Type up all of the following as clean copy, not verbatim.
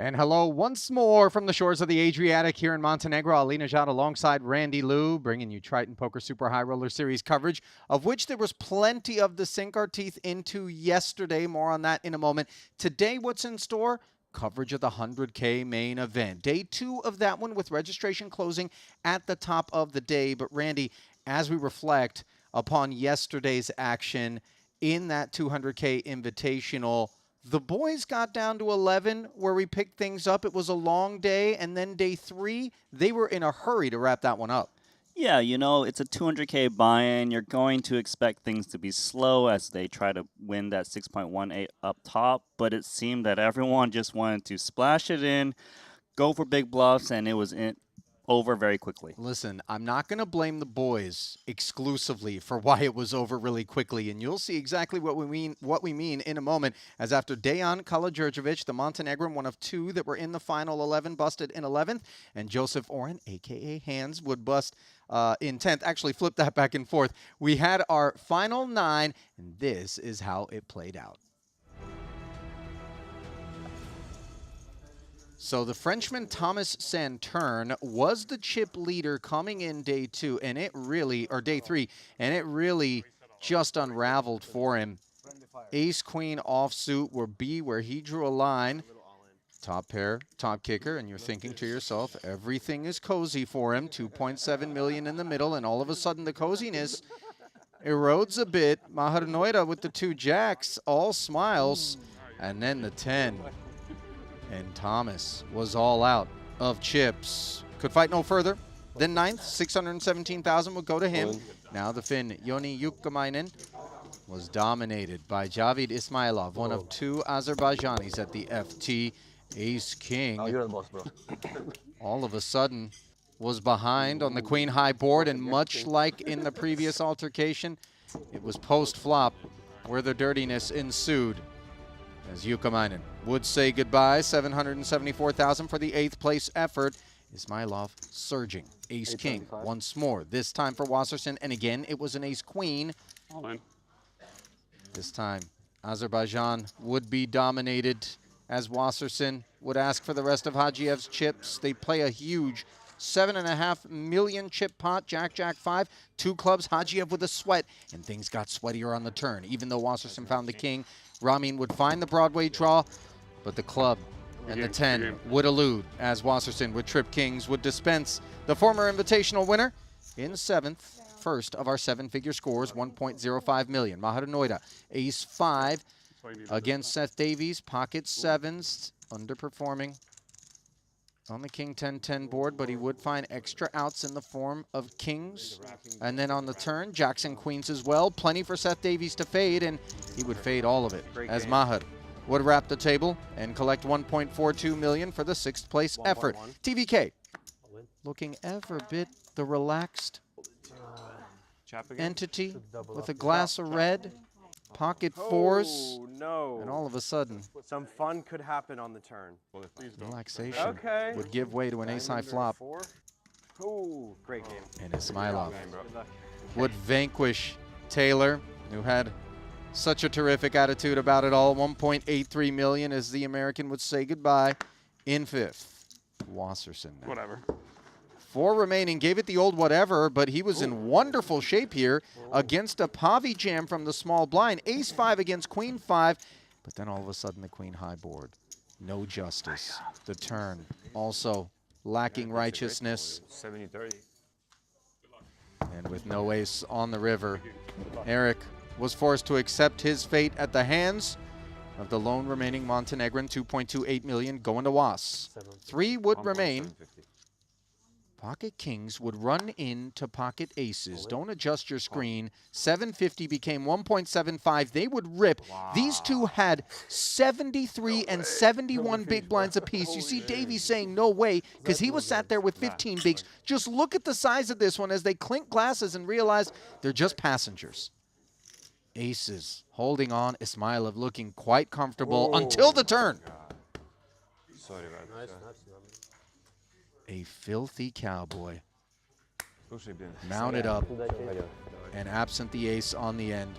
And hello once more from the shores of the Adriatic here in Montenegro. Ali Najad alongside Randy Liu, bringing you Triton Poker Super High Roller Series coverage, of which there was plenty of to sink our teeth into yesterday. More on that in a moment. Today, what's in store? Coverage of the 100K main event. Day 2 of that one with registration closing at the top of the day. But Randy, as we reflect upon yesterday's action in that 200K Invitational, the boys got down to 11 where we picked things up. It was a long day, and then day 3, they were in a hurry to wrap that one up. Yeah, you know, it's a 200K buy-in. You're going to expect things to be slow as they try to win that 6.18 up top, but it seemed that everyone just wanted to splash it in, go for big bluffs, and it was over very quickly. Listen, I'm not going to blame the boys exclusively for why it was over really quickly, and you'll see exactly what we mean in a moment, as after Dejan Karađorđević, the Montenegrin, one of 2 that were in the final 11, busted in 11th, and Joseph Oren, a.k.a. Hans, would bust in 10th. Actually, flip that back and forth. We had our final 9, and this is how it played out. So the Frenchman Thomas Santerne was the chip leader coming in day 2, and it really, or day 3, and it really just unraveled for him. Ace Queen offsuit were B, where he drew a line. Top pair, top kicker, and you're thinking to yourself, everything is cozy for him. 2.7 million in the middle, and all of a sudden the coziness erodes a bit. Maher Noida with the 2 jacks, all smiles, and then the 10. And Thomas was all out of chips. Could fight no further. Then 9th, 617,000 would go to him. Now the Finn, Joni Jukamainen, was dominated by Javid Ismailov, one of 2 Azerbaijanis at the FT. Ace King, you're the boss, bro. all of a sudden, was behind on the Queen High board, and much like in the previous altercation, it was post-flop where the dirtiness ensued. As Jukamainen would say goodbye, 774,000 for the 8th place effort. Ismailov surging. Ace King once more, this time for Wasserson, and again it was an Ace Queen. This time Azerbaijan would be dominated, as Wasserson would ask for the rest of Hajiev's chips. They play a huge 7.5 million chip pot, Jack, Jack 5, 2 clubs, Hajiev with a sweat, and things got sweatier on the turn. Even though Wasserson found the king, Ramin would find the Broadway draw, but the club and the 10 would elude, as Wasserson with trip kings would dispense the former Invitational winner in 7th, first of our 7-figure scores, 1.05 million. Maher Noida, Ace 5 against Seth Davies, pocket 7s, underperforming on the King 10-10 board, but he would find extra outs in the form of kings. And then on the turn, Jacks and queens as well. Plenty for Seth Davies to fade, and he would fade all of it, as Maher would wrap the table and collect 1.42 million for the 6th place effort. TVK looking ever bit the relaxed entity with a glass of red, pocket 4s, and all of a sudden, some fun could happen on the turn. relaxation would give way to an ace-high flop. Oh, great game. And Ismailov would vanquish Taylor, who had such a terrific attitude about it all. 1.83 million as the American would say goodbye in 5th. Wasserson now. Whatever. 4 remaining, gave it the old whatever, but he was in wonderful shape here against a Pavi jam from the small blind. Ace 5 against Queen 5, but then all of a sudden the Queen High board. No justice. The turn also lacking righteousness. 70-30. And with no ace on the river, Eric was forced to accept his fate at the hands of the lone remaining Montenegrin. 2.28 million going to Was. 3 would remain. Pocket kings would run into pocket aces. Don't adjust your screen. 750 became 1.75. They would rip. Wow. These 2 had 73 and 71 big blinds apiece. You see Davey saying no way, because he was sat there with 15 bigs. Just look at the size of this one as they clink glasses and realize they're just passengers. Aces holding on. Ismailov looking quite comfortable until the turn. Sorry about that. A filthy cowboy mounted up, and absent the ace on the end,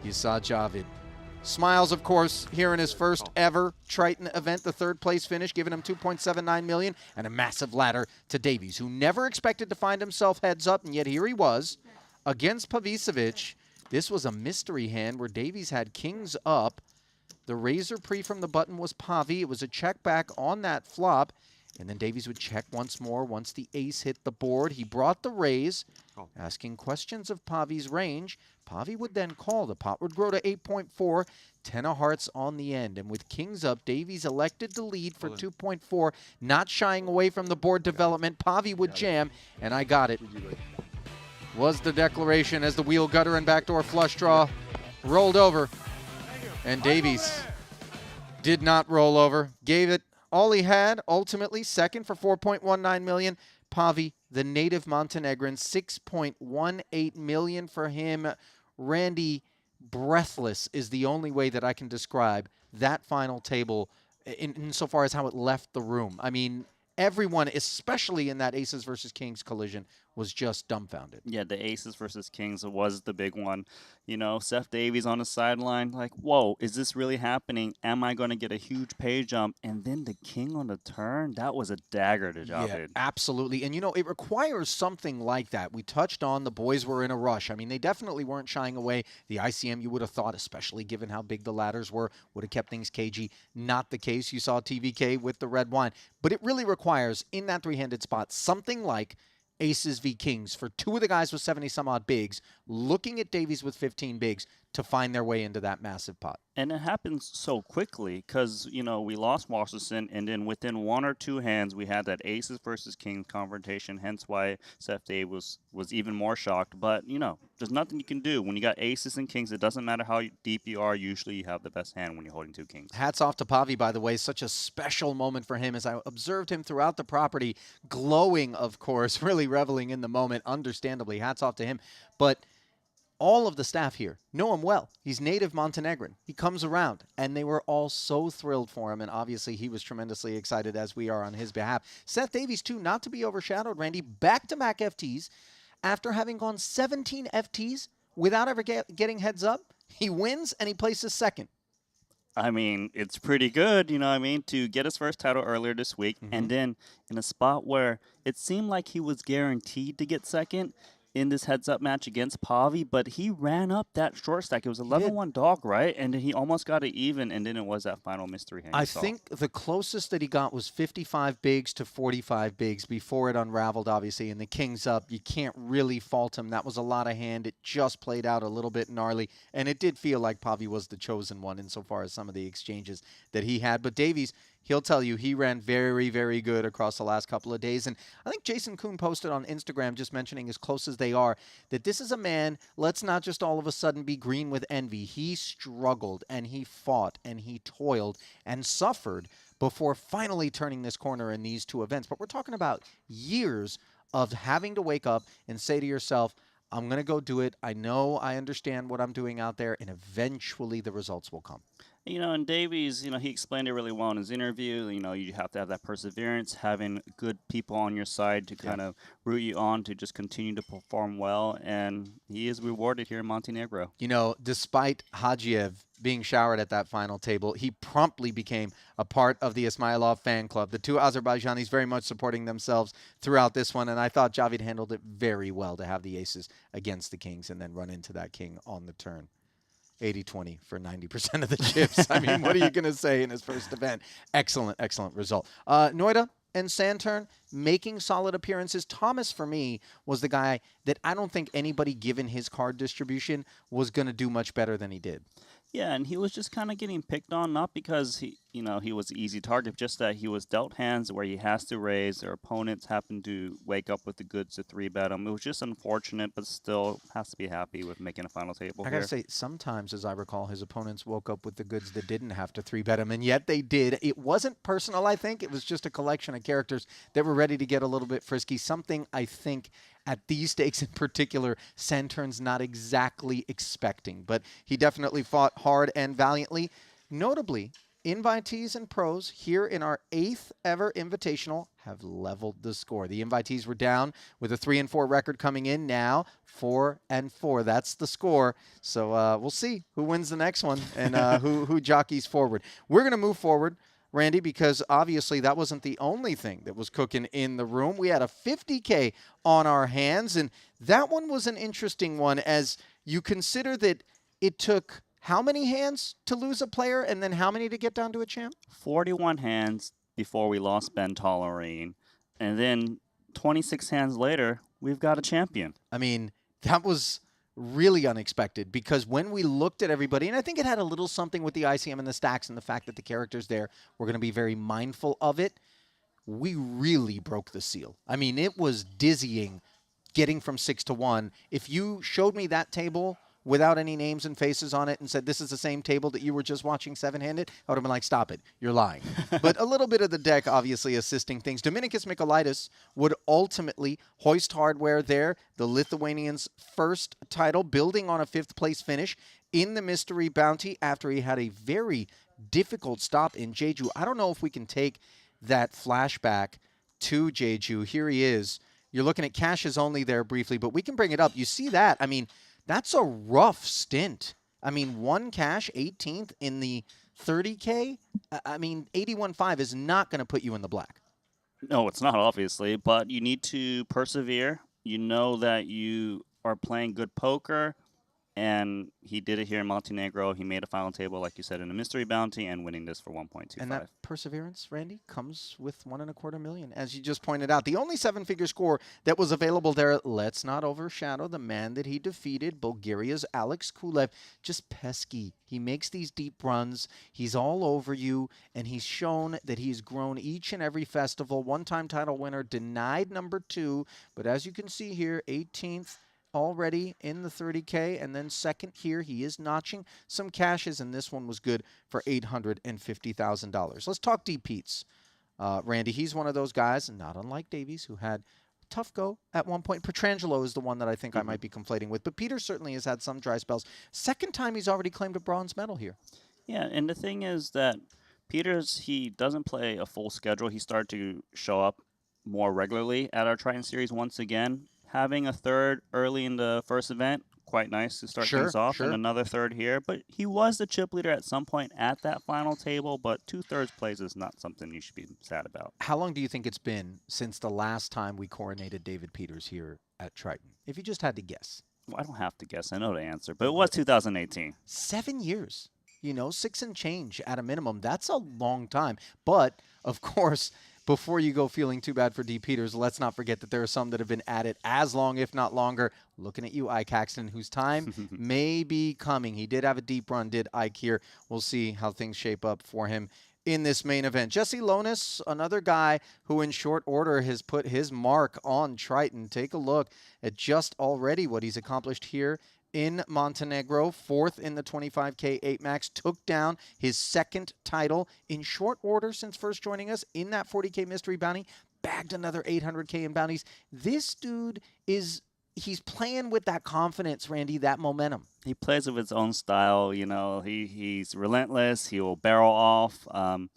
you saw Javid Smiles, of course, here in his first ever Triton event, the third place finish, giving him 2.79 million and a massive ladder to Davies, who never expected to find himself heads up, and yet here he was against Pavicevic. This was a mystery hand where Davies had kings up. The razor pre from the button was Pavi. It was a check back on that flop. And then Davies would check once more once the ace hit the board. He brought the raise, asking questions of Pavi's range. Pavi would then call. The pot would grow to 8.4, 10 of hearts on the end. And with kings up, Davies elected to lead for 2.4, not shying away from the board development. Pavi would jam, and I got it. Was the declaration as the wheel, gutter, and backdoor flush draw rolled over. And Davies did not roll over. Gave it all he had, ultimately second for 4.19 million. Pavi, the native Montenegrin, 6.18 million for him. Randy, breathless is the only way that I can describe that final table insofar as how it left the room. I mean, everyone, especially in that aces versus kings collision, was just dumbfounded. Yeah, the aces versus kings was the big one. You know, Seth Davies on the sideline, like, whoa, is this really happening? Am I going to get a huge pay jump? And then the king on the turn, that was a dagger to drop Yeah, in. absolutely. And, you know, it requires something like that. We touched on the boys were in a rush. I mean, they definitely weren't shying away. The ICM, you would have thought, especially given how big the ladders were, would have kept things cagey. Not the case. You saw TVK with the red wine. But it really requires, in that three-handed spot, something like aces v kings for two of the guys with 70-some-odd bigs, looking at Davies with 15 bigs to find their way into that massive pot. And it happens so quickly because, you know, we lost Washington, and then within one or two hands, we had that aces versus kings confrontation, hence why Seth Davies was even more shocked. But, you know, there's nothing you can do. When you got aces and kings, it doesn't matter how deep you are. Usually you have the best hand when you're holding two kings. Hats off to Pavi, by the way. Such a special moment for him as I observed him throughout the property, glowing, of course, really reveling in the moment, understandably. Hats off to him. But all of the staff here know him well. He's native Montenegrin. He comes around, and they were all so thrilled for him, and obviously he was tremendously excited, as we are on his behalf. Seth Davies, too, not to be overshadowed, Randy, back-to-back FTs. After having gone 17 FTs without ever getting heads up, he wins, and he places second. I mean, it's pretty good, you know what I mean, to get his first title earlier this week, and then in a spot where it seemed like he was guaranteed to get second in this heads-up match against Pavi, but he ran up that short stack. It was 11-1 dog, right? And then he almost got it even, and then it was that final mystery hand. I think the closest that he got was 55 bigs to 45 bigs before it unraveled, obviously, and the king's up. You can't really fault him. That was a lot of hand. It just played out a little bit gnarly, and it did feel like Pavi was the chosen one insofar as some of the exchanges that he had. But Davies, he'll tell you he ran very, very good across the last couple of days. And I think Jason Kuhn posted on Instagram, just mentioning as close as they are, that this is a man, let's not just all of a sudden be green with envy. He struggled, and he fought, and he toiled, and suffered before finally turning this corner in these two events. But we're talking about years of having to wake up and say to yourself, I'm going to go do it. I know I understand what I'm doing out there, and eventually the results will come. You know, and Davies, you know, he explained it really well in his interview. You know, you have to have that perseverance, having good people on your side to kind of root you on to just continue to perform well. And he is rewarded here in Montenegro. You know, despite Hajiev being showered at that final table, he promptly became a part of the Ismailov fan club. The two Azerbaijanis very much supporting themselves throughout this one, and I thought Javid handled it very well to have the aces against the kings and then run into that king on the turn. 80-20 for 90% of the chips. I mean, what are you going to say in his first event? Excellent, excellent result. Noida and Santern making solid appearances. Thomas, for me, was the guy that I don't think anybody, given his card distribution, was going to do much better than he did. Yeah, and he was just kind of getting picked on, not because he was an easy target, just that he was dealt hands where he has to raise. Their opponents happen to wake up with the goods to 3-bet him. It was just unfortunate, but still has to be happy with making a final table. I gotta say, sometimes, as I recall, his opponents woke up with the goods that didn't have to 3-bet him, and yet they did. It wasn't personal, I think. It was just a collection of characters that were ready to get a little bit frisky. Something I think, at these stakes in particular, Santern's not exactly expecting. But he definitely fought hard and valiantly. Notably, invitees and pros here in our 8th ever invitational have leveled the score. The invitees were down with a 3-4 record coming in. Now 4-4. That's the score. So we'll see who wins the next one and who jockeys forward. We're going to move forward, Randy, because obviously that wasn't the only thing that was cooking in the room. We had a 50K on our hands, and that one was an interesting one as you consider that it took how many hands to lose a player and then how many to get down to a champ? 41 hands before we lost Ben Tollerine. And then 26 hands later, we've got a champion. I mean, that was really unexpected because when we looked at everybody, and I think it had a little something with the ICM and the stacks and the fact that the characters there were going to be very mindful of it, we really broke the seal. I mean, it was dizzying getting from 6 to 1. If you showed me that table without any names and faces on it and said, this is the same table that you were just watching 7-handed, I would have been like, stop it, you're lying. But a little bit of the deck obviously assisting things. Dominicus Michaelitis would ultimately hoist hardware there, the Lithuanian's first title, building on a 5th place finish in the Mystery Bounty after he had a very difficult stop in Jeju. I don't know if we can take that flashback to Jeju. Here he is. You're looking at caches only there briefly, but we can bring it up. You see that? I mean, that's a rough stint. I mean, 1 cache, 18th in the 30K. I mean, 81.5 is not going to put you in the black. No, it's not, obviously, but you need to persevere. You know that you are playing good poker, and he did it here in Montenegro. He made a final table, like you said, in a Mystery Bounty and winning this for 1.25. And that perseverance, Randy, comes with $1.25 million, as you just pointed out. The only 7-figure score that was available there, let's not overshadow the man that he defeated, Bulgaria's Alex Kulev. Just pesky. He makes these deep runs. He's all over you, and he's shown that he's grown each and every festival. One-time title winner, denied number 2, but as you can see here, 18th. Already in the 30K, and then second here, he is notching some caches, and this one was good for $850,000. Let's talk Deep Pete's. Randy, he's one of those guys, not unlike Davies, who had a tough go at one point. Petrangelo is the one that I think I might be conflating with, but Peter certainly has had some dry spells. Second time he's already claimed a bronze medal here. Yeah, and the thing is that Peters, he doesn't play a full schedule. He started to show up more regularly at our Triton series once again. Having a third early in the first event, quite nice to start things off, and another third here. But he was the chip leader at some point at that final table, but 2/3 place is not something you should be sad about. How long do you think it's been since the last time we coronated David Peters here at Triton? If you just had to guess. Well, I don't have to guess. I know the answer, but it was 2018. 7 years. You know, 6 and change at a minimum. That's a long time. But, of course, before you go feeling too bad for D. Peters, let's not forget that there are some that have been at it as long, if not longer. Looking at you, Ike Haxton, whose time may be coming. He did have a deep run, did Ike here. We'll see how things shape up for him in this main event. Jesse Lonis, another guy who in short order has put his mark on Triton. Take a look at just already what he's accomplished here in Montenegro, 4th in the 25K 8 max, took down his 2nd title in short order since first joining us in that 40K mystery bounty, bagged another 800K in bounties. This dude he's playing with that confidence, Randy, that momentum. He plays with his own style, you know, he's relentless, he will barrel off. And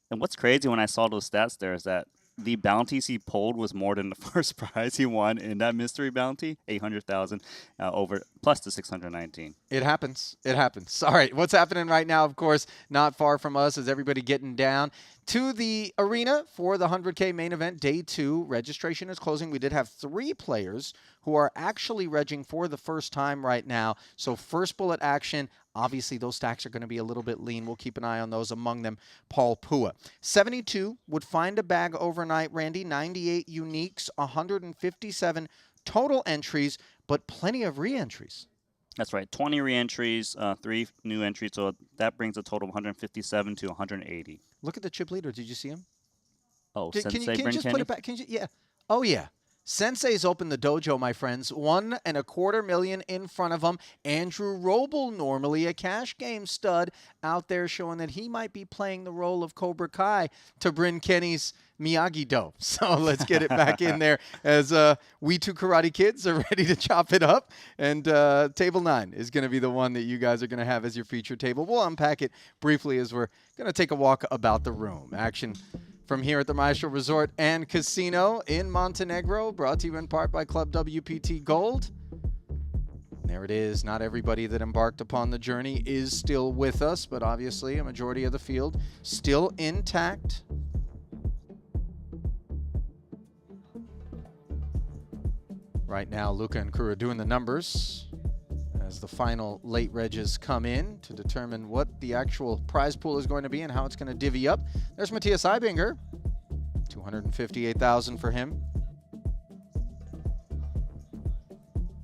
what's crazy when I saw those stats there is that the bounties he pulled was more than the first prize he won in that mystery bounty, 800,000 over plus the 619. It happens. It happens. All right, what's happening right now, of course, not far from us is everybody getting down to the arena for the 100K main event, day 2. Registration is closing. We did have 3 players who are actually regging for the first time right now. So first bullet action. Obviously, those stacks are going to be a little bit lean. We'll keep an eye on those. Among them, Paul Pua. 72 would find a bag overnight, Randy. 98 uniques, 157 total entries, but plenty of re-entries. That's right. 20 re-entries, 3 new entries, so that brings a total of 157 to 180. Look at the chip leader. Did you see him? Oh, can you Sensei just Brinkenny? put it back? Yeah. Oh, yeah. Sensei's opened the dojo, my friends. 1.25 million in front of him. Andrew Roble, normally a cash game stud, out there showing that he might be playing the role of Cobra Kai to Bryn Kenny's Miyagi-Do. So let's get it back in there as we two Karate Kids are ready to chop it up. And table 9 is going to be the one that you guys are going to have as your feature table. We'll unpack it briefly as we're going to take a walk about the room. Action from here at the Maestral Resort and Casino in Montenegro, brought to you in part by Club WPT Gold. There it is. Not everybody that embarked upon the journey is still with us, but obviously a majority of the field still intact. Right now, Luca and crew are doing the numbers as the final late regs come in to determine what the actual prize pool is going to be and how it's going to divvy up. There's Matthias Eibinger, $258,000 for him.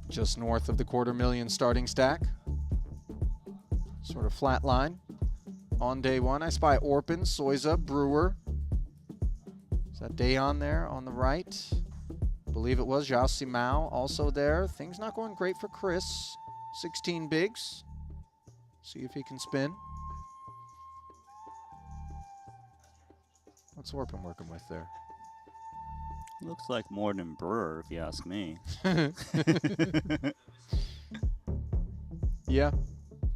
Just north of the $250,000 starting stack. Sort of flat line on day one. I spy Orpin, Soiza, Brewer. Is that Dayon there on the right? I believe it was Zhao Simao also there. Things not going great for Chris. 16 bigs. See if he can spin. What's Orpin working with there? Looks like more than Brewer, if you ask me. Yeah.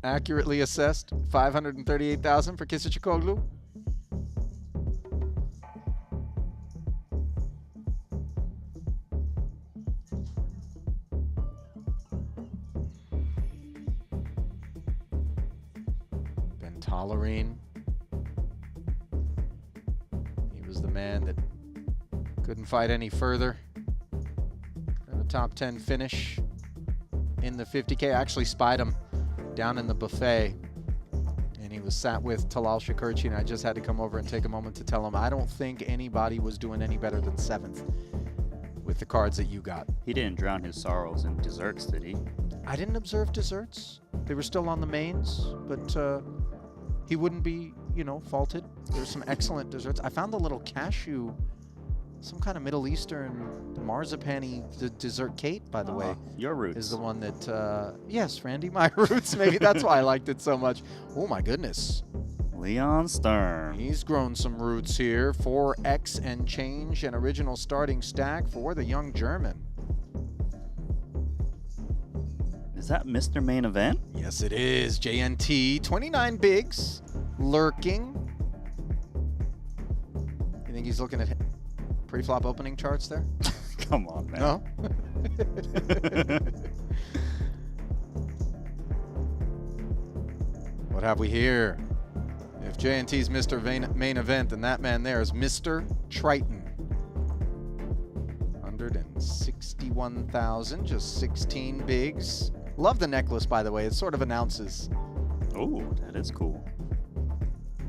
Accurately assessed. $538,000 for Kisichikoglu. Tollerine. He was the man that couldn't fight any further. And a top 10 finish in the 50K. I actually spied him down in the buffet, and he was sat with Talal Shakurchi, and I just had to come over and take a moment to tell him I don't think anybody was doing any better than 7th with the cards that you got. He didn't drown his sorrows in desserts, did he? I didn't observe desserts. They were still on the mains, but he wouldn't be, you know, faulted. There's some excellent desserts. I found the little cashew, some kind of Middle Eastern marzipan-y dessert cake, by the way. Your roots. Is the one that, yes, Randy, my roots. Maybe that's why I liked it so much. Oh, my goodness. Leon Stern. He's grown some roots here. 4X and change, an original starting stack for the young German. Is that Mr. Main Event? Yes, it is. JNT, 29 bigs, lurking. You think he's looking at pre-flop opening charts there? Come on, man. No? What have we here? If JNT's Mr. Main Event, then that man there is Mr. Triton. 161,000, just 16 bigs. Love the necklace, by the way. It sort of announces. Oh, that is cool.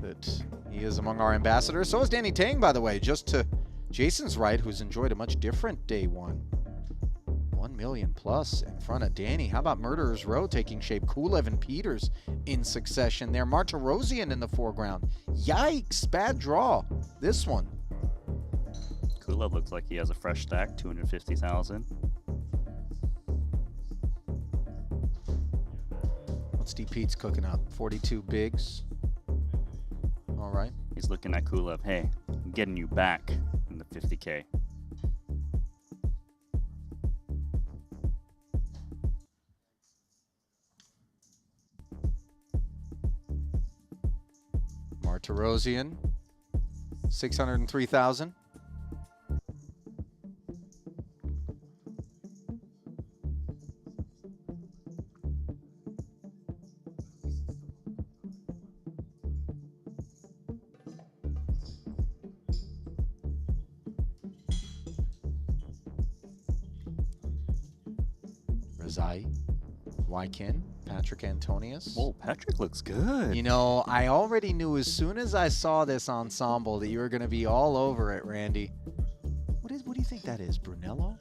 That he is among our ambassadors. So is Danny Tang, by the way, just to Jason's right, who's enjoyed a much different day one. 1 million plus in front of Danny. How about Murderer's Row taking shape? Kulev and Peters in succession there. Martirosian in the foreground. Yikes, bad draw. This one. Kulev looks like he has a fresh stack, 250,000. What's D Pete's cooking up? 42 bigs. All right. He's looking at Kulev. Hey, I'm getting you back in the 50K. Martirosian, 603,000. Razai, Wykin, Patrick Antonius. Whoa, Patrick looks good. You know, I already knew as soon as I saw this ensemble that you were going to be all over it, Randy. What do you think that is, Brunello?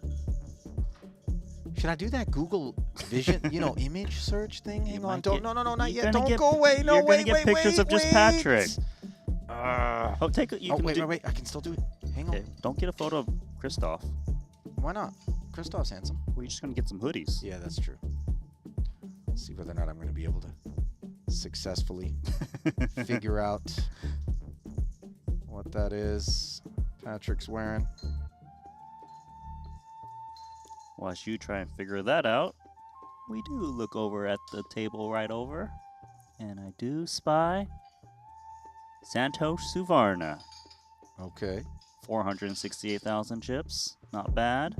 Should I do that Google Vision, you know, image search thing? Hang on, don't, no, not yet. Don't go away. No, wait. You're gonna get pictures of just Patrick. Oh, take a, you can wait. I can still do it. Hang on. Okay, don't get a photo of Christoph. why not? Kristoff's handsome. We're just gonna get some hoodies. Yeah, that's true. Let's see whether or not I'm going to be able to successfully figure out what that is Patrick's wearing. Whilst you try and figure that out, we do look over at the table right over, and I do spy Santosh Suvarna. Okay. 468,000 chips. Not bad.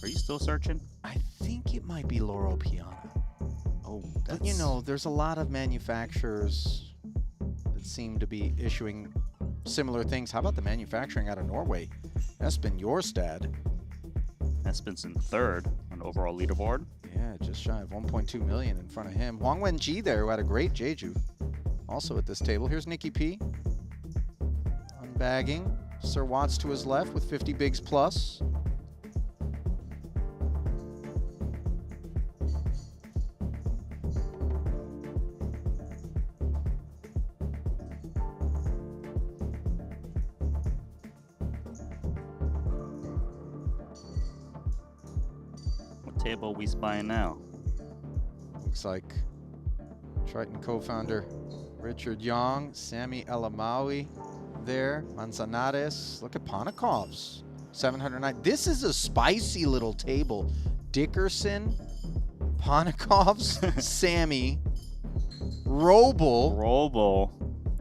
Are you still searching? I think it might be Loro Piana. Oh, But you know, there's a lot of manufacturers that seem to be issuing similar things. How about the manufacturing out of Norway? Espen Jorstad. Espen's in third on the overall leaderboard. Yeah, just shy of 1.2 million in front of him. Hwang Wen-ji there, who had a great Jeju. Also at this table. Here's Nikki P. Unbagging. Sir Watts to his left with 50 bigs plus. What table are we spying now? Looks like Triton co-founder Richard Young, Sammy Elamawi there, Manzanares. Look at Ponikov's 709. This is a spicy little table. Dickerson, Ponikov's, Sammy, Roble.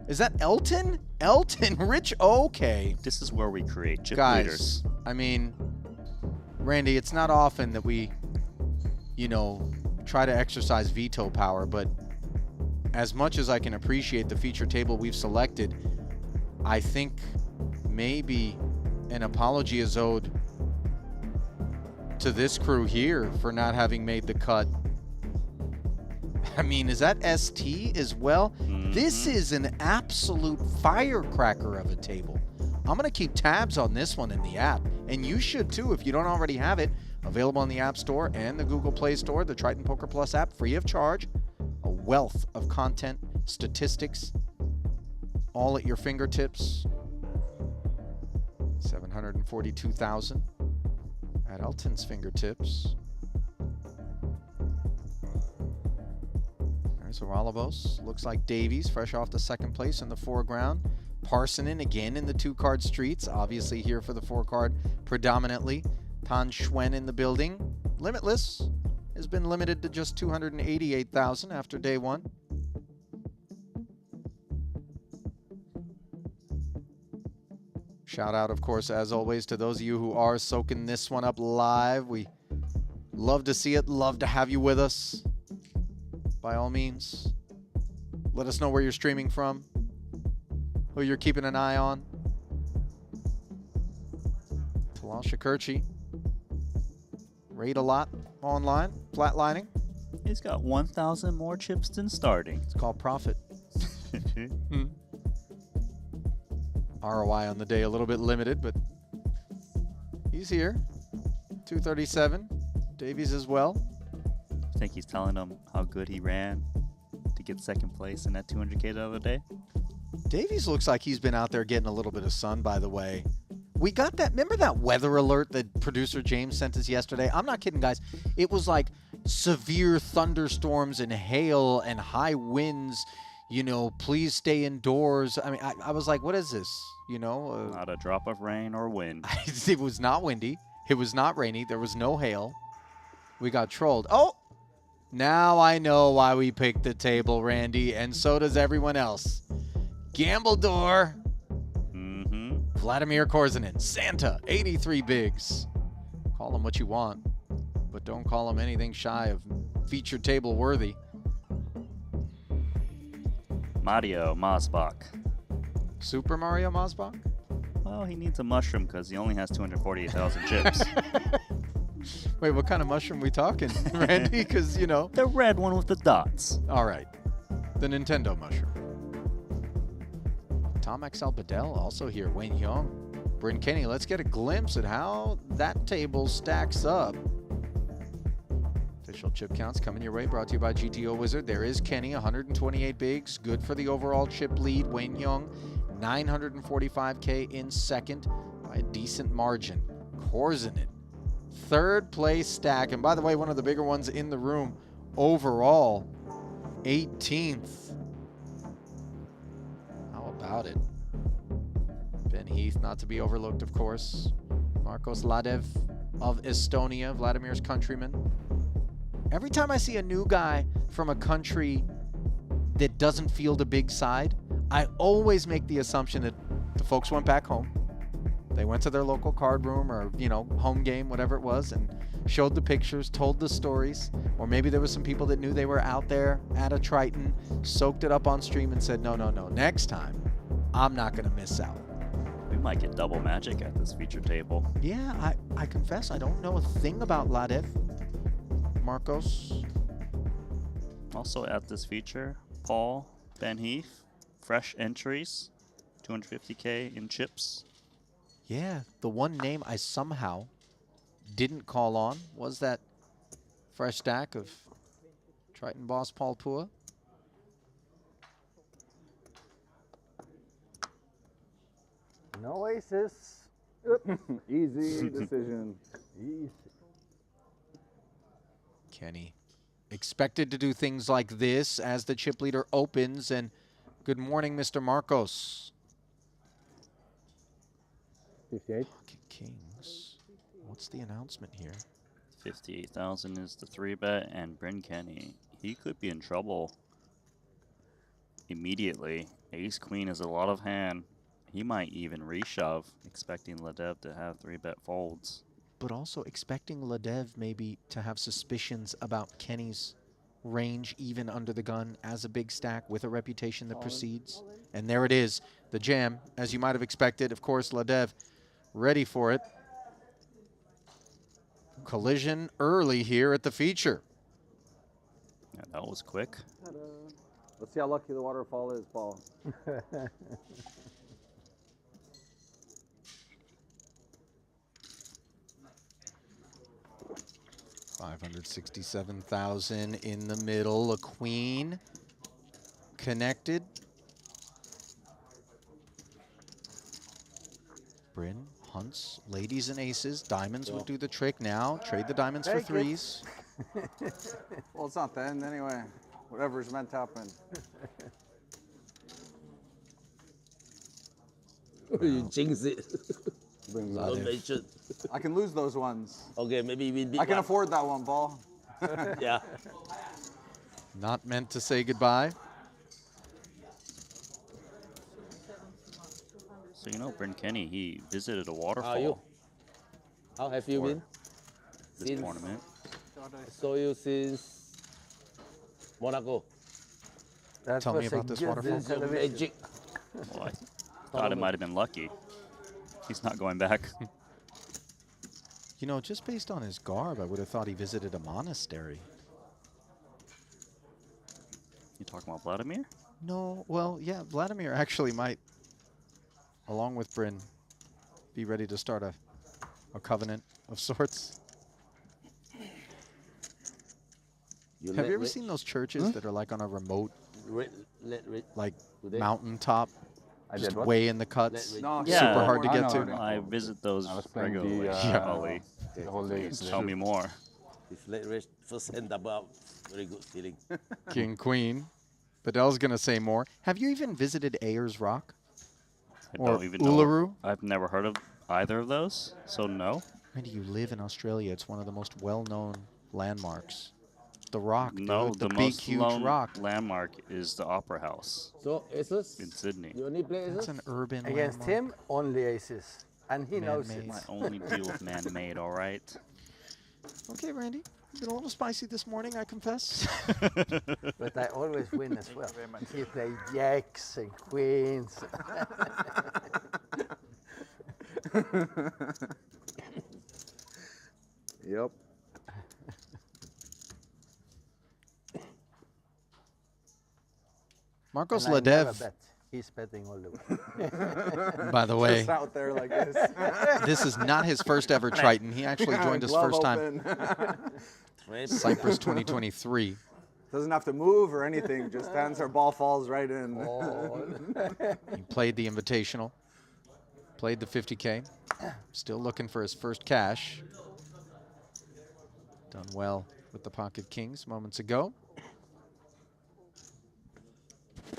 Is that Elton? Elton, Rich, okay. This is where we create chip Guys, leaders. I mean, Randy, it's not often that we, you know, try to exercise veto power, but as much as I can appreciate the feature table we've selected, I think maybe an apology is owed to this crew here for not having made the cut. I mean, is that ST as well? This is an absolute firecracker of a table. I'm going to keep tabs on this one in the app, and you should too if you don't already have it. Available in the App Store and the Google Play Store, the Triton Poker Plus app, free of charge. A wealth of content, statistics, all at your fingertips. 742,000 at Elton's fingertips. There's Oralabos. Looks like Davies, fresh off the second place in the foreground. Parsonen again in the two-card streets, obviously here for the four-card predominantly. Tan Schwen in the building. Limitless has been limited to just 288,000 after day one. Shout out, of course, as always, to those of you who are soaking this one up live. We love to see it, love to have you with us. By all means, let us know where you're streaming from, who you're keeping an eye on. Talal Shakurchi. Rate a lot online, flatlining. He's got 1,000 more chips than starting. It's called profit. ROI on the day a little bit limited, but he's here. 237. Davies as well. I think he's telling them how good he ran to get second place in that 200K the other day. Davies looks like he's been out there getting a little bit of sun, by the way. We got that. Remember that weather alert that producer James sent us yesterday? I'm not kidding, guys. It was like severe thunderstorms and hail and high winds. You know, please stay indoors. I mean, I was like, what is this? You know? Not a drop of rain or wind. It was not windy. It was not rainy. There was no hail. We got trolled. Oh! Now I know why we picked the table, Randy, and so does everyone else. Gambledore. Vladimir Korzanen. Santa, 83 bigs. Call him what you want, but don't call him anything shy of feature table worthy. Mario Masbach. Super Mario Masbach? Well, he needs a mushroom because he only has 248,000 chips. Wait, what kind of mushroom we talking, Randy? Because, you know. The red one with the dots. All right. The Nintendo mushroom. Tom XL Bedell also here. Wayne Young. Bryn Kenny. Let's get a glimpse at how that table stacks up. Official chip counts coming your way. Brought to you by GTO Wizard. There is Kenny, 128 bigs. Good for the overall chip lead. Wayne Young, 945K in second by a decent margin. Korzenet, third place stack. And by the way, one of the bigger ones in the room overall, 18th. How about it? Ben Heath, not to be overlooked, of course. Marcos Ladev of Estonia, Vladimir's countryman. Every time I see a new guy from a country that doesn't field a big side, I always make the assumption that the folks went back home. They went to their local card room or, you know, home game, whatever it was, and showed the pictures, told the stories. Or maybe there was some people that knew they were out there at a Triton, soaked it up on stream and said, no, no, no, next time, I'm not going to miss out. We might get double magic at this feature table. Yeah, I confess, I don't know a thing about Ladev. Marcos. Also at this feature, Paul, Ben Heath, fresh entries, 250K in chips. Yeah, the one name I somehow didn't call on was that fresh stack of Triton boss Paul Pua. No aces. Easy decision. Easy. Kenny expected to do things like this as the chip leader opens. And good morning, Mr. Marcos. 58. Pocket Kings. What's the announcement here? 58,000 is the 3-bet, and Bryn Kenny, he could be in trouble immediately. Ace Queen is a lot of hand. He might even reshove, expecting Ladev to have 3-bet folds. But also expecting Ladev maybe to have suspicions about Kenny's range even under the gun as a big stack with a reputation that precedes. And there it is, the jam, as you might have expected. Of course, Ladev ready for it. Collision early here at the feature. Yeah, that was quick. Let's see how lucky the waterfall is, Paul. 567,000 in the middle. A queen connected. Bryn hunts ladies and aces. Diamonds would do the trick now. Trade the diamonds for threes. Well, it's not the end anyway. Whatever's meant to happen. You jinx it. Brings Don't out. mention. I can lose those ones. Okay, maybe we beat I can one. afford that one, Paul. Yeah. Not meant to say goodbye. So you know, Bryn Kenny, he visited a How waterfall are you? How have you for been? this Since- tournament. I saw you since Monaco. Tell me about this waterfall. So magic. Well, I thought it might have been lucky. He's not going back. You know, just based on his garb, I would have thought he visited a monastery. You talking about Vladimir? No, well, yeah, Vladimir actually might, along with Bryn, be ready to start a covenant of sorts. Have you ever seen those churches that are like on a remote, like mountaintop, I just did what? way in the cuts? No, Yeah. Super hard to I get know, to. I know. I visit those I was playing regularly. the, Ollie. the whole day. Tell me more. First end about very good feeling. King, Queen. Bedell's going to say more. Have you even visited Ayers Rock? I Or don't even know. Uluru? I've never heard of either of those, so no. Randy, you live in Australia. It's one of the most well-known landmarks. The Rock, No, dude. The big, most huge known rock. landmark is the Opera House So, aces? in Sydney. You only play That's aces? an urban Against landmark. him, only aces. And he knows it. Man-made. I only deal with man-made, all right? Okay, Randy. You've been a little spicy this morning, I confess. But I always win as well. He played jacks and queens. Yep. Marcos And I never Ladev, bet. He's betting all the way. by the way, Just out there like this. this is not his first ever Triton. He actually joined us Glove first time open. Cyprus 2023. Doesn't have to move or anything. Just stands there, ball falls right in. He played the Invitational, played the 50K. Still looking for his first cash. Done well with the Pocket Kings moments ago.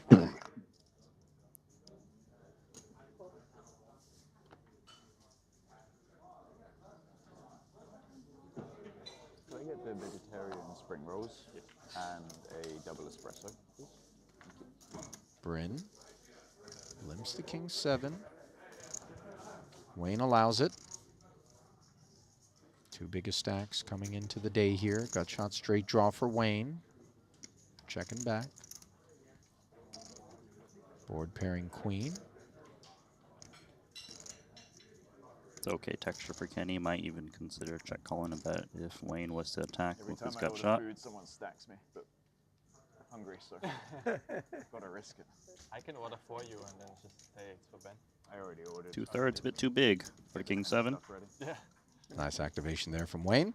Can I get the vegetarian spring rolls and a double espresso, please? Bryn limps the King 7. Wayne allows it. Two biggest stacks coming into the day here. Got shot straight draw for Wayne. Checking back. Board pairing Queen. It's okay texture for Kenny. Might even consider check calling a bet if Wayne was to attack Every with time his I gut order shot. food, someone stacks me, but I'm hungry, so gotta risk it. I can order for you and then just say it's for Ben. I already ordered. 2/3 a bit too big for the King 7. Stuff ready. Yeah. Nice activation there from Wayne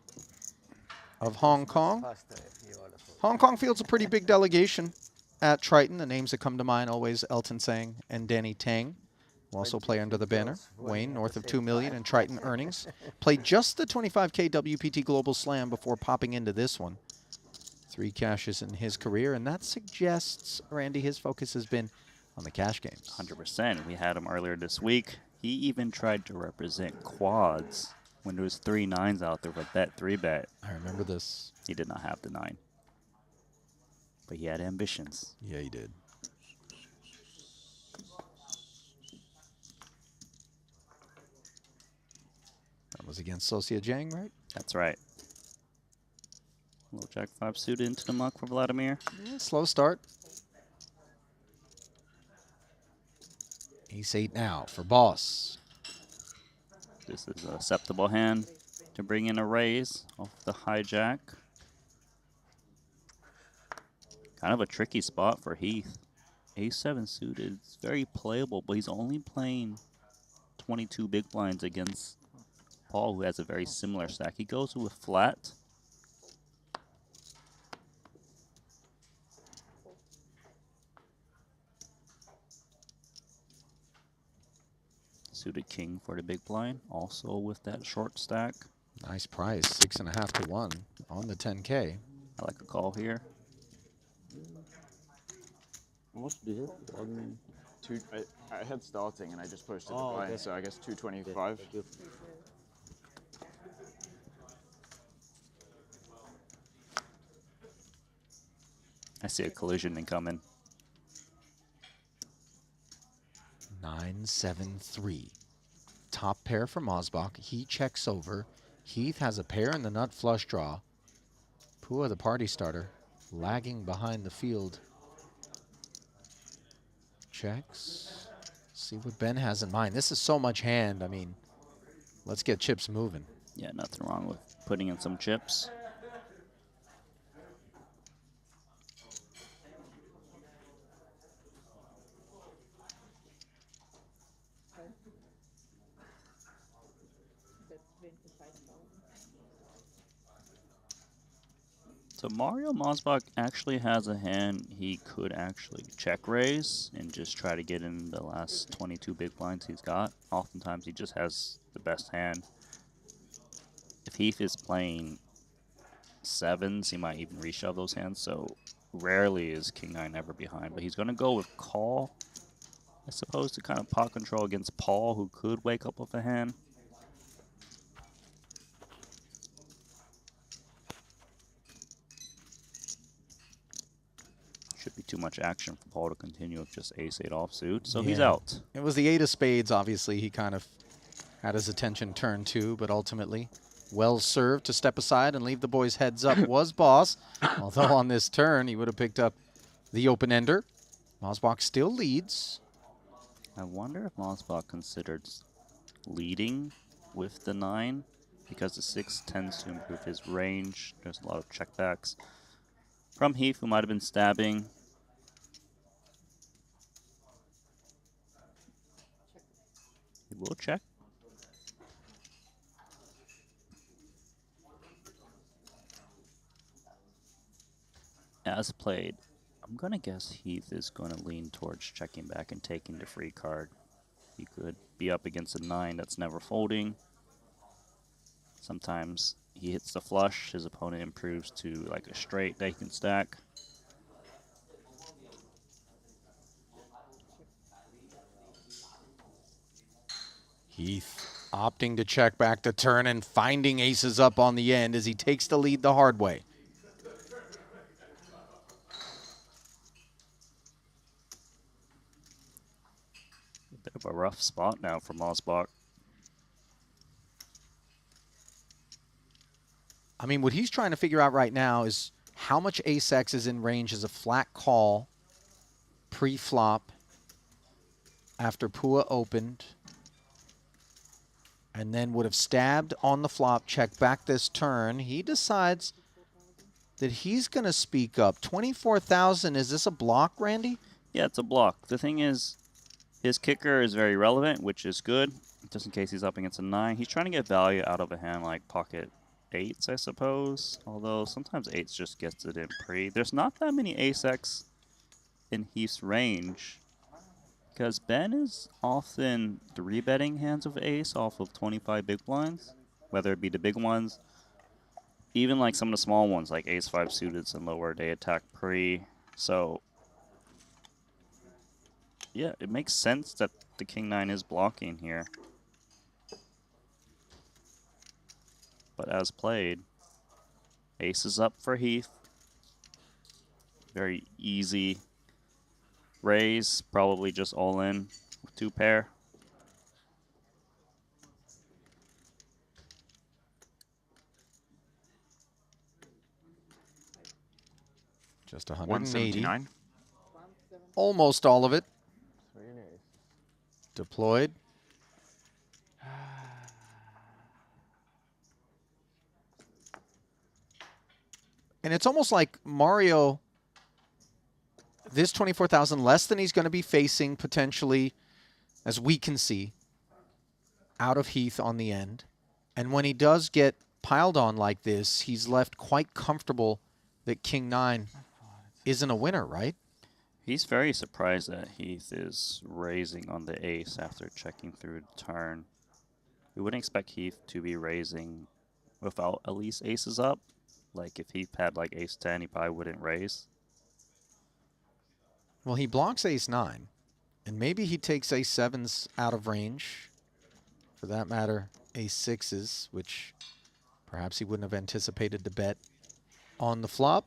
of Hong Kong. Faster if you order for. Hong Kong fields a pretty big delegation at Triton. The names that come to mind always Elton Sang and Danny Tang. Will also play under the banner. Wayne, north of 2 million in Triton earnings. Played just the 25K WPT Global Slam before popping into this one. 3 cashes in his career, and that suggests, Randy, his focus has been on the cash games. 100%. We had him earlier this week. He even tried to represent quads when there was 3 9s out there with bet 3-bet. I remember this. He did not have the 9. But he had ambitions. Yeah, he did. That was against Sosia Jang, right? That's right. Little Jack 5 suited into the muck for Vladimir. Yeah, slow start. Ace 8 now for Boss. This is a acceptable hand to bring in a raise off the hijack. Kind of a tricky spot for Heath. Ace 7 suited. It's very playable, but he's only playing 22 big blinds against Paul, who has a very similar stack. He goes with flat. Suited king for the big blind, also with that short stack. Nice price, 6.5 to 1 on the 10K. I like a call here. How much do you have? I had starting and I just posted Oh, the blind, okay. so I guess 225. Thank you. I see a collision incoming. 9-7-3. Top pair for Mosbach. He checks over. Heath has a pair in the nut flush draw. Pua, the party starter, lagging behind the field. Checks. See what Ben has in mind. This is so much hand. I mean, let's get chips moving. Yeah, nothing wrong with putting in some chips. So Mario Mosbach actually has a hand he could actually check raise and just try to get in the last 22 big blinds he's got. Oftentimes he just has the best hand. If Heath is playing 7s, he might even reshove those hands, so rarely is King 9 ever behind. But he's going to go with call, I suppose, to kind of pot control against Paul, who could wake up with a hand. Should be too much action for Paul to continue with just ace-8 offsuit, so he's Yeah. out. It was the 8 of spades, obviously. He kind of had his attention turned to, but ultimately well served to step aside and leave the boys heads up was Boss. Although on this turn, he would have picked up the open-ender. Mosbach still leads. I wonder if Mosbach considered leading with the 9, because the 6 tends to improve his range. There's a lot of checkbacks from Heath, who might have been stabbing. He will check. Yeah, as played, I'm going to guess Heath is going to lean towards checking back and taking the free card. He could be up against a 9 that's never folding. Sometimes he hits the flush, his opponent improves to like a straight that he can stack. Heath opting to check back the turn and finding aces up on the end as he takes the lead the hard way. A bit of a rough spot now for Mossbach. I mean, what he's trying to figure out right now is how much ace-x is in range as a flat call pre-flop after Pua opened, and then would have stabbed on the flop, check back this turn. He decides that he's going to speak up. 24,000, is this a block, Randy? Yeah, it's a block. The thing is, his kicker is very relevant, which is good, just in case he's up against a 9. He's trying to get value out of a hand like pocket 8s, I suppose. Although sometimes 8s just gets it in pre. There's not that many ace-x in Heath's range, because Ben is often 3-betting hands of ace off of 25 big blinds, whether it be the big ones, even like some of the small ones like ace-5 suiteds and lower, they attack pre. So yeah, it makes sense that the king-9 is blocking here. But as played, ace is up for Heath. Very easy raise, probably just all in with 2 pair. Just 180. 179. Almost all of it deployed. And it's almost like Mario, this 24,000 less than he's going to be facing potentially, as we can see, out of Heath on the end. And when he does get piled on like this, he's left quite comfortable that king-9 isn't a winner, right? He's very surprised that Heath is raising on the ace after checking through the turn. We wouldn't expect Heath to be raising without at least aces up. Like if Heath had like ace-10, he probably wouldn't raise. Well, he blocks ace-9, and maybe he takes ace-7s out of range. For that matter, ace-6s, which perhaps he wouldn't have anticipated to bet on the flop.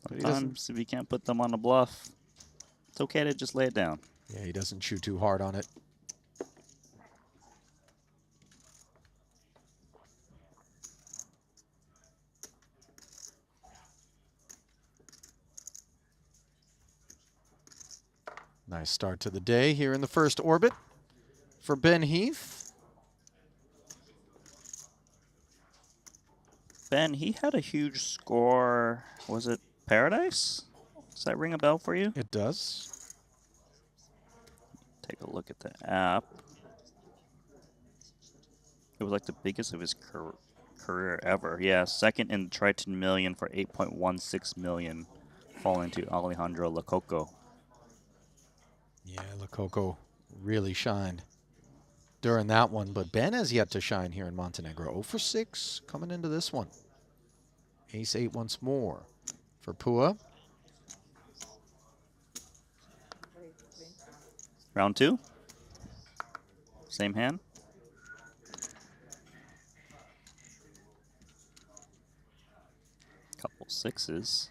Sometimes if you can't put them on the bluff, it's okay to just lay it down. Yeah, he doesn't chew too hard on it. Nice start to the day here in the first orbit for Ben Heath. Ben, he had a huge score. Was it Paradise? Does that ring a bell for you? It does. Take a look at the app. It was like the biggest of his career ever. Yeah, second in Triton million for 8.16 million, falling to Alejandro Lococo. Yeah, Lococo really shined during that one, but Ben has yet to shine here in Montenegro. 0 for 6 coming into this one. Ace-8 once more for Pua. Round 2. Same hand. Couple 6s.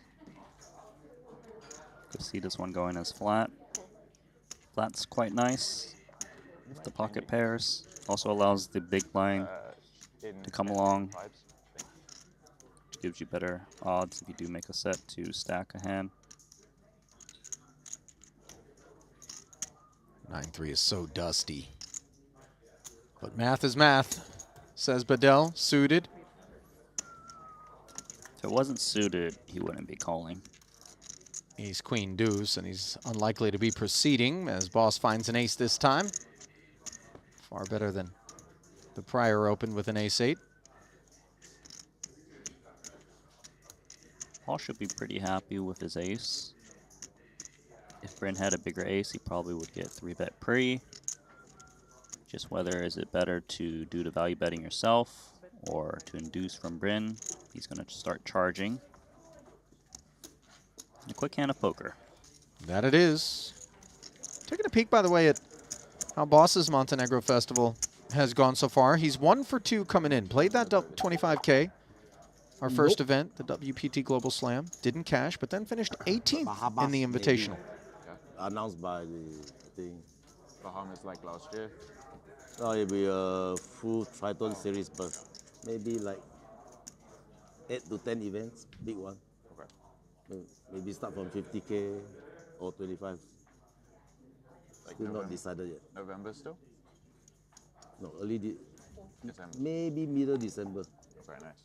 Could see this one going as flat. Flat's quite nice with the pocket pairs. Also allows the big blind to come along, which gives you better odds if you do make a set to stack a hand. 9-3 is so dusty. But math is math, says Bedell, suited. If it wasn't suited, he wouldn't be calling. Ace, queen, deuce, and he's unlikely to be proceeding as Boss finds an ace this time. Far better than the prior open with an ace-8. Paul should be pretty happy with his ace. If Bryn had a bigger ace, he probably would get 3-bet pre. Just whether is it better to do the value betting yourself or to induce from Bryn. He's going to start charging. A quick hand of poker. That it is. Taking a peek, by the way, at how Boss's Montenegro Festival has gone so far. He's 1 for 2 coming in. Played that 25K, our first event, the WPT Global Slam. Didn't cash, but then finished 18th in the Invitational. Announced by the thing. Bahamas like last year. No, it'll be a full Triton series, but maybe like 8 to 10 events, big one. Okay. Maybe start from 50K or 25. Like Still November, not decided yet. November still? No, early December. maybe middle December. Okay, nice.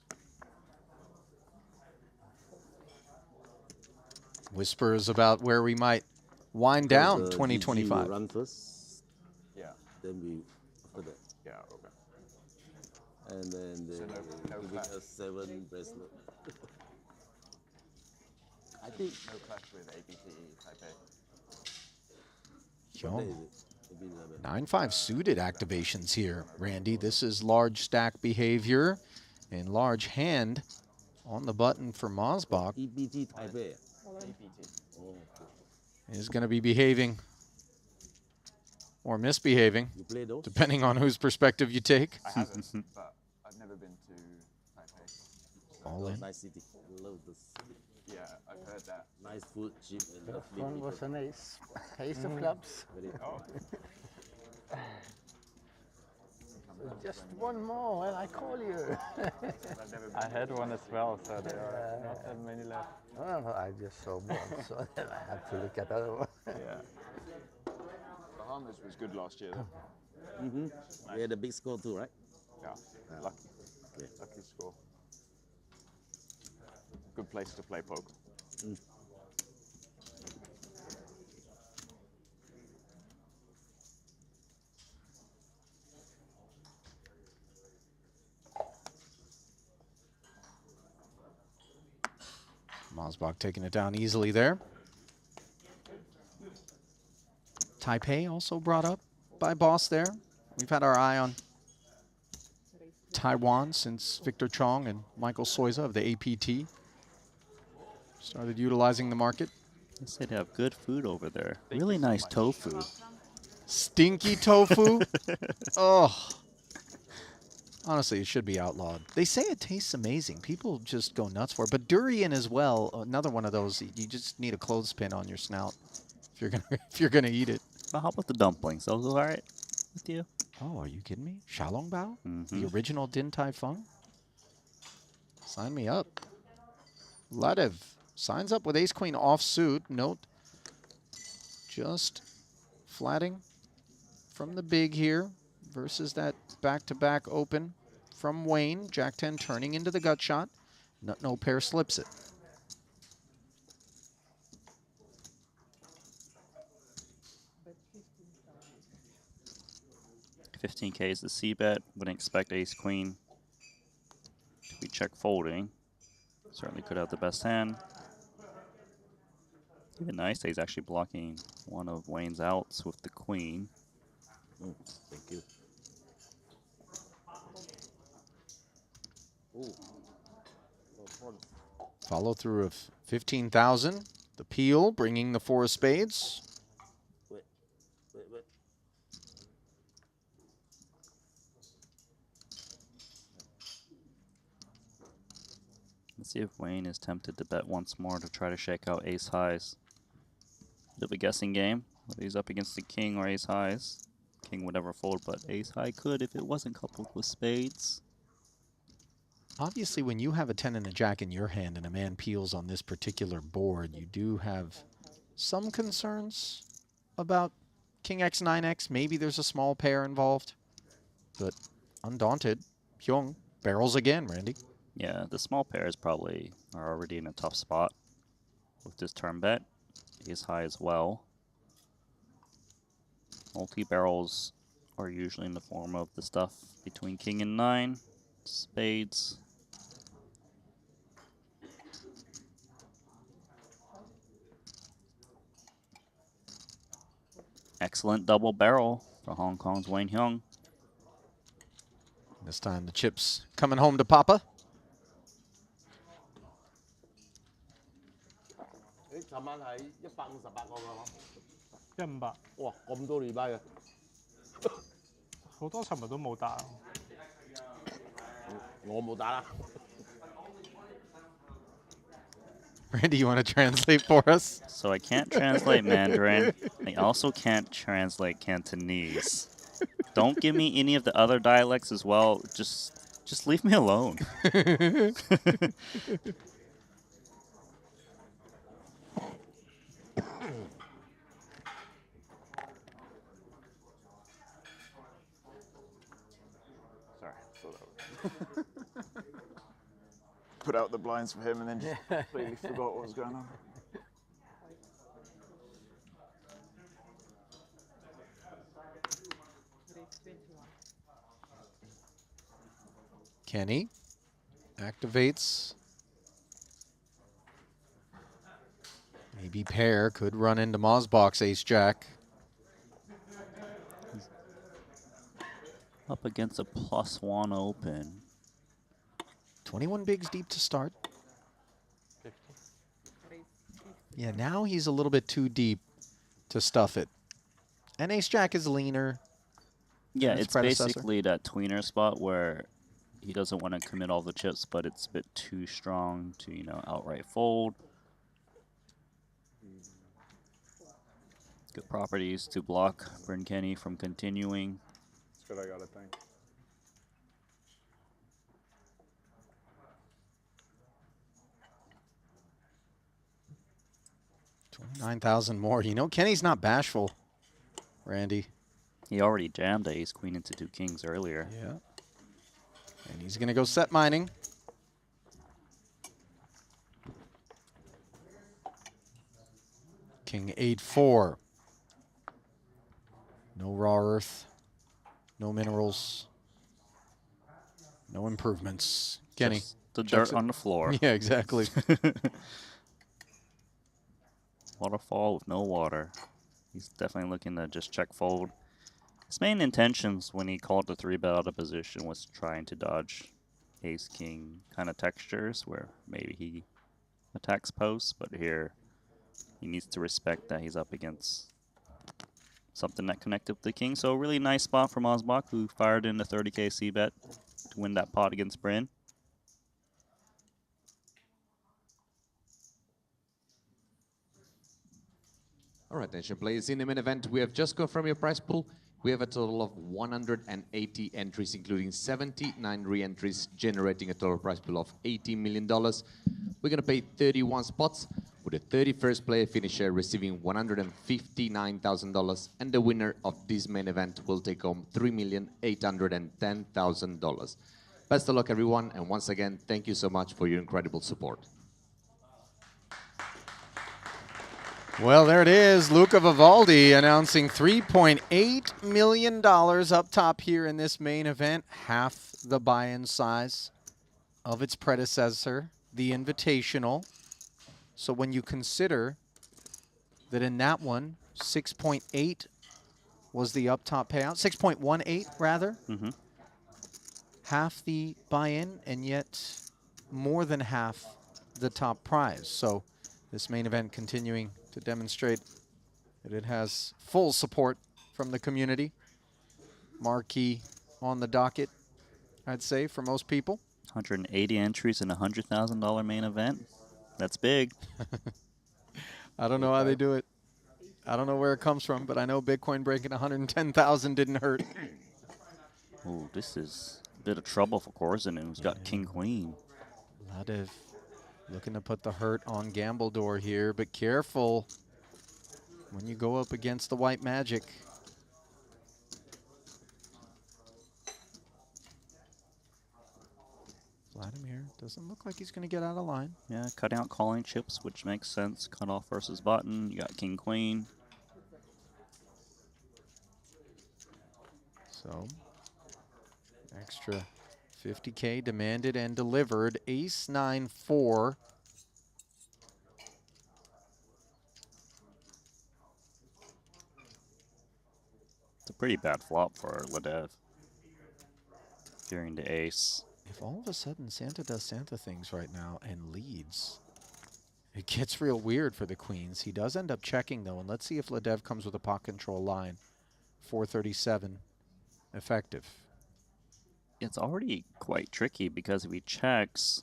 Whispers about where we might wind down The 2025. GG will run first, Yeah. then we after that, Yeah, okay. and then they So no giving clash. us 7 bracelet. I think no clash with APT Taipei. What day Yo. is it? Maybe 11. 9-5 suited activations here, Randy. This is large stack behavior and large hand on the button for Mosbach. EPT Taipei. APT. Oh, Is going to be behaving or misbehaving, you play those? depending on whose perspective you take. I haven't, but I've never been to Taipei. All in. Nice city. Love the city. Yeah, I've heard that. Nice food, cheap and First lovely one was people. an ace. Ace of clubs. Very Oh, Just one more and I call you. I've never been. I had one as well, so there are not that many left. Well, I just saw one, so then I had to look at the other one. Yeah. Bahamas was good last year, though. We had a big score too, right? Yeah, lucky. Lucky score. Good place to play poker. Mosbach taking it down easily there. Taipei also brought up by Boss there. We've had our eye on Taiwan since Victor Chong and Michael Soiza of the APT started utilizing the market. They say they have good food over there. Really nice tofu. Stinky tofu. Oh. Honestly, it should be outlawed. They say it tastes amazing. People just go nuts for it. But durian as well, another one of those. You just need a clothespin on your snout if you're gonna eat it. But how about the dumplings? Those all right with you? Oh, are you kidding me? Xiaolongbao? Mm-hmm. The original Din Tai Fung? Sign me up. Ladev signs up with ace-queen offsuit. Note, just flatting from the big here versus that back-to-back open from Wayne. Jack-10 turning into the gut shot. No pair slips it. $15K is the C bet. Wouldn't expect ace queen to be check folding. Certainly could have the best hand. Even nice that he's actually blocking one of Wayne's outs with the queen. Thank you. Ooh. Follow through of 15,000. The peel bringing the 4 of spades. Wait. Let's see if Wayne is tempted to bet once more to try to shake out ace highs. Bit of a guessing game, whether he's up against the king or ace highs. King would never fold, but ace high could if it wasn't coupled with spades. Obviously, when you have a 10 and a jack in your hand and a man peels on this particular board, you do have some concerns about King X, 9X. Maybe there's a small pair involved. But undaunted, Hyung barrels again, Randy. Yeah, the small pairs probably are already in a tough spot with this turn bet. Ace high as well. Multi-barrels are usually in the form of the stuff between king and 9, spades. Excellent double barrel for Hong Kong's Wayne Hyung. This time the chips coming home to Papa. Randy, you want to translate for us? So I can't translate Mandarin. I also can't translate Cantonese. Don't give me any of the other dialects as well. Just leave me alone. Sorry, thought that was put out the blinds for him and then just completely forgot what was going on. Kenny activates. Maybe pair could run into Mozbox ace-jack. Up against a +1 open. 21 bigs deep to start. Yeah, now he's a little bit too deep to stuff it. And ace-jack is leaner. Yeah, its it's predecessor. basically that tweener spot where he doesn't want to commit all the chips, but it's a bit too strong to, you know, outright fold. Good properties to block Bryn Kenny from continuing. It's good, I got it, thanks. $29,000 more. You know, Kenny's not bashful, Randy. He already jammed the ace queen into 2 kings earlier. Yeah. And he's going to go set mining. King 8-4. No raw earth. No minerals. No improvements. Kenny. Just the checks dirt it. on the floor. Yeah, exactly. Waterfall with no water. He's definitely looking to just check fold. His main intentions when he called the 3-bet out of position was trying to dodge ace-king kind of textures where maybe he attacks posts, but here he needs to respect that he's up against something that connected with the king. So a really nice spot from Ozbach, who fired in the 30K C-bet to win that pot against Bryn. All right, attention players, in the main event, we have just confirmed your prize pool. We have a total of 180 entries, including 79 re-entries, generating a total prize pool of $18 million. We're gonna pay 31 spots, with the 31st player finisher receiving $159,000, and the winner of this main event will take home $3,810,000. Best of luck, everyone, and once again, thank you so much for your incredible support. Well, there it is. Luca Vivaldi announcing $3.8 million up top here in this main event. Half the buy-in size of its predecessor, the Invitational. So when you consider that in that one, 6.8 was the up top payout, 6.18 rather, half the buy-in, and yet more than half the top prize. So this main event continuing to demonstrate that it has full support from the community. Marquee on the docket, I'd say, for most people. 180 entries in a $100,000 main event. That's big. I don't know how they do it. I don't know where it comes from, but I know Bitcoin breaking 110,000 didn't hurt. Ooh, this is a bit of trouble for Korzinen, who's got King Queen. A lot of looking to put the hurt on Gambledore here, but careful when you go up against the white magic. Vladimir doesn't look like he's going to get out of line. Yeah, cutting out calling chips, which makes sense. Cut off versus button. You got King Queen. So, extra 50K demanded and delivered. Ace 9-4. It's a pretty bad flop for Ledev. Fearing the ace. If all of a sudden Santa does Santa things right now and leads, it gets real weird for the queens. He does end up checking, though, and let's see if Ledev comes with a pot control line. 437 effective. It's already quite tricky because if he checks,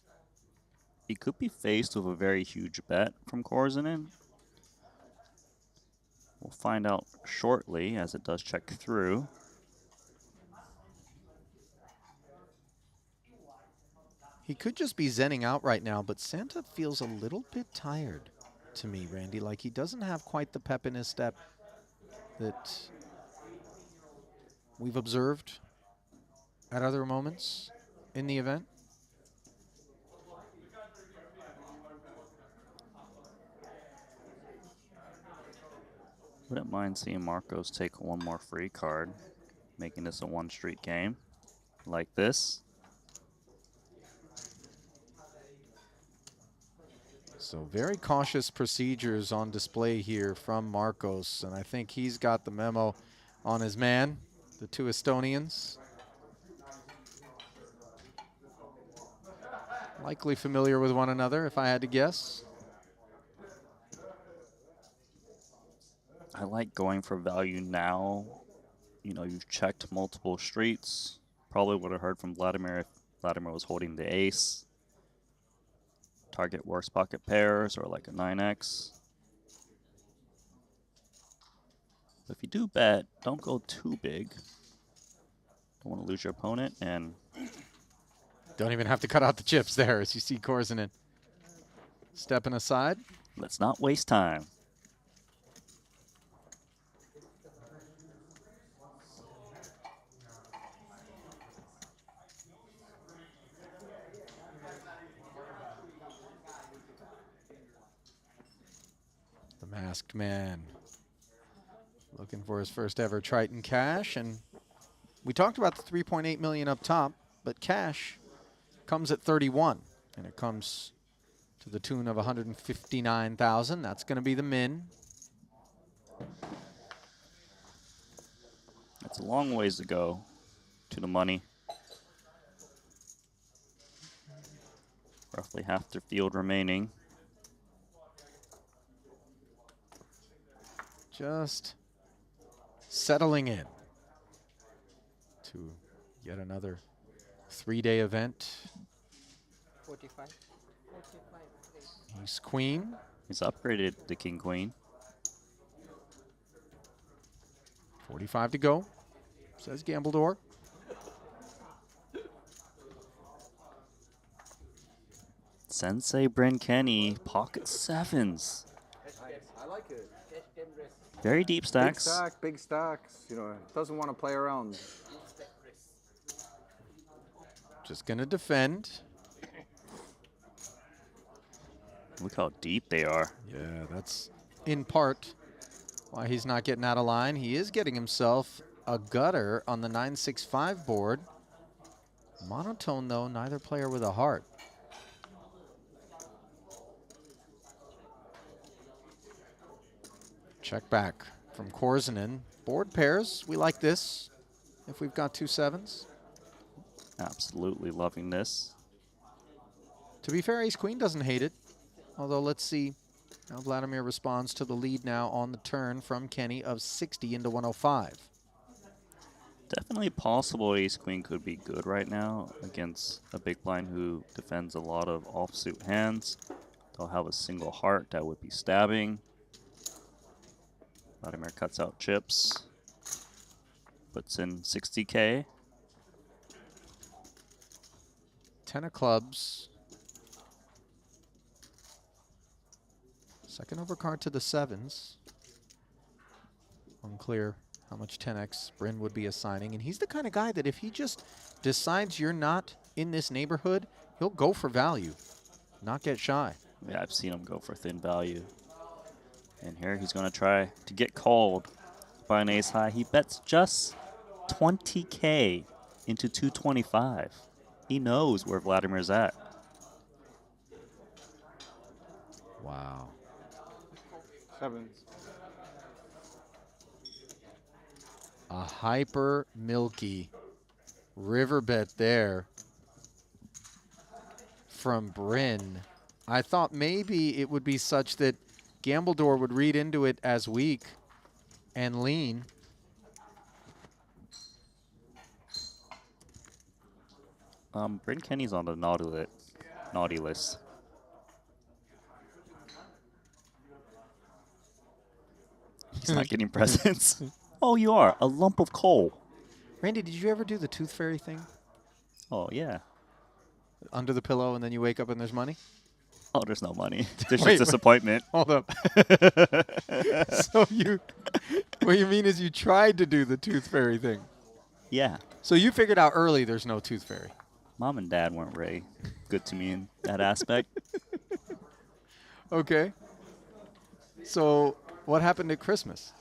he could be faced with a very huge bet from Korzinen. We'll find out shortly as it does check through. He could just be zenning out right now, but Santa feels a little bit tired to me, Randy. Like he doesn't have quite the pep in his step that we've observed at other moments in the event. Wouldn't mind seeing Marcos take one more free card, making this a one-street game like this. So very cautious procedures on display here from Marcos, and I think he's got the memo on his man, the two Estonians. Likely familiar with one another, if I had to guess. I like going for value now. You know, you've checked multiple streets. Probably would have heard from Vladimir if Vladimir was holding the ace. Target worst pocket pairs or like a 9x. But if you do bet, don't go too big. Don't want to lose your opponent, and don't even have to cut out the chips there as you see Korzinen stepping aside. Let's not waste time. Masked man looking for his first ever Triton cash, and we talked about the 3.8 million up top, but cash comes at 31, and it comes to the tune of 159,000. That's going to be the min. That's a long ways to go to the money. Roughly half their field remaining. Just settling in to yet another 3-day event. 45. Ace queen. He's upgraded the king queen. 45 to go, says Gambledore. Sensei Bryn Kenny, pocket sevens. I like it. Very deep stacks. Big stacks. You know, doesn't want to play around. Just going to defend. Look how deep they are. Yeah, that's in part why he's not getting out of line. He is getting himself a gutter on the 965 board. Monotone, though, neither player with a heart. Check back from Korzinen. Board pairs, we like this if we've got 2 sevens. Absolutely loving this. To be fair, ace-queen doesn't hate it. Although let's see how Vladimir responds to the lead now on the turn from Kenny of 60 into 105. Definitely possible ace-queen could be good right now against a big blind who defends a lot of offsuit hands. They'll have a single heart that would be stabbing. Vladimir cuts out chips, puts in 60K. 10 of clubs. Second overcard to the sevens. Unclear how much 10x Bryn would be assigning. And he's the kind of guy that if he just decides you're not in this neighborhood, he'll go for value, not get shy. Yeah, I've seen him go for thin value. And here he's going to try to get called by an ace high. He bets just 20K into 225. He knows where Vladimir's at. Wow. Sevens. A hyper milky river bet there from Bryn. I thought maybe it would be such that Gambledore would read into it as weak and lean. Bryn Kenny's on the naughty list. He's not getting presents. Oh, you are. A lump of coal. Randy, did you ever do the tooth fairy thing? Oh, yeah. Under the pillow and then you wake up and there's money? Oh, there's no money. There's Wait, just disappointment. Hold up. So what you mean is you tried to do the tooth fairy thing. Yeah. So you figured out early there's no tooth fairy. Mom and Dad weren't very good to me in that aspect. Okay. So what happened at Christmas?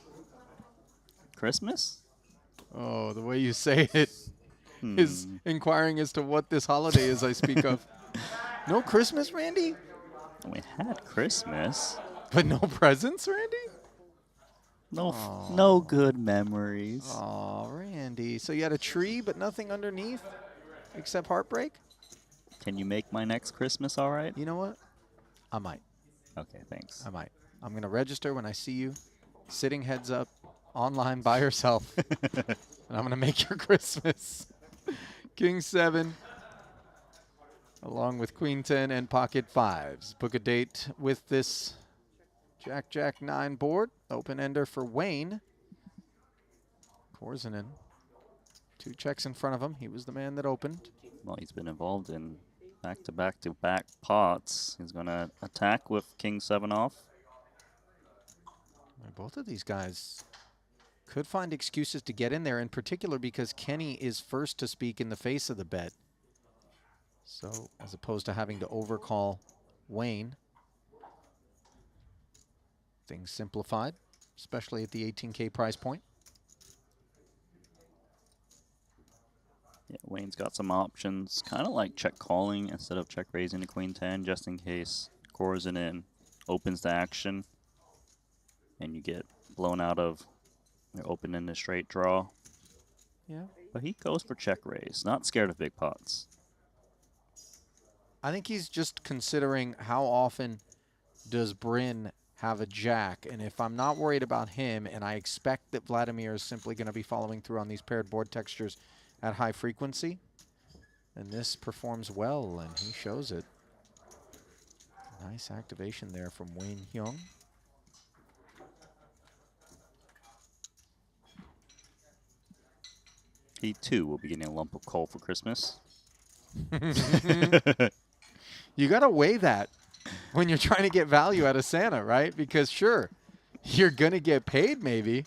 Christmas? Oh, the way you say it is inquiring as to what this holiday is I speak of. No Christmas, Randy? We had Christmas. But no presents, Randy? No good memories. Oh, Randy. So you had a tree but nothing underneath except heartbreak? Can you make my next Christmas all right? You know what? I might. Okay, thanks. I might. I'm going to register when I see you sitting heads up online by yourself. And I'm going to make your Christmas. King 7, along with Queen 10 and Pocket 5s. Book a date with this Jack, Jack 9 board. Open ender for Wayne. Korzinen. 2 checks in front of him. He was the man that opened. Well, he's been involved in back-to-back-to-back pots. He's going to attack with King 7 off. Both of these guys could find excuses to get in there, in particular because Kenny is first to speak in the face of the bet. So, as opposed to having to overcall Wayne, things simplified, especially at the 18K price point. Yeah, Wayne's got some options, kind of like check calling instead of check raising to Queen 10, just in case Korzinen opens the action and you get blown out of your open-ended straight draw. Yeah. But he goes for check raise, not scared of big pots. I think he's just considering how often does Bryn have a jack, and if I'm not worried about him, and I expect that Vladimir is simply going to be following through on these paired board textures at high frequency, and this performs well, and he shows it. Nice activation there from Wayne Hyung. He, too, will be getting a lump of coal for Christmas. You got to weigh that when you're trying to get value out of Santa, right? Because, sure, you're going to get paid maybe,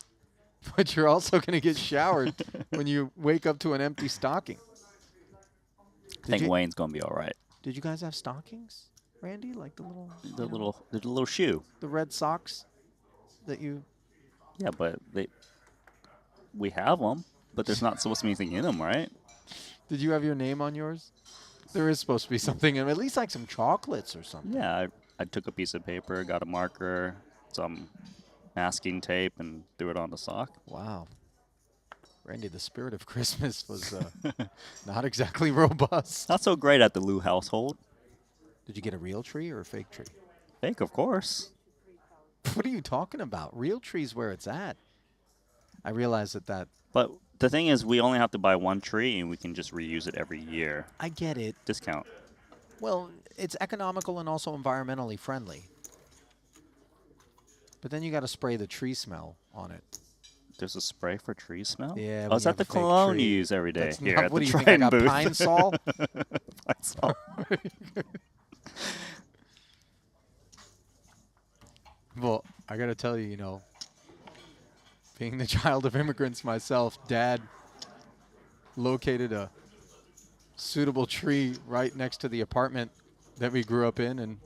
but you're also going to get showered when you wake up to an empty stocking. I think Wayne's going to be all right. Did you guys have stockings, Randy? Like the little shoe. The red socks that you... Yeah, but we have them, but there's not supposed to be anything in them, right? Did you have your name on yours? There is supposed to be something in them, at least like some chocolates or something. Yeah, I took a piece of paper, got a marker, some masking tape, and threw it on the sock. Wow. Randy, the spirit of Christmas was not exactly robust. Not so great at the Lou household. Did you get a real tree or a fake tree? Fake, of course. What are you talking about? Real tree's where it's at. I realize that... But the thing is, we only have to buy one tree, and we can just reuse it every year. I get it. Discount. Well, it's economical and also environmentally friendly. But then you got to spray the tree smell on it. There's a spray for tree smell? Yeah. Oh, is that the cologne you use every day? That's here not, at what the do you think, I Triton got booth? Pine Sol? Pine Sol. Well, I got to tell you, being the child of immigrants myself, Dad located a suitable tree right next to the apartment that we grew up in, and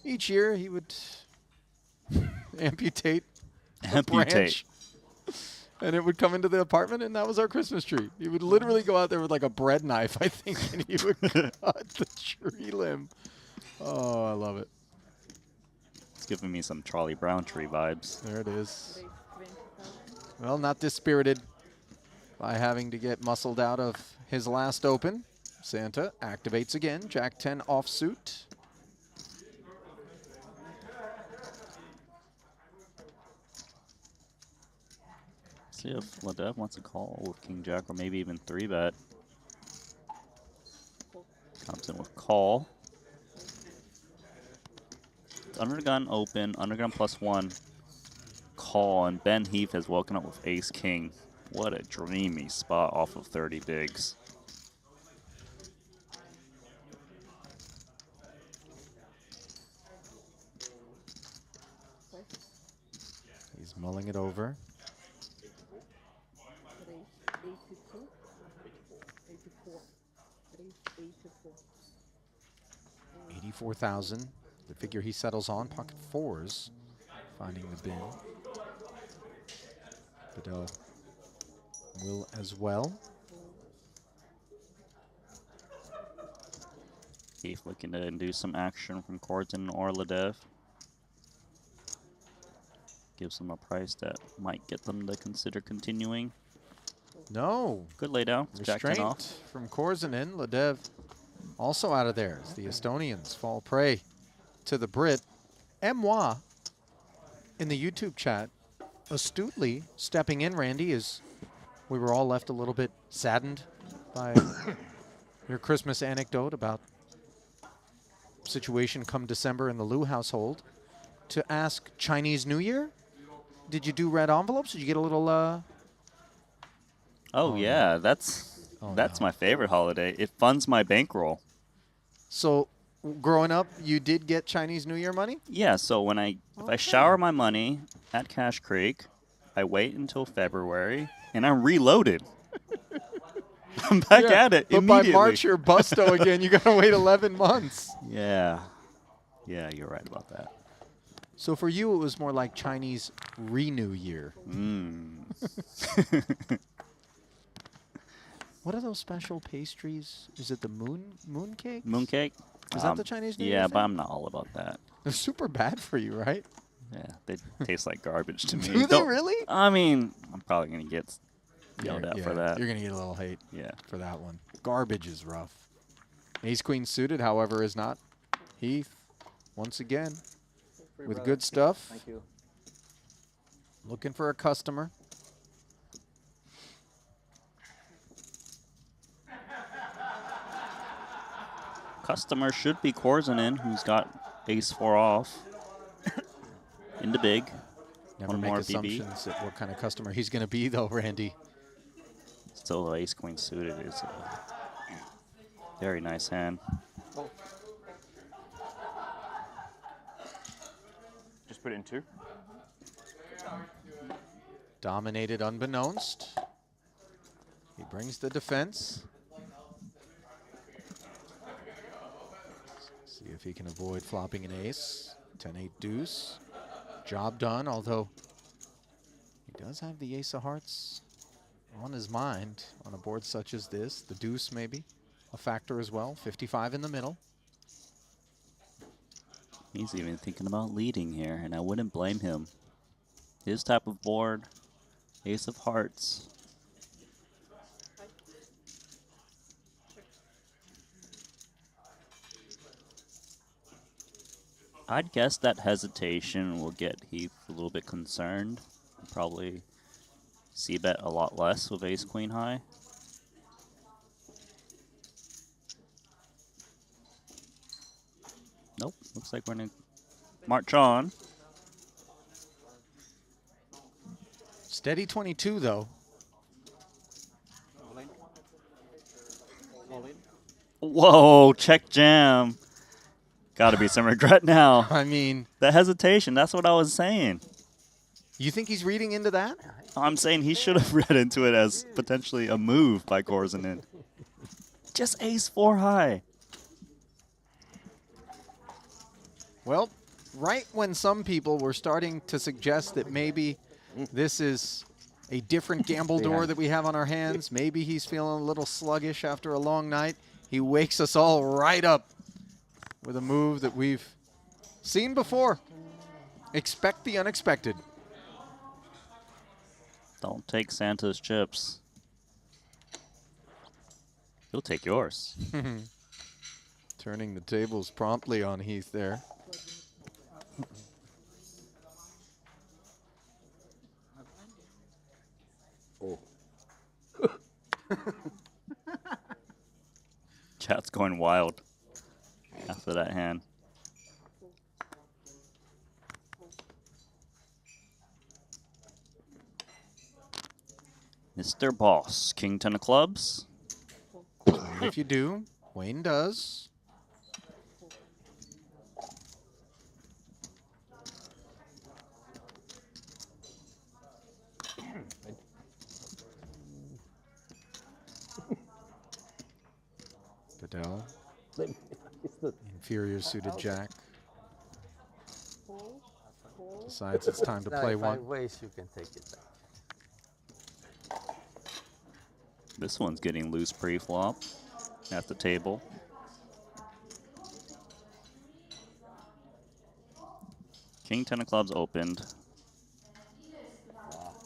each year he would amputate a branch, and it would come into the apartment, and that was our Christmas tree. He would literally go out there with like a bread knife, I think, and he would cut the tree limb. Oh, I love it. It's giving me some Charlie Brown tree vibes. There it is. Well, not dispirited by having to get muscled out of his last open. Santa activates again, Jack 10 offsuit. See if Ladev wants to call with King Jack or maybe even 3-bet. Comes in with call. It's undergun open, undergun +1. Call, and Ben Heath has woken up with Ace King. What a dreamy spot off of 30 bigs. He's mulling it over. 84,000, the figure he settles on. Pocket fours, finding the bin. Bedell will as well. Heath looking to induce some action from Corton or Ladev. Gives them a price that might get them to consider continuing. No. Good lay down. Jack 10 off. Restraint from Korzanen. Ladev also out of there as the Estonians fall prey to the Brit. Moi in the YouTube chat astutely stepping in, Randy, as we were all left a little bit saddened by your Christmas anecdote about situation come December in the Liu household, to ask Chinese New Year? Did you do red envelopes? Did you get a little Oh yeah, that's my favorite holiday. It funds my bankroll. So, growing up, you did get Chinese New Year money? Yeah, so when if I shower my money at Cash Creek, I wait until February, and I'm reloaded. I'm back at it but immediately. by March, you're busto again. You got to wait 11 months. Yeah. Yeah, you're right about that. So for you, it was more like Chinese Renew Year. What are those special pastries? Is it the moon cake? Mooncake? Is that the Chinese New Year Yeah, thing? but I'm not all about that. They're super bad for you, right? Yeah, they taste like garbage to me. Do they really? I mean, I'm probably going to get yelled at for that. You're going to get a little hate Yeah. for that one. Garbage is rough. Ace-Queen suited, however, is not. Heath, once again, with good stuff. Thank you. Looking for a customer. Customer should be Korzanen, who's got ace-4 off. Into big. Never One make more assumptions at what kind of customer he's going to be, though, Randy. Still ace-queen suited is a very nice hand. Just put it in 2. Dominated unbeknownst. He brings the defense. See if he can avoid flopping an ace. 10-8 deuce. Job done, although he does have the ace of hearts on his mind on a board such as this. The deuce maybe a factor as well. 55 in the middle. He's even thinking about leading here, and I wouldn't blame him. His type of board, ace of hearts. I'd guess that hesitation will get Heath a little bit concerned. Probably c-bet a lot less with ace-queen high. Nope, looks like we're going to march on. Steady 22, though. Whoa, check jam. Gotta be some regret now. I mean, the hesitation, that's what I was saying. You think he's reading into that? I'm saying he should have read into it as potentially a move by Korzanen. Just ace-4 high. Well, right when some people were starting to suggest that maybe this is a different gamble door that we have on our hands, maybe he's feeling a little sluggish after a long night, he wakes us all right up with a move that we've seen before. Expect the unexpected. Don't take Santa's chips. He'll take yours. Turning the tables promptly on Heath there. Oh. Chat's going wild after that hand. Mr. Boss, King 10 of clubs. If you do, Wayne does. Bedell. Inferior suited jack. Decides it's time to play one. 5 ways you can take it back. This one's getting loose pre-flop at the table. King 10 of clubs opened.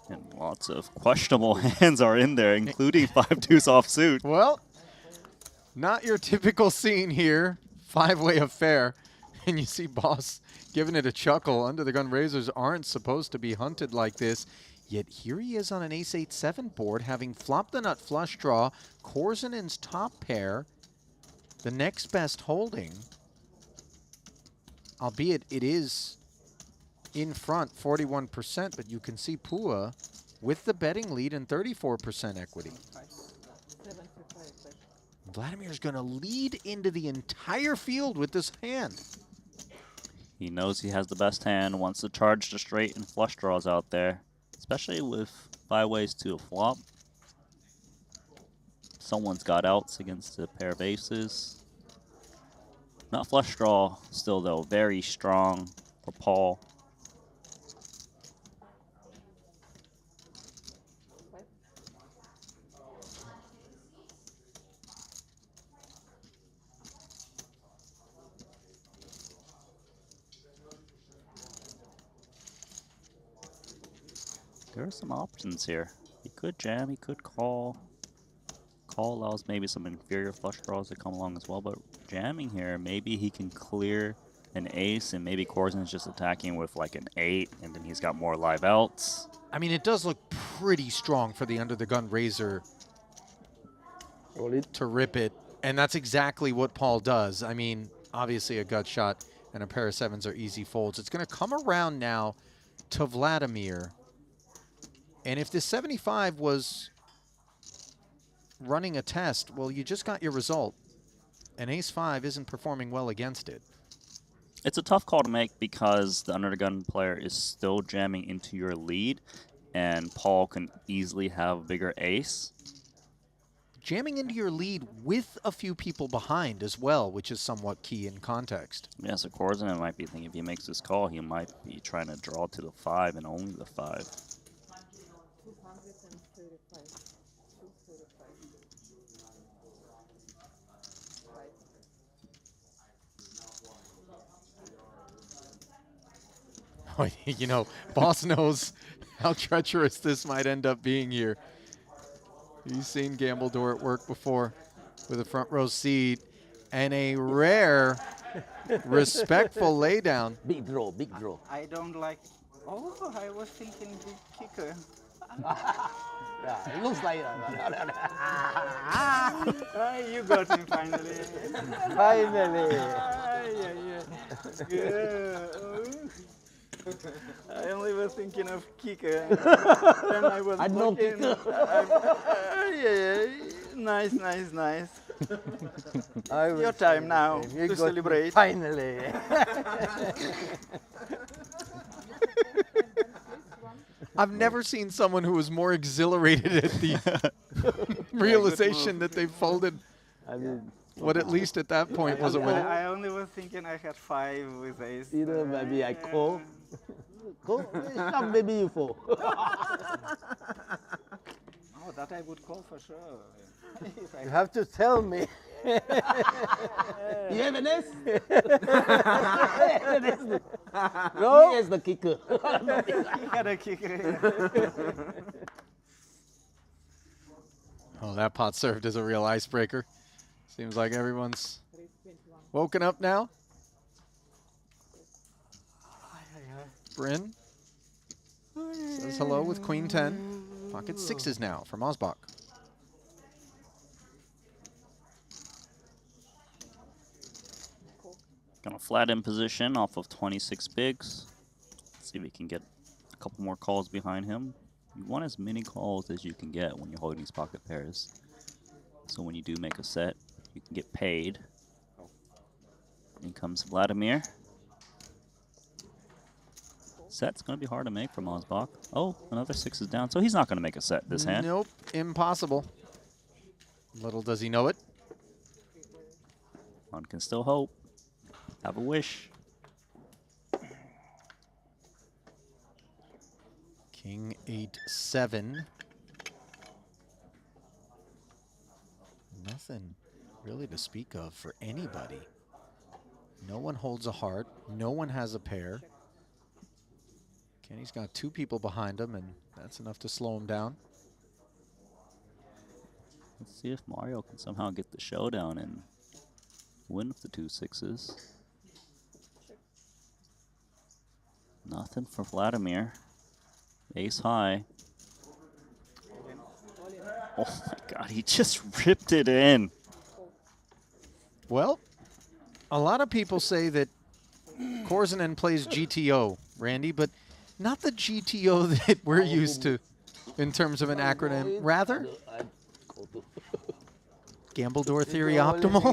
And lots of questionable hands are in there, including 5-2 offsuit. Well, not your typical scene here. 5-way affair. And you see Boss giving it a chuckle. Under the gun razors aren't supposed to be hunted like this. Yet here he is on an ace-8-7 board, having flopped the nut flush draw. Korzenen's top pair. The next best holding. Albeit it is in front, 41%, but you can see Pua with the betting lead and 34% equity. Vladimir's going to lead into the entire field with this hand. He knows he has the best hand, wants to charge the straight and flush draws out there, especially with 5 ways to a flop. Someone's got outs against a pair of aces. Not flush draw still, though, very strong for Paul. There are some options here. He could jam, he could call. Call allows maybe some inferior flush draws to come along as well, but jamming here, maybe he can clear an ace and maybe Korzen's just attacking with like an 8 and then he's got more live outs. I mean, it does look pretty strong for the under the gun razor to rip it, and that's exactly what Paul does. I mean, obviously a gut shot and a pair of 7s are easy folds. It's going to come around now to Vladimir. And if this 75 was running a test, well, you just got your result. And ace-5 isn't performing well against it. It's a tough call to make because the under the gun player is still jamming into your lead, and Paul can easily have a bigger ace. Jamming into your lead with a few people behind as well, which is somewhat key in context. Yeah, so Korzen might be thinking if he makes this call, he might be trying to draw to the 5 and only the 5. You know, Boss knows how treacherous this might end up being here. He's seen Gambledore at work before with a front row seat and a rare, respectful laydown. Big draw, big draw. I don't like. Oh, I was thinking big kicker. Yeah, it looks like You got him finally. Finally. I only was thinking of kicker. Then I was looking. Nice, nice, nice. Your time now to celebrate. Finally. I've never seen someone who was more exhilarated at the realization that they folded I mean, what at least at that point was a win. I only was thinking I had 5 with ace. either maybe I call. Call? Some maybe you fall. Oh, that I would call for sure. You have to tell me. You have an ace? No? He is the kicker. He had a kicker. Oh, that pot served as a real icebreaker. Seems like everyone's woken up now. Bryn says hello with Queen 10. Pocket sixes now from Osbach. Gonna flat in position off of 26 bigs. See if we can get a couple more calls behind him. You want as many calls as you can get when you're holding these pocket pairs. So when you do make a set, you can get paid. In comes Vladimir. Set's going to be hard to make from Osbach. Oh, another 6 is down. So he's not going to make a set this hand. Nope, impossible. Little does he know it. One can still hope. Have a wish. King 8-7. Nothing really to speak of for anybody. No one holds a heart. No one has a pair. Kenny's got 2 people behind him, and that's enough to slow him down. Let's see if Mario can somehow get the showdown and win with the 2 6s. Nothing for Vladimir. Ace high. Oh my god, he just ripped it in. Well, a lot of people say that Korzinen plays GTO, Randy, but not the GTO that we're used to in terms of an acronym. Rather, Gambledore Theory Optimal.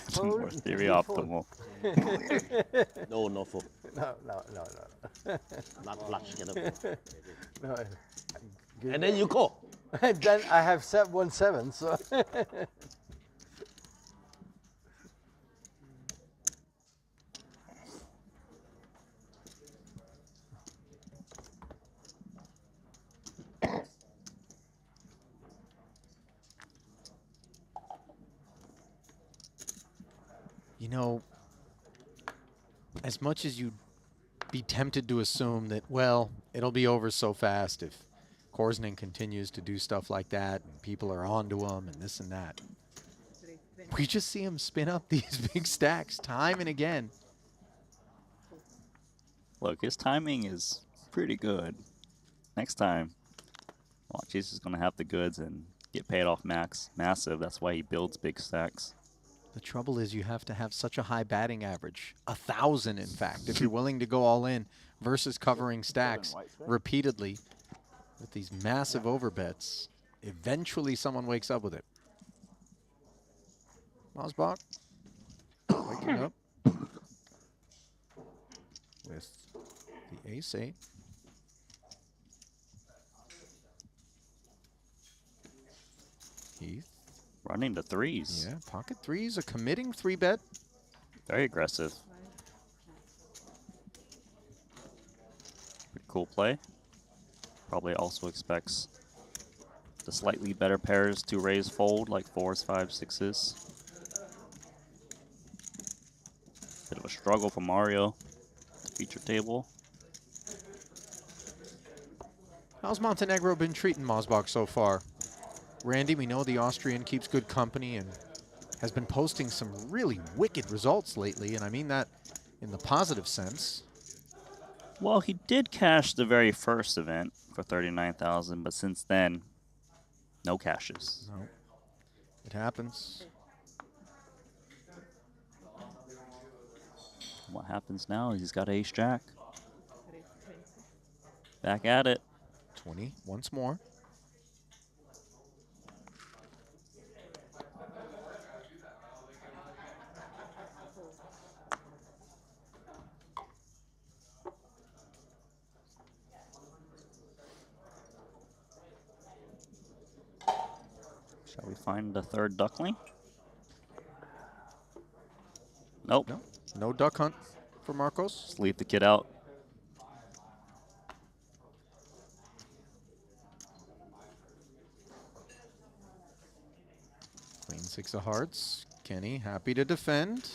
Gambledore Theory Optimal. No, no fold. No. Not flush. No. And then you call. And then I have 1-7, so. You know, as much as you'd be tempted to assume that, well, it'll be over so fast if Korzinen continues to do stuff like that and people are onto him and this and that. We just see him spin up these big stacks time and again. Look, his timing is pretty good. Next time, watch, he's just going to have the goods and get paid off massive. That's why he builds big stacks. The trouble is you have to have such a high batting average, 1,000 in fact, if you're willing to go all in versus covering stacks repeatedly with these massive overbets. Eventually someone wakes up with it. Osbach waking up with the ace-8. Heath. Running to 3s. Yeah, pocket 3s, a committing 3-bet. Very aggressive. Pretty cool play. Probably also expects the slightly better pairs to raise fold, like 4s, 5s, 6s. Bit of a struggle for Mario. Feature table. How's Montenegro been treating Mosbach so far? Randy, we know the Austrian keeps good company and has been posting some really wicked results lately, and I mean that in the positive sense. Well, he did cash the very first event for 39,000, but since then, no cashes. No, it happens. What happens now is he's got ace-jack. Back at it. 20 once more. Shall we find the third duckling? Nope. No, no duck hunt for Marcos. Just leave the kid out. Queen 6 of hearts. Kenny happy to defend.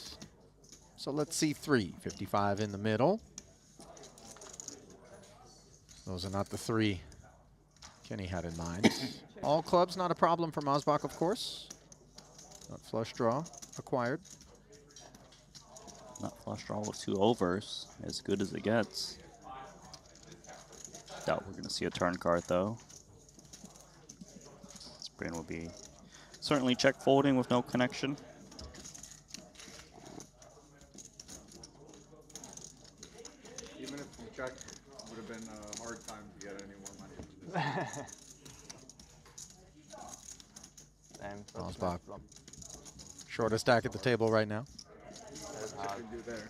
So let's see 3. 55 in the middle. Those are not the 3 Kenny had in mind. All clubs, not a problem for Mosbach, of course. Not flush draw acquired. Not flush draw with 2 overs. As good as it gets. Doubt we're going to see a turn card, though. This brain will be certainly check folding with no connection. Even if you check, it would have been a hard time to get any more money into this. Mosbach. Shortest stack at the table right now. That's hard to do there.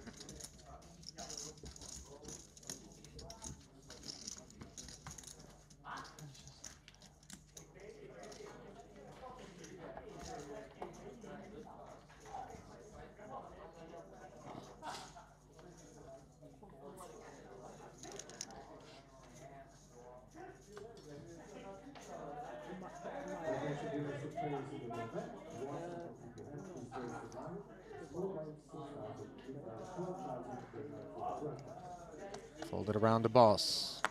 Fold it around to boss.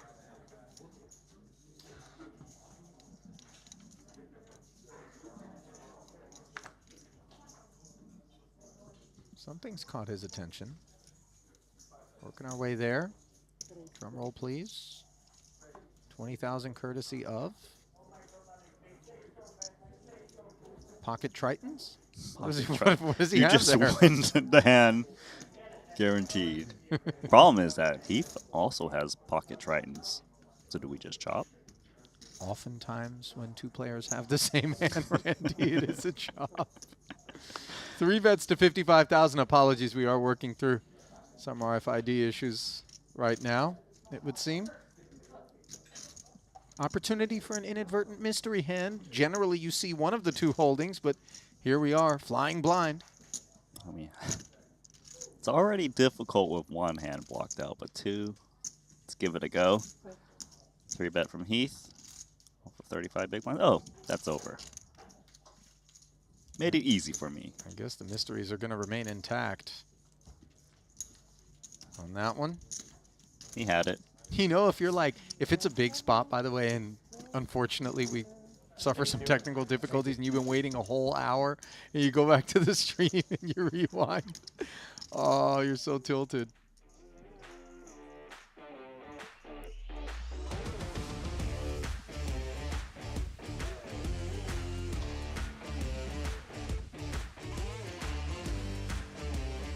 Something's caught his attention. Working our way there. Drum roll, please. 20,000 courtesy of Pocket Tritons? What does he You have just there? win the hand. Guaranteed. Problem is that Heath also has Pocket Tritons. So do we just chop? Oftentimes when 2 players have the same hand, Randy, it is a chop. 3 bets to 55,000. Apologies, we are working through some RFID issues right now, it would seem. Opportunity for an inadvertent mystery hand. Generally, you see one of the 2 holdings, but here we are, flying blind. I mean, it's already difficult with 1 hand blocked out, but 2, let's give it a go. 3 bet from Heath. Off of 35 big blinds. Oh, that's over. Made it easy for me. I guess the mysteries are going to remain intact on that one. He had it. You know, if you're like, if it's a big spot, by the way, and unfortunately we suffer some technical difficulties and you've been waiting a whole hour and you go back to the stream and you rewind. Oh, you're so tilted.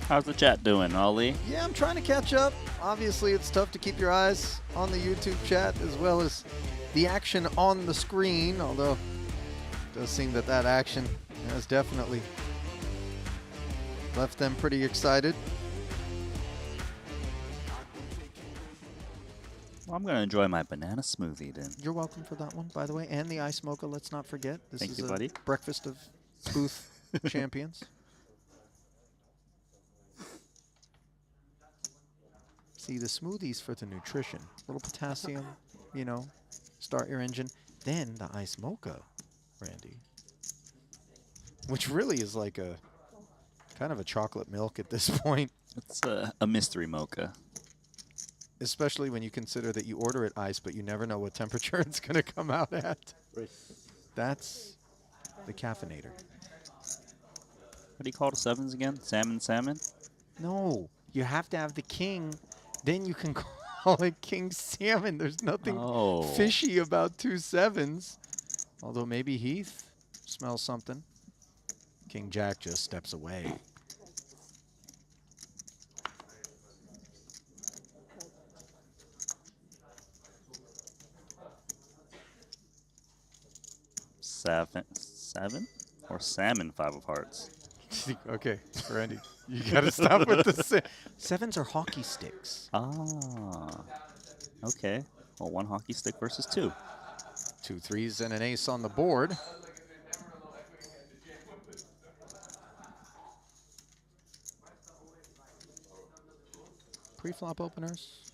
How's the chat doing, Ollie? Yeah, I'm trying to catch up. Obviously, it's tough to keep your eyes on the YouTube chat as well as the action on the screen, although it does seem that that action has definitely left them pretty excited. Well, I'm going to enjoy my banana smoothie then. You're welcome for that one, by the way, and the ice mocha, let's not forget. This Thank is you, a buddy. breakfast of booth champions. See, the smoothies for the nutrition. A little potassium, you know, start your engine. Then the ice mocha, Randy. Which really is like a kind of a chocolate milk at this point. It's a mystery mocha. Especially when you consider that you order it ice, but you never know what temperature it's going to come out at. That's the caffeinator. What do you call the 7s again? Salmon? No, you have to have the king. Then you can call it King Salmon. There's nothing fishy about 2 7s. Although maybe Heath smells something. King Jack just steps away. Seven? Or salmon 5 of hearts? Okay, Randy, you got to stop with the 7s are hockey sticks. Ah, okay. Well, 1 hockey stick versus 2. 2 3s and an ace on the board. Pre-flop openers.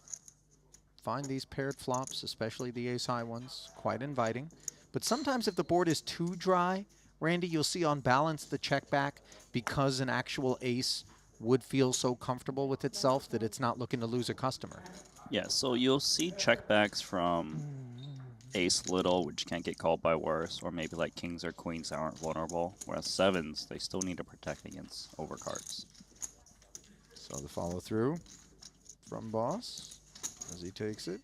Find these paired flops, especially the ace-high ones, quite inviting. But sometimes if the board is too dry, Randy, you'll see on balance the check back because an actual ace would feel so comfortable with itself that it's not looking to lose a customer. Yeah, so you'll see checkbacks from ace little, which can't get called by worse, or maybe like kings or queens that aren't vulnerable. Whereas sevens, they still need to protect against overcards. So the follow through from Boss as he takes it.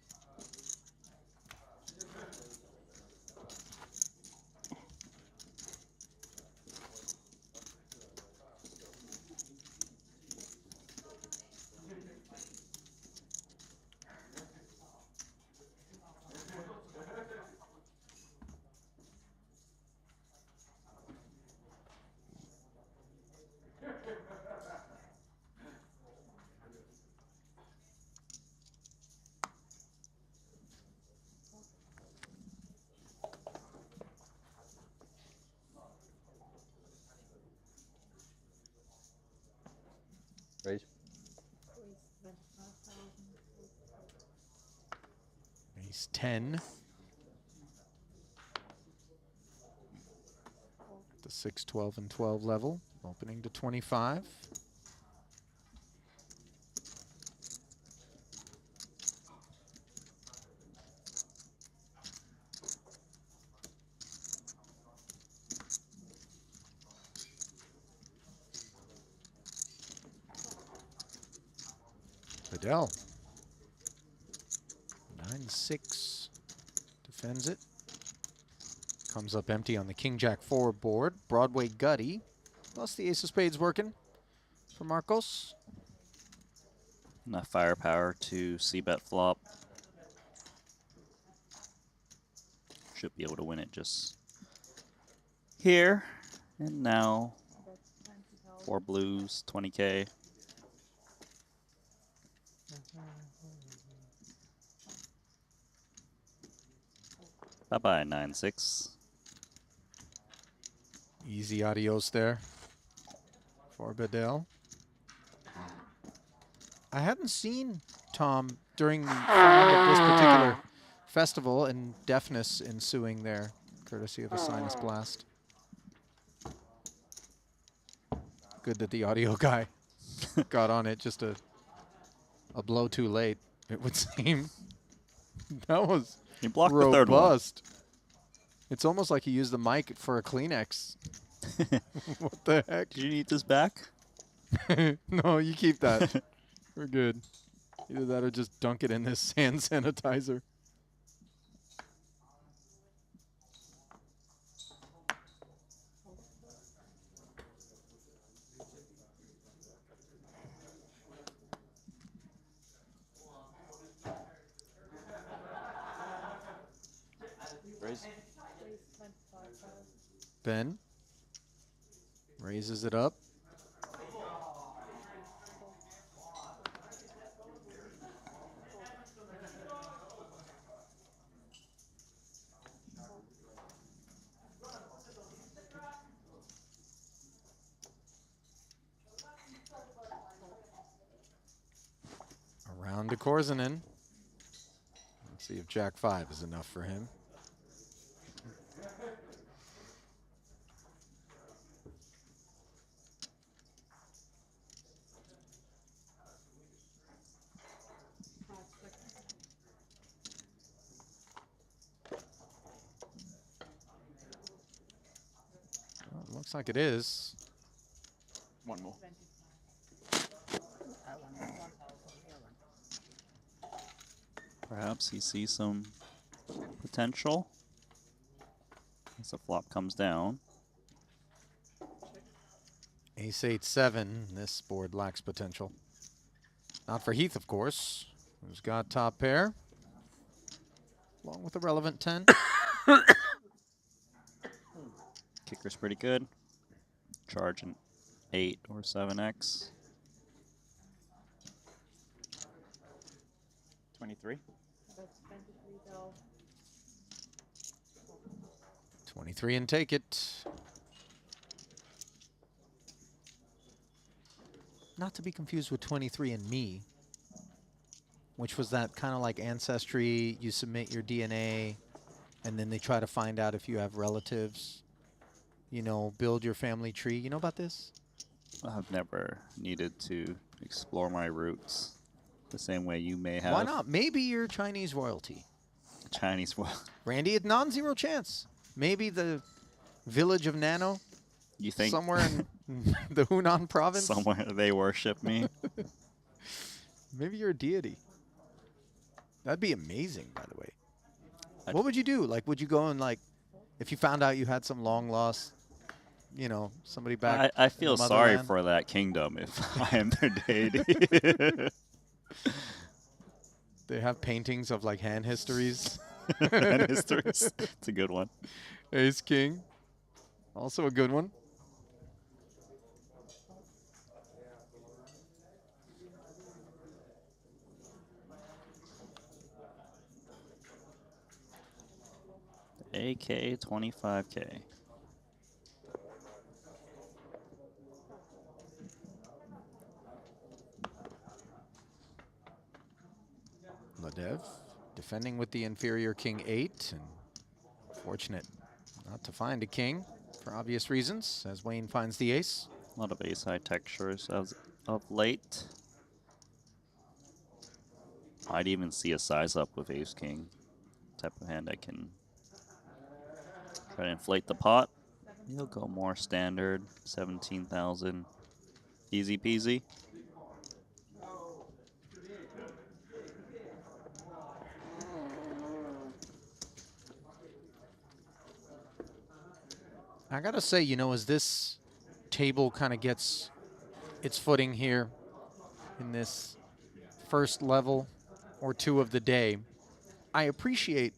Raise. Ace 10. The 6, 12, and 12 level, opening to 25. Fidel. 9-6. Defends it. Comes up empty on the King-Jack-4 board. Broadway Gutty. Plus the Ace of Spades working for Marcos. Enough firepower to c-bet flop. Should be able to win it just here and now. 4 blues, 20K. Bye-bye, 9-6. Easy adios there for Bedell. I hadn't seen Tom during the round of this particular festival, and deafness ensuing there, courtesy of a sinus blast. Good that the audio guy got on it, just a blow too late, it would seem. That was He blocked robust. the third one. It's almost like he used the mic for a Kleenex. What the heck? Did you need this back? No, you keep that. We're good. Either that or just dunk it in this hand sanitizer. Raise. Ben raises it up. Around to Korzinen. Let's see if Jack 5 is enough for him. Well, it looks like it is. One more. Perhaps he sees some potential as the flop comes down. Ace 8-7. This board lacks potential. Not for Heath, of course, who's got top pair, along with a relevant 10. Kicker's pretty good. Charge an 8 or 7x. 23. 23 and take it. Not to be confused with 23 and me, which was that kind of like Ancestry. You submit your DNA, and then they try to find out if you have relatives. You know, build your family tree. You know about this? I've never needed to explore my roots the same way you may have. Why not? Maybe you're Chinese royalty. Chinese world. Randy, it's non-zero chance. Maybe the village of Nano, You think somewhere in the Hunan province. somewhere they worship me? Maybe you're a deity. That'd be amazing, by the way. What would you do? Like, would you go and, like, if you found out you had some long lost, you know, somebody back I in the feel sorry motherland? for that kingdom if I am their deity. They have paintings of, like, hand histories. And histories. It's a good one. Ace King. Also a good one. AK 25K. Ladev defending with the inferior king 8, and fortunate not to find a king for obvious reasons as Wayne finds the ace. A lot of ace high textures as of late. I'd even see a size up with ace king. Type of hand I can try to inflate the pot. You'll go more standard, 17,000. Easy peasy. I gotta say, you know, as this table kind of gets its footing here in this first level or two of the day, I appreciate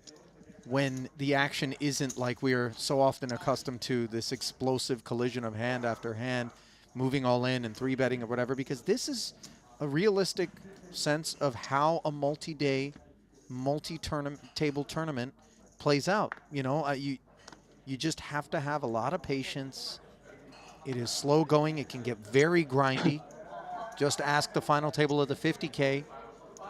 when the action isn't like we're so often accustomed to, this explosive collision of hand after hand, moving all in and 3-betting or whatever, because this is a realistic sense of how a multi-day, multi-table tournament plays out. You know, you just have to have a lot of patience. It is slow going. It can get very grindy. Just ask the final table of the 50K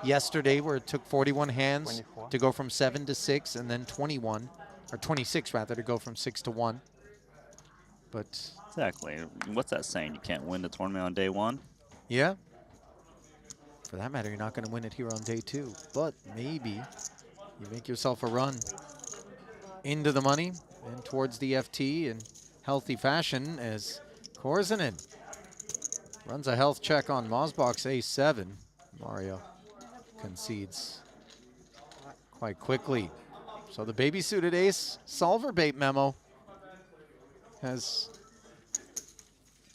yesterday, where it took 41 hands 24. to go from 7 to 6, and then 21, or 26 rather, to go from 6 to 1. But Exactly. What's that saying? You can't win the tournament on day one? yeah, for that matter, you're not going to win it here on day 2. But maybe you make yourself a run into the money and towards the FT in healthy fashion as Korzinen runs a health check on Mosbox A7. Mario concedes quite quickly. So the baby suited ace solver bait memo has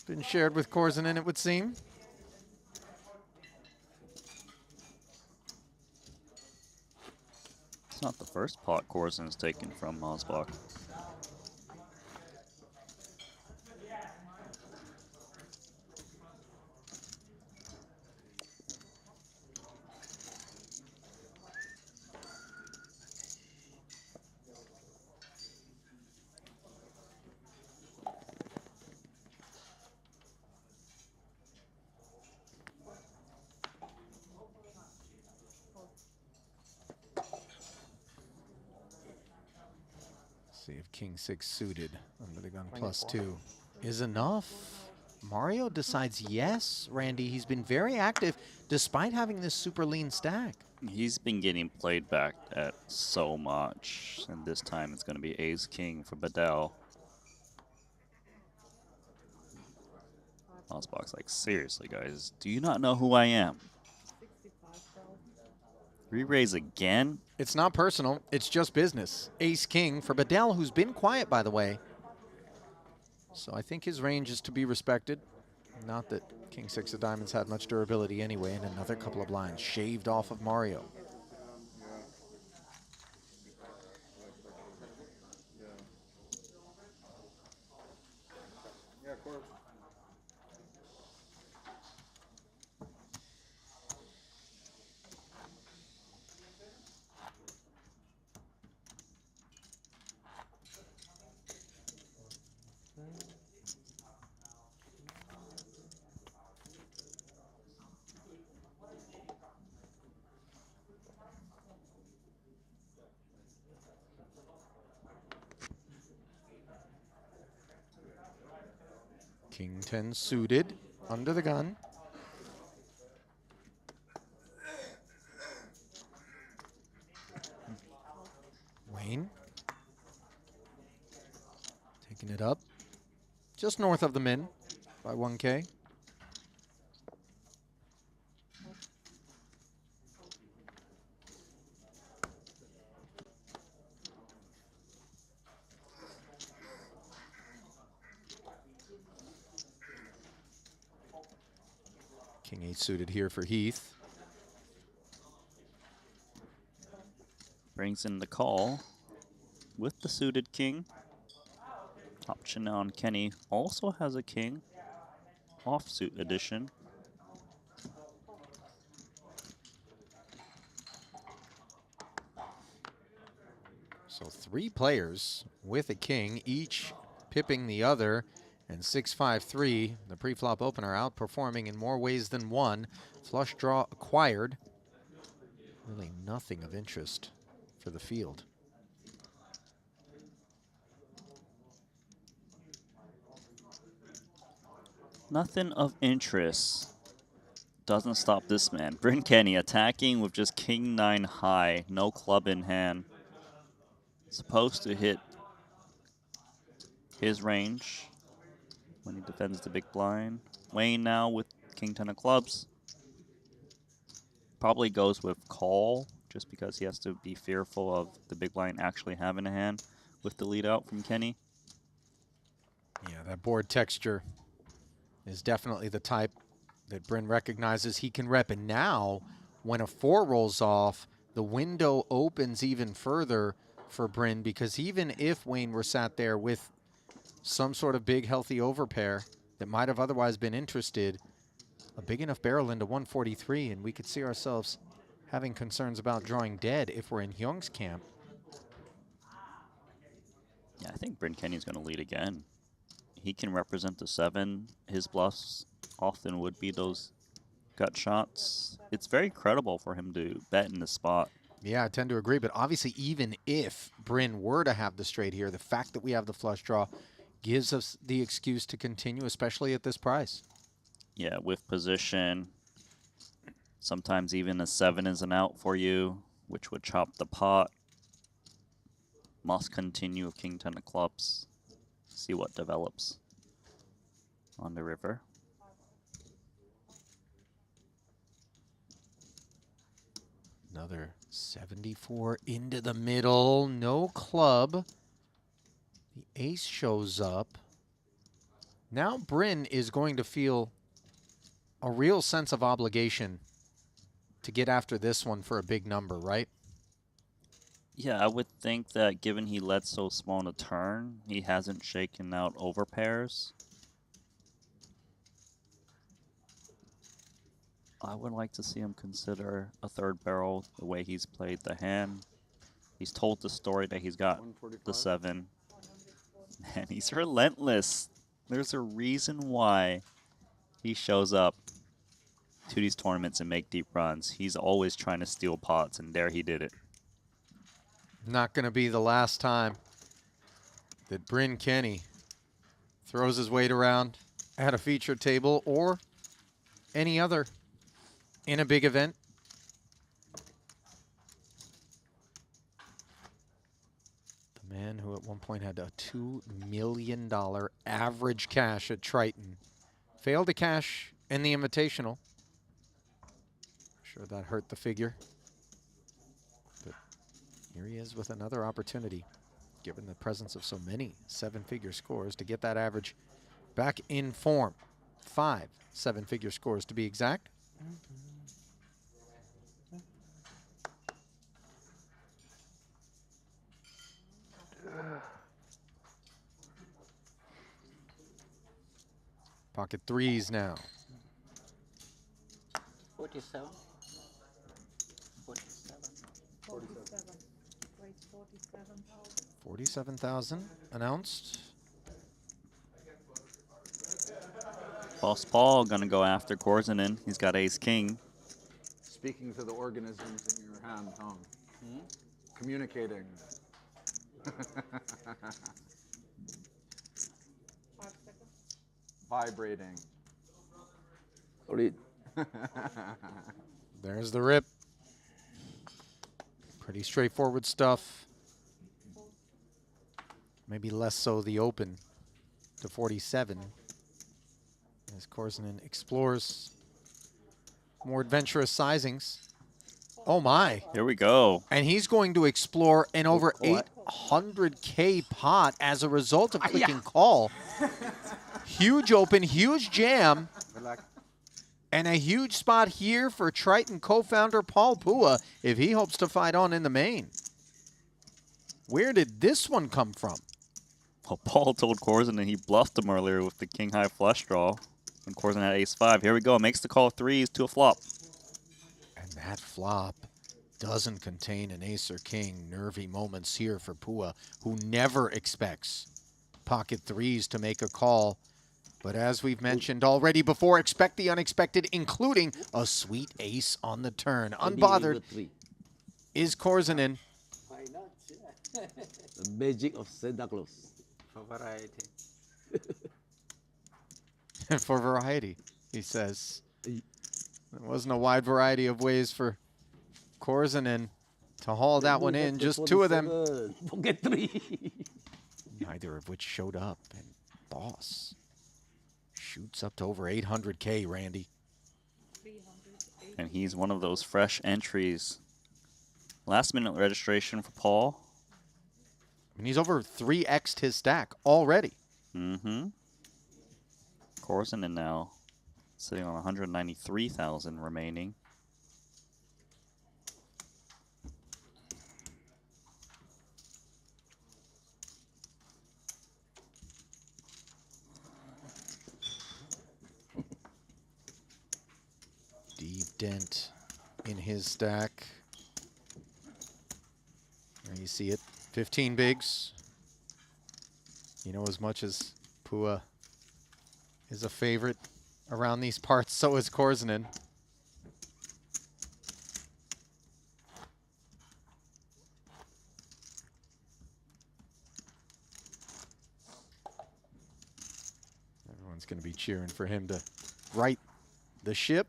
been shared with Korzinen, it would seem. It's not the first pot Corzin's taken from Mosbach. See if King 6 suited under the gun +2 is enough. Mario decides yes. Randy, he's been very active despite having this super lean stack. He's been getting played back at so much, and this time it's going to be ace king for Bedell. Mosbach's like, seriously, guys, do you not know who I am? Re-raise again? It's not personal, it's just business. Ace King for Bedell, who's been quiet, by the way. So I think his range is to be respected. Not that King 6 of Diamonds had much durability anyway, and another couple of lines shaved off of Mario. Yeah, of course. King 10 suited under the gun. Lit up just north of the min by 1K. King 8 suited here for Heath. Brings in the call with the suited king. Option on Kenny also has a king. Offsuit edition. So 3 players with a king, each pipping the other, and 6-5-3, the pre-flop opener, outperforming in more ways than one. Flush draw acquired. Really nothing of interest for the field. Nothing of interest. Doesn't stop this man. Bryn Kenny attacking with just king 9 high, no club in hand. Supposed to hit his range when he defends the big blind. Wayne now with king 10 of clubs. Probably goes with call just because he has to be fearful of the big blind actually having a hand with the lead out from Kenny. Yeah, that board texture is definitely the type that Bryn recognizes he can rep. And now, when a 4 rolls off, the window opens even further for Bryn, because even if Wayne were sat there with some sort of big, healthy overpair that might have otherwise been interested, a big enough barrel into 143, and we could see ourselves having concerns about drawing dead if we're in Hyung's camp. Yeah, I think Bryn Kenny's going to lead again. He can represent the 7. His bluffs often would be those gut shots. It's very credible for him to bet in this spot. Yeah, I tend to agree, but obviously even if Bryn were to have the straight here, the fact that we have the flush draw gives us the excuse to continue, especially at this price. Yeah, with position, sometimes even a 7 is an out for you, which would chop the pot. Must continue with king 10 of clubs. See what develops on the river. Another 74 into the middle, no club. The ace shows up. Now Bryn is going to feel a real sense of obligation to get after this one for a big number, right? Yeah, I would think that given he led so small in a turn, he hasn't shaken out overpairs. I would like to see him consider a 3rd barrel the way he's played the hand. He's told the story that he's got the 7. And he's relentless. There's a reason why he shows up to these tournaments and make deep runs. He's always trying to steal pots, and there he did it. Not going to be the last time that Bryn Kenny throws his weight around at a feature table or any other in a big event. The man who at one point had a $2 million average cash at Triton failed to cash in the Invitational. Sure that hurt the figure. But here he is with another opportunity, given the presence of so many 7-figure scores, to get that average back in form. 5 7-figure scores to be exact. Pocket 3s now. 47. 47,000 announced. Boss Paul gonna go after Korzinen. He's got ace king. Speaking to the organisms in your hand, Tom. Communicating. Vibrating. Solid. There's the rip. Pretty straightforward stuff. Maybe less so the open to 47. As Korsinen explores more adventurous sizings. Oh my. Here we go. And he's going to explore an over 800K pot as a result of clicking call. Huge open, huge jam. And a huge spot here for Triton co-founder Paul Pua if he hopes to fight on in the main. Where did this one come from? Well, Paul told Korsinen he bluffed him earlier with the king high flush draw. And Korsinen had ace 5. Here we go. Makes the call threes to a flop. And that flop doesn't contain an ace or king. Nervy moments here for Pua, who never expects pocket threes to make a call. But as we've mentioned already before, expect the unexpected, including a sweet ace on the turn. Unbothered is Korsinen. Why not? The magic of Santa Claus. For variety. For variety, he says. There wasn't a wide variety of ways for Korsinen to haul that one in. Just two of them. Forget 3. Neither of which showed up. And Boss shoots up to over 800K, Randy. And he's one of those fresh entries. Last minute registration for Paul. And he's over 3x'd his stack already. Mm-hmm. Korsinen now sitting on 193,000 remaining. Deep dent in his stack. There you see it. 15 bigs. You know, as much as Pua is a favorite around these parts, so is Korsinen. Everyone's going to be cheering for him to right the ship.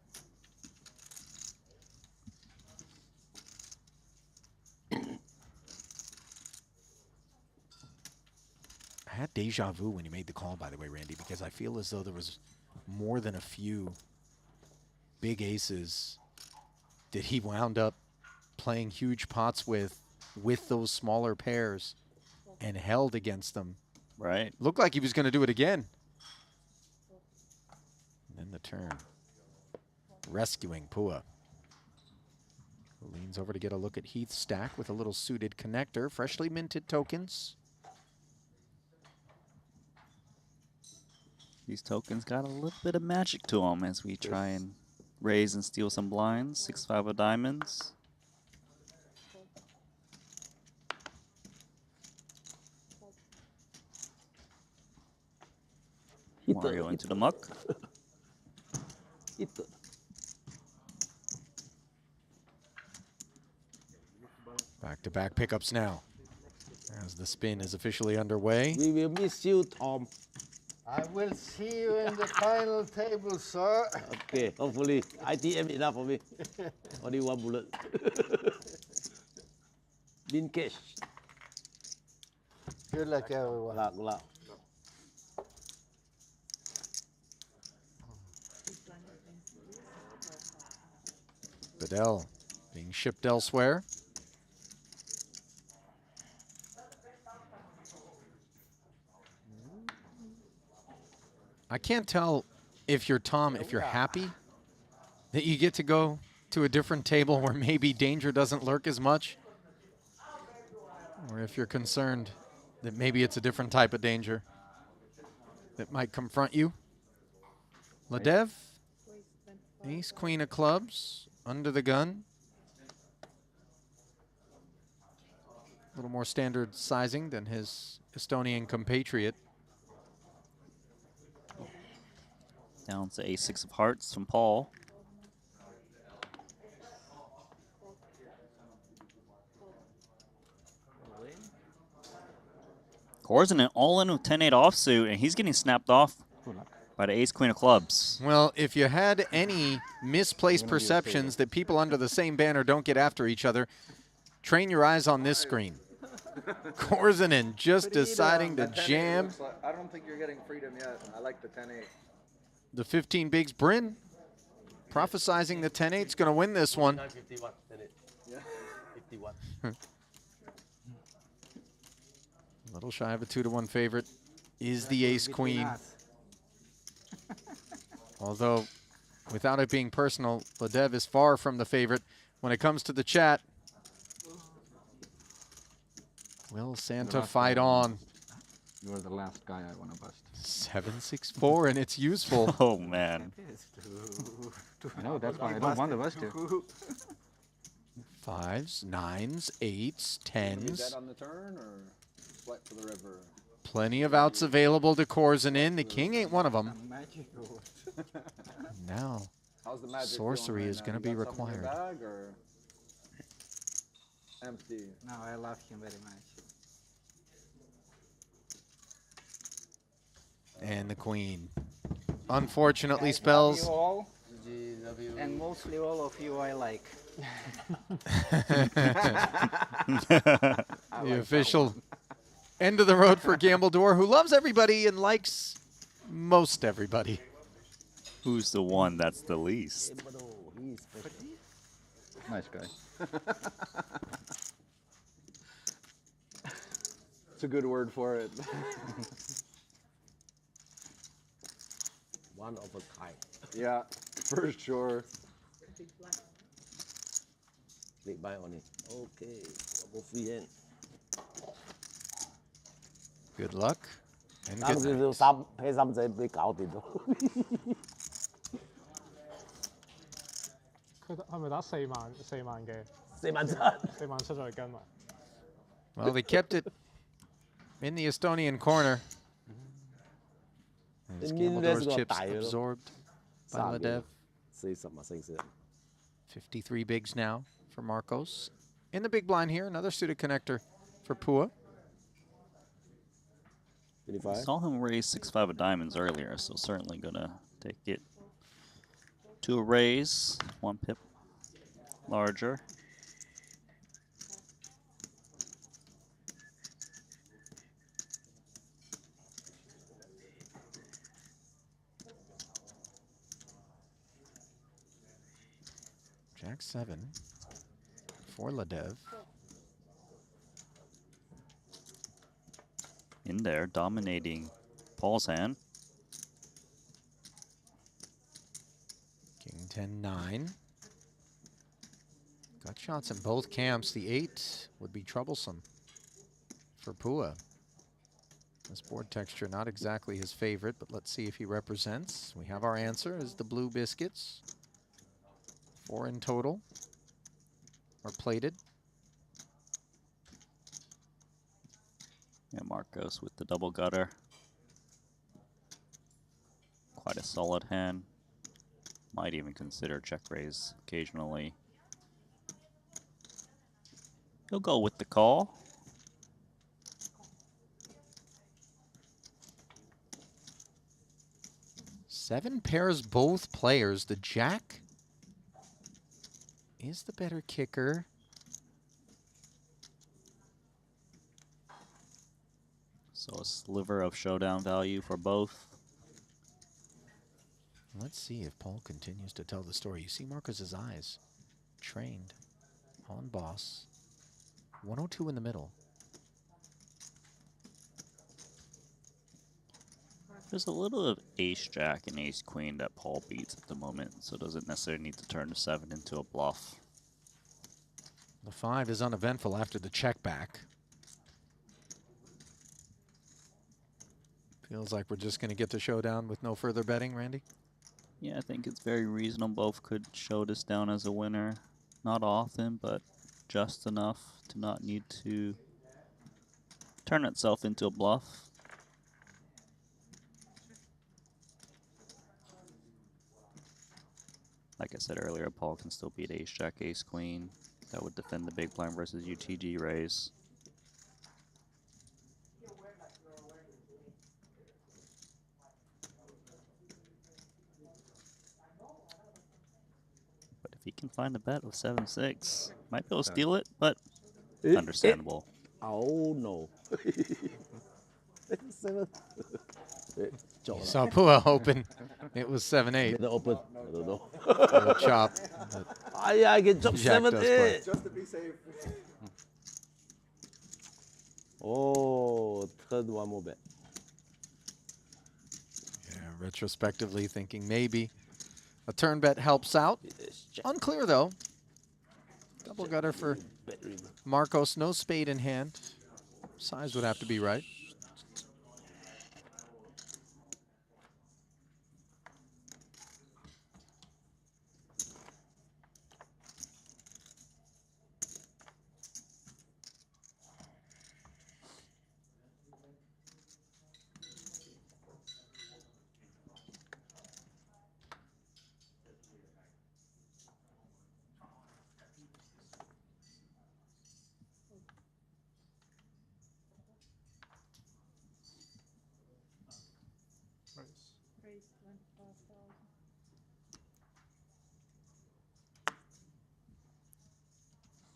I had deja vu when you made the call, by the way, Randy, because I feel as though there was more than a few big aces that he wound up playing huge pots with those smaller pairs and held against them. Right. Looked like he was going to do it again. And then the turn. Rescuing Pua. Leans over to get a look at Heath's stack with a little suited connector. Freshly minted tokens. These tokens got a little bit of magic to them as we try and raise and steal some blinds. 6-5 of diamonds. Mario into the muck. Back-to-back pickups now as the spin is officially underway. We will miss you, Tom. I will see you in the final table, sir. Okay, hopefully. ITM enough for me. Only one bullet. Bin cash. Good luck, everyone. Good luck. Bedell being shipped elsewhere. I can't tell if you're Tom, if you're happy that you get to go to a different table where maybe danger doesn't lurk as much, or if you're concerned that maybe it's a different type of danger that might confront you. Ladev, ace, queen of clubs, under the gun. A little more standard sizing than his Estonian compatriot. Down to a6 of hearts from Paul. Korsinen all in with 10-8 offsuit, and he's getting snapped off by the ace-queen of clubs. Well, if you had any misplaced perceptions that people under the same banner don't get after each other, train your eyes on this screen. Korzinen just deciding to That 10-8 jam. looks like- I don't think you're getting freedom yet. I like the 10-8. The 15 bigs. Bryn prophesizing the 10-8's going to win this one. 51, then it. Yeah. 51. A little shy of a 2-to-1 favorite is the ace-queen. Although, without it being personal, Ledev is far from the favorite when it comes to the chat. Will Santa fight on? You are the last guy I want to bust. 764, and it's useful. Oh, man. I know, that's why I don't want to bust you. 5s, 9s, 8s, Are you 10s. dead on the turn or swipe for the river? Plenty of outs available to Korzinen. The king ain't one of them. Now, How's the magic sorcery feeling is right going now? to be You got something in your required. bag or empty? No, I love him very much. And the queen. Unfortunately, spells. Love you all, and mostly all of you I like. The official end of the road for Gambledore, who loves everybody and likes most everybody. Who's the one that's the least? Nice guy. It's a good word for it. One of a kind. Yeah, for sure. Big buy on it. Okay, double free hand. Good luck and 啱 good 少 night. 少啤心仔俾搞掂咗。佢係咪打4萬幾？ 4萬7。 4萬7再跟埋。 Well, they kept it in the Estonian corner. As Gambledore's chips absorbed by Ledev. 40啊，4 53 bigs now for Marcos. In the big blind here, another suited connector for Pua. 25. Saw him raise 6-5 of diamonds earlier, so certainly gonna take it to a raise, 1 pip larger. Jack 7 for Ledev. In there, dominating Paul's hand. King 10-9. Got shots in both camps. The 8 would be troublesome for Pua. This board texture, not exactly his favorite, but let's see if he represents. We have our answer as the blue biscuits. 4 in total are plated. Yeah, Marcos with the double gutter. Quite a solid hand. Might even consider check raise occasionally. He'll go with the call. Seven pairs both players. The Jack is the better kicker. So a sliver of showdown value for both. Let's see if Paul continues to tell the story. You see Marcus's eyes. Trained on boss. 102 in the middle. There's a little of ace-jack and ace-queen that Paul beats at the moment, so doesn't necessarily need to turn the 7 into a bluff. The 5 is uneventful after the check back. Feels like we're just going to get the showdown with no further betting, Randy? Yeah, I think it's very reasonable. Both could show this down as a winner. Not often, but just enough to not need to turn itself into a bluff. Like I said earlier, Paul can still beat ace-jack, ace-queen. That would defend the big blind versus UTG raise. But if he can find a bet of 7-6, might be able to steal it, but understandable. Oh no. 7. You saw Pua open. It was 7-8. Better open. I don't know. Little chop. Ah, yeah, I can chop Jack 7, does play. 8. Just to be safe. Oh, turn one more bet. Yeah, retrospectively thinking maybe a turn bet helps out. Unclear though. Double gutter for Marcos. No spade in hand. Size would have to be right.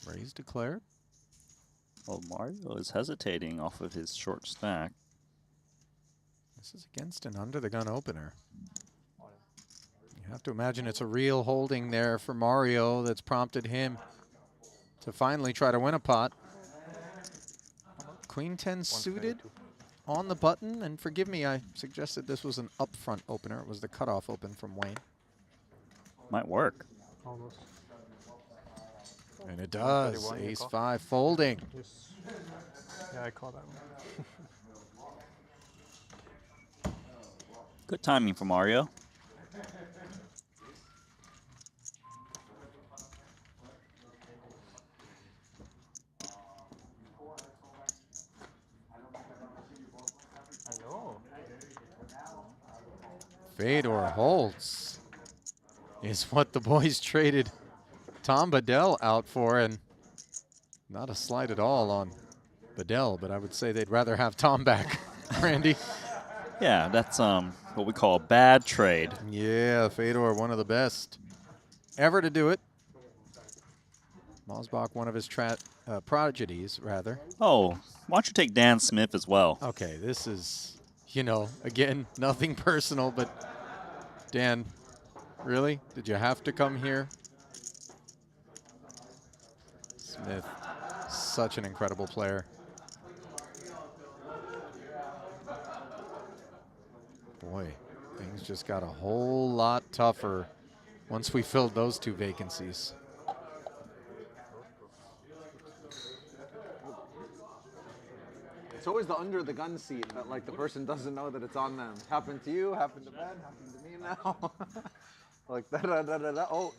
Raise declared. Well, Mario is hesitating off of his short stack. This is against an under the gun opener. You have to imagine it's a real holding there for Mario that's prompted him to finally try to win a pot. Queen 10 suited on the button, and forgive me, I suggested this was an upfront opener. It was the cutoff open from Wayne. Might work. Almost. And it does. Ace 5 folding. Yes. Yeah, I caught that one. Good timing for Mario. Fedor holds is what the boys traded Tom Bedell out for, and not a slight at all on Bedell, but I would say they'd rather have Tom back. Randy? Yeah, that's what we call a bad trade. Yeah, Fedor, one of the best ever to do it. Mosbach, one of his prodigies, rather. Oh, why don't you take Dan Smith as well? Okay, this is, you know, again, nothing personal, but Dan, really? Did you have to come here? Smith, such an incredible player. Boy, things just got a whole lot tougher once we filled those two vacancies. It's always the under the gun seat that like the person doesn't know that it's on them. Happened to you, happened to Ben, happened to me now. Like da da da da da. Oh.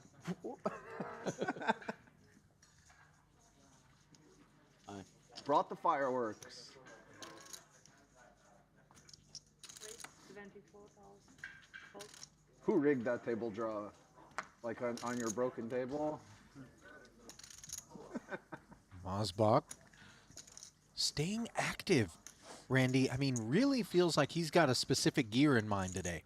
Brought the fireworks. 74,000. Who rigged that table draw? Like on your broken table? Mosbach staying active. Randy, I mean, really feels like he's got a specific gear in mind today.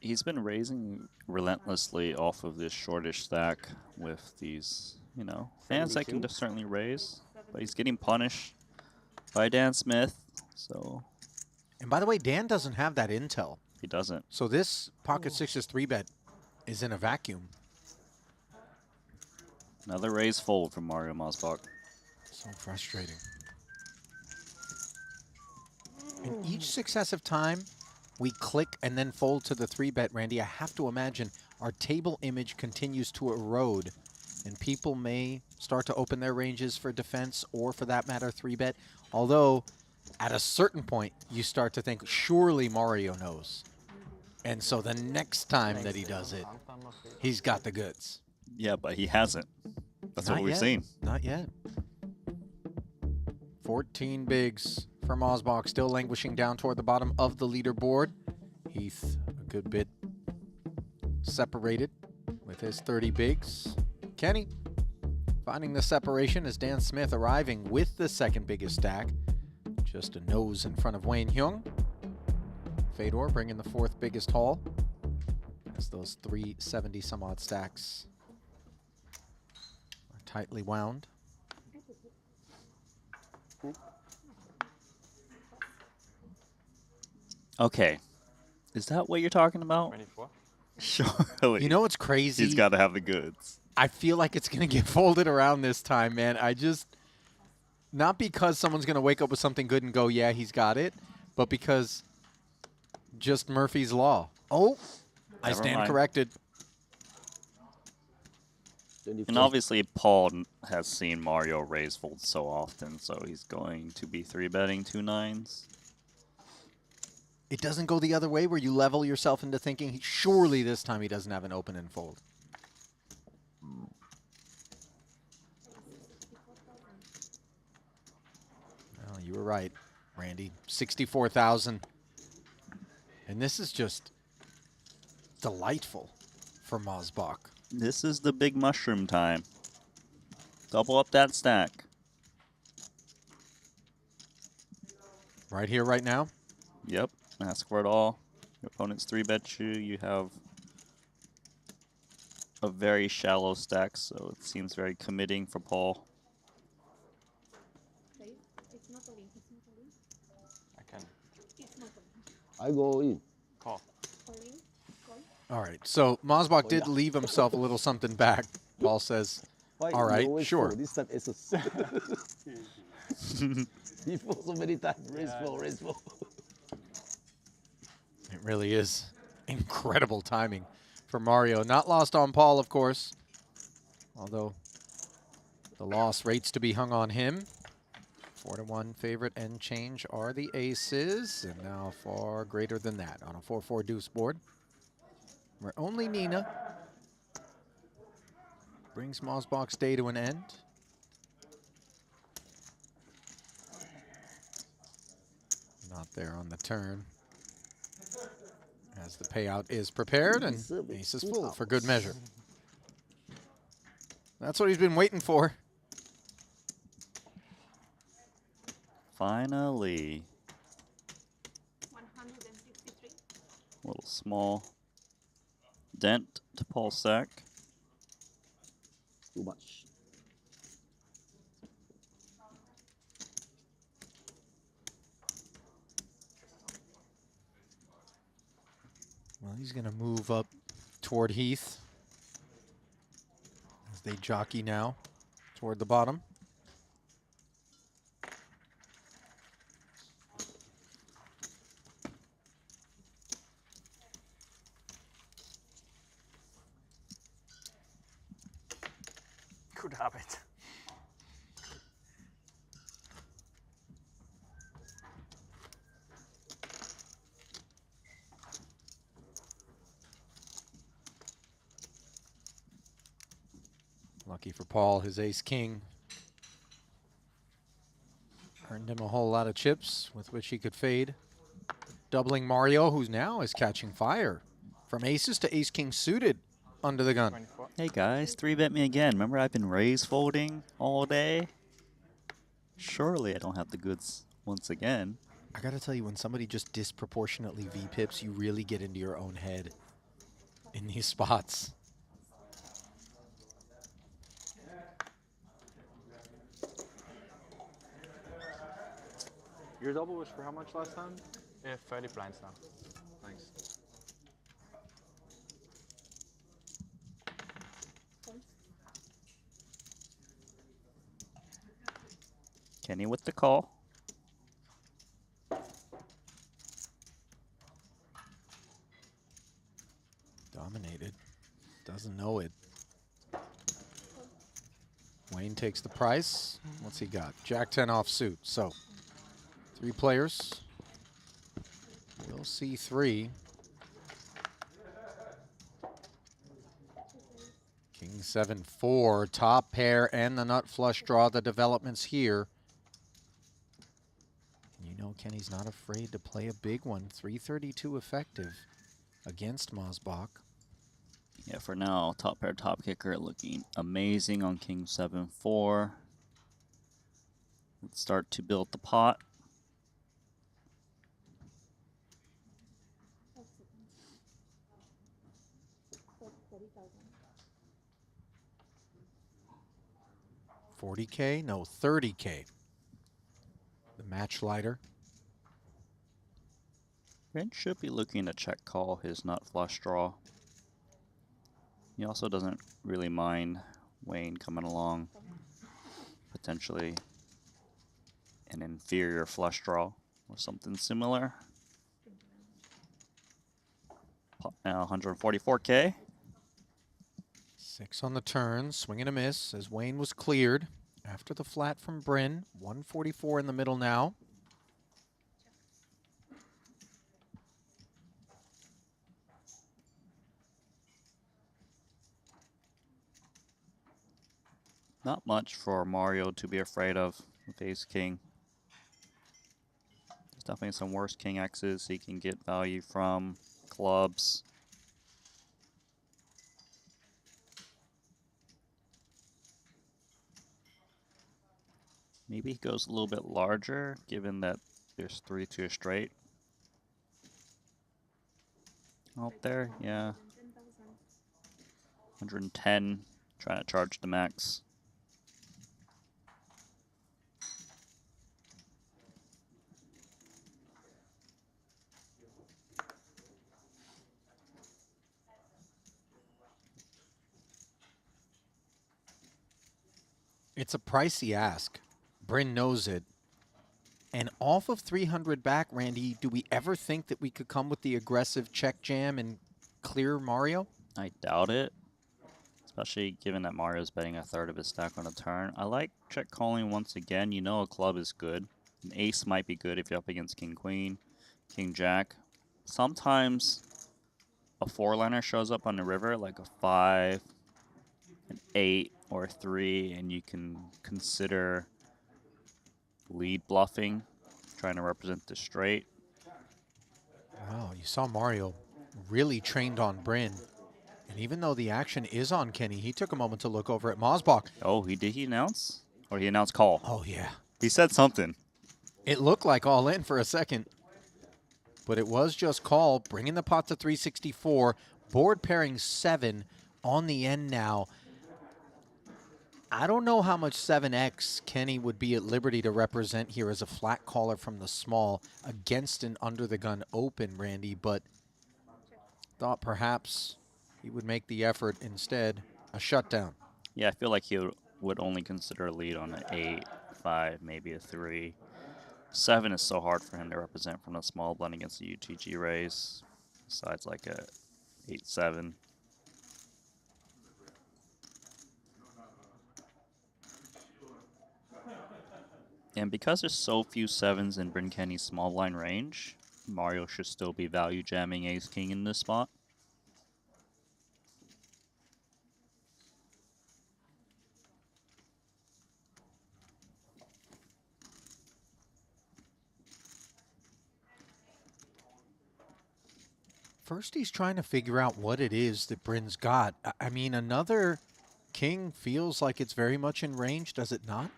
He's been raising relentlessly off of this shortish stack with these, you know, hands that can certainly raise, but he's getting punished by Dan Smith, so. And by the way, Dan doesn't have that intel. He doesn't. So this pocket sixes 3-bet is in a vacuum. Another raise fold from Mario Mosbach. So frustrating. And each successive time we click and then fold to the 3-bet, Randy, I have to imagine our table image continues to erode, and people may start to open their ranges for defense or, for that matter, 3-bet. Although, at a certain point, you start to think, surely Mario knows. And so the next time that he does it, he's got the goods. Yeah, but he hasn't. That's Not what we've yet. seen. Not yet. 14 bigs for Mosbach, still languishing down toward the bottom of the leaderboard. Heath, a good bit separated with his 30 bigs. Kenny finding the separation as Dan Smith arriving with the second biggest stack. Just a nose in front of Wayne Hyung. Fedor bringing the fourth biggest haul as those 370 some odd stacks are tightly wound. Okay. Is that what you're talking about? 24. Surely. You know what's crazy? He's got to have the goods. I feel like it's going to get folded around this time, man. Not because someone's going to wake up with something good and go, yeah, he's got it, but because just Murphy's Law. Oh, I Never stand mind. corrected. And obviously, Paul has seen Mario raise fold so often, so he's going to be 3-betting 2 9s. It doesn't go the other way where you level yourself into thinking, surely this time he doesn't have an open and fold. Well, you were right, Randy. 64,000. And this is just delightful for Mosbach. This is the big mushroom time. Double up that stack. Right here, right now? Yep. Ask for it all. Your opponent's 3-bet you. You have a very shallow stack, so it seems very committing for Paul. I can I go in. call. All right, so Mosbach did leave himself a little something back. Paul says, Why all you right, always sure. follow? This time it's a he falls so many times. Raise four, raise four. It really is incredible timing for Mario. Not lost on Paul, of course, although the loss rates to be hung on him. 4-1 favorite and change are the aces, and now far greater than that on a 4-4 deuce board, where only Nina brings Mosbach's day to an end. Not there on the turn, as the payout is prepared, and ace is full for good measure. That's what he's been waiting for. Finally. 163. Little small dent to Paul's stack. Too much. Well, he's going to move up toward Heath as they jockey now toward the bottom. Good habit. Lucky for Paul, his ace-king earned him a whole lot of chips with which he could fade. Doubling Mario, who's now is catching fire. From aces to ace-king suited under the gun. 24. Hey guys, 3-bet me again. Remember I've been raise folding all day? Surely I don't have the goods once again. I gotta tell you, when somebody just disproportionately V-pips, you really get into your own head in these spots. Your double was for how much last time? 30 blinds now. Thanks. Kenny with the call. Dominated. Doesn't know it. Wayne takes the price. What's he got? Jack 10 offsuit. So 3 players. We'll see 3. King 7-4. Top pair and the nut flush draw the developments here. You know Kenny's not afraid to play a big one. 332 effective against Mosbach. Yeah, for now, top pair, top kicker looking amazing on King 7-4. Let's start to build the pot. $40K? No, $30K. match lighter. Brent should be looking to check call his nut flush draw. He also doesn't really mind Wayne coming along, potentially an inferior flush draw or something similar. Pot now 144K. 6 on the turn, swing and a miss as Wayne was cleared after the flat from Bryn. 144 in the middle now. Not much for Mario to be afraid of with Ace King. There's definitely some worse King X's he can get value from. Clubs. Maybe he goes a little bit larger, given that there's 3 to a straight. Out there, yeah. 110, trying to charge the max. It's a pricey ask. Bryn knows it. And off of 300 back, Randy, do we ever think that we could come with the aggressive check jam and clear Mario? I doubt it. Especially given that Mario's betting a third of his stack on a turn. I like check calling once again. You know a club is good. An ace might be good if you're up against King Queen, King Jack. Sometimes a 4-liner shows up on the river, like a 5, an 8, or a 3, and you can consider lead bluffing, trying to represent the straight. Wow, you saw Mario really trained on Bryn. And even though the action is on Kenny, he took a moment to look over at Mosbach. Oh, did he announce? Or he announced call? Oh, yeah. He said something. It looked like all in for a second. But it was just call, bringing the pot to 364. Board pairing 7 on the end now. I don't know how much 7X Kenny would be at liberty to represent here as a flat caller from the small against an under-the-gun open, Randy, but thought perhaps he would make the effort instead. A shutdown. Yeah, I feel like he would only consider a lead on an 8, 5, maybe a 3. 7 is so hard for him to represent from the small blind against the UTG raise, besides like a 8-7. And because there's so few 7s in Bryn Kenny's small blind range, Mario should still be value jamming Ace King in this spot. First, he's trying to figure out what it is that Bryn's got. I mean, another king feels like it's very much in range, does it not?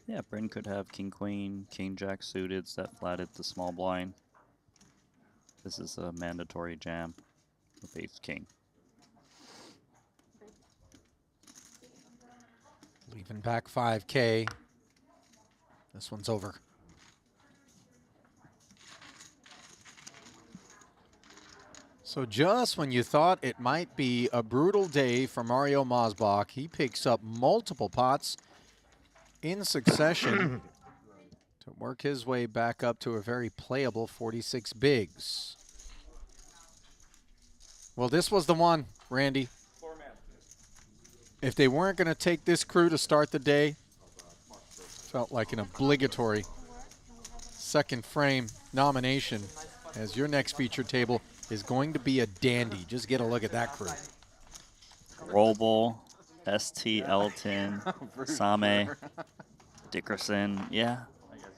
Yeah, Bryn could have King Queen, King Jack suited that flatted the small blind. This is a mandatory jam with Ace King. Leaving back 5K. This one's over. So just when you thought it might be a brutal day for Mario Mosbach, he picks up multiple pots in succession to work his way back up to a very playable 46 bigs. Well, this was the one, Randy. If they weren't going to take this crew to start the day, felt like an obligatory second frame nomination, as your next feature table is going to be a dandy. Just get a look at that crew. Roble, ST, Elton, Same, Dickerson. Yeah,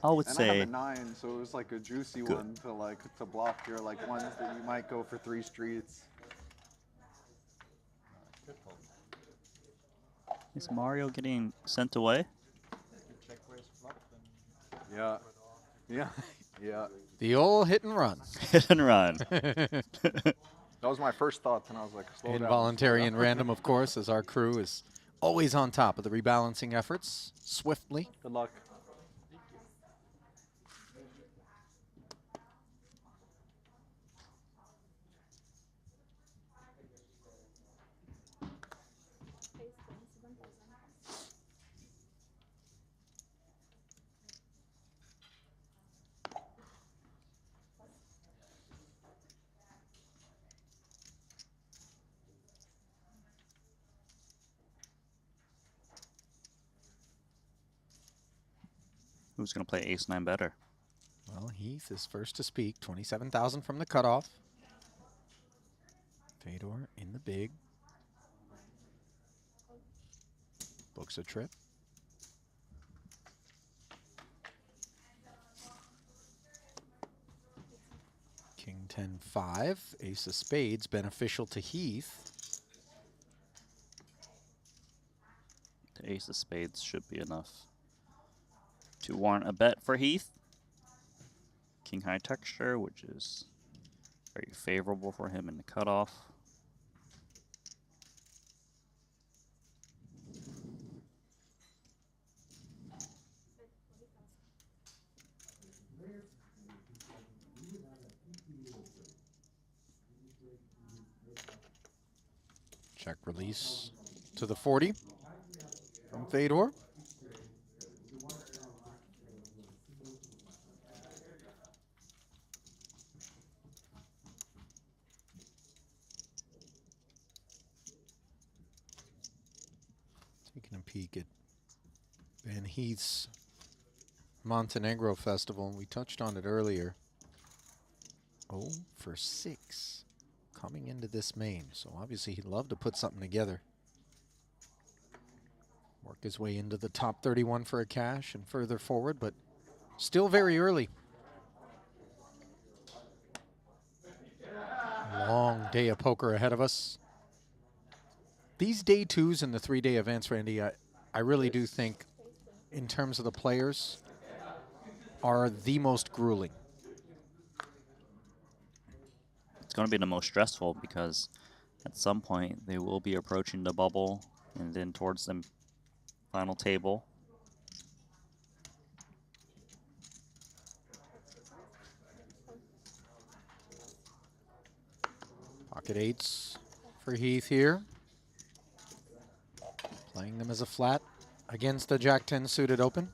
I would and say. I have a 9, so it was like a juicy one to block your like ones that you might go for 3 streets. Is Mario getting sent away? Yeah. Yeah. Yeah. The old hit and run. Hit and run. That was my first thought, and I was like, slow down. Involuntary and random, of course, as our crew is always on top of the rebalancing efforts, swiftly. Good luck. Who's going to play ace-9 better? Well, Heath is first to speak. 27,000 from the cutoff. Fedor in the big. Books a trip. King 10-5. Ace of spades beneficial to Heath. The ace of spades should be enough to warrant a bet for Heath. King high texture, which is very favorable for him in the cutoff. Check release to the 40 from Fedor. Taking a peek at Ben Heath's Montenegro Festival. We touched on it earlier. 0 for 6 coming into this main. So obviously he'd love to put something together. Work his way into the top 31 for a cash and further forward, but still very early. Long day of poker ahead of us. These day twos and the 3-day events, Randy, I really do think, in terms of the players, are the most grueling. It's going to be the most stressful because at some point they will be approaching the bubble and then towards the final table. Pocket eights for Heath here. Playing them as a flat against the Jack-10 suited open.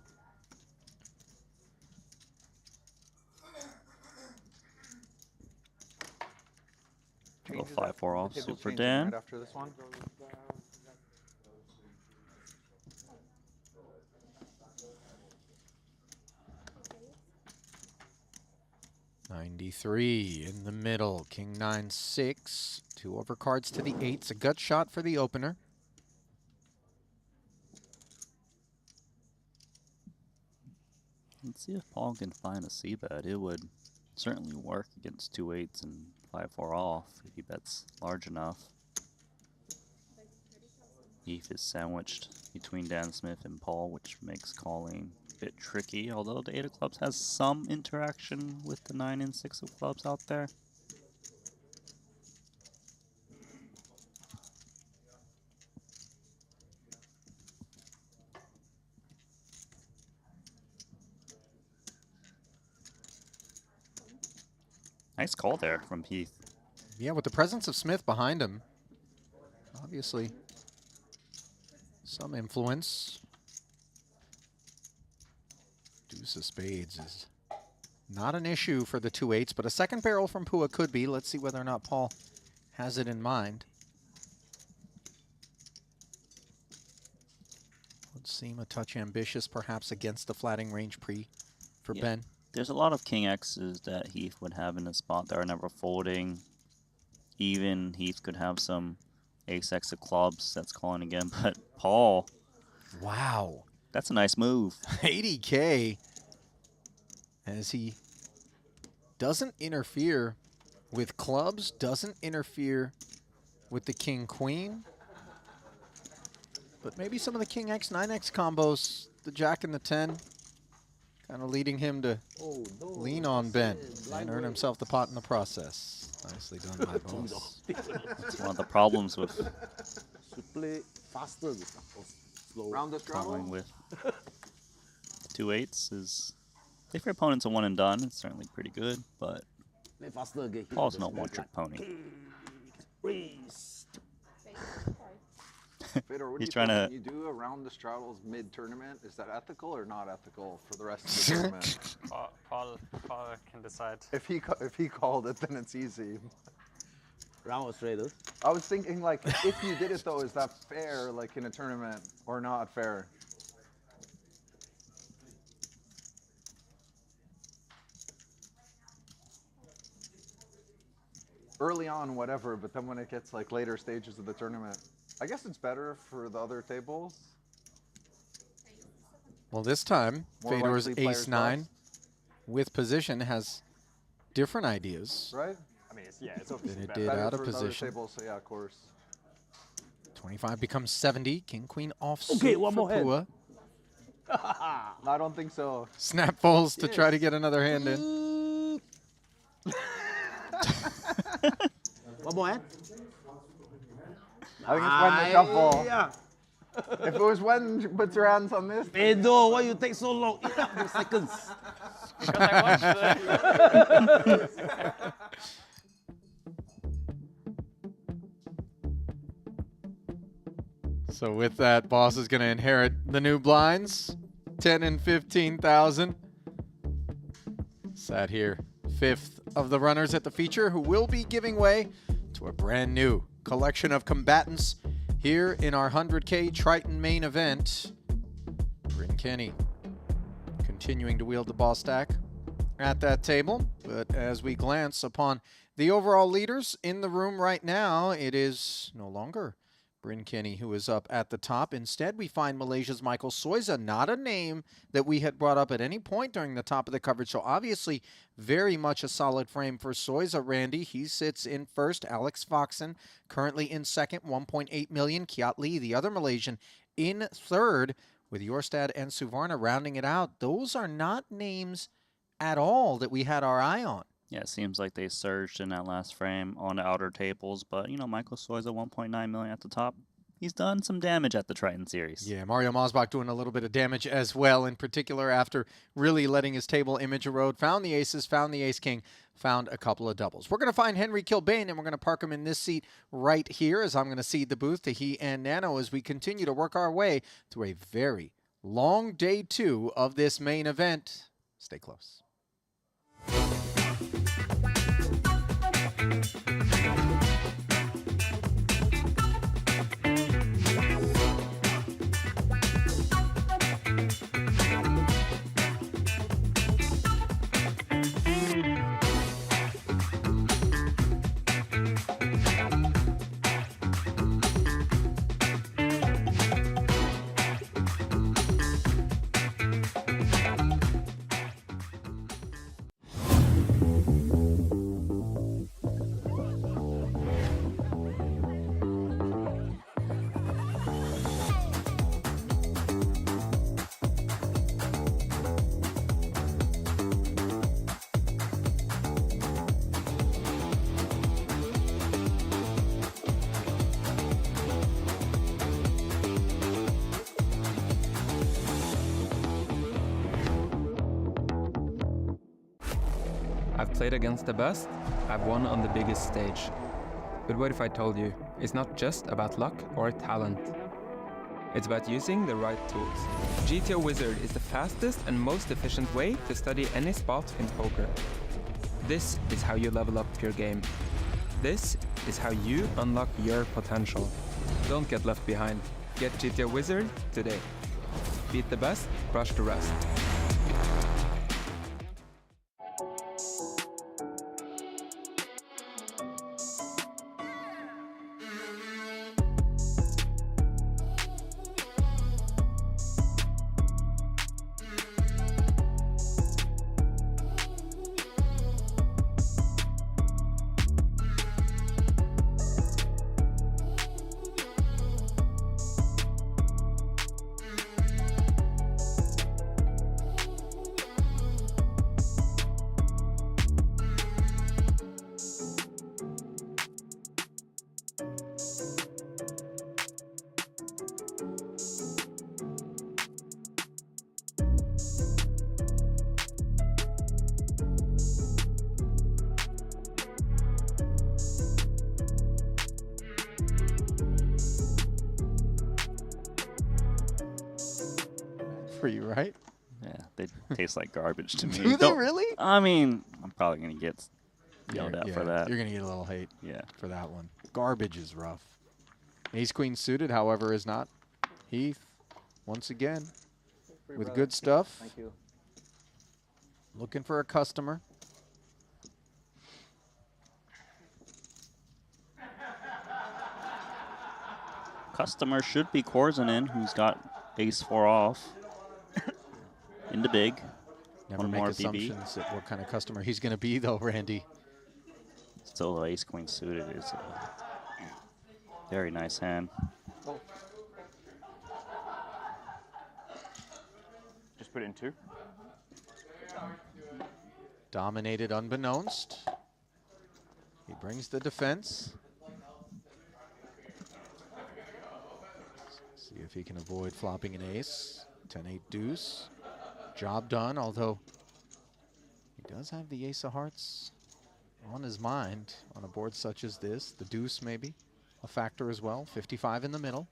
Little 5-4 off, Table super changing Dan. right after this one. 93 in the middle. King 9-6. 2 overcards to the 8s. A gut shot for the opener. Let's see if Paul can find a c-bet. It would certainly work against 2 8s and 5-4 off if he bets large enough. Heath is sandwiched between Dan Smith and Paul, which makes calling a bit tricky, although the 8 of clubs has some interaction with the 9 and 6 of clubs out there. Nice call there from Heath. Yeah, with the presence of Smith behind him, obviously some influence. Deuce of spades is not an issue for the 2 8s, but a second barrel from Pua could be. Let's see whether or not Paul has it in mind. Would seem a touch ambitious, perhaps against the flatting range pre for Ben. There's a lot of King X's that Heath would have in the spot that are never folding. Even Heath could have some ace X of clubs that's calling again, but Paul. Wow. That's a nice move. 80K as he doesn't interfere with clubs, doesn't interfere with the King Queen. But maybe some of the King X, 9X combos, the Jack and the 10, kind of leading him to lean on Ben and earn himself the pot in the process. Nicely done by boss. That's one of the problems with play faster, slow. Round the calling with 2 8s is, if your opponent's a one and done, it's certainly pretty good, but Play faster, get hit. Paul's no one-trick pony. Fedor, what do He's you trying think? to- When you do a round the straddles mid-tournament, is that ethical or not ethical for the rest of the tournament? Paul can decide. If he called it, then it's easy. Round of traders. I was thinking, like, if you did it though, is that fair, like in a tournament, or not fair? early on, whatever, but then when it gets like later stages of the tournament, I guess it's better for the other tables. Well, this time, More Fedor's likely players ace-9 with position has different ideas. Right? I mean, it's Than obviously it better. did Better out of for the other position. tables, so yeah, of course. 25 becomes 70. King, queen off Okay, suit one for more hand. Pua. No, I don't think so. Snap folds to try to get another hand in. One more hand. I think it's when the shuffle. Yeah. If it was when she puts her hands on this. Pedro, why you take so long? 11 seconds. Because I watched So with that, boss is going to inherit the new blinds, 10 and 15,000. Sat here, 5th of the runners at the feature, who will be giving way to a brand new collection of combatants here in our 100K Triton main event. Bryn Kenny continuing to wield the ball stack at that table, but as we glance upon the overall leaders in the room right now, it is no longer Bryn Kenny who is up at the top. Instead, we find Malaysia's Michael Soiza, not a name that we had brought up at any point during the top of the coverage. So obviously, very much a solid frame for Soiza. Randy, he sits in first. Alex Foxen currently in second, 1.8 million. Kiat Lee, the other Malaysian, in third, with Jorstad and Suvarna rounding it out. Those are not names at all that we had our eye on. Yeah, it seems like they surged in that last frame on the outer tables, but, you know, Michael Soiza, 1.9 million at the top. He's done some damage at the Triton series. Yeah, Mario Mosbach doing a little bit of damage as well, in particular after really letting his table image erode. Found the aces, found the ace-king, found a couple of doubles. We're going to find Henry Kilbane, and we're going to park him in this seat right here as I'm going to cede the booth to he and Nano as we continue to work our way through a very long day 2 of this main event. Stay close. I've played against the best, I've won on the biggest stage. But what if I told you, it's not just about luck or talent. It's about using the right tools. GTO Wizard is the fastest and most efficient way to study any spot in poker. This is how you level up your game. This is how you unlock your potential. Don't get left behind. Get GTO Wizard today. Beat the best, crush the rest. For you, right? Yeah, they taste like garbage to me. Do they really? I mean, I'm probably going to get yelled at for that. You're going to get a little hate for that one. Garbage is rough. Ace-queen suited, however, is not. Heath, once again, with good stuff. Thank you. Looking for a customer. Customer should be Korzanen, who's got ace 4 off. Into big. Never One make more assumptions at what kind of customer he's going to be, though, Randy. Still ace queen suited is a very nice hand. Oh. Just put it in 2. Dominated unbeknownst. He brings the defense. See if he can avoid flopping an ace. 10-8 deuce. Job done, although he does have the ace of hearts on his mind on a board such as this. The deuce maybe a factor as well. 55 in the middle.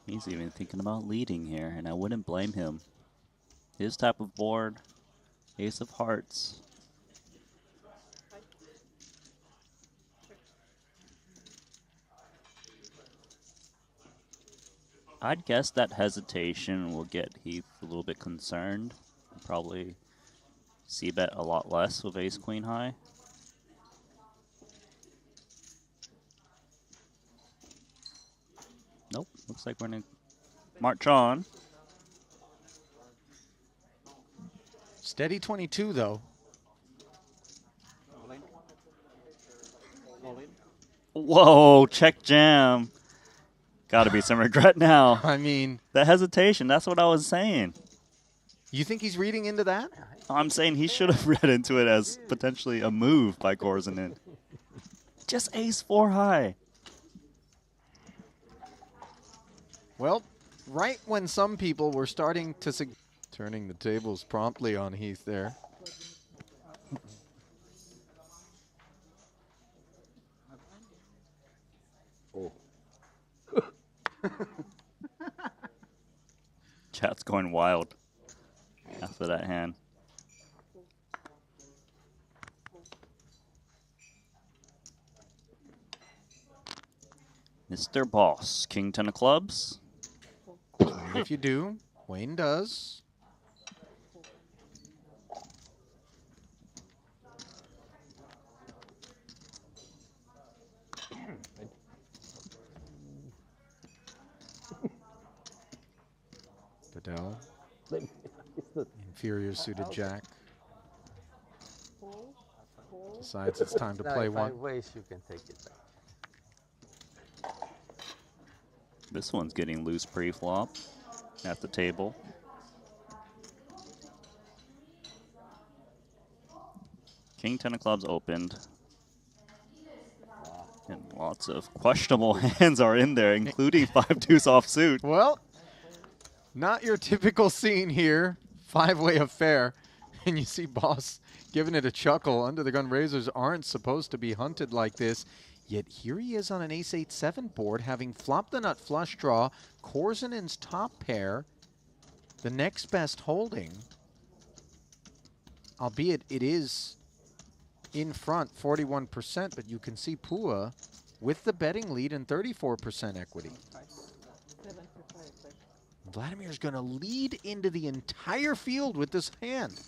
He's even thinking about leading here, and I wouldn't blame him. His type of board, ace of hearts. I'd guess that hesitation will get Heath a little bit concerned. Probably c-bet a lot less with ace queen high. Nope, looks like we're gonna march on. Steady 22 though. Whoa, check jam. Gotta be some regret now. I mean, the hesitation, that's what I was saying. You think he's reading into that? I'm saying he should have read into it as potentially a move by Korzanen. Just ace 4 high. Well, right when some people were starting to turning the tables promptly on Heath there. Oh. Chat's going wild after that hand. Mr. Boss, King 10 of clubs. If you do, Wayne does. Bedell. Inferior suited jack. Decides it's time to play one. 5 ways you can take it back. This one's getting loose pre-flop at the table. King 10 of clubs opened. And lots of questionable hands are in there, including 5 deuce offsuit. Well, not your typical scene here. 5-way affair. And you see Boss giving it a chuckle. Under the gun razors aren't supposed to be hunted like this. Yet here he is on an ace 8-7 board, having flopped the nut flush draw. Korzenen's top pair, the next best holding. Albeit it is in front, 41%, but you can see Pua with the betting lead and 34% equity. Vladimir's going to lead into the entire field with this hand.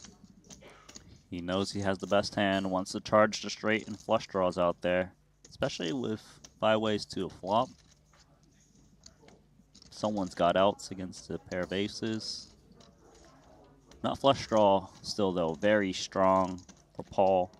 He knows he has the best hand, wants to charge the straight and flush draws out there, especially with 5 ways to a flop. Someone's got outs against a pair of aces. Not flush draw still though, very strong for Paul.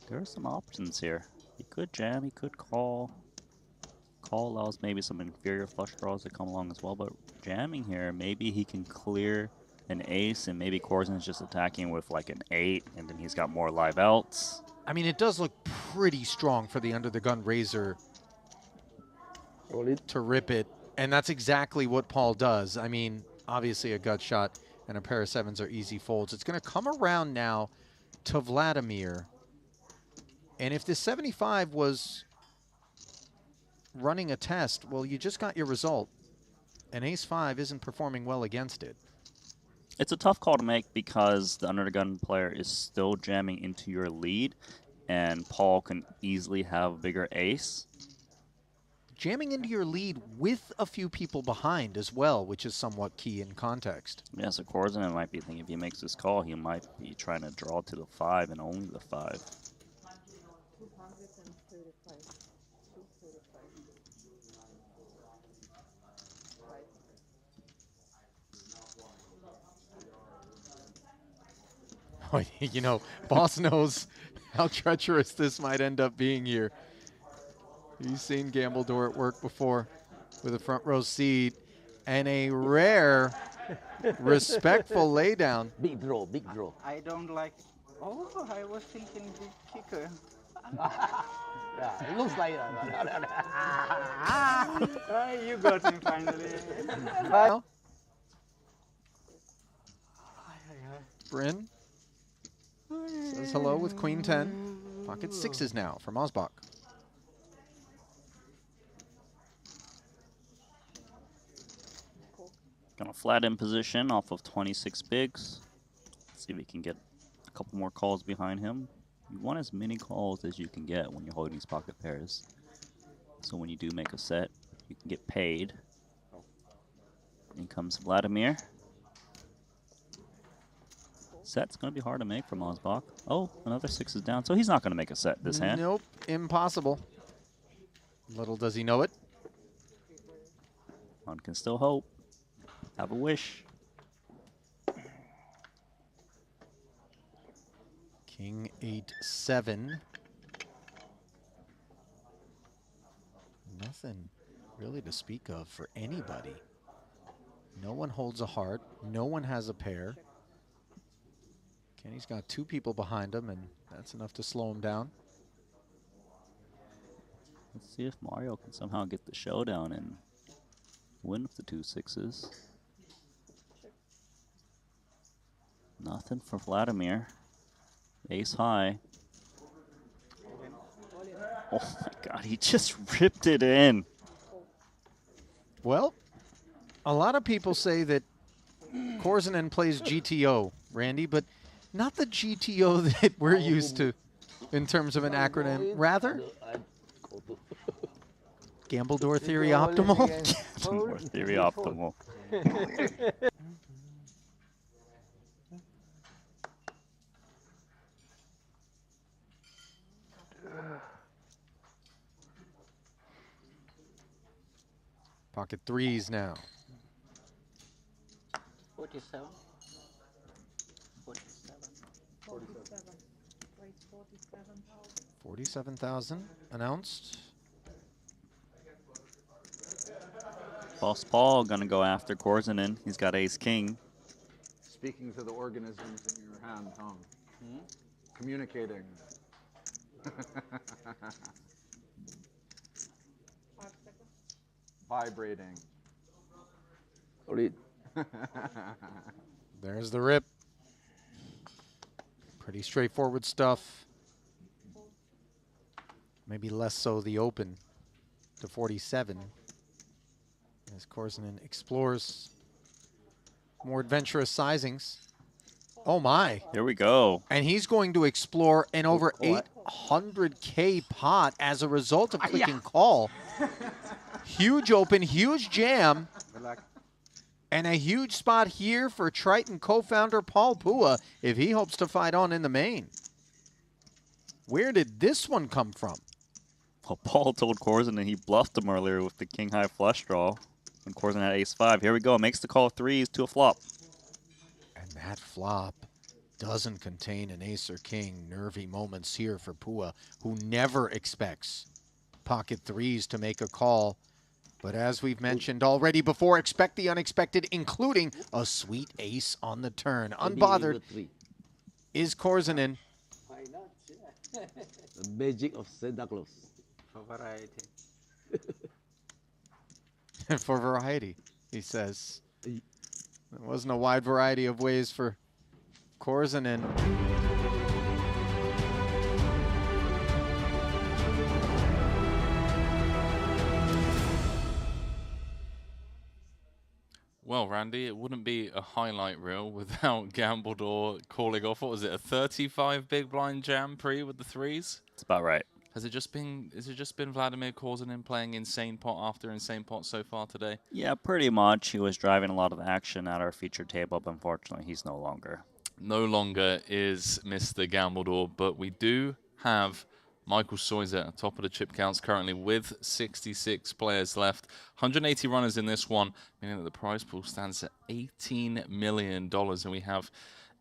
There are some options here. He could jam, he could call. Call allows maybe some inferior flush draws to come along as well, but jamming here, maybe he can clear an ace and maybe Korzen's just attacking with like an 8 and then he's got more live outs. I mean, it does look pretty strong for the under the gun razor to rip it, and that's exactly what Paul does. I mean, obviously a gut shot and a pair of 7s are easy folds. It's going to come around now to Vladimir. And if this 75 was running a test, well, you just got your result. And ace-5 isn't performing well against it. It's a tough call to make because the under the gun player is still jamming into your lead. and Paul can easily have a bigger ace. Jamming into your lead with a few people behind as well, which is somewhat key in context. Yeah, so Korzenen might be thinking if he makes this call, he might be trying to draw to the 5 and only the 5. You know, boss knows how treacherous this might end up being here. He's seen Gambledore at work before with a front row seat and a rare, respectful laydown. Big draw, big draw. I don't like it. Oh, I was thinking big kicker. Yeah, it looks like that. You got him finally. Well, Bryn says hello with Queen 10. Pocket 6s now from Osbach. Gonna flat in position off of 26 bigs. See if he can get a couple more calls behind him. You want as many calls as you can get when you're holding these pocket pairs. So when you do make a set, you can get paid. In comes Vladimir. Set's gonna be hard to make from Osbach. Oh, another 6 is down, so he's not gonna make a set this hand. Nope, impossible. Little does he know it. One can still hope. Have a wish. King 8-7. Nothing really to speak of for anybody. No one holds a heart. No one has a pair. Kenny's got 2 people behind him, and that's enough to slow him down. Let's see if Mario can somehow get the showdown and win with the 2 6s. Nothing for Vladimir. Ace high. Oh my god, he just ripped it in. Well, a lot of people say that Korzenen plays GTO, Randy, but not the GTO that we're used to in terms of an acronym. Rather, Gambledore Theory Optimal. Gambledore Theory Optimal. Pocket 3s now. 47. 47,000 announced. Boss Paul gonna go after Korzenen. He's got ace king. Speaking to the organisms in your hand, Tom. Communicating. Vibrating. There's the rip. Pretty straightforward stuff. Maybe less so the open to 47. As Korzenen explores more adventurous sizings. Oh my. Here we go. And he's going to explore an over 800K pot as a result of clicking call. Huge open, huge jam. And a huge spot here for Triton co-founder Paul Pua if he hopes to fight on in the main. Where did this one come from? Well, Paul told Korzenen he bluffed him earlier with the king high flush draw. And Korzenen had ace 5. Here we go. Makes the call 3s to a flop. And that flop doesn't contain an ace or king. Nervy moments here for Pua, who never expects pocket 3s to make a call. But as we've mentioned already before, expect the unexpected, including a sweet ace on the turn. Unbothered is Korzenen. Why not? The magic of Santa Claus. For variety. For variety, he says. There wasn't a wide variety of ways for Korzenen. Well, well, Randy. It wouldn't be a highlight reel without Gambledore calling off, what was it, a 35 big blind jam pre with the threes? It's about right. Has it just been Vladimir causing him playing insane pot after insane pot so far today? Yeah, pretty much. He was driving a lot of action at our featured table, but unfortunately he's no longer. No longer is Mr. Gambledore, but we do have Michael Soiser at top of the chip counts currently with 66 players left. 180 runners in this one, meaning that the prize pool stands at $18 million. And we have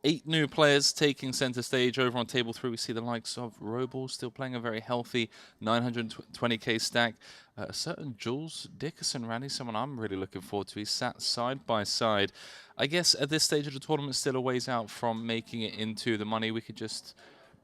8 new players taking center stage. Over on table 3, we see the likes of Robel still playing a very healthy 920k stack. A certain Jules Dickerson, Randy, someone I'm really looking forward to. He's sat side by side. I guess at this stage of the tournament, still a ways out from making it into the money. We could just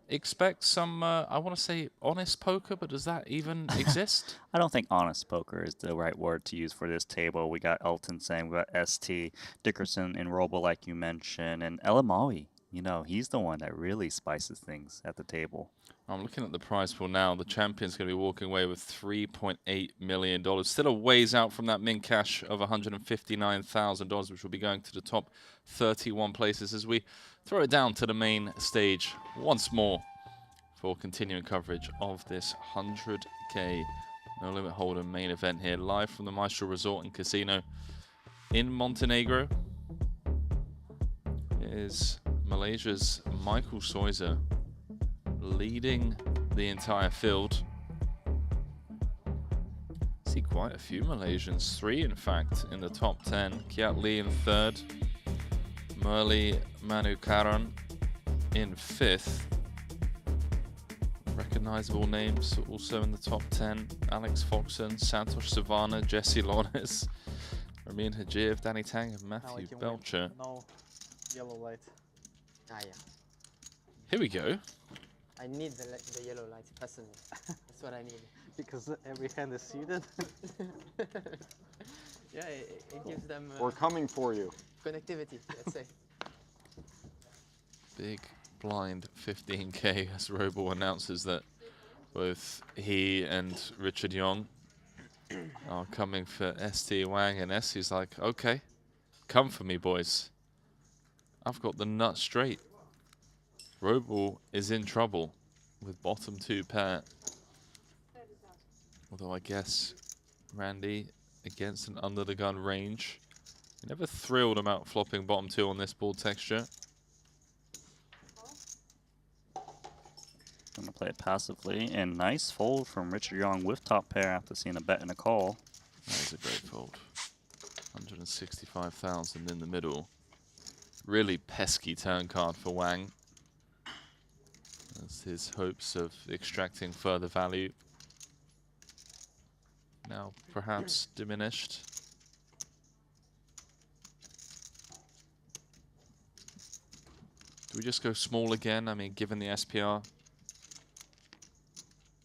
expect some, I want to say honest poker, but does that even exist? I don't think honest poker is the right word to use for this table. We got Elton saying, we got ST, Dickerson, and Robo, like you mentioned, and Elamawi. You know, he's the one that really spices things at the table. I'm looking at the prize pool now. The champion's going to be walking away with $3.8 million. Still a ways out from that min cash of $159,000, which will be going to the top 31 places as we throw it down to the main stage once more for continuing coverage of this 100K No Limit Hold'em main event here, live from the Maestral Resort and Casino in Montenegro. Is Malaysia's Michael Soiser leading the entire field. See quite a few Malaysians, 3 in fact in the top 10. Kiat Lee in 3rd, Murli Manukaran in 5th. Recognizable names also in the top 10. Alex Foxon, Santosh Savannah, Jesse Lones, Ramin Hajiv, Danny Tang and Matthew Belcher. No yellow light. Ah, yeah. Here we go. I need the yellow light personally. That's what I need. Because every hand is seated. Yeah, it gives them We're coming for you. connectivity, let's say. Big blind 15k as Robo announces that both he and Richard Yong are coming for ST Wang, and ST's like, okay, come for me, boys. I've got the nut straight. Robo is in trouble with bottom 2 pair. Although I guess Randy against an under the gun range. He never thrilled about flopping bottom 2 on this board texture. Gonna play it passively, and nice fold from Richard Young with top pair after seeing a bet and a call. That is a great fold. 165,000 in the middle. Really pesky turn card for Wang. That's his hopes of extracting further value. Now perhaps diminished. Do we just go small again? I mean, given the SPR.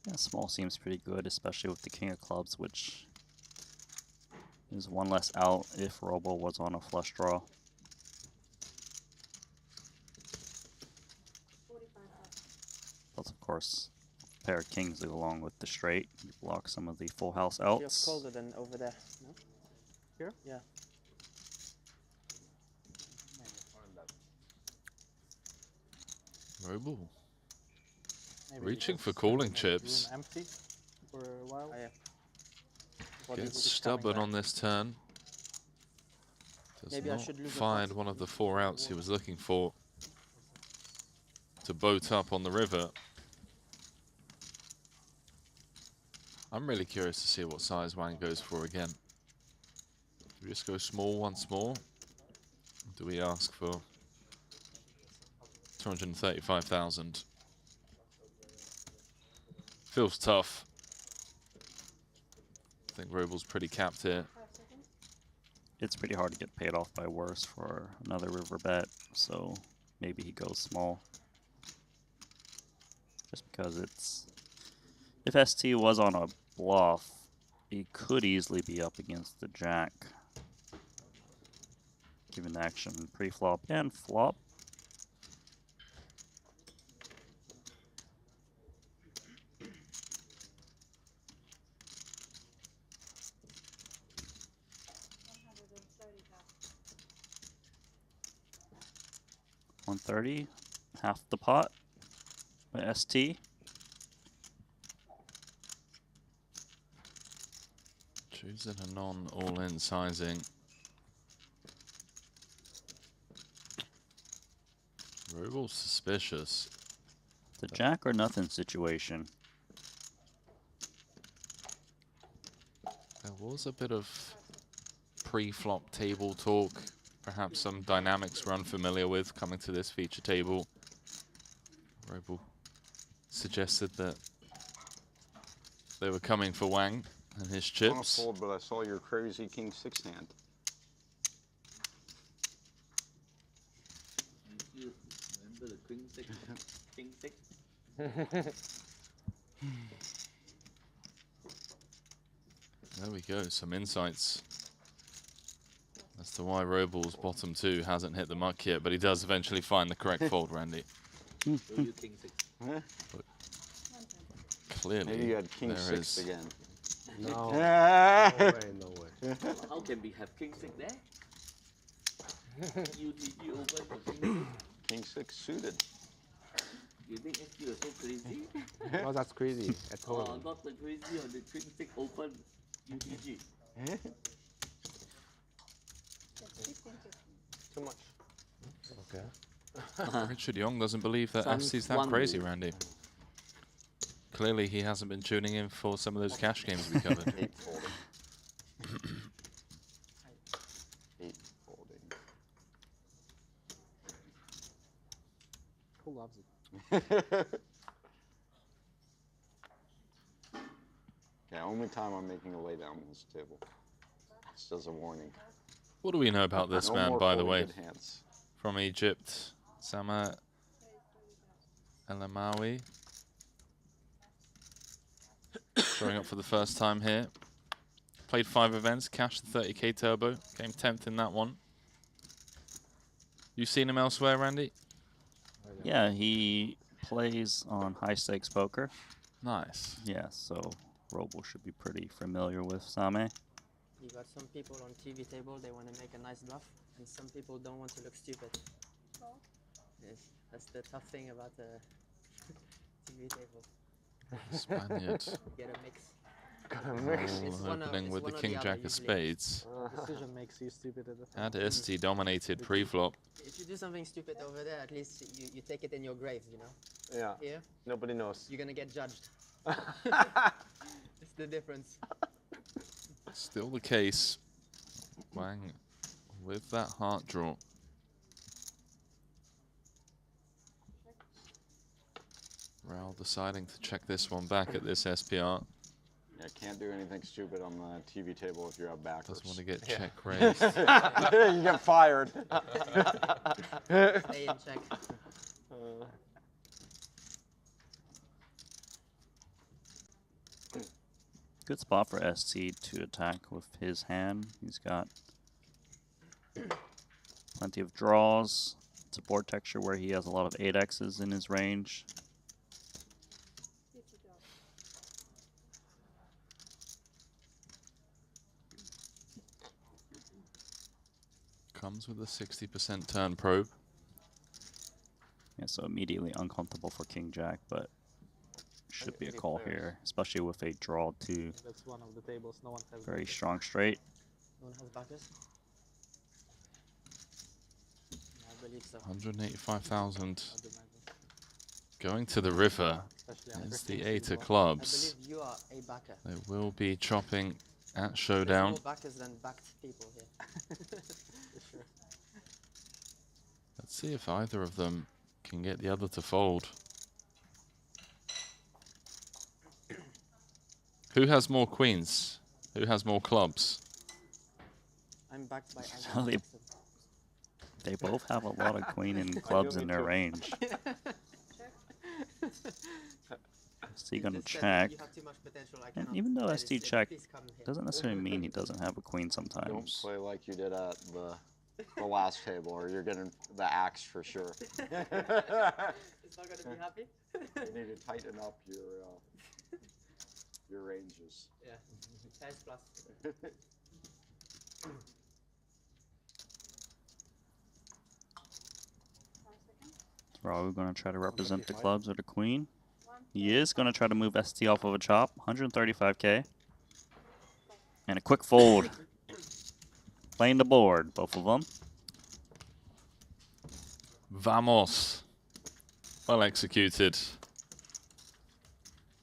Yeah, small seems pretty good, especially with the king of clubs, which is one less out if Robo was on a flush draw. Plus, of course, pair of kings to go along with the straight. You block some of the full house outs. It's colder than over there, no? Here? Yeah. Robo. Maybe reaching because for calling the chips. room empty for a while. Oh, yeah. Body Gets is coming stubborn back. on this turn. Does Maybe I not should lose a find pot. one of the 4 outs he was looking for to boat up on the river. I'm really curious to see what size Wang goes for again. Do we just go small once more? Do we ask for 235,000? Feels tough. I think Robel's pretty capped here. It's pretty hard to get paid off by worse for another river bet, so maybe he goes small. Just because it's... If ST was on a bluff, he could easily be up against the jack. Given the action pre-flop and flop. 130, half the pot by ST. Choosing a non-all-in sizing. Rubal's suspicious. The jack or nothing situation. There was a bit of pre-flop table talk, perhaps some dynamics we're unfamiliar with coming to this feature table. Robel suggested that they were coming for Wang and his I wanna chips. fold, but I saw your crazy king 6 hand. Remember the queen 6? King 6? There we go, some insights as to why Robel's bottom 2 hasn't hit the muck yet, but he does eventually find the correct fold, Randy. So you king 6. But clearly, Maybe you had king there 6 is again. No. No way, no way. How can we have king 6 there? UTG open for king 6? King 6 suited. You think SQ is so crazy? Oh, that's crazy. At Oh, home. not the crazy on the king 6 open UTG. Too much. Okay. Richard Young doesn't believe that Some FC's that one crazy, move. Randy. Clearly, he hasn't been tuning in for some of those cash games we covered. 8 folding. 8 folding. Who loves it? Okay, only time I'm making a laydown on this table. Just as a warning. What do we know about this No man, more by the folding way? good hands. From Egypt, Sama Elamawi. Showing up for the first time here. Played 5 events, cashed the 30k turbo. Came 10th in that one. You seen him elsewhere, Randy? Yeah, he plays on high stakes poker. Nice. Yeah, so Robel should be pretty familiar with Same. You got some people on TV table, they want to make a nice bluff, and some people don't want to look stupid. Yes, that's the tough thing about the TV table. Spaniard. Get a mix. Opening with the king jack of spades. Decision makes you stupid at the Had ST dominated pre-flop. If you do something stupid over there, at least you take it in your grave, you know? Yeah. Here, Nobody knows. you're gonna get judged. It's the difference. Still the case. Wang with that heart draw. Raul deciding to check this one back at this SPR. Yeah, can't do anything stupid on the TV table if you're out backwards. Doesn't want to get check raised. You get fired. Stay in check. Good spot for ST to attack with his hand. He's got plenty of draws. It's a board texture where he has a lot of 8Xs in his range. Comes with a 60% turn probe. Yeah, so immediately uncomfortable for King Jack, but should be a call here, especially with a draw to That's one of the tables no one has. very strong straight. No one has backers? I believe so. 185,000. Going to the river. It's the 8 of I clubs. believe you are a backer. They will be chopping at There's showdown. more backers than backed people here. For sure. Let's see if either of them can get the other to fold. Who has more queens? Who has more clubs? I'm backed by So they both have a lot of queen and clubs in their range. So you're gonna check. And even though ST check doesn't necessarily mean he doesn't have a queen Don't sometimes. play like you did at the last table, or you're getting the axe for sure. It's not gonna be happy. You need to tighten up your ranges. Yeah. 10 plus. Raul going to try to represent the clubs or the queen. He is going to try to move ST off of a chop. 135k. And a quick fold. Playing the board, both of them. Vamos. Well executed.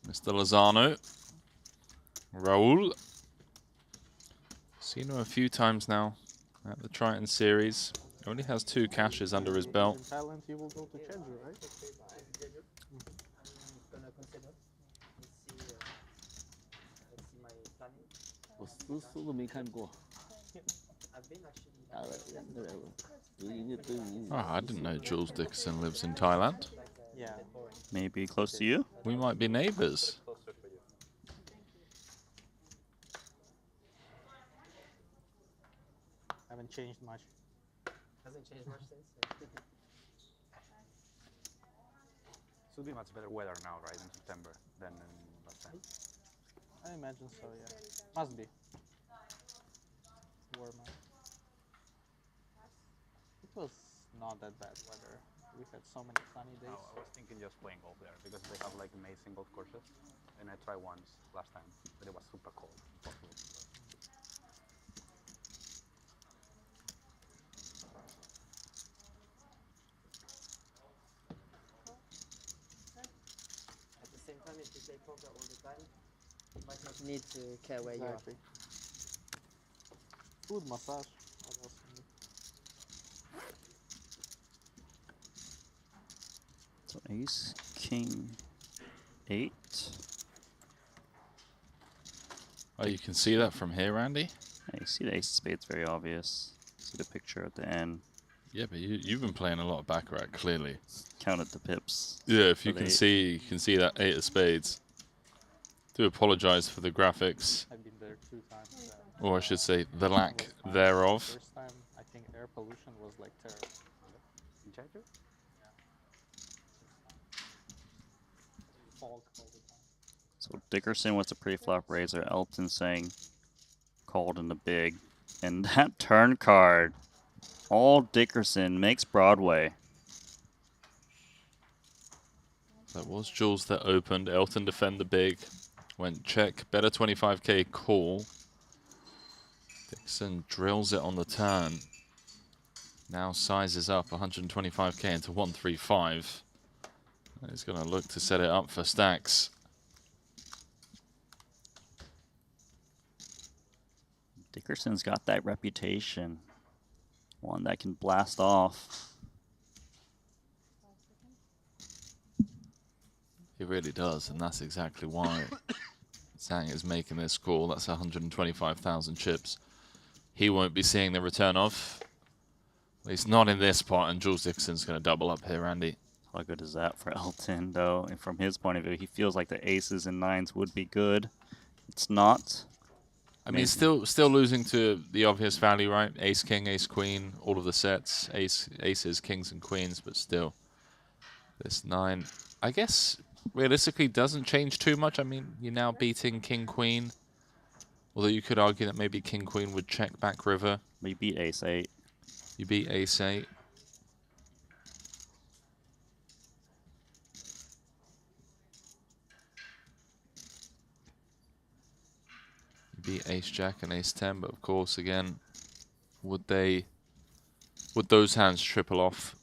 Mr. Lozano. Raul. Seen him a few times now at the Triton series. He only has 2 caches under his belt. In Thailand, he will go to Jeju, right? Oh, I didn't know Jules Dickinson lives in Thailand. Yeah. Maybe close to you? We might be neighbors. Haven't changed much. Hasn't changed much since. Should be much better weather now, right, in September than in last time. I imagine so, yeah. Must be. Warmer. It was not that bad weather. We had so many sunny days. No, I was thinking just playing golf there because they have like amazing golf courses. And I tried once last time, but it was super cold. At the same time, if you play poker all the time, you might not need to care where Exactly. Food, massage. What else can you do? So ace, king, 8. Oh, you can see that from here, Randy? Yeah, you see the ace of spades, very obvious. See the picture at the end. Yeah, but you've been playing a lot of Baccarat, clearly. Counted the pips. Yeah, if you for can the see, you can see that 8 of spades. Do apologize for the graphics, I've been there 2 times. or I should say, the lack thereof. First time, I think air pollution was like terrible. In Jeju? Fog all the time. So Dickerson was a pre-flop raiser. Elton saying called in the big. And that turn card, all Dickerson makes Broadway. That was Jules that opened. Elton defend the big. Went check. Better 25k call. Dixon drills it on the turn. Now sizes up 125k into 135. He's going to look to set it up for stacks. Dickerson's got that reputation. One that can blast off. He really does, and that's exactly why Zhang is making this call. That's 125,000 chips. He won't be seeing the return of. At least not in this pot, and Jules Dixon's going to double up here, Randy. How good is that for Elton, though? And from his point of view, he feels like the aces and 9s would be good. It's not. I mean, still losing to the obvious value, right? Ace, king, ace, queen, all of the sets. Aces, kings, and queens, but still. This 9, I guess, realistically doesn't change too much. I mean, you're now beating king, queen. Although you could argue that maybe king, queen would check back river. We beat ace 8. You beat ace 8. You beat ace jack and ace 10, but of course, again, would those hands triple off?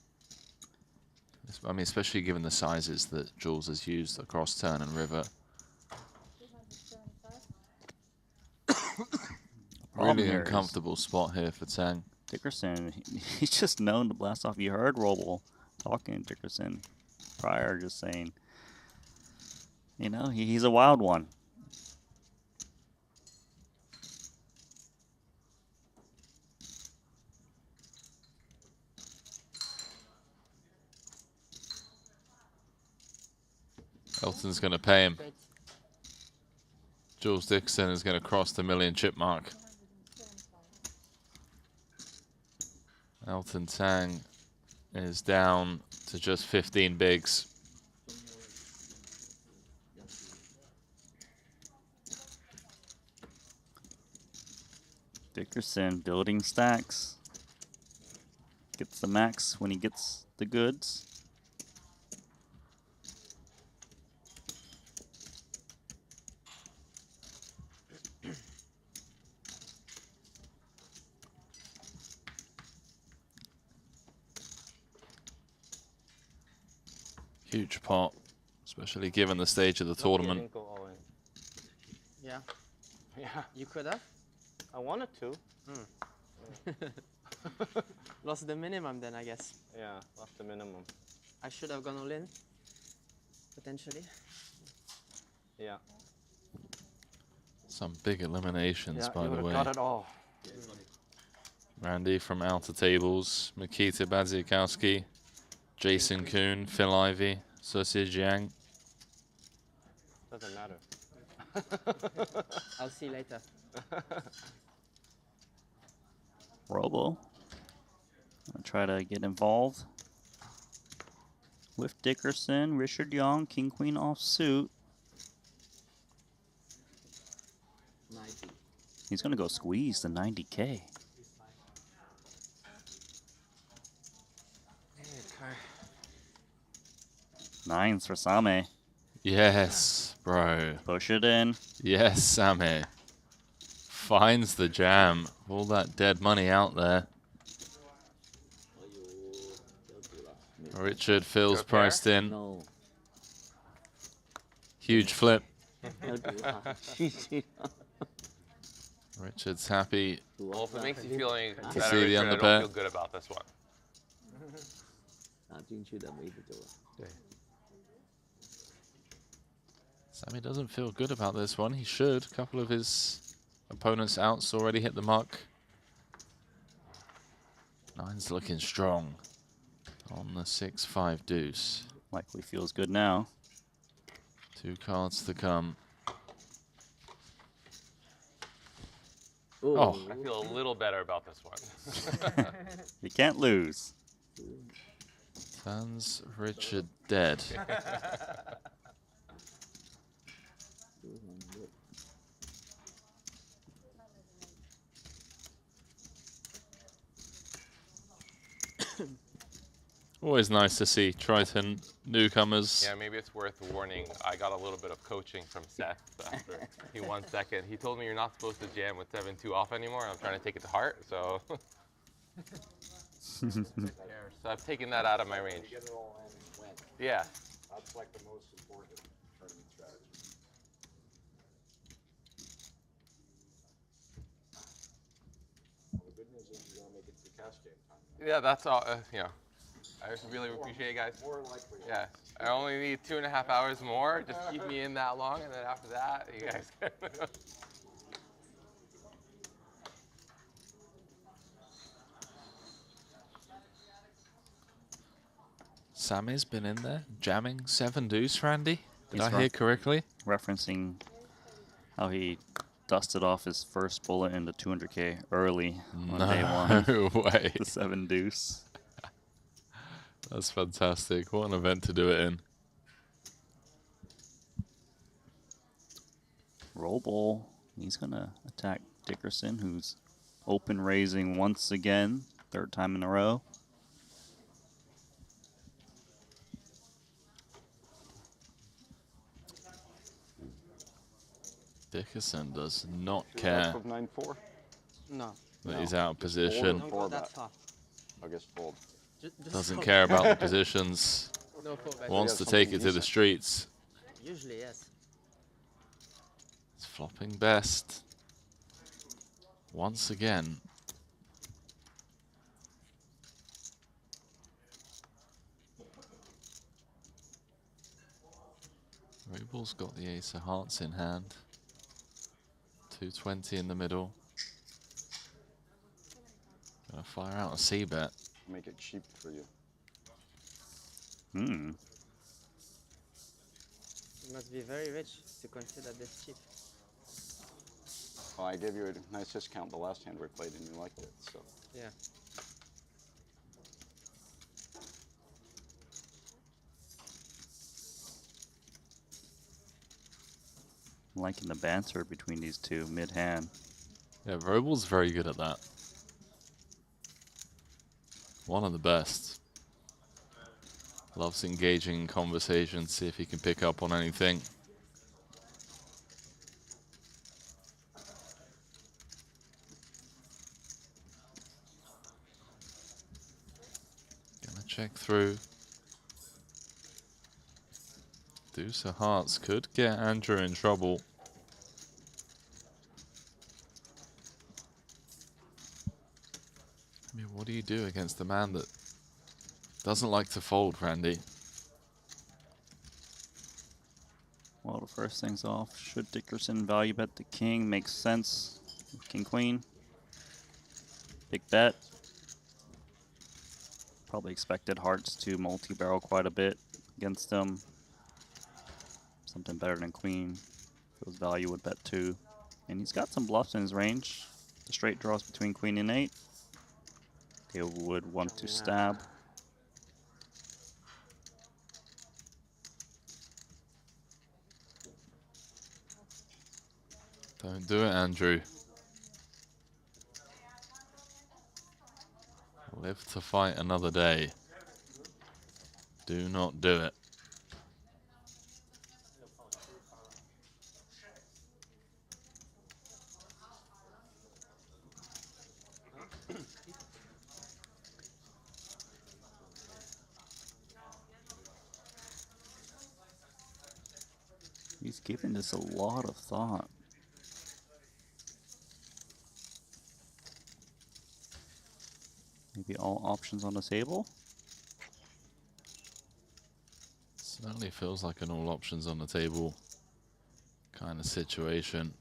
I mean, especially given the sizes that Jules has used across turn and river. Really uncomfortable spot here for Tang. Dickerson, he's just known to blast off. You heard Roble talking to Dickerson prior, just saying, you know, he's a wild one. Elton's going to pay him. Jules Dixon is going to cross the 1 million chip mark. Elton Tang is down to just 15 bigs. Dickerson building stacks. Gets the max when he gets the goods. Huge pot, especially given the stage of the tournament. Yeah. Yeah. You could have? I wanted to. Lost the minimum then, I guess. Yeah, lost the minimum. I should have gone all in, potentially. Yeah. Some big eliminations, Yeah, by you the would way. have got it all. Randy from Outer Tables, Mikita Badziakowski, Jason Kuhn, Phil Ivey, Sosia Jiang. Doesn't matter. I'll see you later. Robo. I'll try to get involved with Dickerson, Richard Young, King Queen offsuit. 90. He's gonna go squeeze the 90K. Nines for Same. Yes, bro. Push it in. Yes, Sammy. Finds the jam. All that dead money out there. Richard feels priced in. No. Huge flip. GG. Richard's happy. Well, if it makes you feel any to better, see the Richard, I under don't bet. feel good about this one. 打进去的没得走了。对。 Sammy doesn't feel good about this one. He should. A couple of his opponents' outs already hit the mark. Nine's looking strong on the 6-5 deuce. Likely feels good now. 2 cards to come. Oh. Oh. I feel a little better about this one. You can't lose. Turns Richard dead. Always nice to see Triton newcomers. Yeah, maybe it's worth warning. I got a little bit of coaching from Seth after he won second. He told me you're not supposed to jam with 7-2 off anymore. And I'm trying to take it to heart, so. So I've taken that out of my range. Get it all in and win. Yeah. That's like the most important tournament strategy. Well, the good news is you're gonna make it to cash game time. Yeah, that's all. You know, I really appreciate it, guys. More likely. Yeah, I only need 2.5 hours more. Just keep me in that long, and then after that, you guys can. Sammy's been in there jamming 7 deuce, Randy. Did He's I hear correctly? Referencing how he dusted off his first bullet in the 200K early on day one. No way. The 7 deuce. That's fantastic. What an event to do it in. Roll ball. He's gonna attack Dickerson, who's open raising once again, 3rd time in a row. Dickerson does not care With 9-4. No. that he's out of position. Don't go that far. I guess fold. Just Doesn't fold. care about the positions. No fold bet. Wants to take it to the streets. Usually, yes. It's flopping best. Once again. Rubel's got the ace of hearts in hand. 220 in the middle. Gonna fire out a C-bet. Make it cheap for you. Hmm. You must be very rich to consider this cheap. Well, I gave you a nice discount the last hand we played, and you liked it, so. Yeah. I'm liking the banter between these two mid-hand. Yeah, Robel's very good at that. One of the best. Loves engaging in conversation, see if he can pick up on anything. Gonna check through. Deuce of hearts could get Andrew in trouble. I mean, what do you do against a man that doesn't like to fold, Randy? Well, to first things off, should Dickerson value bet the king? Makes sense. King, queen. Big bet. Probably expected hearts to multi-barrel quite a bit against him. Something better than queen. Feels value would bet too. And he's got some bluffs in his range. The straight draws between queen and 8. They would want to stab. Don't do it, Andrew. Live to fight another day. Do not do it. He's giving this a lot of thought. Maybe all options on the table? Certainly feels like an all options on the table kind of situation.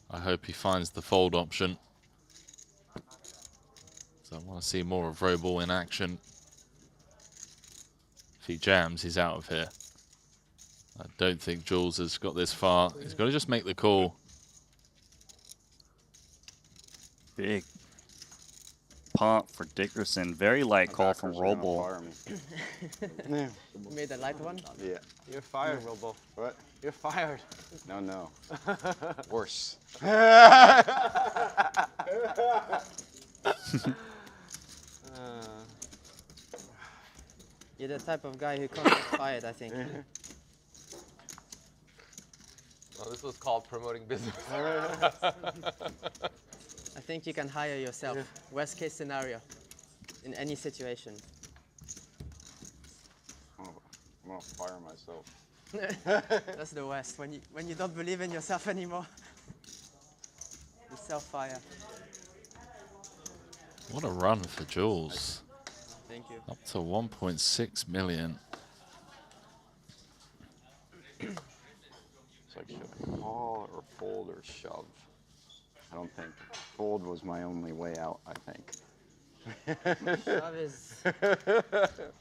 I hope he finds the fold option. So I want to see more of Robel in action. If he jams, he's out of here. I don't think Jules has got this far. He's got to just make the call. Big pump for Dickerson. Very light call from Robel. You made a light one? Yeah. You're fired, Robo. What? You're fired. No, no. Worse. You're the type of guy who can't get fired, I think. Well, this was called promoting business. I think you can hire yourself. Worst case scenario, in any situation. I'm gonna fire myself. That's the worst. When you don't believe in yourself anymore, you self-fire. What a run for Jules. Thank you. Up to 1.6 million. It's like, should I call or fold or shove? I don't think. Fold was my only way out, I think.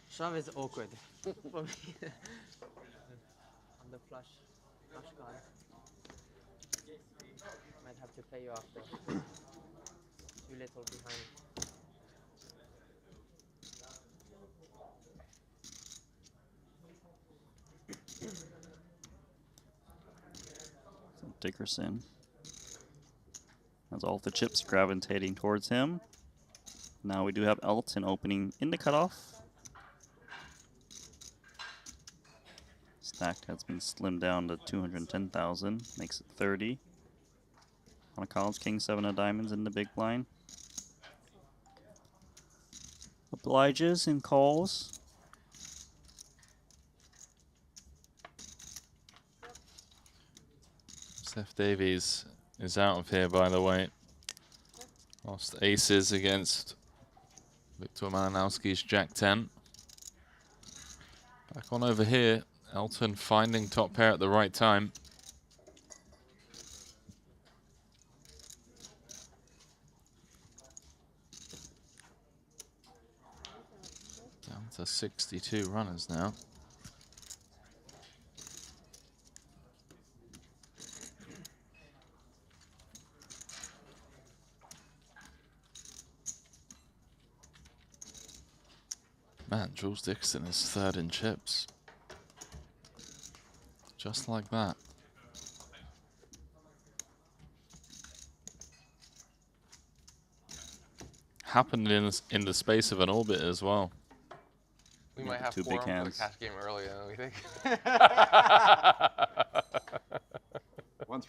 Shove is awkward for me. On the flush card. Might have to pay you after. Too little behind. Dickerson has all the chips gravitating towards him. Now we do have Elton opening in the cutoff. Stacked has been slimmed down to 210,000, makes it 30. On a college king, 7 of diamonds in the big blind. Obliges and calls. Steph Davies is out of here, by the way. Lost aces against Victor Malinowski's Jack 10. Back on over here. Elton finding top pair at the right time. Down to 62 runners now. Man, Jules Dickerson is third in chips. Just like that. Happened in the space of an orbit as well. We might have 2 quorum big for the hands. cash game earlier than we think. Once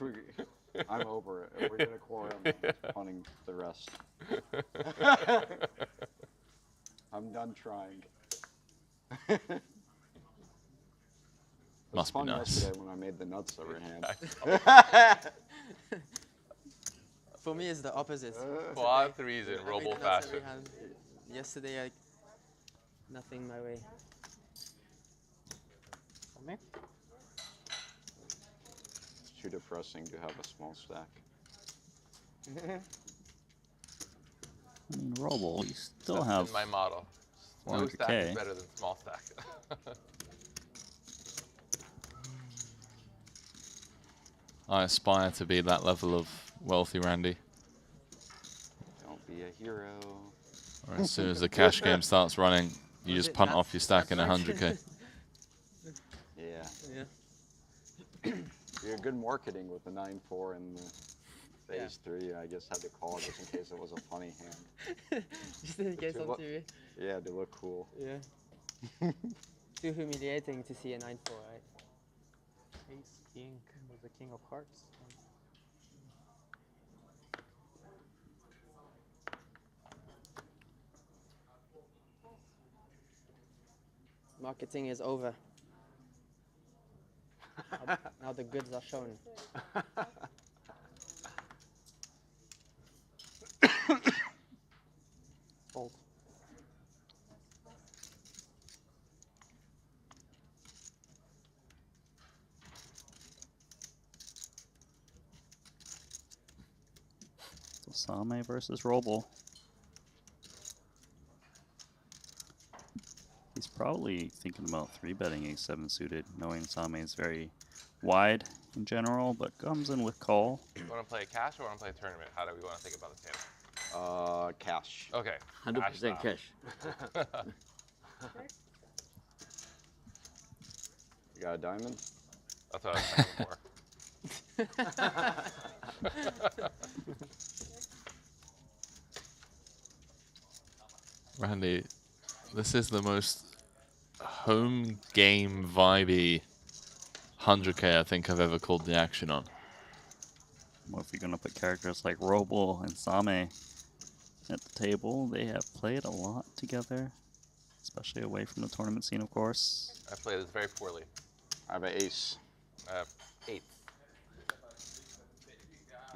I'm over it. If we get a quorum, I'm just punting the rest. I'm done trying. Must be fun nice. yesterday when I made the nuts every hand. For me, it's the opposite. Quad threes in I make robo the nuts every fashion. hand. Yesterday, nothing my way. For me? It's too depressing to have a small stack. I mean, Robo, you still That's have been my motto. No stack is better than small stack. I aspire to be that level of wealthy, Randy. Don't be a hero. Or as soon as the cash game starts running, you just punt off your stack in 100K. Yeah. Yeah. You're good marketing with the 9-4 and the phase 3. I just had to call it just in case it was a funny hand. Just in case on TV. Yeah, to look cool. Yeah. Too humiliating to see a 9-4, right? Ace king with the king of hearts. Marketing is over. Now the goods are shown. Fold. So Same versus Robo. He's probably thinking about 3-betting a7 suited, knowing Same is very wide in general, but comes in with call. You want to play cash or want to play tournament? How do we want to think about this hand? Cash. Okay. 100% cash. You got a diamond? That's what I was thinking for. Randy, this is the most home game vibey 100K I think I've ever called the action on. Well, if you're going to put characters like Robo and Same at the table, they have played a lot together, especially away from the tournament scene, of course. I play this very poorly. I have an ace. I have 8.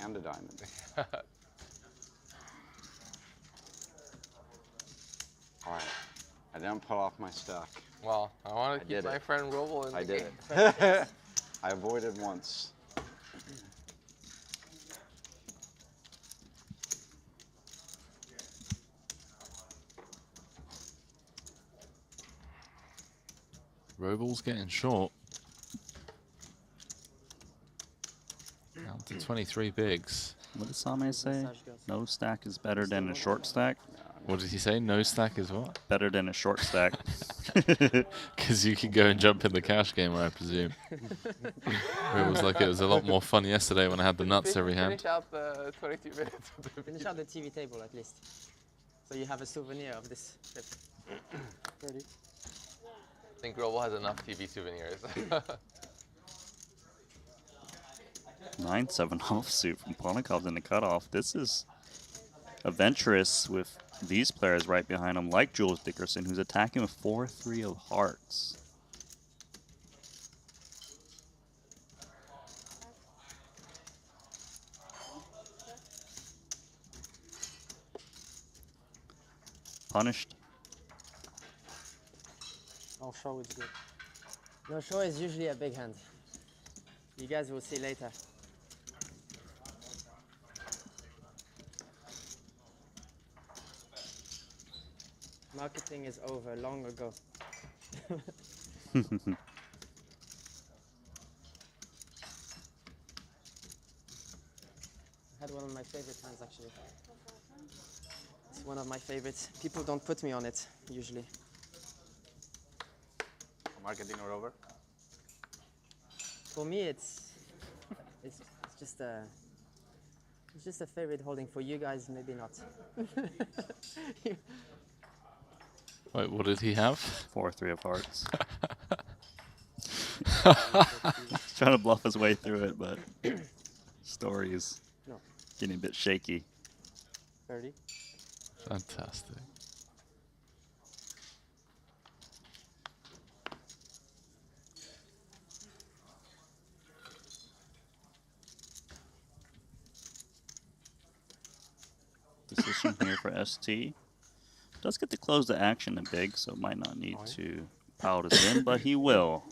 And a diamond. Alright. I didn't pull off my stack. Well, I want to keep my friend Robo in the did game. it. I avoided once. Robal's getting short. Down to 23 bigs. What did Same say? No stack is better than a short stack? What did he say? No stack is what? Better than a short stack. Because you could go and jump in the cash game, I presume. It was like it was a lot more fun yesterday when I had the nuts every hand. Finish out the 22 minutes. Finish out the TV table at least. So you have a souvenir of this trip. 30. I think Robo has enough TV souvenirs. 9-7 offsuit from Ponikov in the cutoff. This is adventurous with these players right behind him, like Jules Dickerson, who's attacking with 4-3 of hearts. Punished. No show is good. No show is usually a big hand. You guys will see later. Marketing is over long ago. I had one of my favorite hands actually. It's one of my favorites. People don't put me on it usually. Marketing or over? For me, it's just a favorite holding. For you guys, maybe not. Wait, what did he have? 4-3 of hearts. He's trying to bluff his way through it, but story is getting a bit shaky. 30. Fantastic. position here for ST. Does get to close the action a big, so might not need to pile this in, but he will.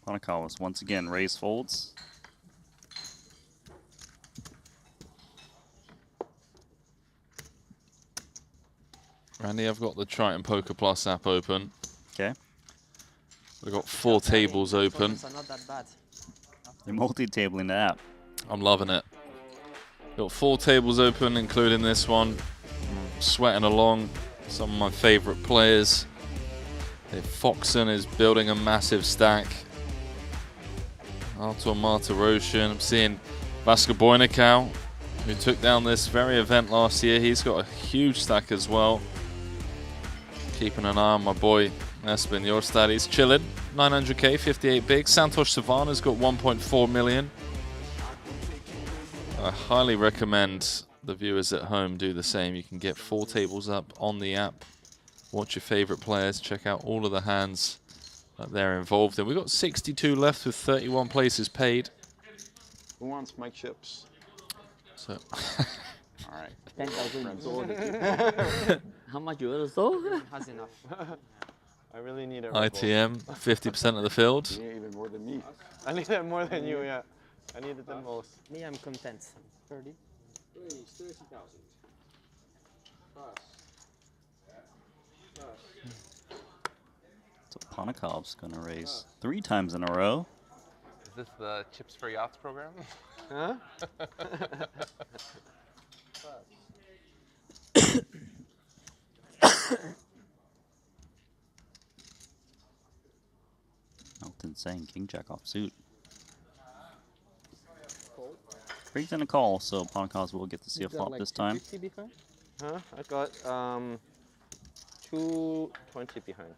Panakawas once again raise folds. Randy, I've got the Triton Poker Plus app open. Okay. We've got 4 tables open. Are not that bad. You're multi-tabling the app. I'm loving it. Got 4 tables open, including this one. I'm sweating along. Some of my favorite players. Foxen is building a massive stack. Artur Martirosyan. I'm seeing Vaska Boynikau, who took down this very event last year. He's got a huge stack as well. Keeping an eye on my boy Espen Jorstad. He's chilling. 900k, 58 big. Santosh Savana's got 1.4 million. I highly recommend the viewers at home do the same. You can get 4 tables up on the app. Watch your favorite players. Check out all of the hands that they're involved in. We've got 62 left with 31 places paid. Who wants my chips? So, all right. 10,000. How much you want to sold? Has enough. I really need a ITM, 50% of the field. You need even more than me. I need it more than you, yeah. I need it the most. Me, I'm content. 30. 30,000. So Panakov's gonna raise 3 times in a row. Is this the Chips for Yachts program? Huh? Elton saying King Jack off suit. Brings in a call, so Panakovs will get to see a flop this time. Behind? Huh? I got 220 behind.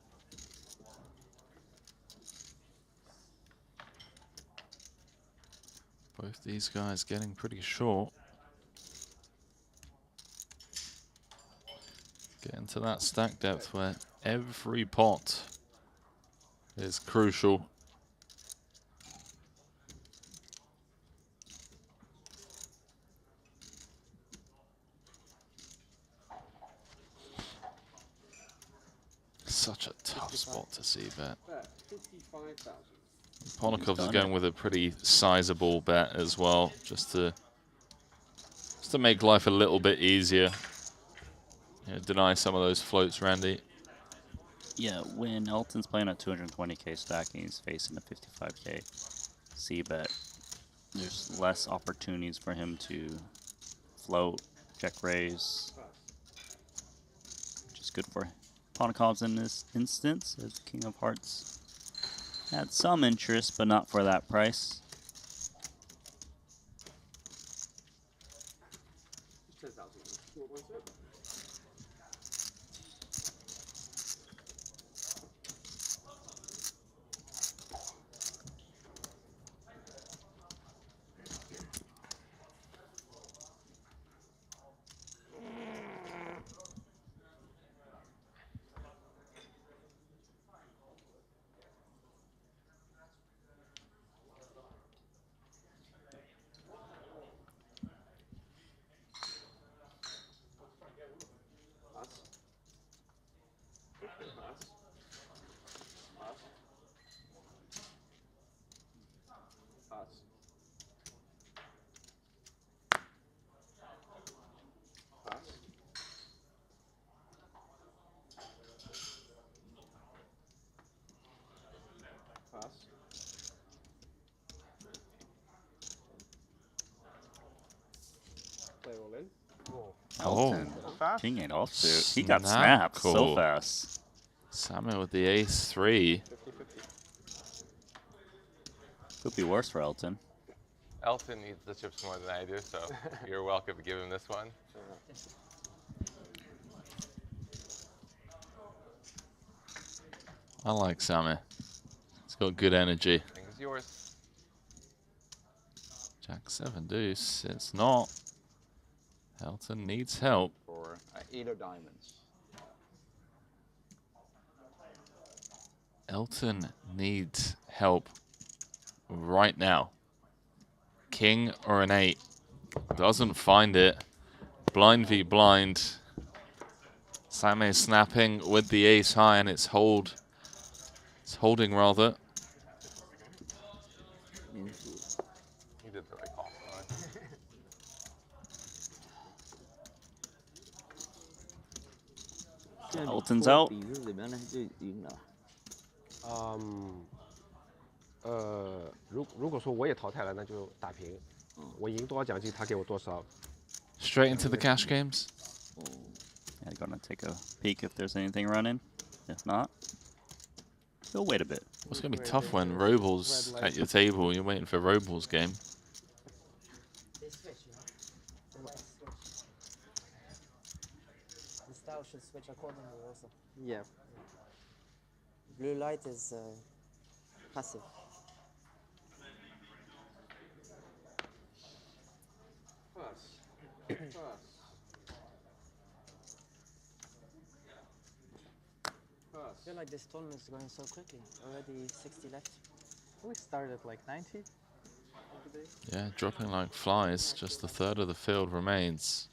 Both these guys getting pretty short. Getting to that stack depth where every pot is crucial. Such a tough spot to see bet. 55,000. Panakovs is going with a pretty sizable bet as well, just to make life a little bit easier. You know, deny some of those floats, Randy. Yeah, when Elton's playing at 220k stacking, he's facing a 55k c-bet. There's less opportunities for him to float, check raise, which is good for Panakovs in this instance, as King of Hearts had some interest, but not for that price. 10,000. Elton. Fast. King ain't offsuit. He got Snap snapped so call. fast. Samuel with the ace-3. Could be worse for Elton. Elton needs the chips more than I do, so you're welcome to give him this one. I like Sammy. It's got good energy. I think it's yours. Jack 7 deuce. It's not. Elton needs help. For 8 of diamonds. Elton needs help right now. King or an 8. Doesn't find it. Blind v blind. Same snapping with the ace high, and it's hold. It's holding rather. You did the right call. Elton's out. 如果说我也淘汰了，那就打平。我赢多少奖金，他给我多少。 Straight into the cash games. Yeah, gonna take a peek if there's anything running. If not, we'll wait a bit. Well, it's gonna be tough when Robal's at your table. You're waiting for Robal's game. They switch, you know? They might switch. The style should switch accordingly also. Yeah. Blue light is passive. I feel like this tournament is going so quickly. Already 60 left. We started like 90. Yeah, dropping like flies. Just a third of the field remains.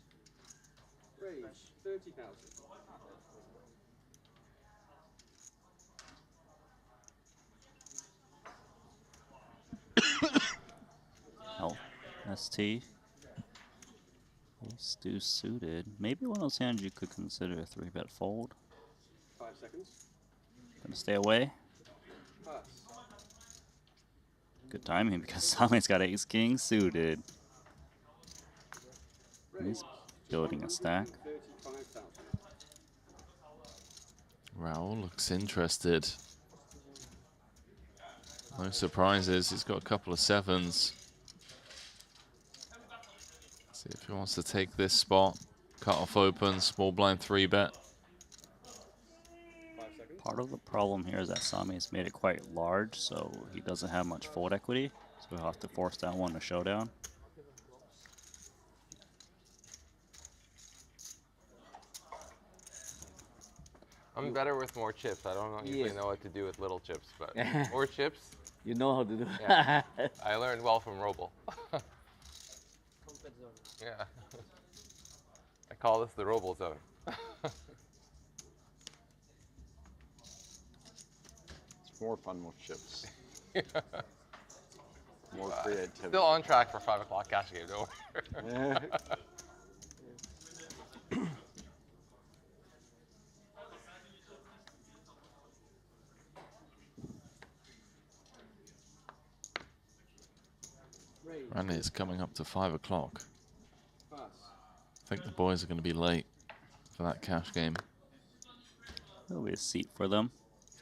Range 30,000. Oh, ST. Ace deuce suited. Maybe one of those hands you could consider a 3-bet fold. 5 seconds. Gonna stay away. Pass. Good timing because Same's got ace king suited. He's building a stack. 35,000. Raul looks interested. No surprises. He's got a couple of sevens. See if he wants to take this spot. Cut off open, small blind 3-bet. Part of the problem here is that Same's made it quite large, so he doesn't have much fold equity. So we'll have to force that one to showdown. I'm better with more chips. I don't usually know what to do with little chips, but more chips. You know how to do. Yeah. I learned well from Robel. Yeah. I call this the Robel zone. It's more fun with chips. More creativity. Still on track for 5 o'clock cash game, don't worry. And it's coming up to 5 o'clock. I think the boys are going to be late for that cash game. There'll be a seat for them.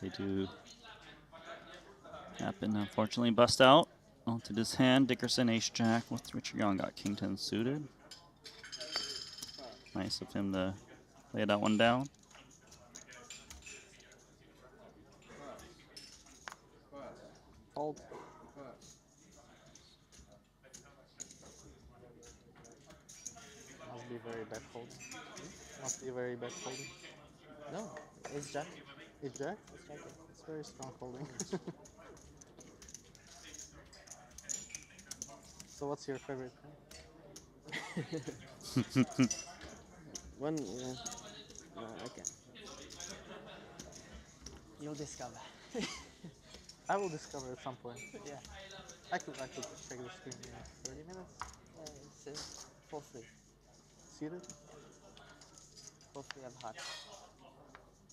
They do happen, unfortunately, bust out onto this hand. Dickerson ace-jack with Richard Young got king 10 suited. Nice of him to lay that one down. Hold. Must be very bad holding. Must be very bad holding. No, it's jack. It's jack? It's jack. It's very strong holding. So what's your favorite hand? One, okay. You'll discover. I will discover at some point. Yeah. I could check the screen in 30 minutes. Yeah, it's 4-3. Seated? 4-3 of hearts.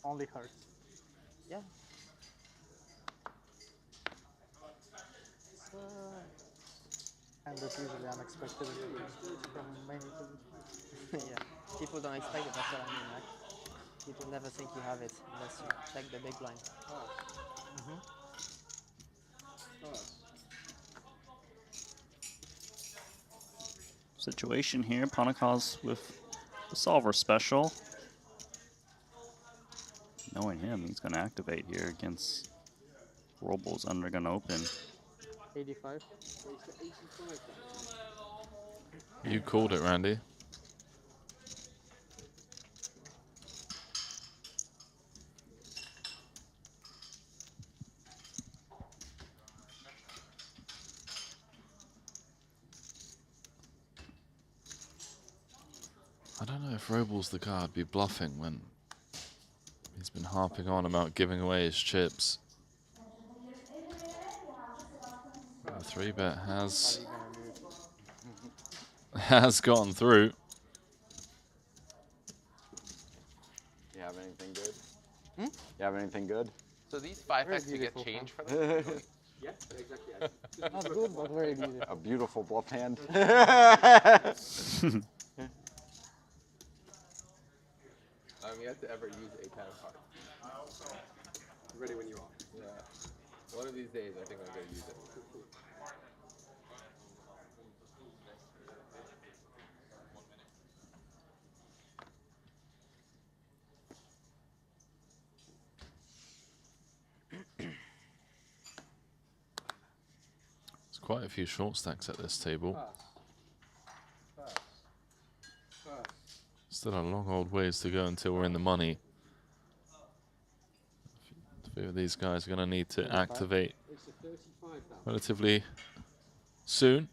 Only hearts. Yeah. So, and that's usually unexpected from many positions. Yeah. People don't expect it, that's what I mean, right? People never think you have it unless you check the big blind. Situation here, Panakas with the solver special. Knowing him, he's going to activate here against Robel's under gun open. 85. You called it, Randy. I don't know if Robal's the guy I'd be bluffing when he's been harping on about giving away his chips. The 3-bet has gone through. You have anything good? You have anything good? So these 5x you get change for them? Yeah, exactly. Not good, but very beautiful. A beautiful bluff hand. I'm yet to ever use a 10 of hearts. Ready when you are. Yeah. One of these days, I think I'm going to use it. There's quite a few short stacks at this table. Still a long old ways to go until we're in the money. A few of these guys are going to need to activate relatively soon.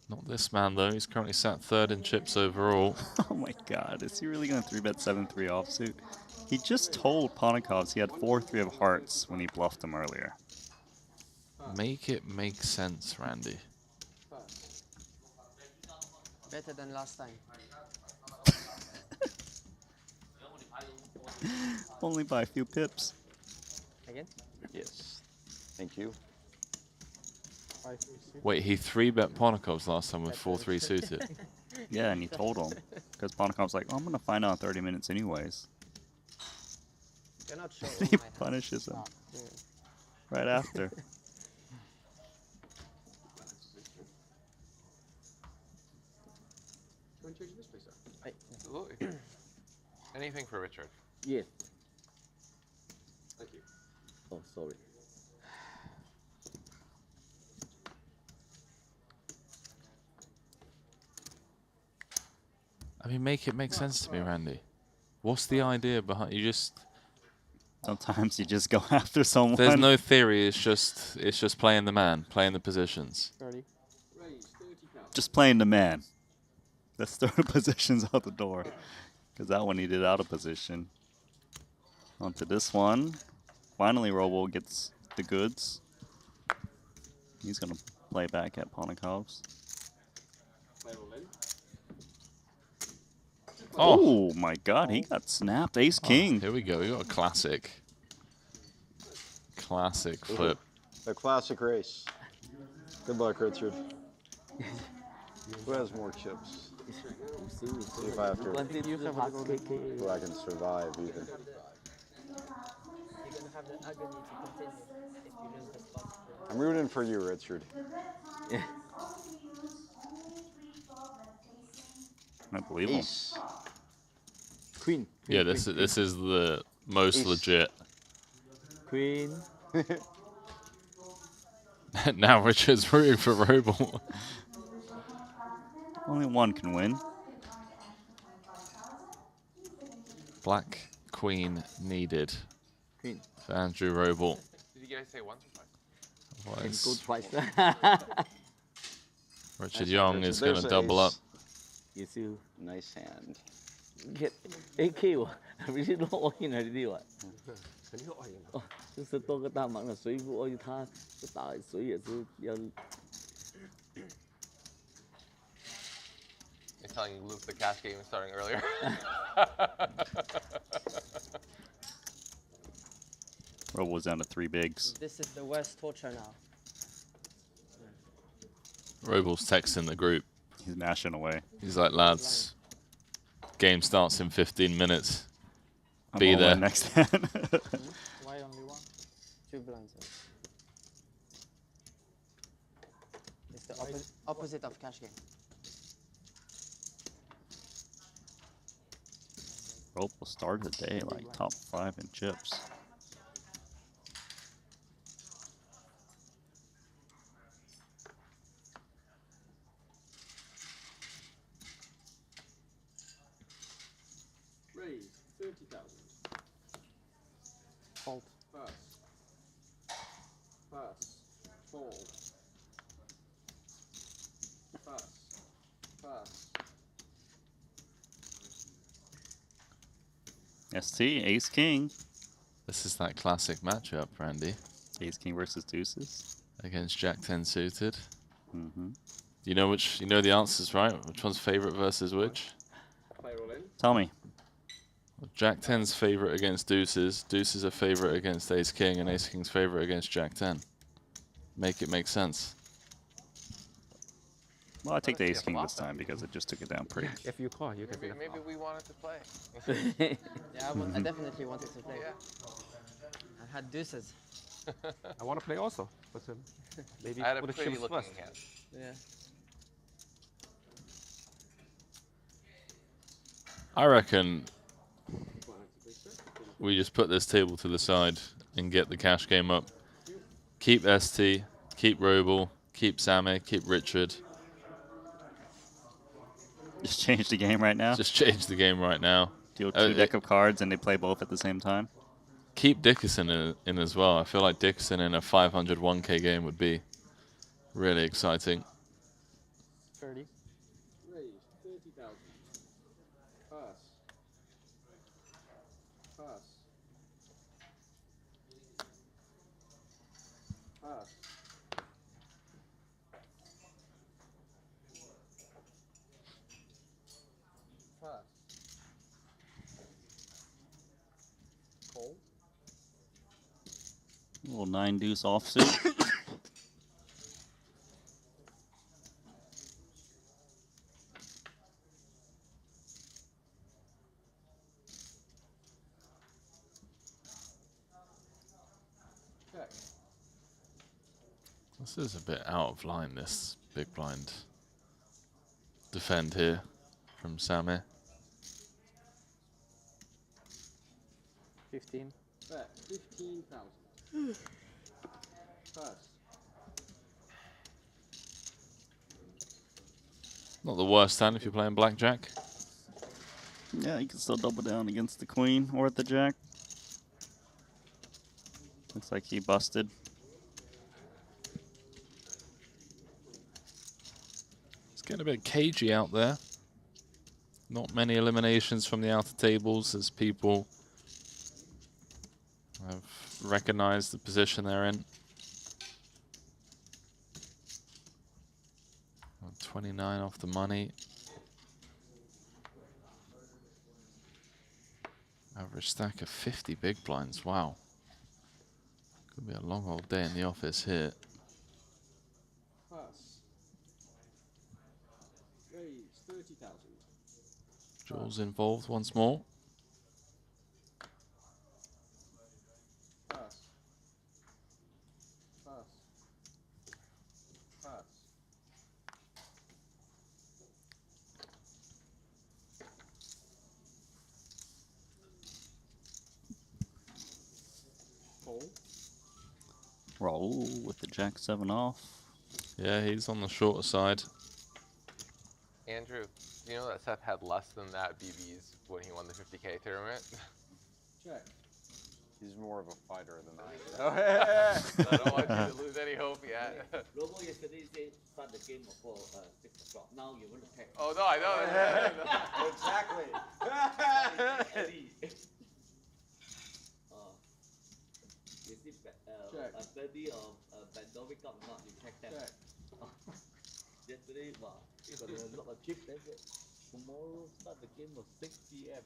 Not this man though, he's currently sat third in chips overall. Oh my god, is he really going to 3-bet 7-3 offsuit? He just told Ponikovs he had 4-3 of hearts when he bluffed him earlier. Make it make sense, Randy. Better than last time. Only by a few pips. Again? Yes. Thank you. Wait, he 3-bet Ponikovs last time with 4-3 suited. Yeah, and he told him. Because Ponikov's like, oh, I'm going to find out in 30 minutes anyways. You're not sure. He punishes him. Right after. Absolutely. Anything for Richard. Yes. Thank you. Oh, sorry. I mean, make it make sense to me, Randy. What's the idea behind you? Just sometimes you just go after someone. There's no theory. It's just playing the man, playing the positions. 30. Just playing the man. Let's throw the positions out the door. Because that one he did out of position. Onto this one. Finally, Robo gets the goods. He's going to play back at Ponikovs. Oh my god, he got snapped. Ace King. Here we go. We got a classic. Classic flip. A classic race. Good luck, Richard. Who has more chips? See if I have to. Who I can survive even. You're gonna have the agony to continue if you lose the spot. I'm rooting for you, Richard. I believe him. Queen. Yeah, this is the most legit. Queen. Now Richard's rooting for Roble. Only one can win. Black Queen needed. Queen. For Andrew Roble. Did you guys say once or twice? Go twice. Richard Young is going to double up. You see. Nice hand. Get AK 我，不是落 all in 还是地碗？肯定 all in 哦，就是多个大忙了，谁不 all in 他不打谁也是要。You're telling Luke the cash game is starting earlier. Robo was down to 3 bigs. This is the worst torture now. Roble's texting the group. He's mashing away. He's like, lads, game starts in 15 minutes. I'm Be all there. in next hand. Why only one? 2 blinds. It's the opposite of cash game. Robo started the day like top 5 in chips. Raise 30,000. Fold. Pass. Pass. Fold. Pass. ST, Ace King. This is that classic matchup, Randy. Ace King versus deuces. Against Jack 10 suited. Mm-hmm. You know the answers, right? Which one's favorite versus which? Tell me. Jack 10's favorite against deuces. Deuces are favorite against Ace King, and Ace King's favorite against Jack 10. Make it make sense. Well, I take the Ace King this time because it just took it down pretty. If you call, you can. Maybe we wanted to play. Yeah, I definitely wanted to play. Yeah. I had deuces. I want to play also, but maybe I had a put the pretty chips looking first. hand. Yeah. I reckon we just put this table to the side and get the cash game up. Keep ST, keep Roble, keep Sammy, keep Richard. Just change the game right now? Just change the game right now. Deal 2 deck of cards and they play both at the same time? Keep Dickerson in as well. I feel like Dickerson in a 500 1K game would be really exciting. 30. Raise 30,000. Pass. Pass. Pass. Pass. Call. Little 9 deuce offsuit. Check. This is a bit out of line, this big blind defend here from Sammy. 15. Bet 15,000. Pass. Not the worst hand if you're playing blackjack. Yeah, you can still double down against the queen or the jack. Looks like he busted. It's getting a bit cagey out there. Not many eliminations from the outer tables as people have recognized the position they're in. 29 off the money. Average stack of 50 big blinds. Wow. Could be a long old day in the office here. Pass. Raise 30,000. Jules involved once more. Pass. Pass. Pass. Call. Roll with the jack 7 off. Yeah, he's on the shorter side. Andrew, do you know that Seth had less than that BBs when he won the 50K tournament? Check. He's more of a fighter than I So I don't want you to lose any hope yet. Robo yesterday said start the game before 6 o'clock. Now you want to pack. Oh no, I know. Exactly. Is it 30 or Bandor wake up or not? You check that. Yesterday, got a lot of chips. Then tomorrow start the game at 6 p.m.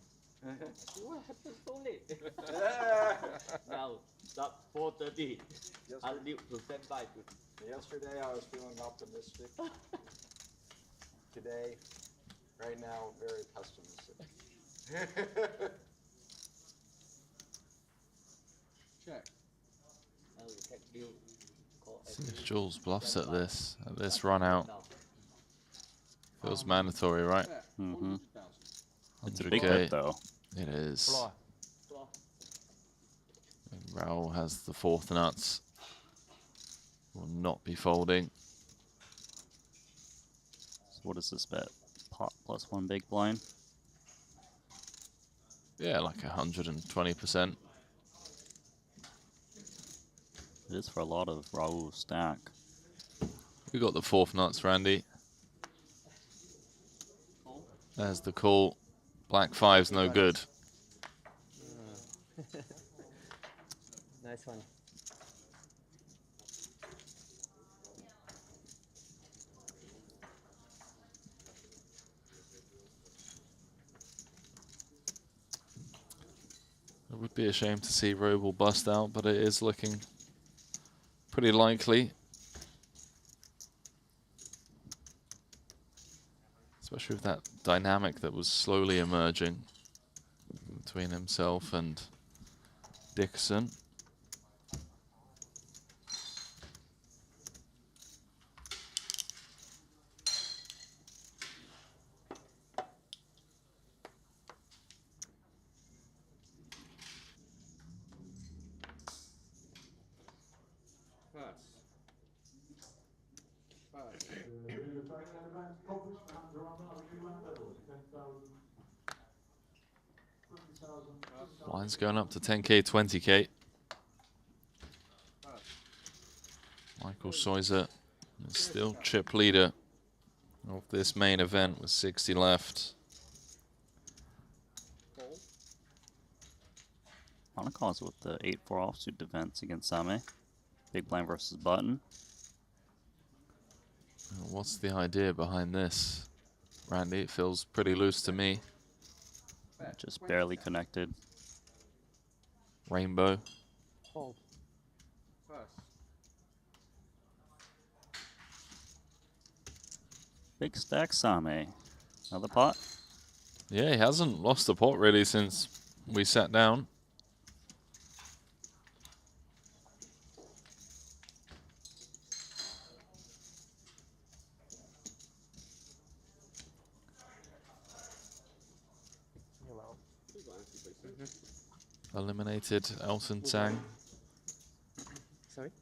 What happened so late? Now start 4:30. I'll leave to stand by. Yesterday I was feeling optimistic. Today, right now, very pessimistic. Check. Now you check deal. See if Jules bluffs at this run out. Feels mandatory, right? Mm-hmm. It's a 100K. big bet though. It is. And Raoul has the 4th nuts. Will not be folding. So what is this bet? Pot plus 1 big blind. Yeah, like 120%. It is for a lot of Raoul's stack. We got the 4th nuts, Randy. There's the call. Black 5's no good. Nice one. It would be a shame to see Roble bust out, but it is looking pretty likely. Especially with that dynamic that was slowly emerging between himself and Dixon. Blinds going up to 10K, 20K. Michael Soiser is still chip leader of this main event with 60 left. Monaco's with the 8-4 offsuit defense against Same. Big blind versus button. What's the idea behind this, Randy? It feels pretty loose to me. Just barely connected. Rainbow. Fold. Big stack Same. Another pot? Yeah, he hasn't lost a pot really since we sat down. Eliminated Elton Tang. Sorry?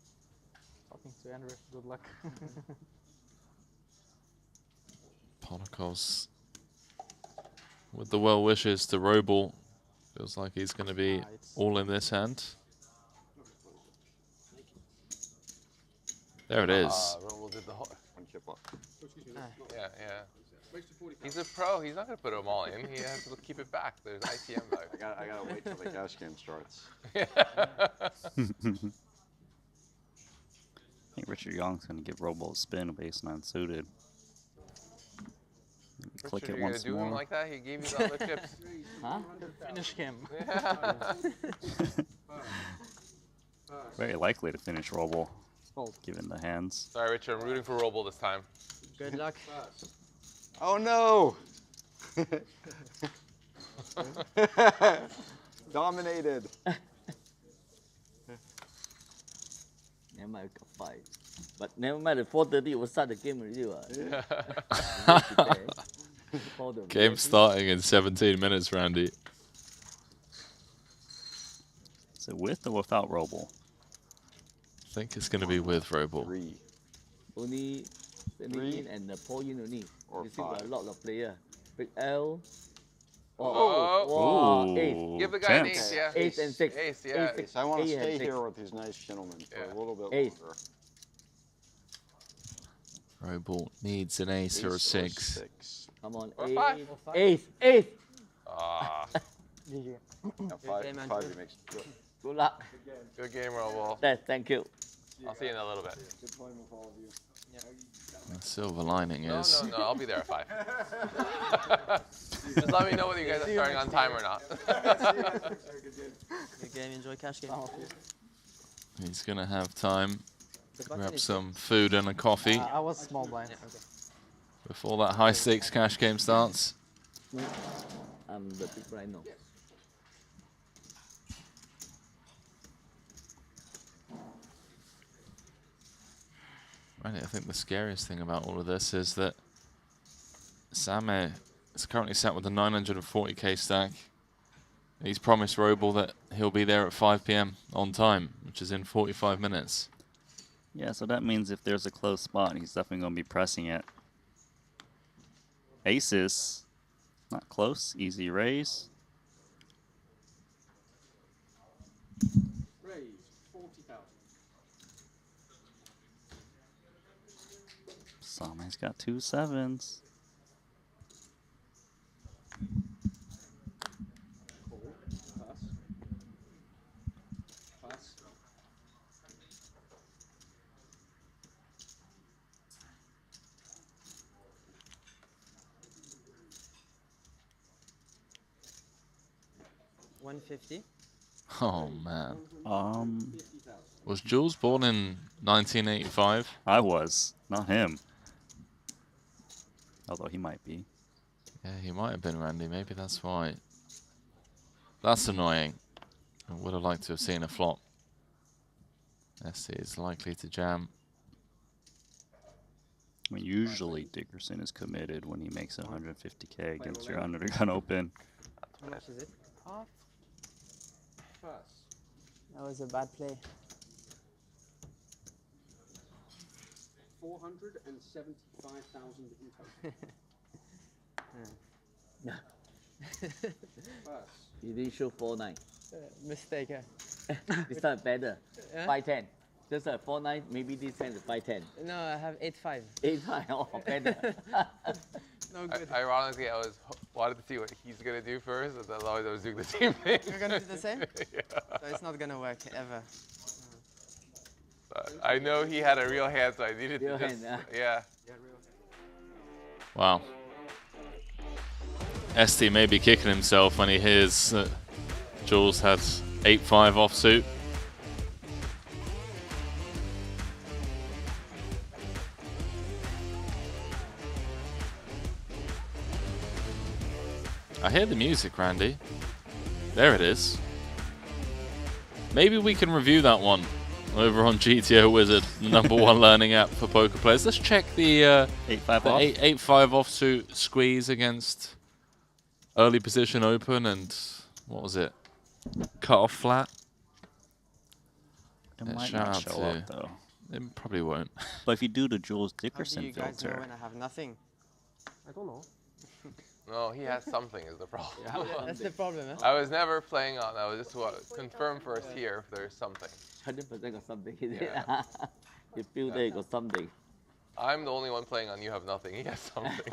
Talking to Andrew. Good luck. Ponakov's with the well wishes to Roble. Feels like he's going to be all in this hand. There it is. Roble did the whole one chip up. Yeah, yeah. He's a pro. He's not going to put them all in. He has to keep it back. There's ITM though. I gotta wait till the cash game starts. I think Richard Young's going to give Roble a spin with ace 9 suited. Click Richard, it you're once gonna do more. him like that? He gave you the other chips. Huh? Finish him. Yeah. Very likely to finish Roble, Fold. given the hands. Sorry, Richard. I'm rooting for Roble this time. Good luck. Oh no! Dominated. Never mind, got 5. But never mind, at 4:30 we'll start the game already. Game starting in 17 minutes, Randy. Is it with or without Roble? I think it's going to be with Roble. Only 17 and the Paul in only. Or you see, got a 5. lot of players. Big L. Oh. Wow, ace. Give the guy an ace, yeah. Ace and 6. Ace, yeah. Ace, I want to ace and stay 6. here with these nice gentlemen for a little bit Ace. longer. Roble needs an ace or a 6. Come on, Or ace. 5. Ace, ace. Ah. GG. Yeah, 5 he makes good. Good luck. Good game, Roble. Yes, thank you. I'll see you in a little bit. Good playing with all of you. The silver lining No, is no, I'll be there at 5. Just let me know whether you guys are starting on time or not. Good game. Enjoy cash game. he's going to have time The to button grab is some food and a coffee I was small blind. Yeah, okay. before that high stakes cash game starts. I'm the big blind now. Right, I think the scariest thing about all of this is that Same is currently sat with a 940k stack. He's promised Roble that he'll be there at 5 PM on time, which is in 45 minutes. Yeah, so that means if there's a close spot, he's definitely going to be pressing it. Aces, not close, easy raise. Raise 40,000. Same's got 2 7s. 150. Oh man. Was Jules born in 1985? I was, not him. Although he might be. Yeah, he might have been, Randy. Maybe that's why. That's annoying. I would have liked to have seen a flop. SC is likely to jam. I mean, usually Dickerson is committed when he makes 150K against your under the gun open. How much is it? Half. That was a bad play. 475,000 in total. You didn't show 4-9. Mistake. This time better. Yeah? 5-10. Just like 4-9, maybe this time is 5-10. No, I have 8-5. 8-5, oh, better. No good. Ironically, I wanted to see what he's gonna do first, and then I was doing the same thing. You're gonna do the same? Yeah. So it's not gonna work ever. But I know he had a real hand, so I needed Real to just, hand, yeah. Wow. ST may be kicking himself when he hears that Jules had 8-5 offsuit. I hear the music, Randy. There it is. Maybe we can review that one over on GTO Wizard, the #1 learning app for poker players. Let's check the 8-5 off. 8-5 offsuit squeeze against early position open and what was it? Cut off flat. It Yeah, might shout not out show to- up though. It probably won't. But if you do the Jules How do Dickerson you guys know filter, when I have nothing? I don't know. No, he has something is the problem. Yeah, that's the problem, huh? I was never playing on. I was just confirm first here if there's something. 100% got something. Yeah. You feel that you got something. I'm the only one playing on. You have nothing. He has something.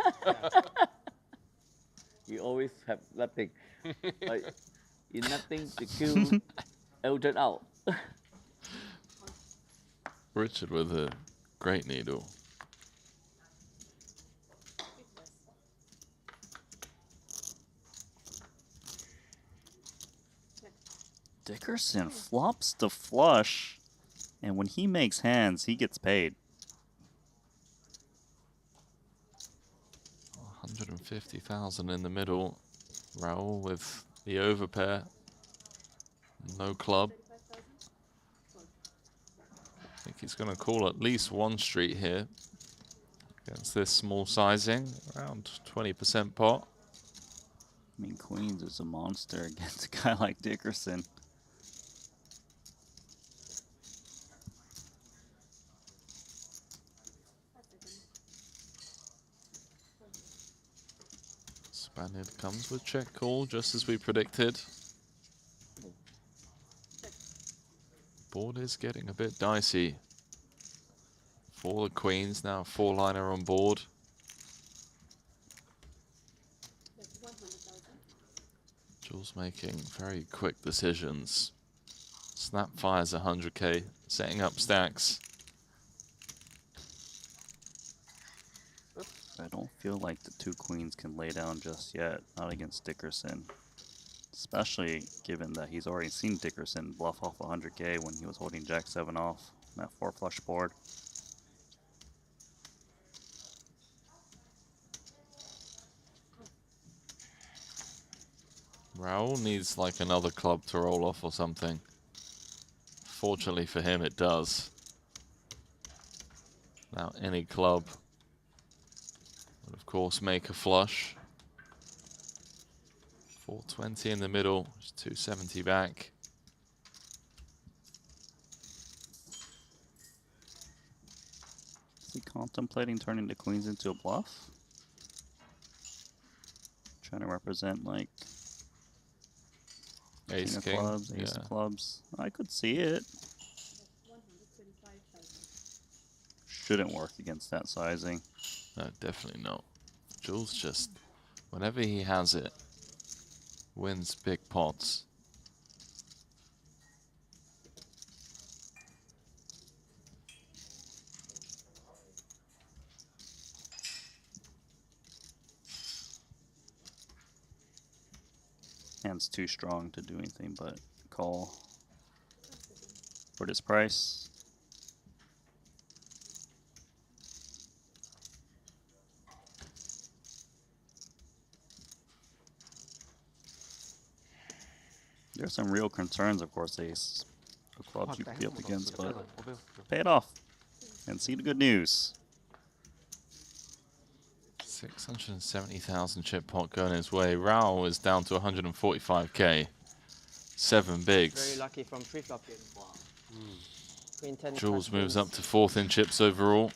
You always have nothing. Like, you nothing to kill Eldred out. Richard with a great needle. Dickerson flops the flush, and when he makes hands, he gets paid. 150,000 in the middle. Raul with the overpair. No club. I think he's going to call at least one street here against this small sizing, around 20% pot. I mean, Queens is a monster against a guy like Dickerson. Spaniard comes with check call, just as we predicted. Board is getting a bit dicey for the Queens now. 4-liner on board. Jules making very quick decisions. Snap fires 100K, setting up stacks. I don't feel like the two Queens can lay down just yet, not against Dickerson. Especially given that he's already seen Dickerson bluff off 100K when he was holding Jack-7 off on that 4-flush board. Raul needs like another club to roll off or something. Fortunately for him, it does. Now any club would of course make a flush. 420 in the middle, just 270 back. Is he contemplating turning the Queens into a bluff? Trying to represent like Ace King King, of clubs, Ace yeah. of clubs. I could see it. Shouldn't work against that sizing. No, definitely not. Jules just, whenever he has it, wins big pots. hand's too strong to do anything but call for this price. There's some real concerns, of course, ace. The clubs you could be up against, but pay it off and see the good news. 670,000 chip pot going his way. Raoul is down to 145k. 7 bigs. Very lucky from pre-flop here. Queen 10 Jules moves queens. up to 4th in chips overall.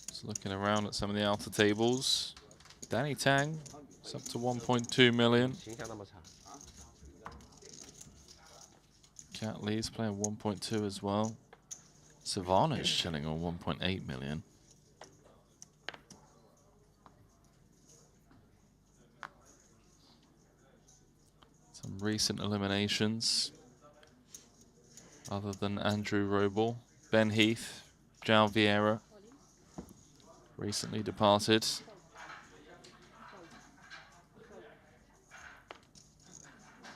Just looking around at some of the alpha tables. Danny Tang is up to 1.2 million. Cat Lee's playing 1.2 as well. Savannah's chilling on 1.8 million. Some recent eliminations. Other than Andrew Roble, Ben Heath, João Vieira, recently departed.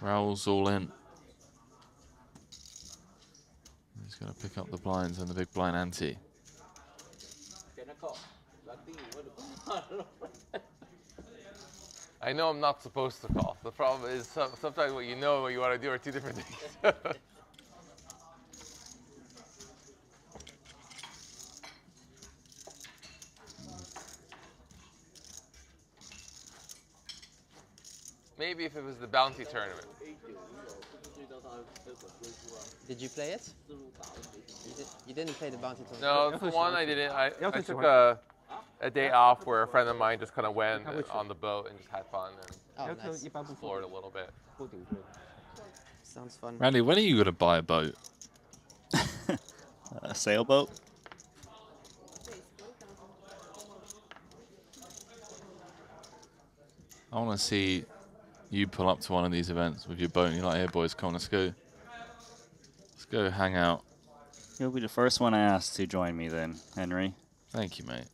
Raoul's all in. He's going to pick up the blinds and the big blind ante. I know I'm not supposed to call. The problem is sometimes what you know and what you want to do are two different things. Maybe if it was the bounty tournament. Did you play it? You didn't play the bounty tournament? No, the one I didn't. I took a day off where a friend of mine just kind of went on the boat and just had fun and explored a little bit. Sounds fun. Randy, when are you going to buy a boat? A sailboat? I want to see you pull up to one of these events with your boat and you're like, hey boys, come on, let's go. Let's go hang out. You'll be the first one I ask to join me then, Henry. Thank you, mate.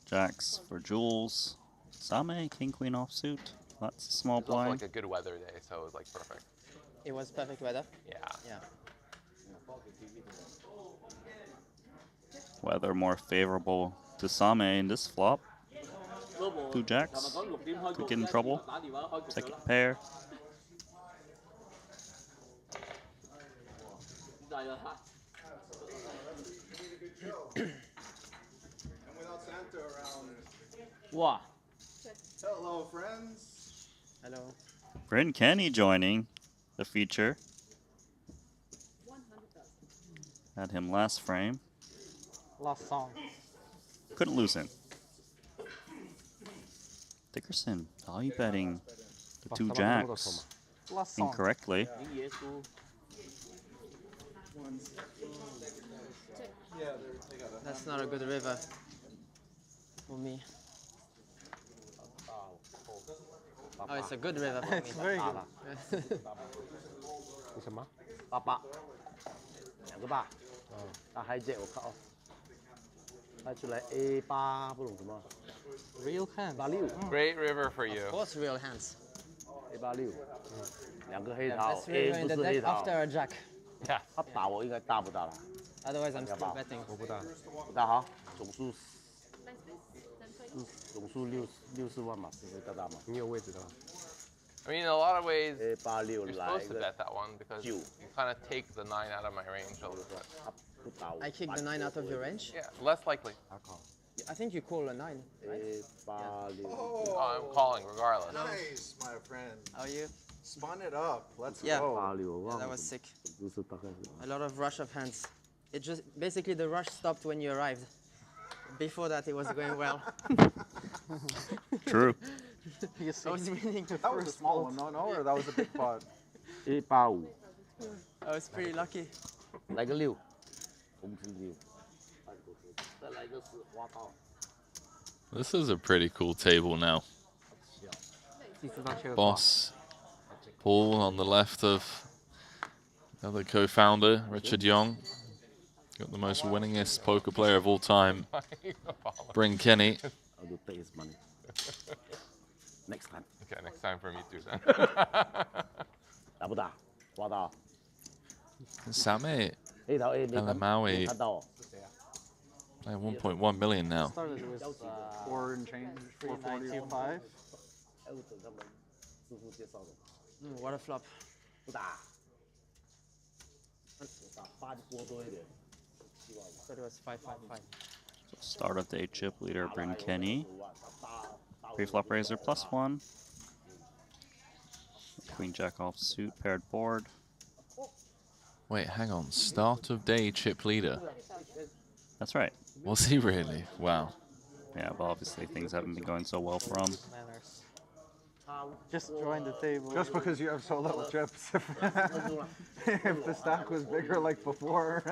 Jacks for Jules. Same, King Queen offsuit. That's a small It was also blind. like a good weather day, so it was like perfect. It was perfect weather? Yeah. Yeah. Weather more favorable to Same in this flop. 2 jacks. Could get in trouble. Second pair. And without Santa around. Wow. Hello, friends. Hello. Bryn Kenny joining the feature. Had him last frame. Last song. Couldn't lose him. Dickerson, value betting the 2 jacks incorrectly. That's not a good river for me. Oh, it's a good river for me. It's very good. 你什么？8，2个8。他 hijack 我 cut off。他出来 A8不懂什么。Real hands. 86。 Great river for you. Of course, real hands. A86。2个黑 Yeah, 桃 that's river ，A in 不 the 是黑 deck 桃。 after a jack. Yeah. 他打我应该大不大了？ Otherwise, I'm still betting. 我不大，不大好，总数总数64万嘛，是不是大大嘛？你有位置的。 I mean, in a lot of ways, you're 86 来 supposed 一 to 个 bet that one because you kind of take the 9 out of my range a little bit. 不打我。 I kick the 9 out of your range? Yeah, less likely. I think you call a 9, right? A86。 Oh, I'm calling regardless. Nice, my friend. How are you? Spun it up. Let's Yeah. go. Yeah, that was sick. A lot of rush of hands. It just basically the rush stopped when you arrived. Before that, it was going well. True. I was winning the That was a first small pot. one, no, or that was a big pot? A85。 I was pretty lucky. 来个6，红吃6。再来个4，挖到。 This is a pretty cool table now. Boss Paul on the left of the other co-founder, Richard Young. Got the most winningest poker player of all time, Bryn Kenny. I'll do take his money. Next time. Okay, next time for me too then. 打不打？刮到。 Same A 头 A 没看 Maui 看到哦。 like 1.1 million now. Started with 4 and change, 445. 哎，我等他们师傅介绍的。 What a flop. 不打。打8就拨多一点。 Thought it was 555. Start of day chip leader Bryn Kenny. Pre-flop raiser +1. Queen jack off suit paired board. Wait, hang on. Start of day chip leader. That's right. Was he really? Wow. Yeah, but obviously things haven't been going so well for him. Manners. Just join the table. Just because you have so little chips. If the stack was bigger like before,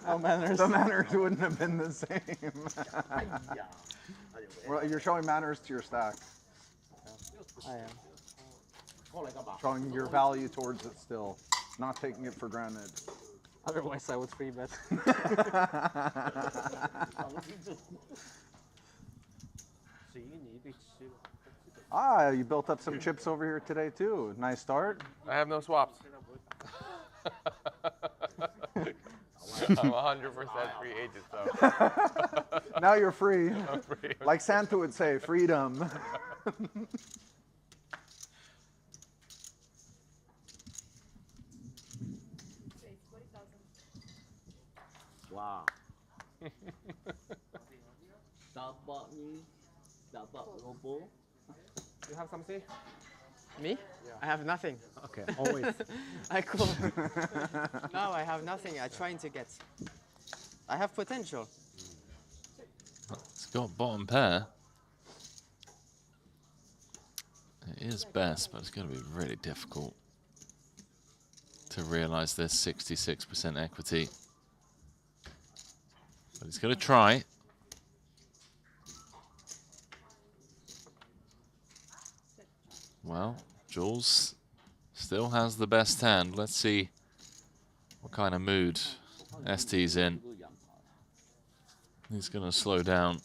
No manners. the manners wouldn't have been the same. Well, you're showing manners to your stack. I am. Showing your value towards it still. Not taking it for granted. Otherwise, I would 3-bet. Ah, you built up some chips over here today too. Nice start. I have no swaps. I'm 100% free agent, so. Now you're free. I'm free. Like Santa would say, freedom. Wow. You have something? Me? Yeah. I have nothing. Okay, always. I cool. No, I have nothing. I'm trying to get. I have potential. It's got bottom pair. It is best, but it's going to be really difficult to realize this 66% equity. But he's going to try. Well, Jules still has the best hand. Let's see what kind of mood ST's in. He's going to slow down.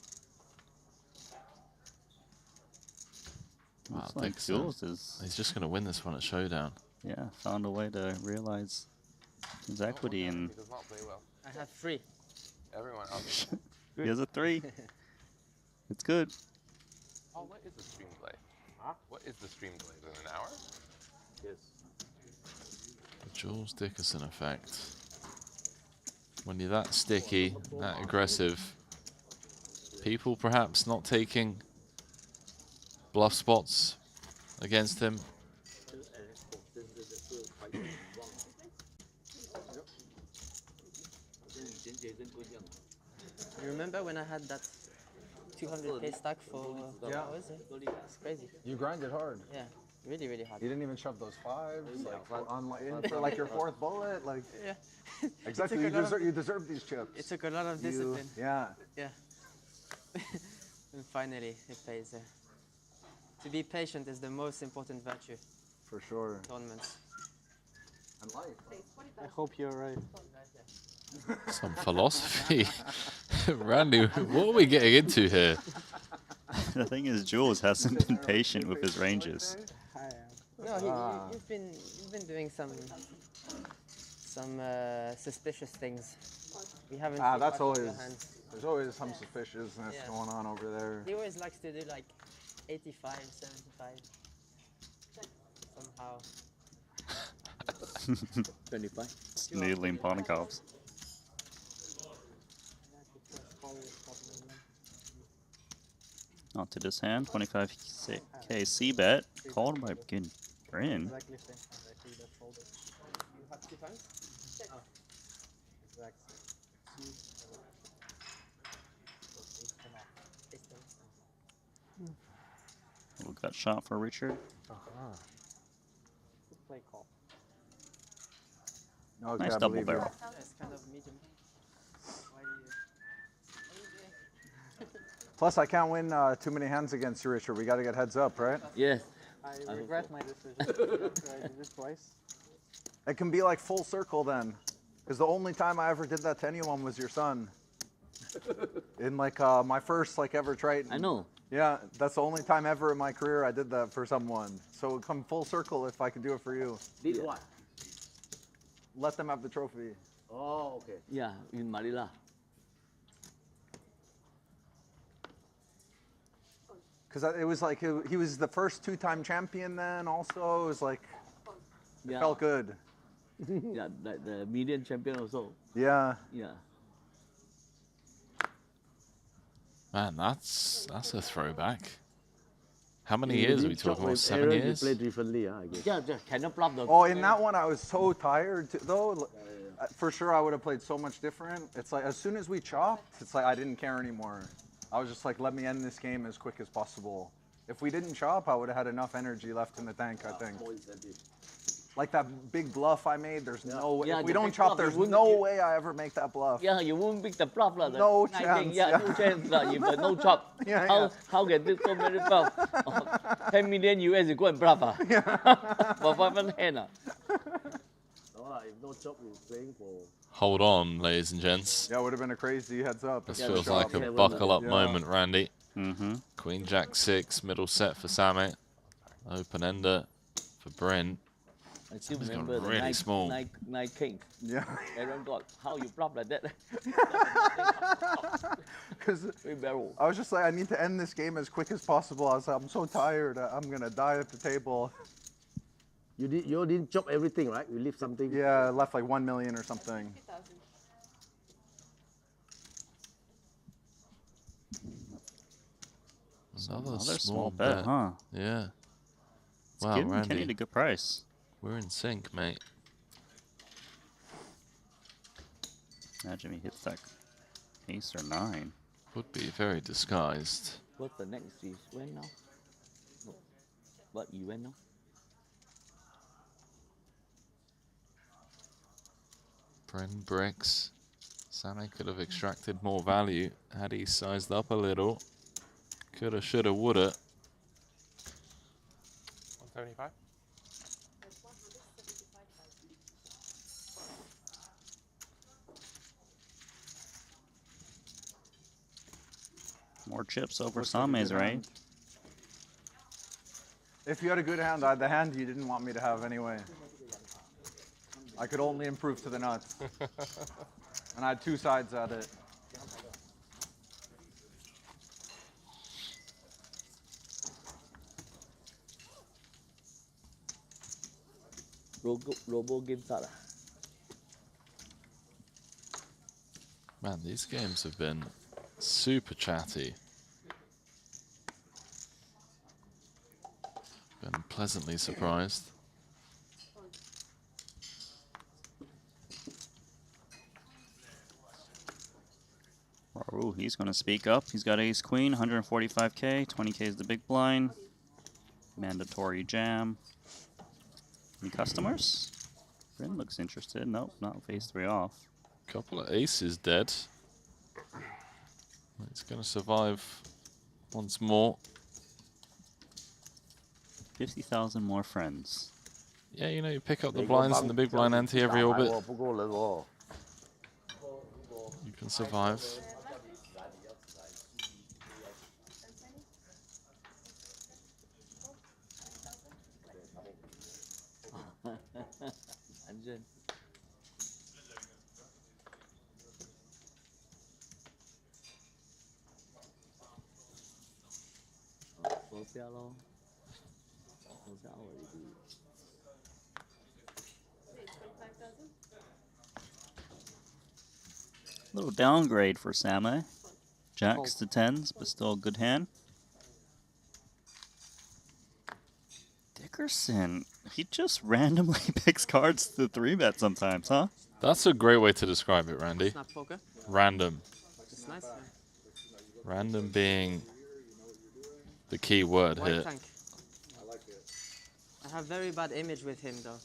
Wow, Looks like Dixon. Jules is. He's just going to win this one at Showdown. Yeah, found a way to realize his equity and. He does not play well. I have 3. Everyone else. He has a 3. It's good. Oh, what is the stream delay? Huh? What is the stream delay? Is it an hour? Yes. The Jules Dickerson effect. When you're that sticky, that aggressive, people perhaps not taking bluff spots against him. You remember when I had that 200k stack for hours? It's crazy. You grinded hard. Yeah, really, really hard. You didn't even shove those 5s in for like your 4th bullet. Like, yeah. Exactly. You deserve these chips. It took a lot of discipline. Yeah. Yeah. And finally, it pays. To be patient is the most important virtue. For sure. In tournaments. And life. I hope you're right. Some philosophy. Randy, what are we getting into here? The thing is, Jules hasn't been patient with his ranges. No, you've been doing some suspicious things. We haven't. That's always. There's always some suspiciousness going on over there. He always likes to do like 85, 75. Somehow. 25. It's needling Ponikoffs. Not to this hand, 25k C bet, called by Bryn. Exactly same hand. I think that's folded. You have 2 times? Oh. Exact same. Little gut shot for Richard. Good play call. Okay, Nice double barrel. It's kind of medium. Why do you... Plus, I can't win too many hands against you, Richard. We got to get heads up, right? Yes. I regret my decision. I did this twice. It can be like full circle then. Because the only time I ever did that to anyone was your son. In like my first like ever Triton. I know. Yeah, that's the only time ever in my career I did that for someone. So it would come full circle if I could do it for you. Did what? Let them have the trophy. Oh, okay. Yeah, in Manila. Because it was like, he was the first 2-time champion then also. It was like, it felt good. Yeah, like the median champion also. Yeah. Yeah. Man, that's a throwback. How many years are we talking about? 7 years? You play differently, I guess. Yeah, cannot bluff the. Oh, in that one I was so tired though. For sure I would have played so much different. It's like as soon as we chopped, it's like I didn't care anymore. I was just like, let me end this game as quick as possible. If we didn't chop, I would have had enough energy left in the tank, I think. Like that big bluff I made, there's no way. Yeah, if we the don't big chop, bluff, there's no way I ever make that bluff. Yeah, you won't pick the bluff lah. No chance. Yeah, no chance lah. If no chop, how can do so many bluff? 10 million US you go and bluff ah? For 5 hand ah? No, if no chop, we're playing for. Hold on, ladies and gents. Yeah, it would have been a crazy heads up. This feels like a buckle up moment, Randy. Queen Jack 6, middle set for Sammy. Open ender for Brent. I still He's remember got really small. nine king. Yeah. Aaron God, how you bluff like that? Because I was just like, I need to end this game as quick as possible. I was like, I'm so tired. I'm gonna die at the table. You didn't chop everything, right? You leave something. Yeah, I left like 1 million or something. Another Another small bet, bet, huh? Yeah. It's Wow, giving Randy. Kenny a good price. We're in sync, mate. Imagine he hits that ace or 9. Would be very disguised. What's the next event now? What event now? Brent bricks. Sammy could have extracted more value had he sized up a little. Coulda, shoulda, woulda. 175? More chips over Same's, right? If you had a good hand, I had the hand you didn't want me to have anyway. I could only improve to the nuts. And I had 2 sides at it. Robo game start. Man, these games have been super chatty. Been pleasantly surprised. Ooh, he's going to speak up. He's got ace queen, 145k, 20k is the big blind. Mandatory jam. Any customers? Bryn looks interested. Nope, not phase 3 off. Couple of aces dead. It's going to survive once more. 50,000 more friends. Yeah, you know, you pick up the blinds and the big blind ante every orbit. You can survive. Anjan. Little downgrade for Sammy. Jacks to 10s, but still a good hand. Dickerson, he just randomly picks cards to 3-bet sometimes, huh? That's a great way to describe it, Randy. It's not poker. Random. It's nice. Random being the key word White here. tank. I have very bad image with him though.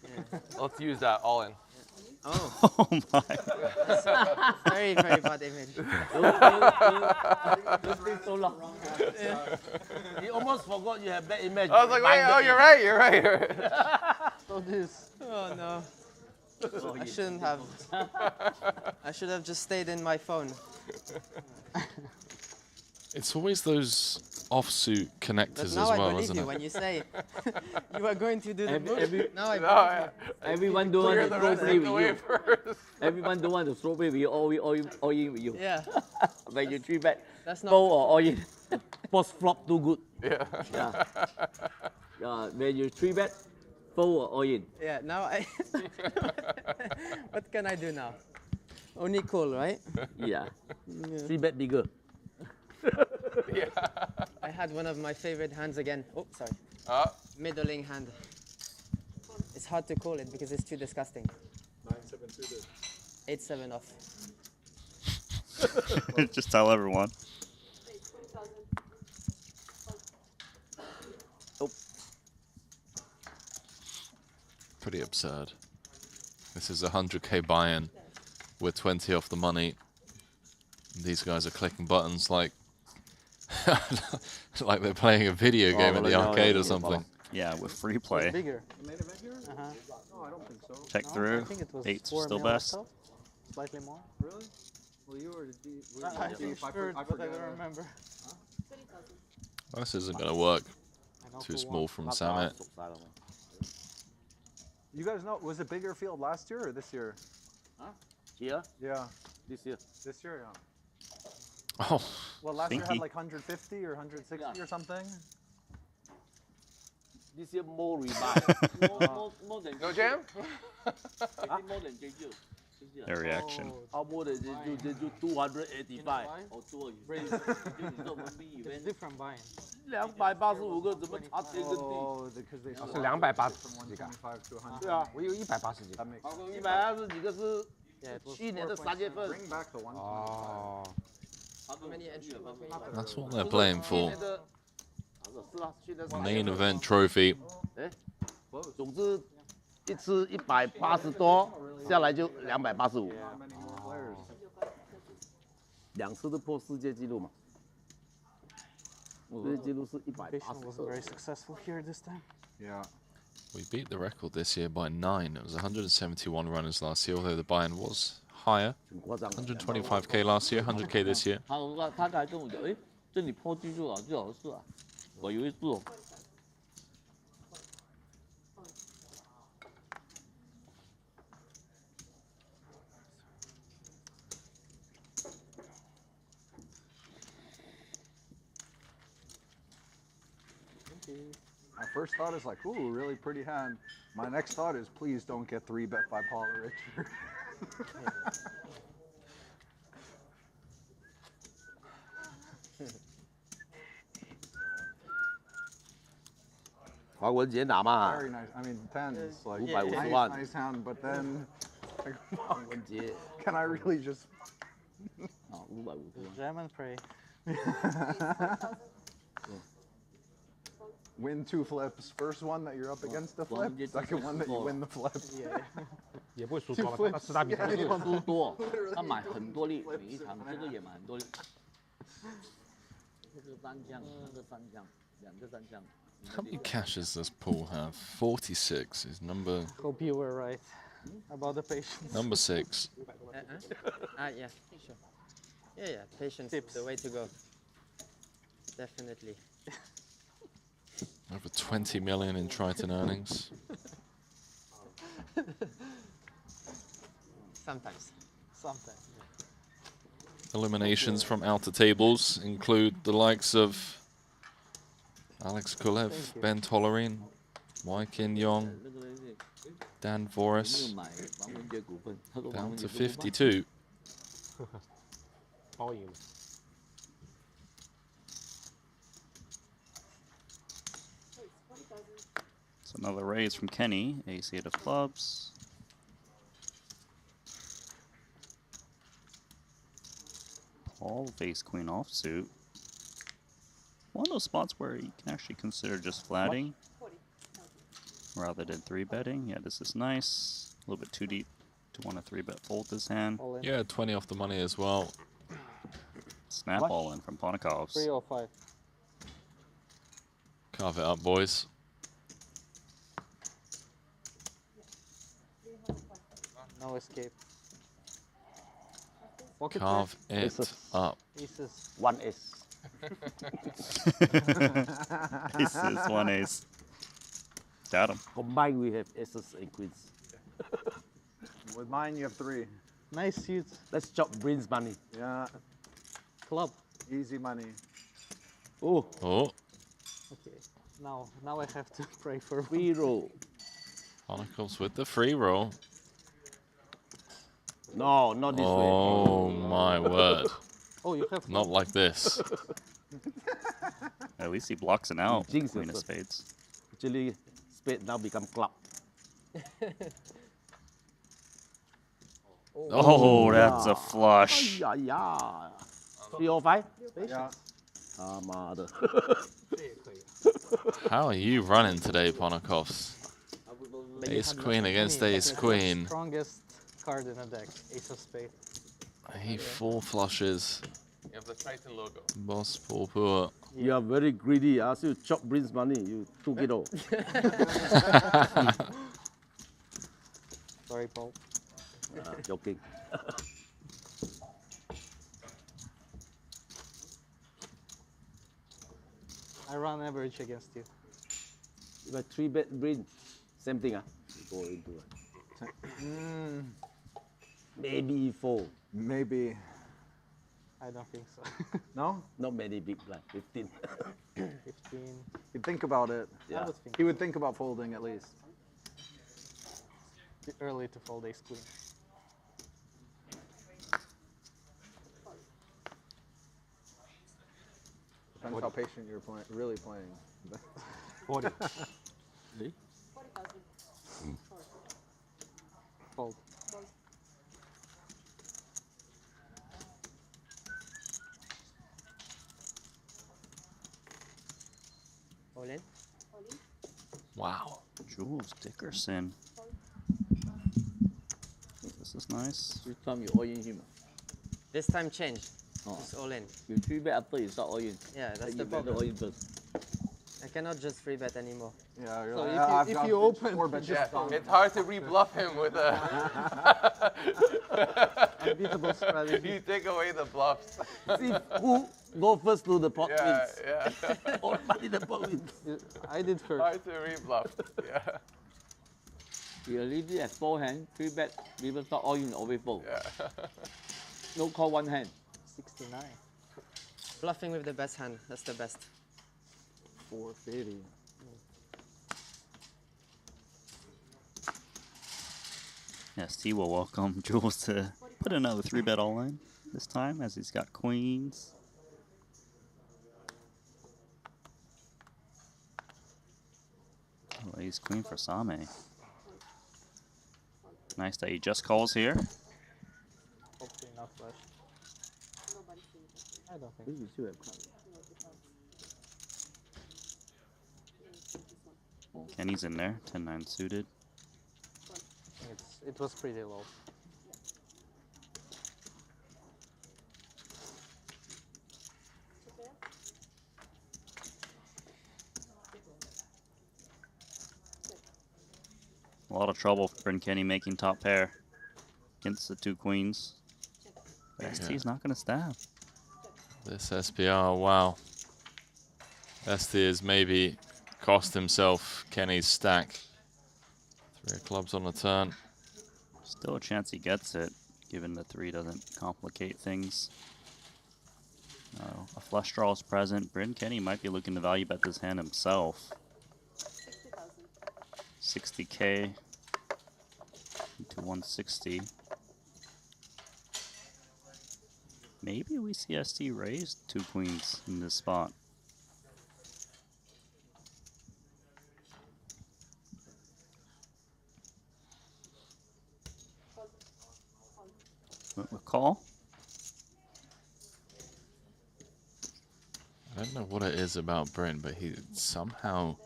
Yeah. Let's use that all in. Oh. Oh my. That's very, very bad image. Don't stay so long. You almost forgot you have bad image. I was like, wait, oh, you're right, you're right. You're right. So this. Oh no. I shouldn't have. I should have just stayed in my phone. It's always those offsuit But connectors now as well, I believe isn't you it? when you say you are going to do the move. Now I believe you. Everyone don't want to throw play with you. Everyone don't want to throw play with you, all in with you. Yeah. When you 3-bet, That's not fold or all in. Post flop too good. Yeah. When you 3-bet, fold or all in. Yeah, now I. What can I do now? Only call, right? Yeah. 3-bet bigger. Yeah. I had one of my favorite hands again. Oh, sorry. Middling hand. It's hard to call it because it's too disgusting. 9-7 suited. 8-7 off. Just tell everyone. Pretty absurd. This is a 100K buy-in. We're 20 off the money. These guys are clicking buttons like like they're playing a video game at the arcade or something. Yeah, with free play. Bigger. The main event here? No, I don't think so. Check No, through. I think it was 8's 4 still mil or best. so. Slightly more. Really? Well, you were the D. I think sure, but I don't remember. This isn't going to work. Too small from Samet. You guys know, was it bigger field last year or this year? Here? Yeah. This year. This year, yeah. Oh. Well, last year Stinky. had like 150 or 160 or something. This year more rebuy. more than No jam? more than JJ. Their reaction. How more than JJ? JJ 285 or 200. It's different buying. 285个怎么差天跟地？ Oh, because they 是280几个。 125 to 100. 对啊，我有180几个。 120几个是去年的3月份。 Bring back the one. 哦。 How many entries? That's what they're playing for. 是啊，去年 Main event trophy. 总之一次180多，下来就285。2次都破世界纪录嘛。世界纪录是 Patient was very successful here this time. Yeah. We beat the record this year by 9. It was 171 runners last year, although the buy-in was higher. 125K last year, 100K this year. 他还跟我讲，哎，这里破纪录啊，最好是啊，我以为是哦。My first thought is like, ooh, really pretty hand. My next thought is, please don't get 3-bet bipolar Richard. 华文解打嘛。 Very nice. I mean, 10 is like 550万 nice hand, but then like, 华文解 can I really just 啊，550万。 Jam and pray. win 2 flips? First one that you're up against the flip, second one that you win the flip. 也不会输多了，他4大比赛输多，他买很多粒，每一场这个也买很多粒。这个3枪，那个3枪，2个3枪。 How many caches does Paul have? 46 is number... Hope you were right about the patience. Number 6. Yeah, sure. Yeah, patience is the way to go. Definitely. Over 20 million in Triton earnings. Sometimes. Sometimes. Eliminations from outer tables include the likes of Alex Kulev, Ben Tollerin, Wai Kin Yong, Dan Voris, down to 52. 包赢。 So another raise from Kenny, ace-8 of clubs. Paul, face queen offsuit. One of those spots where you can actually consider just flatting rather than 3-betting. Yeah, this is nice. A little bit too deep. Do you want to 3-bet fold this hand? All in. Yeah, 20 off the money as well. Snap all in from Ponikovs. 3 or 5. Carve it up, boys. No escape. Pocket Carve pair. it Aces. up. Aces. 1 ace. Aces, 1 ace. Got him. Combined, we have aces and queens. With mine, you have 3. Nice suits. Let's chop Bryn's money. Yeah, Club. easy money. Oh, Oh, Okay. Now I have to pray for free roll. Ponikovs with the free roll. No, not this way. Oh my word. Oh, you have Not like this. At least he blocks it out. Jinx Queen of yourself. spades. Actually, spade now become club. Oh, that's a flush. Yeah, yeah. 3 or 5? Yeah. Ah, mother. How are you running today, Ponikovs? Ace queen against ace queen. Strongest card in a deck. Ace of spade. He 4 flushes. You have the Triton logo. Boss poor poor. You are very greedy. I asked you to chop Bryn's money. You took it all. Sorry, Paul. Joking. I run average against you. If I 3-bet Bryn, same thing. Go into it. Maybe 4. Maybe. I don't think so. No? Not many big blind. 15. 15. He'd think about it. I would think. He would think about folding at least. Too early to fold ace queen. Depends how patient you're really playing. 40. Fold. All in. Wow. Jules Dickerson. This is nice. This time you all in him. This time change. Oh. It's all in. You 3-bet after you start all in. Yeah, that's Then the you bet problem. all in first. I cannot just free bet anymore. Yeah, you're So like, if you open, Yeah, it's hard to rebluff him with a. Unbeatable strategy. You take away the bluffs. See who go first to the pot Yeah, wins. yeah. All money the pot wins. I did first. Hard to rebluff. Yeah. You already have 4 hands, 3-bet, people start all in, always fold. Yeah. No call 1 hand. 69. Bluffing with the best hand. That's the best. 450. Yes, T will welcome Jules to put another 3-bet all in this time as he's got queens. Oh, ace queen for Same. Nice that he just calls here. Hopefully not flush. I don't think. This is still have card. Kenny's in there, 10-9 suited. It was pretty low. A lot of trouble for Bryn Kenny making top pair against the 2 queens. But ST's not going to stab. This SPR, wow. ST has maybe cost himself Kenny's stack. 3 of clubs on the turn. Still a chance he gets it, given the 3 doesn't complicate things. A flush draw is present. Bryn Kenny might be looking to value bet this hand himself. 60K into 160. Maybe we see ST raise 2 queens in this spot. A call? I don't know what it is about Bryn, but he somehow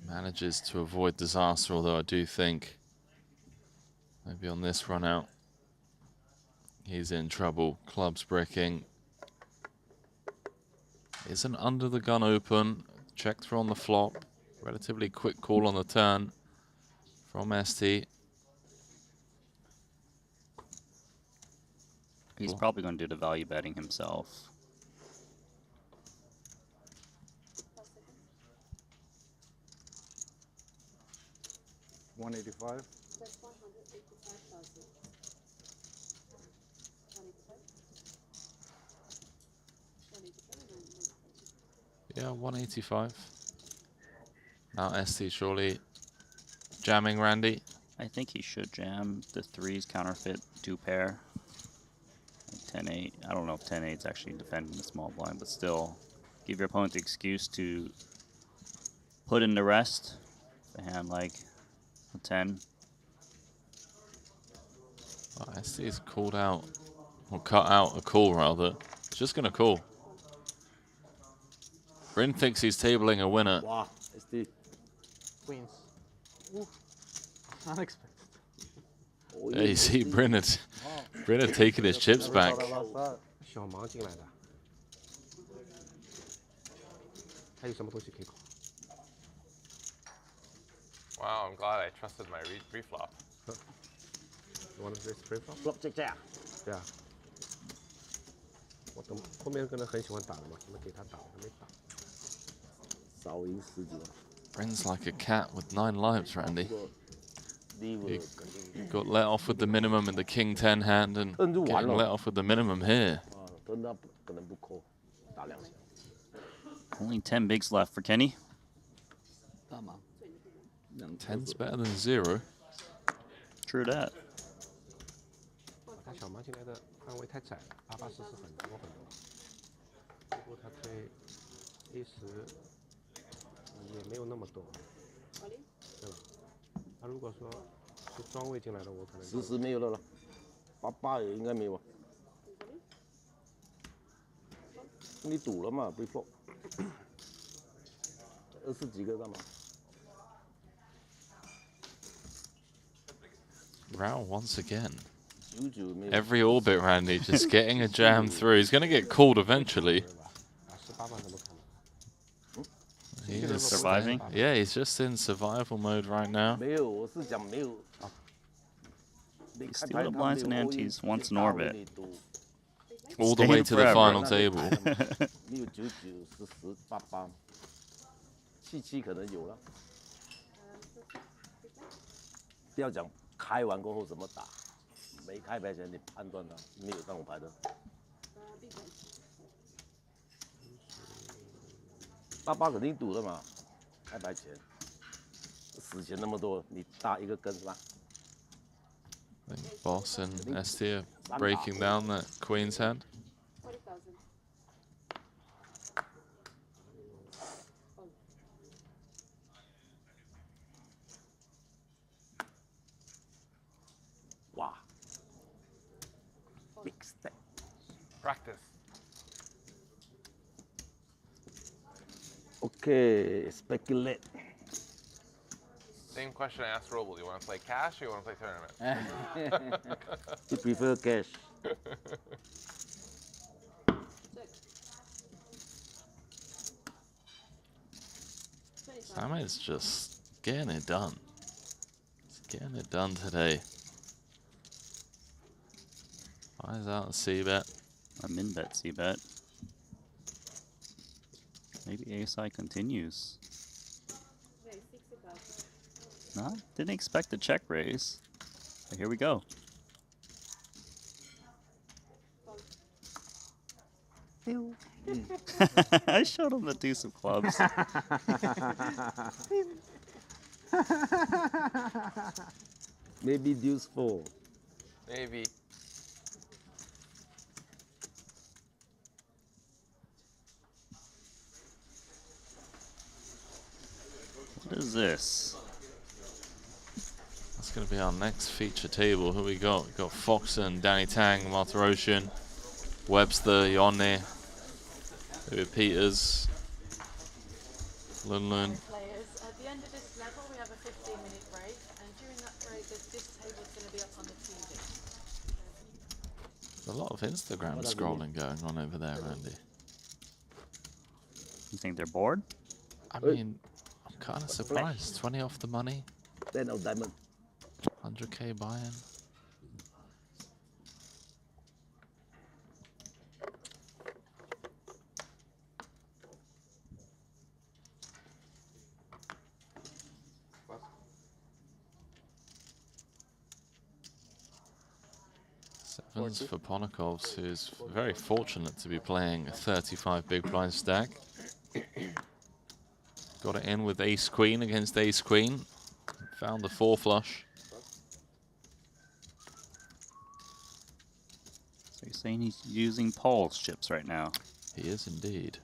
manages to avoid disaster, although I do think Maybe on this run out, he's in trouble. Clubs bricking. Isn't under the gun open. Check through on the flop. Relatively quick call on the turn from ST. He's probably going to do the value betting himself. $185. That's 185,000. 20%. Yeah, 185. Now ST surely jamming Randy. I think he should jam. The threes counterfeit 2 pair. 10-8. I don't know if 10-8 is actually defending the small blind, but still, give your opponent the excuse to put in the rest. A hand like a 10. Oh, ST's called out, or cut out a call rather. It's just going to call. Bryn thinks he's tabling a winner. Wow, ST. Queens. Ooh. Unexpected. Yeah, you see Bryn had taken his chips back. 小盲进来的，还有什么东西可以考？ Wow, I'm glad I trusted my reflop. You want to raise free flop? Flop check check. 对啊。我等后面可能很喜欢打的嘛，我们给他打，他没打。少赢10几万。 Bryn's like a cat with 9 lives, Randy. He got let off with the minimum in the King 10 hand and getting let off with the minimum here. Only 10 bigs left for Kenny. 10's better than 0. True that. 他小盲进来的范围太窄，88是很多很多。如果他推10，也没有那么多，对吧？他如果说是庄位进来的，我可能10没有了，88也应该没有吧？你赌了嘛 ，free flop， 20几个干嘛？ Rao once again. Every orbit, Randy, just getting a jam through. He's going to get called eventually. He is surviving? Yeah, he's just in survival mode right now. He's still the blinds and antes once in orbit. All the way to the final table. 7可能有了。不要讲开完过后怎么打，没开牌前你判断他没有上午牌的。88肯定赌了嘛，开牌前，死钱那么多，你搭一个跟是吧？ I think Boss and ST are breaking down that Queen's hand. 哇 ，big stack. Practice. Okay, speculate. Same question I asked Roble. You want to play cash or you want to play tournament? He prefer cash. Sam is just getting it done. He's getting it done today. Eyes out the C-bet. A min-bet C-bet. Maybe ASI continues. No, didn't expect the check raise. But here we go. I showed him the deuce of clubs. Maybe deuce 4. Maybe. What is this? That's going to be our next feature table. Who we got? We've got Foxen, Danny Tang, Martiroshan, Webster, Yonne, David Peters, Lun Lun. Players. At the end of this level, we have a 15-minute break, and during that break, this table is going to be up on A lot of Instagram scrolling going on over there, Randy. You think they're bored? I mean, I'm kind of surprised. 20 off the money. 10 of diamond. 100K buy-in. Sevens for Ponakovs, who's very fortunate to be playing a 35 big blind stack. Got it in with ace-queen against ace-queen. Found the 4 flush. So you're saying he's using Paul's chips right now? He is indeed.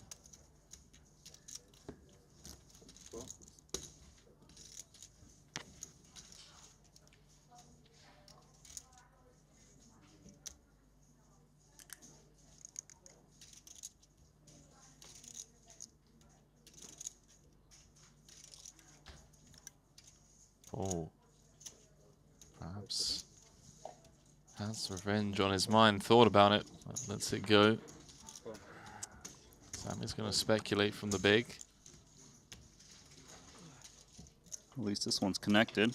Oh, perhaps has revenge on his mind. Thought about it, but lets it go. Sammy's going to speculate from the big. At least this one's connected.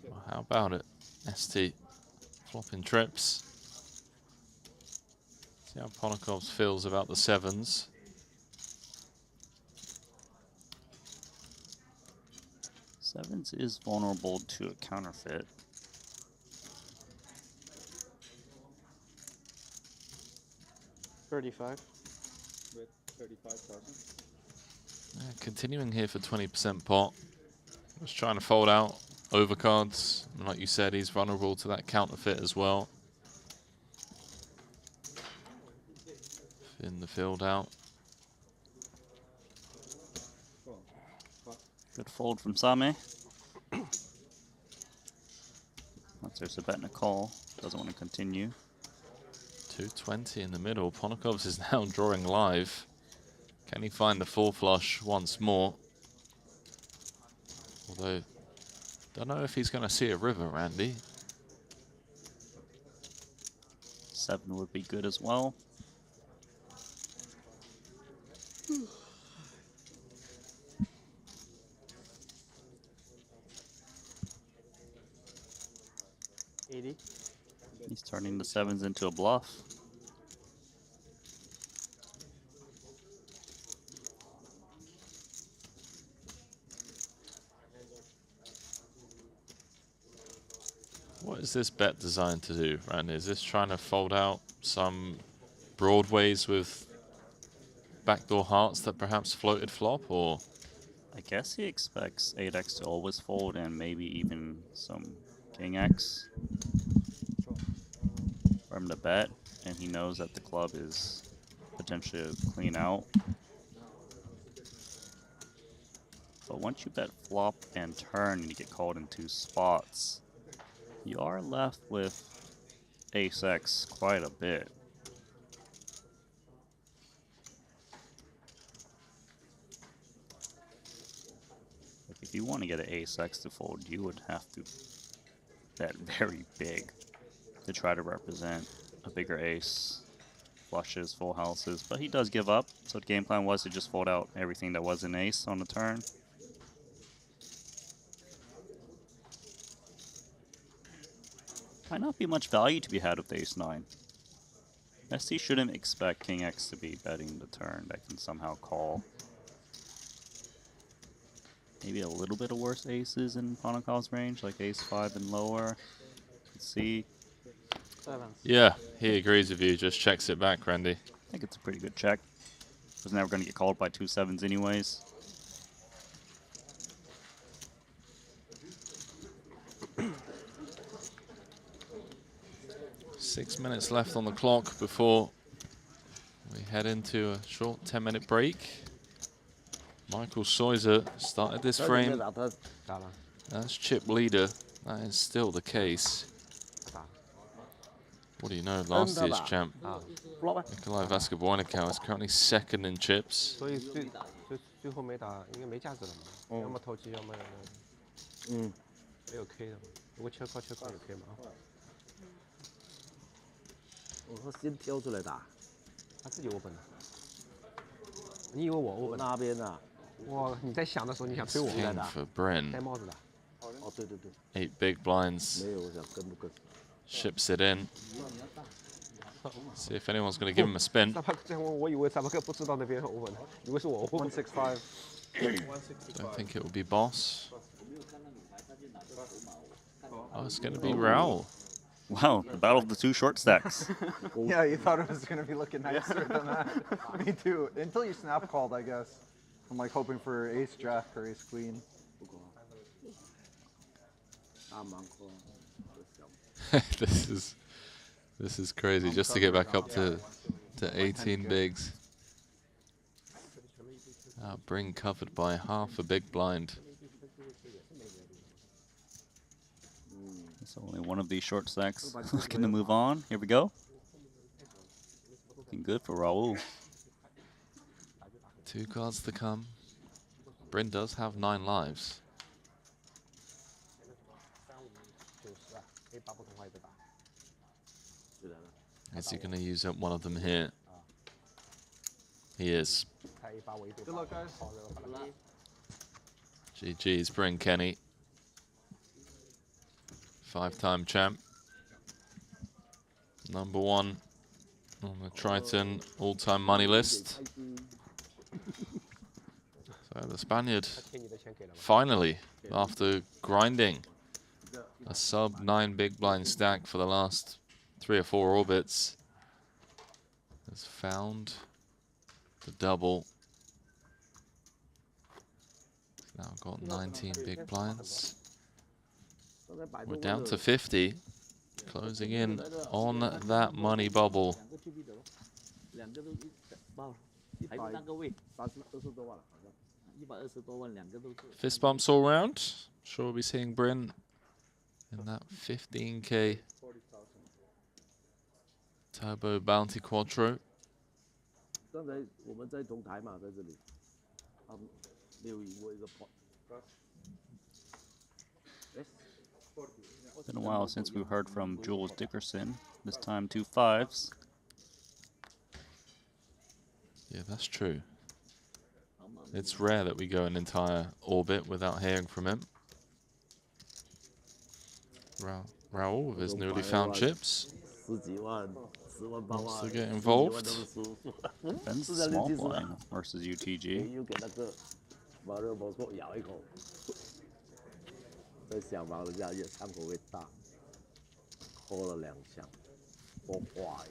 Well, how about it? ST flopping trips. See how Ponakovs feels about the sevens. Sevens is vulnerable to a counterfeit. $35. With 35,000. Yeah, continuing here for 20% pot. Just trying to fold out overcards. And like you said, he's vulnerable to that counterfeit as well. In the field out. Good fold from Same. Once there's a bet and a call, doesn't want to continue. 220 in the middle. Ponakovs is now drawing live. Can he find the 4 flush once more? Although, don't know if he's going to see a river, Randy. 7 would be good as well. He's turning the 7s into a bluff. What is this bet designed to do, Randy? Is this trying to fold out some broadways with backdoor hearts that perhaps floated flop, or? I guess he expects 8x to always fold and maybe even some King X for him to bet, and he knows that the club is potentially a clean out. But once you bet flop and turn and you get called in 2 spots, you are left with ace X quite a bit. Like if you want to get an ace X to fold, you would have to bet very big to try to represent a bigger ace, flushes, full houses. But he does give up, so the game plan was to just fold out everything that was an ace on the turn. Might not be much value to be had with ace-9. SC shouldn't expect King X to be betting the turn that can somehow call. Maybe a little bit of worse aces in Ponakov's range, like ace-5 and lower. Let's see. 7. Yeah, he agrees with you. Just checks it back, Randy. I think it's a pretty good check. Was never going to get called by 2 7s anyways. Six minutes left on the clock before we head into a short 10-minute break. Michael Soiser started this frame as chip leader. That is still the case. What do you know? Last year's champ, Nikolai Vasco-Boynikau, is currently 2nd in chips. 所以最后没打，应该没价值了嘛，要么投机，要么没有 K 的嘛，如果切靠也可以嘛。他先挑出来打，他自己 open 的。你以为我 open 那边啊？哇，你在想的时候，你想推我 King 的 for Bryn. 戴帽子的。哦，对对对。 8 big blinds. 没有，我想跟不跟。Ships it in. See if anyone's going to give him a spin. 我以为萨巴克不知道那边 open 的，以为是我 open。165. Don't think it will be boss. Oh, it's going to be Raul. Wow, the battle of the two short stacks. Yeah, you thought it was going to be looking nicer than that. Me too. Until you snap called, I guess. I'm like hoping for ace jack or ace queen. This is crazy just to get back up to 18 bigs. Bryn covered by half a big blind. So only one of these short stacks looking to move on. Here we go. Looking good for Raul. 2 cards to come. Bryn does have 9 lives. Is he going to use up one of them here? He is. Good luck, guys. GG's Bryn Kenny. 5-time champ. Number 1 on the Triton all-time money list. So the Spaniard finally, after grinding a sub 9 big blind stack for the last 3 or 4 orbits, has found the double. Now got 19 big blinds. We're down to 50, closing in on that money bubble. Fist bumps all round. Sure we'll be seeing Bryn in that 15K Turbo Bounty Quattro. Been a while since we've heard from Jules Dickerson. This time 2 5s. Yeah, that's true. It's rare that we go an entire orbit without hearing from him. Raul with his newly found chips wants to get involved. Ben's small blind versus UTG. 在想法人家也伤口会大，扣了2枪，多花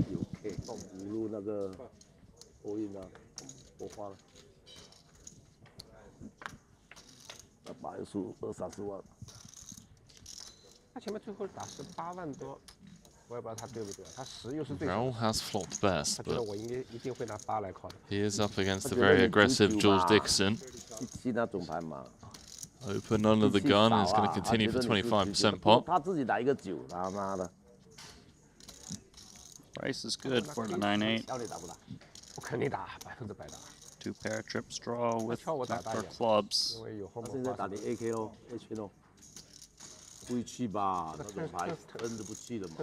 有 K 五路那个欧印啊，多花了，那把又输20-30万。他前面最后打18万多，我也不知道他对不对，他10又是最。 Raul has flopped best, 他觉得 but 我一定会拿8来考的。 he is up against a very aggressive Jules Dickerson. 17那种牌嘛。 Open under the gun is going to continue for 25% pop. 他自己打一个9，他妈的。 Price is good for the 9-8. 要你打不打？我肯定打，100%打。 2 pair trips draw with backdoor clubs. 现在打你 AK 咯 ，H 咯。会去吧，那种牌跟着不去的嘛。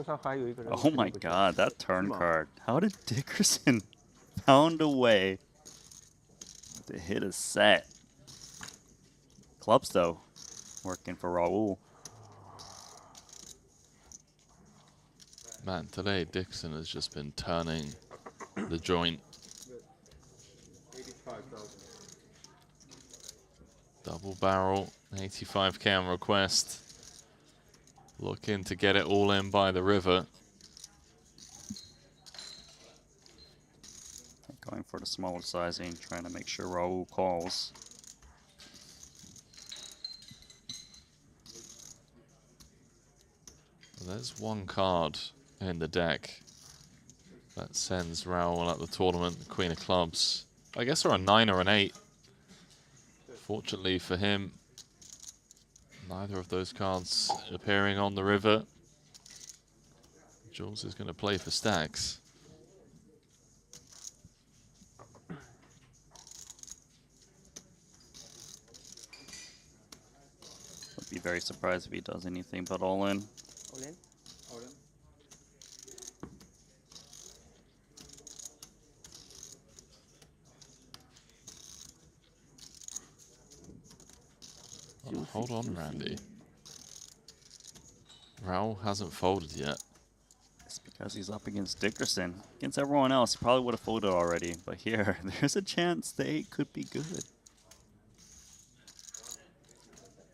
Oh my god, that turn card. How did Dickerson found a way to hit a set? Clubs, though, working for Raul. Man, today Dixon has just been turning the joint. 85,000. Double barrel, 85K on request. Looking to get it all in by the river. Going for the smaller sizing, trying to make sure Raul calls. There's one card in the deck that sends Raul at the tournament, the Queen of Clubs. I guess they're a 9 or an 8. Fortunately for him, neither of those cards appearing on the river. Jules is going to play for stacks. Be very surprised if he does anything but all in. All in? All in. Oh, hold on, Randy. Raul hasn't folded yet. It's because he's up against Dickerson. Against everyone else, he probably would have folded already. But here, there's a chance the 8 could be good.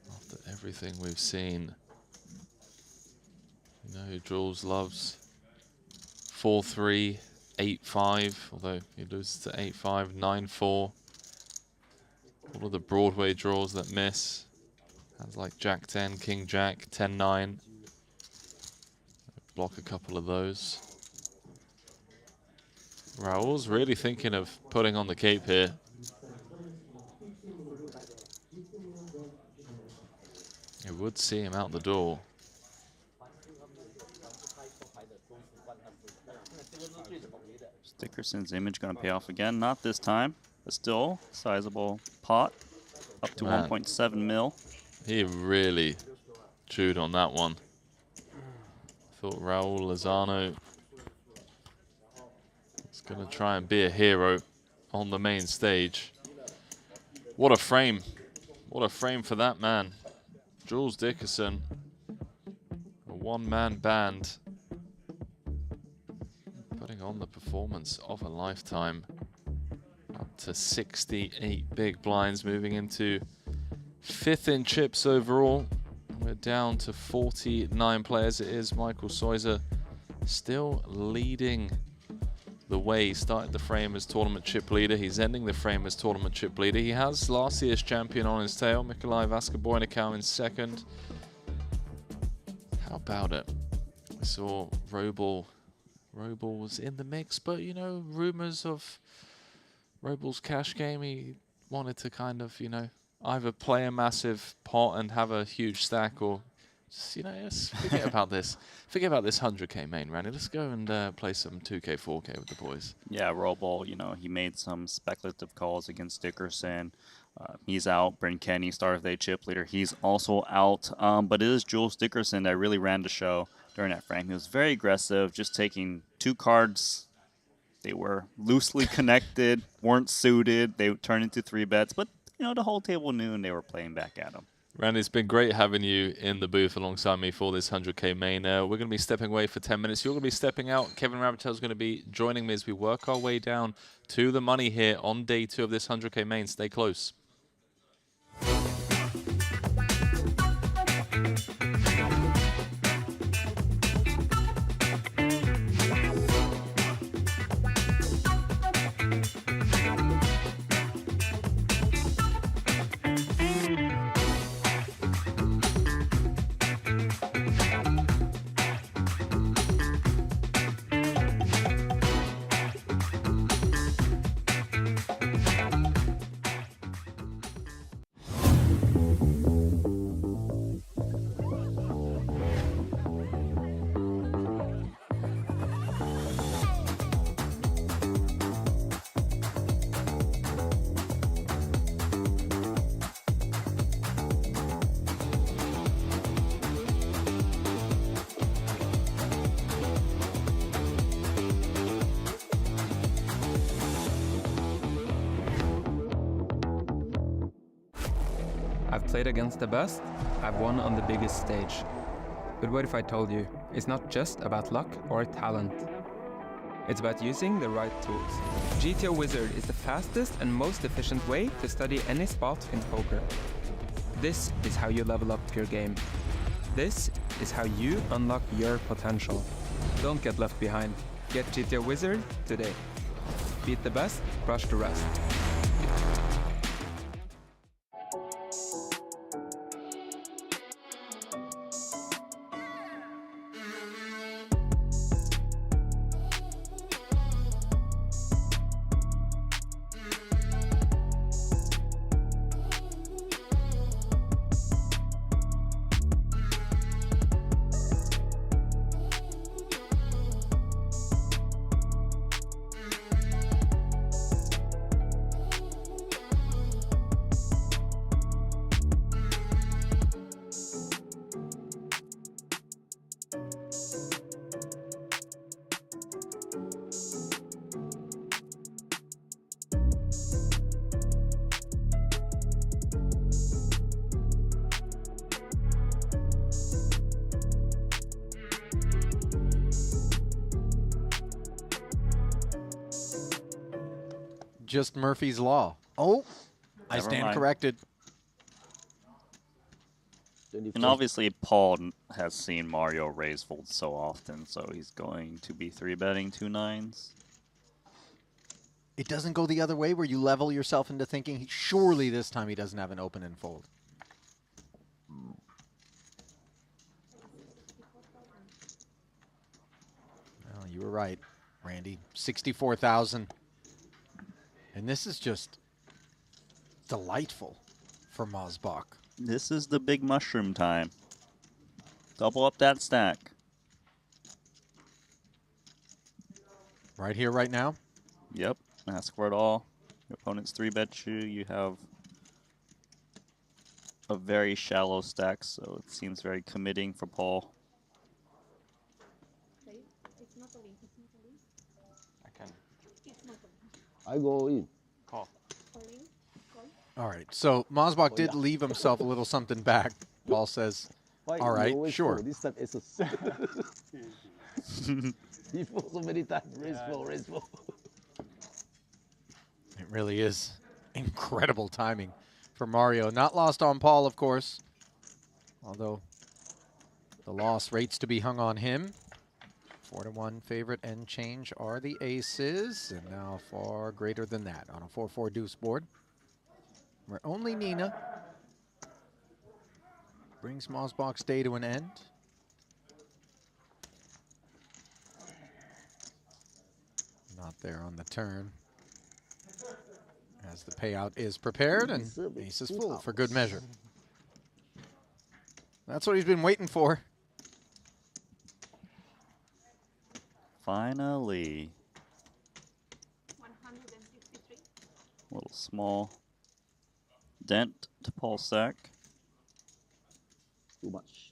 After everything we've seen, you know, Jules loves 4-3, 8-5, although he loses to 8-5, 9-4. All of the Broadway draws that miss. Hands like Jack 10, King Jack, 10-9. Block a couple of those. Raul's really thinking of putting on the cape here. It would see him out the door. Dickerson's image going to pay off again. Not this time, but still sizable pot. Up to 1.7 mil. He really chewed on that one. Thought Raul Lozano was going to try and be a hero on the main stage. What a frame. What a frame for that man. Jules Dickerson, a one-man band, putting on the performance of a lifetime. Up to 68 big blinds, moving into 5th in chips overall. We're down to 49 players. It is Michael Soiser still leading the way. He started the frame as tournament chip leader. He's ending the frame as tournament chip leader. He has last year's champion on his tail, Mikolaj Vaska-Boinakau in 2nd. How about it? We saw Roble was in the mix, but you know, rumors of Roble's cash game. He wanted to kind of, you know, either play a massive pot and have a huge stack, or just, you know, just forget about this. Forget about this 100K main, Randy. Let's go and play some 2K, 4K with the boys. Yeah, Roble, you know, he made some speculative calls against Dickerson. He's out. Bryn Kenny, start of the day chip leader. He's also out. But it is Jules Dickerson that really ran the show during that frame. He was very aggressive, just taking 2 cards. They were loosely connected, weren't suited. They turned into 3 bets, but you know, the whole table knew and they were playing back at him. Randy, it's been great having you in the booth alongside me for this 100K main. We're going to be stepping away for 10 minutes. You're going to be stepping out. Kevin Rabotel is going to be joining me as we work our way down to the money here on day 2 of this 100K main. Stay close. I've played against the best, I've won on the biggest stage. But what if I told you, it's not just about luck or talent. It's about using the right tools. GTO Wizard is the fastest and most efficient way to study any spot in poker. This is how you level up your game. This is how you unlock your potential. Don't get left behind. Get GTO Wizard today. Beat the best, crush the rest. just Murphy's Law. Oh, I Never stand mind. corrected. And obviously, Paul has seen Mario raise fold so often, so he's going to be 3-betting 2 9s. It doesn't go the other way where you level yourself into thinking, surely this time he doesn't have an open and fold. Well, you were right, Randy. 64,000. And this is just delightful for Mosbach. This is the big mushroom time. Double up that stack. Right here, right now? Yep. Ask for it all. Your opponent's 3-bet you. You have a very shallow stack, so it seems very committing for Paul. I can. I go in. Call. All right, so Mosbach did leave himself a little something back. Paul says, all right, sure. This time it's a he falls so many times. Raise four. It really is incredible timing for Mario. Not lost on Paul, of course, although the loss rates to be hung on him. 4-1 favorite and change are the aces, and now far greater than that on a 4-4 deuce board, where only Nina brings Mosbach's day to an end. Not there on the turn, as the payout is prepared, and ace is full for good measure. That's what he's been waiting for. Finally. Little small dent to Paul's stack. Too much.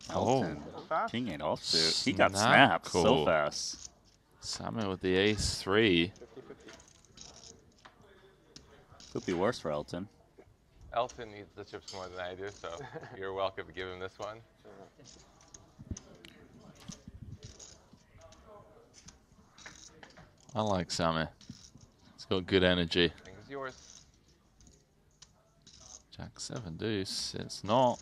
Elton. Oh. King 8 offsuit. He got snapped so fast. Salmon with the ace-3. Could be worse for Elton. Elton needs the chips more than I do, so you're welcome to give him this one. I like Sammy. It's got good energy. Thing's yours. Jack 7 deuce. It's not.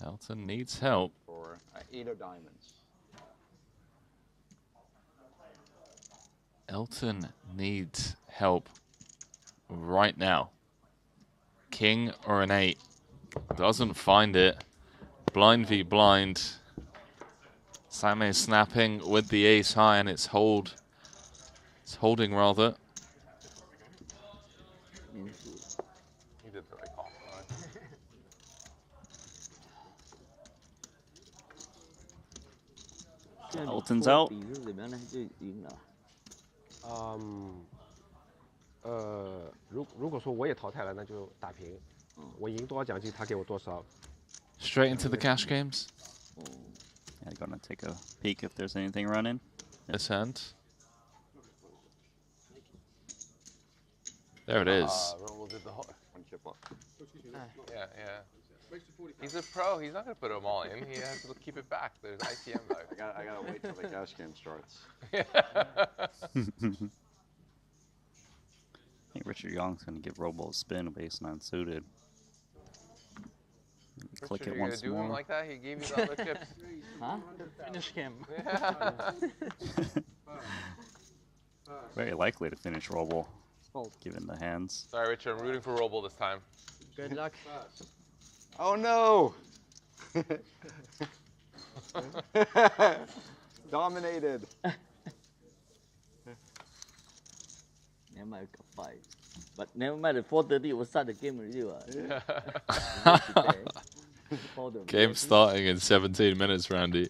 Elton needs help. For 8 of diamonds. Elton needs help right now. King or an 8. Doesn't find it. Blind v blind. Sammy snapping with the ace high, and it's hold. It's holding rather. You did the right call. Elton's out. 如果说我也淘汰了，那就打平。我赢多少奖金，他给我多少。 Straight into the cash games. I'm gonna take a peek if there's anything running. This hand. There it is. Rumble did the whole one chip off. Yeah. He's a pro. He's not gonna put them all in. He has to keep it back. There's ITM back. I gotta wait till the cash game starts. I think Richard Young's going to give Robo a spin with ace 9 suited. Click Richard, it you're once gonna do more. him like that? He gave you the other chips. Huh? Finish him. Yeah. Very likely to finish Robo, given the hands. Sorry, Richard. I'm rooting for Roble this time. Good luck. Oh no! Dominated. Never mind, we got 5. But never mind, at 4:30 we'll start the game already. Game starting in 17 minutes, Randy.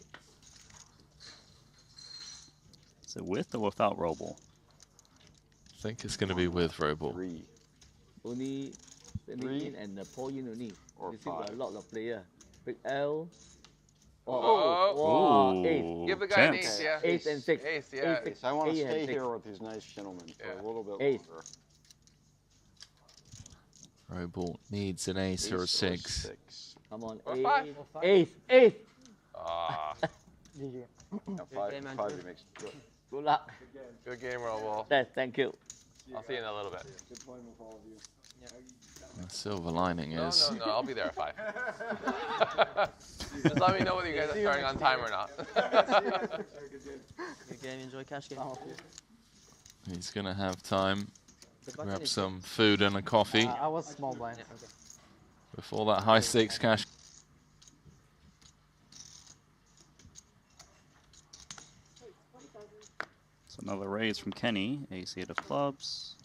Is it with or without Roble? I think it's going to be with Roble. 3. Only 3 and the Paul in only. Or you see 5. got a lot of players. Big L. Oh. Ace. Give the guy an ace, yeah. Ace and 6. Ace, yeah. Ace, I want to Ace and stay 6. here with these nice gentlemen for a little bit Ace. longer. Roble needs an ace or a 6. Come on, Or Ace. 5. Ace. Ace. Ah. GG. Yeah, 5 makes good. Good luck. Good game, Robo. Yes, thank you. I'll see you in a little bit. Good playing with all of you. The silver lining is... No, I'll be there at 5. Just let me know whether you guys are starting on time or not. Good game, enjoy cash game. He's going to have time to grab some food and a coffee I was small blind. before that high stakes cash. So another raise from Kenny, ace-8 of clubs.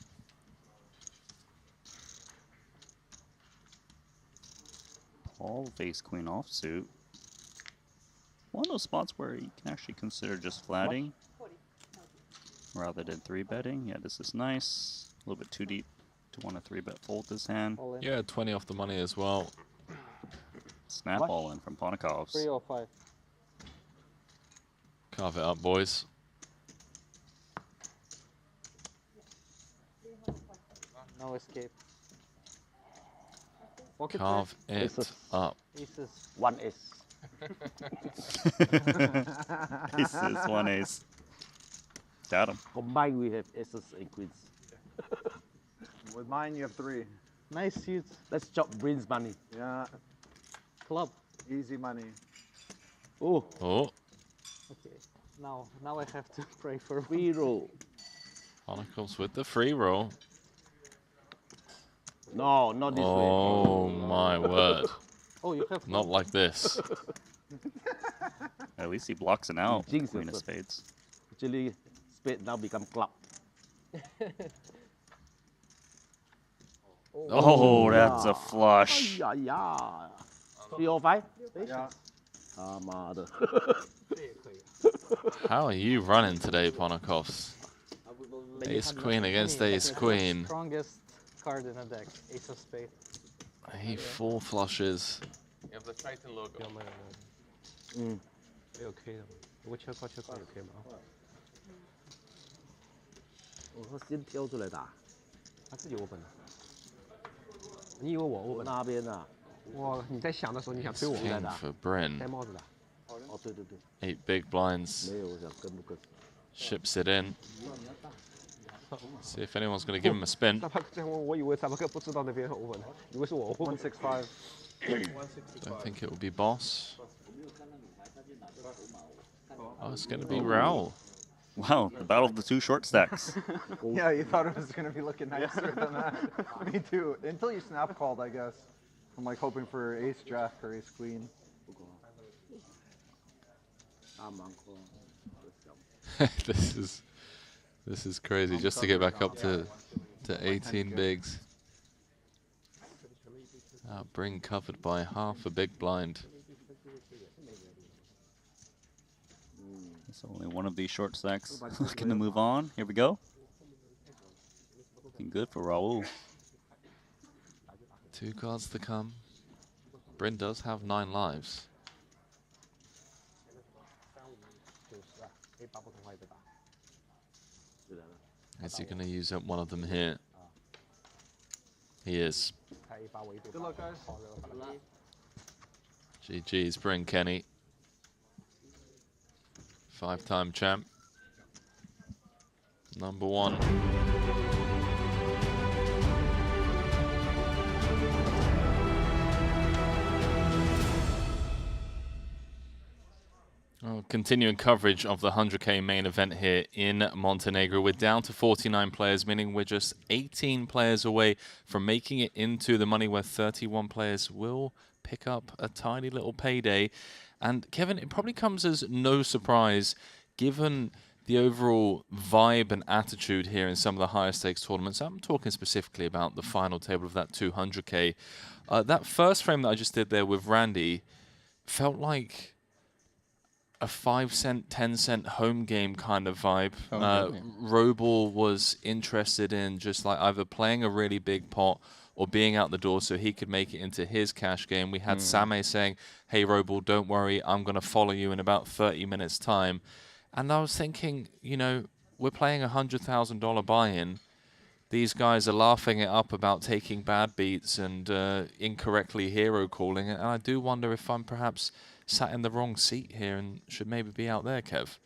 Paul, ace-queen offsuit. One of those spots where you can actually consider just flatting rather than 3-betting. Yeah, this is nice. A little bit too deep to want to 3-bet fold this hand. Yeah, 20 off the money as well. Snap all in from Ponikovs. 3 or 5. Carve it up, boys. No escape. Carve it up. Aces. 1 ace. Aces, 1 ace. Got him. Combined, we have aces and queens. With mine, you have 3. Nice suits. Let's chop brains money. Yeah. Club. Easy money. Oh. Oh. Okay. Now I have to pray for free roll. Ponikovs with the free roll. No, not this way. Oh my word. Oh, you have Not like this. At least he blocks it out. Jinx Queen of yourself. spades. Actually, spade now become club. Oh, that's a flush. Yeah, yeah. 3 or 5? Yeah. Ah, mother. How are you running today, Ponikovs? Ace queen against ace queen. Strongest card in a deck. Ace of spade. He 4 flushes. You have the Triton logo. 没有 K 的吗？如果切靠切靠也可以吗？我先挑出来打。他自己 open 的。你以为我 open？ 那边啊。哇，你在想的时候，你想推我 King for Bryn. 戴帽子的。哦，对对对。 8 big blinds. 没有，我想跟不跟。 Ships it in. See if anyone's going to give him a spin. 萨巴克这我以为萨巴克不知道那边 open 的，以为是我 open。165. Don't think it will be boss. Oh, it's going to be Raoul. Wow, the battle of the 2 short stacks. Yeah, you thought it was going to be looking nicer than that. Me too. Until you snap called, I guess. I'm like hoping for ace jack or ace queen. This is crazy just to get back up to 18 bigs. Bring covered by half a big blind. So only one of these short stacks looking to move on. Here we go. Looking good for Raul. 2 cards to come. Bryn does have 9 lives. Is he going to use up one of them here? He is. Good luck, guys. GG's Bryn Kenny. 5-time champ. Number 1. Oh, continuing coverage of the 100K main event here in Montenegro. We're down to 49 players, meaning we're just 18 players away from making it into the money, where 31 players will pick up a tiny little payday. And Kevin, it probably comes as no surprise, given the overall vibe and attitude here in some of the higher stakes tournaments. I'm talking specifically about the final table of that 200K. That first frame that I just did there with Randy felt like a 5-cent, 10-cent home game kind of vibe. Robel was interested in just like either playing a really big pot or being out the door so he could make it into his cash game. We had Same saying, hey, Robel, don't worry, I'm going to follow you in about 30 minutes' time. And I was thinking, you know, we're playing a $100,000 buy-in. These guys are laughing it up about taking bad beats and incorrectly hero calling it. And I do wonder if I'm perhaps sat in the wrong seat here and should maybe be out there, Kev.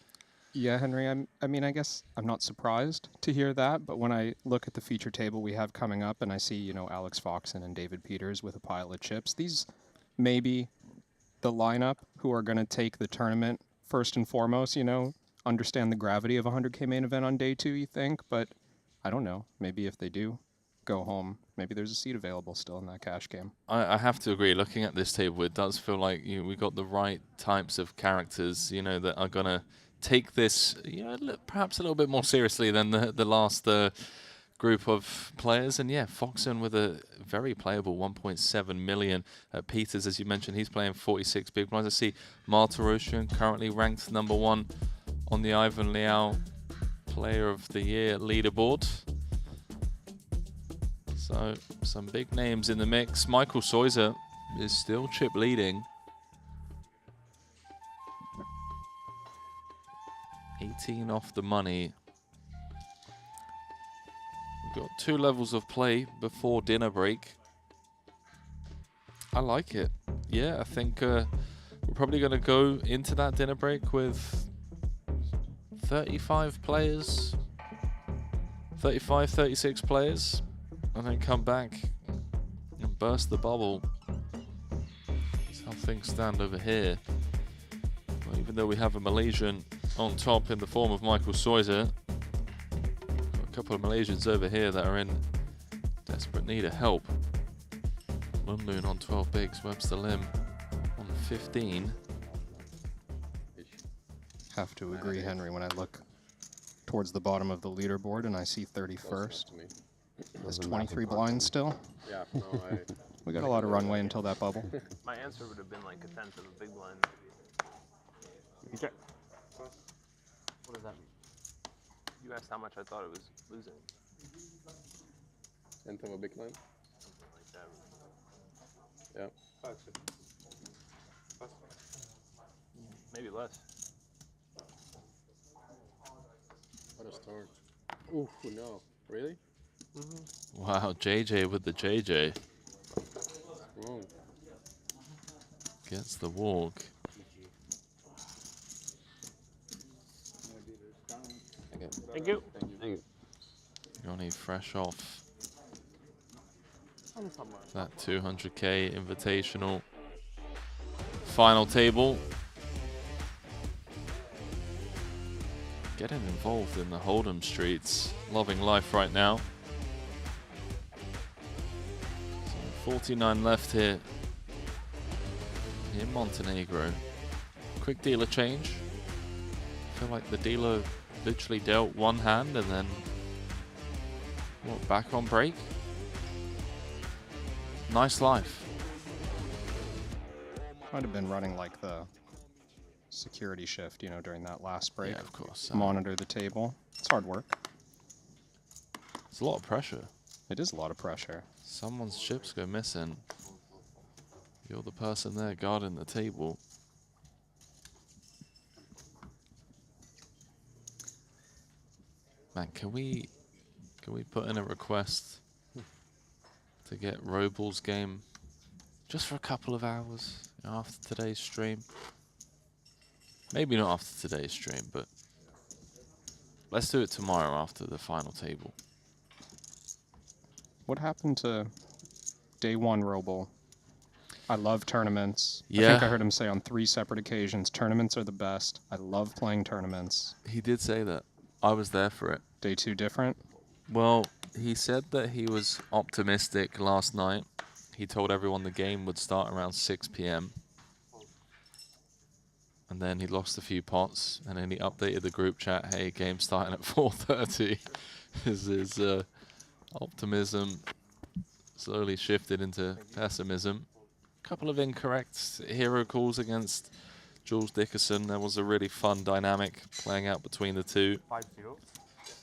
Yeah, Henry, I mean, I guess I'm not surprised to hear that, but when I look at the feature table we have coming up and I see, you know, Alex Foxen and David Peters with a pile of chips, these may be the lineup who are going to take the tournament first and foremost, you know, understand the gravity of a 100K main event on day 2, you think, but I don't know. Maybe if they do go home, maybe there's a seat available still in that cash game. I have to agree. Looking at this table, it does feel like we got the right types of characters, you know, that are going to take this, you know, perhaps a little bit more seriously than the last group of players. And yeah, Foxen with a very playable 1.7 million. Peters, as you mentioned, he's playing 46 big blinds. I see Martirosyan currently ranked #1 on the Ivan Liao Player of the Year leaderboard. So some big names in the mix. Michael Soiser is still chip leading. 18 off the money. We've got 2 levels of play before dinner break. I like it. Yeah, I think we're probably going to go into that dinner break with 35 players, 35, 36 players, and then come back and burst the bubble. That's how things stand over here. Well, even though we have a Malaysian on top in the form of Michael Soiser, a couple of Malaysians over here that are in desperate need of help. Lunloon on 12 bigs, Webster Lim on 15. Have to agree, Henry, when I look towards the bottom of the leaderboard and I see 31st. There's 23 blinds still. Yeah, no, We got a lot of runway until that bubble. My answer would have been like a 10th of a big blind, maybe. Okay. What does that mean? You asked how much I thought it was losing. 10th of a big line? Something like that. Yeah. Maybe less. What a start. Ooh, no. Really? Wow, JJ with the JJ. Wrong. Gets the walk. Thank you. Thank you. Johnny fresh off that 200K Invitational final table. Getting involved in the Hold'em streets. Loving life right now. So 49 left here in Montenegro. Quick dealer change. I feel like the dealer literally dealt one hand and then back on break. Nice life. Might have been running like the security shift, you know, during that last break. Yeah, of course. Monitor the table. It's hard work. It's a lot of pressure. It is a lot of pressure. Someone's chips go missing. You're the person there guarding the table. Man, can we put in a request to get Robel's game just for a couple of hours after today's stream? Maybe not after today's stream, but let's do it tomorrow after the final table. What happened to day 1 Robel? I love tournaments. Yeah. I think I heard him say on 3 separate occasions, tournaments are the best. I love playing tournaments. He did say that. I was there for it. Day 2 different? Well, he said that he was optimistic last night. He told everyone the game would start around 6 p.m. And then he lost a few pots, and then he updated the group chat, hey, game starting at 4:30. His optimism slowly shifted into pessimism. Couple of incorrect hero calls against Jules Dickerson. There was a really fun dynamic playing out between the two. 5-0.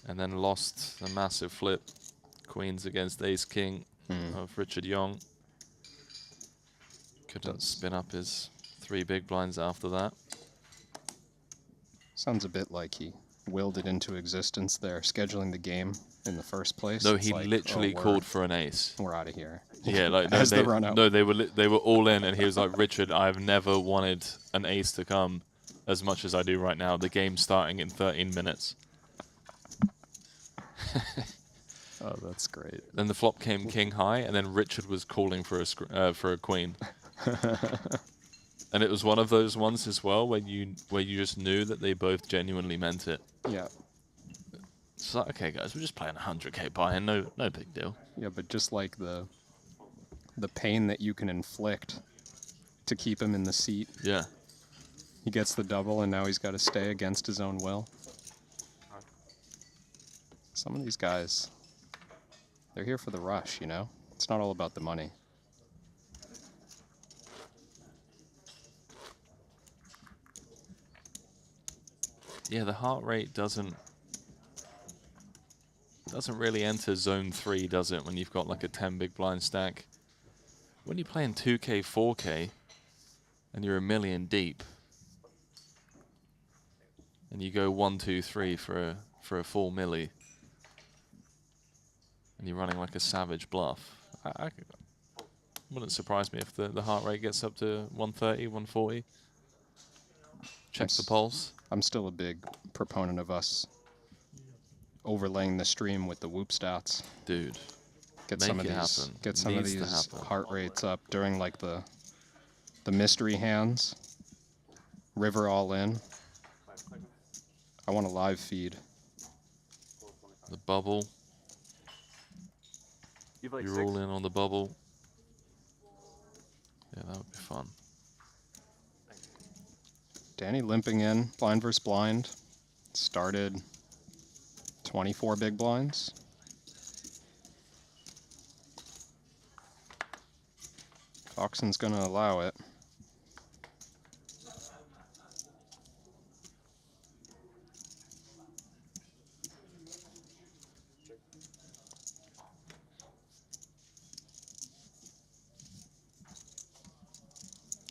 And then lost a massive flip. Queens against Ace-King of Richard Young. Couldn't spin up his 3 big blinds after that. Sounds a bit like he willed it into existence there, scheduling the game in the first place. No, It's he like, literally oh, called for an ace. We're out of here. Yeah, like no, As the run out. no, they were all in, and he was like, Richard, I've never wanted an ace to come as much as I do right now. The game's starting in 13 minutes. Oh, that's great. Then the flop came king high, and then Richard was calling for a queen. And it was one of those ones as well where you just knew that they both genuinely meant it. Yeah. It's like, okay, guys, we're just playing 100K buy-in, no big deal. Yeah, but just like the pain that you can inflict to keep him in the seat. Yeah. He gets the double, and now he's got to stay against his own will. Some of these guys, they're here for the rush, you know? It's not all about the money. Yeah, the heart rate doesn't really enter zone 3, does it, when you've got like a 10 big blind stack? When you're playing 2K, 4K, and you're a million deep, and you go 1, 2, 3 for a full milli, and you're running like a savage bluff, I wouldn't surprise me if the heart rate gets up to 130, 140. Check the pulse. I'm still a big proponent of us overlaying the stream with the whoop stats. Dude, get make some of it these, happen. get some of Needs to these happen. heart rates up during like the mystery hands. River all in. I want a live feed. The bubble. Like You're 6? all in on the bubble. Yeah, that would be fun. Danny limping in, blind versus blind. Started 24 big blinds. Foxen's gonna allow it.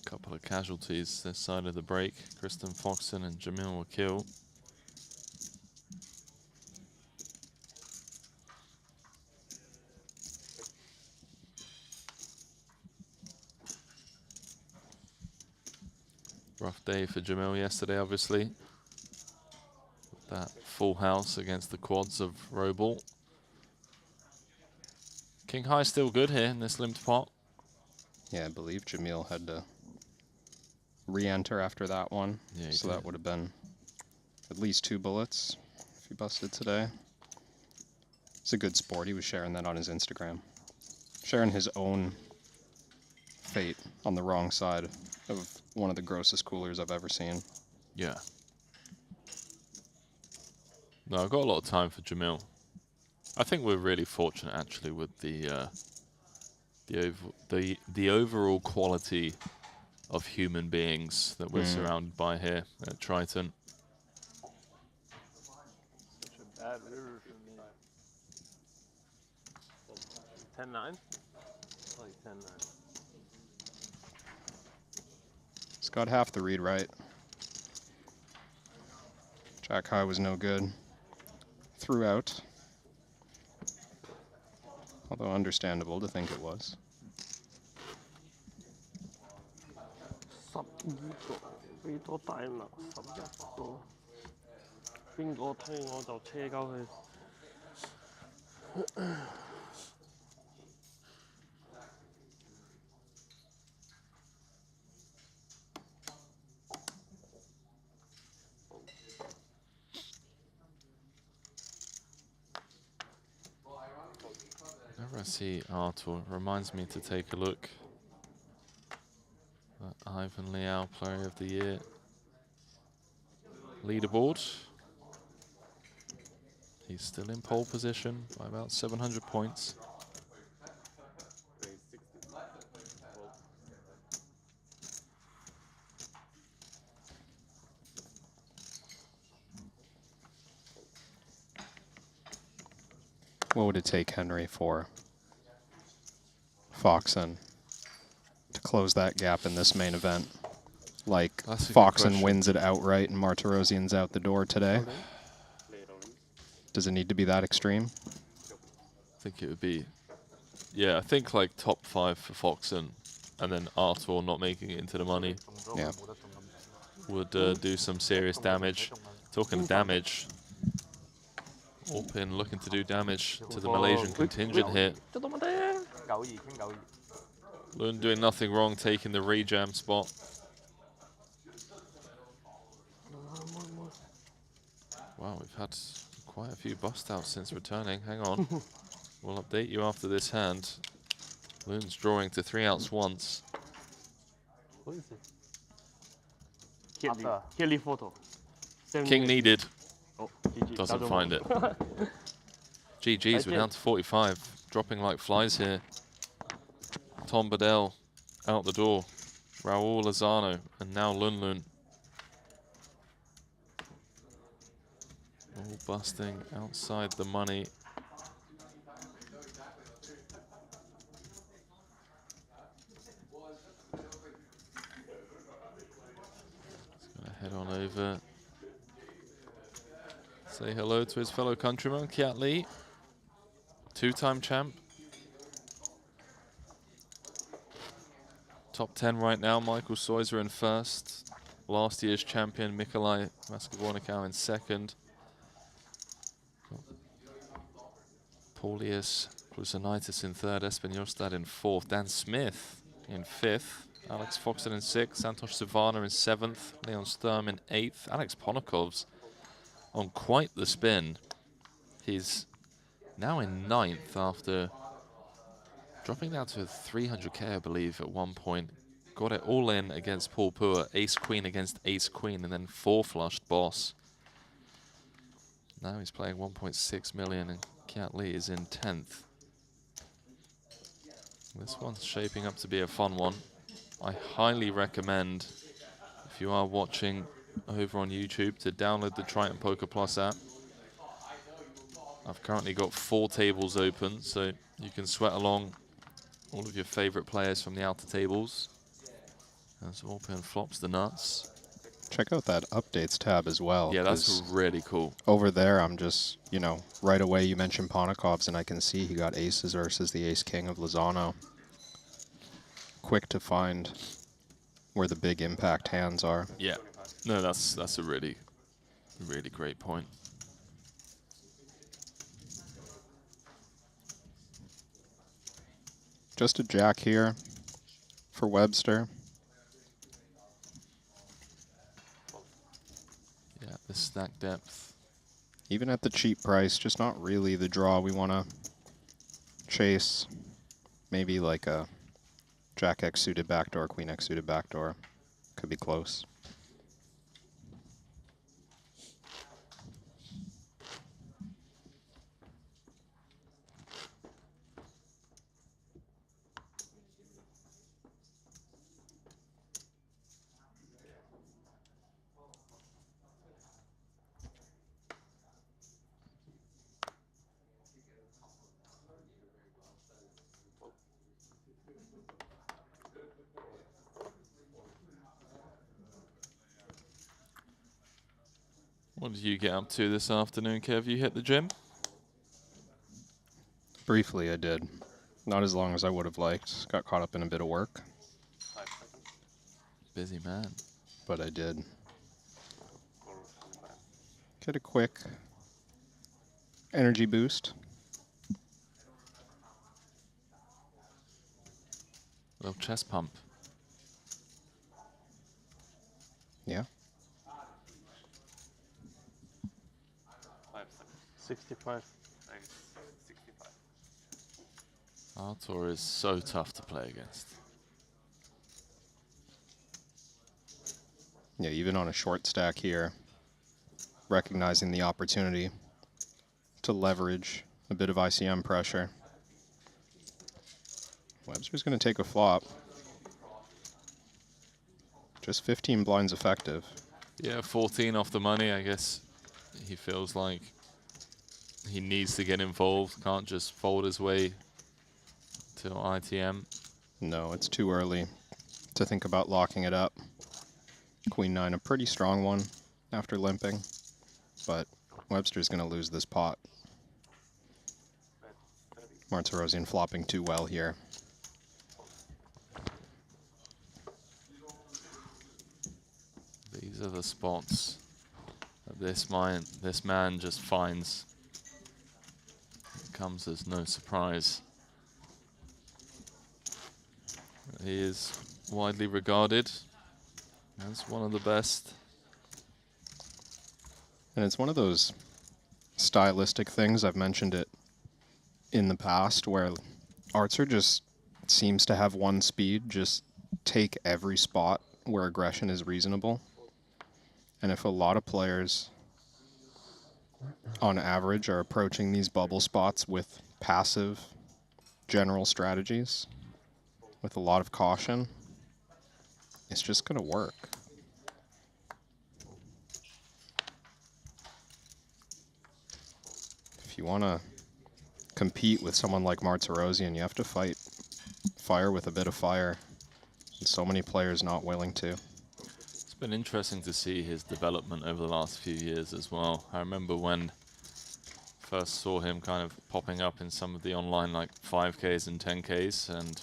Couple of casualties this side of the break. Kristen Foxen and Jamil were killed. Rough day for Jamil yesterday, obviously. With that full house against the quads of Roball. King High still good here in this limped pot. Yeah, I believe Jamil had to re-enter after that one. Yeah, he so did. that would have been at least 2 bullets if he busted today. It's a good sport. He was sharing that on his Instagram. Sharing his own fate on the wrong side of one of the grossest coolers I've ever seen. Yeah. No, I've got a lot of time for Jamil. I think we're really fortunate actually with the overall quality of human beings that we're surrounded by here at Triton. Such a bad river for me. 10-9? Like 10-9. He's got half the read right. Jack high was no good. Threw out. Although understandable to think it was. 12個俾多大麥11個，邊個推我就車鳩佢。Whenever I see Arthur, it reminds me to take a look at Ivan Liao, Player of the Year. leaderboard. He's still in pole position by about 700 points. What would it take, Henry, for Foxen to close that gap in this main event? Like, That's a good Foxen question. wins it outright and Martirosian's out the door today. Does it need to be that extreme? I think it would be, yeah, I think like top 5 for Foxen, and then Artur not making it into the money. Yeah. Would do some serious damage. Talking of damage, Orpin looking to do damage to the Malaysian contingent here. Lun doing nothing wrong, taking the rejam spot. Wow, we've had quite a few bust outs since returning. Hang on. We'll update you after this hand. Lun's drawing to 3 outs once. photo. King needed. Oh, Doesn't find it. GG's, we're down to 45. Dropping like flies here. Tom Badell out the door. Raul Lozano and now Lun. All busting outside the money. Head on over. Say hello to his fellow countryman, Kiat Lee. 2-time champ. Top 10 right now, Michael Soiser in first. Last year's champion, Mikolai Maskavornikau in second. Paulius Krusanitis in third, Espen Jostad in fourth, Dan Smith in fifth. Alex Foxen in sixth, Santosh Savana in seventh, Leon Sturm in eighth, Alex Ponokov's on quite the spin. He's now in ninth after dropping down to 300k, I believe, at one point. Got it all in against Paul Poor, ace-queen against ace-queen, and then 4-flushed boss. Now he's playing 1.6 million, and Kiat Lee is in 10th. This one's shaping up to be a fun one. I highly recommend, if you are watching over on YouTube, to download the Triton Poker Plus app. I've currently got 4 tables open, so you can sweat along all of your favorite players from the outer tables. As Orpin flops the nuts. Check out that updates tab as well. Yeah, that's really cool. Over there, I'm just, you know, right away you mentioned Ponokov's, and I can see he got aces versus the ace-king of Lozano. Quick to find where the big impact hands are. Yeah, no, that's a really great point. Just a jack here for Webster. Yeah, the stack depth. Even at the cheap price, just not really the draw we want to chase. Maybe like a Jack X suited backdoor, Queen X suited backdoor. Could be close. What did you get up to this afternoon, Kev? You hit the gym? Briefly, I did. Not as long as I would have liked. Got caught up in a bit of work. Busy man. But I did. Get a quick energy boost. Little chest pump. Yeah. 65. 65. Artur is so tough to play against. Yeah, even on a short stack here, recognizing the opportunity to leverage a bit of ICM pressure. Webster's going to take a flop. Just 15 blinds effective. Yeah, 14 off the money. I guess he feels like he needs to get involved. Can't just fold his way to ITM. No, it's too early to think about locking it up. Queen 9, a pretty strong one after limping, but Webster's going to lose this pot. Martirosian flopping too well here. These are the spots that this man just finds. It comes as no surprise. He is widely regarded as one of the best. And it's one of those stylistic things, I've mentioned it in the past, where Archer just seems to have one speed, just take every spot where aggression is reasonable. And if a lot of players, on average, are approaching these bubble spots with passive general strategies, with a lot of caution, it's just going to work. If you want to compete with someone like Martirosian, you have to fight fire with a bit of fire. And so many players not willing to. It's been interesting to see his development over the last few years as well. I remember when first saw him kind of popping up in some of the online like 5Ks and 10Ks, and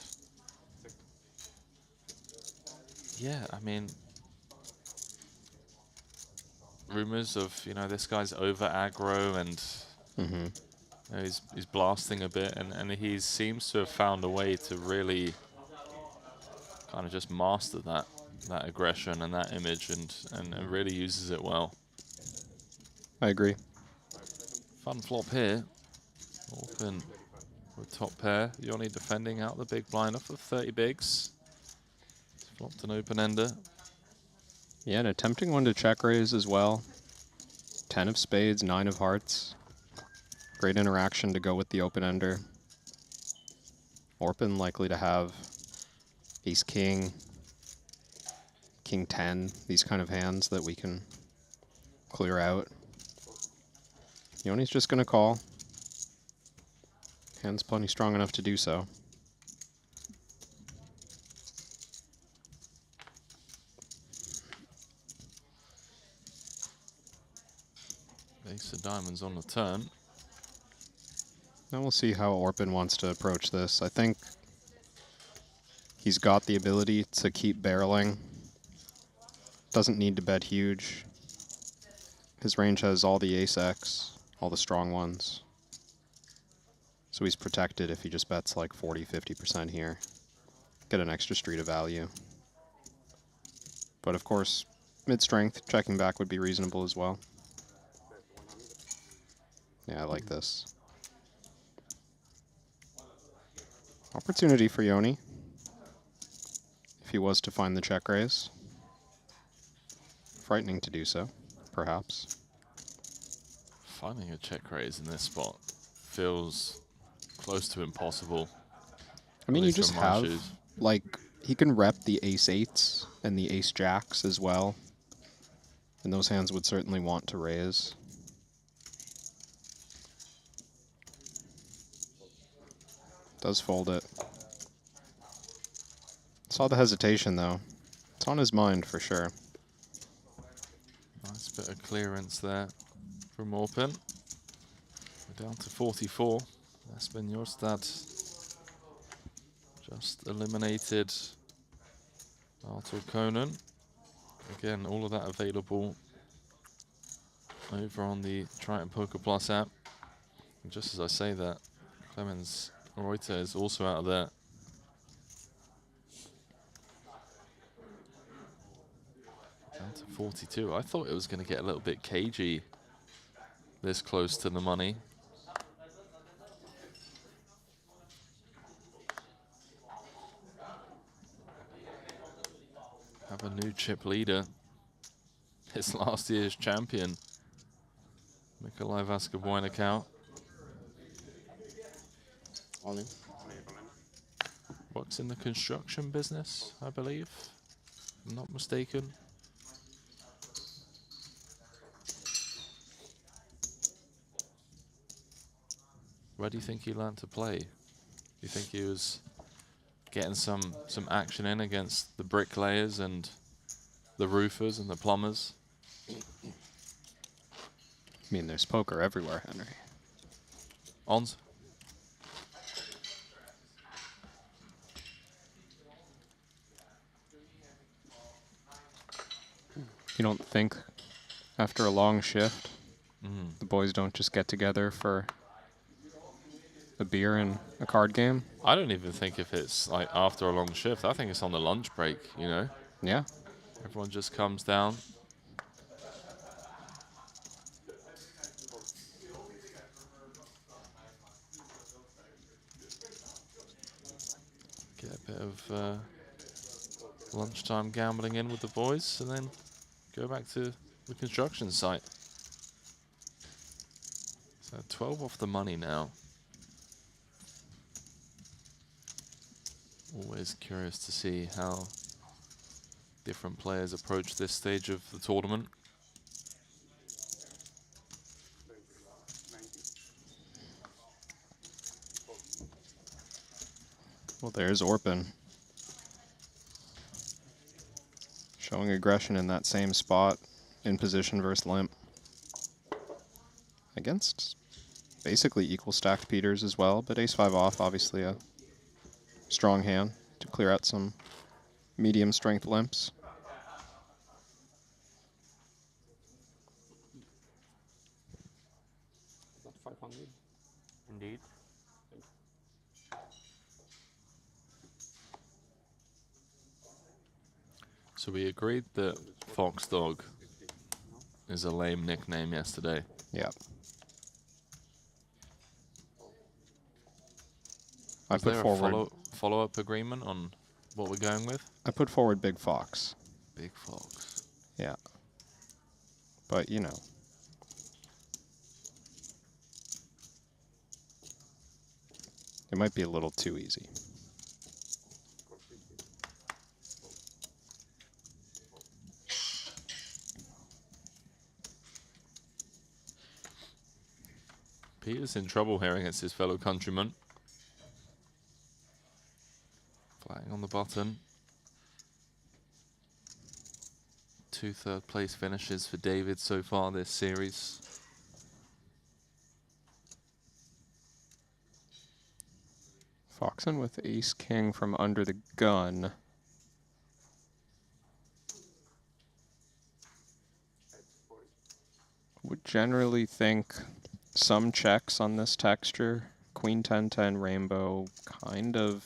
yeah, I mean, rumors of, you know, this guy's over aggro and you know, he's blasting a bit, and he seems to have found a way to really kind of just master that aggression and that image, and really uses it well. I agree. Fun flop here. Open with top pair. Yoni defending out the big blind off of 30 bigs. He's flopped an open-ender. Yeah, and a tempting one to check raise as well. 10 of spades, 9 of hearts. Great interaction to go with the open-ender. Orpin likely to have ace-king, king-10, these kind of hands that we can clear out. Yoni's just going to call. Hand's plenty strong enough to do so. Ace of diamonds on the turn. Now we'll see how Orpin wants to approach this. I think he's got the ability to keep barreling. Doesn't need to bet huge. His range has all the ace-X, all the strong ones. So he's protected if he just bets like 40-50% here. Get an extra street of value. But of course, mid-strength, checking back would be reasonable as well. Yeah, I like this. Opportunity for Yoni, if he was to find the check raise. Frightening to do so, perhaps. Finding a check raise in this spot feels close to impossible. I mean, you just have, like, he can rep the ace-8s and the ace-jacks as well. And those hands would certainly want to raise. Does fold it. Saw the hesitation, though. It's on his mind for sure. Nice bit of clearance there from Orpin. We're down to 44. Espen Jorstad just eliminated Artur Conan. Again, all of that available over on the Triton Poker Plus app. And just as I say that, Clemens Reuter is also out of there. Down to 42. I thought it was going to get a little bit cagey this close to the money. Have a new chip leader. His last year's champion. Nikolai Vascaboin account. All in. Works in the construction business, I believe. If I'm not mistaken. Where do you think he learned to play? Do you think he was getting some action in against the bricklayers and the roofers and the plumbers? I mean, there's poker everywhere, Henry. Ons? You don't think after a long shift, Mm. the boys don't just get together for a beer and a card game? I don't even think if it's like after a long shift. I think it's on the lunch break, you know? Yeah. Everyone just comes down. Get a bit of lunchtime gambling in with the boys and then go back to the construction site. So 12 off the money now. Always curious to see how different players approach this stage of the tournament. Well, there's Orpin. Showing aggression in that same spot, in position versus limp. Against basically equal stacked Peters as well, but ace-5 off, obviously a strong hand to clear out some medium strength limps. Got 500. Indeed. So we agreed that Fox Dog is a lame nickname yesterday. Yeah. Is there a follow-up agreement on what we're going with? I put forward Big Fox. Big Fox. Yeah. But, you know. It might be a little too easy. Peter's in trouble here against his fellow countryman. Flying on the button. 2 third-place finishes for David so far this series. Foxen with ace-king from under the gun. Would generally think some checks on this texture. Queen 10-10 rainbow, kind of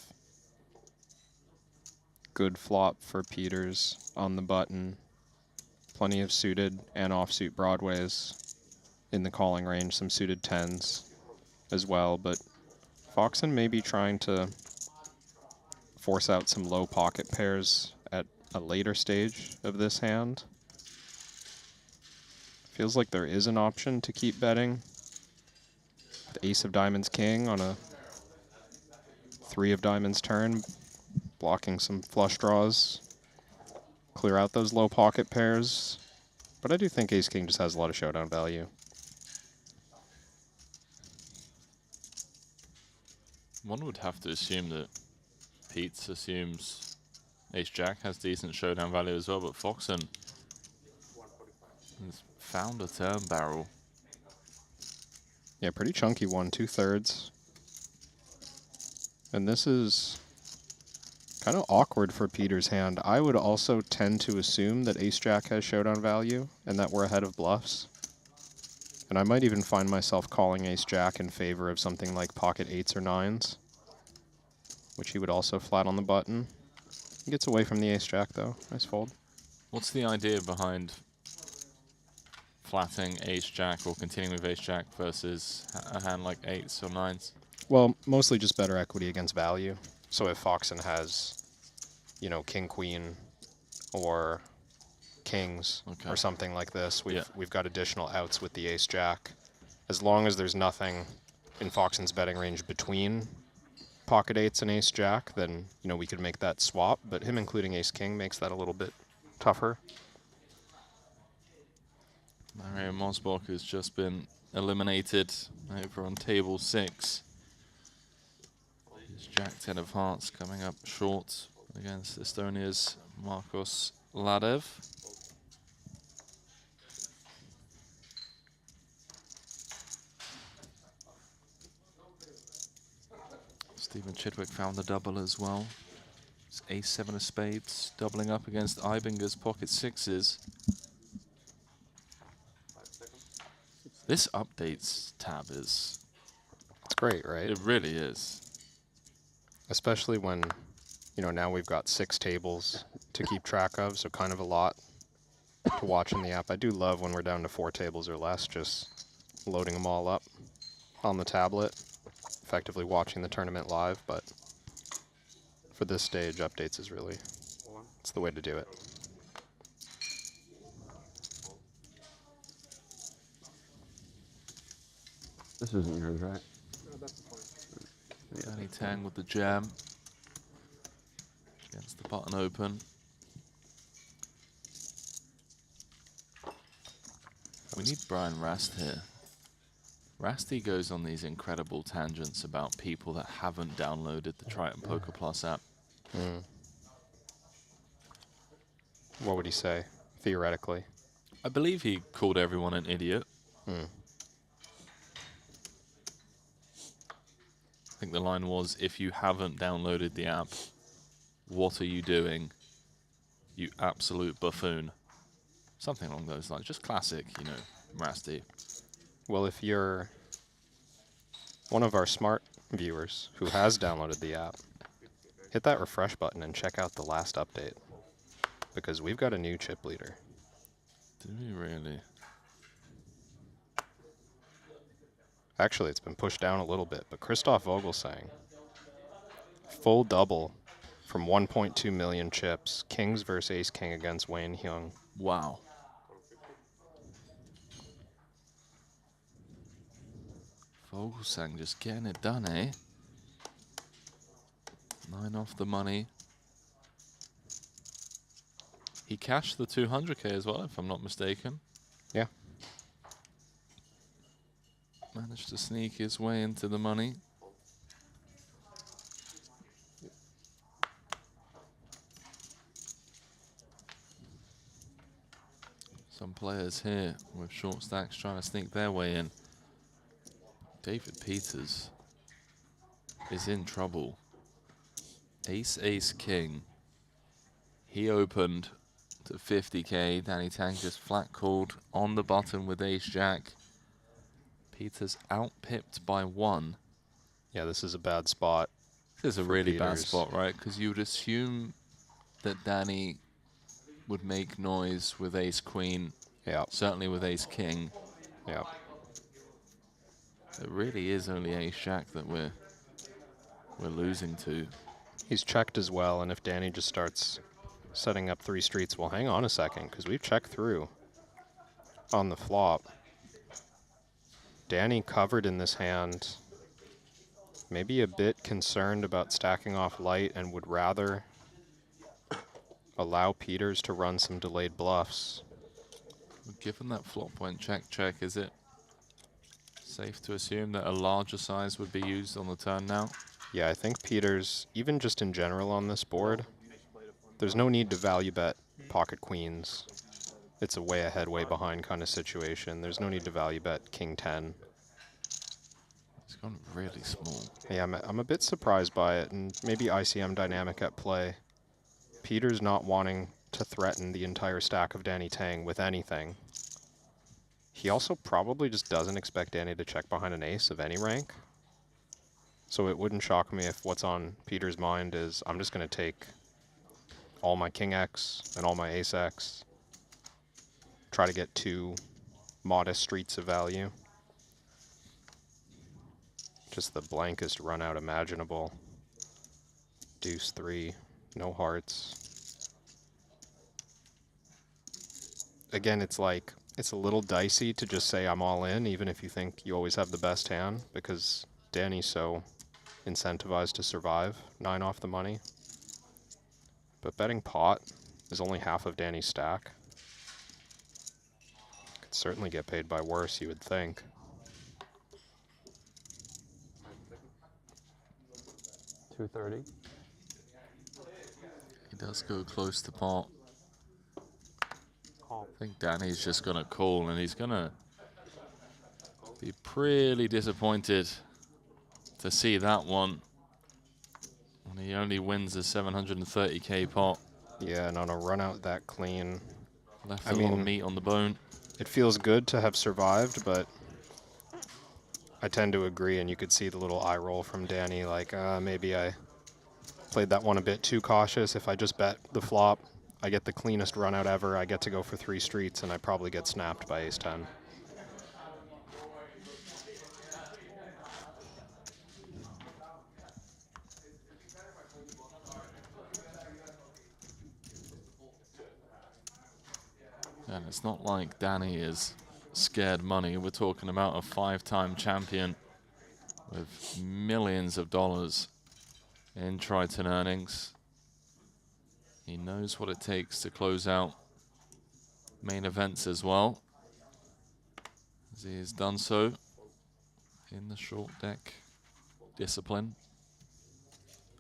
good flop for Peters on the button. Plenty of suited and offsuit broadways in the calling range, some suited 10s as well, but Foxen may be trying to force out some low pocket pairs at a later stage of this hand. Feels like there is an option to keep betting. The ace of diamonds king on a 3 of diamonds turn, blocking some flush draws. Clear out those low pocket pairs. But I do think ace king just has a lot of showdown value. One would have to assume that Pete's assumes ace-jack has decent showdown value as well, but Foxen has found a turn barrel. Yeah, pretty chunky one, 2/3. And this is kind of awkward for Peter's hand. I would also tend to assume that ace-jack has showdown value and that we're ahead of bluffs. And I might even find myself calling ace-jack in favor of something like pocket 8s or 9s, which he would also flat on the button. He gets away from the ace-jack though. Nice fold. What's the idea behind flatting ace-jack or continuing with ace-jack versus a hand like 8s or 9s? Well, mostly just better equity against value. So if Foxen has, you know, king-queen or kings or something like this, we've got additional outs with the ace-jack. as long as there's nothing in Foxen's betting range between pocket eights and ace jack, then, you know, we could make that swap, but him including ace king makes that a little bit tougher. Mario Mosbach has just been eliminated over on table 6. His Jack 10 of hearts coming up short against Estonia's Marcos Ladev. Stephen Chidwick found the double as well. It's ace 7 of spades, doubling up against Eibinger's pocket 6s. This updates tab is... It's great, right? It really is. Especially when, you know, now we've got 6 tables to keep track of, so kind of a lot to watch in the app. I do love when we're down to 4 tables or less, just loading them all up on the tablet, effectively watching the tournament live, but for this stage, updates is really, it's the way to do it. This isn't yours, right? No, that's the point. Danny Tang with the jam. Against the button open. We need Brian Rast here. Rasty goes on these incredible tangents about people that haven't downloaded the Triton Poker Plus app. What would he say, theoretically? I believe he called everyone an idiot. I think the line was, if you haven't downloaded the app, what are you doing, you absolute buffoon? Something along those lines. Just classic, you know, Rasty. Well, if you're one of our smart viewers who has downloaded the app, hit that refresh button and check out the last update, because we've got a new chip leader. Do we really? Actually, it's been pushed down a little bit, but Christoph Vogelsang, full double from 1.2 million chips, kings versus ace king against Wayne Hyung. Wow. Vogelsang just getting it done, eh? 9 off the money. He cashed the 200K as well, if I'm not mistaken. Yeah. Managed to sneak his way into the money. Some players here with short stacks trying to sneak their way in. David Peters is in trouble. Ace, ace, king. He opened to 50K. Danny Tang just flat called on the button with ace jack. Peters out-pipped by 1. Yeah, this is a bad spot. This is a really bad spot, right? Because you would assume that Danny would make noise with ace queen. Yeah. Certainly with ace king. Yeah. It really is only ace jack that we're losing to. He's checked as well, and if Danny just starts setting up 3 streets, well, hang on a second, because we've checked through on the flop. Danny covered in this hand, maybe a bit concerned about stacking off light and would rather allow Peters to run some delayed bluffs. Given that flop went check-check, is it safe to assume that a larger size would be used on the turn now? Yeah, I think Peters, even just in general on this board, there's no need to value bet pocket queens. It's a way ahead, way behind kind of situation. There's no need to value bet king 10. It's gone really small. Yeah, I'm a bit surprised by it, and maybe ICM dynamic at play. Peters not wanting to threaten the entire stack of Danny Tang with anything. He also probably just doesn't expect Danny to check behind an ace of any rank. So it wouldn't shock me if what's on Peters' mind is, I'm just going to take all my king X and all my ace X, try to get 2 modest streets of value. Just the blankest run out imaginable. Deuce 3, no hearts. Again, it's like It's a little dicey to just say I'm all in, even if you think you always have the best hand, because Danny's so incentivized to survive 9 off the money. But betting pot is only half of Danny's stack. Could certainly get paid by worse, you would think. $230. He does go close to pot. I think Danny's just going to call, and he's going to be pretty disappointed to see that one. And he only wins a 730k pot. Yeah, and on a run out that clean. Left a lot of meat on the bone. It feels good to have survived, but I tend to agree, and you could see the little eye roll from Danny, like, maybe I played that one a bit too cautious. If I just bet the flop, I get the cleanest run out ever. I get to go for 3 streets, and I probably get snapped by ace-10. And it's not like Danny is scared money. We're talking about a 5-time champion with millions of dollars in Triton earnings. He knows what it takes to close out main events as well, as he has done so in the short deck discipline.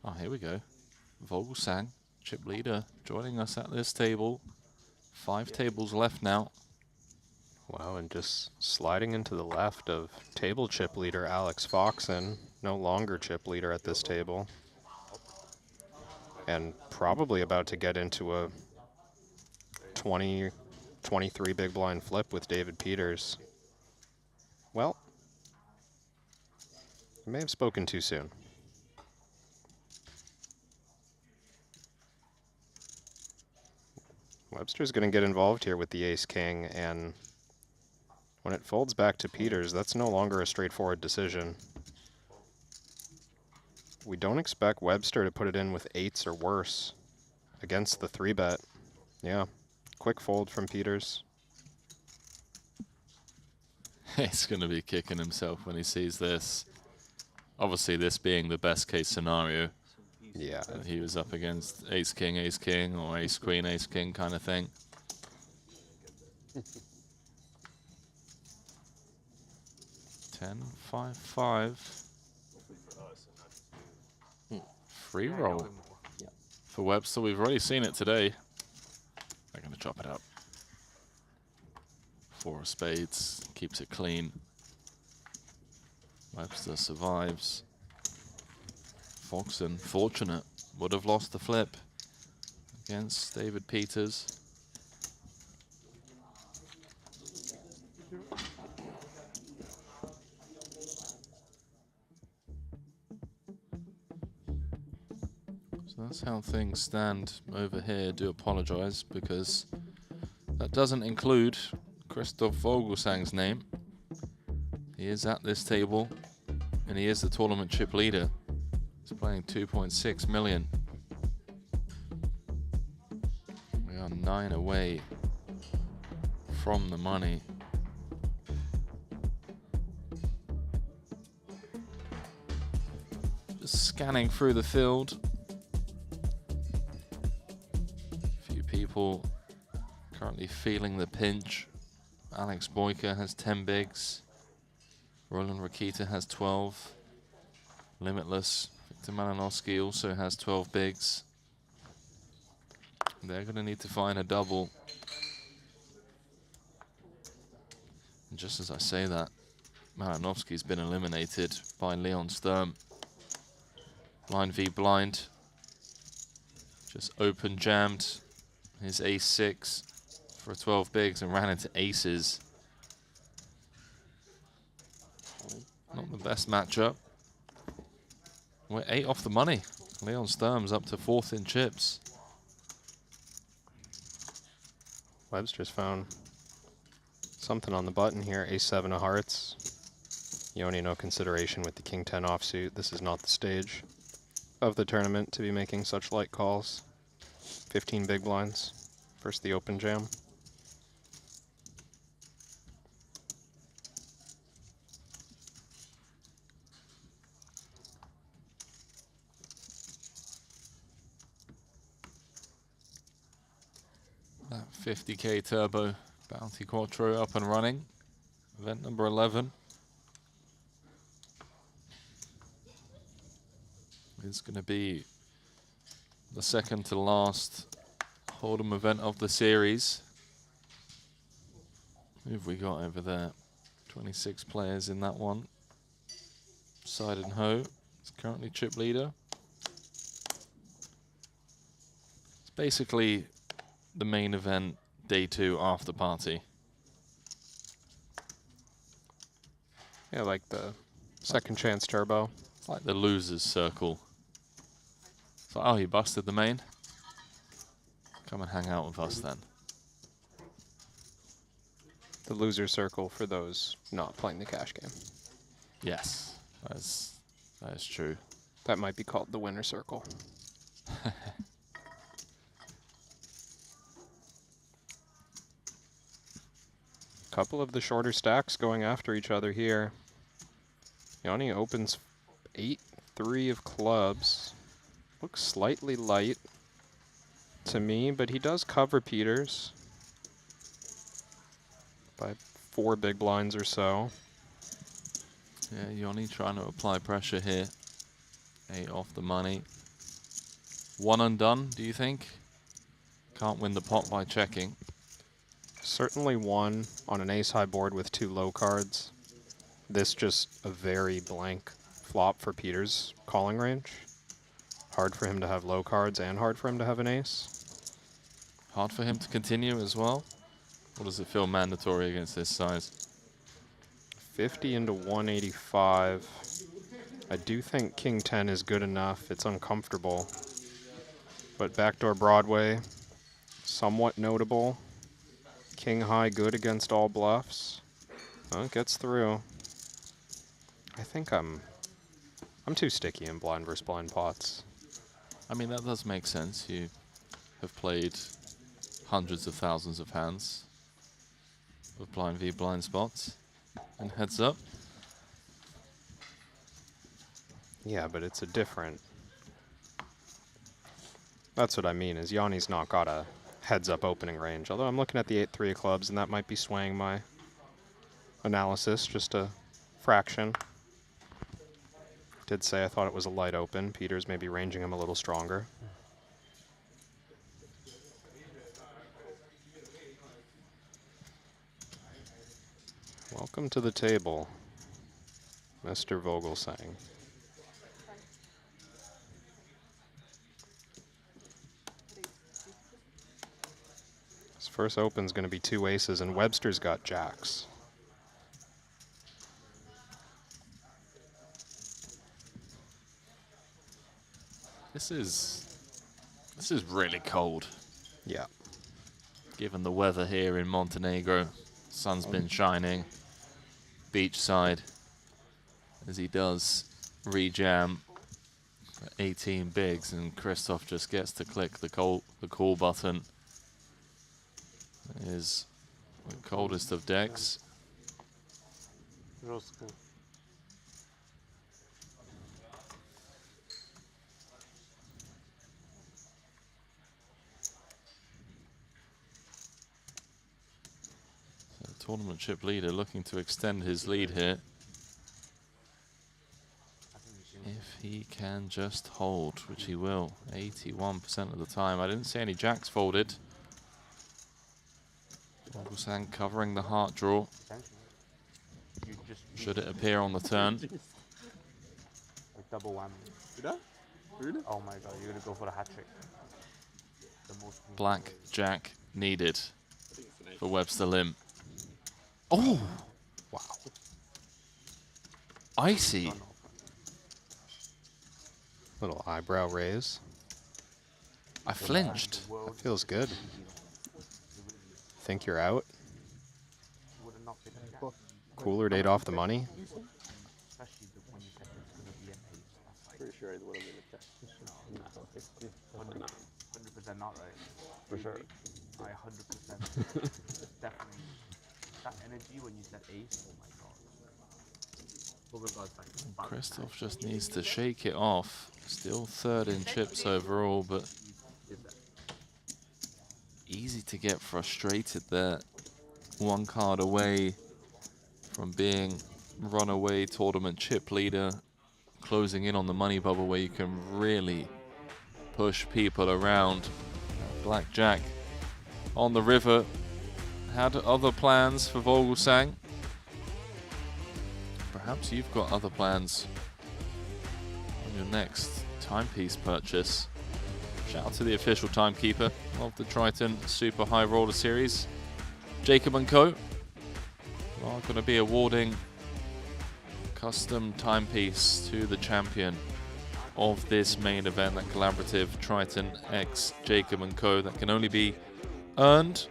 Oh, here we go. Vogelsang, chip leader, joining us at this table. 5 tables left now. Wow, and just sliding into the left of table chip leader Alex Foxen, no longer chip leader at this table. And probably about to get into a 23 big blind flip with David Peters. Well, I may have spoken too soon. Webster's going to get involved here with the ace-king, and when it folds back to Peters, that's no longer a straightforward decision. We don't expect Webster to put it in with 8s or worse against the 3-bet. Yeah, quick fold from Peters. He's going to be kicking himself when he sees this. Obviously, this being the best case scenario. Yeah. He was up against ace-king, or ace-queen, ace-king kind of thing. Ten, 5, 5. Free roll for Webster. We've already seen it today. They're going to chop it up. 4 of spades, keeps it clean. Webster survives. Foxen, fortunate, would have lost the flip against David Peters. So that's how things stand over here. Do apologize because that doesn't include Christoph Vogelsang's name. He is at this table and he is the tournament chip leader. He's playing 2.6 million. We are 9 away from the money. Just scanning through the field. A few people currently feeling the pinch. Alex Boyka has 10 bigs. Roland Rakita has 12. Limitless. Victor Malinowski also has 12 bigs. They're going to need to find a double. And just as I say that, Malinowski's been eliminated by Leon Sturm. Blind v blind. Just open jammed his ace-6 for 12 bigs and ran into aces. Not the best matchup. We're 8 off the money. Leon Sturm's up to 4th in chips. Webster's found something on the button here. Ace-7 of hearts. Yoni, no consideration with the king-10 offsuit. This is not the stage of the tournament to be making such light calls. 15 big blinds. First the open jam. That 50K Turbo Bounty Quattro up and running. Event number 11. It's going to be the second to last Hold'em event of the series. Who have we got over there? 26 players in that one. Side and Ho is currently chip leader. It's basically the main event, day 2 after party. Yeah, like the second chance turbo. It's like the loser's circle. So, oh, you busted the main? Come and hang out with us then. The loser circle for those not playing the cash game. Yes, that is true. That might be called the winner circle. Couple of the shorter stacks going after each other here. Yanni opens 8-3 of clubs. Looks slightly light to me, but he does cover Peters by 4 big blinds or so. Yeah, Yanni trying to apply pressure here. 8 off the money. One and done, do you think? Can't win the pot by checking. Certainly one on an ace-high board with 2 low cards. This just a very blank flop for Peters' calling range. Hard for him to have low cards and hard for him to have an ace. Hard for him to continue as well? Or does it feel mandatory against this size? 50 into 185. I do think King 10 is good enough. It's uncomfortable. But backdoor Broadway, somewhat notable. King high good against all bluffs. Well, it gets through. I think I'm too sticky in blind versus blind pots. I mean, that does make sense. You have played hundreds of thousands of hands of blind v blind spots and heads up. Yeah, but it's a different... That's what I mean, is Yanni's not got a heads-up opening range. Although I'm looking at the 8-3 of clubs, and that might be swaying my analysis just a fraction. Did say I thought it was a light open. Peters may be ranging him a little stronger. Welcome to the table, Mr. Vogelsang. His first open's going to be 2 aces, and Webster's got jacks. This is really cold. Yeah. Given the weather here in Montenegro, sun's been shining, beachside, as he does rejam 18 bigs, and Christoph just gets to click the call button. It is the coldest of decks. Tournament chip leader looking to extend his lead here. If he can just hold, which he will, 81% of the time. I didn't see any jacks folded. Vogelsang covering the heart draw. Should it appear on the turn? Like double whammy. Oh my god, you're gonna go for a hat trick. The most Black jack needed for Webster Lim. Oh! Wow. Icy. Little eyebrow raise. I flinched. That feels good. Think you're out? Cooler date off the money? Pretty sure it would have been a check. 100% not right. For sure. I 100% definitely. That energy when you said ace, oh my god. Christoph just needs to shake it off. Still third in chips overall, but easy to get frustrated there. One card away from being runaway tournament chip leader, closing in on the money bubble where you can really push people around. Blackjack on the river had other plans for Vogelsang. Perhaps you've got other plans on your next timepiece purchase. Shout out to the official timekeeper of the Triton Super High Roller Series, Jacob & Co. are going to be awarding custom timepiece to the champion of this main event, that collaborative Triton X Jacob & Co. that can only be earned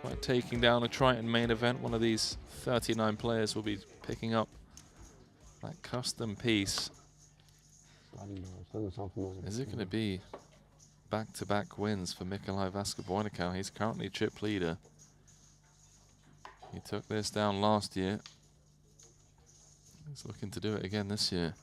by taking down a Triton main event. One of these 39 players will be picking up that custom piece. Is it going to be back-to-back wins for Mikolaj Vaska-Boinakau? He's currently chip leader. He took this down last year. He's looking to do it again this year.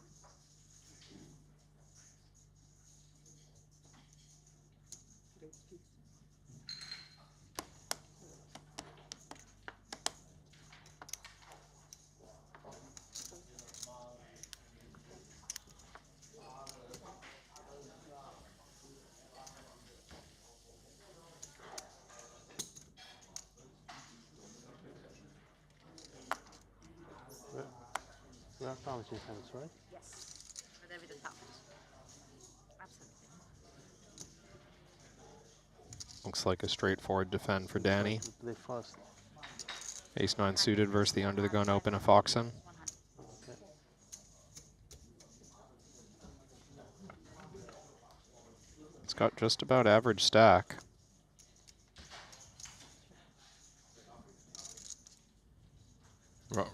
We are counting hands, right? Yes. Whatever the count. Absolutely. Looks like a straightforward defend for Danny. Play fast. Ace-9 suited versus the under the gun open of Foxen. Okay. It's got just about average stack.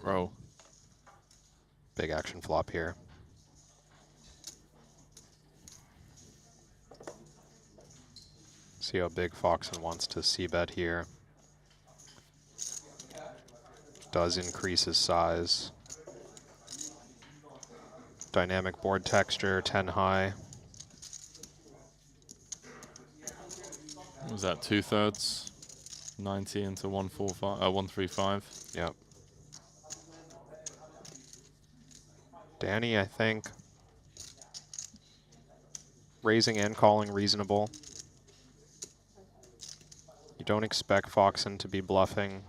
Row. Big action flop here. See how big Foxen wants to c-bet here. Does increase his size. Dynamic board texture, 10 high. What was that, 2/3? 90 into 135. Yep. Danny, I think, raising and calling reasonable. You don't expect Foxen to be bluffing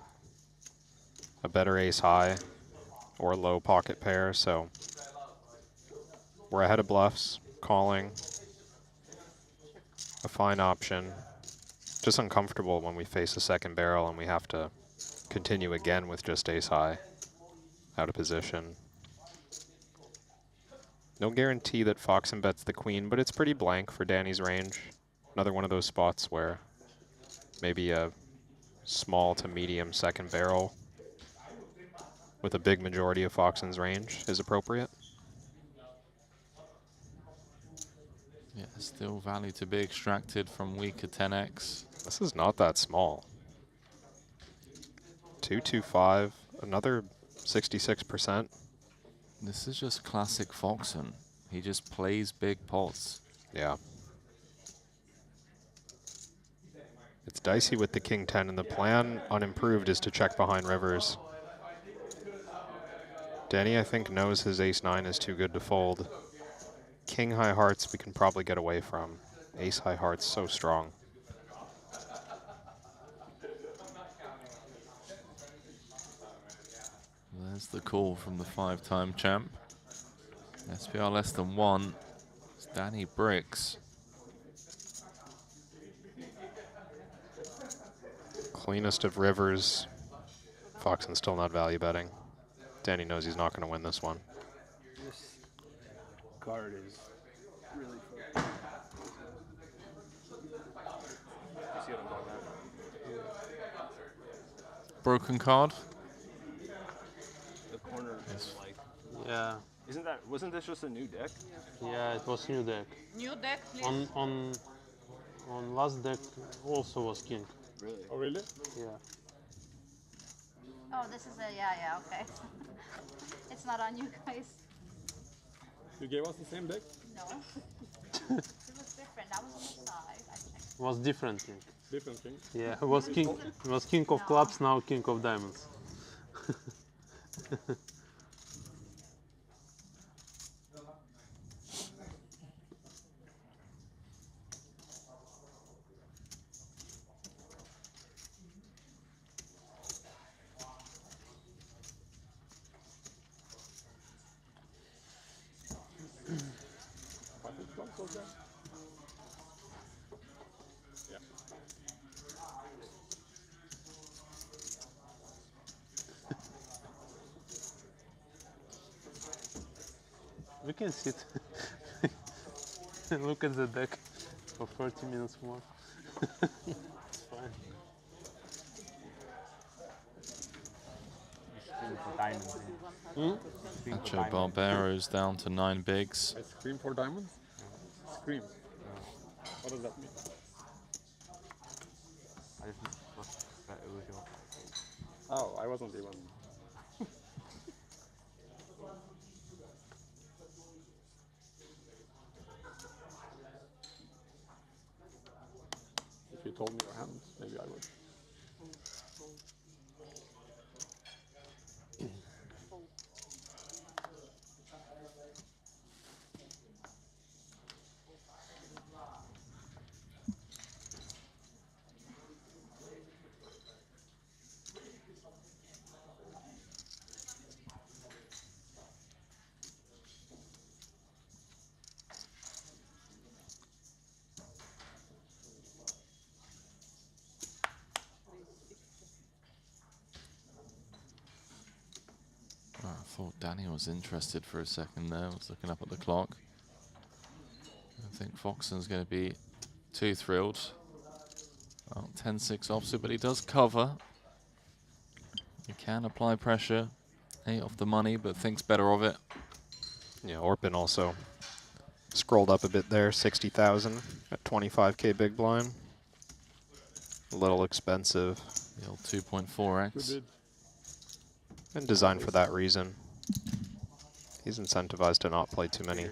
a better ace high or low pocket pair, so we're ahead of bluffs, calling, a fine option. Just uncomfortable when we face a second barrel and we have to continue again with just ace high, out of position. No guarantee that Foxen bets the queen, but it's pretty blank for Danny's range. Another one of those spots where maybe a small to medium second barrel with a big majority of Foxen's range is appropriate. Yeah, still value to be extracted from weaker 10x. This is not that small. 225, another 66%. This is just classic Foxen. He just plays big pots. Yeah. It's dicey with the king 10, and the plan unimproved is to check behind rivers. Danny, I think, knows his ace-9 is too good to fold. King high hearts we can probably get away from. Ace high hearts so strong. There's the call from the 5-time champ. SPR less than 1. It's Danny Bricks. Cleanest of rivers. Foxen's still not value betting. Danny knows he's not going to win this one. This card is really fun. You see what I'm talking about? Broken card. The corner is like. Yeah. Wasn't this just a new deck? Yeah, it was new deck. New deck, please. On last deck also was king. Really? Oh, really? Yeah. Oh, this is a, yeah, okay. It's not on you guys. You gave us the same deck? No. It was different. That was on the side. I checked. was different king. Different king? Yeah, it was king. It was king of clubs, now king of diamonds. We can sit and look at the deck for 30 minutes more. It's fine. Nacho Barbero's down to 9 bigs. I scream for diamonds? Scream. What does that mean? I just thought that it was your. Oh, I wasn't even. If you told me your hand, maybe I would. I thought Danny was interested for a second there. I was looking up at the clock. I think Foxen's going to be too thrilled. Well, 10-6 offsuit, but he does cover. He can apply pressure. 8 off the money, but thinks better of it. Yeah, Orpin also scrolled up a bit there, 60,000 at 25K big blind. A little expensive. The old 2.4x. And designed for that reason. He's incentivized to not play too many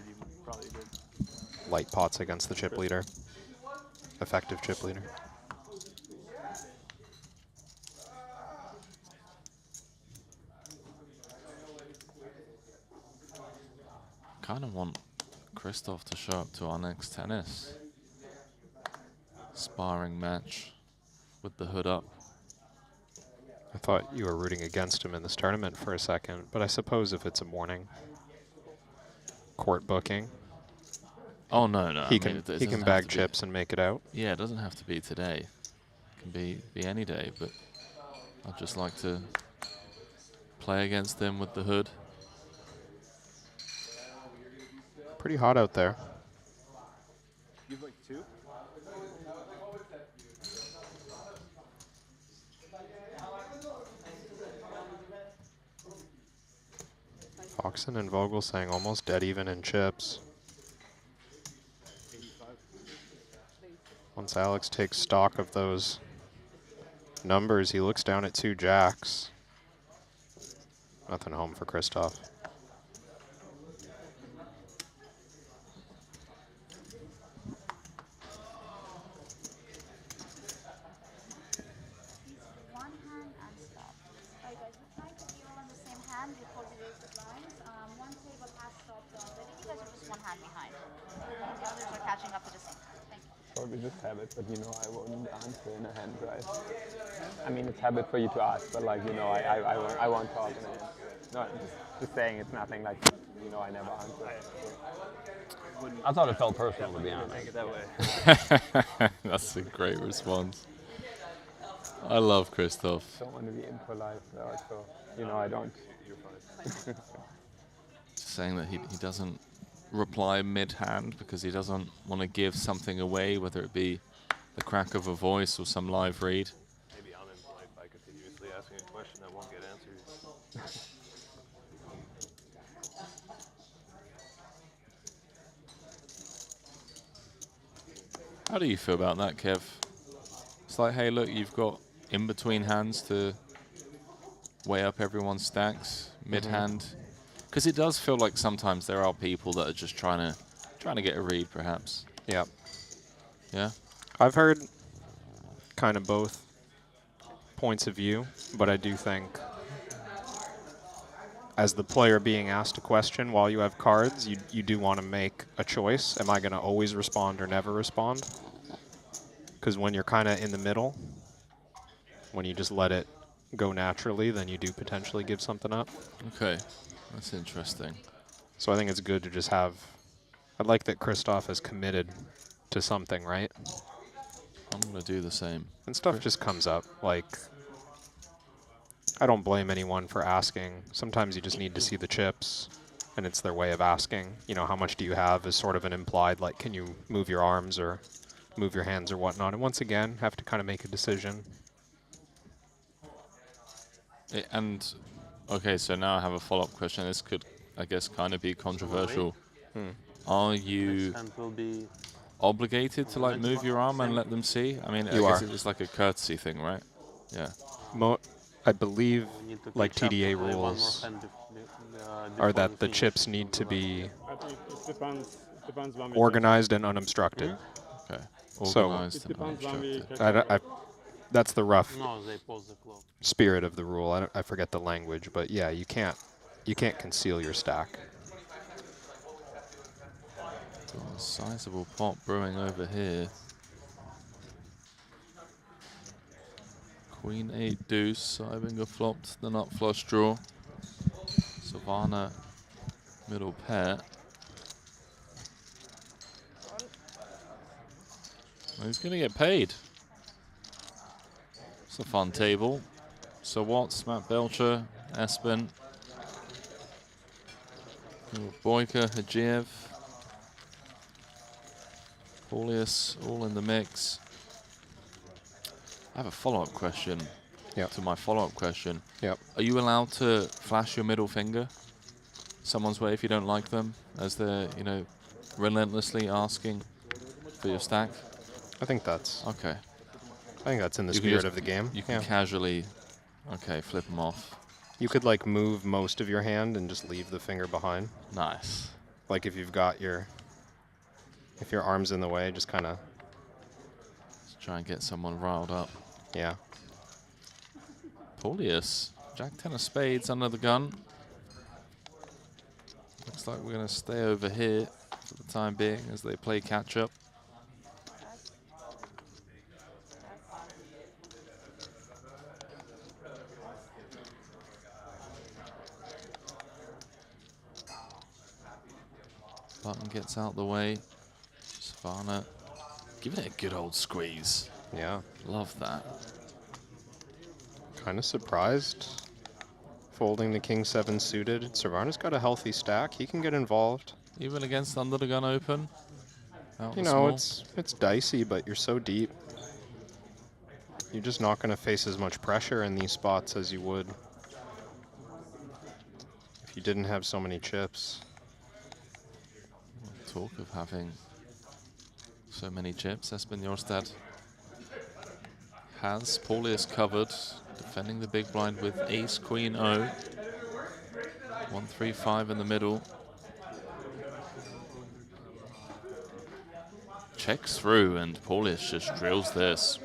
light pots against the chip leader. Effective chip leader. Kind of want Christoph to show up to our next tennis. Sparring match with the hood up. I thought you were rooting against him in this tournament for a second, but I suppose if it's a morning court booking, oh no, he can bag chips and make it out. Yeah, it doesn't have to be today. It can be any day, but I'd just like to play against him with the hood. Pretty hot out there. You've like 2? Foxen and Vogel saying almost dead even in chips. Once Alex takes stock of those numbers, he looks down at 2 jacks. Nothing home for Christoph. Probably just habit, but you know, I won't answer in a hand drive. I mean, it's habit for you to ask, but like, you know, I won't talk in a hand. No, just saying it's nothing like, you know, I never answer. I thought it felt personal, to be honest. Make it that way. That's a great response. I love Christoph. I don't want to be impolite, so, you know, I don't. You're fine. Saying that he doesn't reply mid-hand because he doesn't want to give something away, whether it be the crack of a voice or some live read. Maybe I'm impolite by continuously asking a question that won't get answered. How do you feel about that, Kev? It's like, hey, look, you've got in between hands to weigh up everyone's stacks mid-hand. Because it does feel like sometimes there are people that are just trying to get a read, perhaps. Yeah. Yeah? I've heard kind of both points of view, but I do think as the player being asked a question while you have cards, you do want to make a choice. Am I going to always respond or never respond? Because when you're kind of in the middle, when you just let it go naturally, then you do potentially give something up. Okay, that's interesting. So I think it's good to just have... I like that Christoph is committed to something, right? I'm going to do the same. And stuff just comes up. Like, I don't blame anyone for asking. Sometimes you just need to see the chips, and it's their way of asking. You know, how much do you have is sort of an implied, like, can you move your arms or move your hands or whatnot. And once again, have to kind of make a decision. And, okay, so now I have a follow-up question. This could, I guess, kind of be controversial. Are you obligated to, like, move your arm and let them see? I mean, I guess it's like a courtesy thing, right? Yeah. I believe, like, TDA rules are that the chips need to be organized and unobstructed. Okay. Organized and unobstructed. That's the rough spirit of the rule. I forget the language, but yeah, you can't conceal your stack. Got a sizable pot brewing over here. Queen 8 deuce. Ivinger flopped the nut flush draw. Savannah middle pair. Well, he's going to get paid. It's a fun table. So Watts, Matt Belcher, Espen, Boyka, Hajiev, Paulius, all in the mix. I have a follow-up question to my follow-up question. Yep. Are you allowed to flash your middle finger someone's way if you don't like them, as they're, you know, relentlessly asking for your stack? I think that's... Okay. I think that's in the spirit of the game. You can casually, flip them off. You could, like, move most of your hand and just leave the finger behind. Nice. Like, if you've got if your arm's in the way, just kind of... Try and get someone riled up. Yeah. Paulius, Jack 10 of spades under the gun. Looks like we're going to stay over here for the time being as they play catch-up. Button gets out the way. Savannah giving it a good old squeeze. Yeah. Love that. Kind of surprised. Folding the King 7 suited. Savannah's got a healthy stack. He can get involved. Even against under the gun open? You know, it's dicey, but you're so deep. You're just not going to face as much pressure in these spots as you would if you didn't have so many chips. Talk of having so many chips. Espen Jorstad has Paulius covered, defending the big blind with ace, queen, O. 1, 3, 5 in the middle. Checks through, and Paulius just drills this.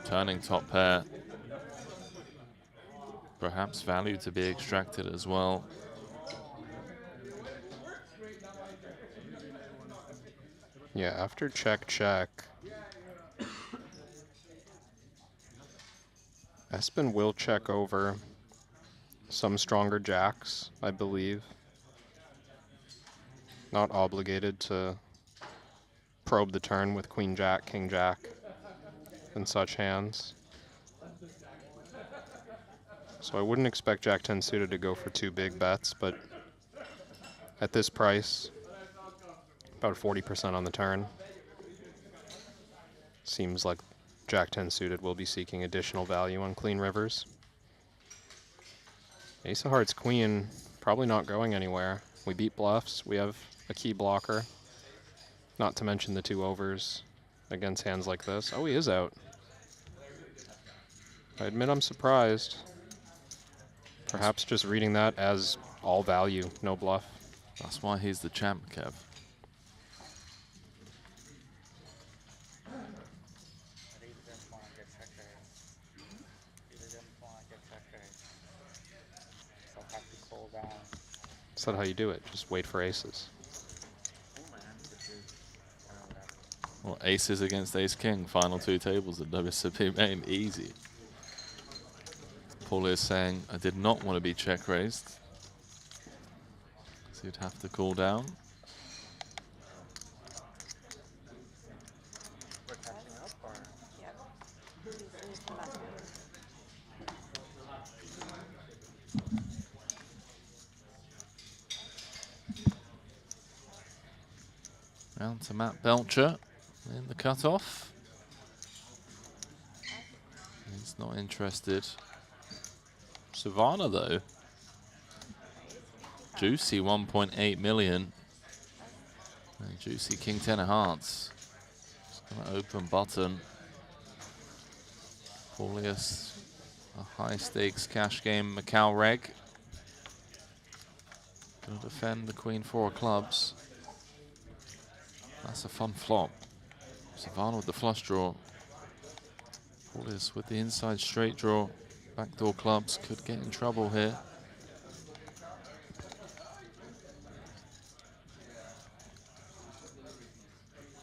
Turning top pair. Perhaps value to be extracted as well. Yeah, after check, check, Espen will check over some stronger jacks, I believe. Not obligated to probe the turn with queen jack, king jack, and such hands. So I wouldn't expect Jack 10 suited to go for 2 big bets, but at this price, about 40% on the turn. Seems like Jack 10 suited will be seeking additional value on clean rivers. Ace of Hearts Queen, probably not going anywhere. We beat bluffs. We have a key blocker. Not to mention the 2 overs against hands like this. Oh, he is out. I admit I'm surprised. Perhaps just reading that as all value, no bluff. That's why he's the champ, Kev. Is that how you do it? Just wait for aces. Well, aces against ace-king, final 2 tables at WSOP main, easy. Paul is saying, I did not want to be check raised. So you'd have to call down. We're catching up, or? Round to Matt Belcher in the cutoff. He's not interested. Savannah, though. Juicy 1.8 million. And juicy king 10 of hearts. Just gonna open button. Paulius, a high stakes cash game Macau reg. Gonna defend the queen 4 of clubs. That's a fun flop. Savannah with the flush draw. Paulius with the inside straight draw. Backdoor clubs could get in trouble here.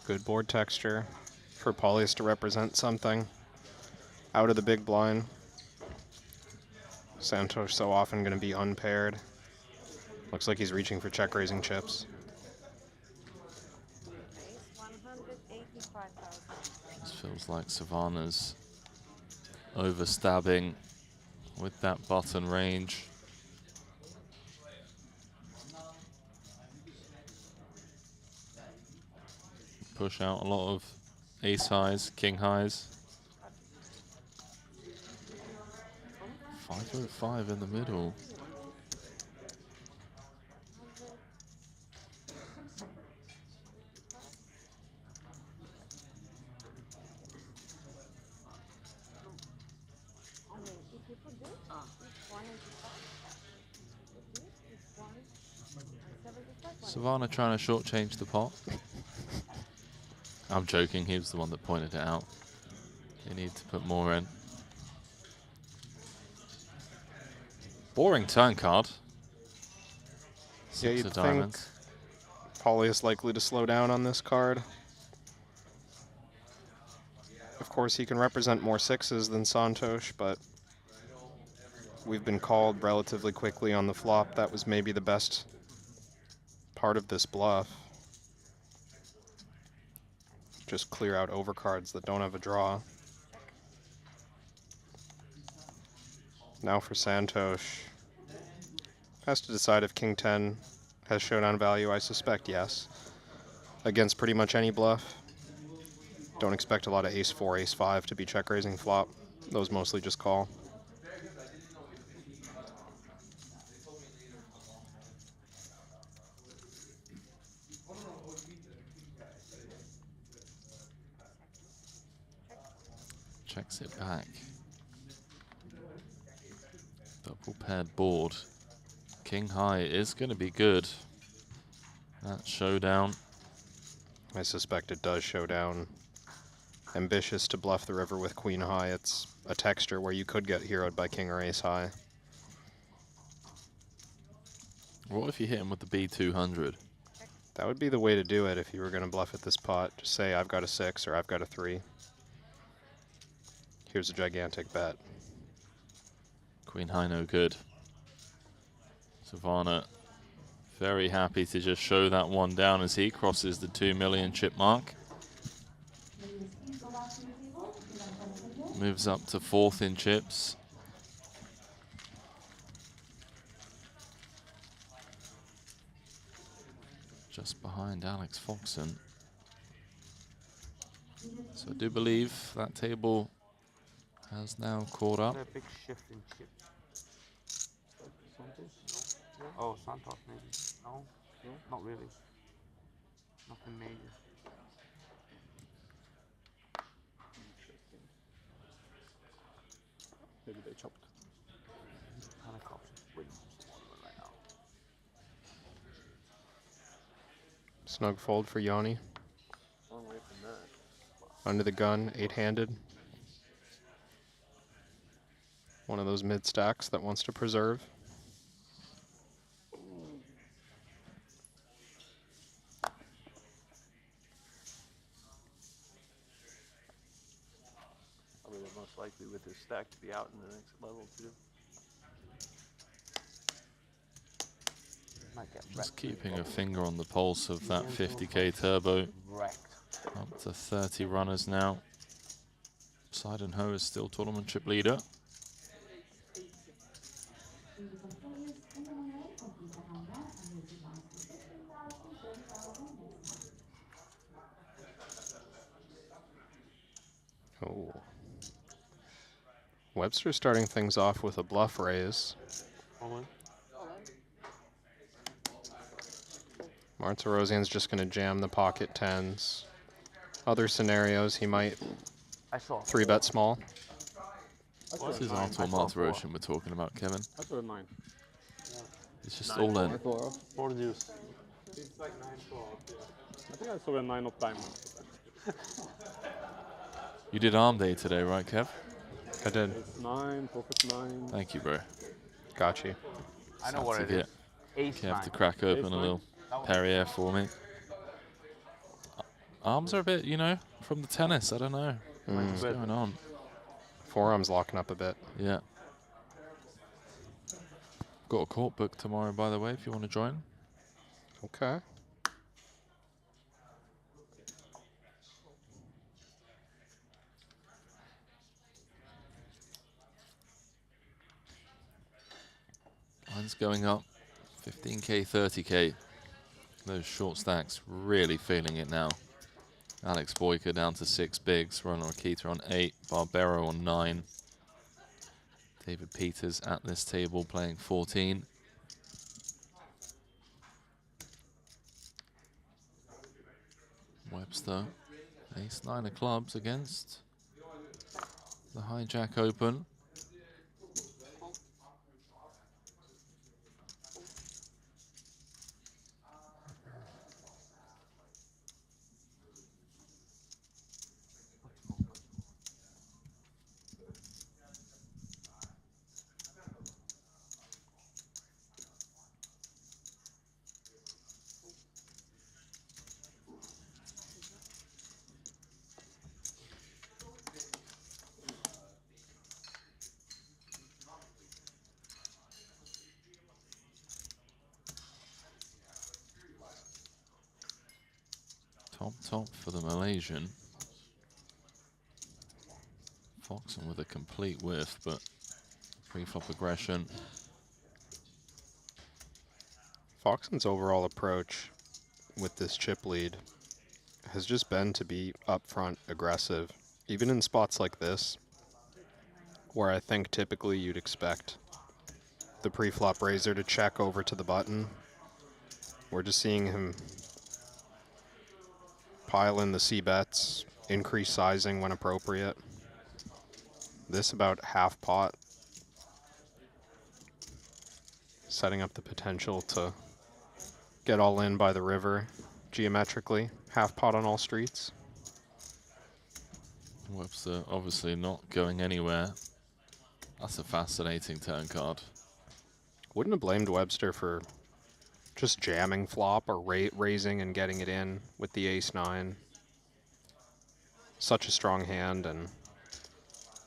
Good board texture for Paulius to represent something out of the big blind. Santos so often going to be unpaired. Looks like he's reaching for check raising chips. This feels like Savannah's overstabbing with that button range. Push out a lot of ace highs, king highs. 505 in the middle. Savannah trying to shortchange the pot. I'm joking, he was the one that pointed it out. You need to put more in. Boring turn card. Yeah, you'd think Paulius likely to slow down on this card. Of course, he can represent more sixes than Santos, but we've been called relatively quickly on the flop. That was maybe the best part of this bluff. Just clear out overcards that don't have a draw. Now for Santos. Has to decide if King 10 has showdown value. I suspect yes. Against pretty much any bluff. Don't expect a lot of ace 4, ace 5 to be check raising flop. Those mostly just call. Checks it back. Double paired board. King high is going to be good. That showdown. I suspect it does showdown. Ambitious to bluff the river with queen high. It's a texture where you could get heroed by king or ace high. What if you hit him with the B200? That would be the way to do it if you were going to bluff at this pot. Just say, I've got a 6 or I've got a 3. Here's a gigantic bet. Queen high no good. Savannah very happy to just show that one down as he crosses the 2 million chip mark. Moves up to 4th in chips. Just behind Alex Foxen. So I do believe that table has now caught up. A big shift in chip. Santos? No. Oh, Santos maybe. No, not really. Nothing major. Maybe they chopped. Kind of cops win right now. Snug fold for Yanni. Long way from that. Under the gun, 8-handed. One of those mid stacks that wants to preserve. with his stack to be out in the next level too. Just keeping a finger on the pulse of that 50k turbo. Up to 30 runners now. Side and Ho is still tournament chip leader. Oh. Webster starting things off with a bluff raise. Martirosian's just going to jam the pocket tens. Other scenarios, he might 3-bet small. This is Artur Martirosian we're talking about, Kevin. I saw a 9. It's just all in. 4 deuce. It's like 9-12, yeah. I think I saw a 9 of diamond. You did arm day today, right, Kev? I did. It's 9, focus 9. Thank you, bro. Got you. I know what it is. Ace Kev 9. to crack open Ace a 9. little Perrier for me. Arms are a bit, you know, from the tennis. I don't know what's going on. Forearms locking up a bit. Yeah. Got a court book tomorrow, by the way, if you want to join. Okay. Mine's going up. 15k, 30k. Those short stacks really feeling it now. Alex Boyka down to 6 bigs. Ronald Akita on 8. Barbero on 9. David Peters at this table playing 14. Webster, ace 9 of clubs against the hijack open. Top for the Malaysian. Foxen with a complete whiff, but pre-flop aggression. Foxen's overall approach with this chip lead has just been to be upfront aggressive, even in spots like this, where I think typically you'd expect the pre-flop raiser to check over to the button. We're just seeing him pile in the C-bets, increase sizing when appropriate. This about half pot, setting up the potential to get all in by the river geometrically. Half pot on all streets. Webster obviously not going anywhere. That's a fascinating turn card. Wouldn't have blamed Webster for just jamming flop or raising and getting it in with the ace-9. Such a strong hand, and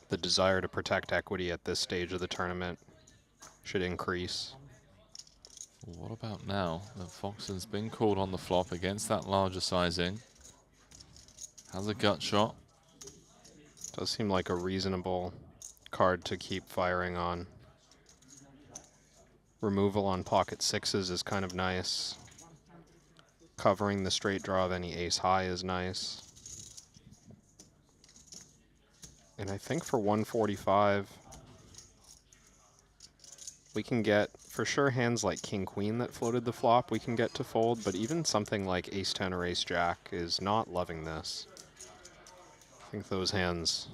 the desire to protect equity at this stage of the tournament should increase. What about now that Foxen's been called on the flop against that larger sizing? Has a gut shot. Does seem like a reasonable card to keep firing on. Removal on pocket sixes is kind of nice. Covering the straight draw of any ace high is nice. And I think for 145, we can get, for sure, hands like king queen that floated the flop we can get to fold, but even something like ace 10 or ace jack is not loving this. I think those hands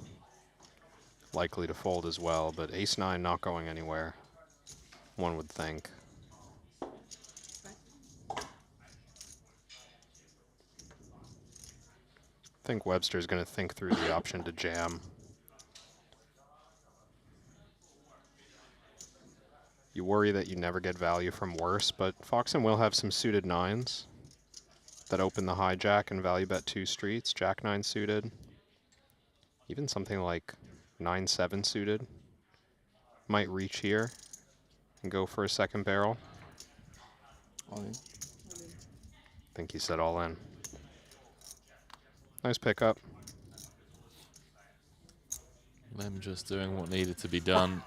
likely to fold as well, but ace 9 not going anywhere, one would think. I think Webster's going to think through the option to jam. You worry that you never get value from worse, but Foxen will have some suited 9s that open the hijack and value bet 2 streets, jack 9 suited. Even something like 9-7 suited. Might reach here and go for a second barrel. All in. I think he said all in. Nice pickup. Lem just doing what needed to be done.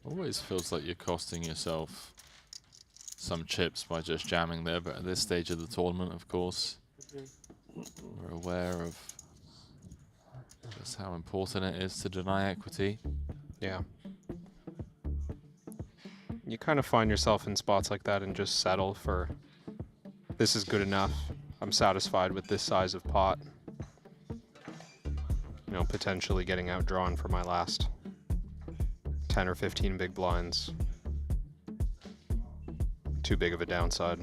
Always feels like you're costing yourself some chips by just jamming there, but at this stage of the tournament, of course, we're aware of just how important it is to deny equity. Yeah. You kind of find yourself in spots like that and just settle for, this is good enough. I'm satisfied with this size of pot. You know, potentially getting outdrawn for my last 10 or 15 big blinds. Too big of a downside.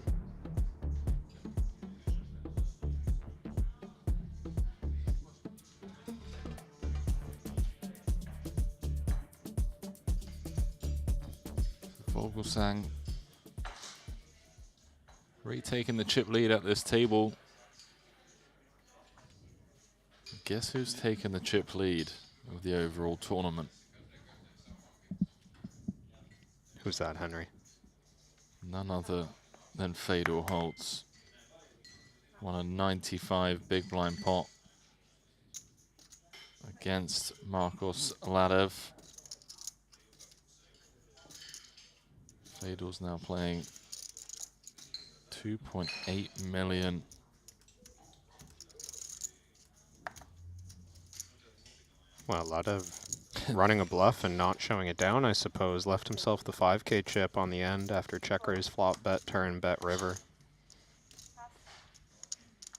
Vogelsang retaking the chip lead at this table. Guess who's taken the chip lead of the overall tournament? Who's that, Henry? None other than Fedor Holtz. Won a 95 big blind pot against Marcos Ladev. Fedor's now playing 2.8 million. Well, Ladev running a bluff and not showing it down, I suppose. Left himself the 5K chip on the end after check raise, flop, bet, turn, bet, river.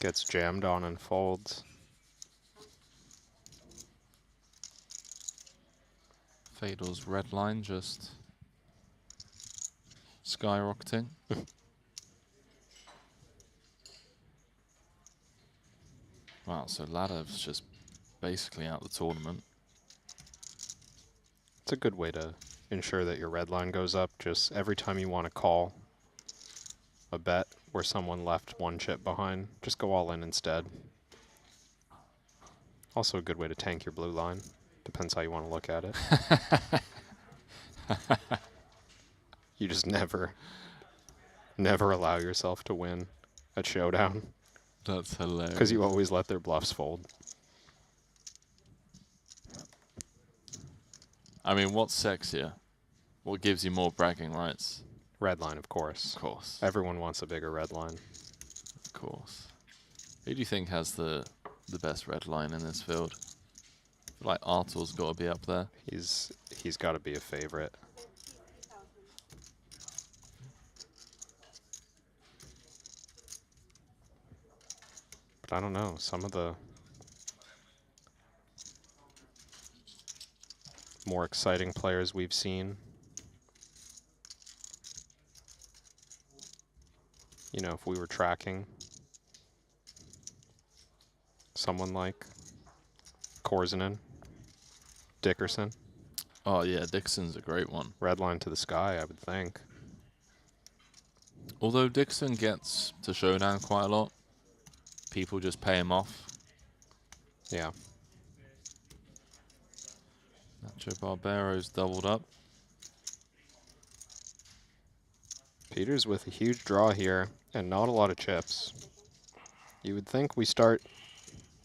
Gets jammed on and folds. Fedor's red line just skyrocketing. Wow, so Ladev's just basically out the tournament. It's a good way to ensure that your red line goes up. Just every time you want to call a bet where someone left one chip behind, just go all in instead. Also a good way to tank your blue line. Depends how you want to look at it. You just never allow yourself to win at showdown. That's hilarious. Because you always let their bluffs fold. I mean, what's sexier? What gives you more bragging rights? Red line, of course. Of course. Everyone wants a bigger red line. Of course. Who do you think has the best red line in this field? I feel like Artur's got to be up there. He's got to be a favorite. But I don't know, some of the more exciting players we've seen, you know, if we were tracking someone like Korzinen, Dickerson. Oh yeah, Dixon's a great one. Red line to the sky, I would think. Although Dixon gets to showdown quite a lot, people just pay him off. Yeah. Nacho Barbero's doubled up. Peters with a huge draw here and not a lot of chips. You would think we start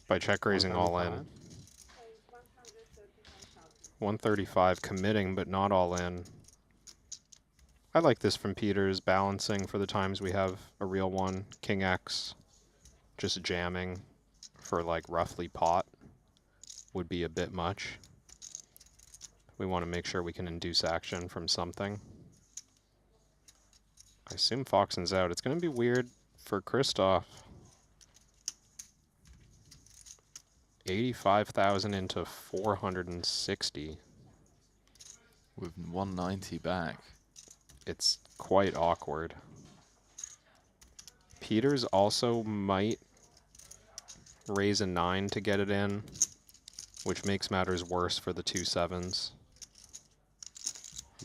by check raising all in. 135 committing, but not all in. I like this from Peters, balancing for the times we have a real one. King X, just jamming for like roughly pot would be a bit much. We want to make sure we can induce action from something. I assume Foxen's out. It's going to be weird for Christoph. 85,000 into 460. With 190 back. It's quite awkward. Peters also might raise a 9 to get it in, which makes matters worse for the 2 7s.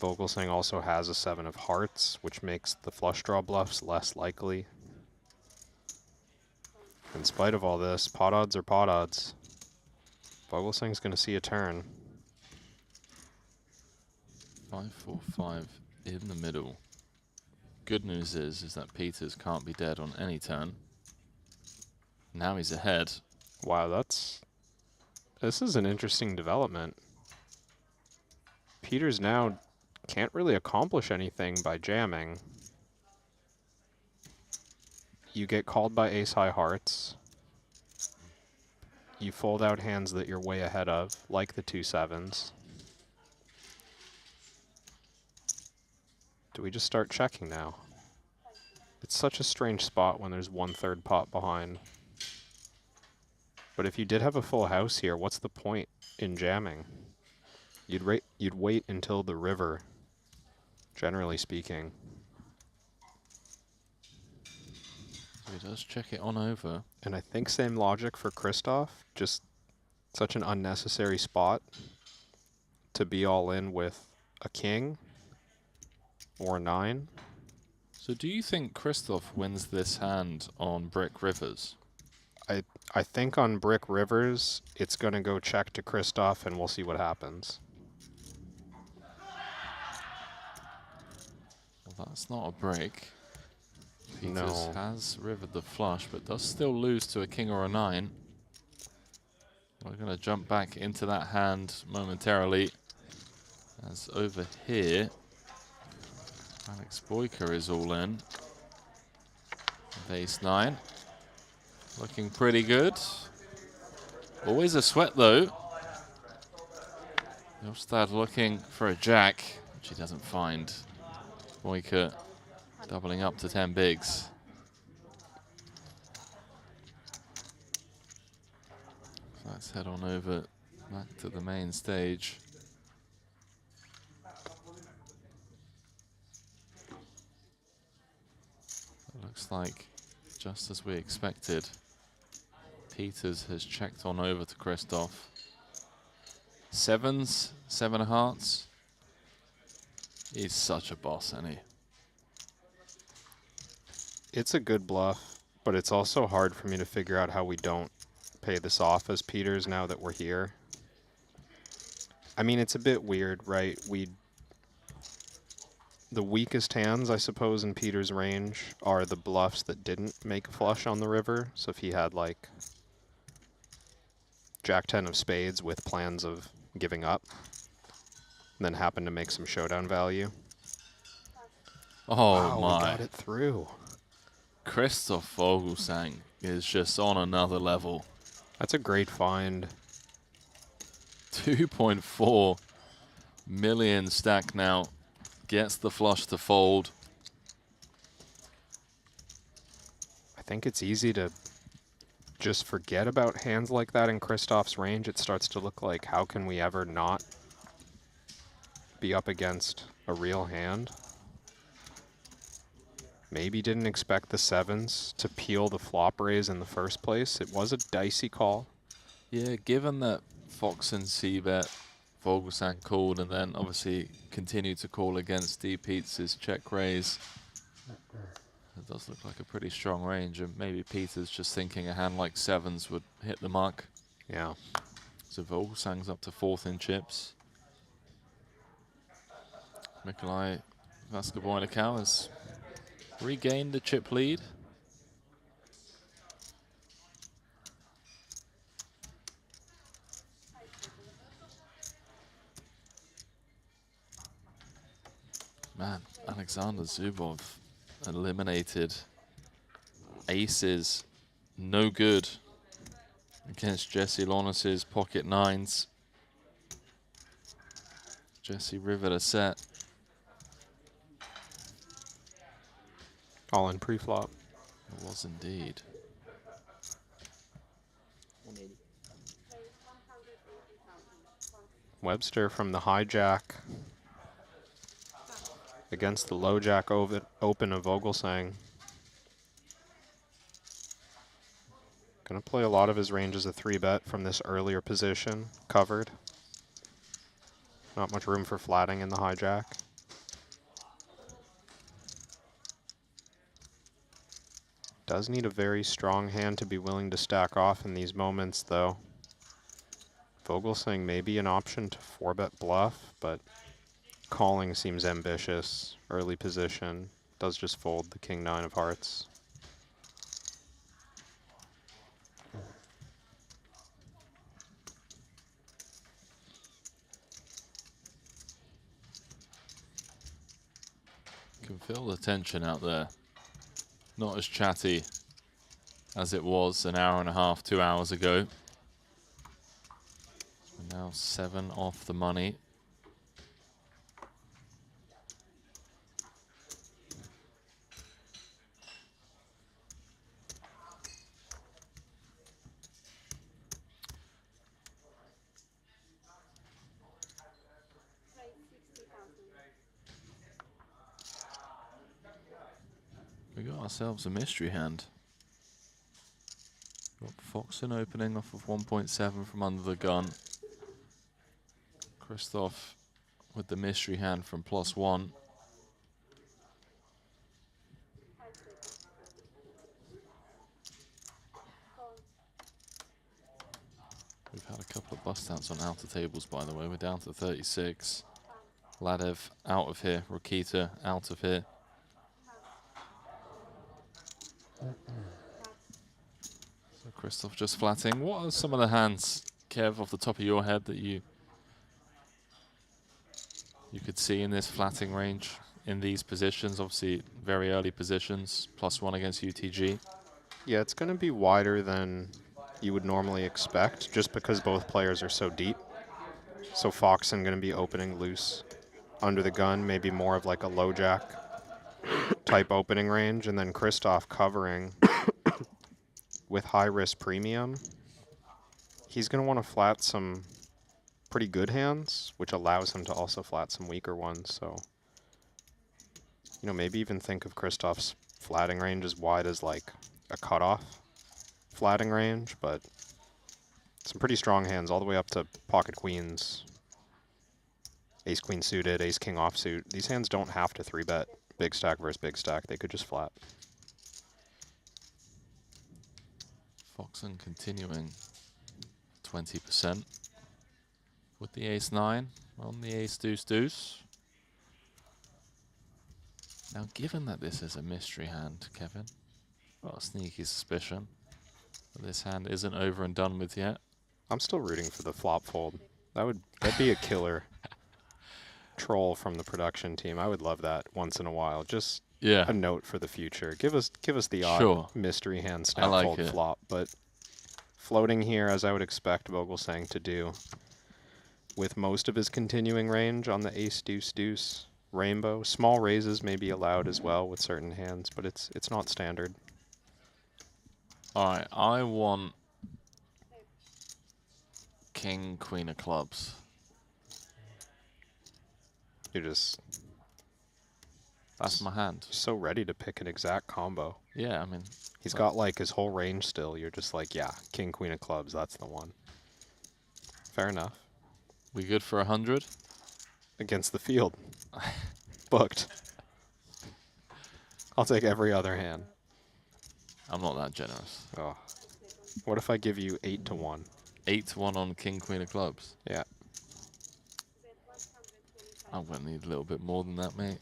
Vogelsang also has a 7 of hearts, which makes the flush draw bluffs less likely. In spite of all this, pot odds are pot odds. Vogelsang's going to see a turn. 5-4-5 in the middle. Good news is that Peters can't be dead on any turn. Now he's ahead. Wow, this is an interesting development. Peters now can't really accomplish anything by jamming. You get called by ace-high hearts. You fold out hands that you're way ahead of, like the 2 sevens. Do we just start checking now? It's such a strange spot when there's 1/3 pot behind. But if you did have a full house here, what's the point in jamming? You'd wait until the river, generally speaking. So he does check it on over. And I think same logic for Christoph, just such an unnecessary spot to be all in with a king or a 9. So do you think Christoph wins this hand on brick rivers? I think on brick rivers, it's going to go check to Christoph and we'll see what happens. Well, that's not a break. Peters No. has rivered the flush, but does still lose to a king or a 9. We're going to jump back into that hand momentarily. As over here, Alex Boyka is all in. With ace 9. Looking pretty good. Always a sweat though. Jostad looking for a jack, which he doesn't find. Boyka doubling up to 10 bigs. So let's head on over back to the main stage. It looks like, just as we expected, Peters has checked on over to Christoph. 7s, 7 of hearts. He's such a boss, isn't he? It's a good bluff, but it's also hard for me to figure out how we don't pay this off as Peters now that we're here. I mean, it's a bit weird, right? The weakest hands, I suppose, in Peters' range are the bluffs that didn't make a flush on the river. So if he had like Jack 10 of spades with plans of giving up, and then happened to make some showdown value. Oh wow, my. we got it through. Christoph Vogelsang is just on another level. That's a great find. 2.4 million stack now. Gets the flush to fold. I think it's easy to just forget about hands like that in Christoph's range. It starts to look like, how can we ever not be up against a real hand? Maybe didn't expect the 7s to peel the flop raise in the first place. It was a dicey call. Yeah, given that Fox and C-bet, Vogelsang called and then obviously continued to call against D. Pete's check raise. It does look like a pretty strong range, and maybe Peter's just thinking a hand like 7s would hit the mark. Yeah. So Vogelsang's up to 4th in chips. Nikolai Vaskaboynikau has regained the chip lead. Man, Alexander Zubov eliminated aces, no good against Jesse Lawrence's pocket 9s. Jesse rivered a set. All in pre-flop. It was indeed. Webster from the hijack against the low jack open of Vogelsang. Gonna play a lot of his range as a 3-bet from this earlier position, covered. Not much room for flatting in the hijack. Does need a very strong hand to be willing to stack off in these moments, though. Vogel saying maybe an option to 4-bet bluff, but calling seems ambitious. Early position. Does just fold the king 9 of hearts. Can feel the tension out there. Not as chatty as it was an hour and a half, 2 hours ago. We're now 7 off the money. We got ourselves a mystery hand. Got Foxen opening off of 1.7 from under the gun. Christoph with the mystery hand from +1. We've had a couple of bust outs on outer tables, by the way. We're down to 36. Ladev out of here. Rokita out of here. So Christoph just flatting. What are some of the hands, Kev, off the top of your head that you could see in this flatting range in these positions? Obviously, very early positions. +1 against UTG. Yeah, it's going to be wider than you would normally expect, just because both players are so deep. So Foxen going to be opening loose under the gun, maybe more of like a low jack type opening range, and then Christoph covering with high risk premium. He's going to want to flat some pretty good hands, which allows him to also flat some weaker ones. So, you know, maybe even think of Christoph's flatting range as wide as like a cutoff flatting range, but some pretty strong hands all the way up to pocket queens, ace queen suited, ace king offsuit. These hands don't have to 3-bet big stack versus big stack. They could just flat. Foxen continuing 20% with the ace-9 on the ace-deuce-deuce. Now, given that this is a mystery hand, Kevin, got a sneaky suspicion that this hand isn't over and done with yet. I'm still rooting for the flop fold. That'd be a killer troll from the production team. I would love that once in a while. Just a note for the future. Give us the odd mystery hand snap fold flop, but floating here, as I would expect Vogel saying to do, with most of his continuing range on the ace-deuce-deuce rainbow. Small raises may be allowed as well with certain hands, but it's not standard. All right, I want king, queen of clubs. You're just... That's my hand. So ready to pick an exact combo. Yeah, I mean... He's got like his whole range still. You're just like, yeah, king, queen of clubs, that's the one. Fair enough. We good for 100? Against the field. Booked. I'll take every other hand. I'm not that generous. Oh. What if I give you 8-1? 8-1 on king, queen of clubs? Yeah. I'm going to need a little bit more than that, mate.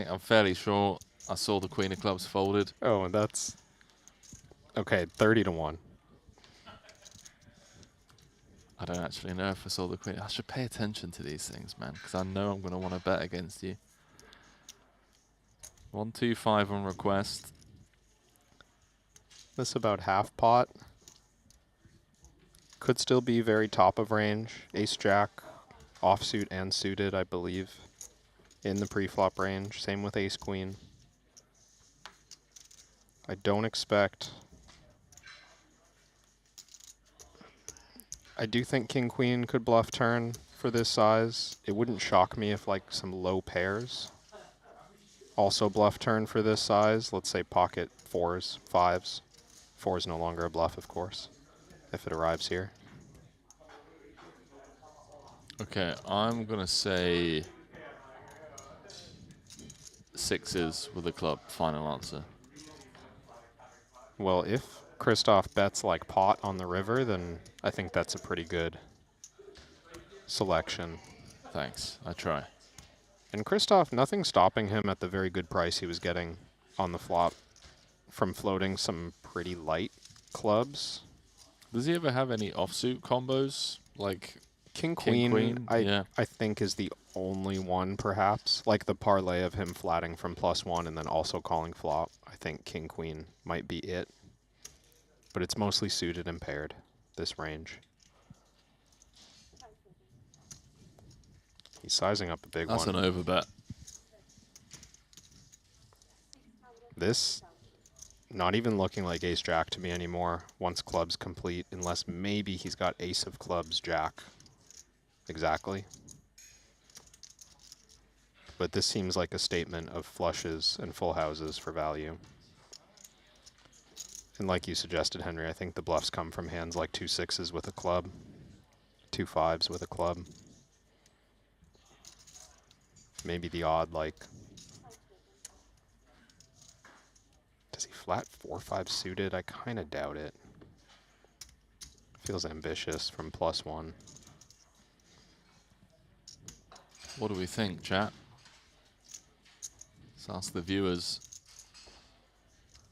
I'm fairly sure I saw the queen of clubs folded. Oh, and that's... Okay, 30-1. I don't actually know if I saw the queen. I should pay attention to these things, man, because I know I'm going to want to bet against you. 1-2-5 on request. This about half pot. Could still be very top of range. Ace-jack, offsuit and suited, I believe, in the pre-flop range. Same with ace-queen. I don't expect... I do think king-queen could bluff turn for this size. It wouldn't shock me if like some low pairs also bluff turn for this size. Let's say pocket 4s, 5s. 4 is no longer a bluff, of course, if it arrives here. Okay, I'm going to say 6s with a club, final answer. Well, if Christoph bets like pot on the river, then I think that's a pretty good selection. Thanks. I try. And Christoph, nothing stopping him at the very good price he was getting on the flop from floating some pretty light clubs. Does he ever have any offsuit combos like King Queen? Queen, Yeah. I think is the only one, perhaps. Like the parlay of him flatting from +1 and then also calling flop. I think King Queen might be it. But it's mostly suited and paired, this range. He's sizing up a big That's one. an overbet. This, not even looking like ace-jack to me anymore once club's complete, unless maybe he's got ace of clubs, jack. Exactly. But this seems like a statement of flushes and full houses for value. And like you suggested, Henry, I think the bluffs come from hands like 2 6s with a club, 2 5s with a club. Maybe the odd, like, does he flat 4-5 suited? I kind of doubt it. Feels ambitious from +1. What do we think, chat? Let's ask the viewers.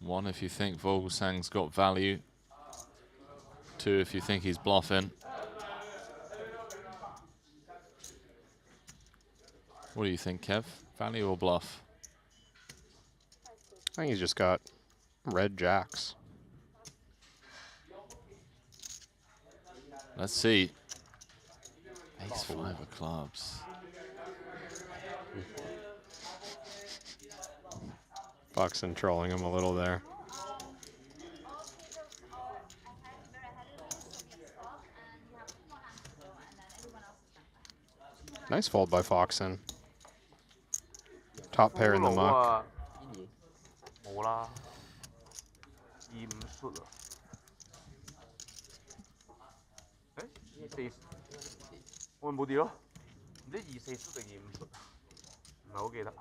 1, if you think Vogelsang's got value. 2, if you think he's bluffing. What do you think, Kev? Value or bluff? I think he's just got red jacks. Let's see. Ace 5 of clubs. Foxen trolling him a little there. Nice fold by Foxen. Top pair in the muck. 冇啦，2-5 suit 啊。誒我冇跌咯，唔知2-4 suit 定2-5 suit，唔係好記得。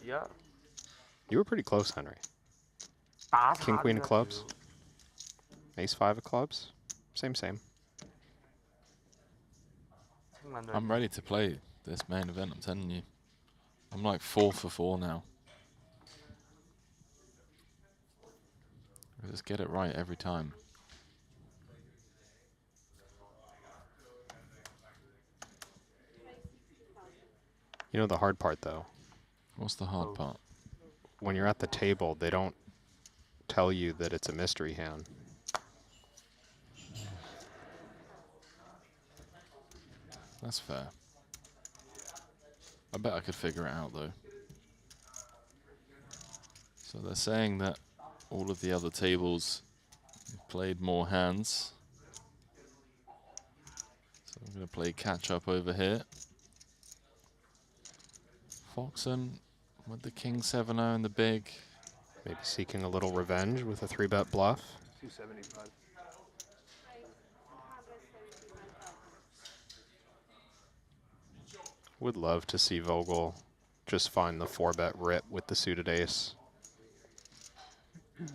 而家 You were pretty close, Henry. King, queen of clubs. Ace 5 of clubs. Same. I'm ready to play this main event, I'm telling you. I'm like 4 for 4 now. I just get it right every time. You know the hard part, though? What's the hard part? When you're at the table, they don't tell you that it's a mystery hand. That's fair. I bet I could figure it out, though. So they're saying that all of the other tables played more hands. So I'm going to play catch-up over here. Foxen with the King 7-0 and the big. Maybe seeking a little revenge with a 3-bet bluff. 275. Would love to see Vogel just find the 4-bet rip with the suited ace.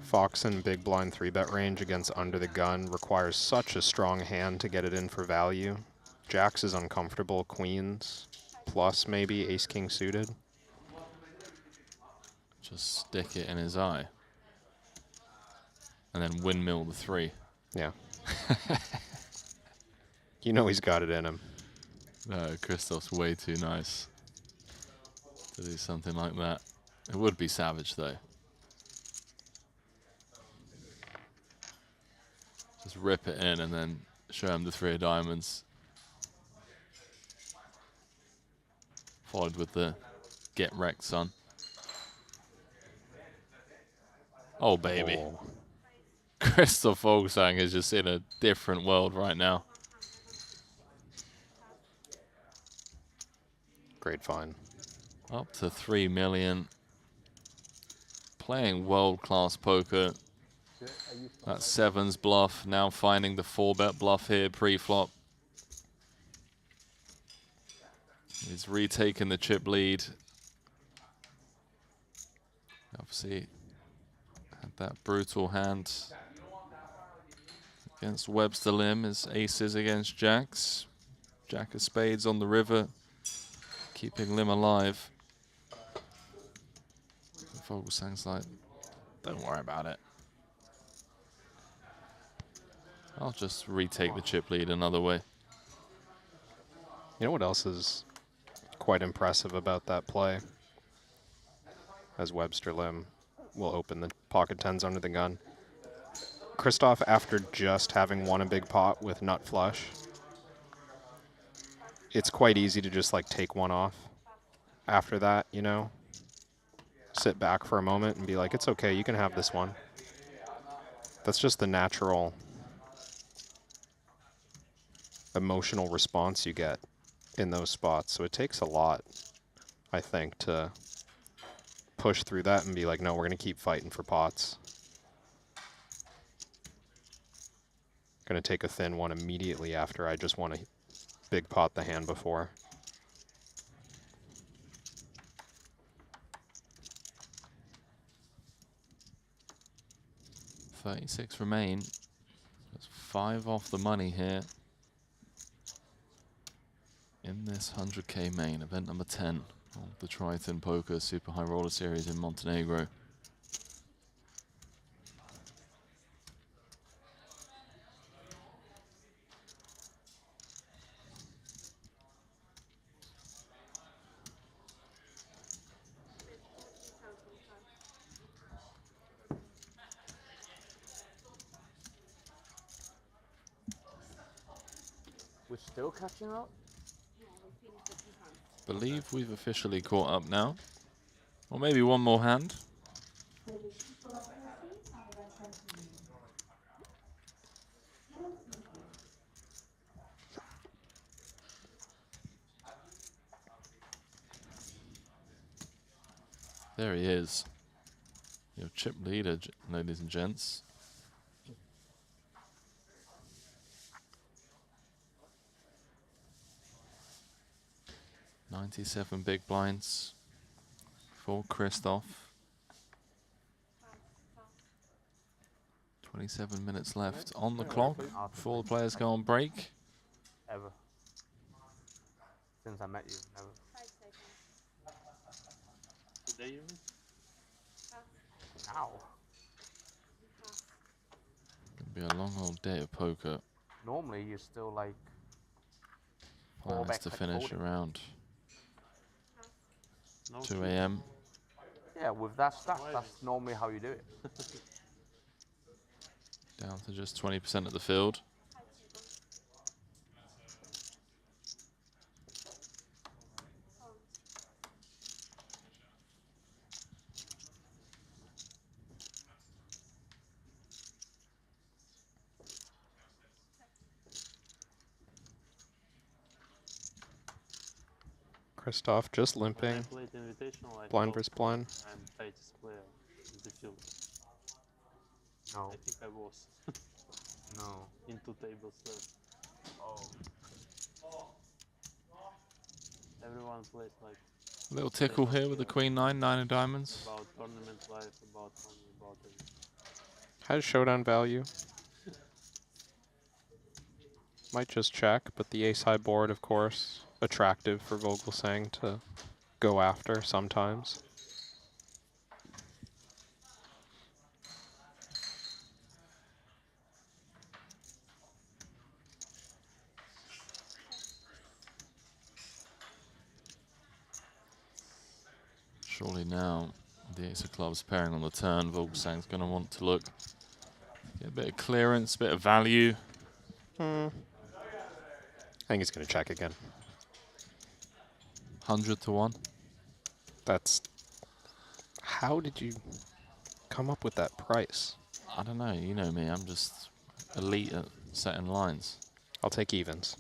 Foxen big blind 3-bet range against under the gun requires such a strong hand to get it in for value. Jacks is uncomfortable, queens, plus maybe ace-king suited. Just stick it in his eye. And then windmill the 3. Yeah. You know he's got it in him. No, Christoph's way too nice to do something like that. It would be savage, though. Just rip it in and then show him the 3 of diamonds. Followed with the get wrecked, son. Oh, baby. Oh. Christoph Vogelsang is just in a different world right now. Great find. Up to 3 million. Playing world-class poker. That 7's bluff. Now finding the 4-bet bluff here pre-flop. He's retaken the chip lead. Obviously, That brutal hand against Webster Lim is aces against jacks. Jack of spades on the river, keeping Lim alive. Vogelsang's like, don't worry about it. I'll just retake the chip lead another way. You know what else is quite impressive about that play? As Webster Lim will open the pocket tens under the gun. Christoph, after just having won a big pot with nut flush, it's quite easy to just like take one off after that, you know? Sit back for a moment and be like, it's okay, you can have this one. That's just the natural emotional response you get in those spots. So it takes a lot, I think, to push through that and be like, no, we're going to keep fighting for pots. Going to take a thin one immediately after I just won a big pot the hand before. $36 remain. There's 5 off the money here in this 100K main, event number 10 of the Triton Poker Super High Roller Series in Montenegro. We're still catching up? Believe we've officially caught up now. Or maybe one more hand. There he is. Your chip leader, ladies and gents. $97 big blinds for Christoph. 27 minutes left on the clock before the players go on break. Ever. Since I met you, never. Today you mean? Now. It'll be a long old day of poker. Normally you're still like Plans to finish around 2 a.m. Yeah, with that stuff, that's normally how you do it. Down to just 20% of the field. Christoph just limping. Blind versus blind. I'm tightest player in the field. No. I think I was. No. In 2 tables left. Oh. Everyone plays like. A little tickle here with the Queen 9, 9 of diamonds. About tournament life, about money, about everything. Has showdown value. Might just check, but the ace high board, of course, attractive for Vogelsang to go after sometimes. Surely now, the ace of clubs pairing on the turn, Vogelsang's going to want to look, get a bit of clearance, a bit of value. I think he's going to check again. 100 to 1. That's... How did you come up with that price? I don't know, you know me, I'm just elite at setting lines. I'll take evens.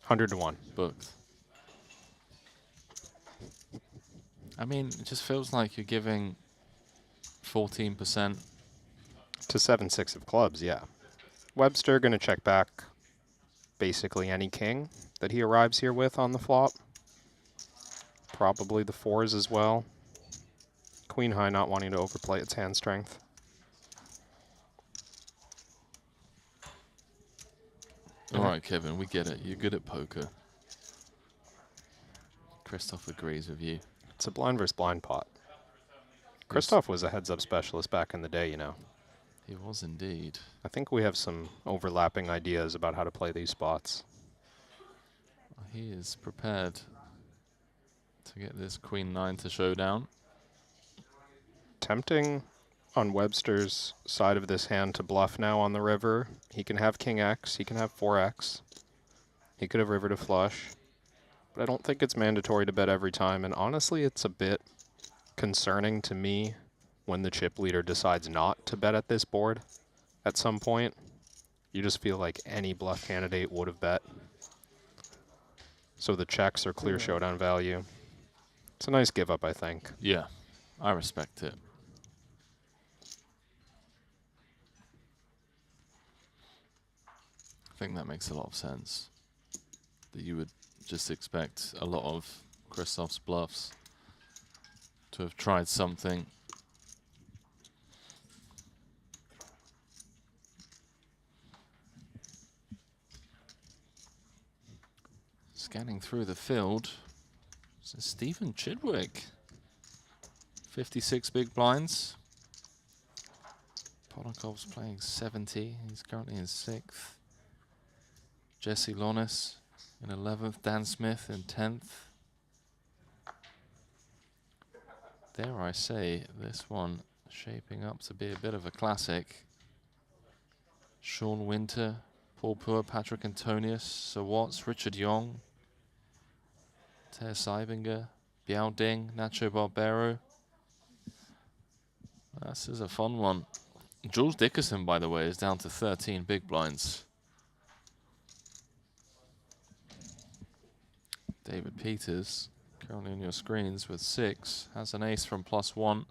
100 to 1. Booked. I mean, it just feels like you're giving 14%. To 7-6 of clubs, yeah. Webster going to check back basically any king that he arrives here with on the flop. Probably the 4s as well. queen high not wanting to overplay its hand strength. All right, Kevin, we get it. You're good at poker. Christoph agrees with you. It's a blind versus blind pot. Christoph was a heads-up specialist back in the day, you know. He was indeed. I think we have some overlapping ideas about how to play these spots. He is prepared to get this queen 9 to showdown. Tempting on Webster's side of this hand to bluff now on the river. He can have king X, he can have 4X. He could have river to flush. But I don't think it's mandatory to bet every time, and honestly it's a bit concerning to me when the chip leader decides not to bet at this board at some point. You just feel like any bluff candidate would have bet. So the checks are clear showdown value. It's a nice give up, I think. Yeah, I respect it. I think that makes a lot of sense. That you would just expect a lot of Christoph's bluffs to have tried something. Scanning through the field, this is Stephen Chidwick. 56 big blinds. Polakov's playing 70. He's currently in 6th. Jesse Lonis in 11th. Dan Smith in 10th. Dare I say, this one shaping up to be a bit of a classic. Sean Winter, Paul Poor, Patrick Antonius, Sir Watts, Richard Yong, Ter Seibinger, Biao Ding, Nacho Barbero. This is a fun one. Jules Dickerson, by the way, is down to 13 big blinds. David Peters, currently on your screens with 6, has an ace from +1.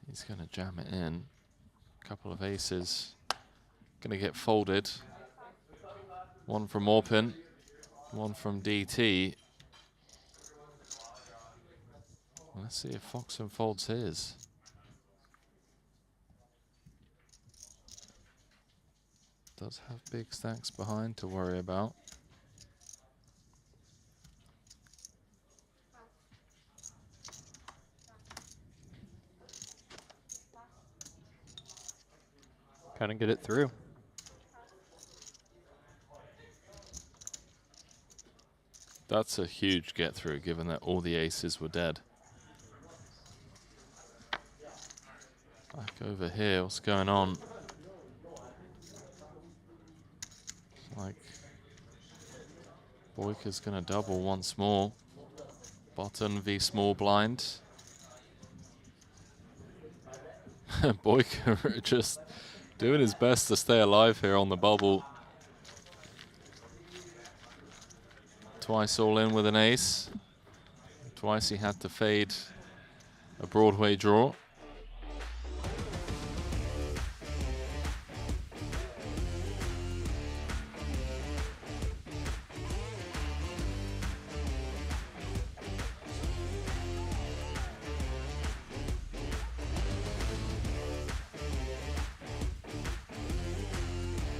He's going to jam it in. Couple of aces. Going to get folded. One from Orpin, one from DT. Let's see if Foxen folds his. Does have big stacks behind to worry about. Kind of get it through. That's a huge get through, given that all the aces were dead. Back over here, what's going on? It's like Boyka's going to double once more. Button v small blind. Boyka just doing his best to stay alive here on the bubble. Twice all in with an ace. Twice he had to fade a Broadway draw.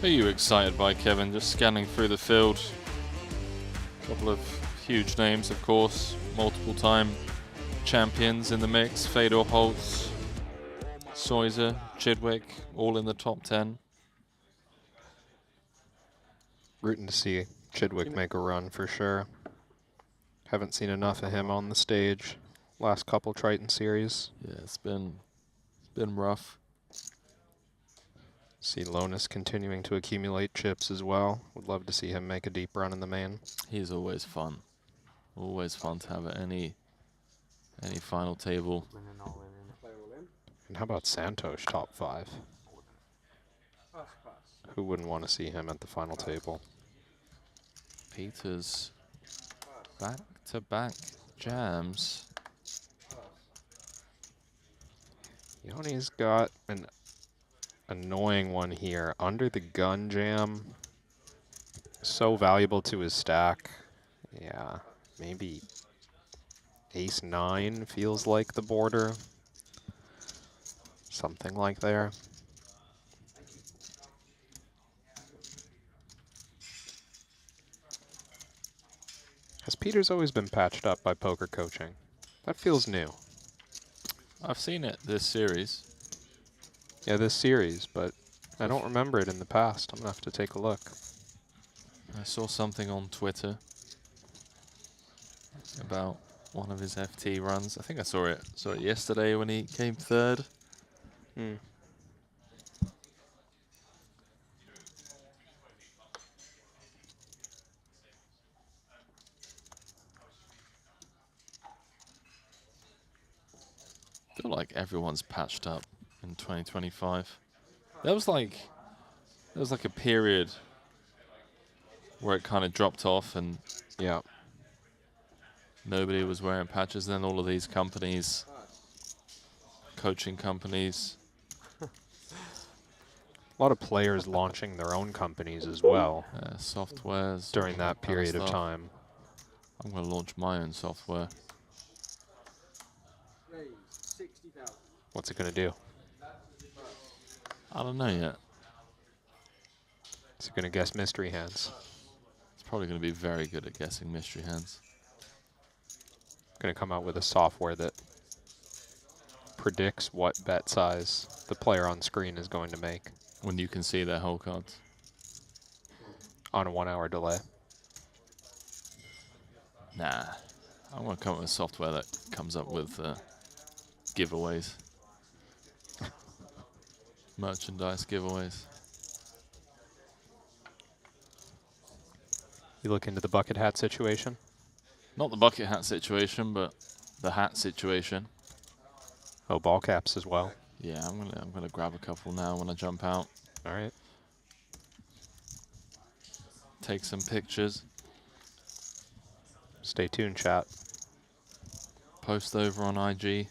Are you excited by Kevin? Just scanning through the field. Couple of huge names, of course. Multiple time champions in the mix. Fedor Holtz, Soiser, Chidwick, all in the top 10. Rooting to see Chidwick make a run for sure. Haven't seen enough of him on the stage last couple Triton series. Yeah, it's been rough. See Lonis continuing to accumulate chips as well. Would love to see him make a deep run in the main. He's always fun. Always fun to have at any final table. And how about Santosh top 5? Who wouldn't want to see him at the final table? Peters back-to-back jams. Yoni's got an annoying one here. Under the gun jam. so valuable to his stack. Yeah, maybe ace-9 feels like the border. Something like there. Has Peters always been patched up by poker coaching? That feels new. I've seen it this series. Yeah, this series, but I don't remember it in the past. I'm going to have to take a look. I saw something on Twitter about one of his FT runs. I think I saw it yesterday when he came third. Hmm. I feel like everyone's patched up in 2025. There was like a period where it kind of dropped off and yeah, nobody was wearing patches. Then all of these companies, coaching companies, a lot of players launching their own companies as well. Softwares during that period of time. I'm going to launch my own software. What's it going to do? I don't know yet. Is it going to guess mystery hands? It's probably going to be very good at guessing mystery hands. Going to come out with a software that predicts what bet size the player on screen is going to make. When you can see their whole cards. On a 1 hour delay. Nah. I want to come up with software that comes up with giveaways. Merchandise giveaways. You look into the bucket hat situation? Not the bucket hat situation, but the hat situation. Oh, ball caps as well. Yeah, I'm gonna grab a couple now when I jump out. All right. Take some pictures. Stay tuned, chat. Post over on IG.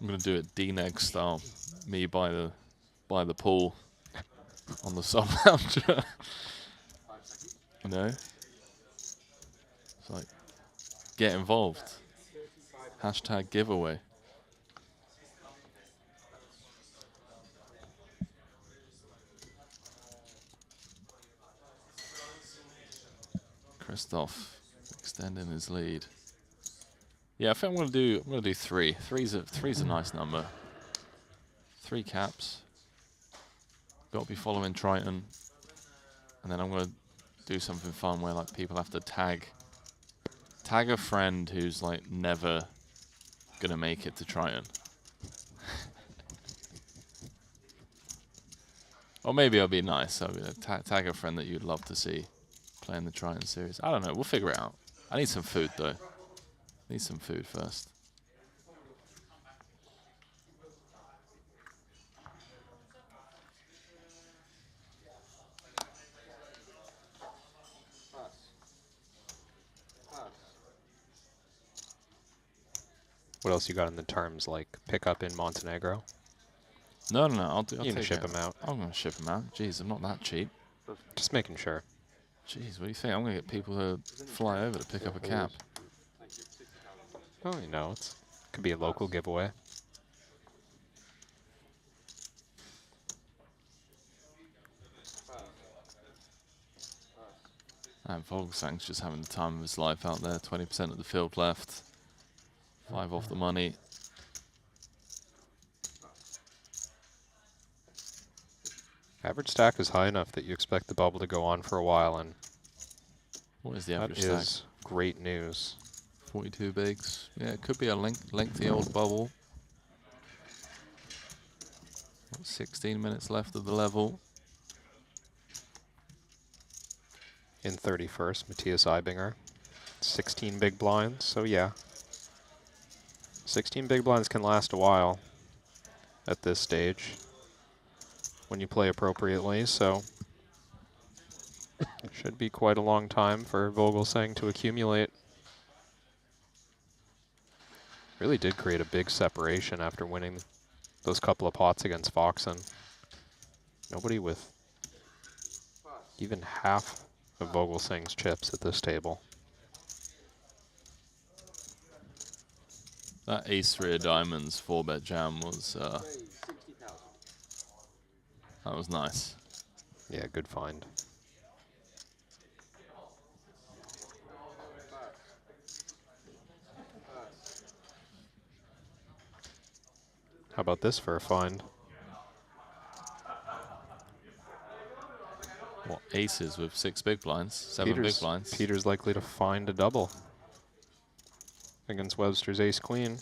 I'm gonna do it D-Neg style. Me by the pool on the sub lounger. You know? It's like, get involved. Hashtag giveaway. Christoph extending his lead. Yeah, I think I'm gonna do 3. Three's a nice number. 3 caps. Got to be following Triton, and then I'm gonna do something fun where like people have to tag a friend who's like never gonna make it to Triton. Or maybe I'll be nice. I'll be tag a friend that you'd love to see playing the Triton series. I don't know. We'll figure it out. I need some food though. Need some food first. What else you got in the terms, like pick up in Montenegro? No. I'll take ship them out. I'm gonna ship them out. Jeez, I'm not that cheap. Just making sure. Jeez, what do you think? I'm gonna get people to fly over to pick up a cap. Oh, you know, it could be a local giveaway. And Volkswagen's just having the time of his life out there. 20% of the field left. 5 off the money. Average stack is high enough that you expect the bubble to go on for a while, and what is the average that stack? is great news. 42 bigs. Yeah, it could be a lengthy old bubble. 16 minutes left of the level. In 31st, Matthias Eibinger. 16 big blinds, so yeah. 16 big blinds can last a while at this stage when you play appropriately, so should be quite a long time for Vogelsang to accumulate. Really did create a big separation after winning those couple of pots against Foxen. Nobody with even half of Vogelsang's chips at this table. That ace-3 of diamonds 4-bet jam was that was nice. Yeah, good find. How about this for a find? What, aces with 6 big blinds? 7 big blinds? Peter's likely to find a double against Webster's ace-queen.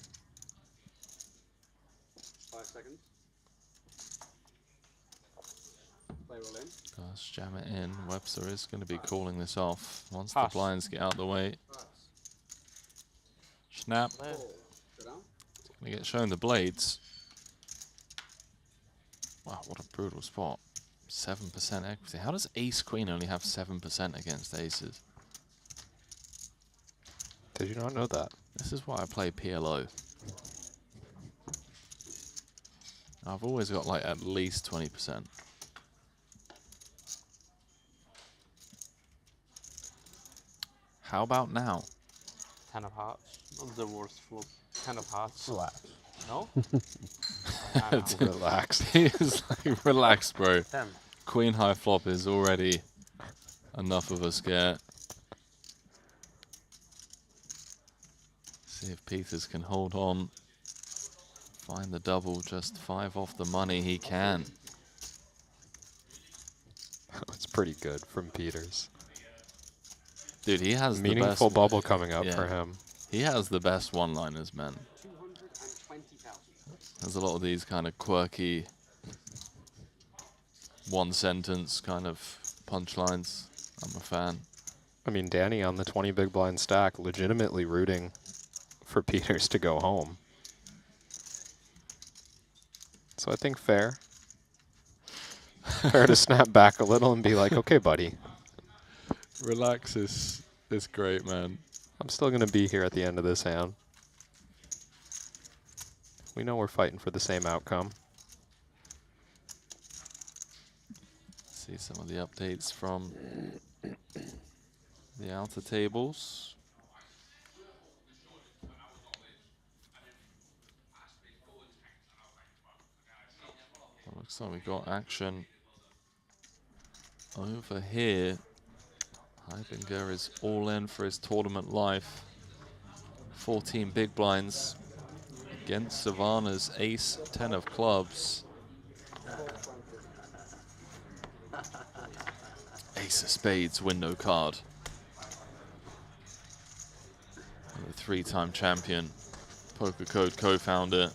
5 seconds. Play roll in. Let's jam it in. Webster is going to be calling this off once the blinds get out of the way. Snap. Going to get shown the blades. Wow, what a brutal spot. 7% equity. How does ace-queen only have 7% against aces? Did you not know that? This is why I play PLO. I've always got like at least 20%. How about now? 10 of hearts. Not the worst flop. 10 of hearts. Relax. No? Relax. He is like, relax, bro. 10. Queen high flop is already enough of a scare. See if Peters can hold on. Find the double, just 5 off the money. He can. It's pretty good from Peters. Dude, he has meaningful the best bubble coming up for him. He has the best one-liners, man. There's a lot of these kind of quirky one-sentence kind of punchlines. I'm a fan. I mean, Danny on the 20 big blind stack, legitimately rooting for Peters to go home. So I think fair. Fair to snap back a little and be like, okay, buddy. Relax is great, man. I'm still going to be here at the end of this hand. We know we're fighting for the same outcome. See some of the updates from the outer tables. Well, looks like we got action over here. Heibinger is all in for his tournament life. 14 big blinds against Savannah's ace 10 of clubs. Ace of spades window card. And the 3-time champion, Poker Code co-founder,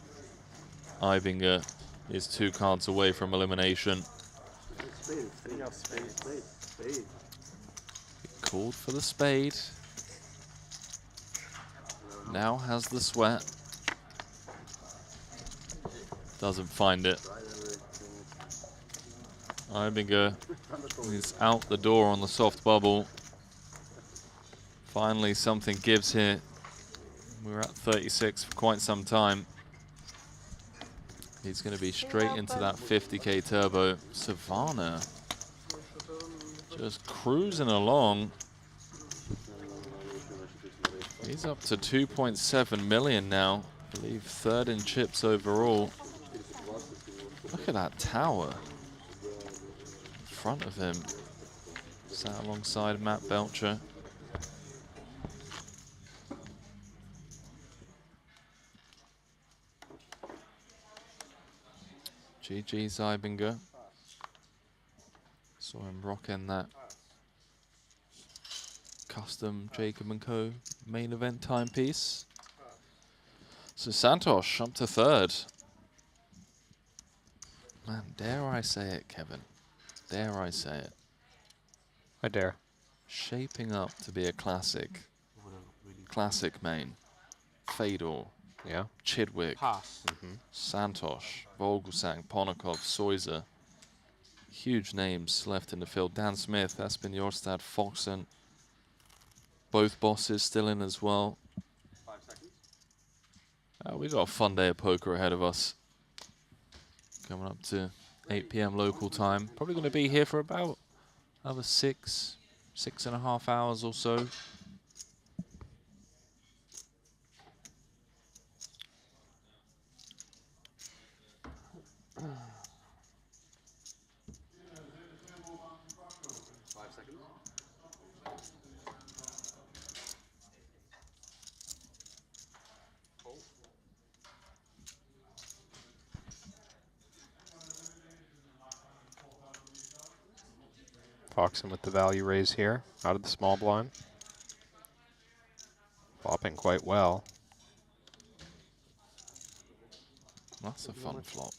Heibinger is 2 cards away from elimination. Called for the spade. Now has the sweat. Doesn't find it. Heibinger is out the door on the soft bubble. Finally something gives here. We're at 36 for quite some time. He's going to be straight into that 50k turbo. Savannah just cruising along. He's up to 2.7 million now. I believe 3rd in chips overall. Look at that tower in front of him. Sat alongside Matt Belcher. GG Heibinger. Saw him rocking that custom Jacob & Co. main event timepiece. So Santosh up to 3rd. Man, dare I say it, Kevin? Dare I say it? I dare. Shaping up to be a classic. Classic main. Fedor. Yeah. Chidwick. Pass. Santosh. Vogelsang. Ponakov. Soiser. Huge names left in the field. Dan Smith, Espen Jorstad, Foxen. Both bosses still in as well. 5 seconds. We got a fun day of poker ahead of us. Coming up to 8 PM local time. Probably going to be here for about another 6.5 hours or so. Foxen with the value raise here, out of the small blind. Flopping quite well. That's a fun flop.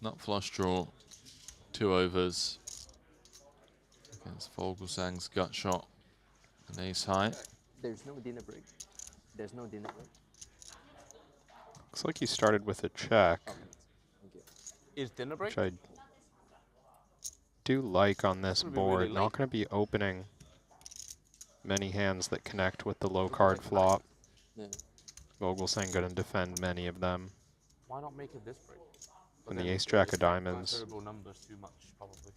Nut flush draw, 2 overs against Vogelsang's gut shot and ace high. There's no dinner break. There's no dinner break. Looks like he started with a check. Is dinner break? Which I do like on this Gonna be board. really Not late. going to be opening many hands that connect with the low card flop. Yeah. Vogelsang going to defend many of them. Why not make it this break? But And the then ace jack it's of like diamonds. Terrible numbers too much, probably.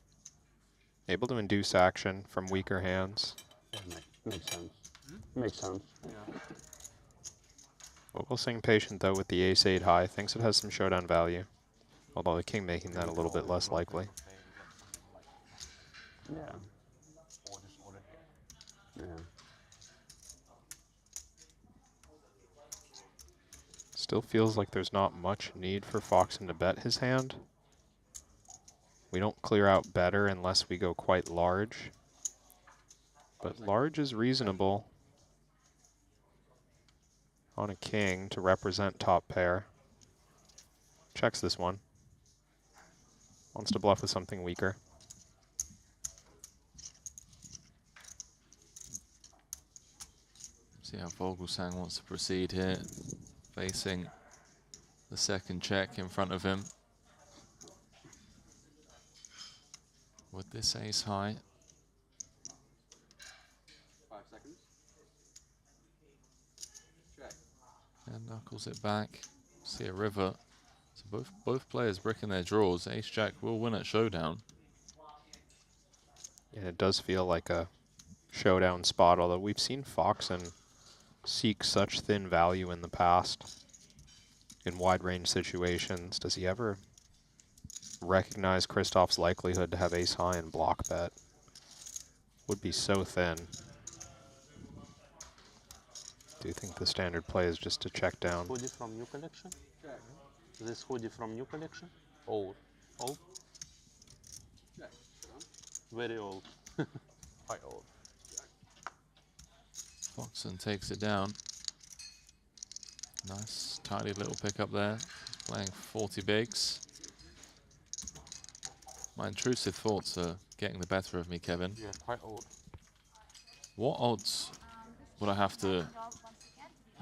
Able to induce action from weaker hands. Makes sense. Makes sense. Yeah. Vogelsang patient though with the ace-8 high. Thinks it has some showdown value. Although the king making that a little bit less likely. Yeah. Yeah. Still feels like there's not much need for Foxen to bet his hand. We don't clear out better unless we go quite large. But large is reasonable on a king to represent top pair. Checks this one. Wants to bluff with something weaker. See how Vogelsang wants to proceed here, facing the second check in front of him. With this ace high. 5 seconds. Check. And knuckles it back. See a river. So both players bricking their draws. Ace Jack will win at showdown. And it does feel like a showdown spot, although we've seen Foxen seek such thin value in the past in wide range situations. Does he ever recognize Christoph's likelihood to have ace high and block bet? Would be so thin. Do you think the standard play is just to check down? Hoodie from new collection? Check. Is this hoodie from new collection? Old. Old? Check. Very old. Quite old. Foxen takes it down. Nice, tidy little pickup there. Playing 40 bigs. My intrusive thoughts are getting the better of me, Kevin. Yeah, quite old. What odds would I have to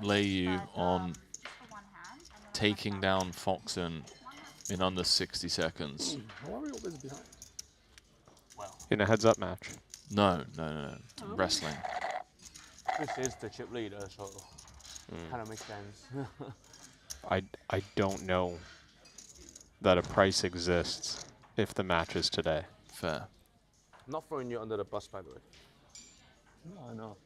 lay you on taking down Foxen in under 60 seconds? Why are we always behind? Well, In a heads-up match? No. Wrestling. this is the chip leader, so kind of makes sense. I don't know that a price exists if the match is today. Fair. Not throwing you under the bus, by the way. No, I know.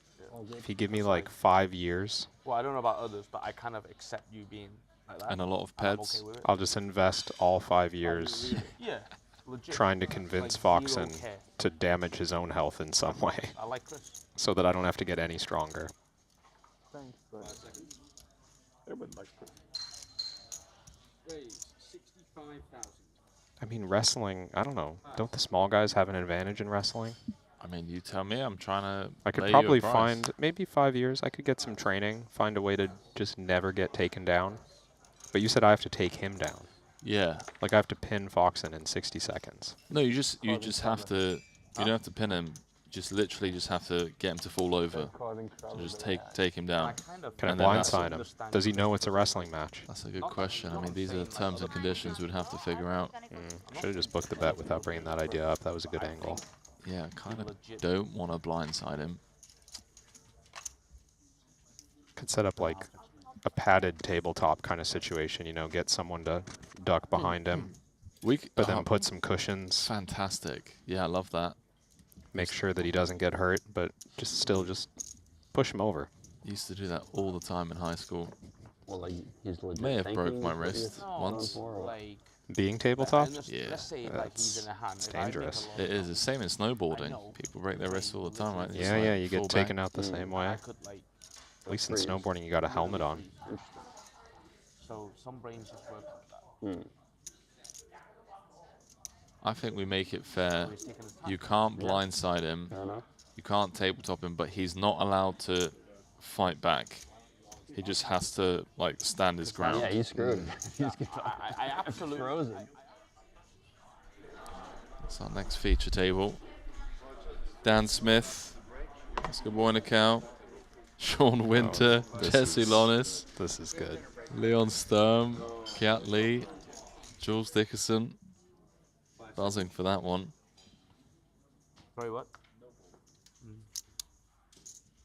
If you give me like 5 years, Well, I don't know about others, but I kind of accept you being like that. And a lot of and I'm pets. okay with it. I'll just invest all 5 years Yeah, legit. trying to convince Like, zero Foxen care. to damage his own health in some way I like Chris. so that I don't have to get any stronger. Thanks, but 5 seconds. everybody likes Chris. Raise 65,000. I mean, wrestling, I don't know. Don't the small guys have an advantage in wrestling? I mean, you tell me. I'm trying to. I could lay you a probably price. find, maybe 5 years, I could get some training, find a way to just never get taken down. But you said I have to take him down. Yeah. Like I have to pin Foxen in 60 seconds. No, you just have to. You don't have to pin him. Just literally just have to get him to fall over. So just take him down. Can I And then that's- blindside him? Does he know it's a wrestling match? That's a good question. I mean, these are the terms and conditions we'd have to figure out. Should have just booked the bet without bringing that idea up. That was a good angle. Yeah, kind of don't want to blindside him. Could set up like a padded tabletop kind of situation, you know, get someone to duck behind him. but then put some cushions. Fantastic. Yeah, I love that. Make sure that he doesn't get hurt, but just push him over. Used to do that all the time in high school. Well, like he's legit. May have broke my wrist once. Like, being tabletop? Yeah. let's say like he's in a hand. It's dangerous. It is the same in snowboarding. People break their wrists all the time, right? Yeah, like yeah, you get fall taken back. out the same way. At least in snowboarding, you got a helmet on. So some brains just work like that. I think we make it fair. You can't blindside him. You can't tabletop him, but he's not allowed to fight back. He just has to like stand his ground. Yeah, he's screwed. I absolutely frozen. That's our next feature table. Dan Smith, Oscar Boynicau, Sean Winter, Jesse Lonis. This is good. Leon Sturm, Kiat Lee, Jules Dickerson. Buzzing for that one. Sorry, what?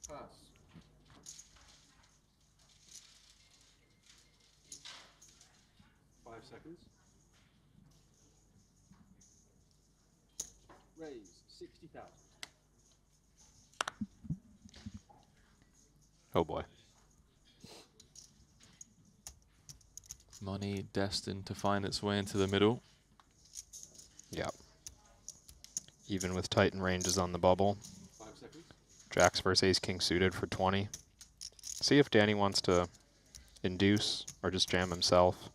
Pass. Five seconds. Raise 60,000. Oh boy. Money destined to find its way into the middle. Yep. Even with Titan ranges on the bubble. 5 seconds. Jacks versus Ace King suited for 20. See if Danny wants to induce or just jam himself.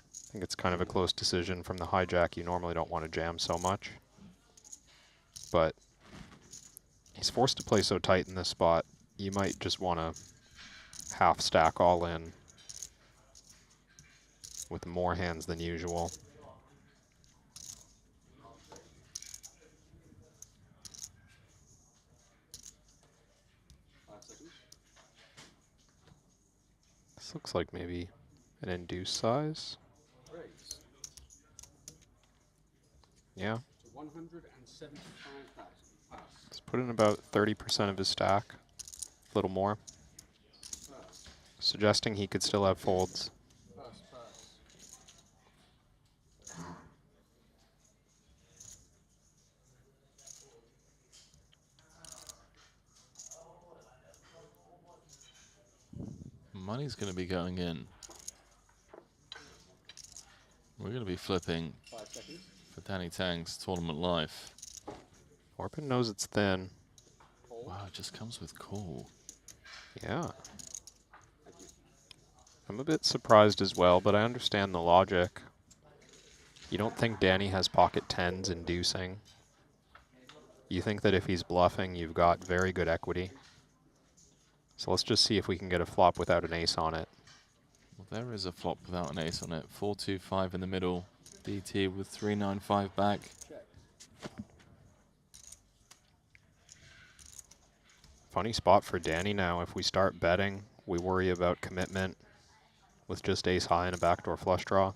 I think it's kind of a close decision. From the hijack, you normally don't want to jam so much. But he's forced to play so tight in this spot, you might just want to half stack all in with more hands than usual. This looks like maybe an induce size. Raise. Yeah. To 175,000. Pass. Let's put in about 30% of his stack. A little more. Pass. Suggesting he could still have folds. Pass, pass. Money's going to be going in. We're going to be flipping 5 seconds. for Danny Tang's tournament life. Orpin knows it's thin. Wow, it just comes with call. Yeah. I'm a bit surprised as well, but I understand the logic. You don't think Danny has pocket tens inducing. You think that if he's bluffing, you've got very good equity. So let's just see if we can get a flop without an ace on it. Well, there is a flop without an ace on it. 4-2-5 in the middle. DT with 3-9-5 back. Funny spot for Danny now. If we start betting, we worry about commitment with just ace high and a backdoor flush draw.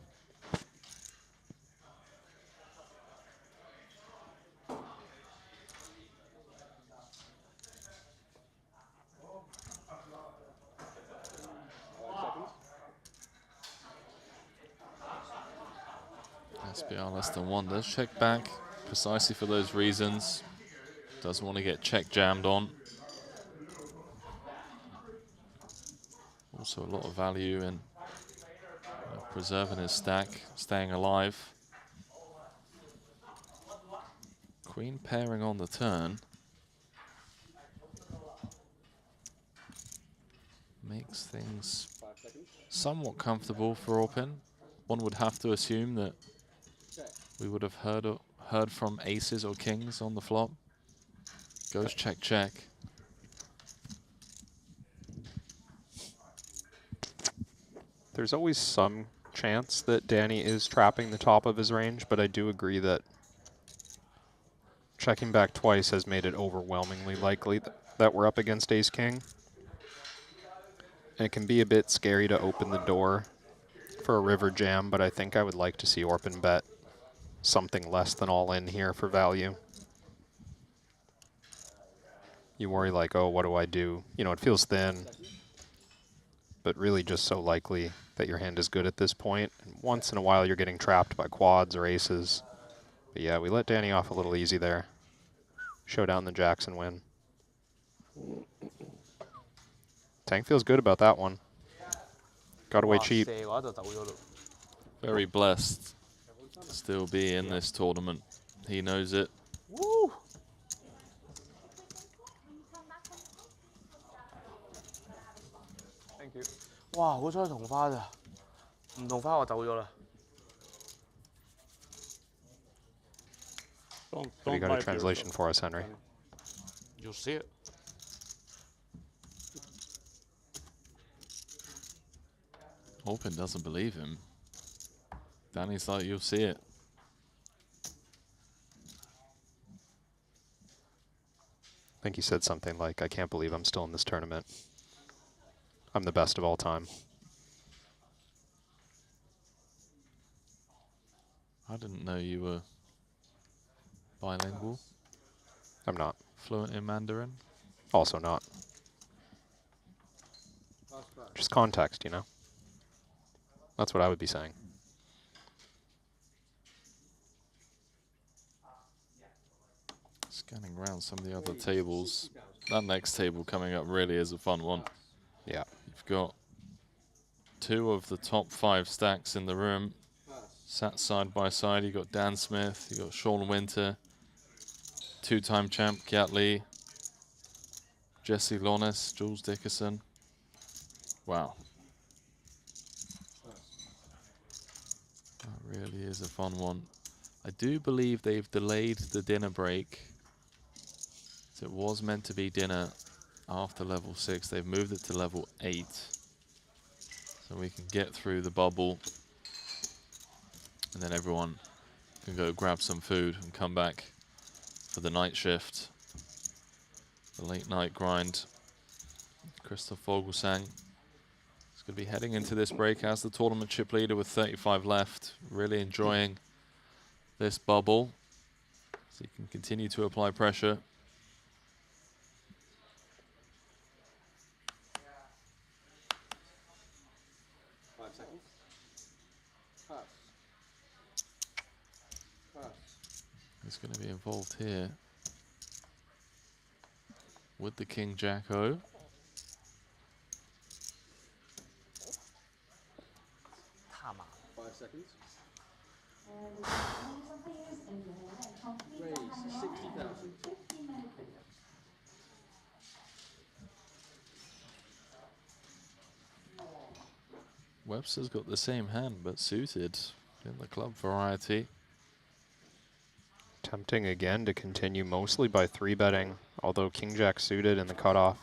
SBR less than one does check back precisely for those reasons. Doesn't want to get check jammed on. Also a lot of value in preserving his stack, staying alive. Queen pairing on the turn. Makes things somewhat comfortable for Orpin. One would have to assume that we would have heard from aces or kings on the flop. Goes check, check. There's always some chance that Danny is trapping the top of his range, but I do agree that checking back twice has made it overwhelmingly likely that we're up against ace-king. And it can be a bit scary to open the door for a river jam, but I think I would like to see Orpin bet something less than all in here for value. You worry like, oh, what do I do? You know, it feels thin. but really just so likely that your hand is good at this point. And once in a while you're getting trapped by quads or aces. But yeah, we let Danny off a little easy there. Show down the jacks and win. Tank feels good about that one. Got away cheap. Very blessed to still be in this tournament. He knows it. Woo! Thank you. 哇，好彩同花咋，唔同花我走咗啦。Have you got a translation for us, Henry? You'll see it. Orpin doesn't believe him. Danny's like, you'll see it. I think he said something like, I can't believe I'm still in this tournament. I'm the best of all time. I didn't know you were bilingual. I'm not. Fluent in Mandarin? Also not. Just context, you know? That's what I would be saying. Scanning around some of the other tables. That next table coming up really is a fun one. Yeah. You've got 2 of the top 5 stacks in the room. Sat side by side. You've got Dan Smith, you've got Sean Winter, 2-time champ Kiat Lee, Jesse Lonis, Jules Dickerson. Wow. That really is a fun one. I do believe they've delayed the dinner break. So it was meant to be dinner after level 6. They've moved it to level 8. So we can get through the bubble. And then everyone can go grab some food and come back for the night shift. The late night grind. Christoph Vogelsang is going to be heading into this break as the tournament chip leader with 35 left. Really enjoying this bubble. So he can continue to apply pressure. He's going to be involved here with the King Jack O. Webster's got the same hand, but suited in the club variety. Tempting again to continue mostly by 3-betting, although King Jack suited in the cutoff.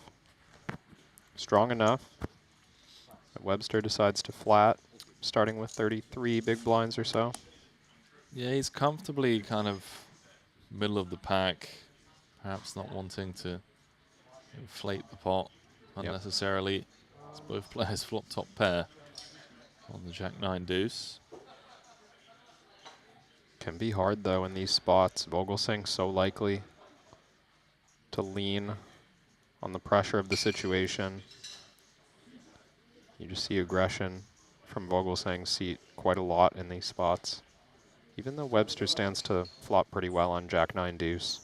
Strong enough that Webster decides to flat, starting with 33 big blinds or so. Yeah, he's comfortably kind of middle of the pack, perhaps not wanting to inflate the pot unnecessarily. As both players flop top pair on the Jack-9 deuce. Can be hard though in these spots. Vogelsang's so likely to lean on the pressure of the situation. You just see aggression from Vogelsang's seat quite a lot in these spots. Even though Webster stands to flop pretty well on Jack-9 deuce.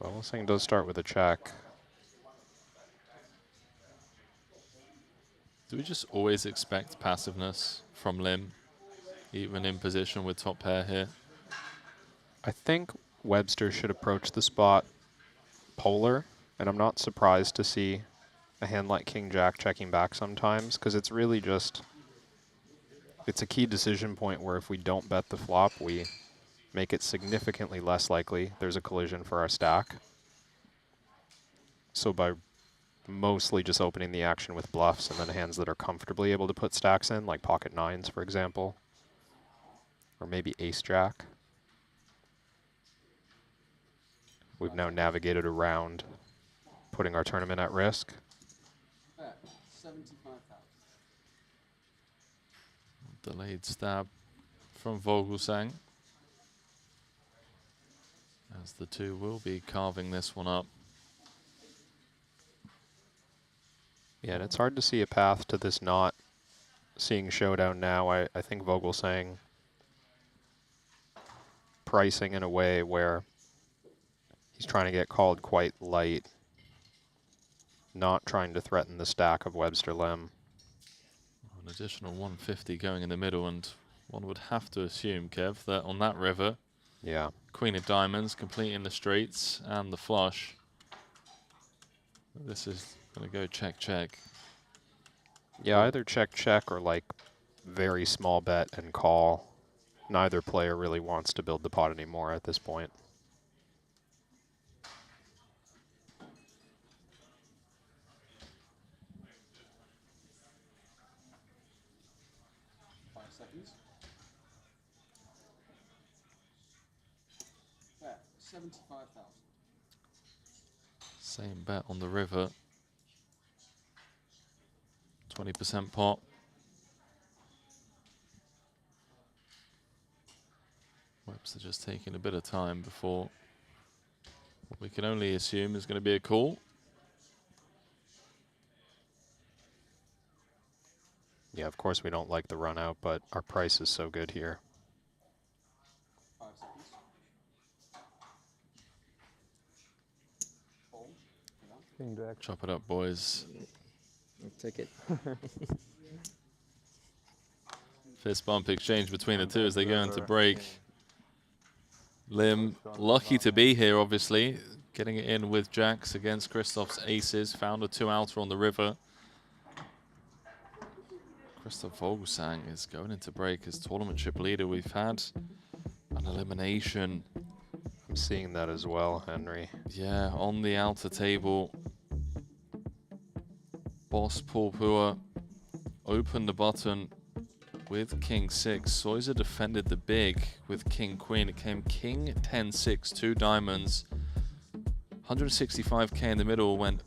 Vogelsang does start with a check. Do we just always expect passiveness from Lim, even in position with top pair here? I think Webster should approach the spot polar, and I'm not surprised to see a hand like King Jack checking back sometimes, because it's really just, it's a key decision point where if we don't bet the flop, we make it significantly less likely there's a collision for our stack. So by mostly just opening the action with bluffs and then hands that are comfortably able to put stacks in, like pocket 9s, for example, or maybe ace-jack, we've now navigated around putting our tournament at risk. 75,000. Delayed stab from Vogelsang, as the two will be carving this one up. Yeah, and it's hard to see a path to this not seeing showdown now. I think Vogelsang pricing in a way where he's trying to get called quite light, not trying to threaten the stack of Webster Lem. An additional 150 going in the middle, and one would have to assume, Kev, that on that river, yeah, Queen of Diamonds completing the straights and the flush. This is going to go check, check. Yeah, either check, check, or like very small bet and call. Neither player really wants to build the pot anymore at this point. Bet 75,000. Same bet on the river. 20% pot. Webster just taking a bit of time before what we can only assume is going to be a call. Yeah, of course we don't like the run out, but our price is so good here. 5 seconds. Hold. Chop it up, boys. I'll take it. Fist bump exchange between the two as they go into break. Lim, lucky to be here, obviously. Getting it in with jacks against Christoph's aces. Found a 2-outer on the river. Christoph Vogelsang is going into break as tournament chip leader. We've had an elimination. I'm seeing that as well, Henry. Yeah, on the outer table. Boss Paul Pua opened the button with King 6. Soiser defended the big with King Queen. It came King 10-6, 2 diamonds. 165k in the middle went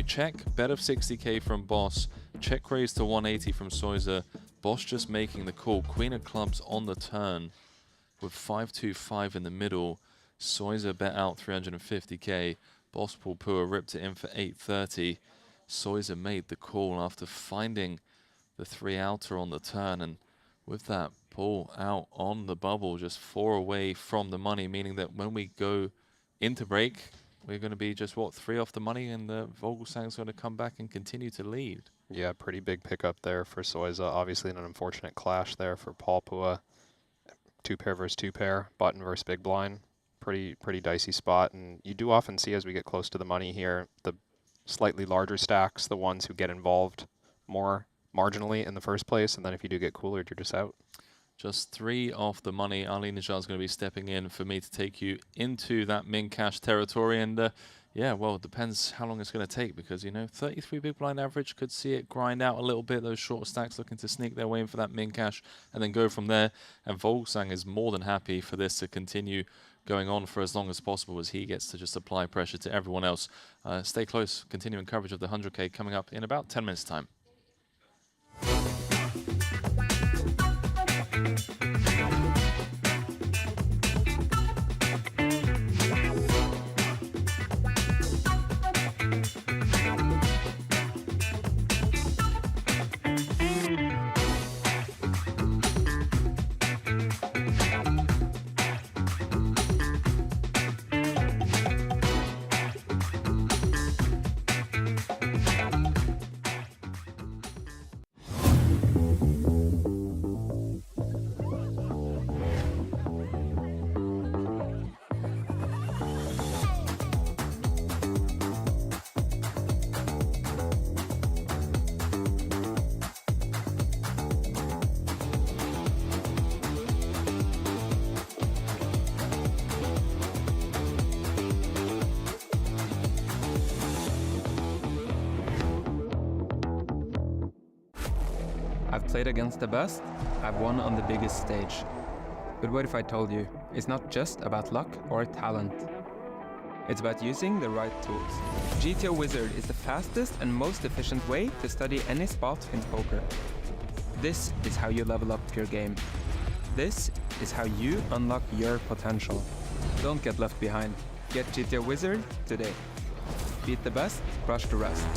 check, bet of 60k from Boss. Check raise to 180 from Soiser. Boss just making the call. Queen of clubs on the turn with 525 in the middle. Soiser bet out 350k. Boss Paul Pua ripped it in for 830. Soiser made the call after finding the 3-outer on the turn, and with that pull out on the bubble, just 4 away from the money, meaning that when we go into break, we're going to be just, what, 3 off the money, and Vogelsang's going to come back and continue to lead. Yeah, pretty big pickup there for Soiser. Obviously an unfortunate clash there for Paul Pua. 2-pair versus 2-pair, button versus big blind. Pretty dicey spot, and you do often see as we get close to the money here, the slightly larger stacks, the ones who get involved more marginally in the first place, and then if you do get cooler, you're just out. Just 3 off the money. Ali Najjar is going to be stepping in for me to take you into that min cash territory, and yeah, well, it depends how long it's going to take, because, you know, 33 big blind average could see it grind out a little bit. Those shorter stacks looking to sneak their way in for that min cash and then go from there. And Vogelsang is more than happy for this to continue going on for as long as possible as he gets to just apply pressure to everyone else. Stay close. Continuing coverage of the 100K coming up in about 10 minutes' time. I've played against the best, I've won on the biggest stage. But what if I told you, it's not just about luck or talent. It's about using the right tools. GTO Wizard is the fastest and most efficient way to study any spot in poker. This is how you level up your game. This is how you unlock your potential. Don't get left behind. Get GTO Wizard today. Beat the best, crush the rest.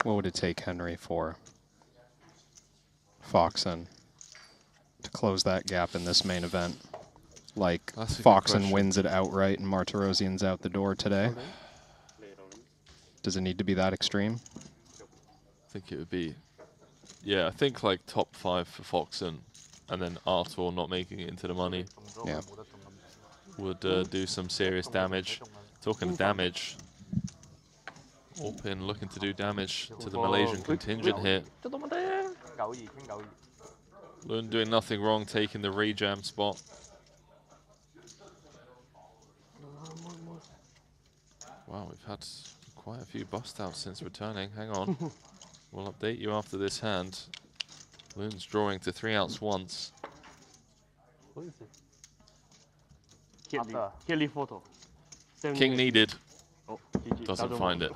What would it take, Henry, for Foxen to close that gap in this main event? Like Foxen wins it outright and Martirosian's out the door today? Does it need to be that extreme? I think it would be, yeah, I think like top 5 for Foxen, and then Artur not making it into the money. Yeah. Would do some serious damage. Talking of damage, Orpin looking to do damage to the Malaysian contingent here. Lund doing nothing wrong, taking the rejam spot. Wow, we've had quite a few bust outs since returning. Hang on. We'll update you after this hand. Lund's drawing to 3 outs once. What is it? Kelly photo. King needed. Oh, doesn't find it.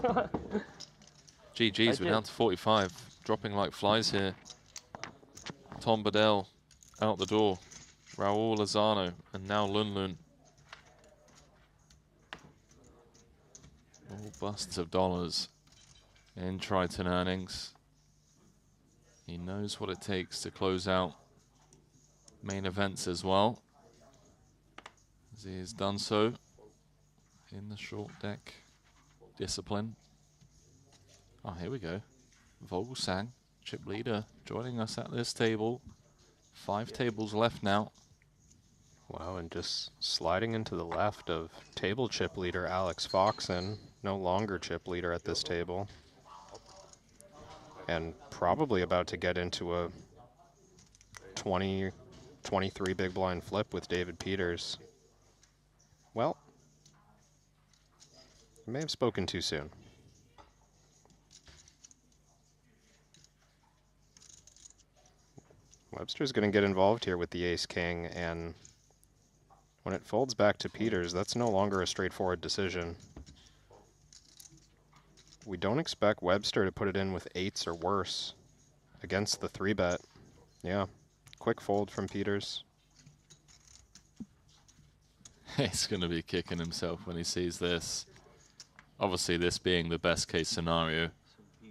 GG's, we're down to 45. Dropping like flies here. Tom Bedell out the door. Raul Lozano and now Lun Lun. All busts of dollars in Triton earnings. He knows what it takes to close out main events as well, as he has done so in the short deck discipline. Oh, here we go. Vogelsang, chip leader, joining us at this table. 5 tables left now. Wow, and just sliding into the left of table chip leader Alex Foxen, no longer chip leader at this table. And probably about to get into a 23 big blind flip with David Peters. Well, I may have spoken too soon. Webster's going to get involved here with the ace-king, and when it folds back to Peters, that's no longer a straightforward decision. We don't expect Webster to put it in with 8s or worse against the 3-bet. Yeah, quick fold from Peters. He's going to be kicking himself when he sees this. Obviously, this being the best case scenario.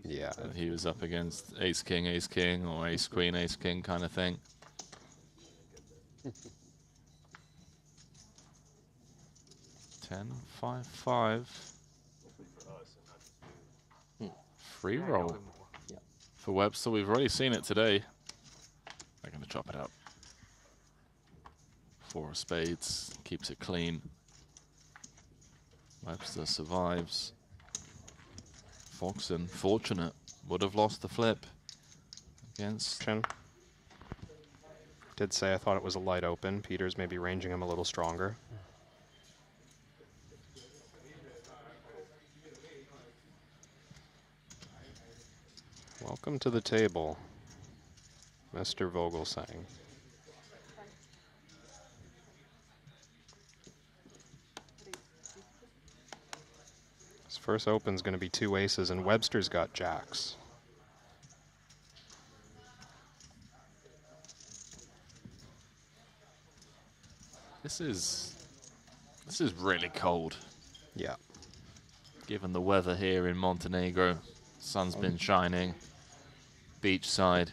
Yeah. He was up against ace-king, or ace-queen, ace-king kind of thing. Ten, 5, 5. Free roll for Webster. We've already seen it today. They're going to chop it up. 4 of spades, keeps it clean. Webster survives. Foxen, fortunate, would have lost the flip against Chin. Did say I thought it was a light open. Peters may be ranging him a little stronger. Welcome to the table, Mr. Vogelsang. His first open's going to be 2 aces, and Webster's got jacks. This is really cold. Yeah. Given the weather here in Montenegro, sun's been shining. Beachside,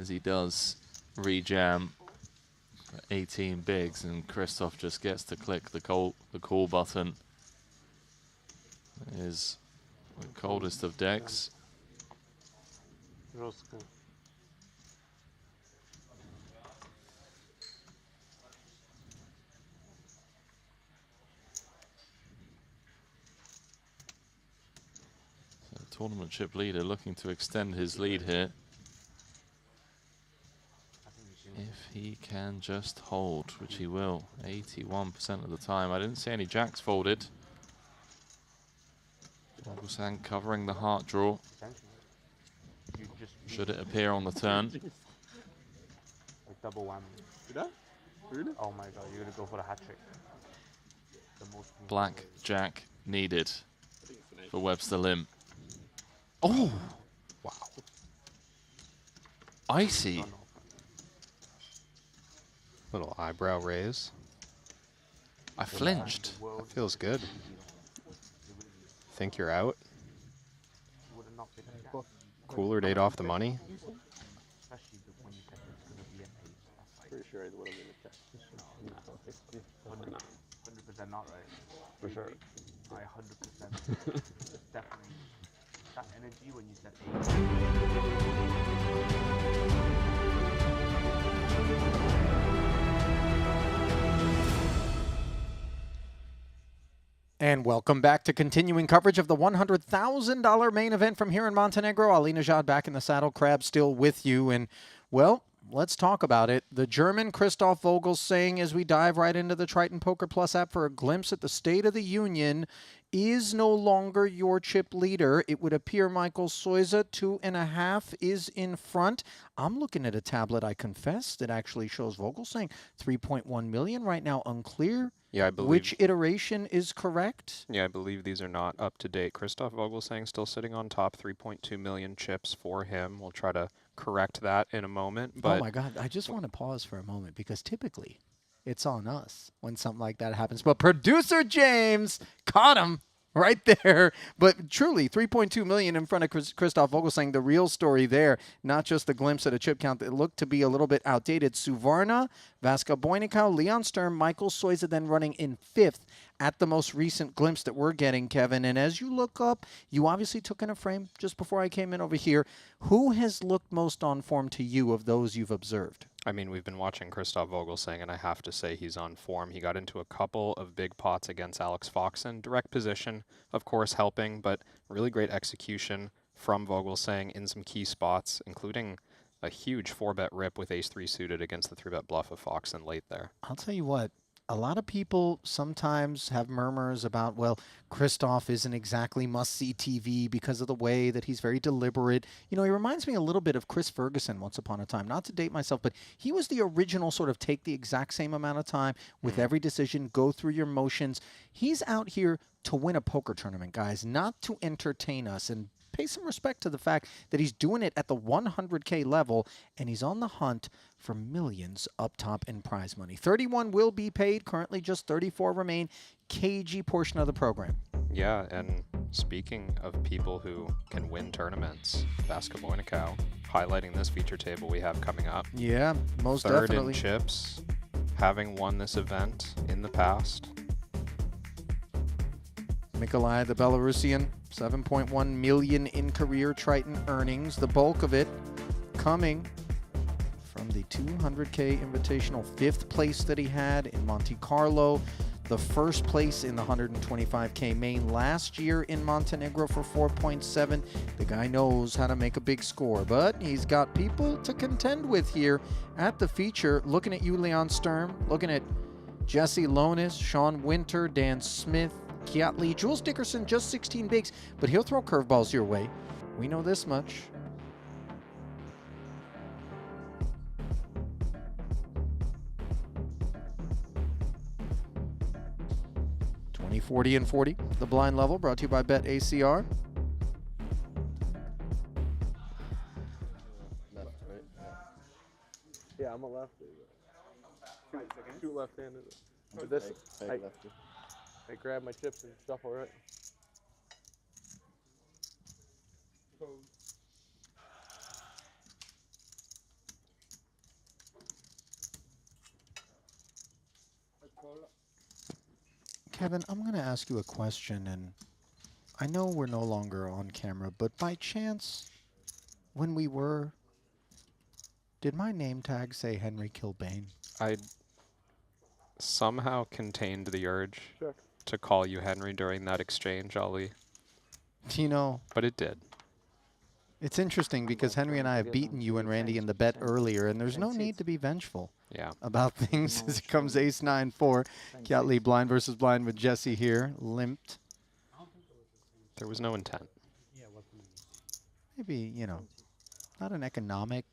as he does rejam 18 bigs, and Christoph just gets to click the call button. It is the coldest of decks. Tournament chip leader looking to extend his lead here. If he can just hold, which he will, 81% of the time. I didn't see any jacks folded. Vogelsang covering the heart draw. Should it appear on the turn? Like double whammy. Really? Oh my god, you're gonna go for the hat trick. Black jack needed for Webster Lim. Oh! Wow. Icy. Little eyebrow raise. I flinched. That feels good. Think you're out? Cooler date off the money. Especially when you said it's going to be an ace. That's like Pretty sure it would have been a check. 100% not right. For sure. I 100%. Definitely. That energy when you said And welcome back to continuing coverage of the $100,000 main event from here in Montenegro. Ali Nejad back in the saddle, Crab still with you. And, well, let's talk about it. The German Christoph Vogelsang, as we dive right into the Triton Poker Plus app for a glimpse at the State of the Union, is no longer your chip leader. It would appear Michael Soiza, 2.5, is in front. I'm looking at a tablet, I confess, that actually shows Vogelsang 3.1 million right now, unclear. Yeah, I believe. Which iteration is correct? Yeah, I believe these are not up to date. Christoph Vogelsang still sitting on top, 3.2 million chips for him. We'll try to correct that in a moment. But oh my God, I just want to pause for a moment because typically it's on us when something like that happens. But producer James caught him right there. But truly, 3.2 million in front of Christoph Vogelsang, the real story there, not just the glimpse at a chip count that looked to be a little bit outdated. Suvarna, Vaska Boynikau, Leon Sturm, Michael Soiza then running in 5th at the most recent glimpse that we're getting, Kevin. And as you look up, you obviously took in a frame just before I came in over here. Who has looked most on form to you of those you've observed? I mean, we've been watching Christoph Vogelsang, and I have to say he's on form. He got into a couple of big pots against Alex Foxen. Direct position, of course, helping, but really great execution from Vogelsang in some key spots, including a huge 4-bet rip with ace-3 suited against the 3-bet bluff of Foxen late there. I'll tell you what. A lot of people sometimes have murmurs about, well, Christoph isn't exactly must-see TV because of the way that he's very deliberate. You know, he reminds me a little bit of Chris Ferguson once upon a time. Not to date myself, but he was the original sort of take the exact same amount of time with every decision, go through your motions. He's out here to win a poker tournament, guys, not to entertain us. And pay some respect to the fact that he's doing it at the 100K level, and he's on the hunt for millions up top in prize money. 31 will be paid. Currently just 34 remain. KG portion of the program. Yeah, and speaking of people who can win tournaments, Vaska Boynikau highlighting this feature table we have coming up. Yeah, most Third definitely. in chips, having won this event in the past. Nikolai, the Belarusian, 7.1 million in career Triton earnings. The bulk of it coming from the 200K Invitational 5th place that he had in Monte Carlo. The first place in the 125K main last year in Montenegro for 4.7. The guy knows how to make a big score, but he's got people to contend with here at the feature. Looking at you, Leon Sturm. Looking at Jesse Lonis, Sean Winter, Dan Smith, Kiat Lee, Jules Dickerson, just 16 bigs, but he'll throw curveballs your way. We know this much. $20, $40, and $40. The blind level brought to you by Bet ACR. Left, right? Yeah, I'm a lefty. Two left-handed. But Fake this, lefty. I grab my chips and stuff alright. Kevin, I'm going to ask you a question, and I know we're no longer on camera, but by chance, when we were, did my name tag say Henry Kilbane? I somehow contained the urge Check. to call you Henry during that exchange, Ali. You know, but it did. It's interesting because Henry and I have beaten you and Randy in the bet earlier, and there's no need to be vengeful about things as it comes ace 9-4. Kiat Lee blind versus blind with Jesse here, limped. There was no intent. Maybe, you know, not an economic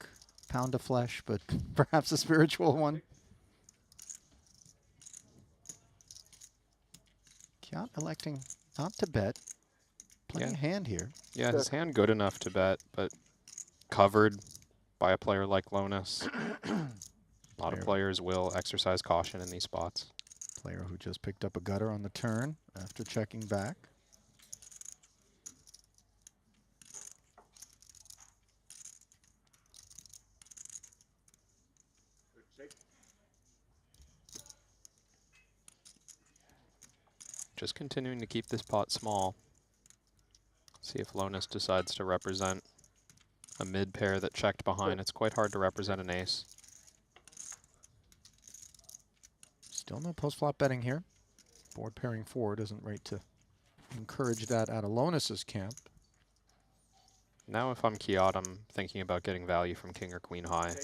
pound of flesh, but perhaps a spiritual one. Kiat electing not to bet. Playing a hand here. Yeah, his hand good enough to bet, but covered by a player like Lonis. A lot of players will exercise caution in these spots. Player who just picked up a gutter on the turn after checking back. Just continuing to keep this pot small. See if Lonus decides to represent a mid pair that checked behind. It's quite hard to represent an ace. Still no post-flop betting here. Board pairing forward isn't right to encourage that out of Lonus's camp. Now if I'm Kiat, I'm thinking about getting value from king or queen high.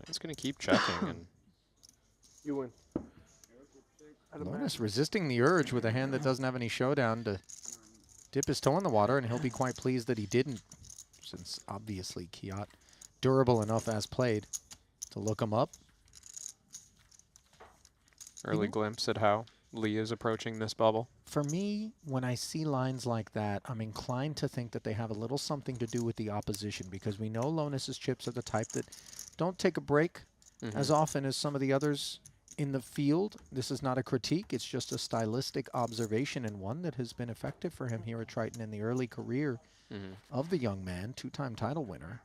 He's going to keep checking. And you win. Lonus resisting the urge with a hand that doesn't have any showdown to dip his toe in the water, and he'll be quite pleased that he didn't, since obviously Kiat durable enough as played to look him up. Early glimpse at how Lee is approaching this bubble. For me, when I see lines like that, I'm inclined to think that they have a little something to do with the opposition, because we know Lonus's chips are the type that don't take a break as often as some of the others in the field. This is not a critique, it's just a stylistic observation, and one that has been effective for him here at Triton in the early career of the young man, two-time title winner.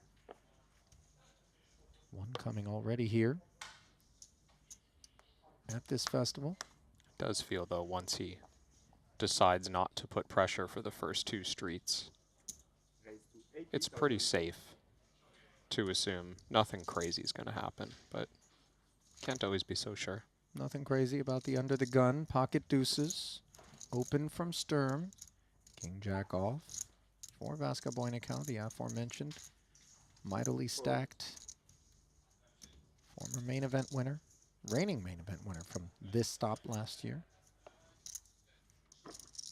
One coming already here at this festival. Does feel, though, once he decides not to put pressure for the first two streets, it's pretty safe to assume nothing crazy is going to happen, but can't always be so sure. Nothing crazy about the under the gun. Pocket deuces. Open from Sturm. King jack off. For Vasca-Boynicao, the aforementioned. Mightily stacked. Former main event winner. Reigning main event winner from this stop last year.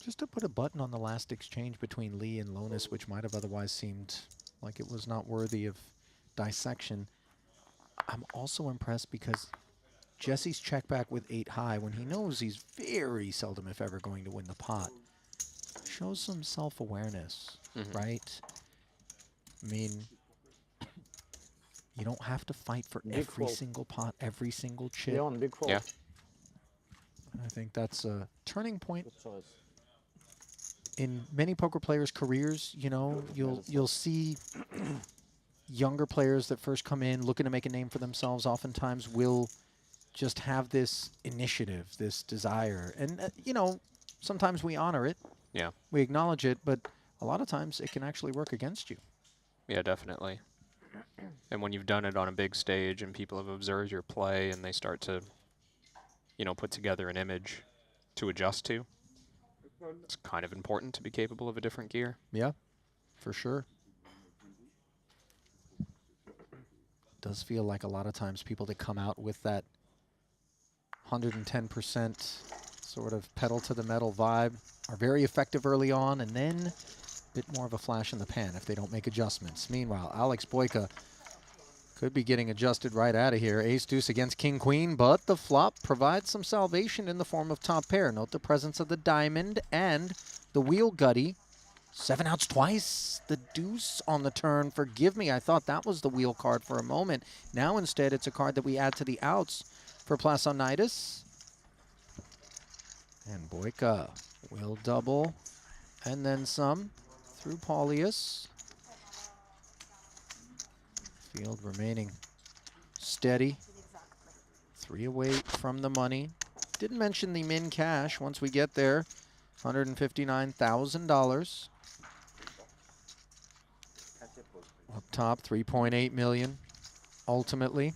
Just to put a button on the last exchange between Lee and Lonus, which might have otherwise seemed like it was not worthy of dissection. I'm also impressed because Jesse's check back with 8 high when he knows he's very seldom, if ever, going to win the pot. Shows some self-awareness, right? I mean, you don't have to fight for every single pot, every single chip. Yeah. I think that's a turning point in many poker players' careers. You know, you'll see younger players that first come in looking to make a name for themselves oftentimes will just have this initiative, this desire. And, you know, sometimes we honor it. Yeah. We acknowledge it, but a lot of times it can actually work against you. Yeah, definitely. And when you've done it on a big stage and people have observed your play and they start to, you know, put together an image to adjust to, it's kind of important to be capable of a different gear. Yeah, for sure. Does feel like a lot of times people that come out with that 110% sort of pedal to the metal vibe are very effective early on, and then a bit more of a flash in the pan if they don't make adjustments. Meanwhile, Alex Boyka could be getting adjusted right out of here. Ace deuce against king queen, but the flop provides some salvation in the form of top pair. Note the presence of the diamond and the wheel gutty. 7 outs twice. The deuce on the turn. Forgive me, I thought that was the wheel card for a moment. Now instead it's a card that we add to the outs for Plasonitis. And Boyka will double and then some through Paulius. Field remaining steady. 3 away from the money. Didn't mention the min cash once we get there. $159,000. Up top, 3.8 million ultimately.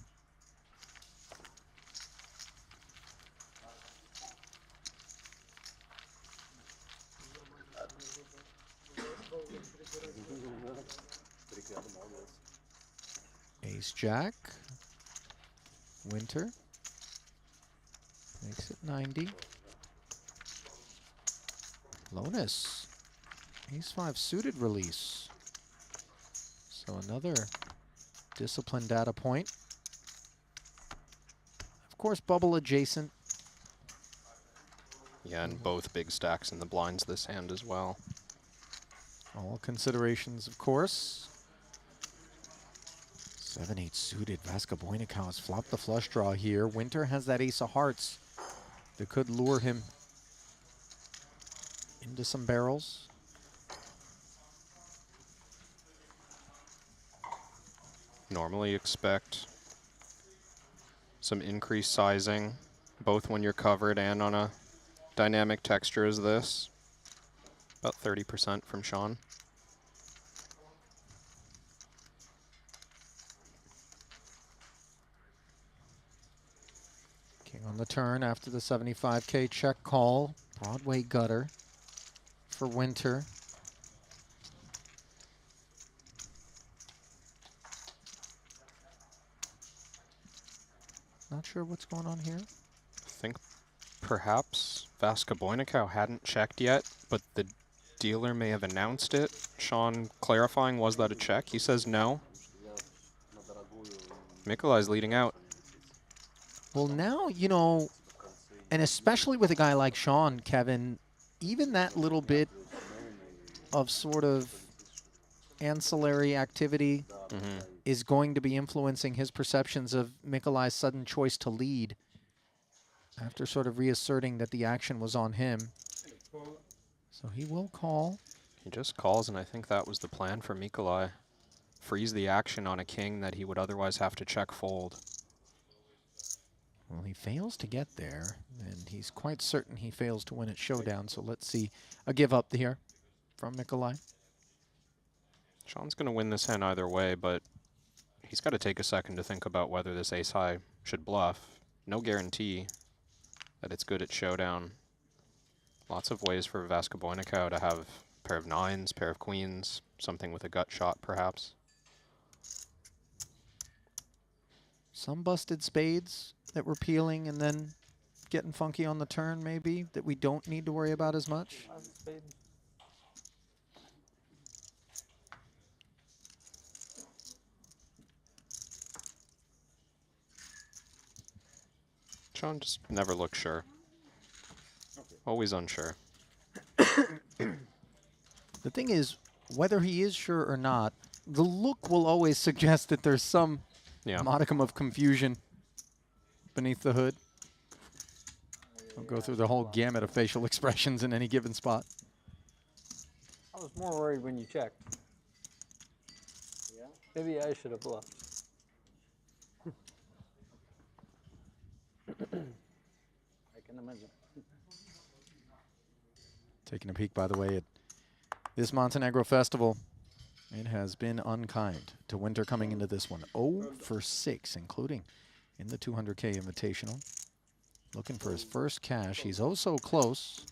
Ace jack. Winter. Makes it 90. Lonus. Ace 5 suited release. So another disciplined data point. Of course, bubble adjacent. Yeah, and both big stacks in the blinds this hand as well. All considerations, of course. 7-8 suited. Vasca-Boynicao has flopped the flush draw here. Winter has that ace of hearts that could lure him into some barrels. Normally expect some increased sizing, both when you're covered and on a dynamic texture is this? About 30% from Sean. King on the turn after the 75K check call. Broadway gutter for Winter. Not sure what's going on here. I think perhaps Vasca hadn't checked yet, but the dealer may have announced it. Sean clarifying, was that a check? He says no. Mikolai's leading out. Well, now, you know, and especially with a guy like Sean, Kevin, even that little bit of sort of ancillary activity is going to be influencing his perceptions of Mikolai's sudden choice to lead after sort of reasserting that the action was on him. So he will call. He just calls, and I think that was the plan for Mikolai. Freeze the action on a king that he would otherwise have to check fold. Well, he fails to get there, and he's quite certain he fails to win at showdown. So let's see a give up here from Mikolai. Sean's going to win this hand either way, but he's got to take a second to think about whether this ace-high should bluff. No guarantee that it's good at showdown. Lots of ways for Vasca to have a pair of nines, pair of queens, something with a gut shot perhaps. Some busted spades that were peeling and then getting funky on the turn maybe that we don't need to worry about as much. Sean just never looks sure. Always unsure. The thing is, whether he is sure or not, the look will always suggest that there's some modicum of confusion beneath the hood. I'll go through the whole gamut of facial expressions in any given spot. I was more worried when you checked. Yeah. Maybe I should have bluffed. I can imagine. Taking a peek, by the way, at this Montenegro festival. It has been unkind to Winter coming into this one. 0 for 6, including in the 200K Invitational. Looking for his first cash. He's oh so close.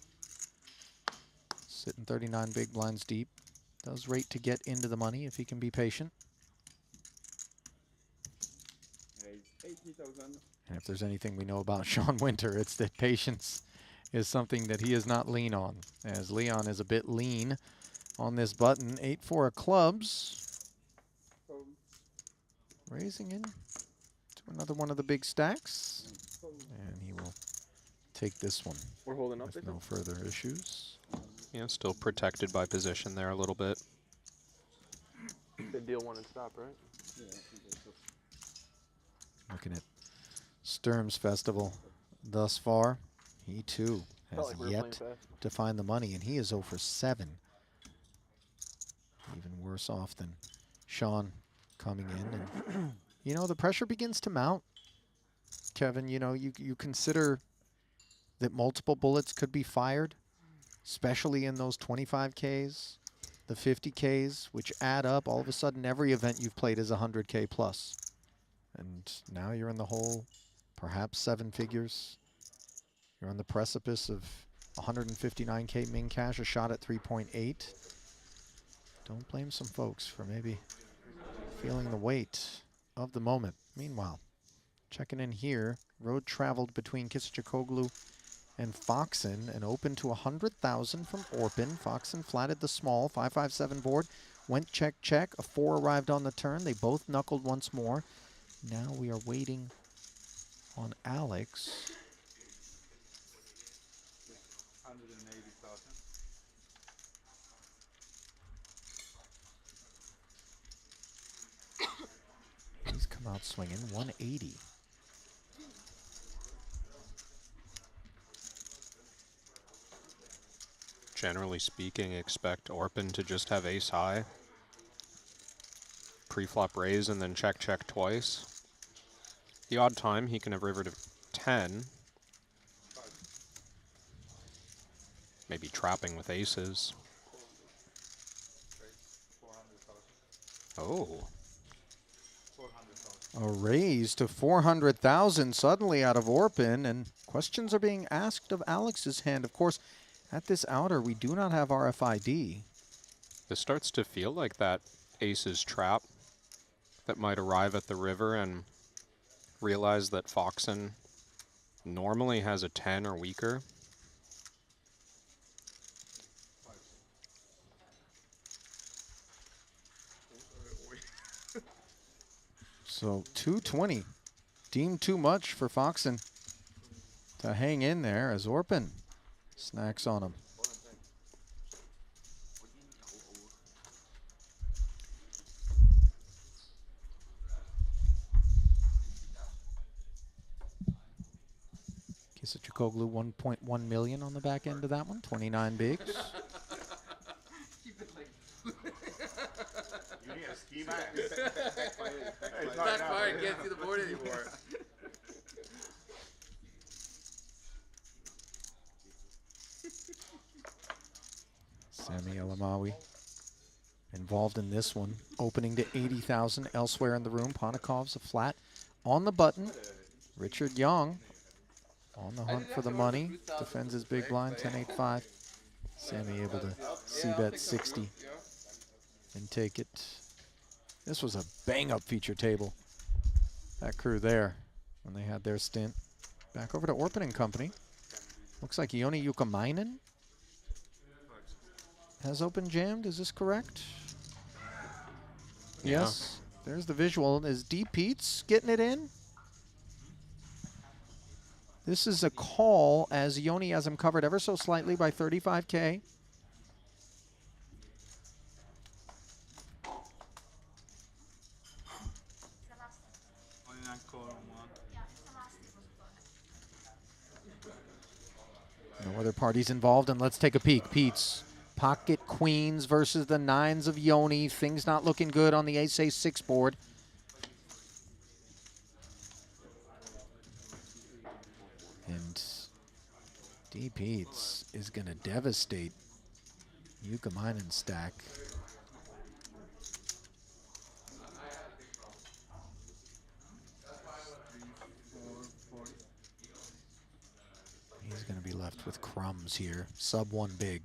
Sitting 39 big blinds deep. Does rate to get into the money if he can be patient. And if there's anything we know about Sean Winter, it's that patience is something that he is not lean on, as Leon is a bit lean on this button. 8-4 of clubs. Raising in to another one of the big stacks. And he will take this one. We're holding up with no further issues. Yeah, still protected by position there a little bit. The deal one and stop, right? Yeah, Looking at Sturm's festival thus far, he too has yet to find the money, and he is 0 for 7. Even worse off than Sean coming in. And, you know, the pressure begins to mount. Kevin, you know, you consider that multiple bullets could be fired, especially in those 25Ks, the 50Ks, which add up. All of a sudden, every event you've played is 100K plus. And now you're in the hole, perhaps 7 figures. You're on the precipice of 159K min cash, a shot at 3.8. Don't blame some folks for maybe feeling the weight of the moment. Meanwhile, checking in here, road traveled between Kisachoglu and Foxen and open to 100,000 from Orpin. Foxen flatted the small 5-5-7 board, went check check. A 4 arrived on the turn. They both knuckled once more. Now we are waiting on Alex. 180,000. He's come out swinging 180. Generally speaking, expect Orpin to just have ace high. Pre-flop raise and then check check twice. The odd time he can have river to 10. maybe trapping with aces. Oh. A raise to 400,000 suddenly out of Orpin, and questions are being asked of Alex's hand. Of course, at this outer, we do not have RFID. This starts to feel like that aces trap that might arrive at the river and realize that Foxen normally has a 10 or weaker. So 220 deemed too much for Foxen to hang in there as Orpin snacks on him. Kisachikoglu 1.1 million on the back end of that one, 29 bigs. You need a ski mask. It's backfired, can't see the board anymore. Sami Elamawi involved in this one, opening to 80,000 elsewhere in the room. Ponikov's a flat on the button. Richard Young on the hunt for the money, defends his big blind, 10-8-5. Sami able to c-bet 60 and take it. This was a bang-up feature table, that crew there, when they had their stint. Back over to Orpin and Company. Looks like Joni Jukamainen has open jammed, is this correct? Yeah. Yes, there's the visual. Is D. Pete's getting it in? This is a call as Joni has him covered ever so slightly by 35K. No other parties involved, and let's take a peek. Pete's pocket queens versus the nines of Joni. Things not looking good on the ace-6 board. And D. Pete's is going to devastate Jukamainen's stack. He's going to be left with crumbs here. Sub one big.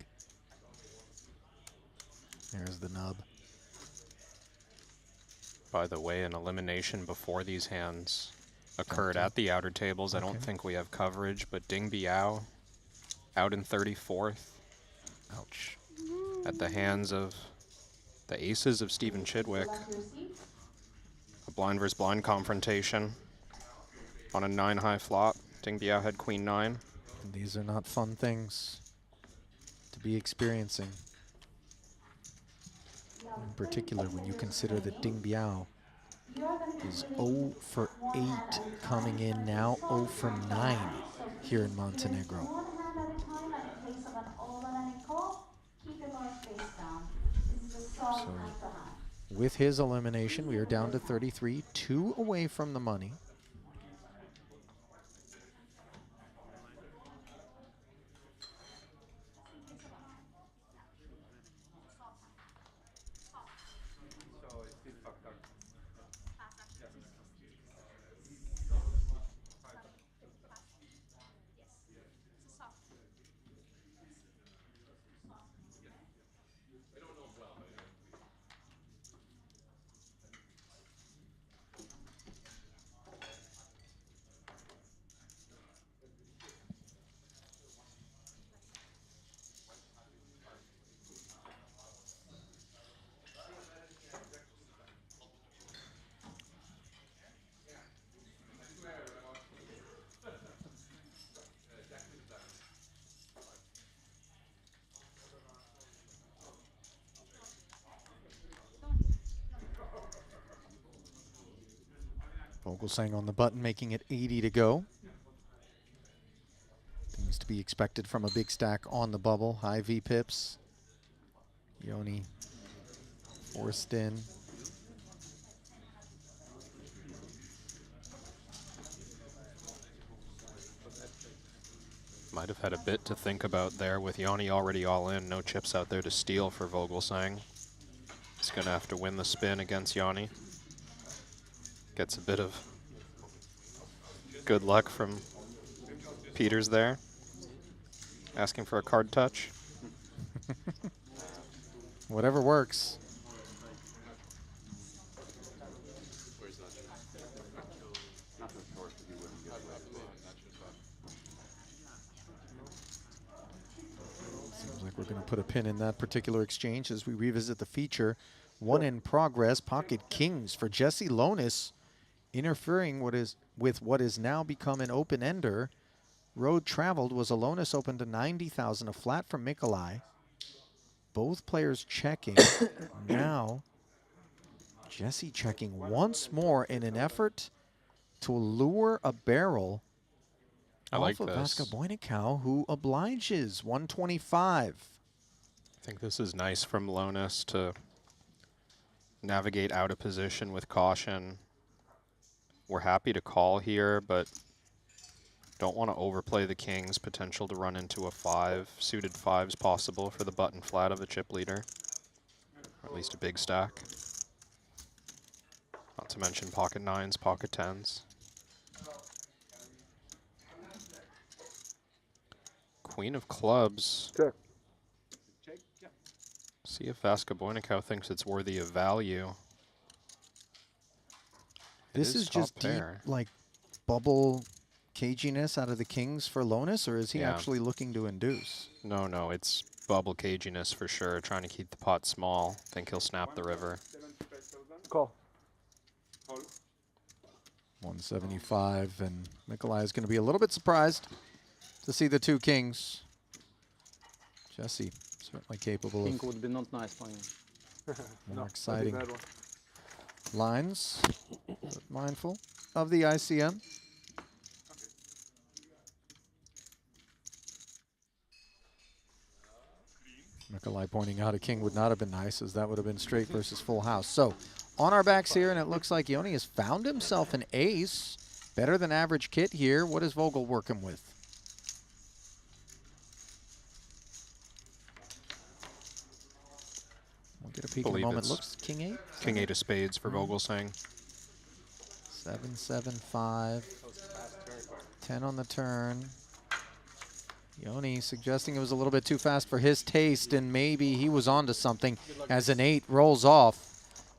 There's the nub. By the way, an elimination before these hands occurred at the outer tables. I don't think we have coverage, but Ding Biao out in 34th. Ouch. At the hands of the aces of Stephen Chidwick. A blind versus blind confrontation on a 9-high flop. Ding Biao had queen 9. And these are not fun things to be experiencing. In particular, when you consider that Ding Biao is 0 for 8 coming in now, 0 for 9 here in Montenegro. So with his elimination, we are down to 33, 2 away from the money. Vogelsang on the button, making it 80 to go. Things to be expected from a big stack on the bubble. High V pips. Joni forced in. Might have had a bit to think about there with Yanni already all in. No chips out there to steal for Vogelsang. He's going to have to win the spin against Yanni. Gets a bit of good luck from Peters there. Asking for a card touch. Whatever works. Seems like we're going to put a pin in that particular exchange as we revisit the feature. One in progress, pocket kings for Jesse Lonis, interfering with what is now become an open-ender. Road traveled was Alonis open to 90,000, a flat from Mikolai. Both players checking. Now, Jesse checking once more in an effort to lure a barrel off of Vaska Boynikau, who obliges 125. I think this is nice from Lonis to navigate out of position with caution. We're happy to call here, but don't want to overplay the king's potential to run into a 5. Suited 5's possible for the button flat of a chip leader, or at least a big stack. Not to mention pocket 9s, pocket 10s. Queen of clubs. Check. See if Vaska Boynikau thinks it's worthy of value. This is just deep, like, bubble caginess out of the kings for Lonis, or is he actually looking to induce? No, no, it's bubble caginess for sure, trying to keep the pot small. Think he'll snap the river. Call. 175, and Mikolai is going to be a little bit surprised to see the two kings. Jesse, certainly capable King of would be not nice playing. more exciting lines, but mindful of the ICM. Mikolai pointing out a king would not have been nice, as that would have been straight versus full house. So on our backs here, and it looks like Yoni has found himself an ace. Better than average kit here. What is Vogel working with? We'll get a peek in a moment. Looks king 8? King 8 of spades for Vogelsang. 7, 7, 5. 10 on the turn. Yoni suggesting it was a little bit too fast for his taste, and maybe he was onto something as an 8 rolls off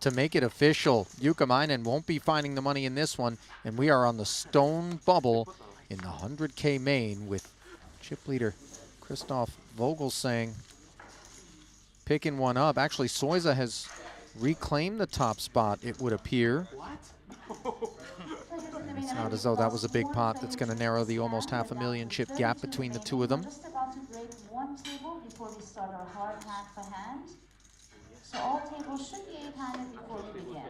to make it official. Jukamainen won't be finding the money in this one, and we are on the stone bubble in the 100K main with chip leader Christoph Vogelsang picking one up. Actually, Soiza has reclaimed the top spot, it would appear. It's not as though that was a big pot that's going to narrow the almost $500,000 chip gap between the two of them. Just about to break one table before we start our hard hand for hand. So all tables should be 8-handed before we begin.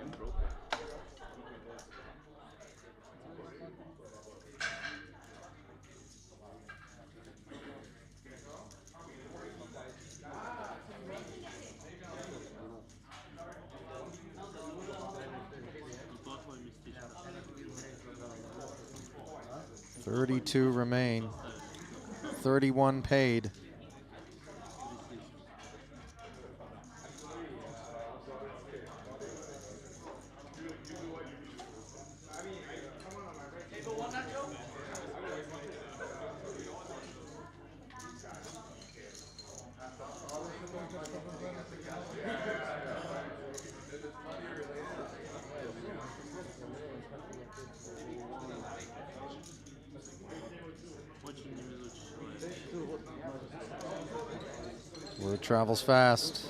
$32 remain, 31 paid. Word travels fast.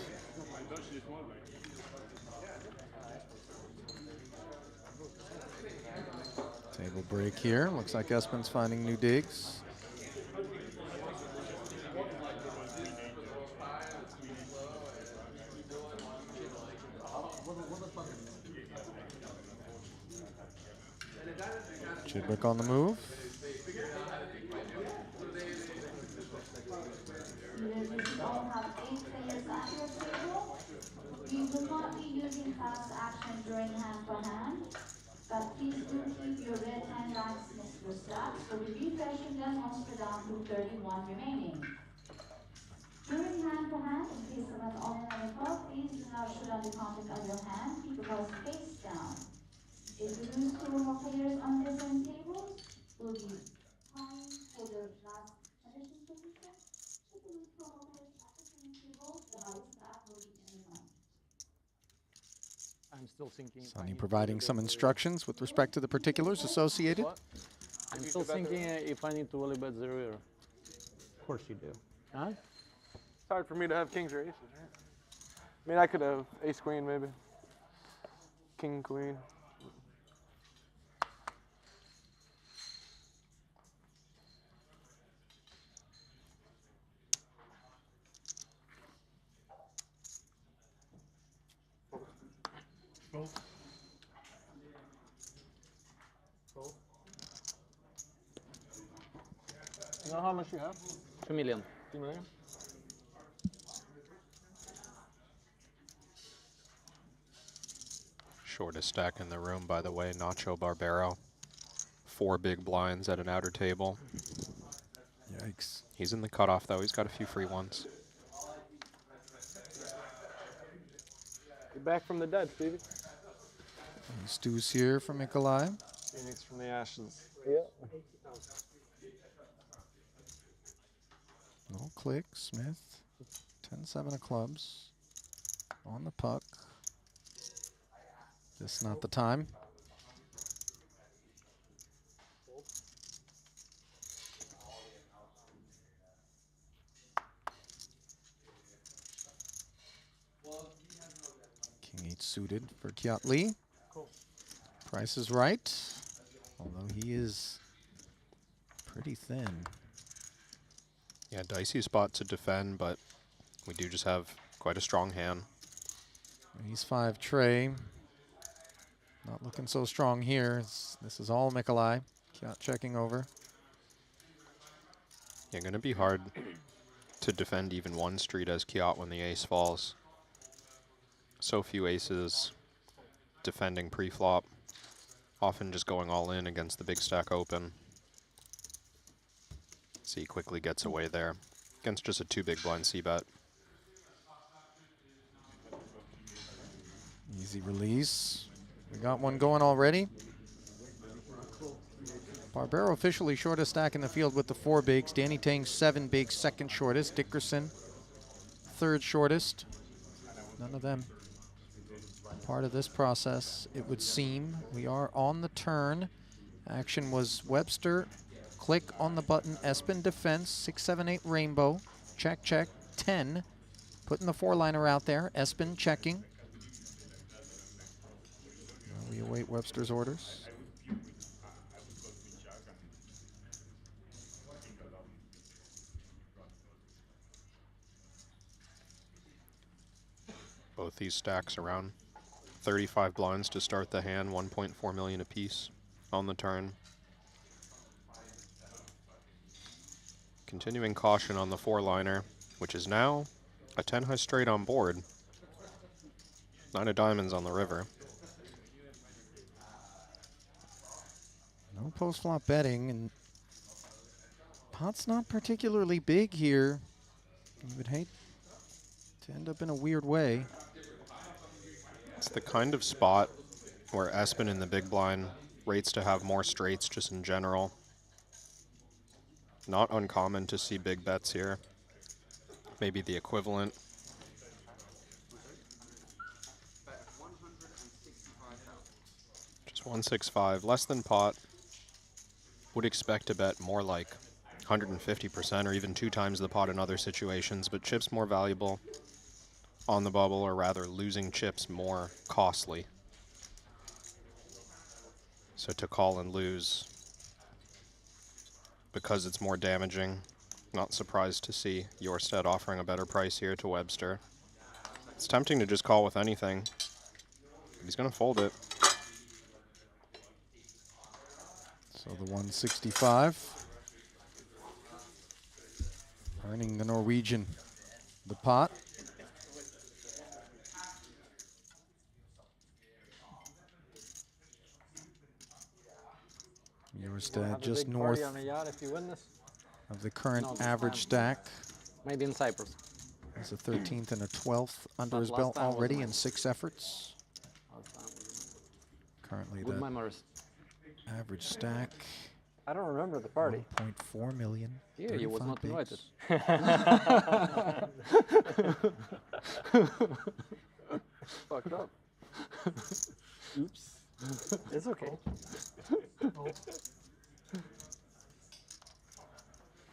Table break here. Looks like Espen's finding new digs. Chidwick on the move. You will not be using fast action during hand for hand. But please do keep your red hand racks next to your slabs. We'll be refreshing them once we're down to 31 remaining. During hand-to-hand, in case of an on and above, please do not shoot on the contact of your hand. Keep the balls face down. If you lose 2 or more players on the same tables, we'll be tying for the last addition position. If you lose 2 or more players at the same table, the highest stat will be in the month. I'm still thinking. Sonny providing some instructions with respect to the particulars associated. I'm still thinking if I need to really bet 0 here. Of course you do. Huh? It's hard for me to have kings or aces, right? I mean, I could have ace queen maybe. King queen. You know how much you have? 2 million. 2 million? Shortest stack in the room, by the way, Nacho Barbero. 4 big blinds at an outer table. Yikes. He's in the cutoff, though. He's got a few free ones. You're back from the dead, Stevie. Stu's here from Nikolai. Phoenix from the ashes. Yeah. No click, Smith. 10-7 of clubs. On the puck. Just not the time. King 8 suited for Kiat Lee. Price is right, although he is pretty thin. Yeah, dicey spot to defend, but we do just have quite a strong hand. He's 5 Trey. Not looking so strong here. This is all Nikolai. Kiat checking over. Yeah, going to be hard to defend even one street as Kiat when the ace falls. So few aces defending pre-flop. Often just going all in against the big stack open. So he quickly gets away there against just a 2 big blind c-bet. Easy release. We got one going already. Barbero officially shortest stack in the field with the 4 bigs. Danny Tang 7 bigs, second shortest. Dickerson, 3rd shortest. None of them part of this process, it would seem. We are on the turn. Action was Webster. Click on the button. Espen defense. 6, 7, 8 rainbow. Check, check. 10. Putting the 4-liner out there. Espen checking. Now we await Webster's orders. Both these stacks around 35 blinds to start the hand, 1.4 million apiece on the turn. Continuing caution on the 4-liner, which is now a 10 high straight on board. 9 of diamonds on the river. No post-flop betting, and pot's not particularly big here. You would hate to end up in a weird way. It's the kind of spot where Espen in the big blind rates to have more straights just in general. Not uncommon to see big bets here. Maybe the equivalent. Just 165, less than pot. Would expect to bet more like 150% or even 2 times the pot in other situations, but chips more valuable on the bubble, or rather losing chips more costly. So to call and lose because it's more damaging, not surprised to see Jorstad offering a better price here to Webster. It's tempting to just call with anything. He's going to fold it. So the 165. Earning the Norwegian the pot. First, Have a just big party north on the yacht if you win this. of the current No, this average time. stack. Maybe in Cyprus. Has a 13th and a 12th under But his last belt time was already nice. in 6 efforts. Currently Good the memories. average stack, I don't remember the party. 1.4 million. Yeah, you was 35 not invited. bigs. Fucked up. Oops. It's okay. Oh. Oh.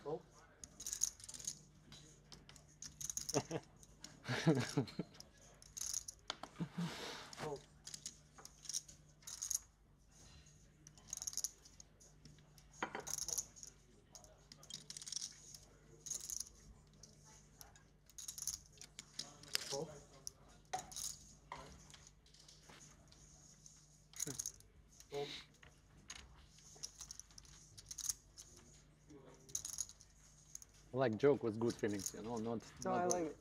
Oh. Oh. Oh. Like joke was good feelings, you know, not. No, I like it.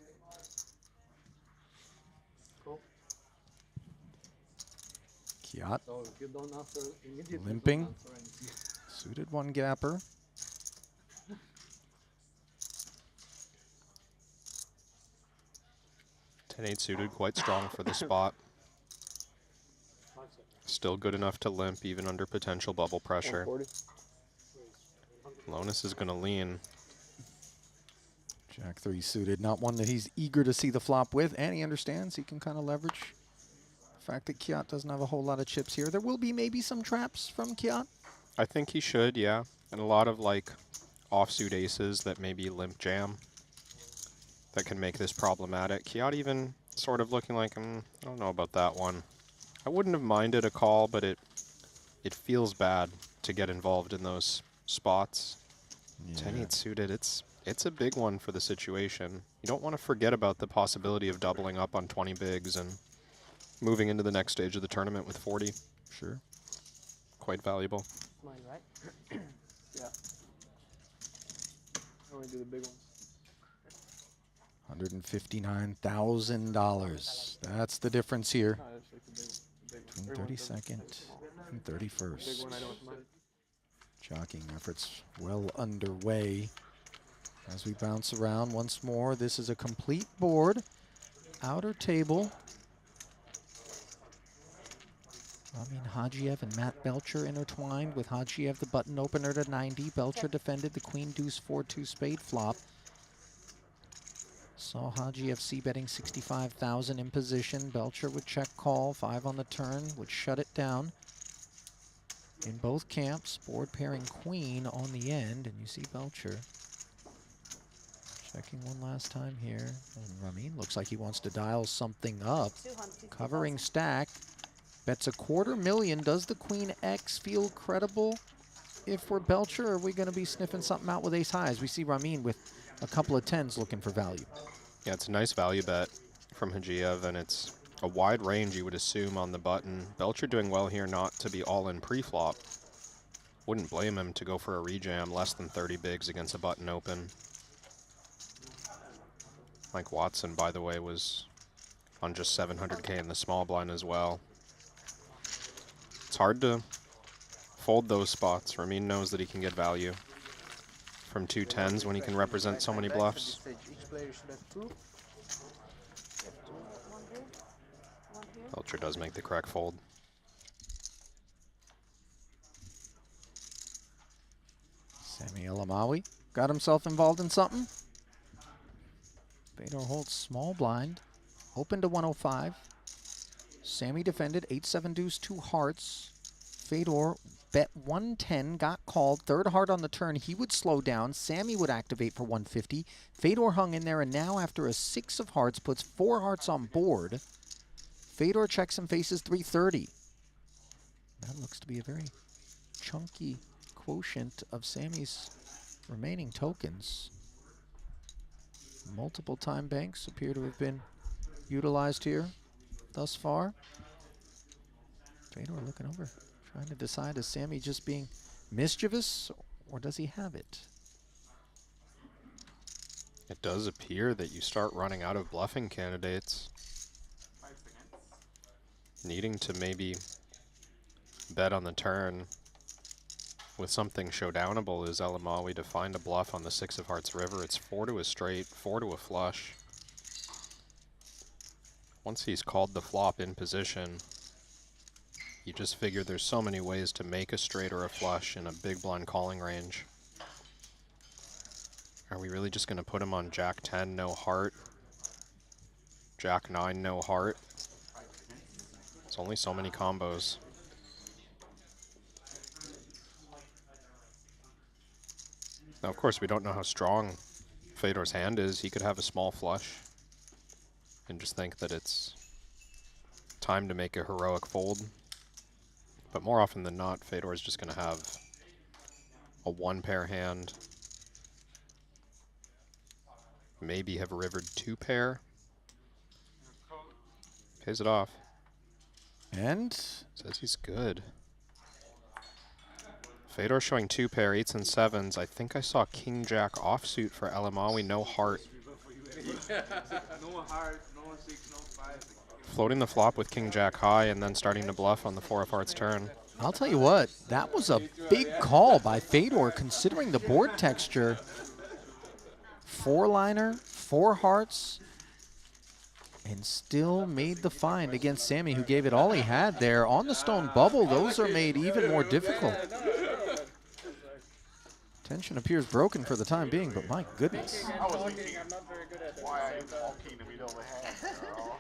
Cool. Kiat So if you don't answer immediately, limping. don't answer anything. Suited one gapper. Ten-8 suited, quite strong for the spot. Still good enough to limp even under potential bubble pressure. 140. Lonis is going to lean. Jack 3 suited, not one that he's eager to see the flop with, and he understands he can kind of leverage the fact that Kiat doesn't have a whole lot of chips here. There will be maybe some traps from Kiat. I think he should, yeah. And a lot of like offsuit aces that maybe limp jam that can make this problematic. Kiat even sort of looking like, I don't know about that one. I wouldn't have minded a call, but it feels bad to get involved in those spots. Yeah. 10-8 suited, it's a big one for the situation. You don't want to forget about the possibility of doubling up on 20 bigs and moving into the next stage of the tournament with 40. Sure. Quite valuable. Mine, right? Yeah. I only do the big ones. $159,000. That's the difference here No, that's like the big one. between 32nd and 31st. Big one I don't mind. Jockeying efforts well underway. As we bounce around once more, this is a complete board. Outer table. Ramin Hajiev and Matt Belcher intertwined with Hajiev the button opener to 90. Belcher defended the queen deuce 4-2 spade flop. Saw Hajiev c-betting 65,000 in position. Belcher would check call, 5 on the turn, would shut it down. In both camps, board pairing queen on the end, and you see Belcher checking one last time here. And Ramin looks like he wants to dial something up. Covering stack, bets $250,000. Does the queen X feel credible if we're Belcher, or are we going to be sniffing something out with ace highs? We see Ramin with a couple of 10s looking for value. Yeah, it's a nice value bet from Hajiev, and it's a wide range you would assume on the button. Belcher doing well here not to be all in pre-flop. Wouldn't blame him to go for a rejam less than 30 bigs against a button open. Mike Watson, by the way, was on just 700K in the small blind as well. It's hard to fold those spots. Ramin knows that he can get value from 2 10s when he can represent so many bluffs. Each player should have 2. Belcher does make the correct fold. Sammy Elamawi got himself involved in something. Fedor holds small blind, open to 105. Sammy defended 8-7 deuce 2 hearts. Fedor bet 110, got called, third heart on the turn. He would slow down. Sammy would activate for 150. Fedor hung in there, and now after a 6 of hearts, puts 4 hearts on board. Fedor checks and faces 330. That looks to be a very chunky quotient of Sammy's remaining tokens. Multiple time banks appear to have been utilized here thus far. Fedor looking over, trying to decide, is Sammy just being mischievous, or does he have it? It does appear that you start running out of bluffing candidates. Needing to maybe bet on the turn. with something showdownable is Elamawi to find a bluff on the 6 of hearts river. It's 4 to a straight, 4 to a flush. Once he's called the flop in position, you just figure there's so many ways to make a straight or a flush in a big blind calling range. Are we really just going to put him on Jack 10, no heart? Jack 9, no heart? It's only so many combos. Now, of course, we don't know how strong Fedor's hand is. He could have a small flush and just think that it's time to make a heroic fold. But more often than not, Fedor is just going to have a 1-pair hand. Maybe have rivered 2-pair. Pays it off. And? Says he's good. Fedor showing 2-pair, 8s and 7s. I think I saw King Jack offsuit for Elamawi, no heart. No heart, no 6, no 5. Floating the flop with King Jack high and then starting to bluff on the 4 of hearts turn. I'll tell you what, that was a big call by Fedor considering the board texture. 4-liner, 4 hearts, and still made the find against Sammy, who gave it all he had there. On the stone bubble, those are made even more difficult. Tension appears broken for the time being, but my goodness. I was thinking, I'm not very good at why are you talking and we don't have, girl?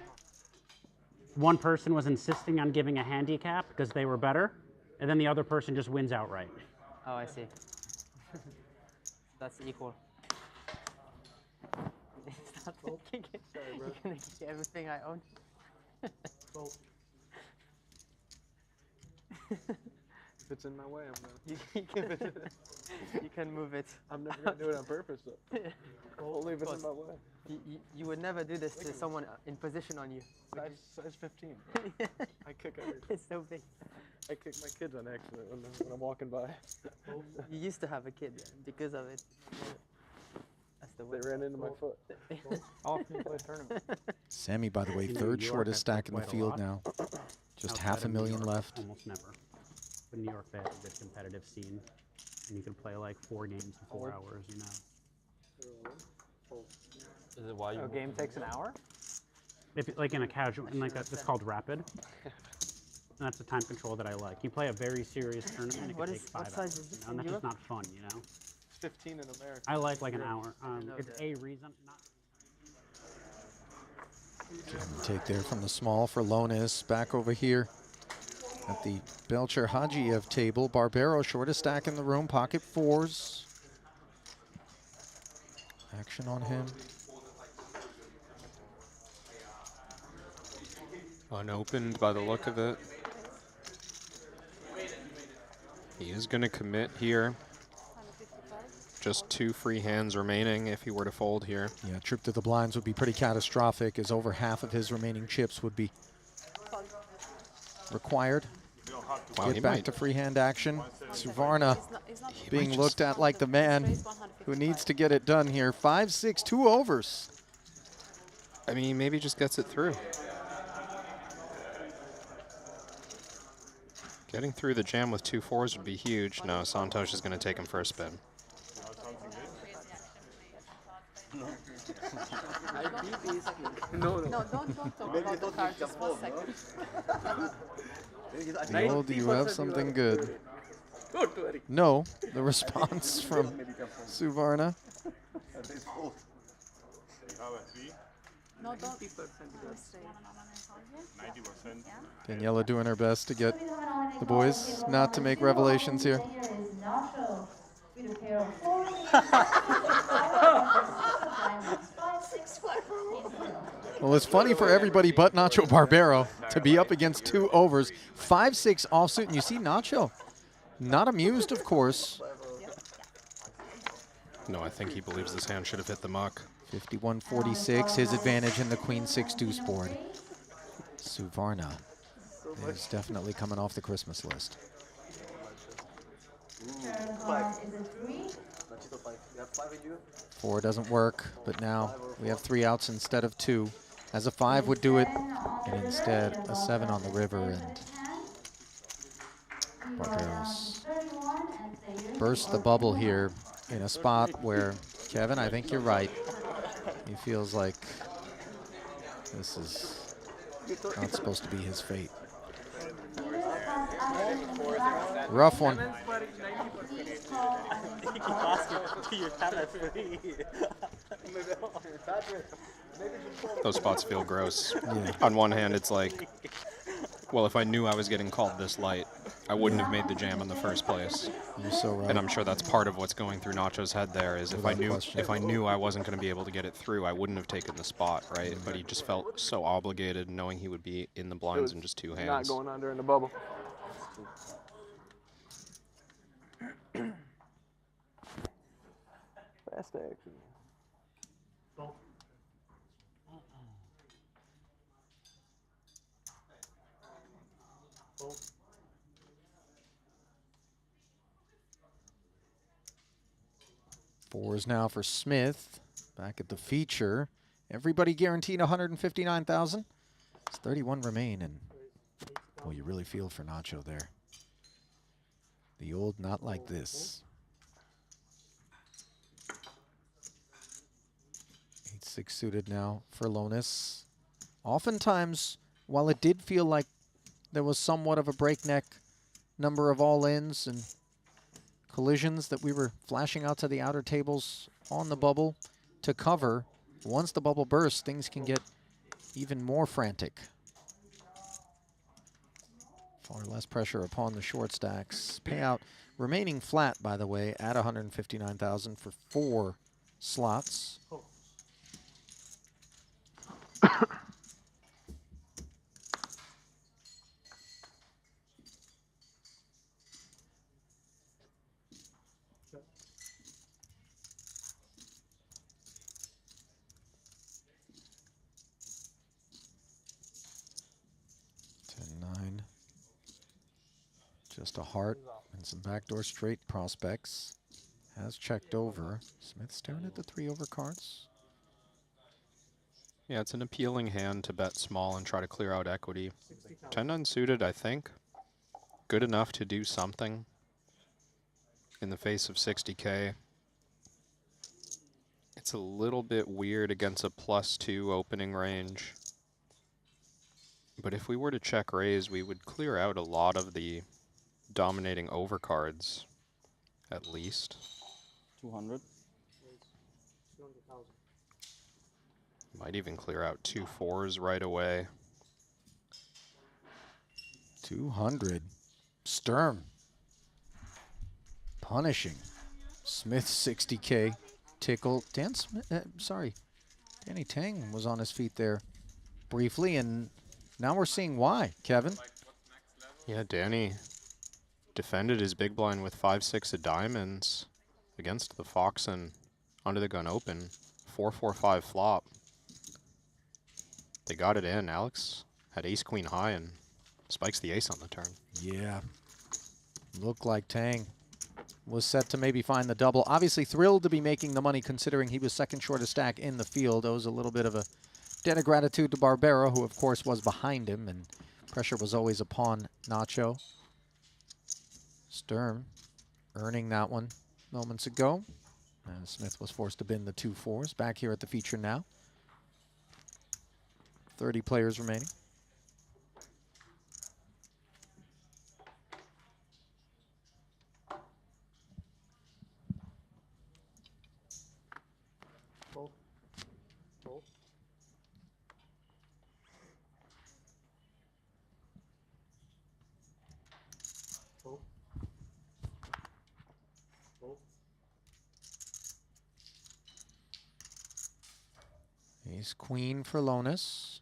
One person was insisting on giving a handicap because they were better, and then the other person just wins outright. Oh, I see. That's equal. Stop thinking it. You're gonna get everything I own. If it's in my way, I'm gonna. You can move it. I'm never gonna do it on purpose, though. Only if it's in my way. You would never do this to someone in position on you. Size 15. I kick everything. It's so big. I kick my kids on accident when I'm walking by. You used to have a kid because of it. That's the way. They ran into my foot. Off me play tournament. Sammy, by the way, In New third York, shortest I play stack in the quite a field lot. now. Just Outside of New $500,000 York, left. Almost never. But New York, they have a good competitive scene. And you can play like 4 games in 4 hours, you know. Is it why you? A game takes an hour? If like in a casual, in like a, it's called rapid. And that's the time control that I like. You play a very serious tournament, it What can is- take what 5 size hours. is this You know, in and that's just Europe? not fun, you know. It's 15 in America. I like an hour. It's a reason. Not Take there from the small for Lonis. Back over here at the Belcher Hajiev table. Barbero, shortest stack in the room, pocket 4s. Action on him. Unopened by the look of it. He is going to commit here. Just 2 free hands remaining if he were to fold here. Yeah, trip to the blinds would be pretty catastrophic, as over half of his remaining chips would be required. Wow, he Get back might- to free hand action. Suvarna being looked at like the man who needs to get it done here. 5-6, 2 overs. I mean, maybe just gets it through. Getting through the jam with 2 4s would be huge. No, Santosh is going to take him for a spin. No, don't talk about the card just for a second. Neil, do you have something good? No, the response from Suvarna. No, don't. 90%. Daniela doing her best to get the boys not to make revelations here. Well, it's funny for everybody but Nacho Barbero to be up against 2 overs. 5-6 offsuit, and you see Nacho not amused, of course. No, I think he believes this hand should have hit the muck. 51-46, his advantage in the Queen 6 deuce board. Suvarna is definitely coming off the Christmas list. 4 doesn't work, but now we have 3 outs instead of 2. As a 5 would do it, and instead a 7 on the river, and Barbero's burst the bubble here in a spot where, Kevin, I think you're right. He feels like this is not supposed to be his fate. Rough one. Those spots feel gross. Yeah. On one hand, it's like, well, if I knew I was getting called this light, I wouldn't have made the jam in the first place. You're so right. And I'm sure that's part of what's going through Nacho's head there is Without question. if I knew I wasn't going to be able to get it through, I wouldn't have taken the spot, right? But he just felt so obligated knowing he would be in the blinds in just 2 hands. Not going under in the bubble. Fast action. Fours now for Smith. Back at the feature. Everybody guaranteed 159,000. It's 31 remain, and well, you really feel for Nacho there. The old not like this. 8-6 suited now for Lonis. Oftentimes, while it did feel like there was somewhat of a breakneck number of all-ins and collisions that we were flashing out to the outer tables on the bubble to cover, once the bubble bursts, things can get even more frantic. Far less pressure upon the short stacks. Payout remaining flat, by the way, at 159,000 for 4 slots. Just a heart and some backdoor straight prospects. Has checked over. Smith staring at the 3 over cards. Yeah, it's an appealing hand to bet small and try to clear out equity. 10 unsuited, I think. Good enough to do something in the face of 60K. It's a little bit weird against a +2 opening range. But if we were to check raise, we would clear out a lot of the dominating overcards, at least. 200. Might even clear out 2 4s right away. 200. Sturm. Punishing. Smith 60K. Tickle. Danny Tang was on his feet there briefly, and now we're seeing why, Kevin. Yeah, Danny defended his big blind with 5-6 of diamonds against the Fox and under the gun open. 4-4-5 flop. They got it in. Alex had ace-queen high and spikes the ace on the turn. Yeah. Looked like Tang was set to maybe find the double. Obviously thrilled to be making the money considering he was second shortest stack in the field. Owes a little bit of a debt of gratitude to Barbero, who of course was behind him, and pressure was always upon Nacho. Sturm earning that one moments ago. And Smith was forced to bin the 2 4s. Back here at the feature now. 30 players remaining. Ace queen for Lonis.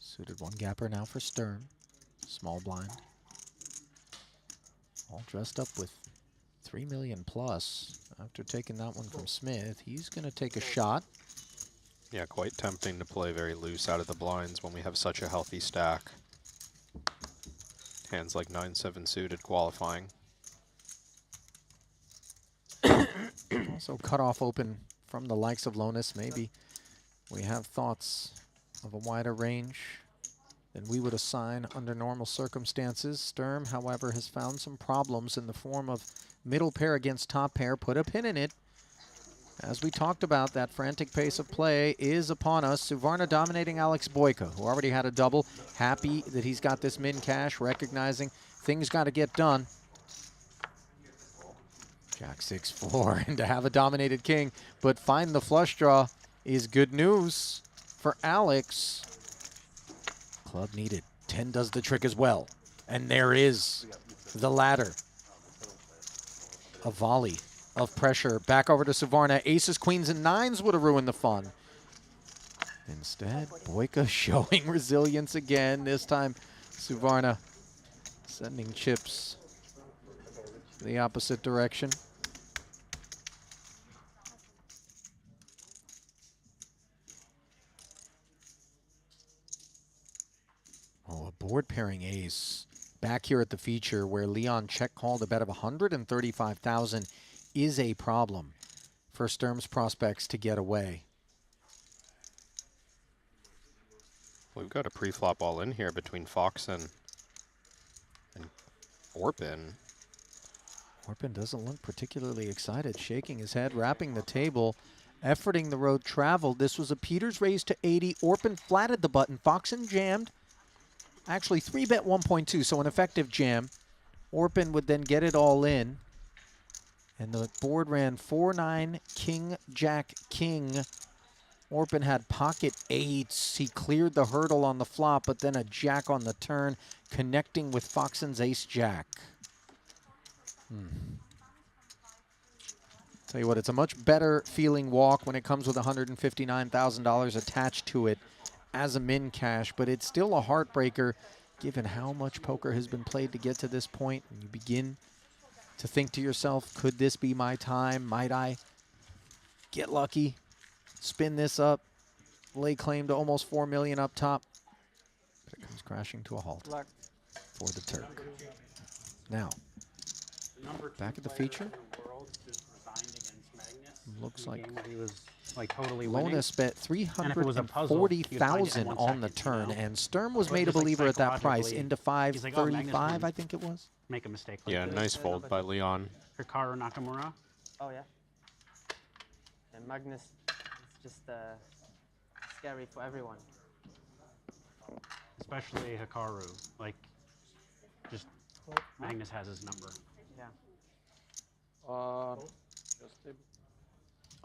Suited 1 gapper now for Sturm. Small blind. All dressed up with 3 million plus. After taking that one from Smith, he's going to take a shot. Yeah, quite tempting to play very loose out of the blinds when we have such a healthy stack. Hands like 9-7 suited qualifying. Also cut off open from the likes of Lonis. Maybe we have thoughts of a wider range than we would assign under normal circumstances. Sturm, however, has found some problems in the form of middle pair against top pair. Put a pin in it. As we talked about, that frantic pace of play is upon us. Suvarna dominating Alex Boyka, who already had a double. Happy that he's got this min cash, recognizing things got to get done. Jack 6-4, and to have a dominated king, but find the flush draw is good news for Alex. Club needed. 10 does the trick as well. And there is the ladder. A volley of pressure back over to Suvarna. Aces, queens, and nines would have ruined the fun. Instead, Boyka showing resilience again. This time, Suvarna sending chips the opposite direction. Oh, a board pairing ace back here at the feature where Leon check called a bet of 135,000 is a problem for Sturm's prospects to get away. We've got a pre-flop all in here between Fox and Orpin. Orpin doesn't look particularly excited, shaking his head, wrapping the table, efforting the road traveled. This was a Peters raise to 80. Orpin flatted the button. Foxen jammed. Actually, 3-bet 1.2, so an effective jam. Orpin would then get it all in. And the board ran 4-9, king, jack, king. Orpin had pocket eights. He cleared the hurdle on the flop, but then a jack on the turn, connecting with Foxen's ace-jack. Tell you what, it's a much better feeling walk when it comes with $159,000 attached to it as a min cash, but it's still a heartbreaker given how much poker has been played to get to this point. And you begin to think to yourself, could this be my time? Might I get lucky, spin this up, lay claim to almost $4 million up top? But it comes crashing to a halt for the Turk. Now, back at the feature. Looks like he was like totally winning. Lonis bet 340,000 on the turn, and Sturm was made a believer at that price into 535, I think it was. Make a mistake. Like Yeah, nice fold by Leon. Hikaru Nakamura. Oh yeah. And Magnus is just scary for everyone. Especially Hikaru. Like, just Magnus has his number. Yeah.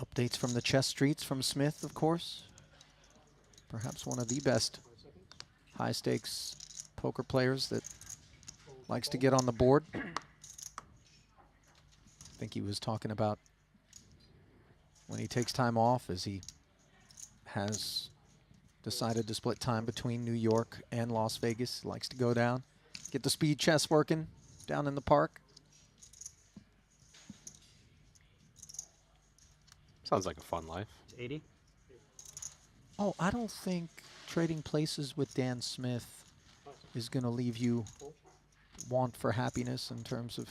Updates from the chess streets from Smith, of course. Perhaps one of the best high-stakes poker players that likes to get on the board. I think he was talking about when he takes time off, as he has decided to split time between New York and Las Vegas. He likes to go down, get the speed chess working down in the park. Sounds like a fun life. 80. Oh, I don't think trading places with Dan Smith is going to leave you want for happiness in terms of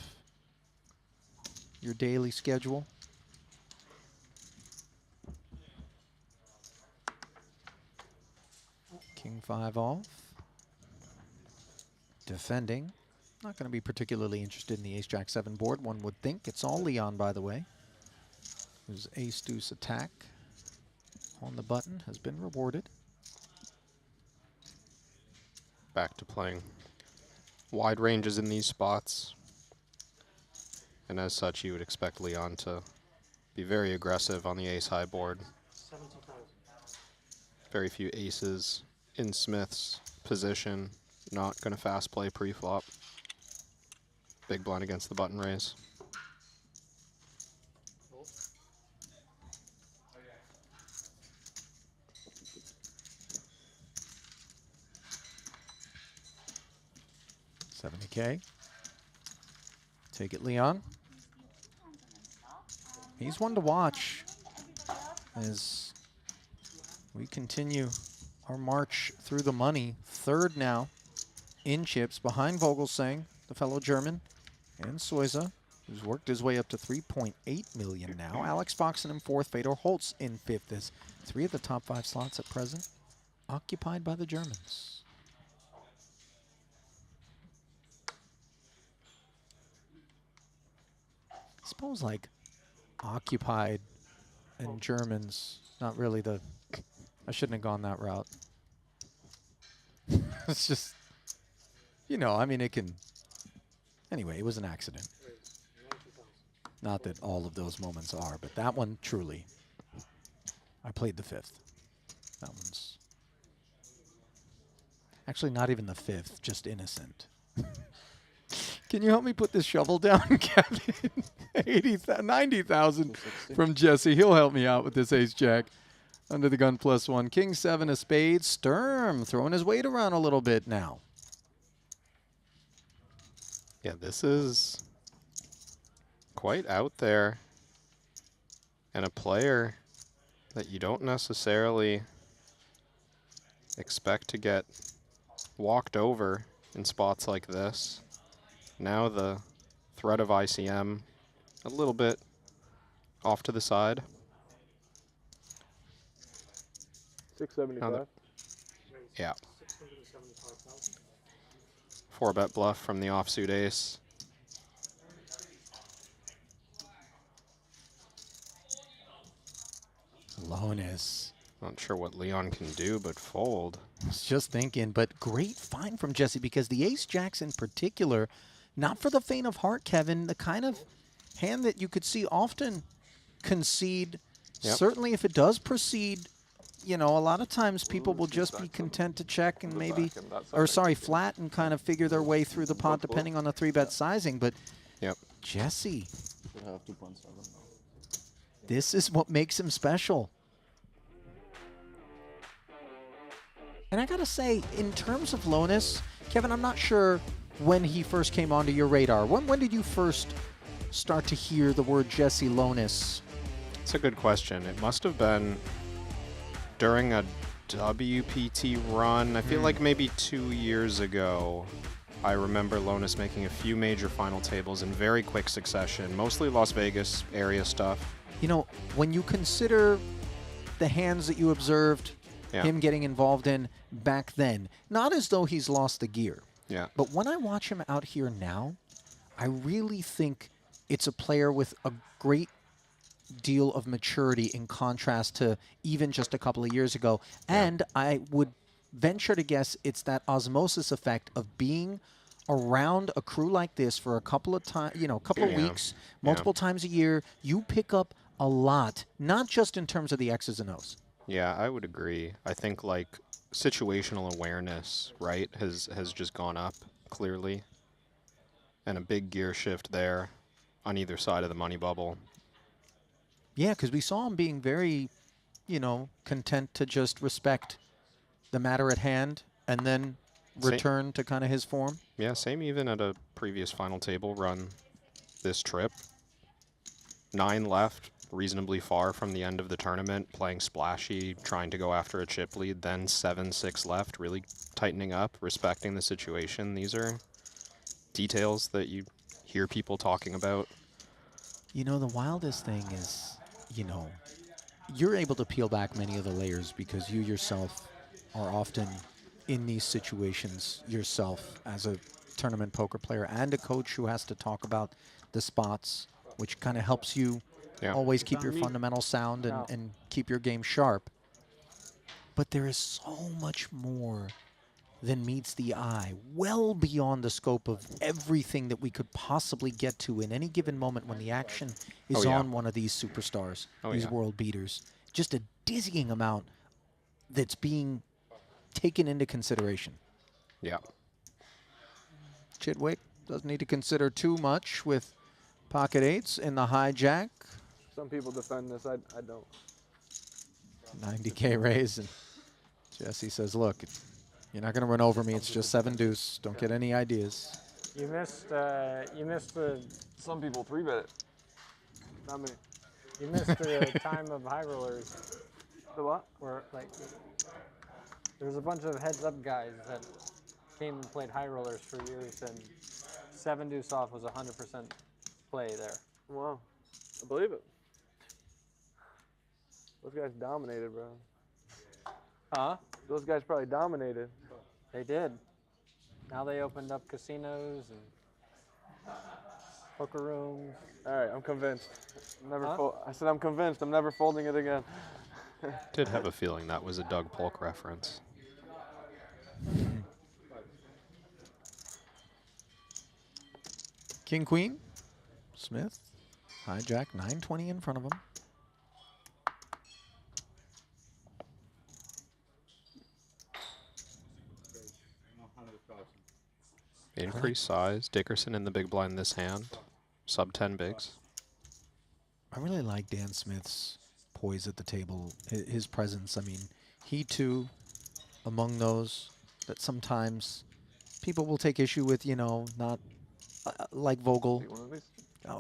your daily schedule. King 5 off. Defending. Not going to be particularly interested in the ace-jack 7 board, one would think. It's all Leon, by the way. His ace-deuce attack on the button has been rewarded. Back to playing wide ranges in these spots. And as such, you would expect Leon to be very aggressive on the ace-high board. Very few aces in Smith's position. Not going to fast play pre-flop. Big blind against the button raise. $70K. Take it, Leon. He's one to watch as we continue our march through the money. Third now in chips behind Vogelsang, the fellow German, and Soiza, who's worked his way up to 3.8 million now. Alex Foxen in 4th, Fedor Holtz in 5th, as 3 of the top 5 slots at present occupied by the Germans. I suppose, like, occupied and Germans, not really the, I shouldn't have gone that route. It's just, you know, I mean, it can, anyway, it was an accident. Not that all of those moments are, but that one, truly, I played the 5th. That one's actually not even the 5th, just innocent. Can you help me put this shovel down, Kevin? 90,000 from Jesse. He'll help me out with this ace-jack. Under the gun +1. King 7 of spades. Sturm throwing his weight around a little bit now. Yeah, this is quite out there. And a player that you don't necessarily expect to get walked over in spots like this. Now the threat of ICM a little bit off to the side. 675. Yeah. 4-bet bluff from the offsuit ace. Lowness. Not sure what Leon can do, but fold. I was just thinking, but great find from Jesse, because the ace-jacks in particular, not for the faint of heart, Kevin, the kind of hand that you could see often concede. Yep. Certainly if it does proceed, you know, a lot of times people will just be content to check and maybe, or sorry, flat and kind of figure their way through the pot depending on the 3-bet sizing. But yep. Jesse, this is what makes him special. And I gotta say, in terms of lowness, Kevin, I'm not sure when he first came onto your radar. When did you first start to hear the word Jesse Lowness? It's a good question. It must have been during a WPT run. I feel like maybe 2 years ago. I remember Lowness making a few major final tables in very quick succession, mostly Las Vegas area stuff. You know, when you consider the hands that you observed him getting involved in back then, not as though he's lost the gear. Yeah. But when I watch him out here now, I really think it's a player with a great deal of maturity in contrast to even just a couple of years ago. Yeah. And I would venture to guess it's that osmosis effect of being around a crew like this for a couple of times, you know, a couple of weeks, multiple times a year. You pick up a lot, not just in terms of the X's and O's. Yeah, I would agree. I think like situational awareness, right, has just gone up clearly. And a big gear shift there on either side of the money bubble. Yeah, because we saw him being very, you know, content to just respect the matter at hand and then return to kind of his form. Yeah, same even at a previous final table run this trip. 9 left, reasonably far from the end of the tournament, playing splashy, trying to go after a chip lead, then 7-6 left, really tightening up, respecting the situation. These are details that you hear people talking about. You know, the wildest thing is, you know, you're able to peel back many of the layers because you yourself are often in these situations yourself as a tournament poker player and a coach who has to talk about the spots, which kind of helps you always keep your fundamentals sound and keep your game sharp. But there is so much more than meets the eye, well beyond the scope of everything that we could possibly get to in any given moment when the action is on one of these superstars, these world beaters. Just a dizzying amount that's being taken into consideration. Yeah. Chidwick doesn't need to consider too much with pocket eights in the hijack. Some people defend this, I don't. 90K raise, and Jesse says, look, you're not going to run over me. It's just 7 deuce. Don't get any ideas. You missed the... Some people 3-bet it. Not me. You missed the time of high rollers. The what? Where, like, there was a bunch of heads-up guys that came and played high rollers for years, and 7 deuce off was 100% play there. Wow, I believe it. Those guys dominated, bro. Huh? Those guys probably dominated. They did. Now they opened up casinos and poker rooms. All right, I'm convinced. Huh? I said I'm convinced. I'm never folding it again. Did have a feeling that was a Doug Polk reference. King, queen, Smith, hijack, 920 in front of him. Increased size. Dickerson in the big blind this hand. Sub 10 bigs. I really like Dan Smith's poise at the table, his presence. I mean, he too, among those that sometimes people will take issue with, you know, not like Vogel.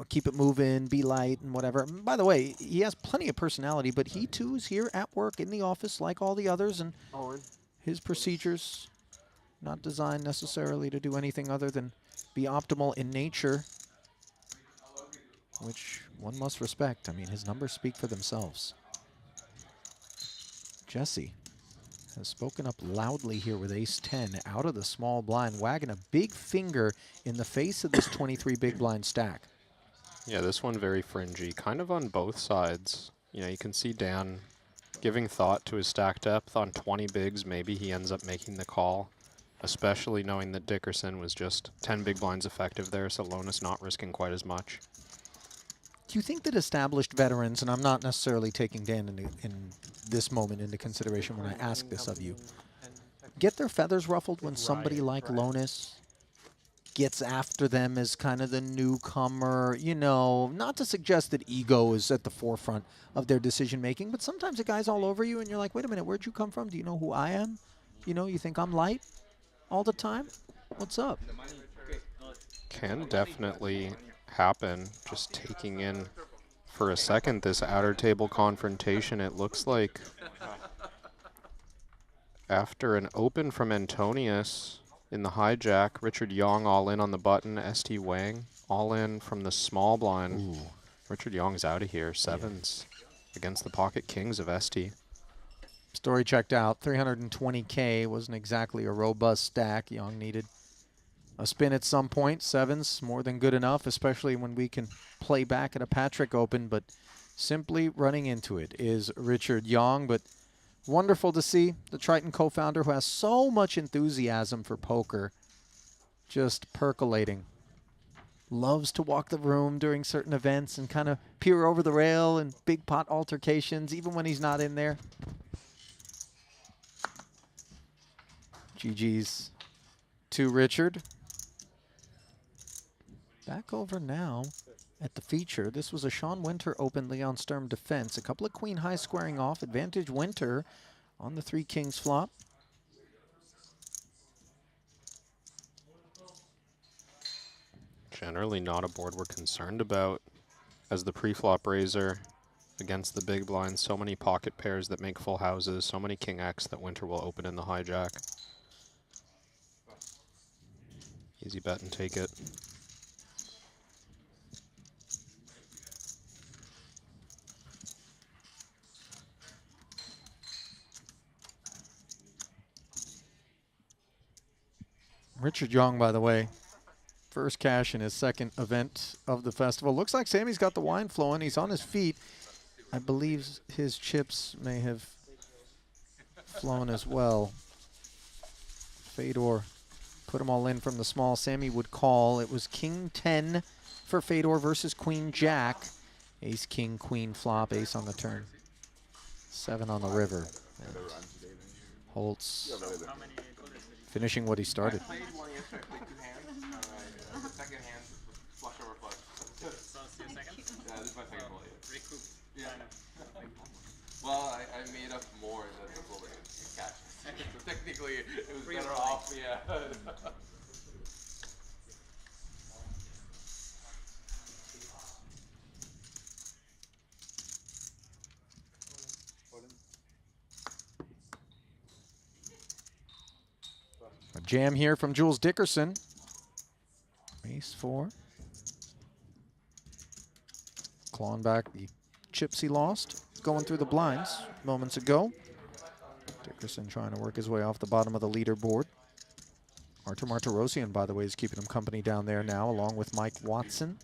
Keep it moving, be light, and whatever. And by the way, he has plenty of personality, but he too is here at work in the office like all the others, and his procedures not designed necessarily to do anything other than be optimal in nature, which one must respect. I mean, his numbers speak for themselves. Jesse has spoken up loudly here with ace-10 out of the small blind, wagging a big finger in the face of this 23 big blind stack. Yeah, this one very fringy, kind of on both sides. You know, you can see Dan giving thought to his stack depth on 20 bigs. Maybe he ends up making the call, especially knowing that Dickerson was just 10 big blinds effective there, so Lonis not risking quite as much. Do you think that established veterans, and I'm not necessarily taking Dan in this moment into consideration when I ask this of you, get their feathers ruffled when somebody like Lonis gets after them as kind of the newcomer? You know, not to suggest that ego is at the forefront of their decision making, but sometimes a guy's all over you and you're like, wait a minute, where'd you come from? Do you know who I am? You know, you think I'm light all the time? What's up? Can definitely happen. Just taking in for a second this outer table confrontation, it looks like after an open from Antonius in the hijack, Richard Yong all in on the button, ST Wang all in from the small blind. Ooh. Richard Yong's out of here, sevens against the pocket kings of ST. Story checked out, 320K wasn't exactly a robust stack. Young needed a spin at some point. Sevens, more than good enough, especially when we can play back at a Patrick Open, but simply running into it is Richard Yong. But wonderful to see the Triton co-founder who has so much enthusiasm for poker just percolating. Loves to walk the room during certain events and kind of peer over the rail and big pot altercations, even when he's not in there. GG's to Richard. Back over now at the feature. This was a Sean Winter Open, Leon Sturm defense. A couple of queen high squaring off. Advantage Winter on the 3 kings flop. Generally not a board we're concerned about as the pre-flop raiser against the big blinds. So many pocket pairs that make full houses. So many king X that Winter will open in the hijack. Easy bet and take it. Richard Young, by the way, first cash in his second event of the festival. Looks like Sammy's got the wine flowing. He's on his feet. I believe his chips may have flown as well. Fedor put them all in from the small. Sammy would call. It was King 10 for Fedor versus Queen Jack. Ace, King, Queen flop, ace on the turn. 7 on the river. And Holtz finishing what he started. I played one yesterday. I played 2 hands. The second hand was flush over flush. So it's your second? Yeah, this is my second one. Yeah. Recoup. Yeah. Well, I made up more than the full cash. So technically, it was better off. Yeah. A jam here from Jules Dickerson. Ace 4. Clawing back the chips he lost, going through the blinds moments ago. Dickerson trying to work his way off the bottom of the leaderboard. Artur Martirosyan, by the way, is keeping him company down there now, along with Mike Watson.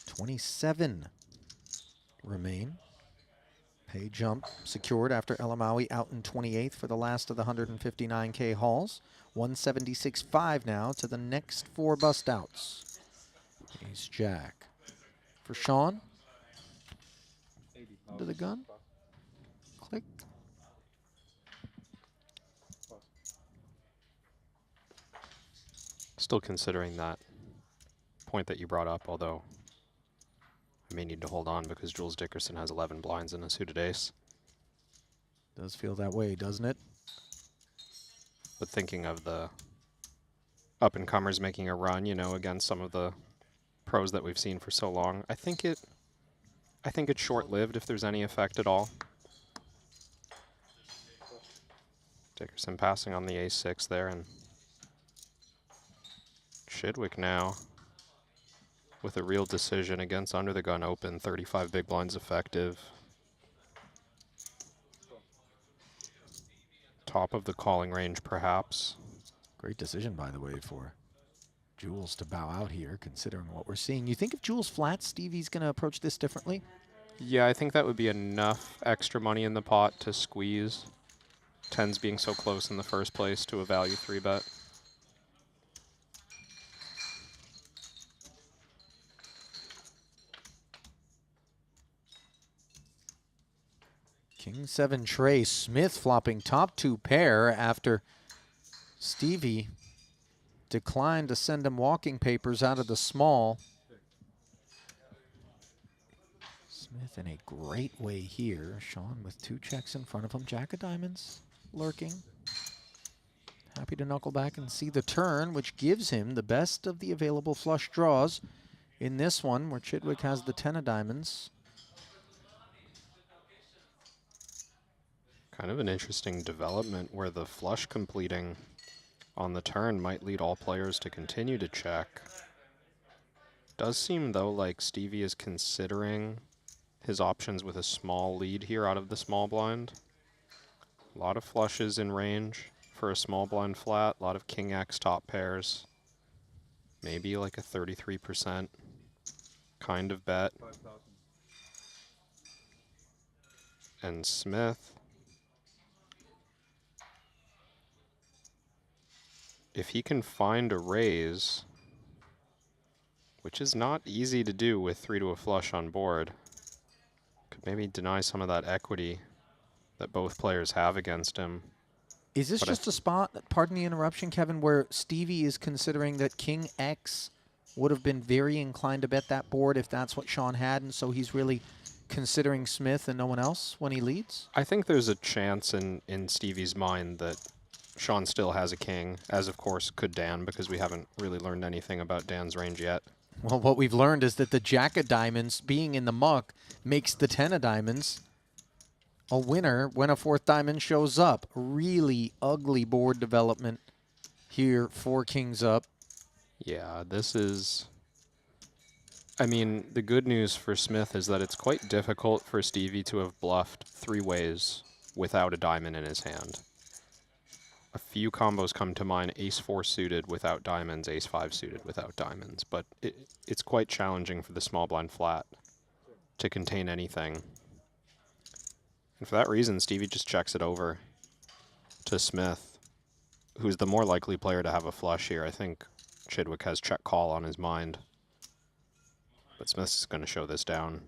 27 remain. Pay jump secured after Elamawi out in 28th for the last of the 159K hauls. 176.5 now to the next 4 bust outs. Ace Jack. For Sean. Into the gun. Click. Still considering that point that you brought up, although I may need to hold on because Jules Dickerson has 11 blinds and a suited ace. Does feel that way, doesn't it? But thinking of the up-and-comers making a run, you know, against some of the pros that we've seen for so long, I think it's short-lived if there's any effect at all. Dickerson passing on the ace-6 there, and Chidwick now with a real decision against under the gun open, 35 big blinds effective. Top of the calling range, perhaps. Great decision, by the way, for Jules to bow out here, considering what we're seeing. You think if Jules flats, Stevie's going to approach this differently? Yeah, I think that would be enough extra money in the pot to squeeze. Tens being so close in the first place to a value 3-bet. King 7 tray, Smith flopping top 2 pair after Stevie declined to send him walking papers out of the small. Smith in a great way here. Sean with 2 checks in front of him. Jack of diamonds lurking. Happy to knuckle back and see the turn, which gives him the best of the available flush draws in this one, where Chidwick has the 10 of diamonds. Kind of an interesting development where the flush completing on the turn might lead all players to continue to check. Does seem, though, like Stevie is considering his options with a small lead here out of the small blind. A lot of flushes in range for a small blind flat. A lot of King X top pairs. Maybe like a 33% kind of bet. And Smith, if he can find a raise, which is not easy to do with 3 to a flush on board, could maybe deny some of that equity that both players have against him. Is this just a spot, pardon the interruption, Kevin, where Stevie is considering that King X would have been very inclined to bet that board if that's what Sean had, and so he's really considering Smith and no one else when he leads? I think there's a chance in Stevie's mind that Sean still has a king, as of course could Dan, because we haven't really learned anything about Dan's range yet. Well, what we've learned is that the Jack of diamonds being in the muck makes the 10 of diamonds a winner when a 4th diamond shows up. Really ugly board development here for Kings Up. Yeah, this is... I mean, the good news for Smith is that it's quite difficult for Stevie to have bluffed 3 ways without a diamond in his hand. A few combos come to mind, ace-4 suited without diamonds, ace-5 suited without diamonds, but it's quite challenging for the small blind flat to contain anything. And for that reason, Stevie just checks it over to Smith, who's the more likely player to have a flush here. I think Chidwick has check call on his mind, but Smith's going to show this down.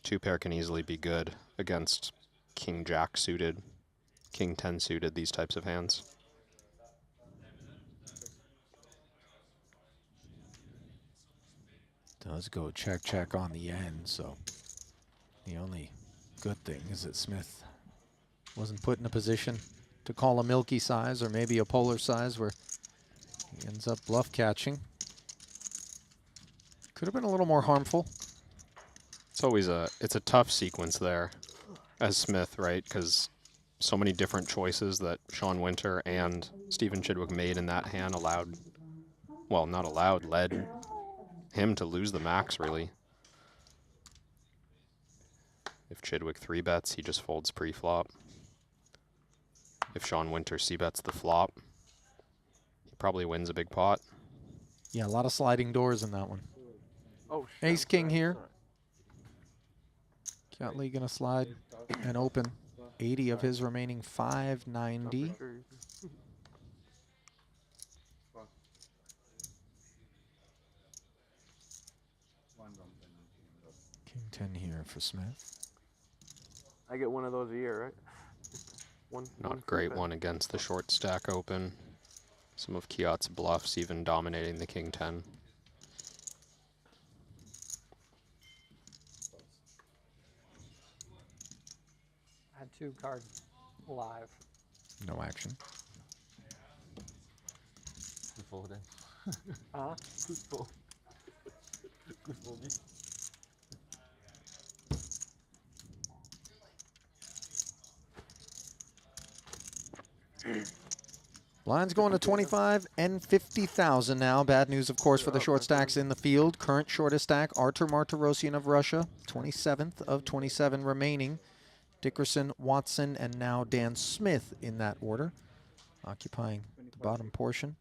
2 pair can easily be good against King Jack suited, King 10 suited, these types of hands. Does go check on the end, so the only good thing is that Smith wasn't put in a position to call a milky size or maybe a polar size where he ends up bluff catching. Could have been a little more harmful. It's always it's a tough sequence there as Smith, right? Because so many different choices that Sean Winter and Stephen Chidwick made in that hand led him to lose the max, really. If Chidwick 3-bets, he just folds pre-flop. If Sean Winter c-bets the flop, he probably wins a big pot. Yeah, a lot of sliding doors in that one. Oh, Ace King here. Kiat gonna slide and open 80 of his remaining 590. King 10 here for Smith. I get one of those a year, right? Not a great one against the short stack open. Some of Kiat's bluffs even dominating the King 10. I had 2 cards live. No action. Good folding. Good fold. Good folding. Lines going to 25 and 50,000 now. Bad news, of course, for the short stacks in the field. Current shortest stack, Artur Martirosyan of Russia, 27th of 27 remaining. Dickerson, Watson, and now Dan Smith in that order, occupying the bottom portion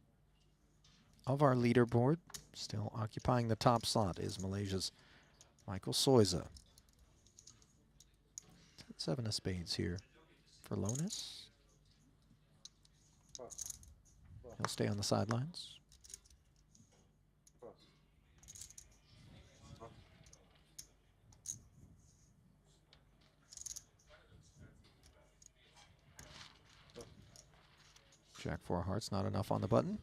of our leaderboard. Still occupying the top slot is Malaysia's Michael Soiza. 7 of spades here for Lonis. He'll stay on the sidelines. Jack 4 hearts, not enough on the button.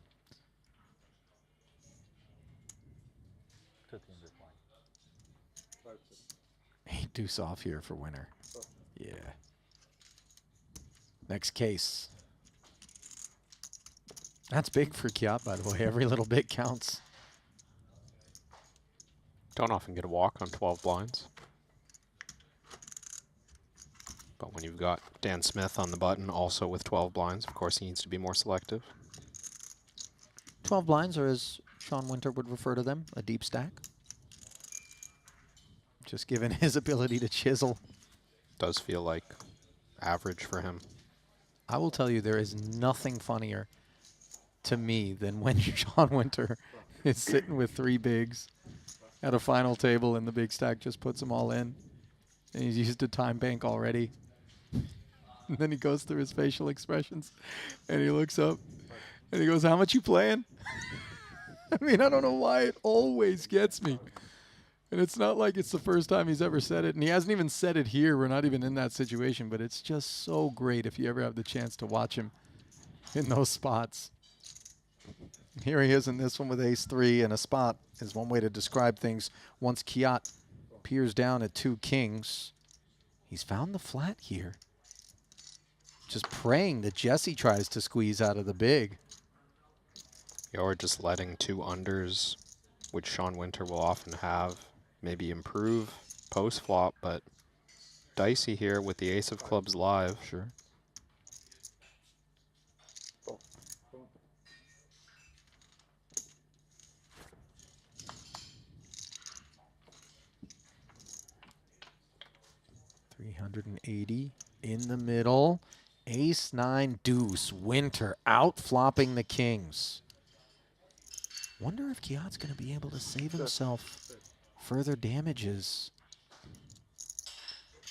Deuce off here for winner. Yeah. Next case. That's big for Kiat, by the way. Every little bit counts. Don't often get a walk on 12 blinds. But when you've got Dan Smith on the button, also with 12 blinds, of course he needs to be more selective. 12 blinds, or as Sean Winter would refer to them, a deep stack. Just given his ability to chisel. Does feel like average for him. I will tell you, there is nothing funnier to me than when Sean Winter is sitting with 3 bigs at a final table and the big stack just puts them all in. And he's used a time bank already. And then he goes through his facial expressions and he looks up and he goes, "How much you playing?" I mean, I don't know why it always gets me. And it's not like it's the first time he's ever said it. And he hasn't even said it here. We're not even in that situation. But it's just so great if you ever have the chance to watch him in those spots. Here he is in this one with ace-3, and a spot is one way to describe things. Once Kiat peers down at 2 kings, he's found the flat here. Just praying that Jesse tries to squeeze out of the big. Or just letting 2 unders, which Sean Winter will often have, maybe improve post-flop, but dicey here with the ace of clubs live. Sure. $380 in the middle. Ace-9 deuce. Winter out flopping the kings. Wonder if Kiat's going to be able to save himself further damages.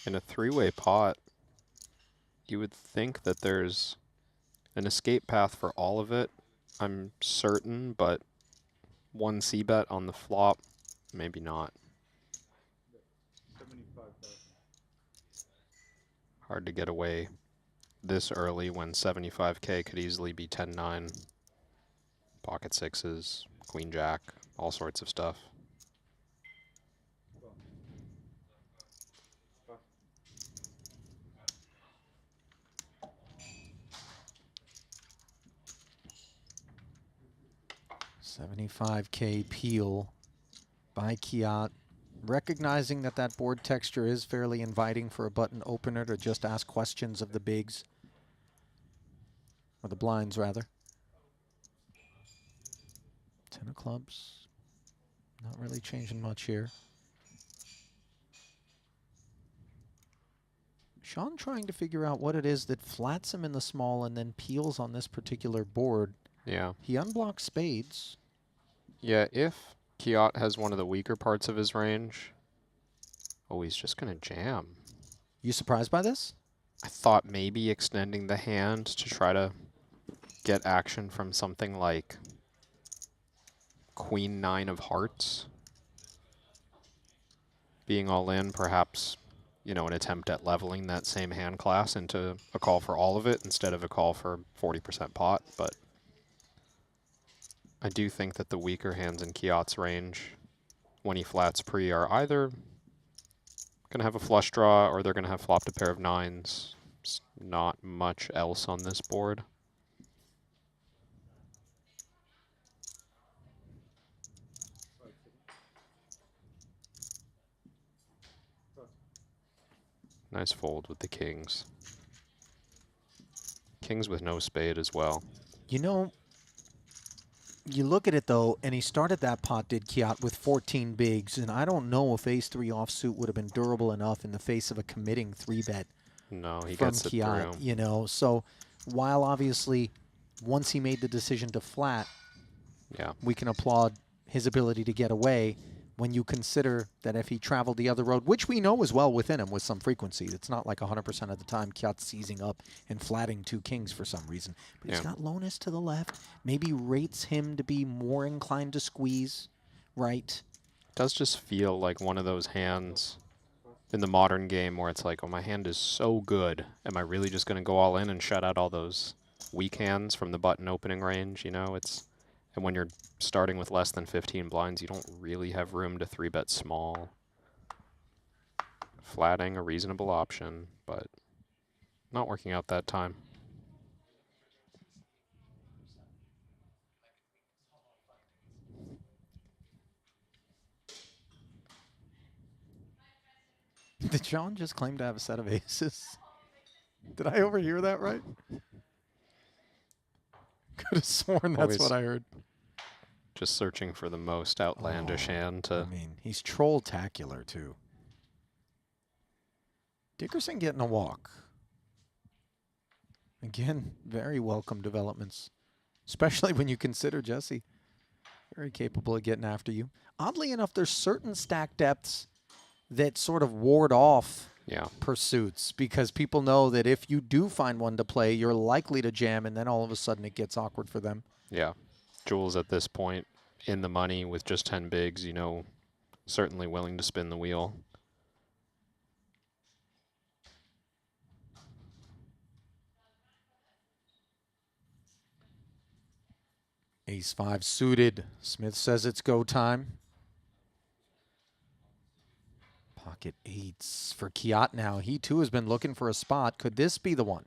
In a 3-way pot, you would think that there's an escape path for all of it, I'm certain, but 1 c-bet on the flop, maybe not. Hard to get away this early when 75K could easily be 10-9, pocket 6s, queen jack, all sorts of stuff. $75K peel by Kiat, recognizing that that board texture is fairly inviting for a button opener to just ask questions of the bigs, or the blinds rather. 10 of clubs. Not really changing much here. Sean trying to figure out what it is that flats him in the small and then peels on this particular board. Yeah. He unblocks spades. Yeah, if Kiat has one of the weaker parts of his range. Oh, he's just going to jam. You surprised by this? I thought maybe extending the hand to try to get action from something like Queen 9 of Hearts. Being all in, perhaps, you know, an attempt at leveling that same hand class into a call for all of it instead of a call for 40% pot, but I do think that the weaker hands in Kiat's range, when he flats pre, are either going to have a flush draw or they're going to have flopped a pair of 9s. There's not much else on this board. Nice fold with the kings. Kings with no spade as well. You know, you look at it, though, and he started that pot, did Kiat, with 14 bigs, and I don't know if ace-3 offsuit would have been durable enough in the face of a committing 3-bet No, he from gets it Kiat, through. you know. So while obviously once he made the decision to flat, yeah, we can applaud his ability to get away. When you consider that if he traveled the other road, which we know is well within him with some frequency, it's not like 100% of the time Kiat's seizing up and flatting 2 kings for some reason. But he's got lowness to the left, maybe rates him to be more inclined to squeeze, right? It does just feel like one of those hands in the modern game where it's like, oh, my hand is so good. Am I really just going to go all in and shut out all those weak hands from the button opening range? You know, it's... And when you're starting with less than 15 blinds, you don't really have room to 3-bet small. Flatting, a reasonable option, but not working out that time. Did John just claim to have a set of aces? Did I overhear that right? Could have sworn that's Always what I heard. Just searching for the most outlandish hand to... I mean, he's troll-tacular, too. Dickerson getting a walk. Again, very welcome developments, especially when you consider Jesse. Very capable of getting after you. Oddly enough, there's certain stack depths that sort of ward off pursuits because people know that if you do find one to play, you're likely to jam, and then all of a sudden it gets awkward for them. Yeah. Jules at this point in the money with just 10 bigs, you know, certainly willing to spin the wheel. Ace-5 suited. Smith says it's go time. Pocket 8s for Kiat now. He, too, has been looking for a spot. Could this be the one?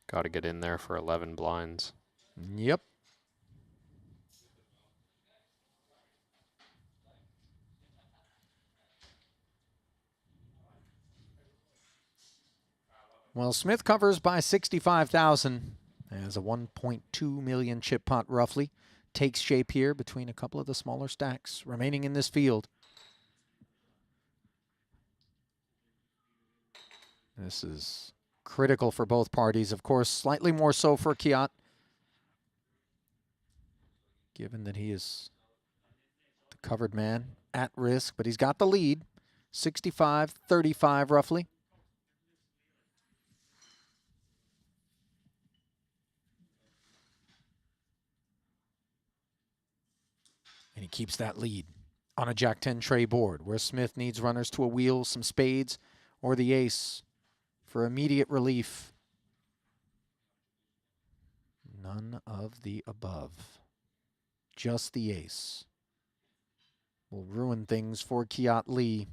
Got to get in there for 11 blinds. Yep. Well, Smith covers by 65,000 as a 1.2 million chip pot roughly takes shape here between a couple of the smaller stacks remaining in this field. This is critical for both parties, of course, slightly more so for Kiat, given that he is the covered man at risk, but he's got the lead, 65-35 roughly. And he keeps that lead on a Jack-10 tray board, where Smith needs runners to a wheel, some spades, or the ace for immediate relief. None of the above. Just the ace will ruin things for Kiat Lee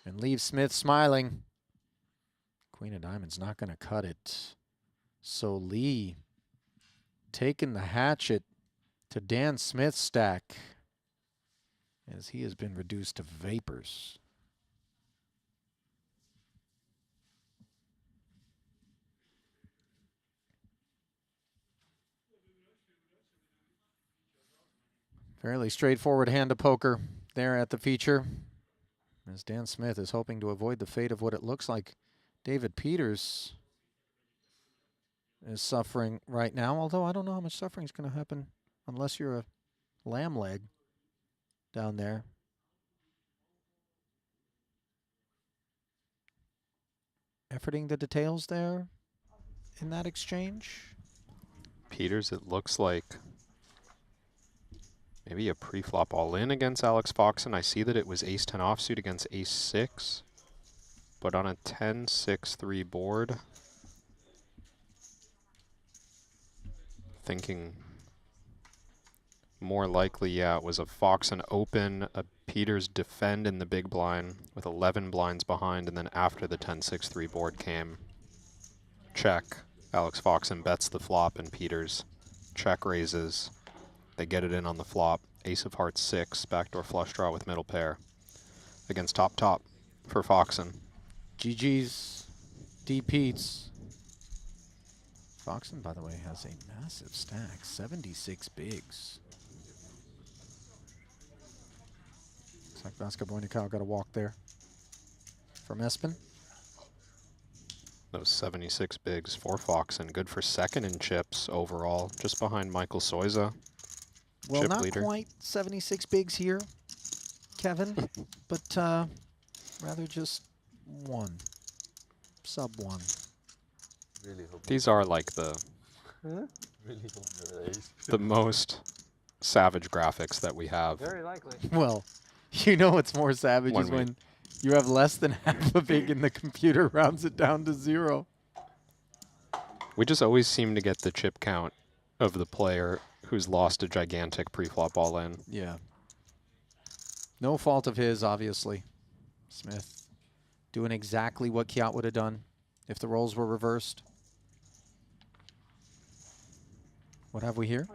and leave Smith smiling. Queen of Diamonds not going to cut it. So Lee taking the hatchet to Dan Smith's stack as he has been reduced to vapors. Fairly straightforward hand of poker there at the feature, as Dan Smith is hoping to avoid the fate of what it looks like David Peters is suffering right now, although I don't know how much suffering is going to happen unless you're a lamb leg down there. Efforting the details there in that exchange. Peters, it looks like maybe a pre-flop all-in against Alex Foxen. I see that it was ace-10 offsuit against ace-6, but on a 10-6-3 board, thinking more likely, yeah, it was a Foxen open, a Peters defend in the big blind with 11 blinds behind, and then after the 10-6-3 board came, check. Alex Foxen bets the flop, and Peters check raises. They get it in on the flop. Ace of hearts 6, backdoor flush draw with middle pair against top for Foxen. GG's, D Pete's. Foxen, by the way, has a massive stack, 76 bigs. Looks like Vasco Boynicao got a walk there from Espen. Those 76 bigs for Foxen, good for second in chips overall, just behind Michael Soiza. Well, chip not leader. quite 76 bigs here, Kevin, but rather just one, sub one. Really hope These are like the really hope they're ace. the most savage graphics that we have. Very likely. Well, you know what's more savage is when you have less than half a big and the computer rounds it down to 0. We just always seem to get the chip count of the player who's lost a gigantic pre-flop all-in. Yeah. No fault of his, obviously. Smith doing exactly what Kiat would have done if the roles were reversed. What have we here?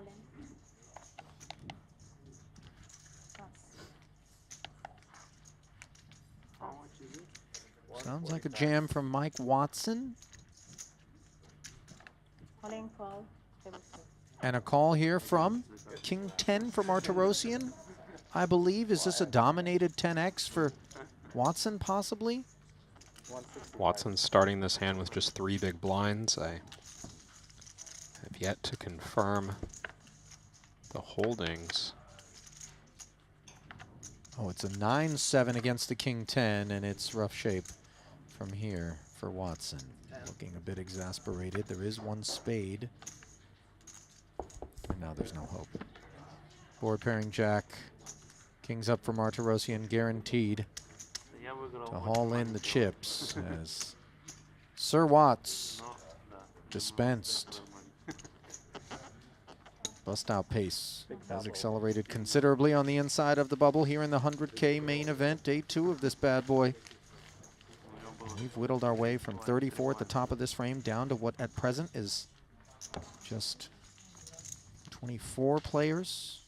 Sounds like a jam from Mike Watson. And a call here from King 10 for Martirosian, I believe. Is this a dominated 10x for Watson, possibly? Watson's starting this hand with just 3 big blinds. I have yet to confirm the holdings. Oh, it's a 9-7 against the King 10, and it's rough shape from here for Watson. Looking a bit exasperated. There is one spade. And now there's no hope. Board pairing Jack. King's up for Martirosian, guaranteed to haul in the chips as Sir Watts dispensed. Bust out pace has accelerated considerably on the inside of the bubble here in the 100K main event, day 2 of this bad boy. We've whittled our way from 34 at the top of this frame down to what at present is just 24 players.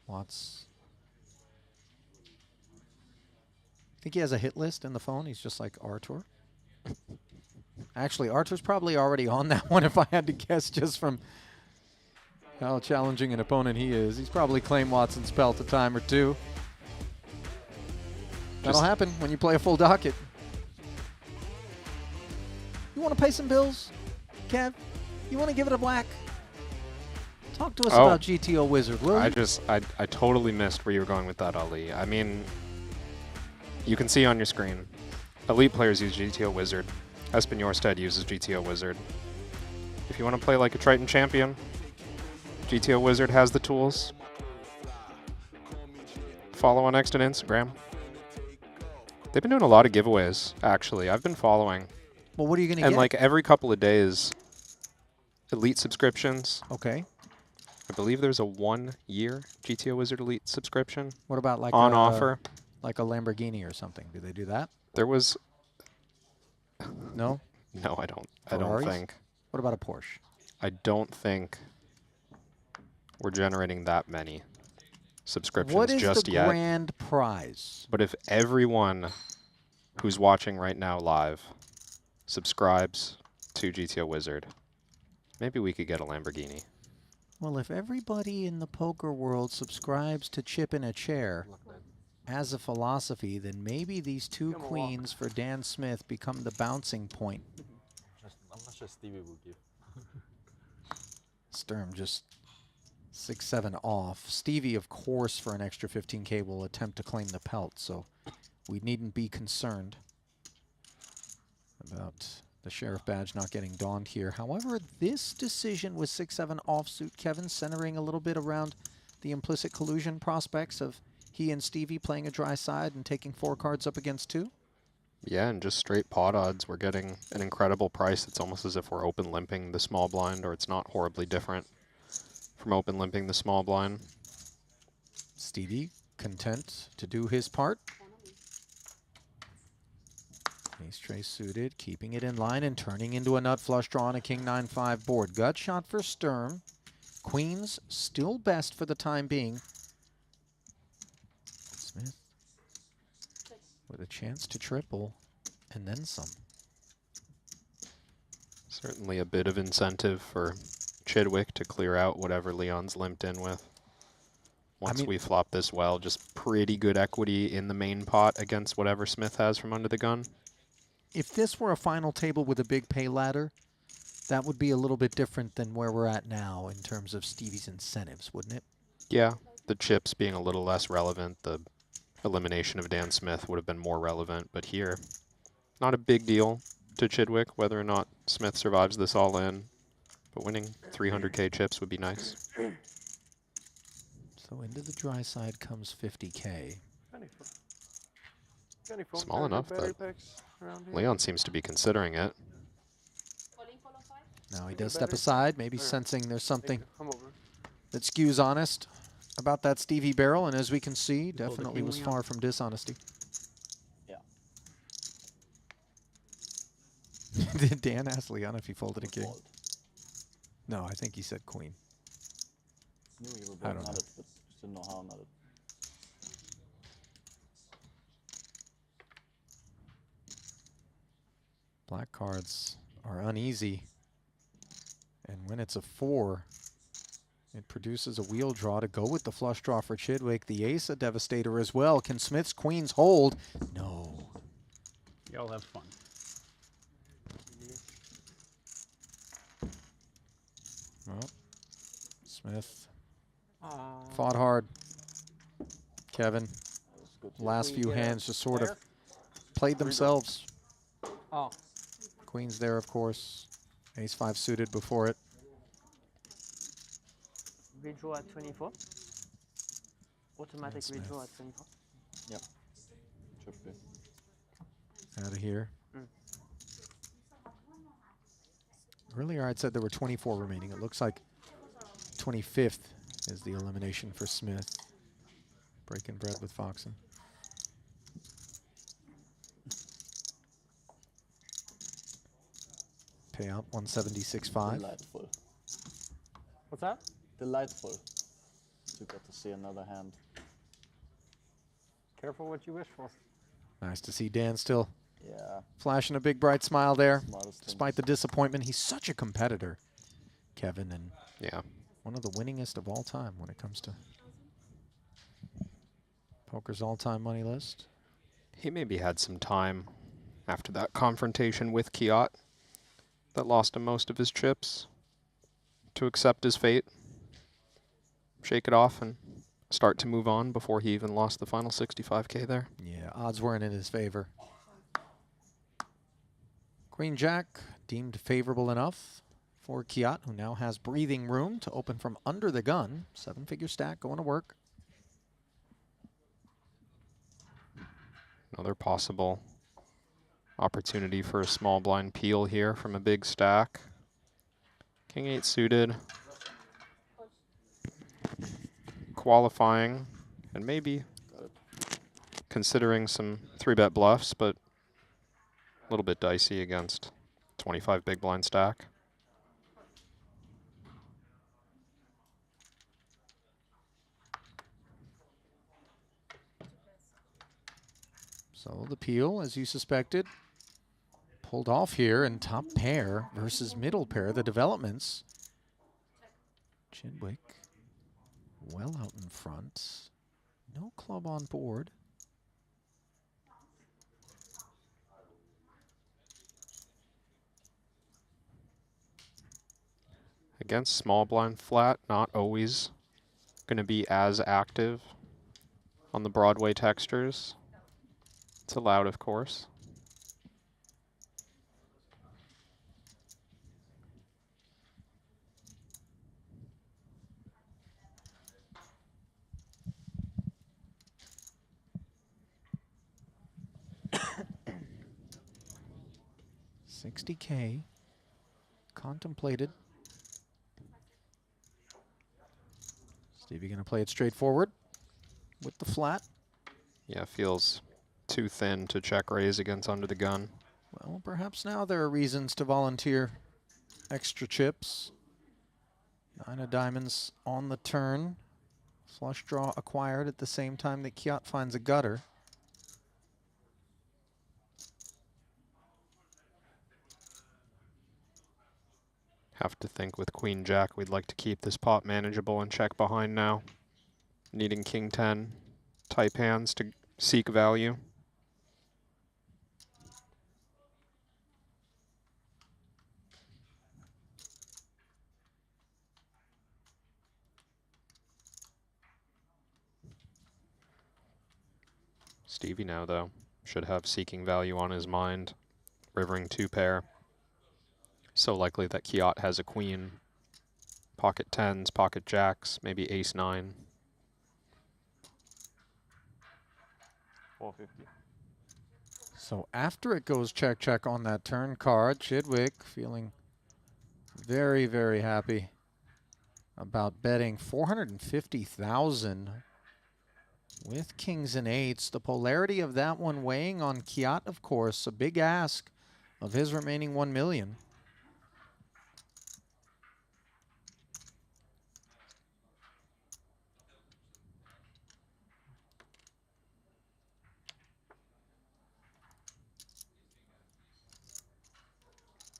Watts. Think he has a hit list in the phone? He's just like Artur. Actually, Artur's probably already on that one if I had to guess just from how challenging an opponent he is. He's probably claimed Watson's pelt a time or two. That'll happen when you play a full docket. You want to pay some bills, Kev? You want to give it a black? Talk to us about GTO Wizard, will you? I totally missed where you were going with that, Ali. I mean, you can see on your screen, elite players use GTO Wizard. Espen Jorstad uses GTO Wizard. If you want to play like a Triton champion, GTO Wizard has the tools. Follow on X and Instagram. They've been doing a lot of giveaways, actually. I've been following. Well, what are you going to get? And like every couple of days, elite subscriptions. Okay. I believe there's a 1-year GTO Wizard Elite subscription. What about like on offer? Like a Lamborghini or something. Do they do that? There was. No? No, I don't. Ferraris? I don't think. What about a Porsche? I don't think we're generating that many subscriptions just yet. What is the grand prize? But if everyone who's watching right now live subscribes 2 GTO Wizard. Maybe we could get a Lamborghini. Well, if everybody in the poker world subscribes to chip in a chair as a philosophy, then maybe these 2 queens for Dan Smith become the bouncing point. I'm not sure Stevie will give. Sturm just 6-7 off. Stevie, of course, for an extra 15K will attempt to claim the pelt, so we needn't be concerned about the sheriff badge not getting donned here. However, this decision with 6-7 offsuit, Kevin, centering a little bit around the implicit collusion prospects of he and Stevie playing a dry side and taking 4 cards up against 2. Yeah, and just straight pot odds. We're getting an incredible price. It's almost as if we're open limping the small blind, or it's not horribly different from open limping the small blind. Stevie content to do his part. Ace trace suited, keeping it in line and turning into a nut flush draw on a king 9-5 board. Gut shot for Sturm. Queens still best for the time being. Smith with a chance to triple and then some. Certainly a bit of incentive for Chidwick to clear out whatever Leon's limped in with. Once we flop this well, just pretty good equity in the main pot against whatever Smith has from under the gun. If this were a final table with a big pay ladder, that would be a little bit different than where we're at now in terms of Stevie's incentives, wouldn't it? Yeah, the chips being a little less relevant, the elimination of Dan Smith would have been more relevant, but here, not a big deal to Chidwick whether or not Smith survives this all in, but winning 300K chips would be nice. So into the dry side comes 50K. Small enough that Leon seems to be considering it. Now he does step aside, maybe sensing there's something that skews honest about that Stevie barrel, and as we can see, definitely was far from dishonesty. Yeah. Did Dan ask Leon if he folded a king? No, I think he said queen. I don't know. But still know how not it. Black cards are uneasy, and when it's a 4, it produces a wheel draw to go with the flush draw for Chidwick. The ace a devastator as well. Can Smith's queens hold? No. Y'all have fun. Well, Smith fought hard. Kevin, last few hands just sort of played themselves. Oh. Queen's there, of course. Ace-5 suited before it. Redraw at 24. Automatic redraw at 24. Yep. Should be. Out of here. Earlier I'd said there were 24 remaining. It looks like 25th is the elimination for Smith. Breaking bread with Foxen. Payout 176.5. Delightful. What's that? Delightful. To get to see another hand. Careful what you wish for. Nice to see Dan still flashing a big bright smile there. Despite the disappointment, he's such a competitor, Kevin, and one of the winningest of all time when it comes to poker's all-time money list. He maybe had some time after that confrontation with Kiat that lost him most of his chips to accept his fate, shake it off, and start to move on before he even lost the final 65K there. Yeah, odds weren't in his favor. Queen Jack deemed favorable enough for Kiat, who now has breathing room to open from under the gun. 7-figure stack going to work. Another possible opportunity for a small blind peel here from a big stack. King 8 suited. Qualifying and maybe considering some 3-bet bluffs, but a little bit dicey against 25 big blind stack. So the peel, as you suspected, pulled off here in top pair versus middle pair, the developments. Chidwick well out in front. No club on board. Against small blind flat, not always going to be as active on the Broadway textures. It's allowed, of course. $60K contemplated. Stevie going to play it straightforward with the flat. Yeah, feels too thin to check raise against under the gun. Well, perhaps now there are reasons to volunteer extra chips. 9 of diamonds on the turn. Flush draw acquired at the same time that Kiat finds a gutter. Have to think with Queen Jack, we'd like to keep this pot manageable and check behind now. Needing King 10 type hands to seek value. Stevie now, though, should have seeking value on his mind. Rivering 2 pair. So likely that Kiat has a queen. Pocket 10s, pocket jacks, maybe ace 9. 450. So after it goes check, check on that turn card, Chidwick feeling very, very happy about betting 450,000 with kings and eights. The polarity of that one weighing on Kiat, of course, a big ask of his remaining 1 million.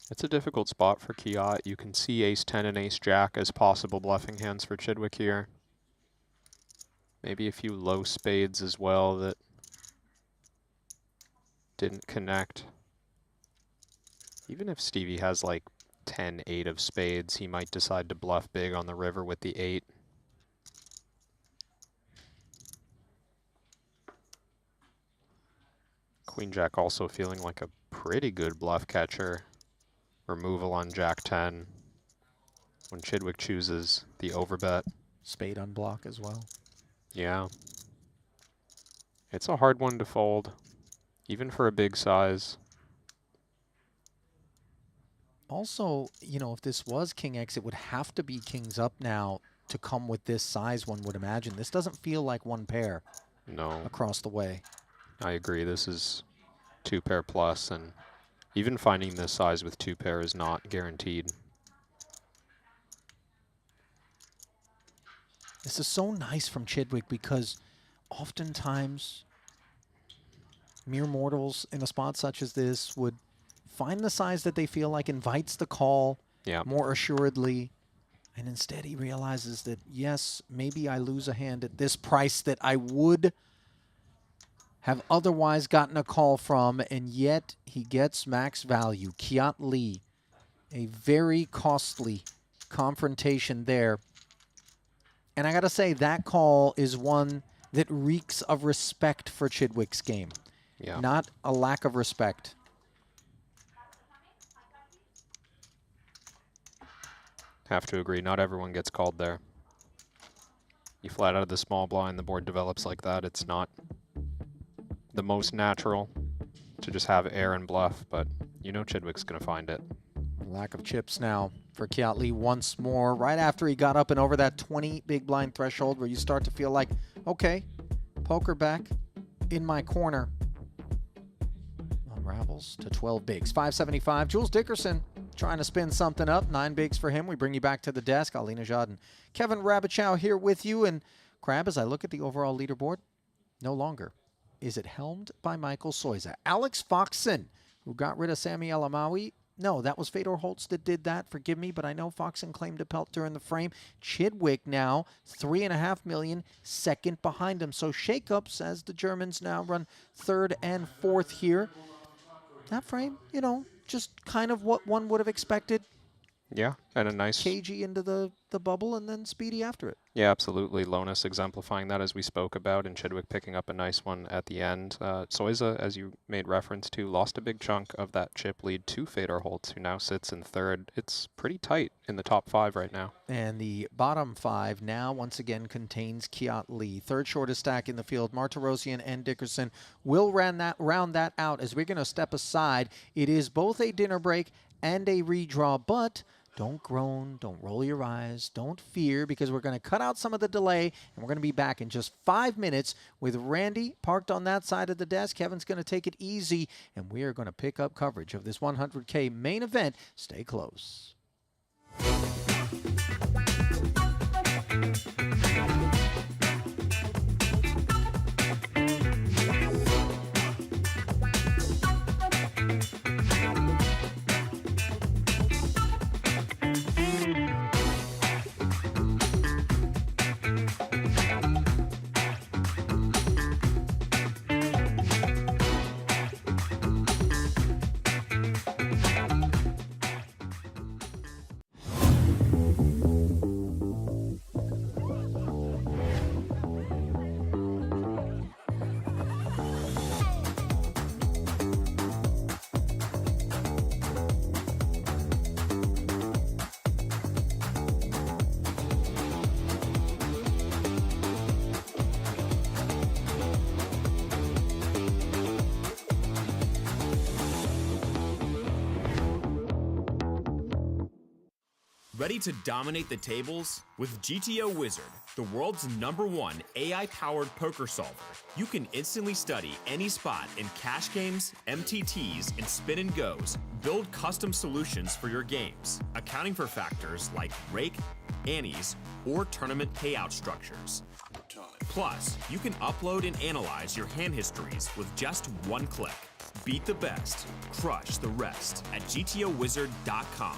It's a difficult spot for Kiat. You can see ace 10 and ace jack as possible bluffing hands for Chidwick here. Maybe a few low spades as well that didn't connect. Even if Stevie has like 10-8 of spades, he might decide to bluff big on the river with the 8. Queen Jack also feeling like a pretty good bluff catcher. Removal on Jack 10 when Chidwick chooses the overbet. Spade unblock as well. Yeah. It's a hard one to fold, even for a big size. Also, you know, if this was King X, it would have to be Kings up now to come with this size, one would imagine. This doesn't feel like one pair. No. Across the way. I agree. This is 2 pair plus, and even finding this size with 2 pair is not guaranteed. This is so nice from Chidwick because oftentimes mere mortals in a spot such as this would find the size that they feel like invites the call more assuredly. And instead he realizes that, yes, maybe I lose a hand at this price that I would have otherwise gotten a call from, and yet he gets max value. Kiat Lee, a very costly confrontation there. And I got to say, that call is one that reeks of respect for Chidwick's game. Yeah. Not a lack of respect. Have to agree, not everyone gets called there. You flat out of the small blind, the board develops like that. It's not the most natural to just have air and bluff, but you know Chidwick's going to find it. Lack of chips now for Kiat Lee once more, right after he got up and over that 20 big blind threshold where you start to feel like, okay, poker back in my corner. Unravels to 12 bigs. 575. Jules Dickerson trying to spin something up. 9 bigs for him. We bring you back to the desk. Ali Najad and Kevin Rabichow here with you. And Crab, as I look at the overall leaderboard, no longer is it helmed by Michael Soiza. Alex Foxen who got rid of Sammy Elamawi. No, that was Fedor Holtz that did that. Forgive me, but I know Foxen claimed a pelt during the frame. Chidwick now, 3.5 million, second behind him. So shakeups as the Germans now run third and fourth here. That frame, you know, just kind of what one would have expected. Yeah, and a nice... Cagey into the bubble and then Speedy after it. Yeah, absolutely. Lonus exemplifying that as we spoke about, and Chidwick picking up a nice one at the end. Soiza, as you made reference to, lost a big chunk of that chip lead to Fedor Holtz, who now sits in third. It's pretty tight in the top 5 right now. And the bottom 5 now once again contains Kiat Lee. Third shortest stack in the field. Martirosian and Dickerson will round that out as we're going to step aside. It is both a dinner break and a redraw, but don't groan, don't roll your eyes, don't fear, because we're going to cut out some of the delay, and we're going to be back in just 5 minutes with Randy parked on that side of the desk. Kevin's going to take it easy, and we are going to pick up coverage of this 100K main event. Stay close. Ready to dominate the tables? With GTO Wizard, the world's #1 AI-powered poker solver, you can instantly study any spot in cash games, MTTs, and spin and goes. Build custom solutions for your games, accounting for factors like rake, annies, or tournament payout structures. Plus, you can upload and analyze your hand histories with just one click. Beat the best, crush the rest at gtowizard.com.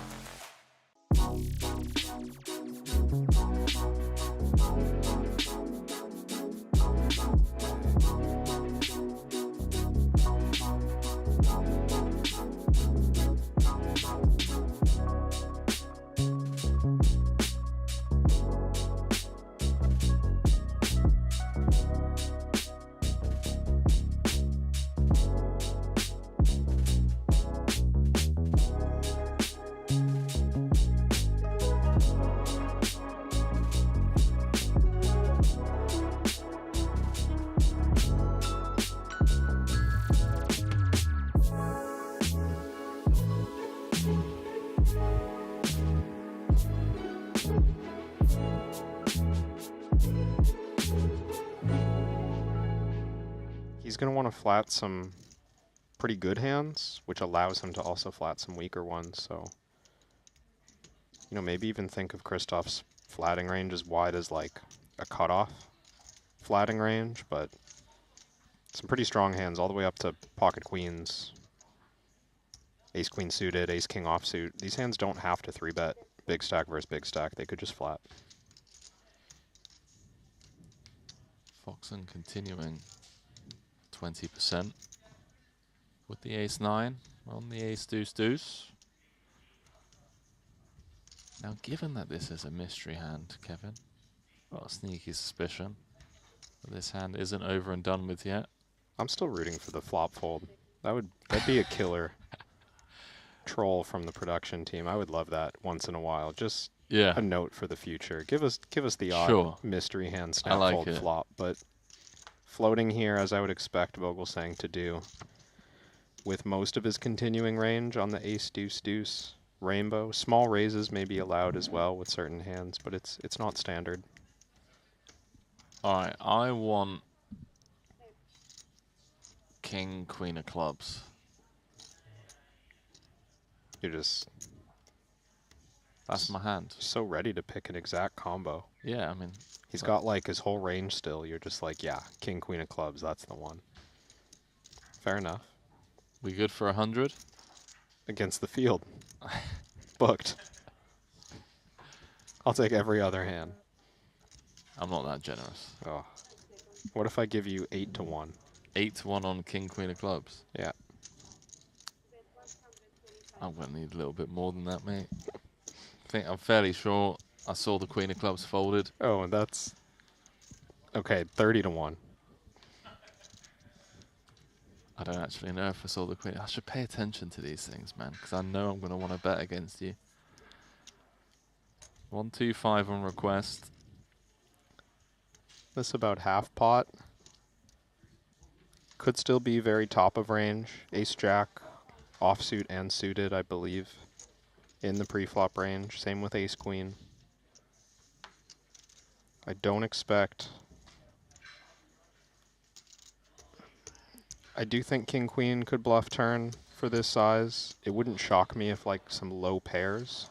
He's going to want to flat some pretty good hands, which allows him to also flat some weaker ones. So, you know, maybe even think of Christoph's flatting range as wide as like a cutoff flatting range, but some pretty strong hands all the way up to pocket queens, ace queen suited, ace king offsuit. These hands don't have to 3-bet big stack versus big stack. They could just flat. Foxen continuing 20% with the ace-9 on the ace-deuce-deuce. Now, given that this is a mystery hand, Kevin, got a sneaky suspicion that this hand isn't over and done with yet. I'm still rooting for the flop fold. That'd be a killer troll from the production team. I would love that once in a while. Just a note for the future. Give us the odd mystery hand snap fold flop, but floating here, as I would expect Vogelsang to do, with most of his continuing range on the ace-deuce-deuce rainbow. Small raises may be allowed as well with certain hands, but it's not standard. All right, I want king, queen of clubs. You're just... That's my hand. So ready to pick an exact combo. Yeah, I mean... He's got like his whole range still. You're just like, yeah, king, queen of clubs, that's the one. Fair enough. We good for 100? Against the field. Booked. I'll take every other hand. I'm not that generous. Oh. What if I give you 8 to 1? 8 to 1 on King, Queen of Clubs? Yeah. I'm going to need a little bit more than that, mate. I'm fairly sure I saw the Queen of Clubs folded. Oh, and that's... Okay, 30 to 1. I don't actually know if I saw the Queen. I should pay attention to these things, man, because I know I'm going to want to bet against you. 125 on request. This about half pot. Could still be very top of range. Ace-Jack, offsuit and suited, I believe, in the pre-flop range. Same with Ace-Queen. I don't expect... I do think King-Queen could bluff turn for this size. It wouldn't shock me if like some low pairs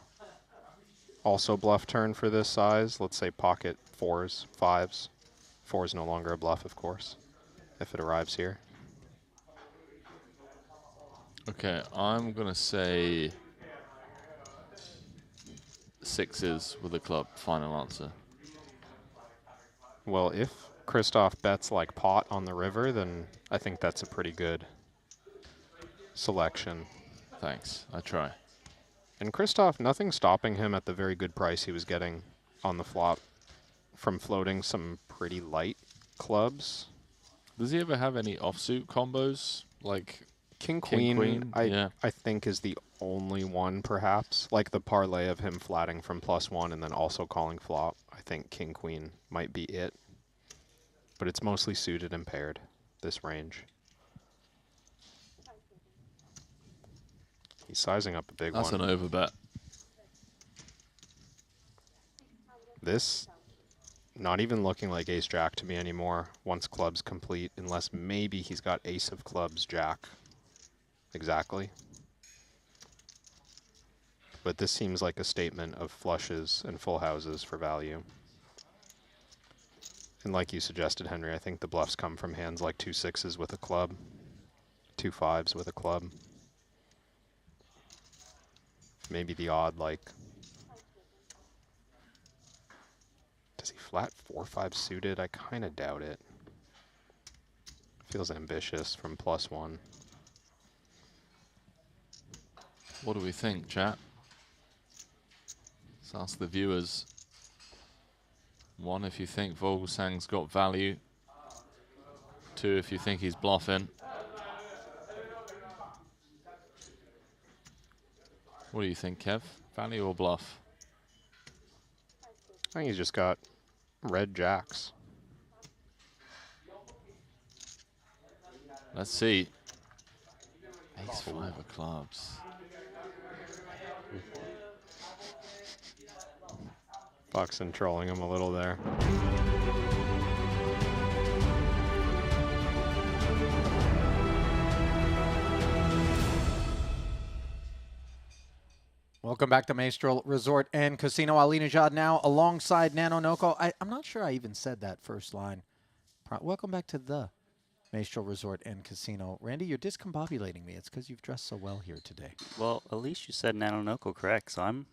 also bluff turn for this size. Let's say pocket 4s, 5s. 4 is no longer a bluff, of course, if it arrives here. Okay, I'm going to say 6s with a club. Final answer. Well, if Christoph bets like pot on the river, then I think that's a pretty good selection. Thanks. I try. And Christoph, nothing stopping him at the very good price he was getting on the flop from floating some pretty light clubs. Does he ever have any offsuit combos? Like King Queen, yeah. I think is the only one, perhaps. Like the parlay of him flatting from +1 and then also calling flop. I think King Queen might be it. But it's mostly suited and paired, this range. He's sizing up a big one. That's an overbet. This, not even looking like ace-jack to me anymore once club's complete, unless maybe he's got ace of clubs, jack. Exactly. But this seems like a statement of flushes and full houses for value. And like you suggested, Henry, I think the bluffs come from hands like 2 6s with a club, 2 5s with a club. Maybe the odd, like... Does he flat 4-5 suited? I kind of doubt it. Feels ambitious from +1. What do we think, chat? Let's ask the viewers. 1, if you think Vogelsang's got value. 2, if you think he's bluffing. What do you think, Kev? Value or bluff? I think he's just got red jacks. Let's see. Ace 5 of clubs. Buxton trolling him a little there. Welcome back to Maestral Resort and Casino. Ali Najad now alongside Nano Noko. I'm not sure I even said that first line. Welcome back to the Maestral Resort and Casino. Randy, you're discombobulating me. It's because you've dressed so well here today. Well, at least you said Nano Noko correct, so I'm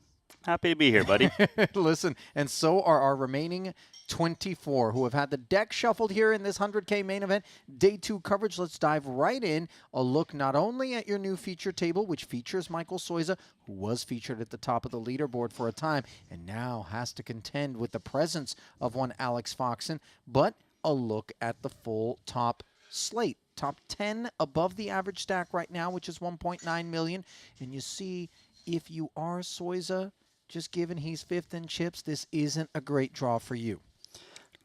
happy to be here, buddy. Listen, and so are our remaining 24 who have had the deck shuffled here in this 100K main event. Day 2 coverage. Let's dive right in. A look not only at your new feature table, which features Michael Soiza, who was featured at the top of the leaderboard for a time and now has to contend with the presence of one Alex Foxen, but a look at the full top slate. Top 10 above the average stack right now, which is 1.9 million. And you see, if you are Soiza, just given he's 5th in chips, this isn't a great draw for you.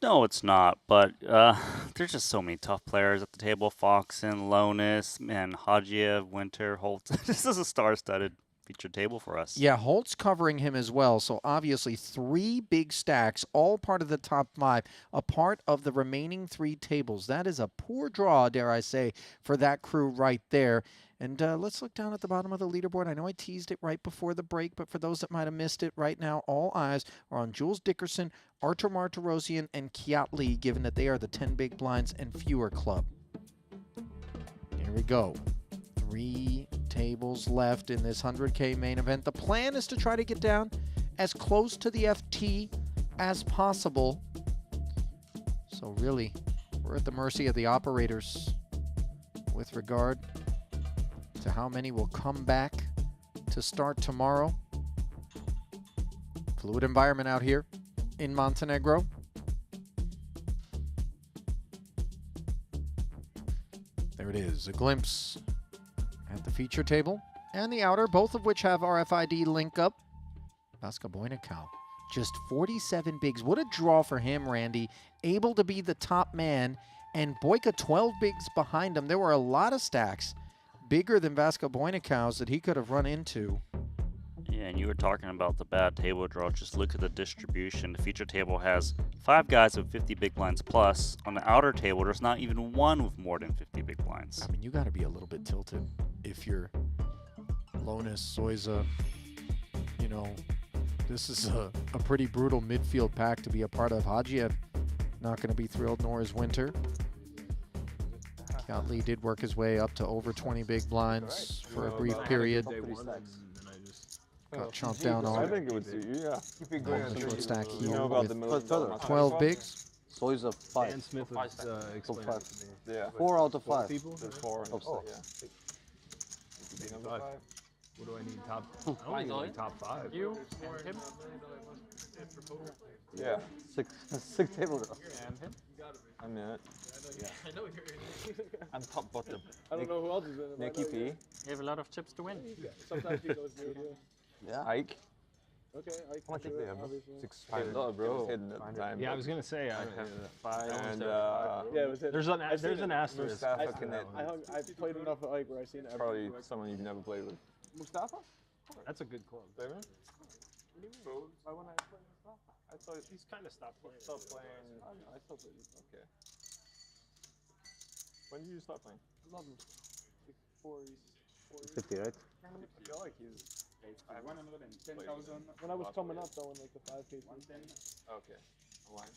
No, it's not, but there's just so many tough players at the table. Foxen, Lonis, and Hajiev, Winter, Holt. This is a star-studded featured table for us. Yeah, Holt's covering him as well, so obviously 3 big stacks, all part of the top 5, a part of the remaining 3 tables. That is a poor draw, dare I say, for that crew right there. And let's look down at the bottom of the leaderboard. I know I teased it right before the break, but for those that might have missed it, right now all eyes are on Jules Dickerson, Artur Martirosyan, and Kiat Lee, given that they are the 10 big blinds and fewer club. Here we go. 3 tables left in this 100K main event. The plan is to try to get down as close to the FT as possible. So really, we're at the mercy of the operators with regard to how many will come back to start tomorrow. Fluid environment out here in Montenegro. There it is, a glimpse at the feature table and the outer, both of which have RFID link up. Vaska Bojnikau, just 47 bigs. What a draw for him, Randy. Able to be the top man, and Bojka 12 bigs behind him. There were a lot of stacks bigger than Vaska Bojnikau's that he could have run into. Yeah, and you were talking about the bad table draw. Just look at the distribution. The feature table has 5 guys with 50 big blinds plus. On the outer table, there's not even one with more than 50 big blinds. I mean, you got to be a little bit tilted if you're Lonis, Soiza. You know, this is a pretty brutal midfield pack to be a part of. Hadziev not going to be thrilled, nor is Winter. Lee did work his way up to over 20 big blinds for a brief period. Got chomped down on. I think it would suit you, yeah. Short stack You here know about with the military. 12 bigs. Soiza 5. Dan Smith was explaining five. to me. Yeah. 4 out of 12 5. people? There's 4 in Oh, yeah. Number 5. What do I need? Top? I don't need top 5. You and him. Yeah. 6 table draws. And him. I'm in it. Yeah. I know you're in it. I'm top bottom. I don't know who else is in it. Nicky P. You have a lot of chips to win. Sometimes he goes through here. Yeah. Ike. Okay, I How much can did do they it, have? obviously. 600, bro. Hidden at the time. Yeah, I was gonna say I have 5. And yeah, it was there's an asterisk. Mustafa I played enough like where I seen every. Probably someone you've never played with. Mustafa? That's a good club. Favorite? What do you mean? Why wouldn't I play Mustafa? I thought he's kind of stopped playing. Stop playing. I still play Mustafa. Okay. When did you start playing? I love Mustafa. 4 years. 50, right? I feel like he's 110,000. When I was coming up though, in like the 5K. 110. Okay. Online.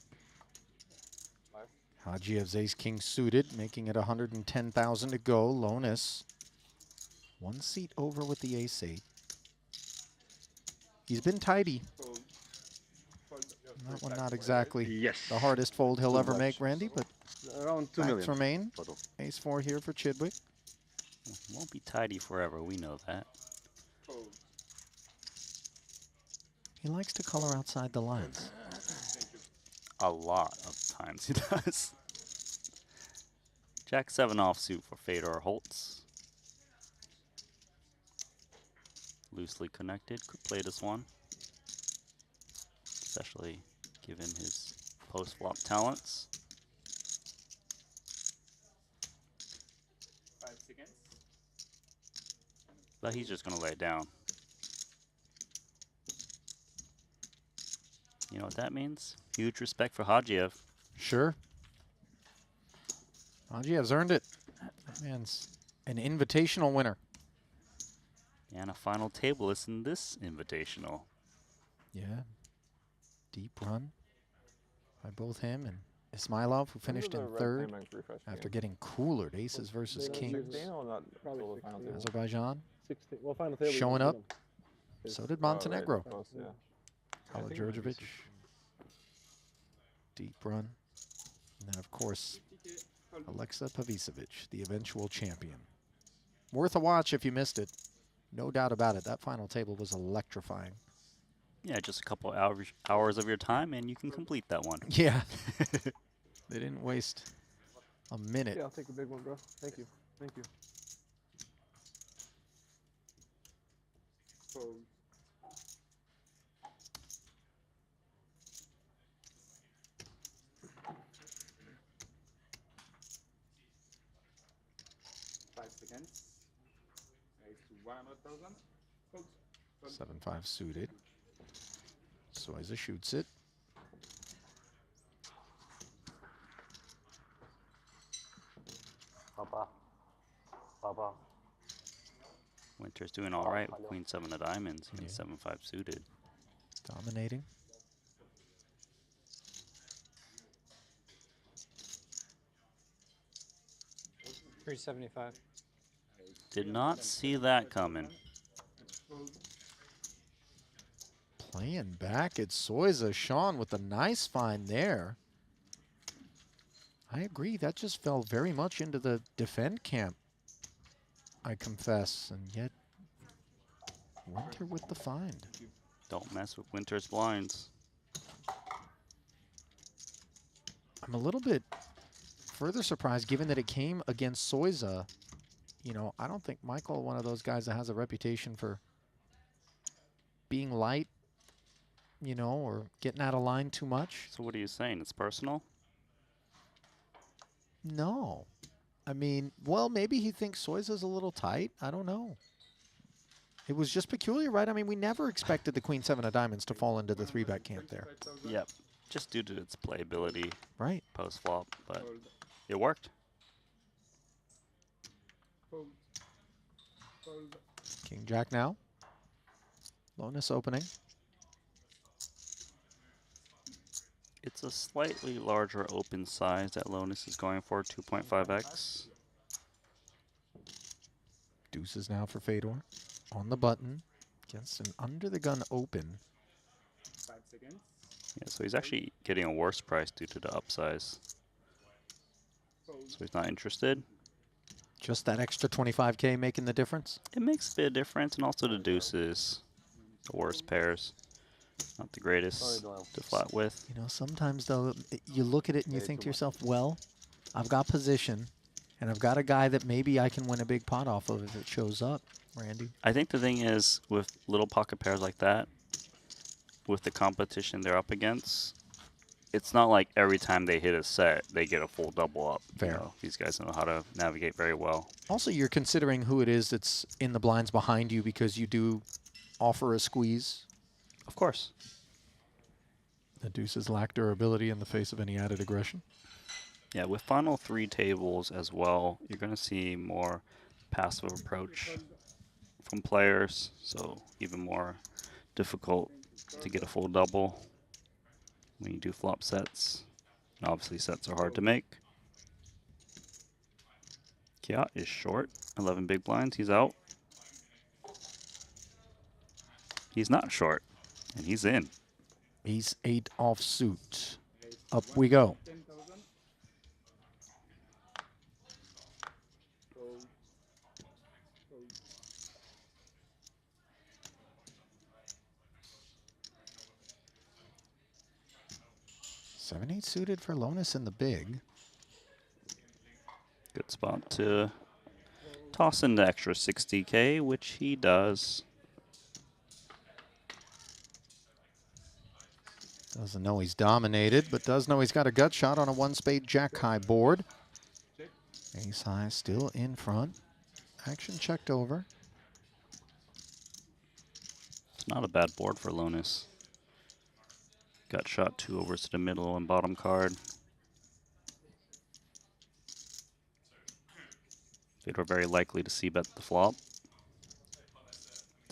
Live. Hadziev's ace king suited, making it 110,000 to go. Lonis, 1 seat over with the ace 8. He's been tidy. That one not exactly the hardest fold he'll ever make, Randy, but around 2 facts million. remain. Ace 4 here for Chidwick. Won't be tidy forever, we know that. He likes to color outside the lines. A lot of times he does. Jack 7 offsuit for Fedor Holtz. Loosely connected, could play this one. Especially given his post-flop talents. 5 seconds. But he's just going to lay it down. You know what that means? Huge respect for Hadziev. Sure. Hadziev's earned it. That man's an invitational winner. And a final tableless in this invitational. Yeah. Deep run by both him and Ismailov, who finished in third after getting cooler at aces versus kings. Azerbaijan 16. Well, final table. showing up. So did Montenegro. Kala Djordjevic. Deep run. And then, of course, Alexa Pavicevic, the eventual champion. Worth a watch if you missed it. No doubt about it. That final table was electrifying. Yeah, just a couple hours of your time and you can complete that one. Yeah. They didn't waste a minute. Yeah, I'll take a big one, bro. Thank you. Thank you. Fold. Seconds. Raise to 100,000. 7-5 suited. Soiza shoots it. Papa. Winter's doing all right with Queen 7 of diamonds and 7-5 suited. Dominating. $375. Did not see that coming. Playing back at Soiza. Sean with a nice find there. I agree. That just fell very much into the defend camp, I confess. And yet, Winter with the find. Don't mess with Winter's blinds. I'm a little bit further surprised given that it came against Soiza. You know, I don't think Michael, one of those guys that has a reputation for being light, you know, or getting out of line too much. So what are you saying? It's personal? No. I mean, well, maybe he thinks Soiza's a little tight. I don't know. It was just peculiar, right? I mean, we never expected the Queen 7 of Diamonds to fall into the 3-bet camp there. Yep. Just due to its playability. Right. Post-flop, but it worked. King Jack now. Lonus opening. It's a slightly larger open size that Lonus is going for, 2.5x. Deuces now for Fedor. On the button. Against an under-the-gun open. 5 seconds. Yeah, so he's actually getting a worse price due to the upsize. So he's not interested. Just that extra 25K making the difference? It makes a bit of difference, and also the deuces. The worst pairs. Not the greatest to flat with. You know, sometimes, though, you look at it and you think to yourself, well, I've got position, and I've got a guy that maybe I can win a big pot off of if it shows up, Randy. I think the thing is, with little pocket pairs like that, with the competition they're up against, it's not like every time they hit a set, they get a full double up. Fair. You know, these guys know how to navigate very well. Also, you're considering who it is that's in the blinds behind you because you do offer a squeeze. Of course. The deuces lack durability in the face of any added aggression. Yeah, with final 3 tables as well, you're going to see more passive approach from players, so even more difficult to get a full double when you do flop sets. And obviously sets are hard to make. Kiat is short, 11 big blinds, he's out. He's not short, and he's in. Ace 8 offsuit. Up we go. Seven, 8 suited for Lonus in the big. Good spot to toss in the extra 60K, which he does. Doesn't know he's dominated, but does know he's got a gut shot on a 1-spade jack-high board. Ace-high still in front. Action checked over. It's not a bad board for Lonus. Gut shot 2 overs to the middle and bottom card. Fedor very likely to c-bet the flop.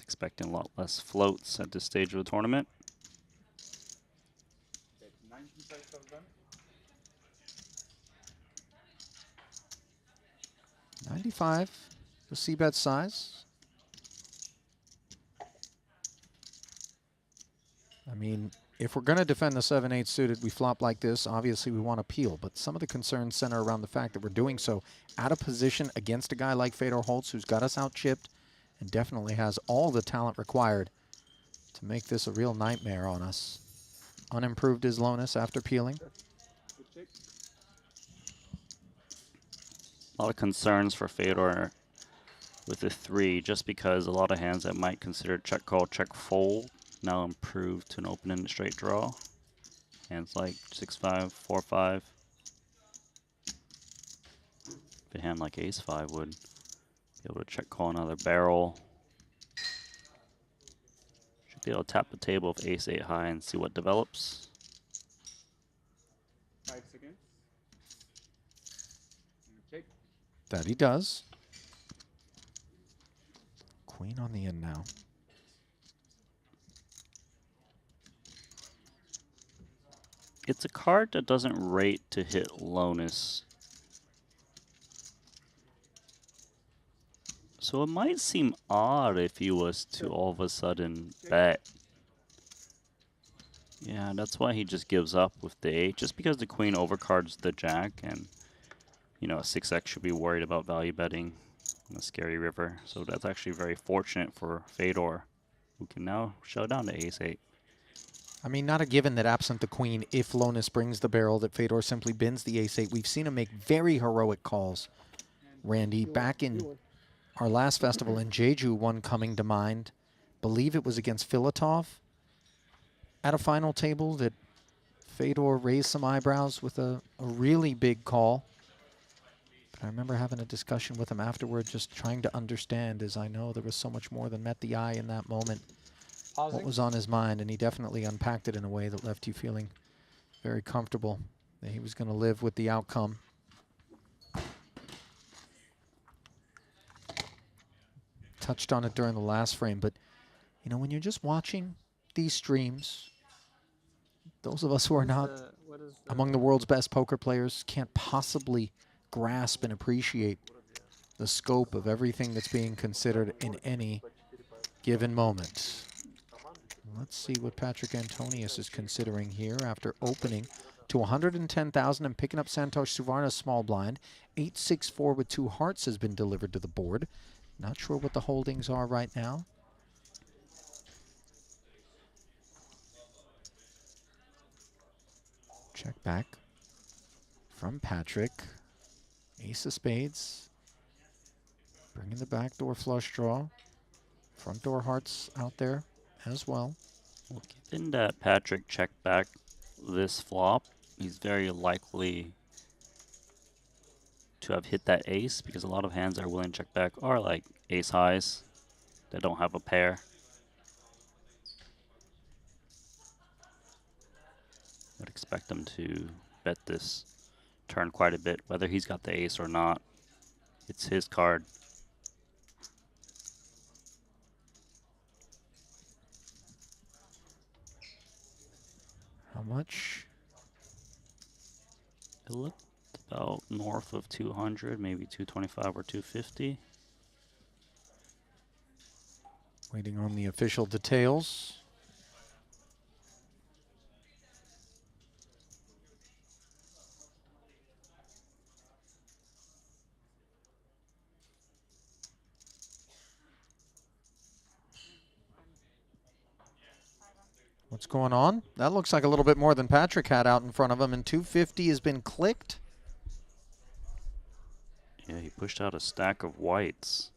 Expecting a lot less floats at this stage of the tournament. 95, the c-bet size. I mean, if we're going to defend the 7-8 suited, we flop like this. Obviously, we want to peel, but some of the concerns center around the fact that we're doing so out of position against a guy like Fedor Holz, who's got us out-chipped and definitely has all the talent required to make this a real nightmare on us. Unimproved is Lonus after peeling. A lot of concerns for Fedor with the 3, just because a lot of hands that might consider check call, check fold, now improved to an open-ended straight draw. Hands like 6-5, 4-5. If a hand like ace-5 would be able to check call another barrel. Should be able to tap the table of ace-8 high and see what develops. 5 seconds. Check. That he does. Queen on the end now. It's a card that doesn't rate to hit Lonus So it might seem odd if he was to all of a sudden bet. Yeah, that's why he just gives up with the 8, just because the queen overcards the jack, and you know, a 6x should be worried about value betting on the scary river. So that's actually very fortunate for Fedor, who can now shut down the ace-8. I mean, not a given that absent the queen, if Lonis brings the barrel, that Fedor simply bins the ace-8. We've seen him make very heroic calls. Randy, back in our last festival in Jeju, one coming to mind, believe it was against Filatov at a final table that Fedor raised some eyebrows with a really big call. But I remember having a discussion with him afterward, just trying to understand, as I know there was so much more than met the eye in that moment. What was on his mind, and he definitely unpacked it in a way that left you feeling very comfortable that he was going to live with the outcome. Touched on it during the last frame, but you know, when you're just watching these streams, those of us who are not among the world's best poker players can't possibly grasp and appreciate the scope of everything that's being considered in any given moment. Let's see what Patrick Antonius is considering here after opening to 110,000 and picking up Santosh Suvarna's small blind. 8-6-4 with 2 hearts has been delivered to the board. Not sure what the holdings are right now. Check back from Patrick. Ace of spades. Bringing the backdoor flush draw. Front door hearts out there as well. Well, given that Patrick checked back this flop, he's very likely to have hit that ace, because a lot of hands that are willing to check back are like ace highs that don't have a pair. Would expect him to bet this turn quite a bit, whether he's got the ace or not. It's his card. How much? It looked about north of 200, maybe 225 or 250. Waiting on the official details. What's going on? That looks like a little bit more than Patrick had out in front of him, and 250 has been clicked. Yeah, he pushed out a stack of whites.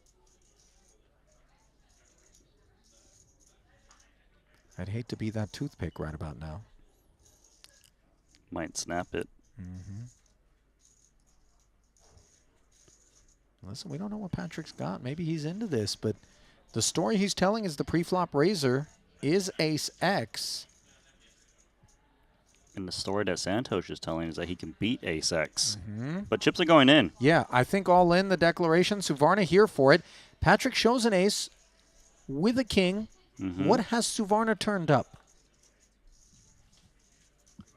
I'd hate to be that toothpick right about now. Might snap it. Listen, we don't know what Patrick's got. Maybe he's into this, but the story he's telling is the pre-flop raiser is ace-x. And the story that Santosh is telling is that he can beat ace-x. But chips are going in. Yeah, I think all in the declaration. Suvarna here for it. Patrick shows an ace with a king. What has Suvarna turned up?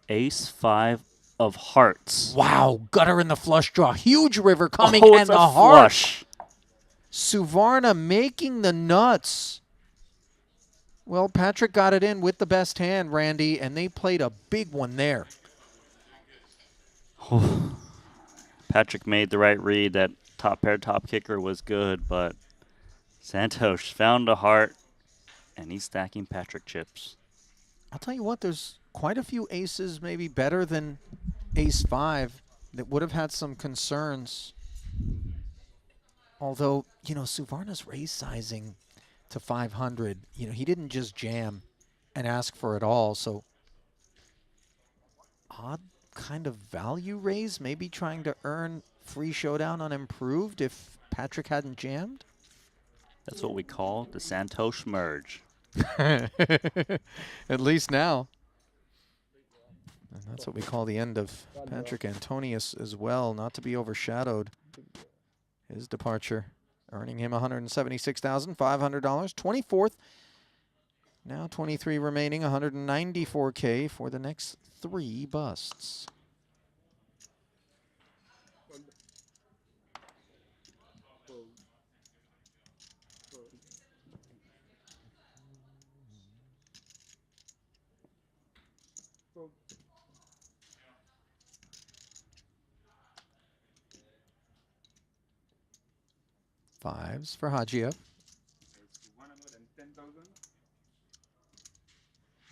Ace-5 of hearts. Wow, gutter in the flush draw. Huge river coming Oh, and it's the a heart. flush. Suvarna making the nuts. Well, Patrick got it in with the best hand, Randy, and they played a big one there. Patrick made the right read. That top pair top kicker was good, but Santosh found a heart, and he's stacking Patrick chips. I'll tell you what, there's quite a few aces maybe better than ace-5 that would have had some concerns. Although, you know, Suvarna's raise sizing to 500, you know, he didn't just jam and ask for it all, so odd kind of value raise, maybe trying to earn free showdown on improved if Patrick hadn't jammed. That's what we call the Santosh merge. At least now. And that's what we call the end of Patrick Antonius as well, not to be overshadowed. His departure earning him $176,500, 24th. Now 23 remaining, $194K for the next 3 busts. 5s for Hajiev.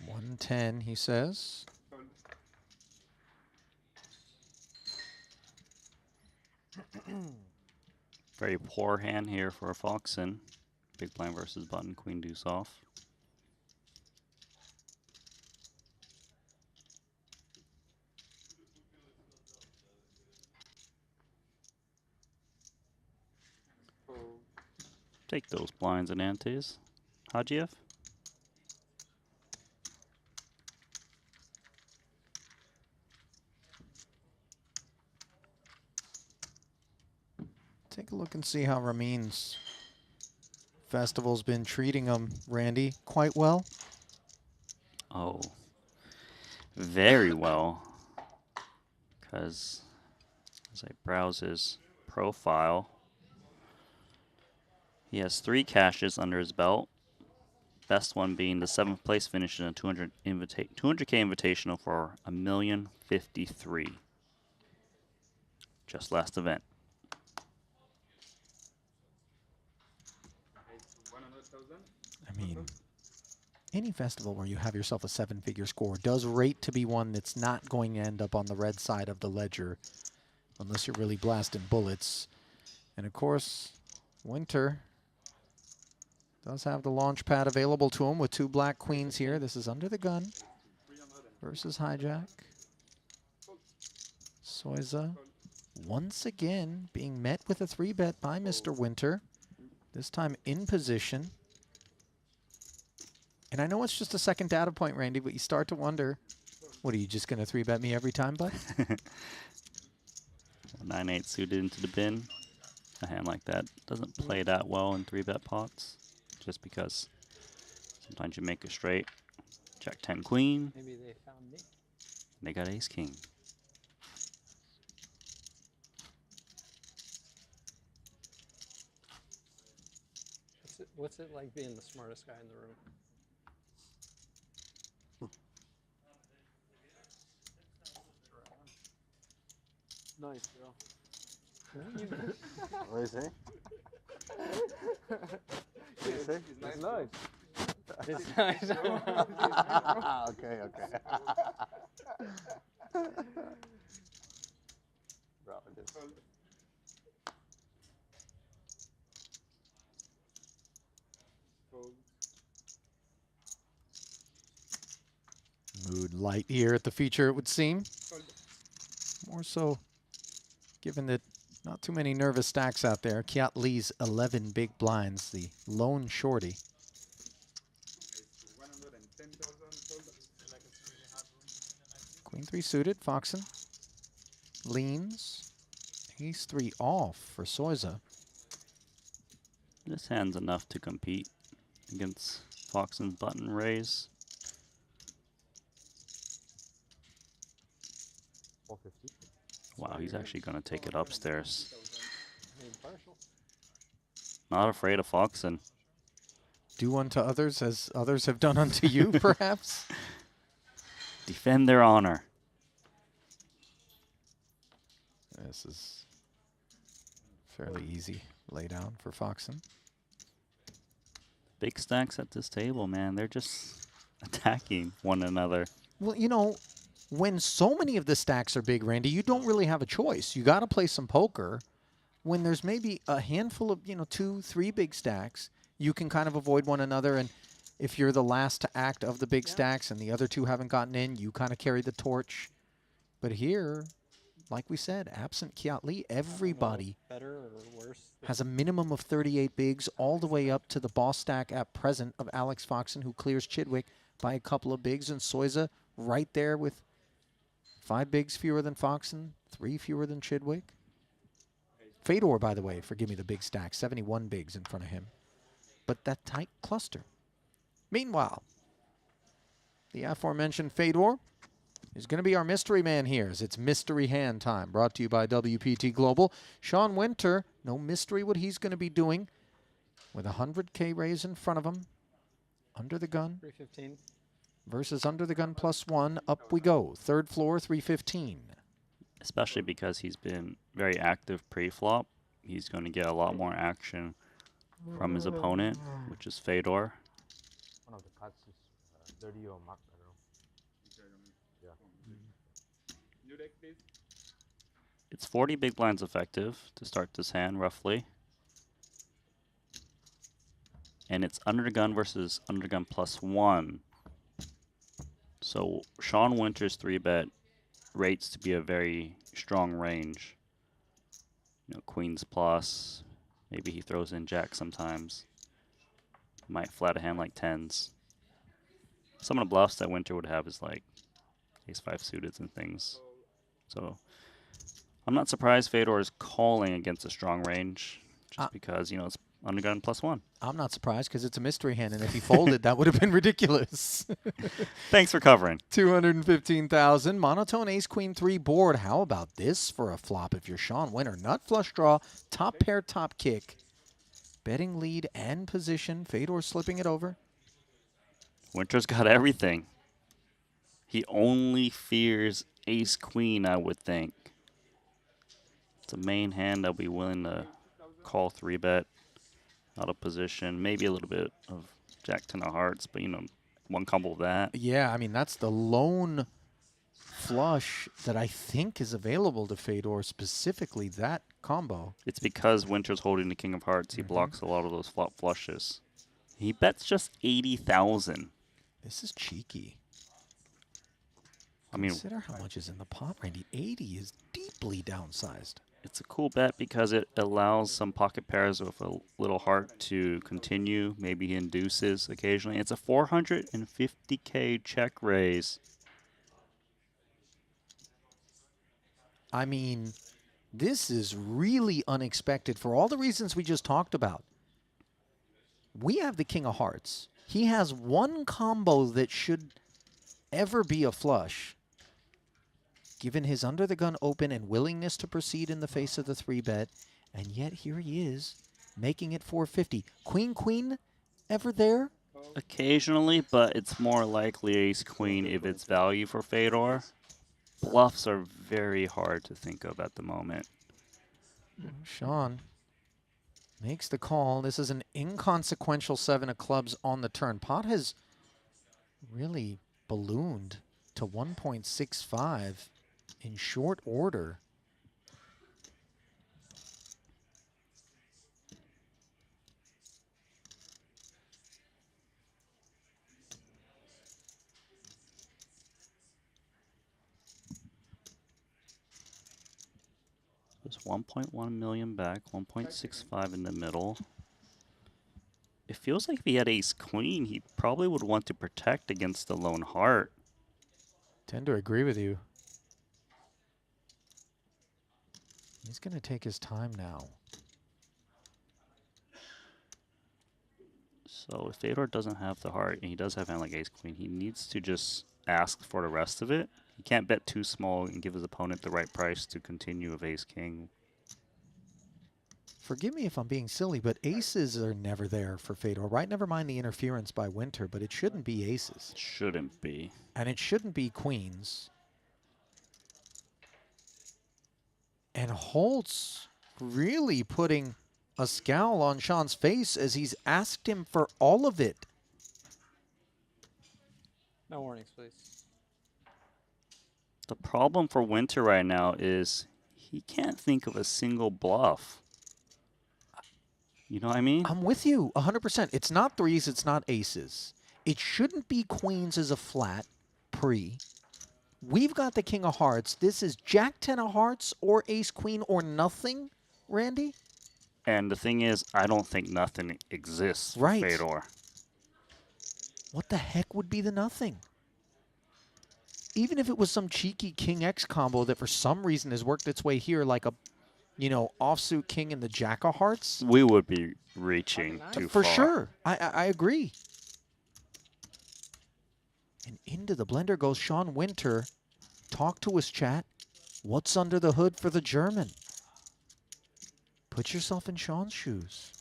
110, he says. Very poor hand here for Foxen. Big blind versus button, queen deuce off. Take those blinds and antes. Hajiev. Take a look and see how Ramin's festival's been treating him, Randy, quite well. Oh, very well. Because as I browse his profile, he has 3 cashes under his belt. Best one being the 7th place finish in a 200K Invitational for $1,053,000. Just last event. I mean, any festival where you have yourself a 7-figure score does rate to be one that's not going to end up on the red side of the ledger unless you're really blasting bullets. And of course, Winter does have the launch pad available to him with 2 black queens here. This is under the gun versus Hijack. Soiza once again being met with a 3-bet by Mr. Winter, this time in position. And I know it's just a second data point, Randy, but you start to wonder, what, are you just going to 3-bet me every time, bud? 9-8 suited into the bin. A hand like that doesn't play that well in 3-bet pots, just because sometimes you make a straight. Jack 10 queen. Maybe they found me. They got ace king. What's it like being the smartest guy in the room? Nice, bro. What do you say? What do you say? It's nice. It's nice. Okay, okay. Bro, just... Mood light here at the feature, it would seem. More so, given that not too many nervous stacks out there. Kiat Lee's 11 big blinds, the lone shorty. Queen 3 suited, Foxen. Leans. Ace 3 off for Soiza. This hand's enough to compete against Foxen's button raise. 450. Wow, he's actually going to take it upstairs. Not afraid of Foxen. Do unto others as others have done unto you, perhaps? Defend their honor. This is fairly easy laydown for Foxen. Big stacks at this table, man. They're just attacking one another. Well, you know, when so many of the stacks are big, Randy, you don't really have a choice. You got to play some poker. When there's maybe a handful of, 2, 3 big stacks, you can kind of avoid one another. And if you're the last to act of the big stacks and the other 2 haven't gotten in, you kind of carry the torch. But here, like we said, absent Kiat Lee, everybody better or worse has a minimum of 38 bigs all the way up to the boss stack at present of Alex Foxen, who clears Chidwick by a couple of bigs, and Soiza right there with 5 bigs fewer than Foxen, 3 fewer than Chidwick. Fedor, by the way, forgive me the big stack, 71 bigs in front of him. But that tight cluster. Meanwhile, the aforementioned Fedor is going to be our mystery man here, as it's mystery hand time, brought to you by WPT Global. Sean Winter, no mystery what he's going to be doing, with a 100K raise in front of him. Under the gun. 315. Versus under the gun +1. Up we go. Third floor, 315. Especially because he's been very active pre-flop. He's going to get a lot more action from his opponent, which is Fedor. One of the cards is dirty or marked, I don't know. Yeah. New deck, please. It's 40 big blinds effective to start this hand, roughly. And it's undergun versus undergun +1. So Sean Winter's 3-bet rates to be a very strong range. You know, queens plus, maybe he throws in jack sometimes. Might flat a hand like tens. Some of the bluffs that Winter would have is like ace-5 suited and things. So I'm not surprised Fedor is calling against a strong range, just because, you know, it's undergun +1. I'm not surprised because it's a mystery hand, and if he folded, that would have been ridiculous. Thanks for covering. 215,000. Monotone ace-queen 3 board. How about this for a flop if you're Sean Winter? Nut flush draw, top pair, top kick. Betting lead and position. Fedor slipping it over. Winter's got everything. He only fears ace-queen, I would think. It's a main hand I'll be willing to call 3-bet out of position. Maybe a little bit of jack-10 of hearts, but, you know, one combo of that. Yeah, I mean, that's the lone flush that I think is available to Fedor, specifically that combo. It's because Winter's holding the king of hearts. He blocks a lot of those flop flushes. He bets just 80,000. This is cheeky. I mean, consider how much is in the pot, Randy. 80 is deeply downsized. It's a cool bet because it allows some pocket pairs with a little heart to continue. Maybe he induces occasionally. It's a 450K check raise. I mean, this is really unexpected for all the reasons we just talked about. We have the king of hearts. He has one combo that should ever be a flush. Given his under the gun open and willingness to proceed in the face of the 3-bet, and yet here he is, making it 450. Queen, ever there? Occasionally, but it's more likely ace-queen if it's value for Fedor. Bluffs are very hard to think of at the moment. Sean makes the call. This is an inconsequential 7 of clubs on the turn. Pot has really ballooned to 1.65 in short order. There's 1.1 million back, 1.65 in the middle. It feels like if he had ace-queen, he probably would want to protect against the lone heart. Tend to agree with you. He's going to take his time now. So if Fedor doesn't have the heart, and he does have hand like ace-queen, he needs to just ask for the rest of it. He can't bet too small and give his opponent the right price to continue with ace-king. Forgive me if I'm being silly, but aces are never there for Fedor, right? Never mind the interference by Winter, but it shouldn't be aces. Shouldn't be. And it shouldn't be queens. And Holtz really putting a scowl on Sean's face as he's asked him for all of it. No warnings, please. The problem for Winter right now is he can't think of a single bluff. You know what I mean? I'm with you 100%. It's not threes, it's not aces. It shouldn't be queens as a flat pre. We've got the king of hearts. This is jack-10 of hearts or ace-queen or nothing, Randy? And the thing is, I don't think nothing exists for Right. Fedor. What the heck would be the nothing? Even if it was some cheeky king X combo that for some reason has worked its way here like a, you know, offsuit king and the jack of hearts. We would be reaching too For far. sure. I agree. And into the blender goes Sean Winter. Talk to us, chat. What's under the hood for the German? Put yourself in Sean's shoes.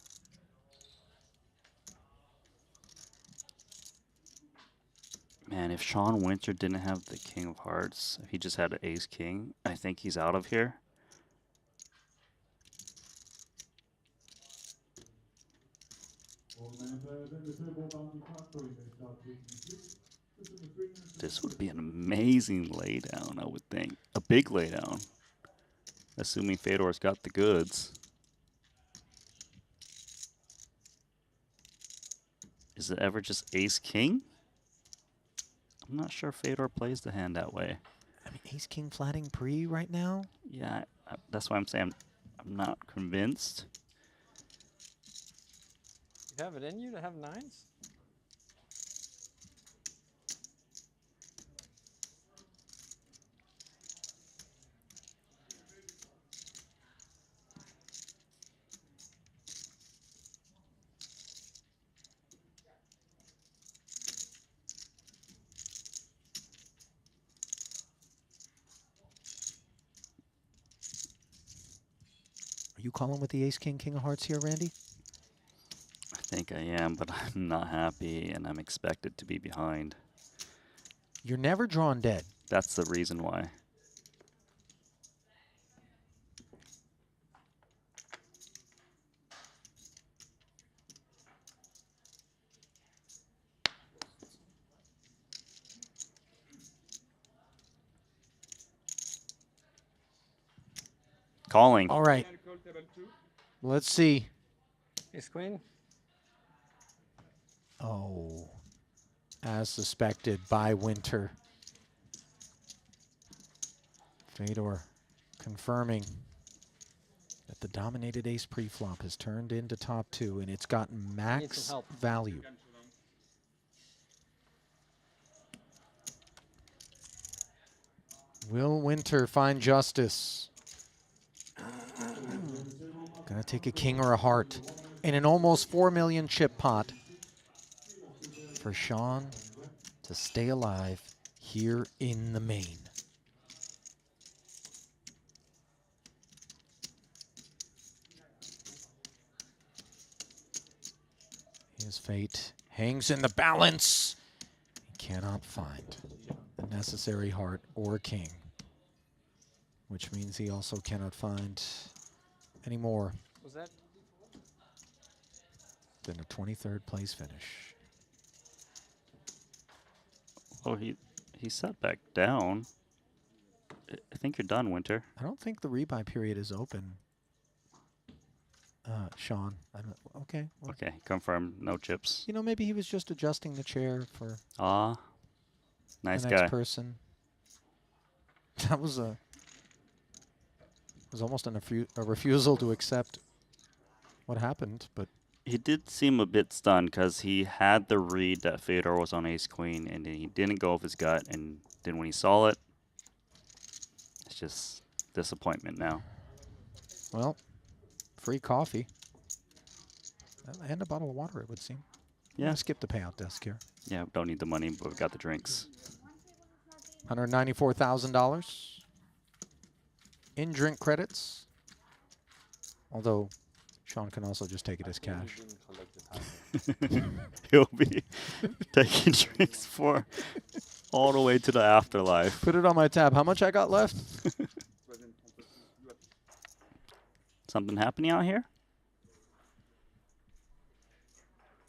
Man, if Sean Winter didn't have the king of hearts, if he just had an ace-king, I think he's out of here. This would be an amazing laydown, I would think. A big laydown. Assuming Fedor's got the goods. Is it ever just ace-king? I'm not sure Fedor plays the hand that way. I mean, ace-king flatting pre right now? Yeah, that's why I'm saying I'm not convinced. You have it in you to have nines? Are you calling with the ace-king, king of hearts here, Randy? I think I am, but I'm not happy, and I'm expected to be behind. You're never drawn dead. That's the reason why. Calling. All right. Let's see. Ace queen. Oh, as suspected by Winter. Fedor confirming that the dominated ace pre-flop has turned into top two, and it's gotten max value. Will Winter find justice? Gonna take a king or a heart in an almost 4 million chip pot for Sean to stay alive here in the main. His fate hangs in the balance. He cannot find the necessary heart or king, which means he also cannot find any more Was that than a 23rd place finish. Oh, he sat back down. I think you're done, Winter. I don't think the rebuy period is open, Sean. Okay. Well, Okay, confirm, no chips. you know, maybe he was just adjusting the chair for Nice the next guy. person. That was almost a refusal to accept what happened, but He did seem a bit stunned because he had the read that Fedor was on ace-queen, and then he didn't go with his gut, and then when he saw it, it's just disappointment now. well, free coffee and a bottle of water, it would seem. Yeah. I'm gonna skip the payout desk here. Yeah, don't need the money, but we got the drinks. $194,000 in drink credits, although Sean can also just take it as cash. He'll be taking drinks for all the way to the afterlife. Put it on my tab. How much I got left? Something happening out here?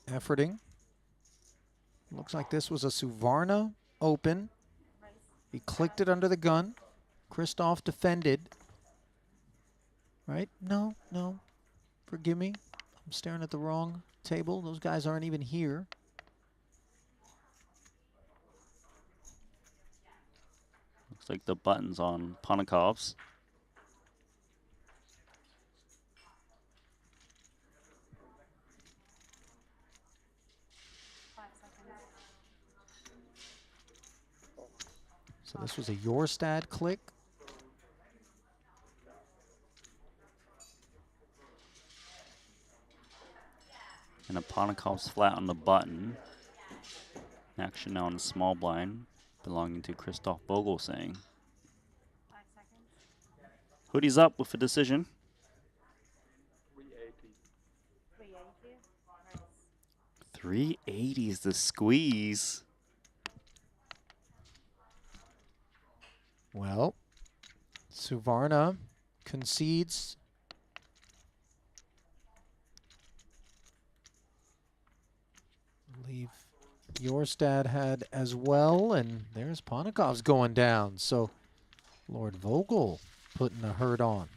Efforting. Looks like this was a Suvarna open. He clicked it under the gun. Christoph defended. Right? No. Forgive me. I'm staring at the wrong table. Those guys aren't even here. Looks like the button's on Ponikov's. So this was a Yorstad click. And Ponikov's flat on the button. Action now on the small blind, belonging to Christoph Vogelsang. Hoodie's up with a decision. 380 is the squeeze. Well, Suvarna concedes. believe Jorstad had as well, and there's Ponikov's going down. So Lord Vogel putting the hurt on.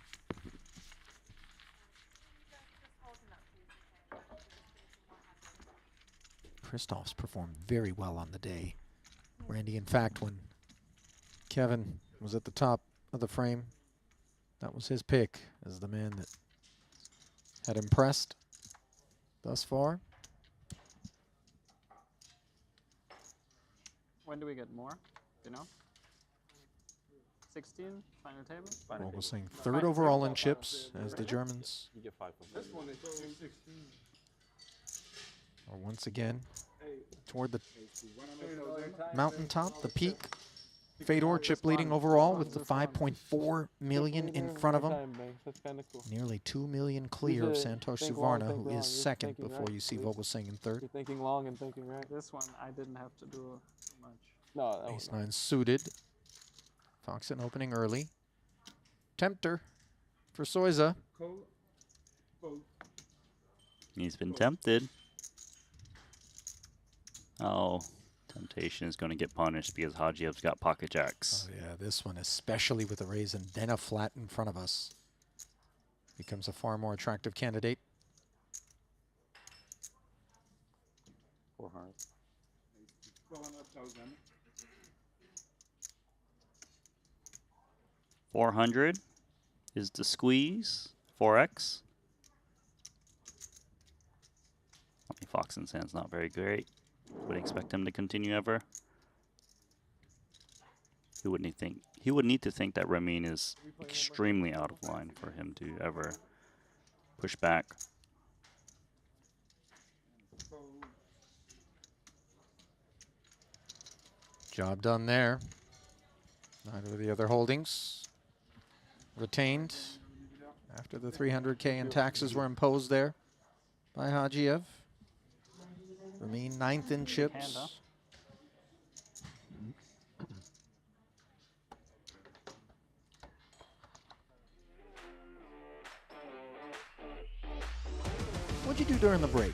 Kristoff's performed very well on the day. Randy, in fact, when Kevin was at the top of the frame, that was his pick as the man that had impressed thus far. When do we get more? Do you know? 16 final table. Vogel saying third overall in chips as the Germans You get 5 from This one is 16. are once again toward the mountaintop, the peak. Fedor chip leading overall with the 5.4 million in front of him. Nearly 2 million clear of Santosh Suvarna, who is second before you see Vogel Singh in third. You're thinking long and thinking right. This one I didn't have to do much. No, that Ace 9 suited. Foxen opening early. Tempter for Soiza. He's been tempted. Oh, temptation is going to get punished because Hajiev's got pocket jacks. Oh yeah, this one, especially with a raise and then a flat in front of us, becomes a far more attractive candidate. 400. 400 is the squeeze. 4x. Foxen's hand's not very great. Wouldn't expect him to continue ever. He would need to think that Ramin is extremely out of line for him to ever push back. Job done there. Neither of the other holdings retained after the 300K in taxes were imposed there by Hajiev. Ramin 9th in chips. What'd you do during the break,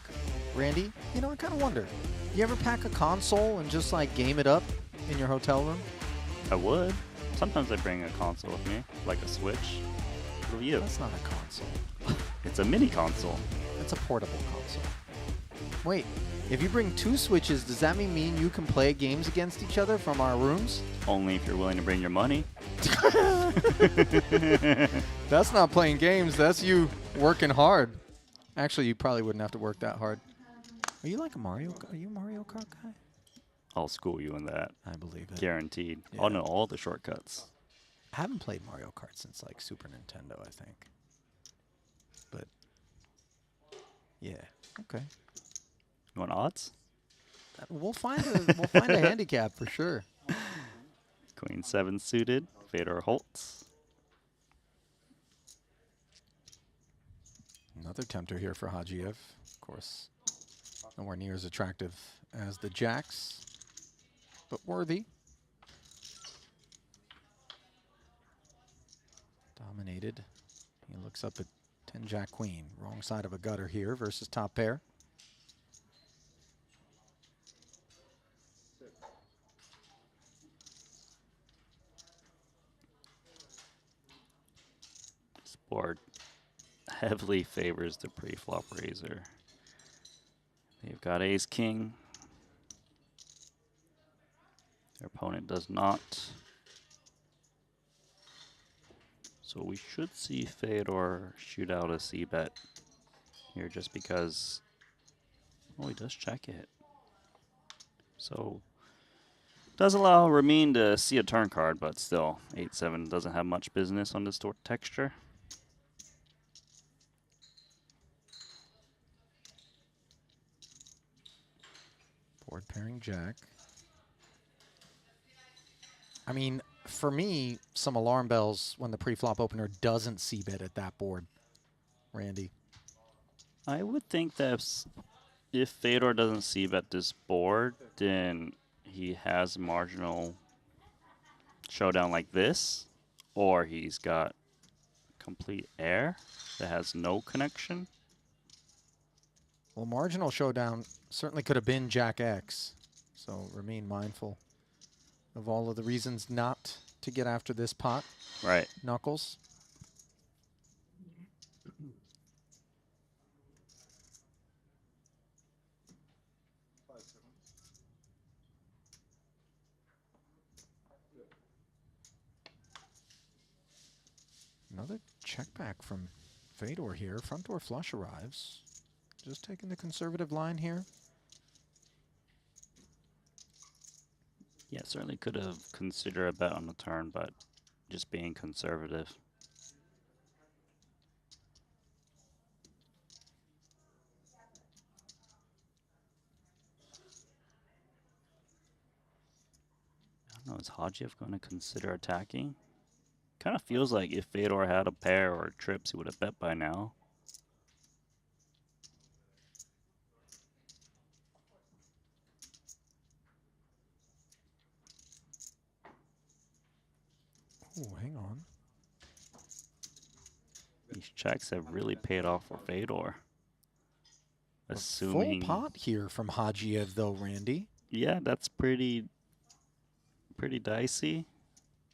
Randy? You know, I kind of wonder. You ever pack a console and just like game it up in your hotel room? I would. Sometimes I bring a console with me, like a Switch. What do you? That's not a console. It's a mini console. It's a portable console. Wait, if you bring 2 Switches, does that mean you can play games against each other from our rooms? Only if you're willing to bring your money. That's not playing games. That's you working hard. Actually, you probably wouldn't have to work that hard. Are you like a Mario? Are you a Mario Kart guy? I'll school you in that. I believe it. Guaranteed. Yeah. I'll know all the shortcuts. I haven't played Mario Kart since like Super Nintendo, I think. But yeah, okay. You want odds? We'll find a handicap for sure. Queen 7 suited. Fedor Holtz. Another tempter here for Hajiev. Of course, nowhere near as attractive as the jacks, but worthy. Dominated. He looks up at 10 jack queen. Wrong side of a gutter here versus top pair. This board heavily favors the pre-flop raiser. They've got ace king. Their opponent does not. So we should see Fedor shoot out a c-bet here just because, oh, he does check it. So does allow Ramin to see a turn card, but still 8-7 doesn't have much business on this texture. Board pairing jack. I mean, for me, some alarm bells when the pre-flop opener doesn't c-bet at that board, Randy. I would think that if Fedor doesn't c-bet this board, then he has marginal showdown like this, or he's got complete air that has no connection. Well, marginal showdown certainly could have been Jack X. So remain mindful of all of the reasons not to get after this pot. Right. Knuckles. Another check back from Fedor here. Front door flush arrives. Just taking the conservative line here. Yeah, certainly could have considered a bet on the turn, but just being conservative. I don't know, is Hajiev going to consider attacking? Kind of feels like if Fedor had a pair or trips, he would have bet by now. Oh, hang on. These checks have really paid off for Fedor. Assuming Full pot here from Hajiev, though, Randy. Yeah, that's pretty dicey.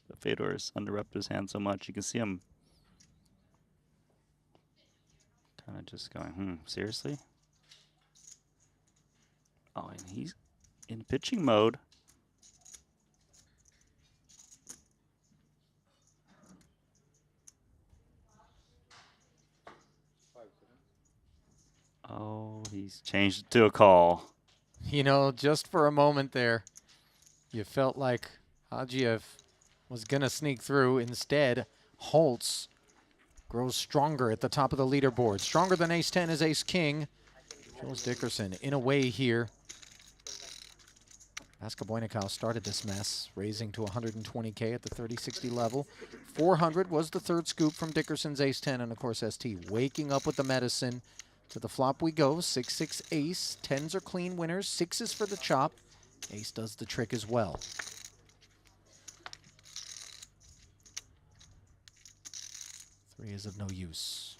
But Fedor's underrepped his hand so much, you can see him kind of just going, seriously? Oh, and he's in pitching mode. Oh, he's changed it to a call. You know, just for a moment there, you felt like Hajiev was going to sneak through. Instead, Holtz grows stronger at the top of the leaderboard. Stronger than ace-10 is ace-king. Jules Dickerson in a way here. Vaska started this mess, raising to 120K at the 30-60 level. 400 was the third scoop from Dickerson's ace-10, and of course ST waking up with the medicine. To the flop we go, 6-6 ace. 10s are clean winners, 6s for the chop. Ace does the trick as well. Three is of no use.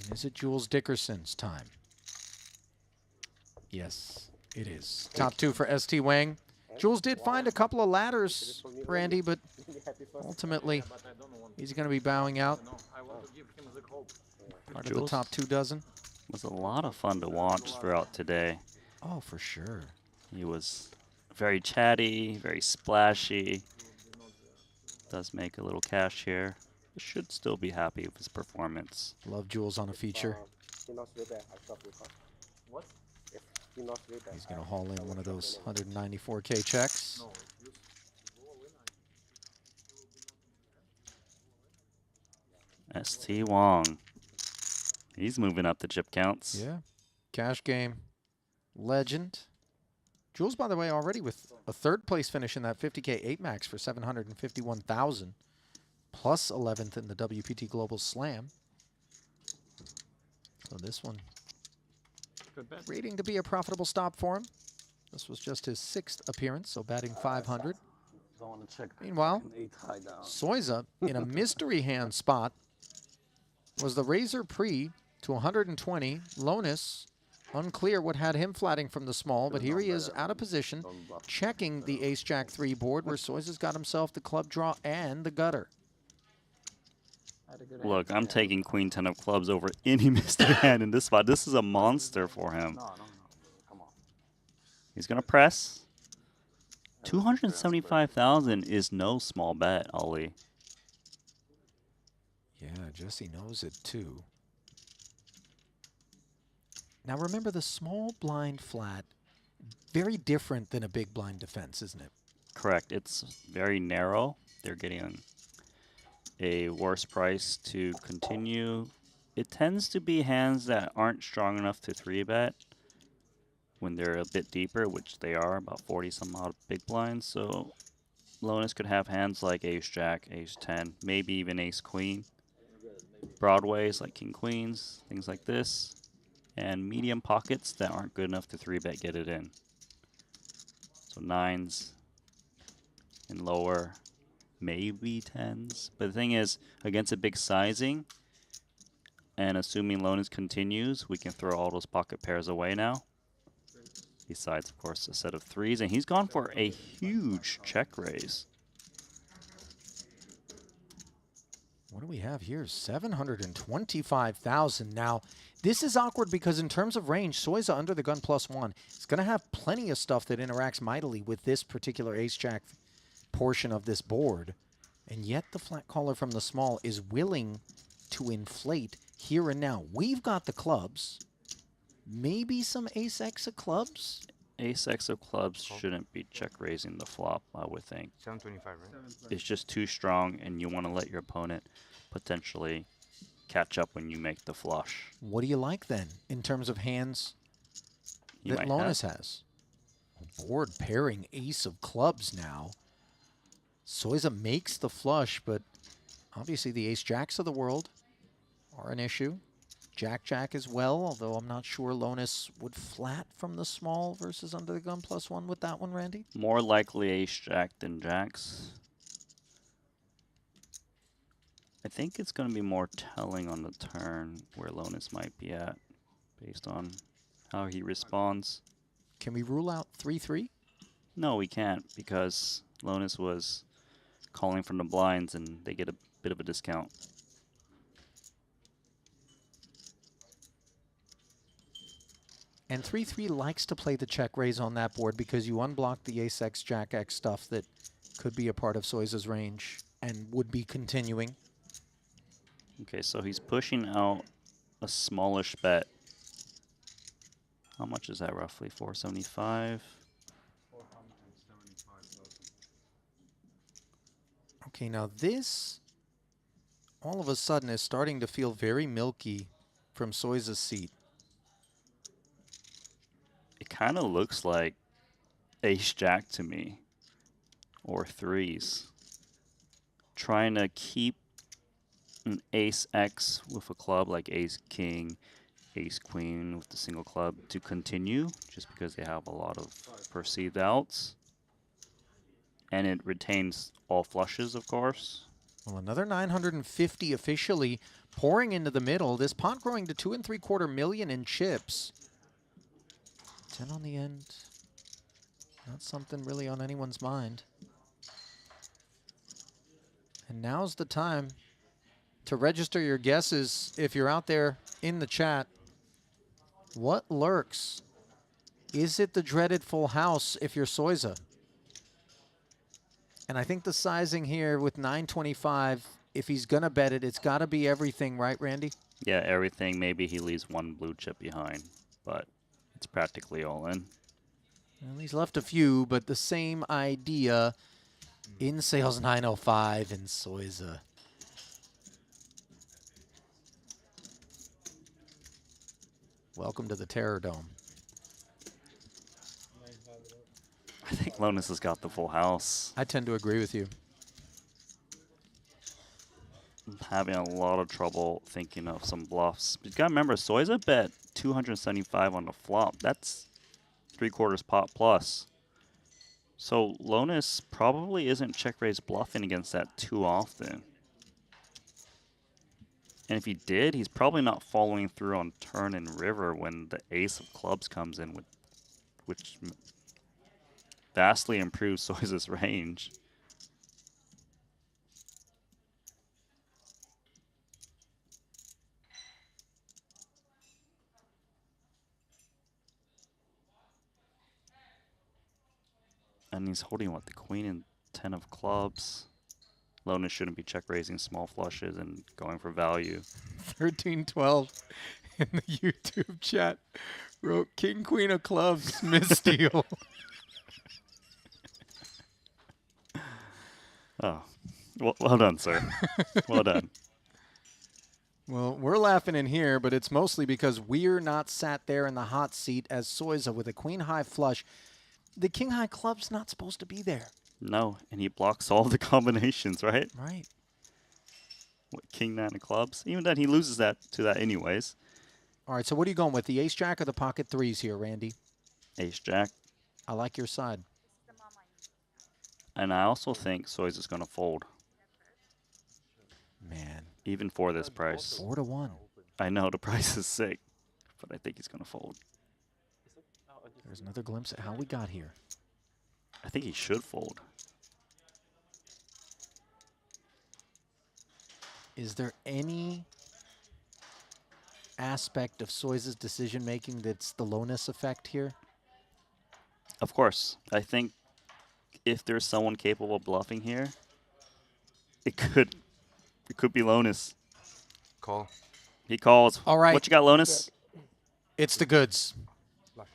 And is it Jules Dickerson's time? Yes, it is. Top two for ST Wang. Jules did find a couple of ladders, Randy, but ultimately he's going to be bowing out. Part of the top 2 dozen. Was a lot of fun to watch throughout today. Oh, for sure. He was very chatty, very splashy. Does make a little cash here. Should still be happy with his performance. Love Jules on a feature. What? He's going to haul in one of those 194K checks. ST Wong. He's moving up the chip counts. Yeah. Cash game. Legend. Jules, by the way, already with a third place finish in that 50K 8 max for 751,000. Plus 11th in the WPT Global Slam. So this one rating to be a profitable stop for him. This was just his 6th appearance, so batting 500. Meanwhile, Soiza in a mystery hand spot was the razor pre to 120. Lonis, unclear what had him flatting from the small, but here he is out of position, checking the ace-jack 3 board where Soiza's got himself the club draw and the gutter. Look, I'm taking queen 10 of clubs over any mystery hand in this spot. This is a monster for him. He's going to press. 275,000 is no small bet, Ollie. Yeah, Jesse knows it too. Now remember, the small blind flat, very different than a big blind defense, isn't it? Correct. It's very narrow. They're getting a worse price to continue. It tends to be hands that aren't strong enough to 3-bet when they're a bit deeper, which they are, about 40 some odd big blinds. So Lonis could have hands like ace-jack, ace-10, maybe even ace-queen. Broadways like king-queens, things like this. And medium pockets that aren't good enough to 3-bet get it in. So 9s and lower, maybe 10s. But the thing is, against a big sizing, And assuming Lonis continues, we can throw all those pocket pairs away now. Besides, of course, a set of threes. And he's gone for a huge check raise. What do we have here? 725,000. Now, this is awkward because in terms of range, Soiza under the gun +1 is going to have plenty of stuff that interacts mightily with this particular ace-jack portion of this board. And yet the flat caller from the small is willing to inflate here and now. We've got the clubs. Maybe some ace-x of clubs? Ace-x of clubs shouldn't be check raising the flop, I would think. 725, right? It's just too strong, and you want to let your opponent potentially catch up when you make the flush. What do you like then in terms of hands You that might Lonis has? Board pairing ace of clubs now. Soiza makes the flush, but obviously the ace-jacks of the world are an issue. Jack-jack as well, although I'm not sure Lonis would flat from the small versus under the gun +1 with that one, Randy. More likely ace-jack than jacks. I think it's going to be more telling on the turn where Lonis might be at, based on how he responds. Can we rule out 3-3? No, we can't, because Lonis was calling from the blinds, and they get a bit of a discount. And 3-3 likes to play the check raise on that board because you unblock the ace-x, jack-x stuff that could be a part of Soiza's range and would be continuing. Okay, so he's pushing out a smallish bet. How much is that roughly? 475? Okay, now this all of a sudden is starting to feel very milky from Soiza's seat. It kind of looks like ace-jack to me, or threes. Trying to keep an ace-x with a club like ace-king, ace-queen with the single club to continue, just because they have a lot of perceived outs. And it retains all flushes, of course. Well, another 950 officially pouring into the middle. This pot growing to 2.75 million in chips. 10 on the end. Not something really on anyone's mind. And now's the time to register your guesses if you're out there in the chat. What lurks? Is it the dreaded full house if you're Soiza? And I think the sizing here with 925, if he's going to bet it, it's got to be everything, right, Randy? Yeah, everything. Maybe he leaves one blue chip behind, but it's practically all in. Well, he's left a few, but the same idea in sales 905 in Soiza. Welcome to the Terror Dome. I think Lonis has got the full house. I tend to agree with you. I'm having a lot of trouble thinking of some bluffs. But you gotta remember, Soiza bet 275 on the flop. That's 3/4 pot plus. So Lonis probably isn't check raise bluffing against that too often. And if he did, he's probably not following through on turn and river when the ace of clubs comes in, with which vastly improves Soiza's range. And he's holding, what, the queen and 10 of clubs. Lonis shouldn't be check raising small flushes and going for value. 1312 in the YouTube chat wrote King Queen of Clubs, missteal. Oh, well done, sir. Well done. Well, we're laughing in here, but it's mostly because we're not sat there in the hot seat as Soiza with a queen high flush. The king high club's not supposed to be there. No, and he blocks all the combinations, right? Right. What, king nine of clubs? Even then, he loses that to that anyways. All right, so what are you going with, the ace jack or the pocket threes here, Randy? Ace jack. I like your side. And I also think Soiza's going to fold. Man. Even for this price. 4-1. I know the price is sick, but I think he's gonna fold. There's another glimpse at how we got here. I think he should fold. Is there any aspect of Soiza's decision making that's the lowness effect here? Of course, I think if there's someone capable of bluffing here, it could be Lonis. Call. He calls. All right. What you got, Lonis? It's the goods.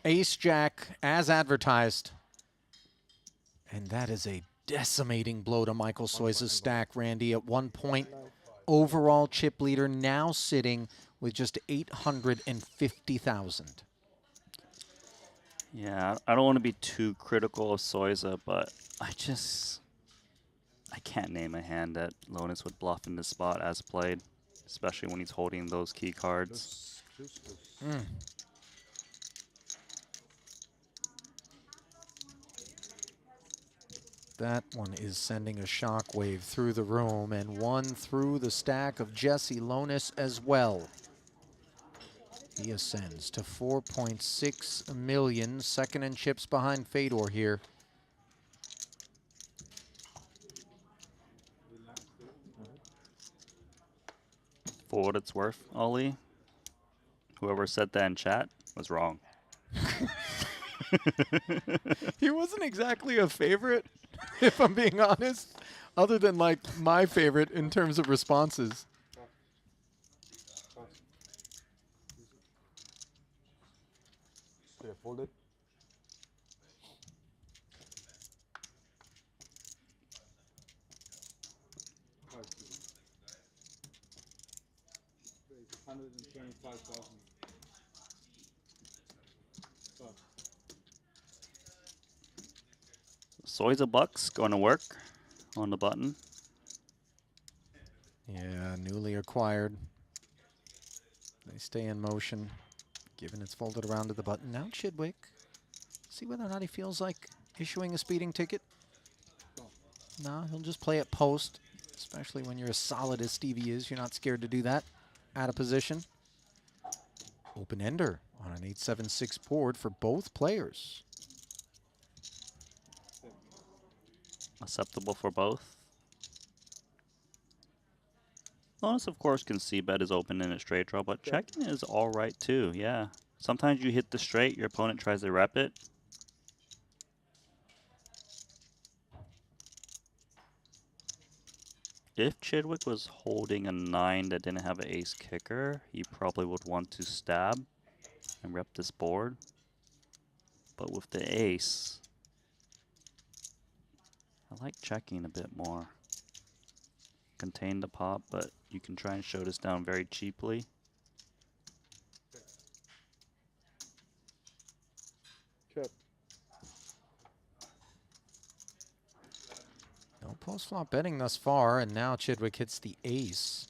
Ace Jack as advertised. And that is a decimating blow to Michael Soiza's stack, Randy. At 1 point, overall chip leader now sitting with just 850,000. Yeah, I don't want to be too critical of Soiza, but I can't name a hand that Lonis would bluff in this spot as played, especially when he's holding those key cards. That one is sending a shockwave through the room, and one through the stack of Jesse Lonis as well. He ascends to 4.6 million, second in chips behind Fedor here. For what it's worth, Ollie, whoever said that in chat was wrong. He wasn't exactly a favorite, if I'm being honest, other than like my favorite in terms of responses. Should I fold it? $125,000. Soiza Bucks going to work on the button. Yeah, newly acquired. They stay in motion, given it's folded around to the button. Now Chidwick, see whether or not he feels like issuing a speeding ticket. No, he'll just play it post, especially when you're as solid as Stevie is. You're not scared to do that out of position. Open ender on an 8-7-6 board for both players. Acceptable for both. Lonis, of course, can see bet is open in a straight draw, but checking is all right too. Yeah. Sometimes you hit the straight, your opponent tries to rep it. If Chidwick was holding a 9 that didn't have an ace kicker, he probably would want to stab and rep this board. But with the ace, I like checking a bit more. Contain the pop, but you can try and show this down very cheaply. Chip. No post-flop betting thus far, and now Chidwick hits the ace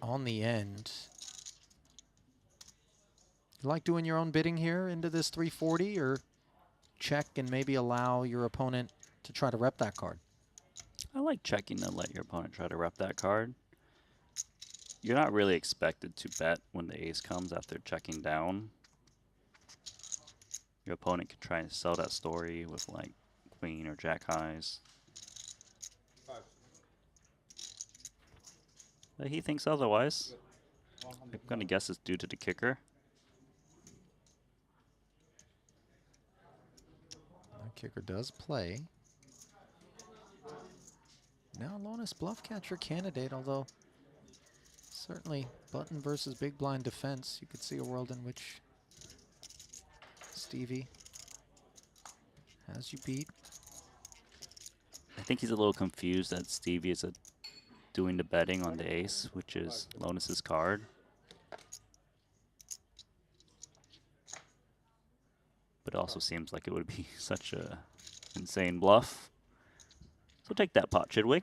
on the end. You like doing your own bidding here into this 340, or check and maybe allow your opponent to try to rep that card? I like checking to let your opponent try to rep that card. You're not really expected to bet when the ace comes after checking down. Your opponent can try and sell that story with like queen or jack highs. But he thinks otherwise. I'm gonna guess it's due to the kicker. The kicker does play. Now Lonis bluff catcher candidate, although certainly button versus big blind defense. You could see a world in which Stevie has you beat. I think he's a little confused that Stevie is doing the betting on the ace, which is Lonis's card. But it also seems like it would be such a insane bluff. So take that pot, Chidwick.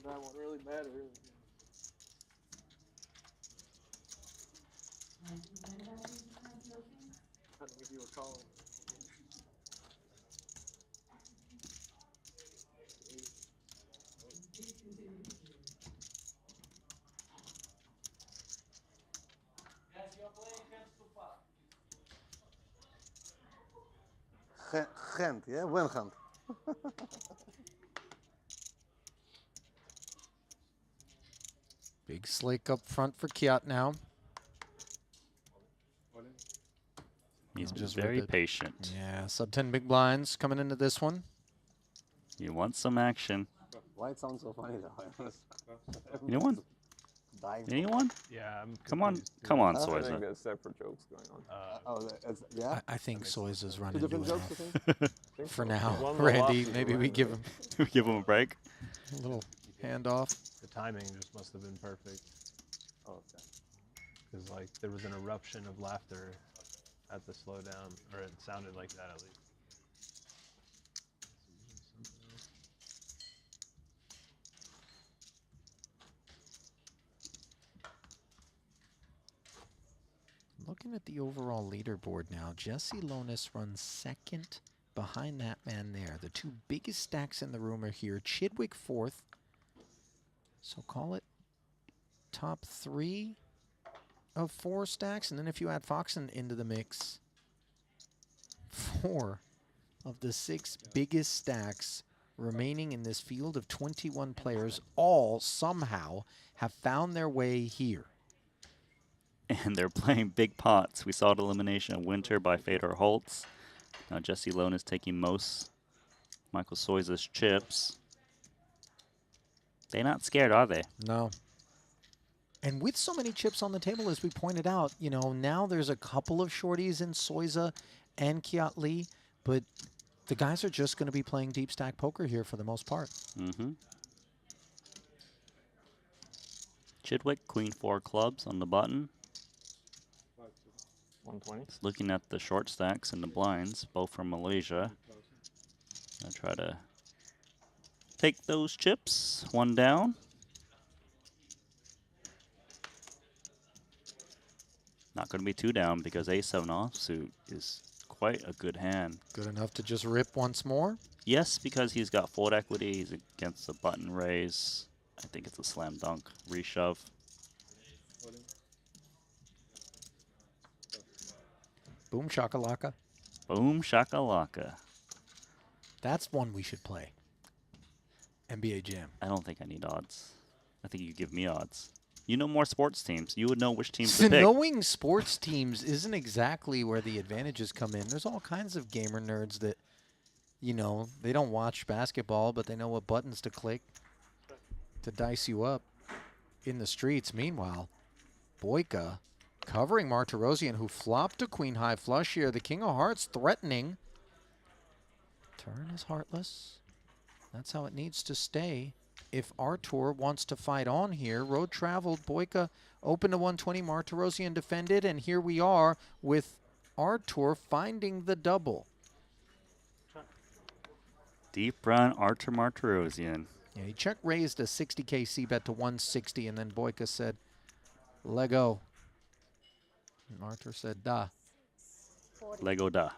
That won't really matter. I'll give you a call. Hand, yeah, one hand. Big slake up front for Kiat now. He's Just very rip it. patient. Yeah, sub 10 big blinds coming into this one. You want some action. Why it sounds so funny though? Anyone? Dying. Anyone? Yeah, I'm Come on, confused, too. come on, I think Soiza. there's separate jokes going on. Yeah. I think Soiza's running Two different into jokes, I enough. think. For so. now, One more Randy, off, maybe we right? give him We give him a break. a little handoff. The timing just must have been perfect. Oh, okay. Because like there was an eruption of laughter at the slowdown, or it sounded like that at least. Looking at the overall leaderboard now, Jesse Lonis runs second behind that man there. The two biggest stacks in the room are here. Chidwick fourth. So call it top 3 of 4 stacks. And then if you add Foxen into the mix, 4 of the 6 biggest stacks remaining in this field of 21 players all somehow have found their way here. And they're playing big pots. We saw the elimination of Winter by Fedor Holtz. Now Jesse Lone is taking most Michael Soiza's chips. They're not scared, are they? No. And with so many chips on the table, as we pointed out, you know, now there's a couple of shorties in Soiza and Kiat Lee, but the guys are just going to be playing deep stack poker here for the most part. Mm-hmm. Chidwick, Queen 4 clubs on the button. 120. Just looking at the short stacks and the blinds, both from Malaysia. Gonna try to take those chips. One down. Not going to be 2 down because A7 offsuit is quite a good hand. Good enough to just rip once more? Yes, because he's got fold equity. He's against the button raise. I think it's a slam dunk reshove. Boom shakalaka. Boom shakalaka. That's one we should play. NBA Jam. I don't think I need odds. I think you give me odds. You know more sports teams. You would know which teams So to pick. knowing sports teams isn't exactly where the advantages come in. There's all kinds of gamer nerds that, you know, they don't watch basketball, but they know what buttons to click to dice you up in the streets. Meanwhile, Boyka covering Martirosian, who flopped a queen high flush here. The King of Hearts threatening. Turn is heartless. That's how it needs to stay. If Artur wants to fight on here, road traveled, Boyka open to 120, Martirosian defended, and here we are with Artur finding the double. Deep run, Artur Martirosian. Yeah, he check raised a 60K C-bet to 160, and then Boyka said, Lego. And Artur said, da. Lego da.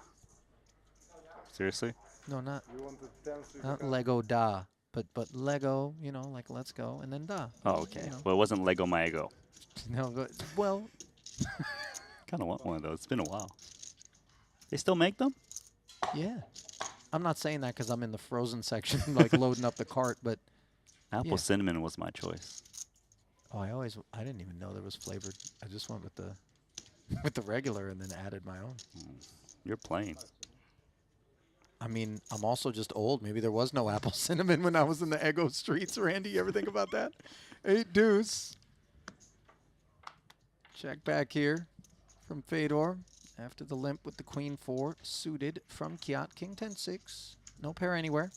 Seriously? No, not, You want the 10 so you not can- Lego da, but Lego, you know, like let's go, and then da. Oh, okay. You know. Well, it wasn't Lego my ego. No, but, well. Kind of want one of those. It's been a while. They still make them? Yeah. I'm not saying that because I'm in the frozen section, like loading up the cart, but. Apple yeah. cinnamon was my choice. Oh, I didn't even know there was flavored. I just went with the regular and then added my own. You're playing. I mean, I'm also just old. Maybe there was no apple cinnamon when I was in the Eggo streets. Randy, you ever think about that? 8 deuce. Check back here from Fedor after the limp with the queen 4 suited from Kiat. King 10-6. No pair anywhere.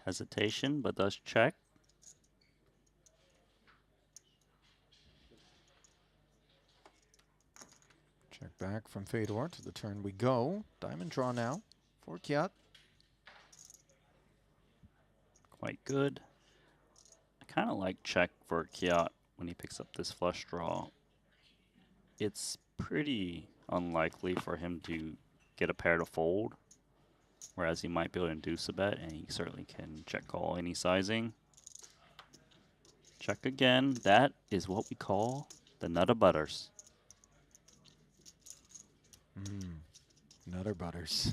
Hesitation, but does check. Check back from Fedor to the turn we go. Diamond draw now for Kiat. Quite good. I kind of like check for Kiat when he picks up this flush draw. It's pretty unlikely for him to get a pair to fold, whereas he might be able to induce a bet, and he certainly can check call any sizing. Check again. That is what we call the Nutter Butters. Nutter Butters.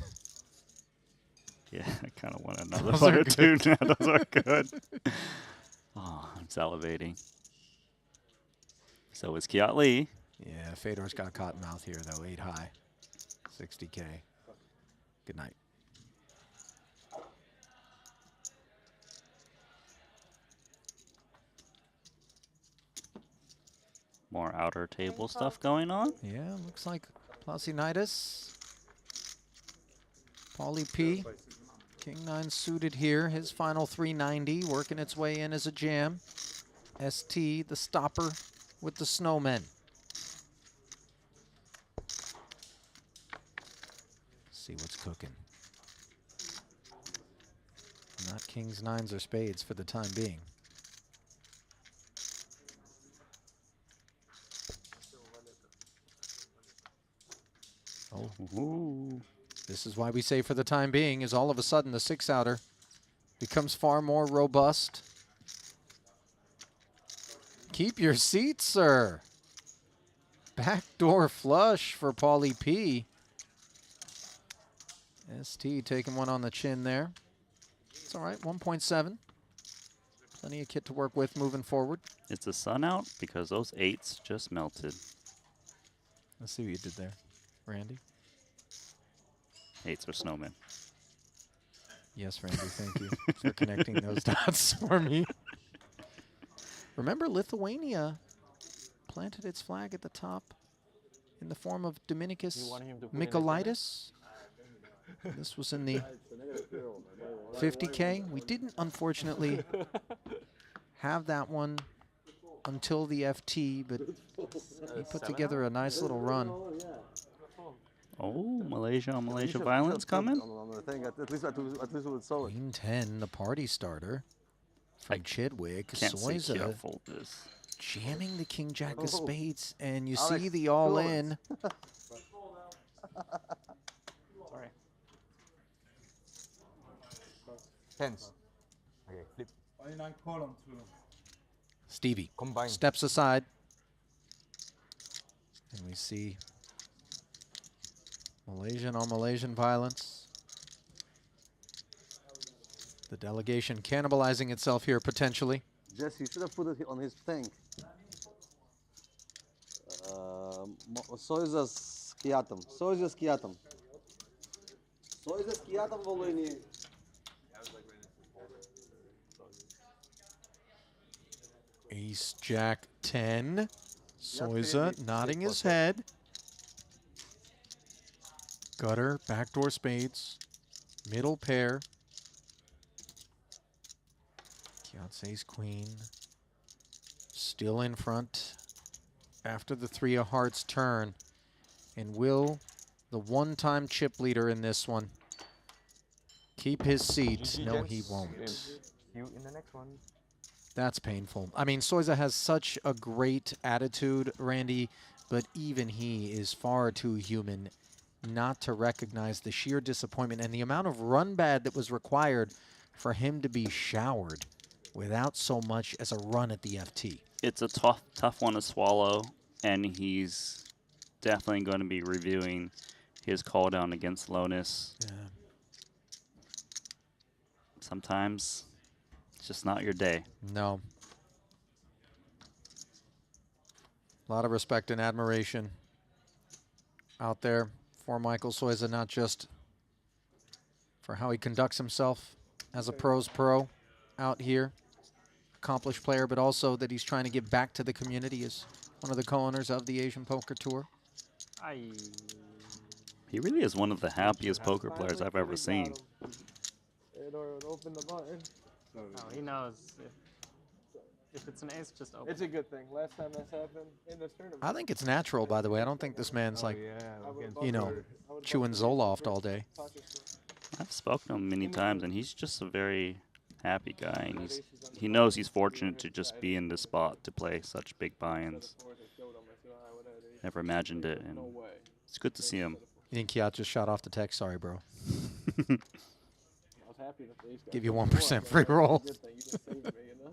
Yeah, I kind of want another butter too. Those are good. Oh, I'm salivating. So is Kiat Lee. Yeah, Fedor's got cotton mouth here, though. 8 high. 60K. Good night. More outer table stuff going on. Yeah, looks like Plasinitis. Paulie P. King 9 suited here. His final 390 working its way in as a jam. ST, the stopper with the snowmen. See what's cooking. Not kings, nines, or spades for the time being. Oh, ooh. This is why we say for the time being is all of a sudden the 6-outer becomes far more robust. Keep your seat, sir. Backdoor flush for Paulie P. ST taking one on the chin there. It's all right, 1.7. Plenty of kit to work with moving forward. Is the sun out? Because those 8s just melted. Let's see what you did there, Randy. 8s are snowmen. Yes, Randy, thank you for connecting those dots for me. Remember, Lithuania planted its flag at the top in the form of Dominicus Michaelitis. This was in the 50K. We didn't, unfortunately, have that one until the FT, but he put together a nice little run. Oh, Malaysia on Malaysia violence coming. Queen 10, the party starter from Chidwick. Can't see Soiza Kiat fold this. jamming the king jack of spades, and you see the all in. Sorry. Tens. Okay, flip. Stevie Combine. steps aside, and we see Malaysian on Malaysian violence. The delegation cannibalizing itself here potentially. Jess, you should have put it on his thing. Soiza skiatum. Soiza skiatum. Soiza skiatum volini. Ace Jack 10. Soiza nodding his head. Gutter, backdoor spades, middle pair. Kiat's ace queen. Still in front after the 3 of hearts turn. And will the one-time chip leader in this one keep his seat? No, he won't. You in the next one. That's painful. I mean, Soiza has such a great attitude, Randy, but even he is far too human not to recognize the sheer disappointment and the amount of run bad that was required for him to be showered without so much as a run at the FT. It's a tough one to swallow, and he's definitely going to be reviewing his call down against Lonis. Yeah. Sometimes it's just not your day. No. A lot of respect and admiration out there for Michael Soiza, not just for how he conducts himself as a pro's pro out here, accomplished player, but also that he's trying to give back to the community as one of the co-owners of the Asian Poker Tour. He really is one of the happiest poker players I've ever seen. Open the button. Oh, he knows. If it's an ace, just open. It's a good thing. Last time this happened in this tournament. I think it's natural, by the way. I don't think this man's like, you know, chewing Zoloft all day. I've spoken to him many times, and he's just a very happy guy. And he knows he's fortunate to just be in this spot to play such big buy-ins. Never imagined it, and It's good to see him. You think Kiat just shot off the text? Sorry, bro. I was happy that the ace got Give you the 1% score. free roll. Good thing you just saved me, you know?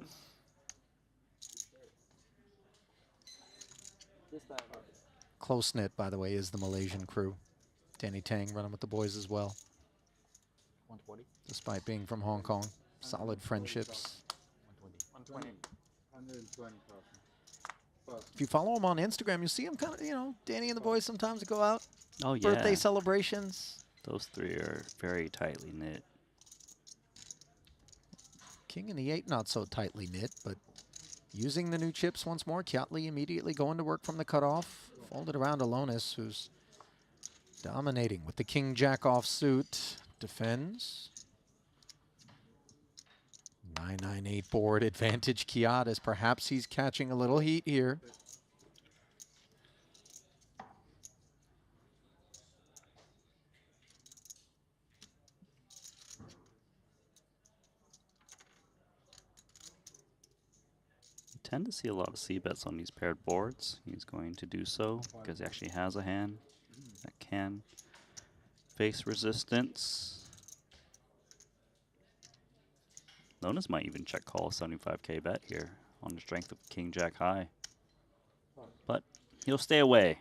This time, Close knit, by the way, is the Malaysian crew. Danny Tang running with the boys as well. 120. Despite being from Hong Kong, solid friendships. 120. 120 If you follow him on Instagram, you'll see him kind of, you know, Danny and the boys sometimes go out. Oh, yeah. Birthday celebrations. Those three are very tightly knit. King and the 8 not so tightly knit, but using the new chips once more. Kiat Lee immediately going to work from the cutoff. Folded around Alonis, who's dominating with the King Jack offsuit. Defends. 9-9-8 board advantage Kiat, as perhaps he's catching a little heat here. You tend to see a lot of C-bets on these paired boards. He's going to do so because he actually has a hand that can face resistance. Lonas might even check call a 75K bet here on the strength of King Jack high. But he'll stay away.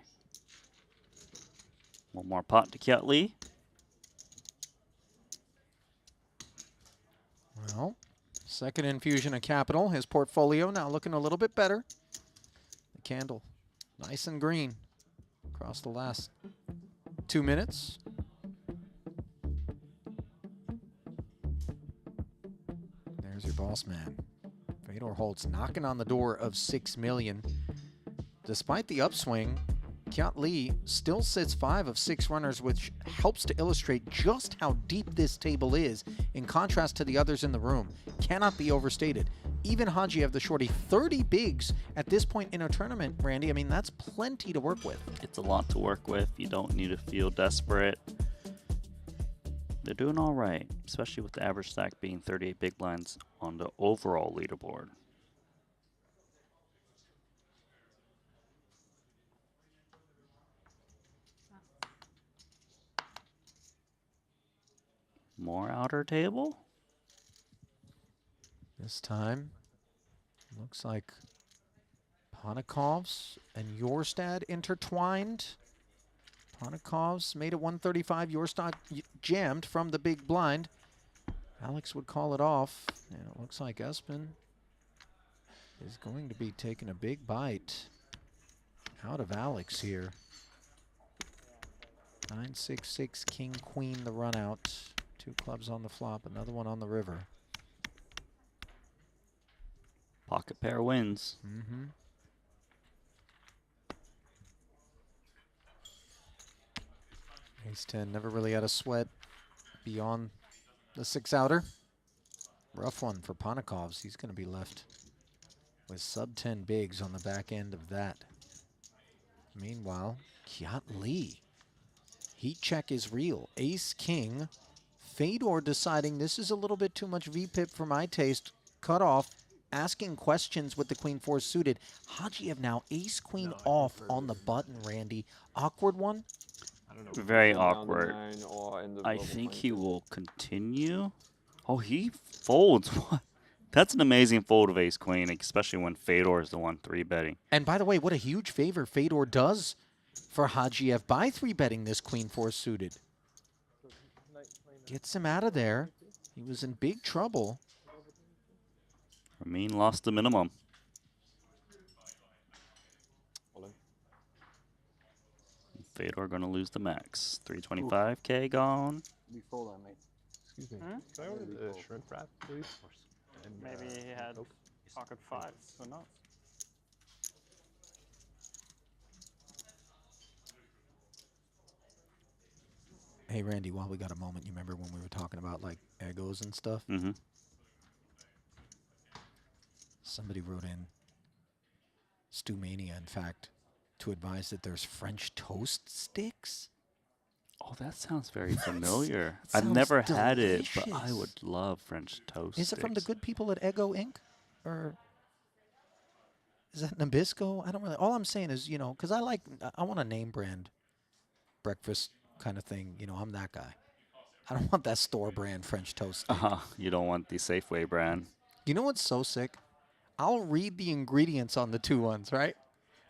One more pot to Kiat Lee. Well, second infusion of capital. His portfolio now looking a little bit better. The candle nice and green across the last 2 minutes. There's your boss man. Fedor Holtz knocking on the door of 6 million. Despite the upswing, Kiat Lee still sits 5 of 6 runners, which helps to illustrate just how deep this table is in contrast to the others in the room. Cannot be overstated. Even Hajiev, the shorty, 30 bigs at this point in a tournament, Randy. I mean, that's plenty to work with. It's a lot to work with. You don't need to feel desperate. They're doing all right, especially with the average stack being 38 big blinds on the overall leaderboard. More outer table. This time, looks like Ponikov's and Jorstad intertwined. Ponikov's made it 135. Jorstad jammed from the big blind. Alex would call it off. And it looks like Espen is going to be taking a big bite out of Alex here. 9-6-6, king, queen, the run out. 2 clubs on the flop, another one on the river. Pocket pair wins. Mm-hmm. Ace 10 never really had a sweat beyond the 6 outer. Rough one for Ponikov's. He's going to be left with sub 10 bigs on the back end of that. Meanwhile, Kiat Lee. Heat check is real. Ace King. Fedor deciding this is a little bit too much VPIP for my taste. Cut off. Asking questions with the Queen 4 suited. Hajiev now ace queen off on the button, Randy. Awkward one? Very awkward. I think he will continue. Oh, he folds. What? That's an amazing fold of ace queen, especially when Fedor is the one 3-betting. And by the way, what a huge favor Fedor does for Hajiev by 3-betting this Queen 4 suited. Gets him out of there. He was in big trouble. Ramin lost the minimum. Fedor going to lose the max. 325K gone. Before that, mate. Excuse me. Can I order the shrimp wrap, please? And, Maybe he had pocket 5s, who knows? Hey, Randy, while we got a moment, you remember when we were talking about, like, egos and stuff? Mm-hmm. Somebody wrote in, Stu Mania, in fact, to advise that there's French toast sticks. Oh, that sounds very familiar. That I've sounds never had it, but I delicious. would love French toast Is it from the sticks. good people at Ego Inc.? Or is that Nabisco? I don't really. All I'm saying is, you know, because I want a name brand breakfast kind of thing. You know, I'm that guy. I don't want that store brand French toast steak. You don't want the Safeway brand. You know what's so sick? I'll read the ingredients on the 2 ones, right?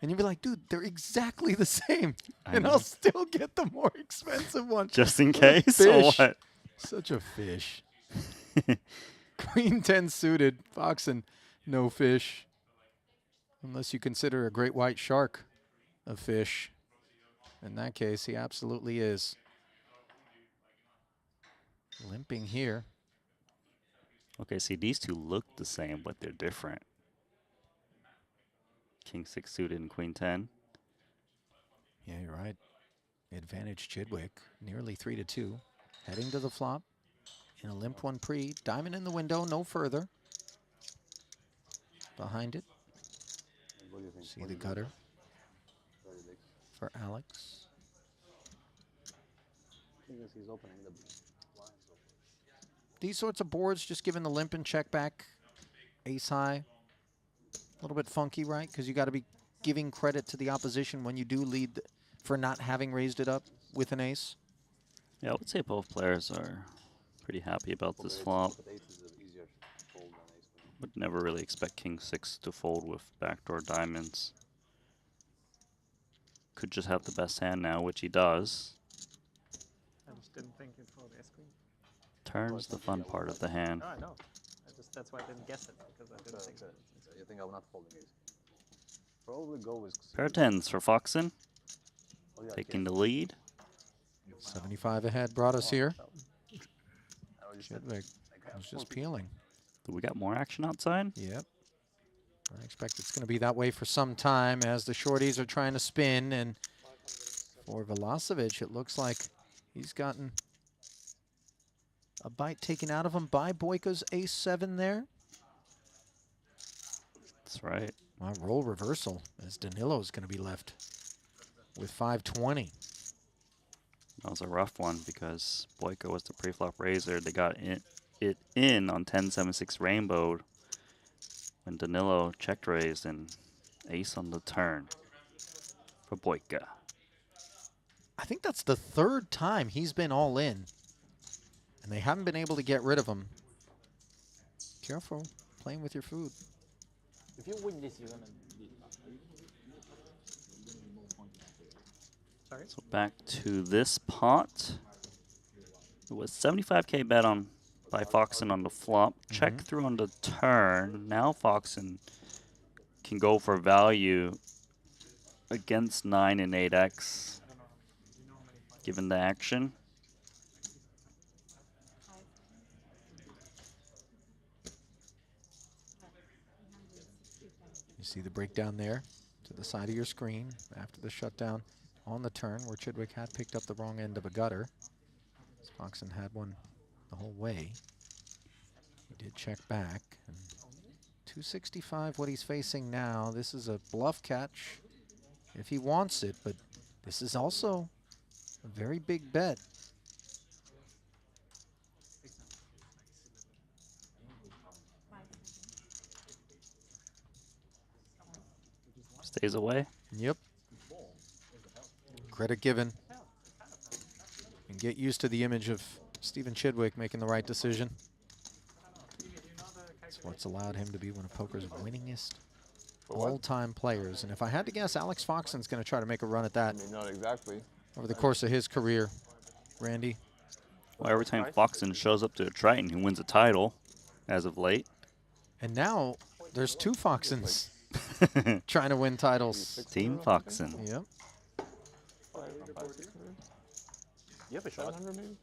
And you'll be like, dude, they're exactly the same. And I'll still get the more expensive one. Just in What a case, or fish. what? Such a fish. Queen 10 suited. Foxen, no fish. Unless you consider a great white shark a fish. In that case, he absolutely is. Limping here. Okay, see, these two look the same, but they're different. King 6 suited and Queen 10. Yeah, you're right. Advantage Chidwick, nearly 3-2. Heading to the flop in a limp one pre. Diamond in the window, no further. Behind it. See the gutter for Alex. These sorts of boards, just given the limp and check back, ace high, a little bit funky, right? Because you got to be giving credit to the opposition when you do lead for not having raised it up with an ace. Yeah, I would say both players are pretty happy about this flop. Would never really expect King 6 to fold with backdoor diamonds. Could just have the best hand now, which he does. I just didn't think you'd fold ace queen. Turns the fun part of the hand. No, I know. That's why I didn't guess it, because I didn't think it. You think I'm not folding ace? Probably go with Pair 10s for Foxen. Taking the lead. 75 ahead brought us here. Chidwick was just peeling. Do we got more action outside? Yep. I expect it's going to be that way for some time as the shorties are trying to spin. And for Velocevic, it looks like he's gotten a bite taken out of him by Boyka's ace-7 there. That's right. Wow, role reversal as Danilo's going to be left with 520. That was a rough one because Boyka was the pre-flop raiser. They got it in on 10-7-6 rainbowed when Danilo checked raised and ace on the turn for Boyka. I think that's the 3rd time he's been all in, and they haven't been able to get rid of him. Careful playing with your food. If you win this, you're gonna beat. Sorry? So back to this pot. It was 75K bet on by Foxen on the flop. Check through on the turn. Now Foxen can go for value against 9 and 8x, given the action. You see the breakdown there to the side of your screen after the shutdown on the turn where Chidwick had picked up the wrong end of a gutter. Foxen had one the whole way. He did check back. And 265 what he's facing now. This is a bluff catch if he wants it, but this is also a very big bet. Stays away. Yep. Credit given. And get used to the image of Stephen Chidwick making the right decision. It's what's allowed him to be one of poker's winningest all-time players. And if I had to guess, Alex Foxen's going to try to make a run at that. I mean, not exactly. Over the course of his career. Randy? Well, every time Foxen shows up to a Triton, he wins a title as of late. And now there's 2 Foxens trying to win titles. Team Foxen. Yep. You have a shot? Maybe?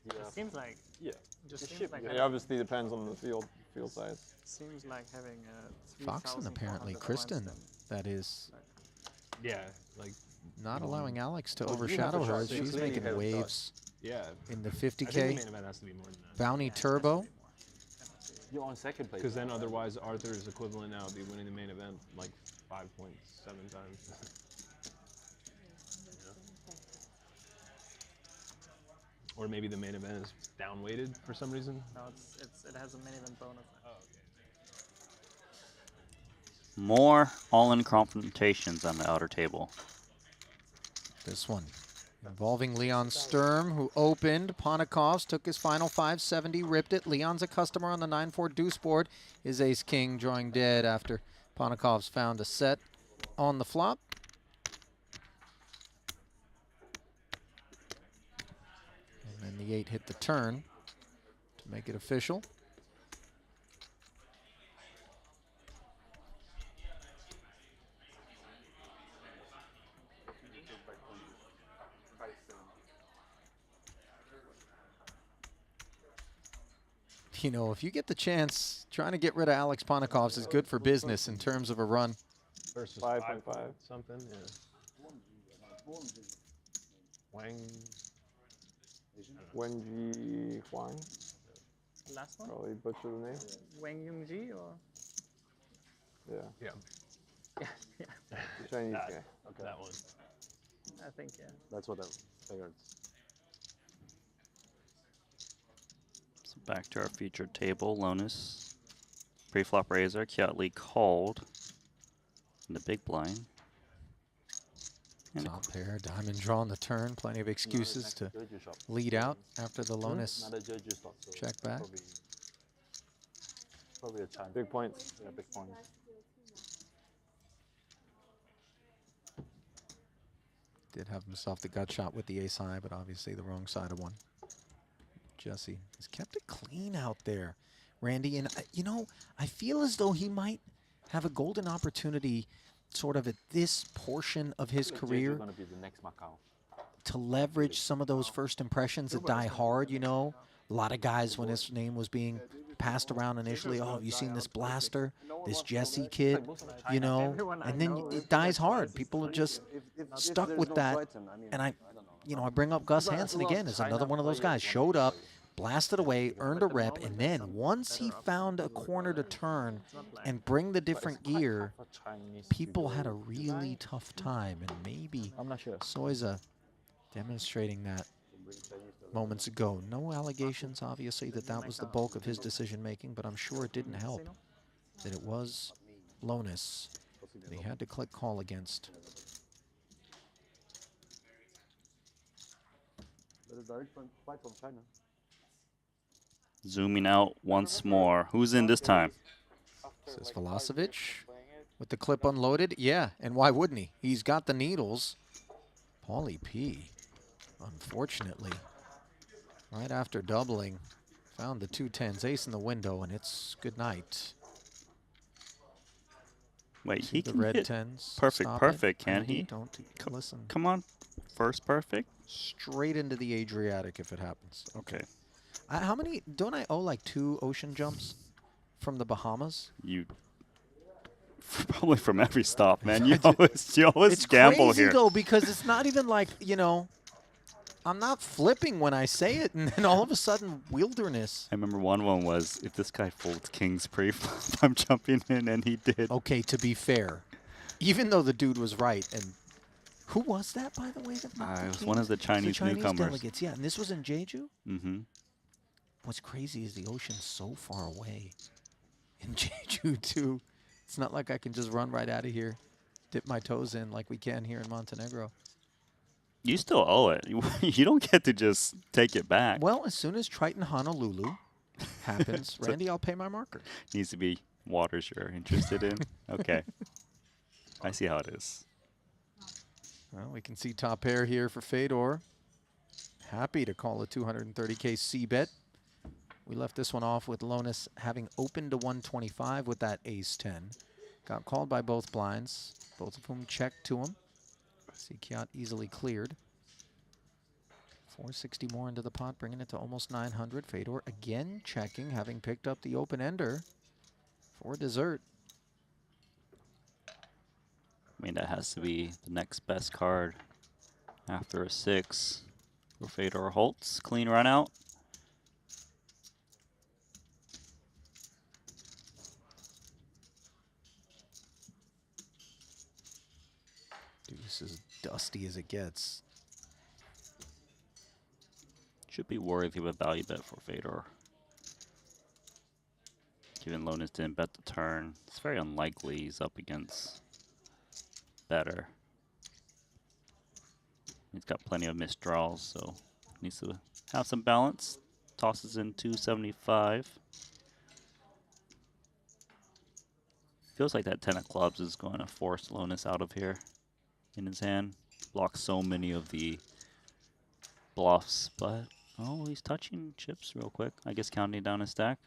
Yeah. It seems like. Yeah. Just seems like It obviously depends on the field size. Seems like having a Foxen apparently, Kristen, that is. Yeah, like. Not allowing Alex to overshadow her as she's making waves. Yeah. In the I think the 50K. main event has to be more than that. Bounty Turbo. You're on second place. Because then otherwise Arthur's equivalent now would be winning the main event like 5.7 times. Or maybe the main event is down-weighted for some reason. No, it has a main event bonus. Oh, okay. More all-in confrontations on the outer table. This one Involving Leon Sturm, who opened. Ponikovs took his final 570, ripped it. Leon's a customer on the 9-4 deuce board. His ace-king drawing dead after Ponikovs found a set on the flop. And then the 8 hit the turn to make it official. You know, if you get the chance, trying to get rid of Alex Ponikovs is good for business in terms of a run. Versus 5.5 something, yeah. Wenji Huang. Last one? Probably butcher the name. Wang Yungji or? Yeah. Yeah. The Chinese guy. Okay. That one. I think, yeah. That's what I figured. So back to our featured table. Lonus, pre-flop razor, Kiatli called in the big blind. And Top pair, diamond draw on the turn. Plenty of excuses to lead out after the Lonus check back. Probably a chime. Big points. Yeah, big points. Did have himself the gut shot with the ace high, but obviously the wrong side of one. Jesse has kept it clean out there, Randy. And, you know, I feel as though he might have a golden opportunity sort of at this portion of his career to leverage some of those first impressions that die hard, you know. A lot of guys, when his name was being passed around initially, oh, have you seen this blaster, this Jesse kid, you know, and then it dies hard. People are just stuck with that. And I bring up Gus Hansen again as another one of those guys. Showed up, blasted away, earned a rep, and then once he found a corner to turn and bring the different gear, people had a really tough time. And maybe Soiza demonstrating that moments ago. No allegations, obviously, that was the bulk of his decision-making, but I'm sure it didn't help that it was Lonus that he had to click call against. zooming out once more. Who's in this time? Says Velocevic with the clip unloaded. Yeah, and why wouldn't he? He's got the needles. Paulie P, unfortunately, right after doubling, found the 2-10s ace in the window, and it's good night. Wait, he the can red hit 10s. perfect, can he? Don't listen. Come on, first perfect. Straight into the Adriatic if it happens. Okay. How many? Don't I owe like 2 ocean jumps from the Bahamas? You probably from every stop, man. You always it's gamble crazy here. Though, because it's not even like, you know, I'm not flipping when I say it, and then all of a sudden, wilderness. I remember one was, if this guy folds kings pre-flop, I'm jumping in, and he did. Okay, to be fair, even though the dude was right, and who was that, by the way? That It was one of the Chinese newcomers. Delegates, yeah, and this was in Jeju? Mm-hmm. What's crazy is the ocean's so far away in Jeju, too. It's not like I can just run right out of here, dip my toes in like we can here in Montenegro. You still owe it. You don't get to just take it back. Well, as soon as Triton Honolulu happens, Randy, I'll pay my marker. Needs to be waters you're interested in. Okay. I see how it is. Well, we can see top pair here for Fedor. Happy to call a 230K C-bet. We left this one off with Lonus having opened to 125 with that ace-10. Got called by both blinds, both of whom checked to him. Kiat easily cleared. 460 more into the pot, bringing it to almost 900. Fedor again checking, having picked up the open-ender for dessert. I mean, that has to be the next best card after a 6 for Fedor Holtz. Clean run out. Deuce is dusty as it gets. Should be worthy of a value bet for Fedor. Given Lonus didn't bet the turn, it's very unlikely he's up against better. He's got plenty of missed draws, so needs to have some balance. Tosses in 275. Feels like that 10 of clubs is going to force Lonis out of here in his hand. Blocks so many of the bluffs, but oh, he's touching chips real quick. I guess counting down his stack.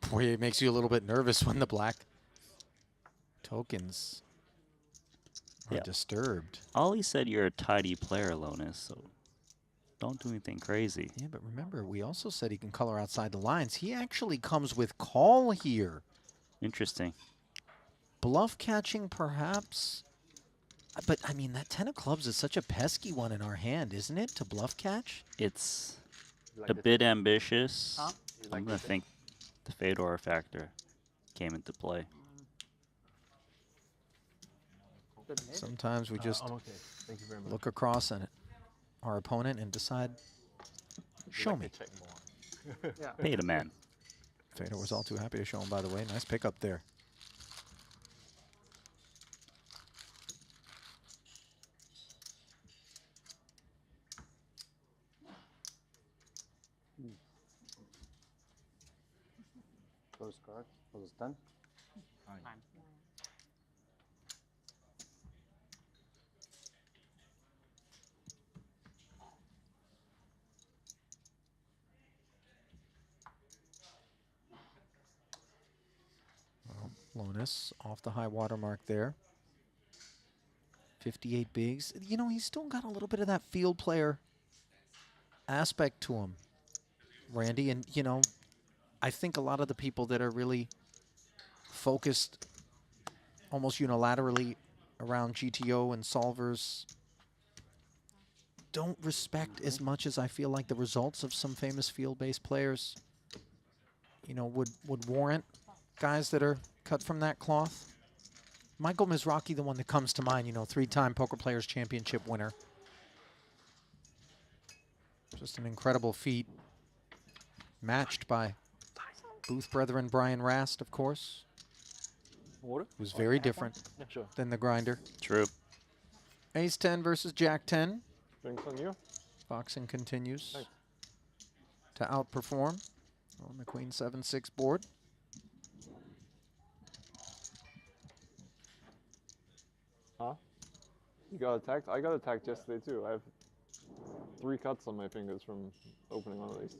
Boy, it makes you a little bit nervous when the black tokens are disturbed. Ollie said you're a tidy player, Lonis, so don't do anything crazy. Yeah, but remember, we also said he can color outside the lines. He actually comes with call here. Interesting. Bluff catching, perhaps. But, I mean, that 10 of clubs is such a pesky one in our hand, isn't it, to bluff catch? It's a bit ambitious. I'm going to think the Fedor factor came into play. Sometimes we just I'm okay. Thank you very much. look across at our opponent and decide, show me. Pay the man. Fedor was all too happy to show him, by the way. Nice pickup there. First card. Was it done? Time. Well, Lonis off the high water mark there. 58 bigs. You know, he's still got a little bit of that field player aspect to him, Randy. And, you know, I think a lot of the people that are really focused almost unilaterally around GTO and solvers don't respect as much as I feel like the results of some famous field-based players, you know, would warrant guys that are cut from that cloth. Michael Mizrachi, the one that comes to mind, you know, 3-time Poker Players Championship winner. Just an incredible feat. Matched by Booth brethren Brian Rast, of course. Water? Who's very different than the grinder. True. Ace 10 versus Jack 10. Drinks on you. Foxing continues to outperform on the Queen 7-6 board. Huh? You got attacked? I got attacked yesterday too. I have 3 cuts on my fingers from opening one of these.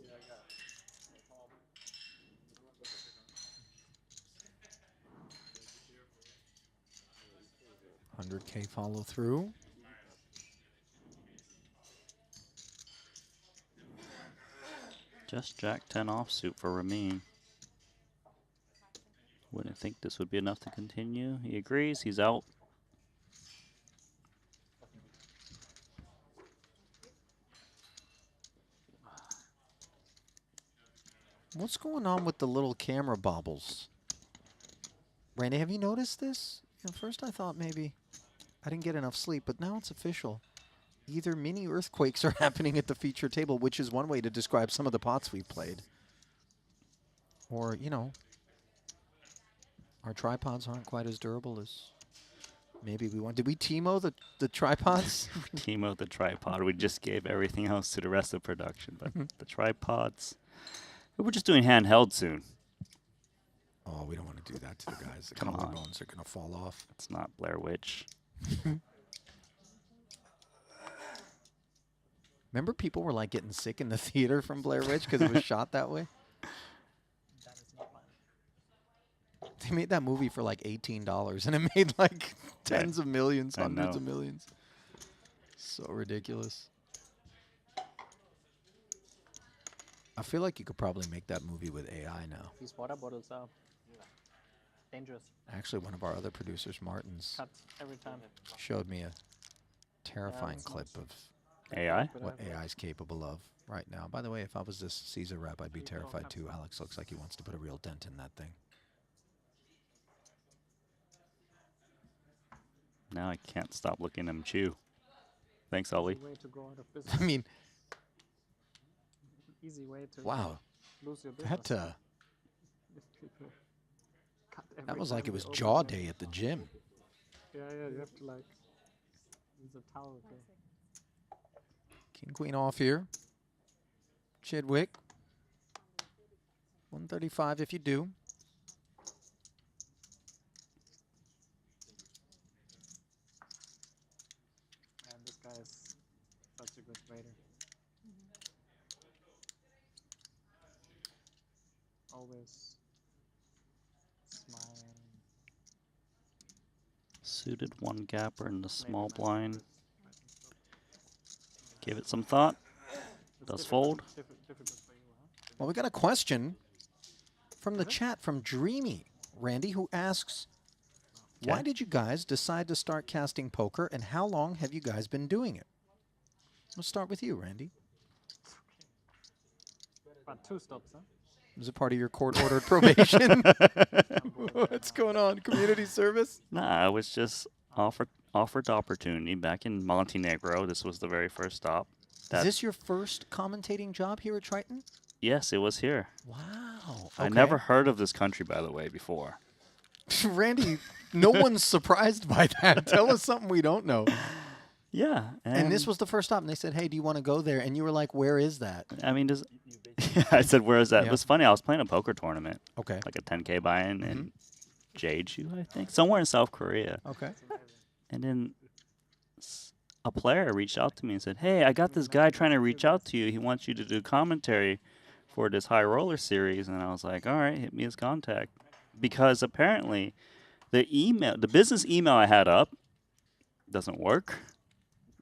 100K follow through. Just Jack 10 offsuit for Ramin. Wouldn't think this would be enough to continue. He agrees. He's out. What's going on with the little camera bobbles? Randy, have you noticed this? At first I thought maybe I didn't get enough sleep, but now it's official. Either mini earthquakes are happening at the feature table, which is one way to describe some of the pots we've played. Or, you know, our tripods aren't quite as durable as maybe we want. Did we Timo the tripods? Timo the tripod. We just gave everything else to the rest of production, but the tripods. We're just doing handheld soon. Oh, we don't want to do that to the guys. The Come on. collarbones are going to fall off. It's not Blair Witch. Remember people were like getting sick in the theater from Blair Witch because it was shot that way? They made that movie for like $18 and it made like tens of millions, hundreds of millions. So ridiculous. I feel like you could probably make that movie with AI now. These water bottles are dangerous. Actually, one of our other producers, Martin's, Cut every time. showed me a terrifying clip of AI? what AI is capable of right now. By the way, if I was this Caesar rep, I'd be terrified too. Alex looks like he wants to put a real dent in that thing. Now I can't stop looking at him chew. Thanks, Ollie. Easy way to go out of business. I mean, Easy way to wow. lose your business. That, If people cut that every was like time it was they open jaw it. day at the gym. Yeah, you have to like use a towel. Okay. King, queen off here. Chidwick. 135 if you do. And this guy is such a good trader. Always smiling. Suited one gapper in the small blind. Give it some thought. Does fold. Well, we got a question from the chat from Dreamy, Randy, who asks, why did you guys decide to start casting poker, and how long have you guys been doing it? Let's start with you, Randy. About 2 stops, huh? Was it part of your court-ordered probation? What's going on? Community service? Nah, I was just offered the opportunity back in Montenegro. This was the very first stop. Is this your first commentating job here at Triton? Yes, it was here. Wow. I never heard of this country, by the way, before. Randy, no one's surprised by that. Tell us something we don't know. Yeah. And this was the first stop, and they said, hey, do you want to go there? And you were like, where is that? I mean, I said, where is that? Yeah. It was funny. I was playing a poker tournament. Okay. Like a 10K buy-in in Jeju, I think. Somewhere in South Korea. Okay. And then a player reached out to me and said, hey, I got this guy trying to reach out to you. He wants you to do commentary for this high roller series. And I was like, all right, hit me his contact. Because apparently the business email I had up doesn't work.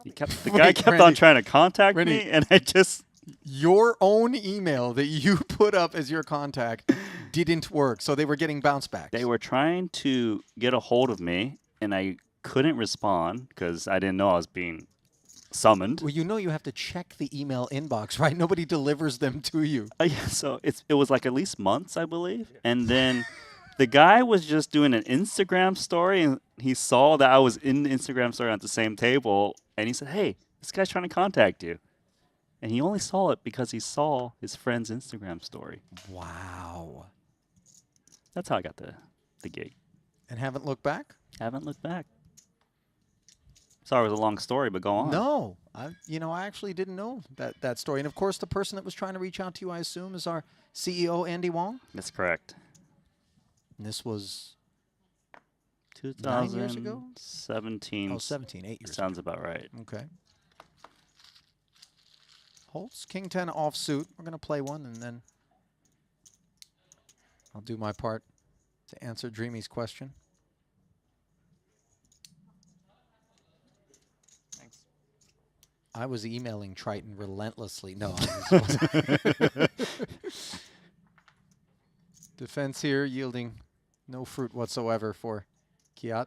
The guy kept on trying to contact me, and I just... Your own email that you put up as your contact didn't work, so they were getting bounce backs. They were trying to get a hold of me, and I couldn't respond because I didn't know I was being summoned. Well, you know you have to check the email inbox, right? Nobody delivers them to you. Yeah, so it was like at least months, I believe. And then the guy was just doing an Instagram story, and he saw that I was in the Instagram story at the same table, and he said, hey, this guy's trying to contact you. And he only saw it because he saw his friend's Instagram story. Wow. That's how I got the gig. And haven't looked back? Haven't looked back. Sorry, it was a long story, but go on. No. I actually didn't know that story. And, of course, the person that was trying to reach out to you, I assume, is our CEO, Andy Wong? That's correct. And this was 9 years ago? 17. Oh, 17, 8 years Sounds about right. Okay. Holtz, King 10 offsuit. We're going to play one, and then I'll do my part to answer Dreamy's question. Thanks. I was emailing Triton relentlessly. No. Defense here yielding no fruit whatsoever for Kiat.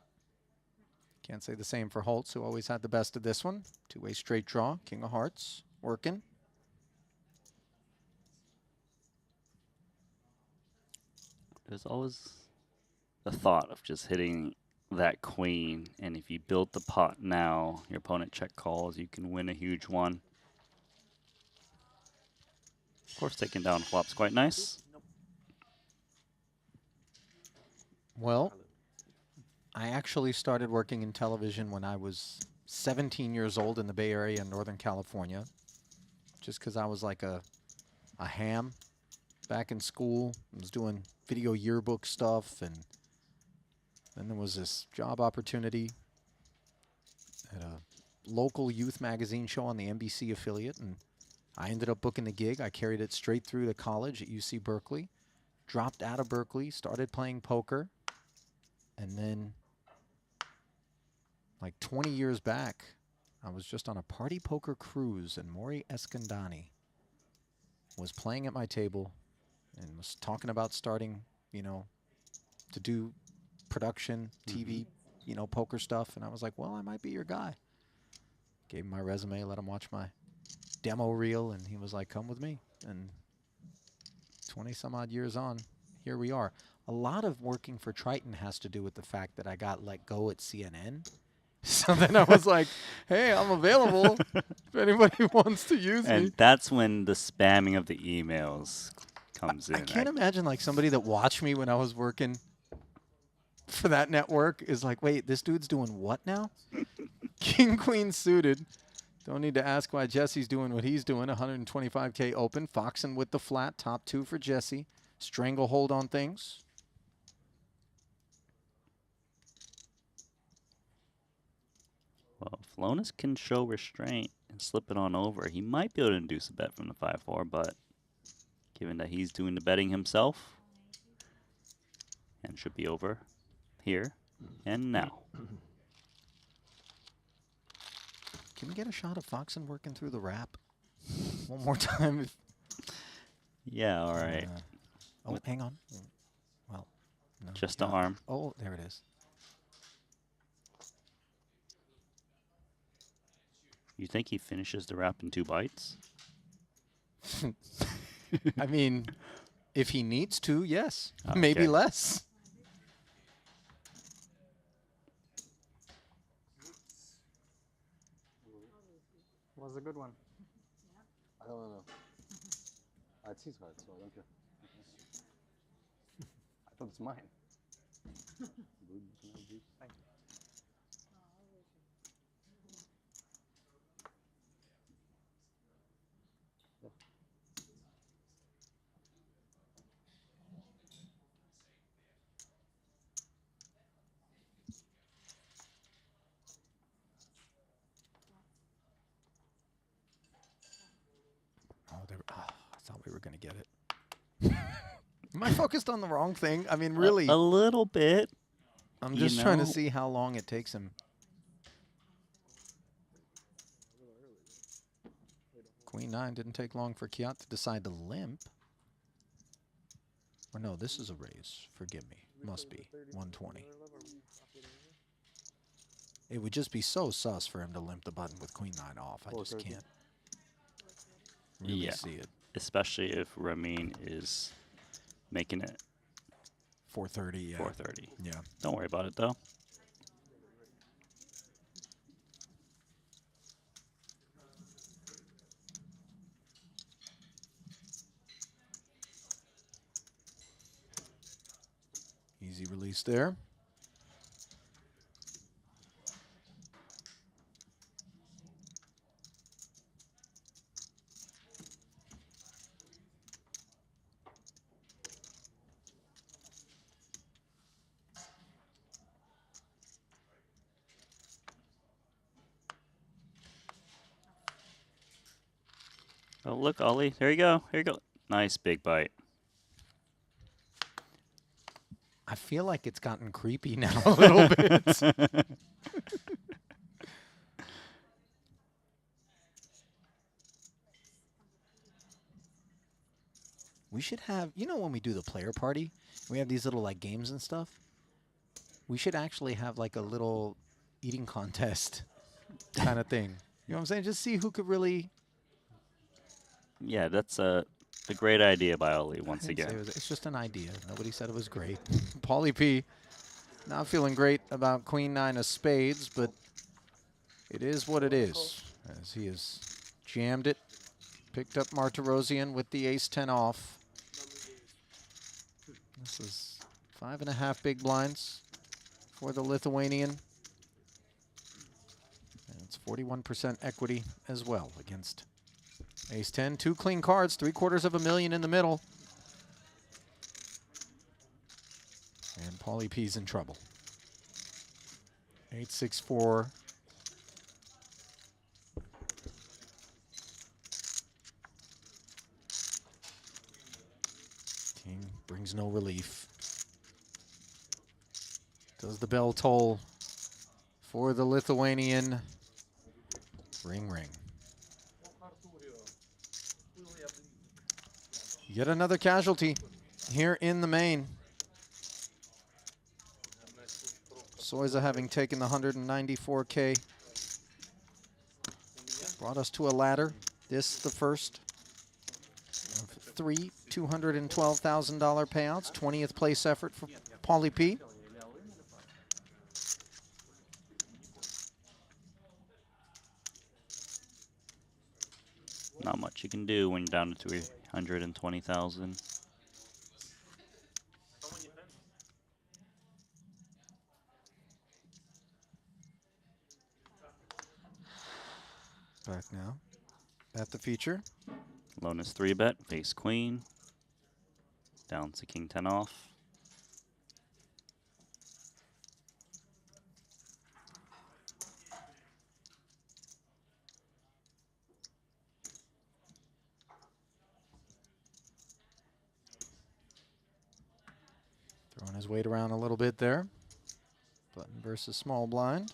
Can't say the same for Holtz, who always had the best of this one. Two-way straight draw. King of hearts working. There's always the thought of just hitting that queen, and if you build the pot now, your opponent check calls, you can win a huge one. Of course, taking down flop's quite nice. Well, I actually started working in television when I was 17 years old in the Bay Area in Northern California, just because I was like a ham back in school. I was doing video yearbook stuff, and then there was this job opportunity at a local youth magazine show on the NBC affiliate, and I ended up booking the gig. I carried it straight through to college at UC Berkeley, dropped out of Berkeley, started playing poker, and then like 20 years back, I was just on a party poker cruise, and Maury Escandani was playing at my table and was talking about starting, to do production, TV, poker stuff. And I was like, well, I might be your guy. Gave him my resume, let him watch my demo reel, and he was like, come with me. And 20 some odd years on, here we are. A lot of working for Triton has to do with the fact that I got let go at CNN. So then I was like, hey, I'm available if anybody wants to use me. And that's when the spamming of the emails comes in. I can't imagine like somebody that watched me when I was working for that network is like, wait, this dude's doing what now? King, queen suited. Don't need to ask why Jesse's doing what he's doing. 125K open. Foxen with the flat. Top 2 for Jesse. Stranglehold on things. Well, if Lonis can show restraint and slip it on over, he might be able to induce a bet from the 5-4, but given that he's doing the betting himself, and should be over here and now. Can we get a shot of Foxen working through the wrap? One more time. Yeah, all right. Oh, hang on. Well, no. Just the arm. Oh, there it is. You think he finishes the wrap in 2 bites? I mean, if he needs to, yes. Okay. Maybe less. Was a good one. I don't know. It's his card, so I don't care. I thought it's mine. Thank you. I thought we were going to get it. Am I focused on the wrong thing? I mean, really. A little bit. I'm just trying to see how long it takes him. Queen 9 didn't take long for Kiat to decide to limp. Or no, this is a raise. Forgive me. Must be 120. It would just be so sus for him to limp the button with Queen 9 off. I just can't really see it. Especially if Ramin is making it 430. Yeah. 430. Yeah. Don't worry about it though. Easy release there. Oh, look, Ollie. There you go. Here you go. Nice big bite. I feel like it's gotten creepy now a little bit. We should have, you know, when we do the player party, we have these little like games and stuff. We should actually have like a little eating contest kind of thing. You know what I'm saying? Just see who could really. Yeah, that's a great idea by Ollie once again. It's just an idea. Nobody said it was great. Paulie P not feeling great about Queen 9 of spades, but it is what it is. As he has jammed it, picked up Martirosian with the ace-10 off. This is 5.5 big blinds for the Lithuanian. And it's 41% equity as well against ace-10. 2 clean cards, 750,000 in the middle. And Paulie P's in trouble. 8-6-4. King brings no relief. Does the bell toll for the Lithuanian? Ring, ring. Yet another casualty here in the main. Soiza having taken the 194K. Brought us to a ladder. This the first of 3 $212,000 payouts. 20th place effort for Paulie P. Not much you can do when you're down to 320,000. Back now. At the feature. Lone is 3-bet, face queen. Down to king 10 off. Throwing his weight around a little bit there. Button versus small blind.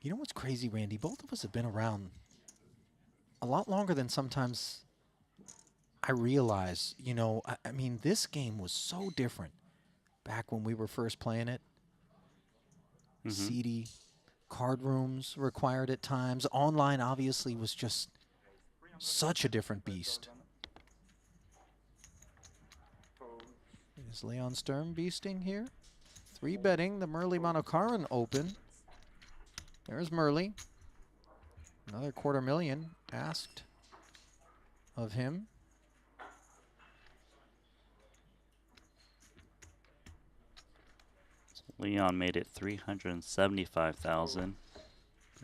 You know what's crazy, Randy? Both of us have been around a lot longer than sometimes I realize. You know, I mean, this game was so different back when we were first playing it. Seedy, card rooms required at times. Online, obviously, was just such a different beast. Is Leon Sturm beasting here? 3-betting the Murley Monocaran Open. There's Murley. Another $250,000 asked of him. So Leon made it 375,000.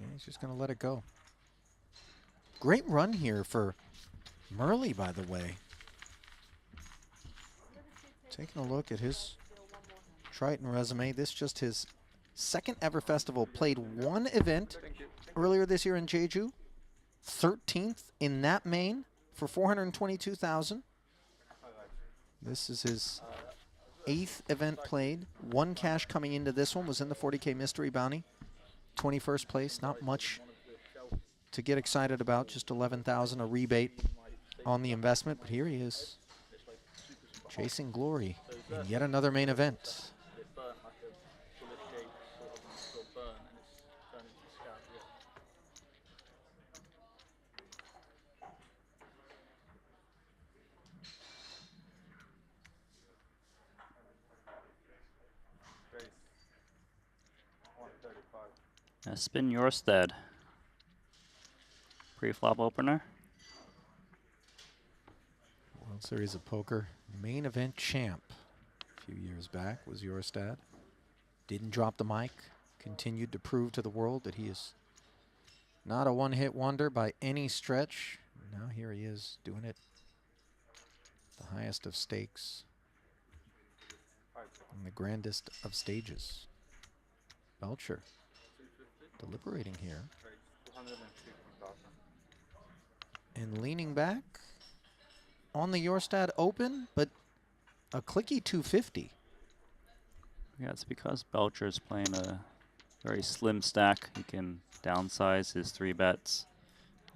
Yeah, he's just going to let it go. Great run here for Murley, by the way. Taking a look at his Triton resume, this just his second ever festival. Played one event earlier this year in Jeju, 13th in that main for 422,000. This is his 8th event played. One cash coming into this one was in the 40K mystery bounty. 21st place, not much to get excited about, just 11,000, a rebate on the investment, but here he is, chasing glory in yet another main event. Spin Jorstad. Pre-flop opener. World Series of Poker main event champ a few years back was Jorstad. Didn't drop the mic. Continued to prove to the world that he is not a one-hit wonder by any stretch. Now here he is doing it the highest of stakes and the grandest of stages. Belcher deliberating here and leaning back on the Jorstad Open, but a clicky 250. Yeah, it's because Belcher's playing a very slim stack. He can downsize his 3-bets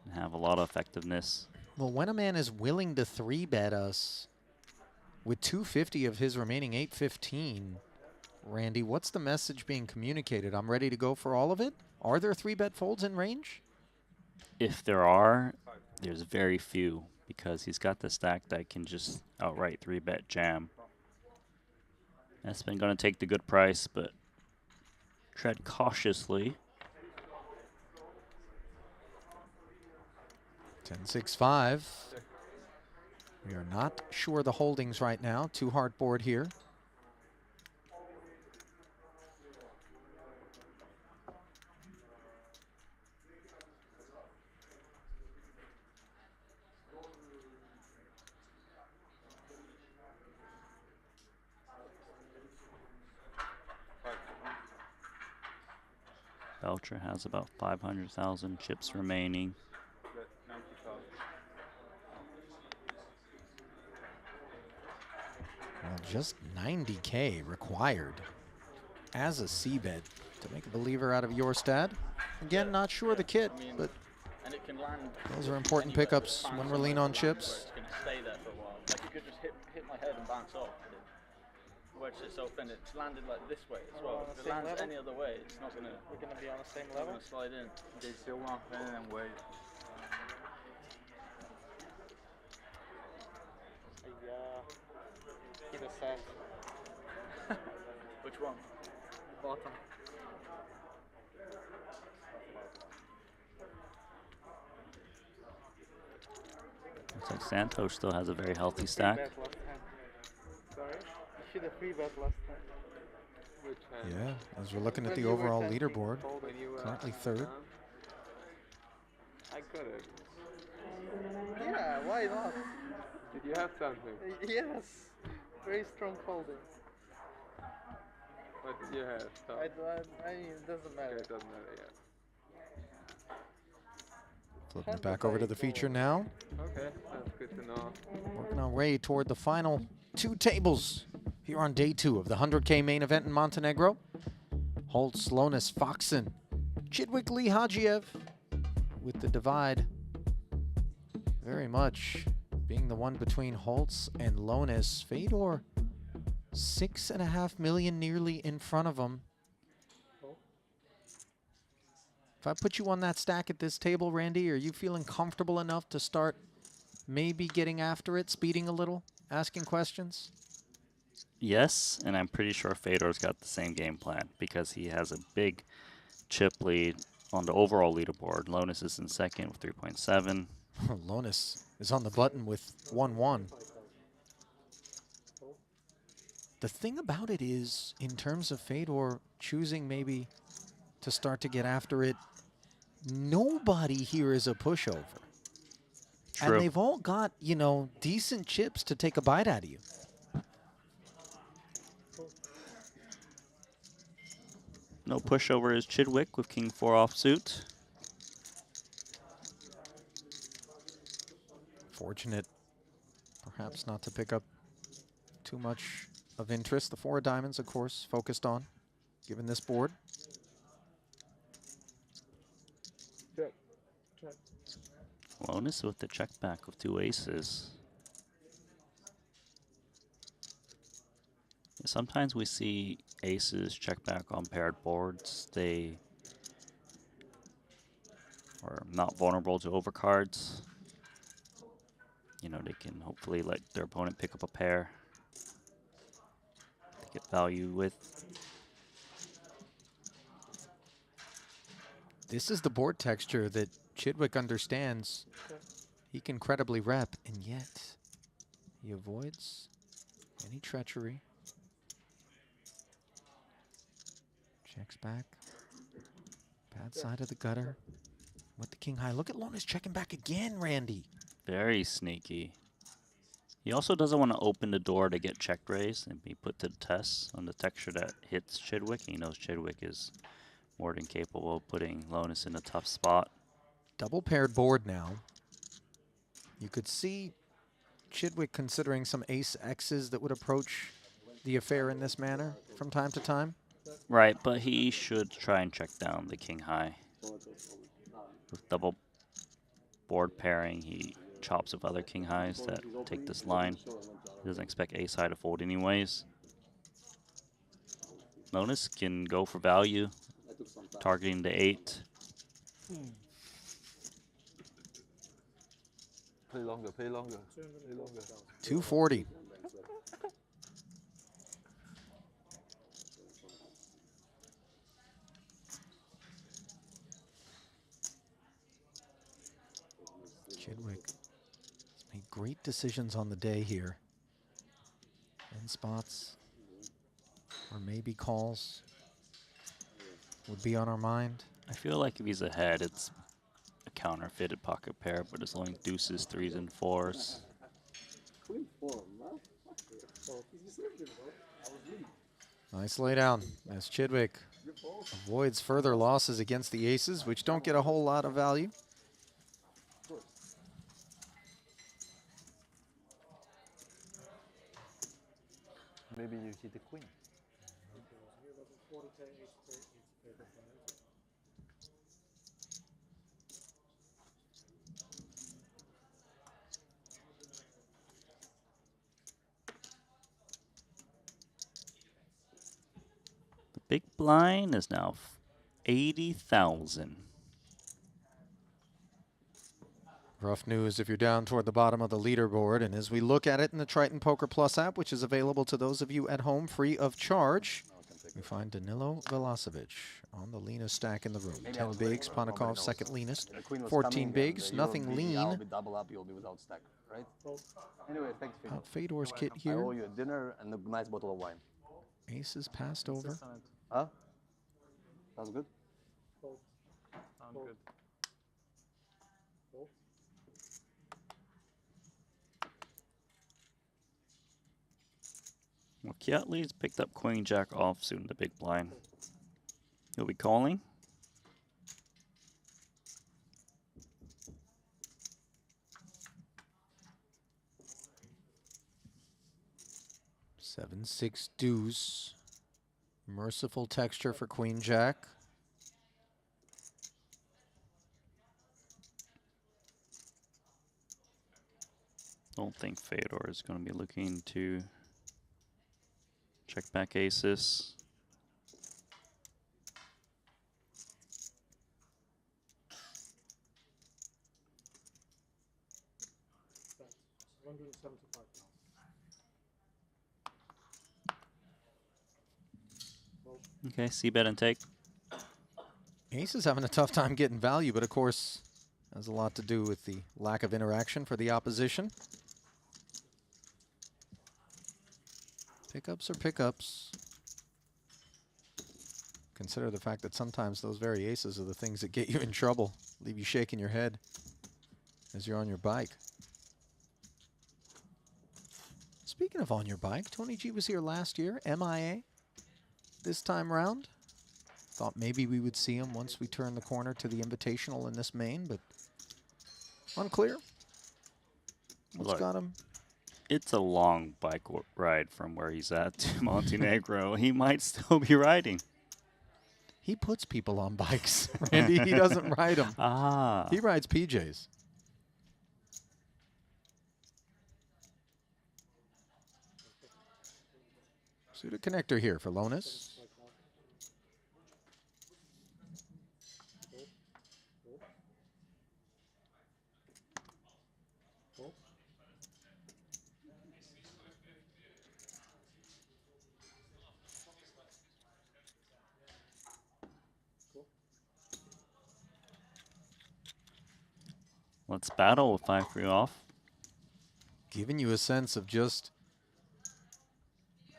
and have a lot of effectiveness. Well, when a man is willing to 3-bet us with 250 of his remaining 815, Randy, what's the message being communicated? I'm ready to go for all of it? Are there 3-bet folds in range? If there are, there's very few because he's got the stack that can just outright 3-bet jam. Espen going to take the good price, but tread cautiously. 10-6-5. We are not sure the holdings right now. Too hard board here. Belcher has about 500,000 chips remaining. Well, just 90K required as a C-bet to make a believer out of Jorstad. Again, not sure the kit, but those are important pickups when we're lean on chips. It's going to stay there for a while. Like you could just hit my head and bounce off. Wedge itself in, it's landed like this way as well. If it lands any other way, it's not going to. We're going to be on the same level. Going to slide in. They still want in and wait. Either set. Which one? Bottom. Looks like Santos still has a very healthy stack. Sorry, you should have free bet last time. Yeah, as we're looking at the overall leaderboard, currently third. I got it. Yeah, why not? Did you have something? Yes, very strong holding. What did you have? Stop. I mean, it doesn't matter. Okay, it doesn't matter, yeah. Flipping it back over to the feature now. Okay, that's good to know. Working our way toward the final 2 tables here on day 2 of the 100K main event in Montenegro. Holtz, Lonis, Foxen, Chidwick, Lee, Hajiev with the divide very much being the one between Holtz and Lonis. Fedor, 6.5 million nearly in front of him. If I put you on that stack at this table, Randy, are you feeling comfortable enough to start maybe getting after it, speeding a little, asking questions? Yes, and I'm pretty sure Fedor's got the same game plan because he has a big chip lead on the overall leaderboard. Lonis is in second with 3.7. Lonis is on the button with 1-1. The thing about it is, in terms of Fedor choosing maybe to start to get after it, nobody here is a pushover. True. And they've all got, you know, decent chips to take a bite out of you. No pushover is Chidwick with King 4 offsuit. Fortunate, perhaps not to pick up too much of interest. The 4 of diamonds, of course, focused on, given this board. Check. Check. Lonis with the check back of 2 aces. Sometimes we see aces check back on paired boards. They are not vulnerable to overcards. You know, they can hopefully let their opponent pick up a pair to get value with. This is the board texture that Chidwick understands he can credibly rep, and yet he avoids any treachery. Checks back. Bad side of the gutter with the king high. Look at Lonis checking back again, Randy. Very sneaky. He also doesn't want to open the door to get check raised and be put to the test on the texture that hits Chidwick. He knows Chidwick is more than capable of putting Lonis in a tough spot. Double paired board now. You could see Chidwick considering some ace X's that would approach the affair in this manner from time to time. Right, but he should try and check down the king high. With double board pairing, he chops with other king highs that take this line. He doesn't expect ace high to fold anyways. Lonis can go for value, targeting the 8. Play longer, play longer, play longer. 240. Chidwick has made great decisions on the day here. End spots, or maybe calls, would be on our mind. I feel like if he's ahead, it's a counterfeited pocket pair, but it's only deuces, 3s, and 4s. Nice laydown as Chidwick avoids further losses against the aces, which don't get a whole lot of value. Maybe you hit the queen. The big blind is now 80,000. Rough news if you're down toward the bottom of the leaderboard. And as we look at it in the Triton Poker Plus app, which is available to those of you at home free of charge, We find Danilo Velocevic on the leanest stack in the room. Maybe I 10 was bigs, right, nobody Panikov knows. second leanest. The queen was 14 coming, bigs, and, you'll nothing be- lean. I'll be double up, you'll be without stack, right? Anyway, thanks, Fedor. Out Fedor's kit I here. owe you a dinner and a nice bottle of wine. Aces passed over. Huh? Sounds good? Sound good. Well, Kiatley's picked up Queen Jack offsuit in the big blind. He'll be calling. Seven, six deuce. Merciful texture for Queen Jack. Don't think Fedor is going to be looking to check back aces. Okay, c-bet and take. Ace is having a tough time getting value, but of course, has a lot to do with the lack of interaction for the opposition. Pickups are pickups. Consider the fact that sometimes those very aces are the things that get you in trouble, leave you shaking your head as you're on your bike. Speaking of on your bike, Tony G was here last year, MIA. This time round, thought maybe we would see him once we turn the corner to the Invitational in this main, but unclear. What's Look, got him? it's a long bike ride from where he's at to Montenegro. He might still be riding. He puts people on bikes, Randy. He doesn't ride them. Ah. He rides PJs. Suited connector here for Lonis. Let's battle with 5-3 off. Giving you a sense of just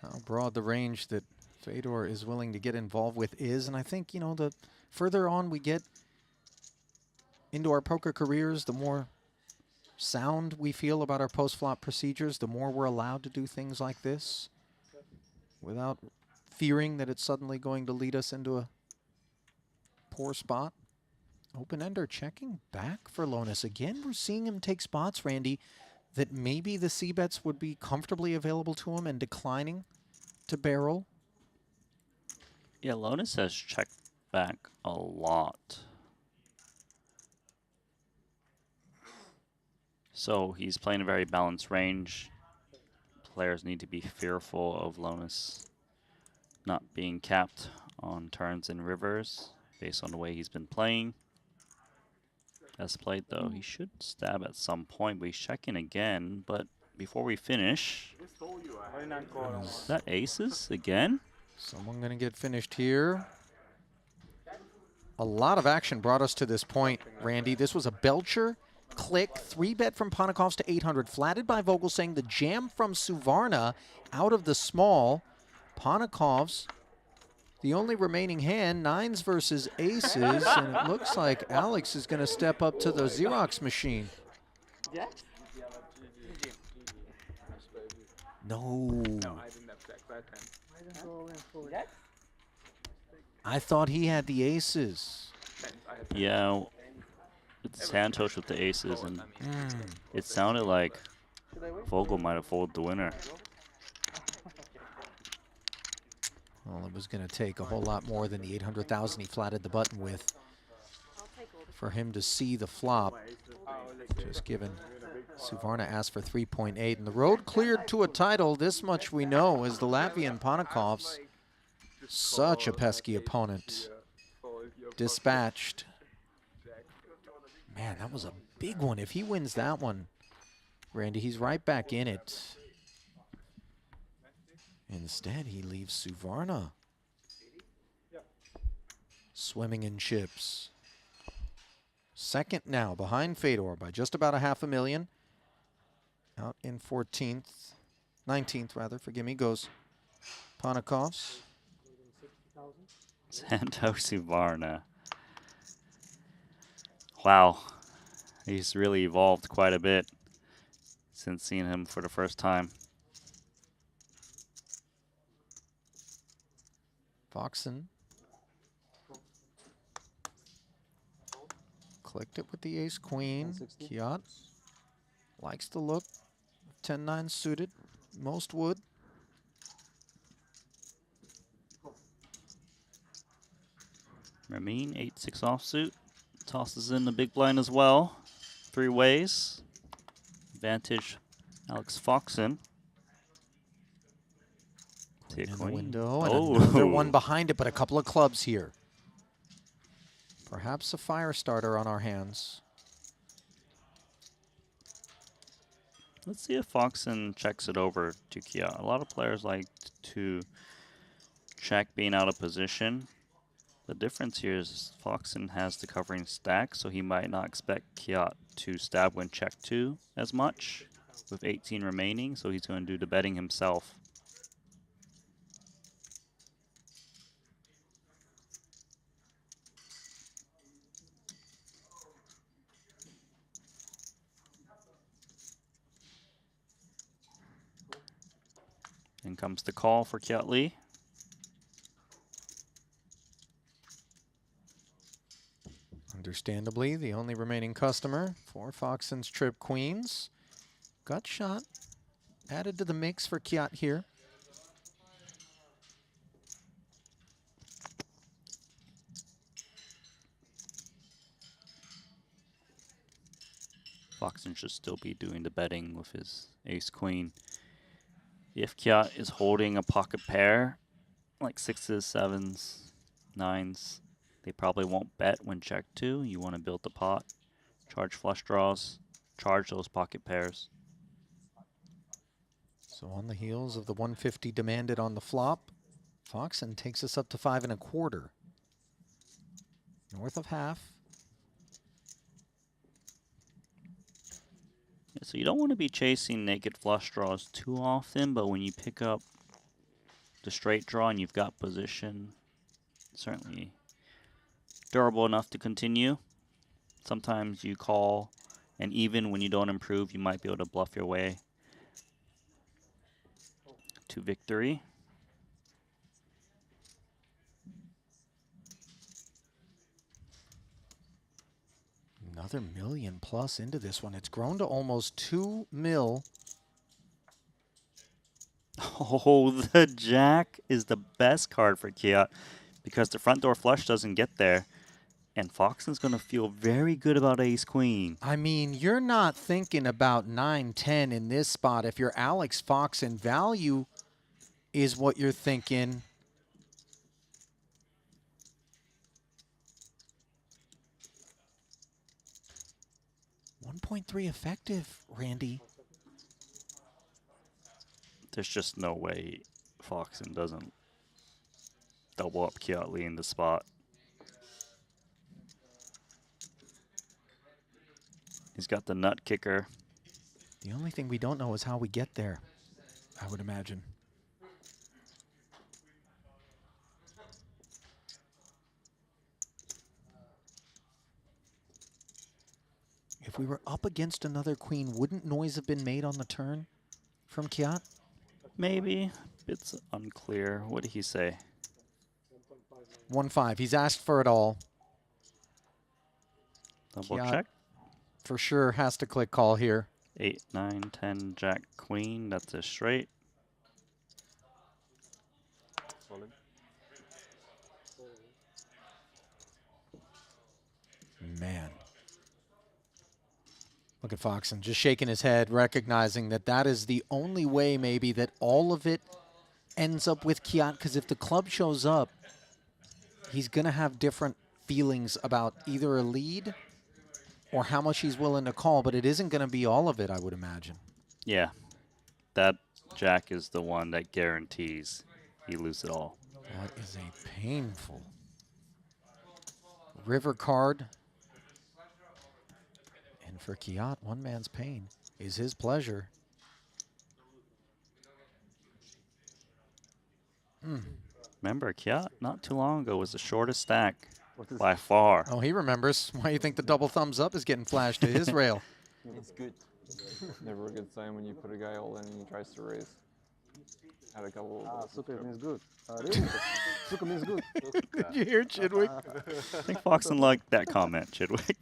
how broad the range that Fedor is willing to get involved with is. And I think, you know, the further on we get into our poker careers, the more sound we feel about our post-flop procedures, the more we're allowed to do things like this without fearing that it's suddenly going to lead us into a poor spot. Open-ender checking back for Lonis. Again, we're seeing him take spots, Randy, that maybe the c-bets would be comfortably available to him and declining to barrel. Yeah, Lonis has checked back a lot. So he's playing a very balanced range. Players need to be fearful of Lonis not being capped on turns and rivers based on the way he's been playing. As played though, he should stab at some point, but he's checking again. But before we finish, is that aces again? Someone gonna get finished here. A lot of action brought us to this point, Randy. This was a Belcher click, 3-bet from Panikov's to 800, flatted by Vogel, saying the jam from Suvarna out of the small. Panikov's the only remaining hand, 9s versus aces, and it looks like Alex is going to step up to the Xerox machine. Yeah? No. No, I didn't have check that time. Yeah? I thought he had the aces. Yeah, it's Santos with the aces, and it sounded like Vogel might have folded the winner. Well, it was going to take a whole lot more than the 800,000 he flatted the button with for him to see the flop. Just given Suvarna asked for 3.8, and the road cleared to a title. This much we know is the Latvian Panikov's such a pesky opponent. Dispatched. Man, that was a big one. If he wins that one, Randy, he's right back in it. Instead, he leaves Suvarna Swimming in chips. Second now, behind Fedor by just about a $500,000. Out in 14th, 19th rather, forgive me, goes Panakovs. Santosi Varna. Wow. He's really evolved quite a bit since seeing him for the first time. Foxen. Clicked it with the ace-queen. Kiat likes the look. 10-9 suited. Most would. Ramin, 8-6 offsuit. Tosses in the big blind as well. 3 ways. Advantage Alex Foxen. In the window, Oh. and another one behind it, but a couple of clubs here. Perhaps a fire starter on our hands. Let's see if Foxen checks it over to Kiat. A lot of players like to check being out of position. The difference here is Foxen has the covering stack, so he might not expect Kiat to stab when check 2 as much, with 18 remaining, so he's going to do the betting himself. In comes the call for Kiat Lee. Understandably, the only remaining customer for Foxen's Trip Queens. Gut shot added to the mix for Kiat here. Foxen should still be doing the betting with his ace-queen. If Kiat is holding a pocket pair, like 6s, 7s, 9s, they probably won't bet when check 2. You want to build the pot, charge flush draws, charge those pocket pairs. So on the heels of the 150 demanded on the flop, Foxen takes us up to 5 1/4. North of half. So you don't want to be chasing naked flush draws too often, but when you pick up the straight draw and you've got position, certainly durable enough to continue. Sometimes you call, and even when you don't improve, you might be able to bluff your way to victory. Another $1 million plus into this one. It's grown to almost $2 million. Oh, the jack is the best card for Kiat because the front door flush doesn't get there. And Foxen's going to feel very good about ace-queen. I mean, you're not thinking about 9-10 in this spot. If you're Alex Foxen, value is what you're thinking. .3 effective, Randy. There's just no way Foxen doesn't double up Kiat Lee in the spot. He's got the nut kicker. The only thing we don't know is how we get there, I would imagine. If we were up against another queen, wouldn't noise have been made on the turn from Kiat? Maybe. It's unclear. What did he say? 1-5. He's asked for it all. Double Kiat check. for sure has to click call here. 8, 9, 10, jack, queen. That's a straight. Solid. Man. Look at Foxen just shaking his head, recognizing that that is the only way maybe that all of it ends up with Kiat, because if the club shows up, he's going to have different feelings about either a lead or how much he's willing to call, but it isn't going to be all of it, I would imagine. Yeah. That jack is the one that guarantees he loses it all. That is a painful river card. And for Kiat, one man's pain is his pleasure. Remember, Kiat, not too long ago, was the shortest stack by far. Oh, he remembers. Why you think the double thumbs up is getting flashed to his rail? It's good. Never a good sign when you put a guy all in and he tries to raise. Had a couple. Suka means good. Suka means good. Did you hear Chidwick? I think Foxen liked that comment, Chidwick.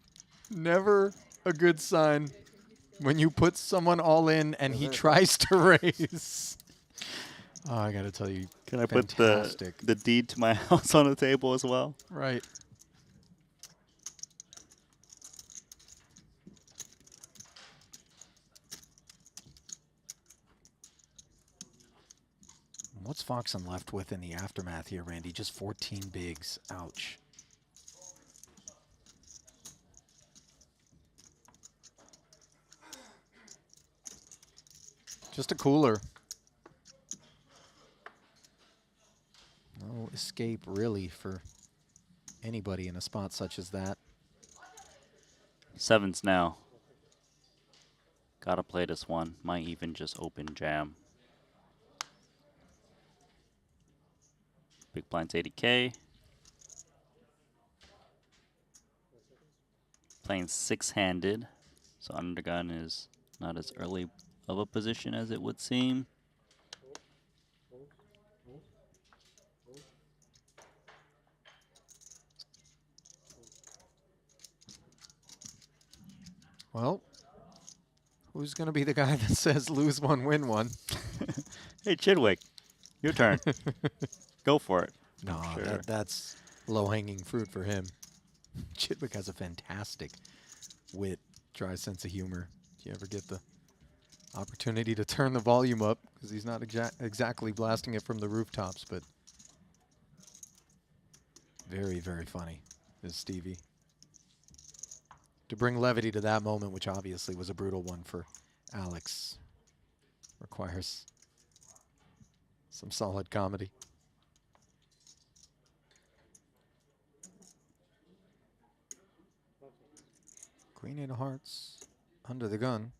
Never a good sign when you put someone all in and he tries to raise. Oh, I got to tell you, Can I fantastic. put the deed to my house on the table as well? Right. What's Foxen left with in the aftermath here, Randy? Just 14 bigs. Ouch. Just a cooler. No escape, really, for anybody in a spot such as that. 7s now. Gotta play this one. Might even just open jam. Big blind's 80K. Playing 6-handed, so undergun is not as early of a position as it would seem. Well, who's going to be the guy that says lose one, win one? Hey, Chidwick, your turn. Go for it. No, Sure. that's low-hanging fruit for him. Chidwick has a fantastic wit, dry sense of humor. Do you ever get the opportunity to turn the volume up? Because he's not exactly blasting it from the rooftops, but very, very funny is Stevie. To bring levity to that moment, which obviously was a brutal one for Alex, requires some solid comedy. Queen 8 of hearts under the gun.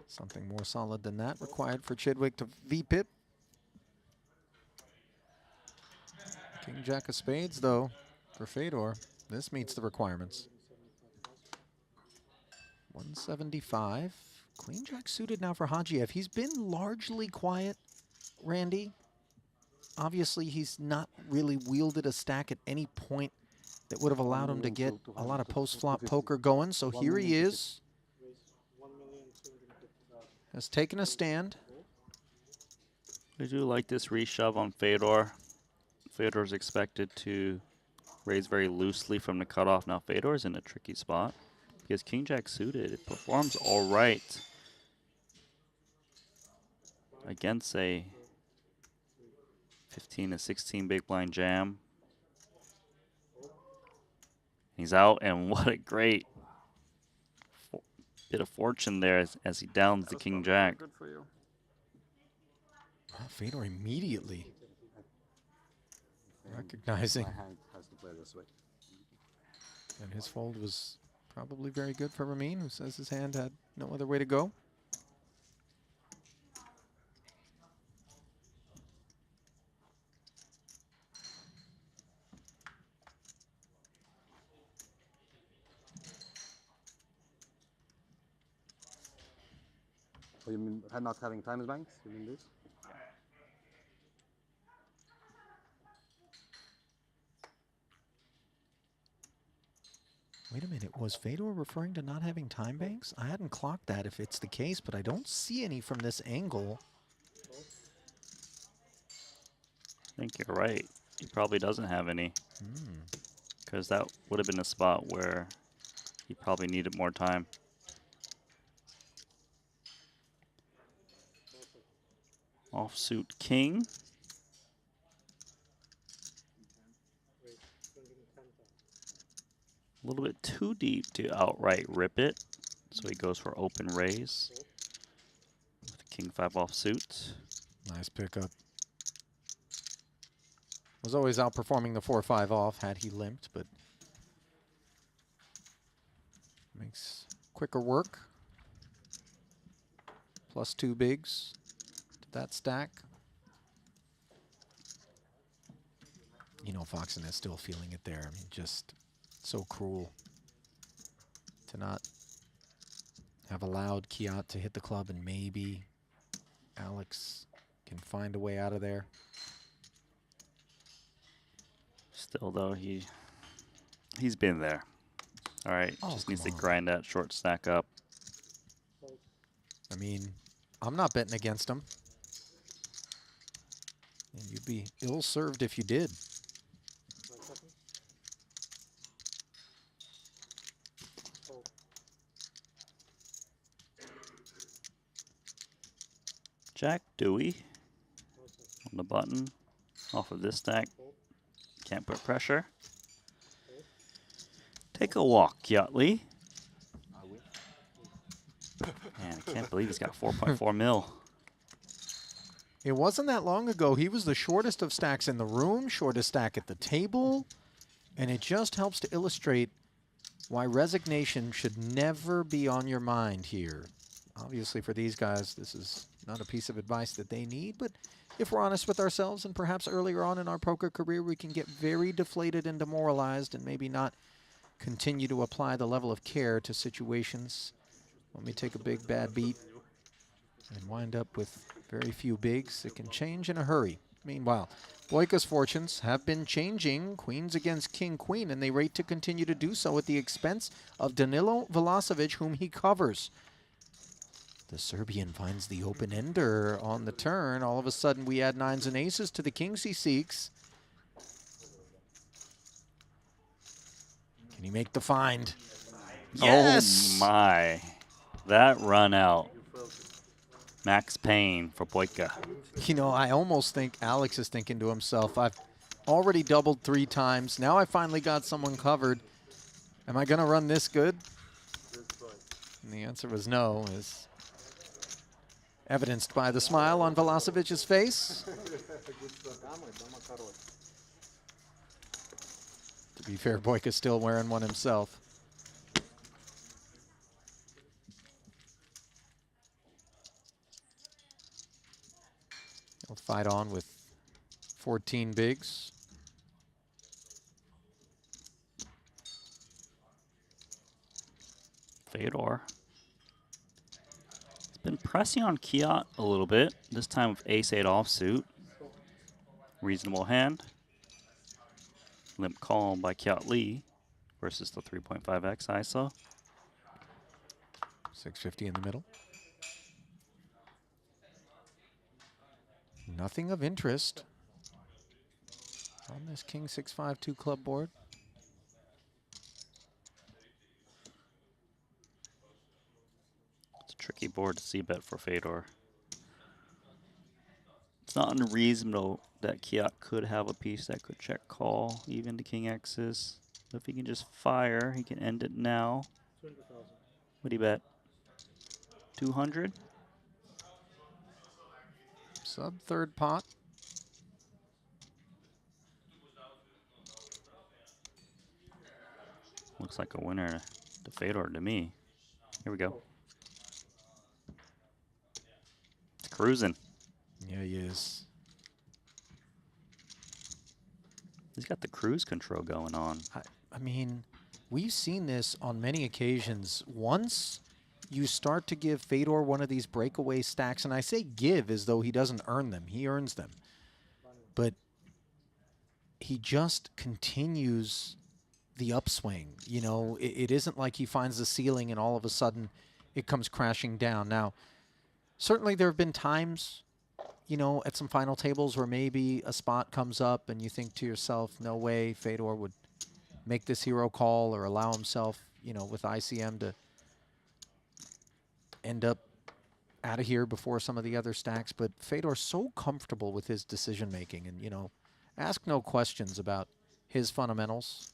Something more solid than that required for Chidwick to V-pip. King Jack of spades, though, for Fedor. This meets the requirements. 175. Queen Jack suited now for Hajiev. He's been largely quiet, Randy. Obviously, he's not really wielded a stack at any point that would have allowed him to get a lot of post-flop poker going. So here he is. Has taken a stand. I do like this reshove on Fedor. Fedor's expected to raise very loosely from the cutoff. Now Fedor's in a tricky spot because King Jack suited. It performs all right against a 15 to 16 big blind jam. He's out, and what a great bit of fortune there as he downs the King Jack. Good for you. Fedor immediately recognizing. My hand has to play this way. And his fold was probably very good for Ramin, who says his hand had no other way to go. Oh, you mean not having times banks? You mean this? Wait a minute, was Fedor referring to not having time banks? I hadn't clocked that if it's the case, but I don't see any from this angle. I think you're right. He probably doesn't have any. Because that would have been a spot where he probably needed more time. Offsuit king. A little bit too deep to outright rip it. So he goes for open raise. With king 5 offsuit. Nice pickup. Was always outperforming the 4-5 off had he limped, but makes quicker work. Plus 2 bigs to that stack. You know, Foxen is still feeling it there. I mean, just so cruel to not have allowed Kiat to hit the club, and maybe Alex can find a way out of there. Still, though, he's been there. All right, just needs to grind that short stack up. I mean, I'm not betting against him. And you'd be ill-served if you did. Jack Dewey on the button off of this stack. Can't put pressure. Take a walk, Yachtly. Man, I can't believe he's got 4.4 mil. It wasn't that long ago. He was the shortest of stacks in the room, shortest stack at the table. And it just helps to illustrate why resignation should never be on your mind here. Obviously, for these guys, this is not a piece of advice that they need, but if we're honest with ourselves, and perhaps earlier on in our poker career, we can get very deflated and demoralized and maybe not continue to apply the level of care to situations. Let me take a big bad beat and wind up with very few bigs. It can change in a hurry. Meanwhile, Boyka's fortunes have been changing. Queens against king, queen, and they rate to continue to do so at the expense of Danilo Vlasovic, whom he covers. The Serbian finds the open ender on the turn. All of a sudden, we add 9s and aces to the kings he seeks. Can he make the find? Yes! Oh my. That run out. Max Payne for Boyka. You know, I almost think Alex is thinking to himself, I've already doubled 3 times. Now I finally got someone covered. Am I going to run this good? And the answer was no, as evidenced by the smile on Velosevic's face. To be fair, Boyka's still wearing one himself. He'll fight on with 14 bigs. Fedor. He's been pressing on Kiat a little bit, this time with ace-8 offsuit. Reasonable hand. Limp call by Kiat Lee versus the 3.5x ISO. 650 in the middle. Nothing of interest on this king 6-5-2 club board. It's a tricky board to see bet for Fedor. It's not unreasonable that Kiat could have a piece that could check call even to king X's. If he can just fire, he can end it now. 200,000. What do you bet? 200? Sub third pot. Looks like a winner to Fedor to me. Here we go. It's cruising. Yeah, he is. He's got the cruise control going on. I mean, we've seen this on many occasions. Once you start to give Fedor one of these breakaway stacks, and I say give as though he doesn't earn them. He earns them. But he just continues the upswing. You know, it isn't like he finds the ceiling and all of a sudden it comes crashing down. Now, certainly there have been times, you know, at some final tables where maybe a spot comes up and you think to yourself, no way Fedor would make this hero call or allow himself, you know, with ICM to end up out of here before some of the other stacks. But Fedor's so comfortable with his decision making, and, you know, ask no questions about his fundamentals.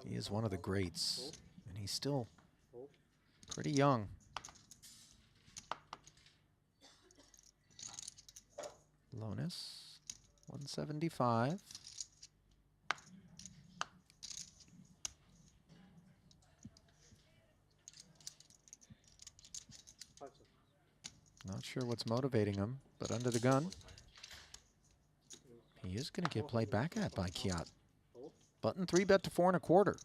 He is one of the greats, and he's still pretty young. Lonis, 175. Not sure what's motivating him, but under the gun, he is going to get played back at by Kiat. Button 3-bet to 4 1/4.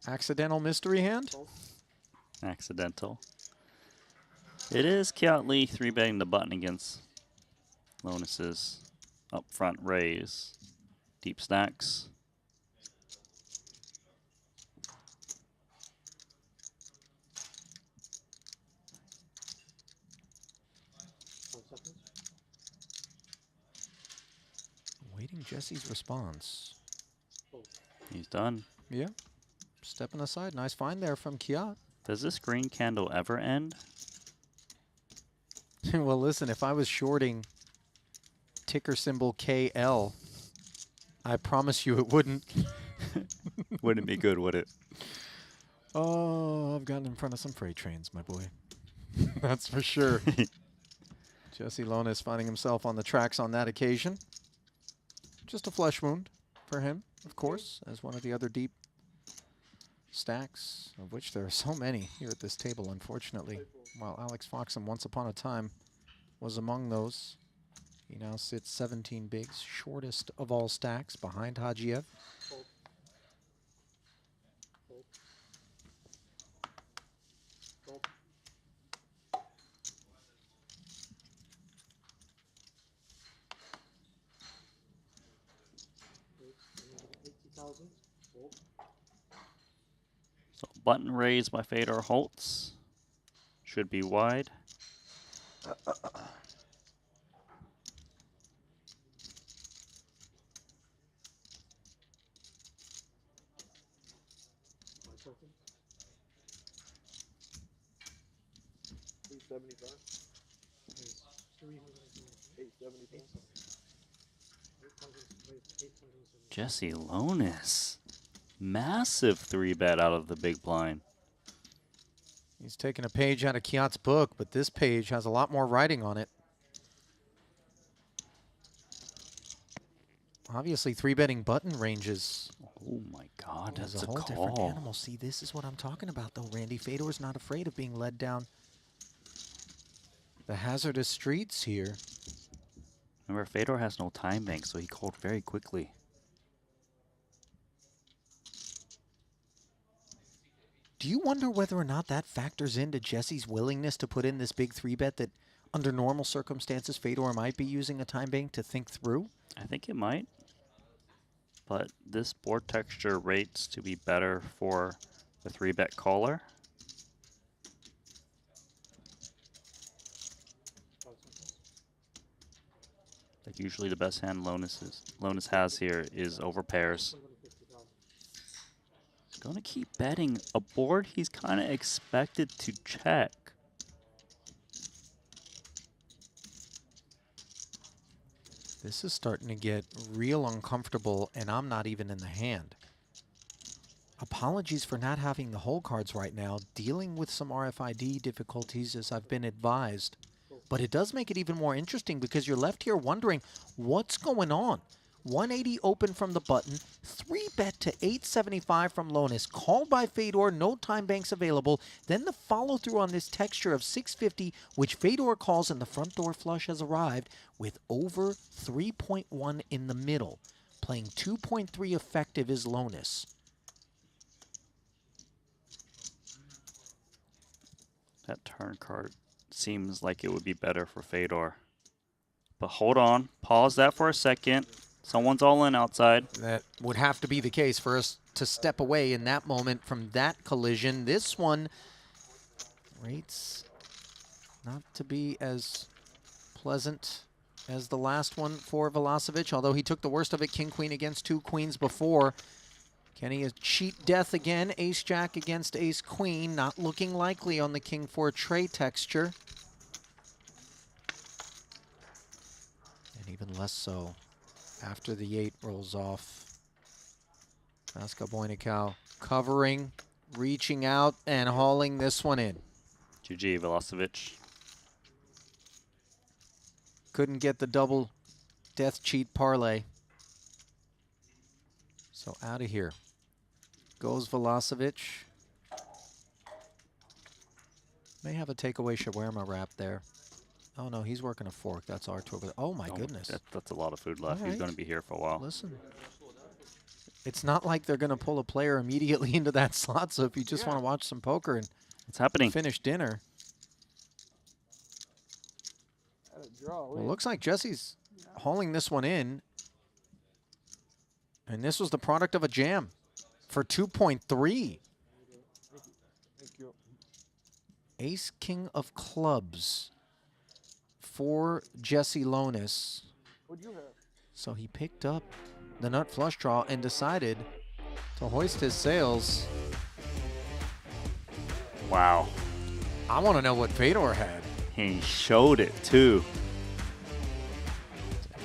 Accidental mystery hand? Accidental. It is Kiat Lee 3-betting the button against Lonis's upfront raise. Deep stacks. Waiting Jesse's response. He's done. Yeah. Stepping aside. Nice find there from Kiat. Does this green candle ever end? Well, listen, if I was shorting ticker symbol KL, I promise you it wouldn't. Wouldn't be good, would it? Oh, I've gotten in front of some freight trains, my boy. That's for sure. Jesse Lonis finding himself on the tracks on that occasion. Just a flesh wound for him, of course, as one of the other deep stacks, of which there are so many here at this table, unfortunately. While Alex Foxen once upon a time was among those, he now sits 17 bigs, shortest of all stacks, behind Hajiev. So button raised by Fedor Holtz. Should be wide. Jesse Lonis. Massive 3-bet out of the big blind. He's taking a page out of Kiat's book, but this page has a lot more writing on it. Obviously, 3-betting button ranges. Oh my God, that's that's a a whole different call. animal. See, this is what I'm talking about, though, Randy. Fedor's not afraid of being led down the hazardous streets here. Remember, Fedor has no time bank, so he called very quickly. Do you wonder whether or not that factors into Jesse's willingness to put in this big 3-bet that under normal circumstances Fedor might be using a time bank to think through? I think it might. But this board texture rates to be better for the 3-bet caller. Like usually the best hand Lonis has here is over pairs. He's going to keep betting a board he's kind of expected to check. This is starting to get real uncomfortable, and I'm not even in the hand. Apologies for not having the hole cards right now, dealing with some RFID difficulties as I've been advised. But it does make it even more interesting because you're left here wondering what's going on. 180 open from the button, 3-bet to 875 from Lonis, called by Fedor, no time banks available. Then the follow-through on this texture of 650, which Fedor calls, and the front door flush has arrived with over 3.1 in the middle. Playing 2.3 effective is Lonis. That turn card seems like it would be better for Fedor. But hold on, pause that for a second. Someone's all in outside. That would have to be the case for us to step away in that moment from that collision. This one rates not to be as pleasant as the last one for Velasevich, although he took the worst of it, king-queen against 2 queens before. Kenny a cheat death again, ace-jack against ace-queen, not looking likely on the king-4 tray texture. And even less so after the 8 rolls off. Vasca Boynikau covering, reaching out, and hauling this one in. GG, Velocevic. Couldn't get the double death cheat parlay. So out of here goes Velocevic. May have a takeaway shawarma wrap there. Oh no, he's working a fork. That's Artur. Oh my goodness. That's a lot of food left. He's going to be here for a while. Listen, it's not like they're going to pull a player immediately into that slot. So if you just want to watch some poker and it's happening, finish dinner. Well, it looks like Jesse's hauling this one in. And this was the product of a jam for 2.3. Ace King of Clubs for Jesse Lonis. So he picked up the nut flush draw and decided to hoist his sails. Wow. I want to know what Fedor had. He showed it too.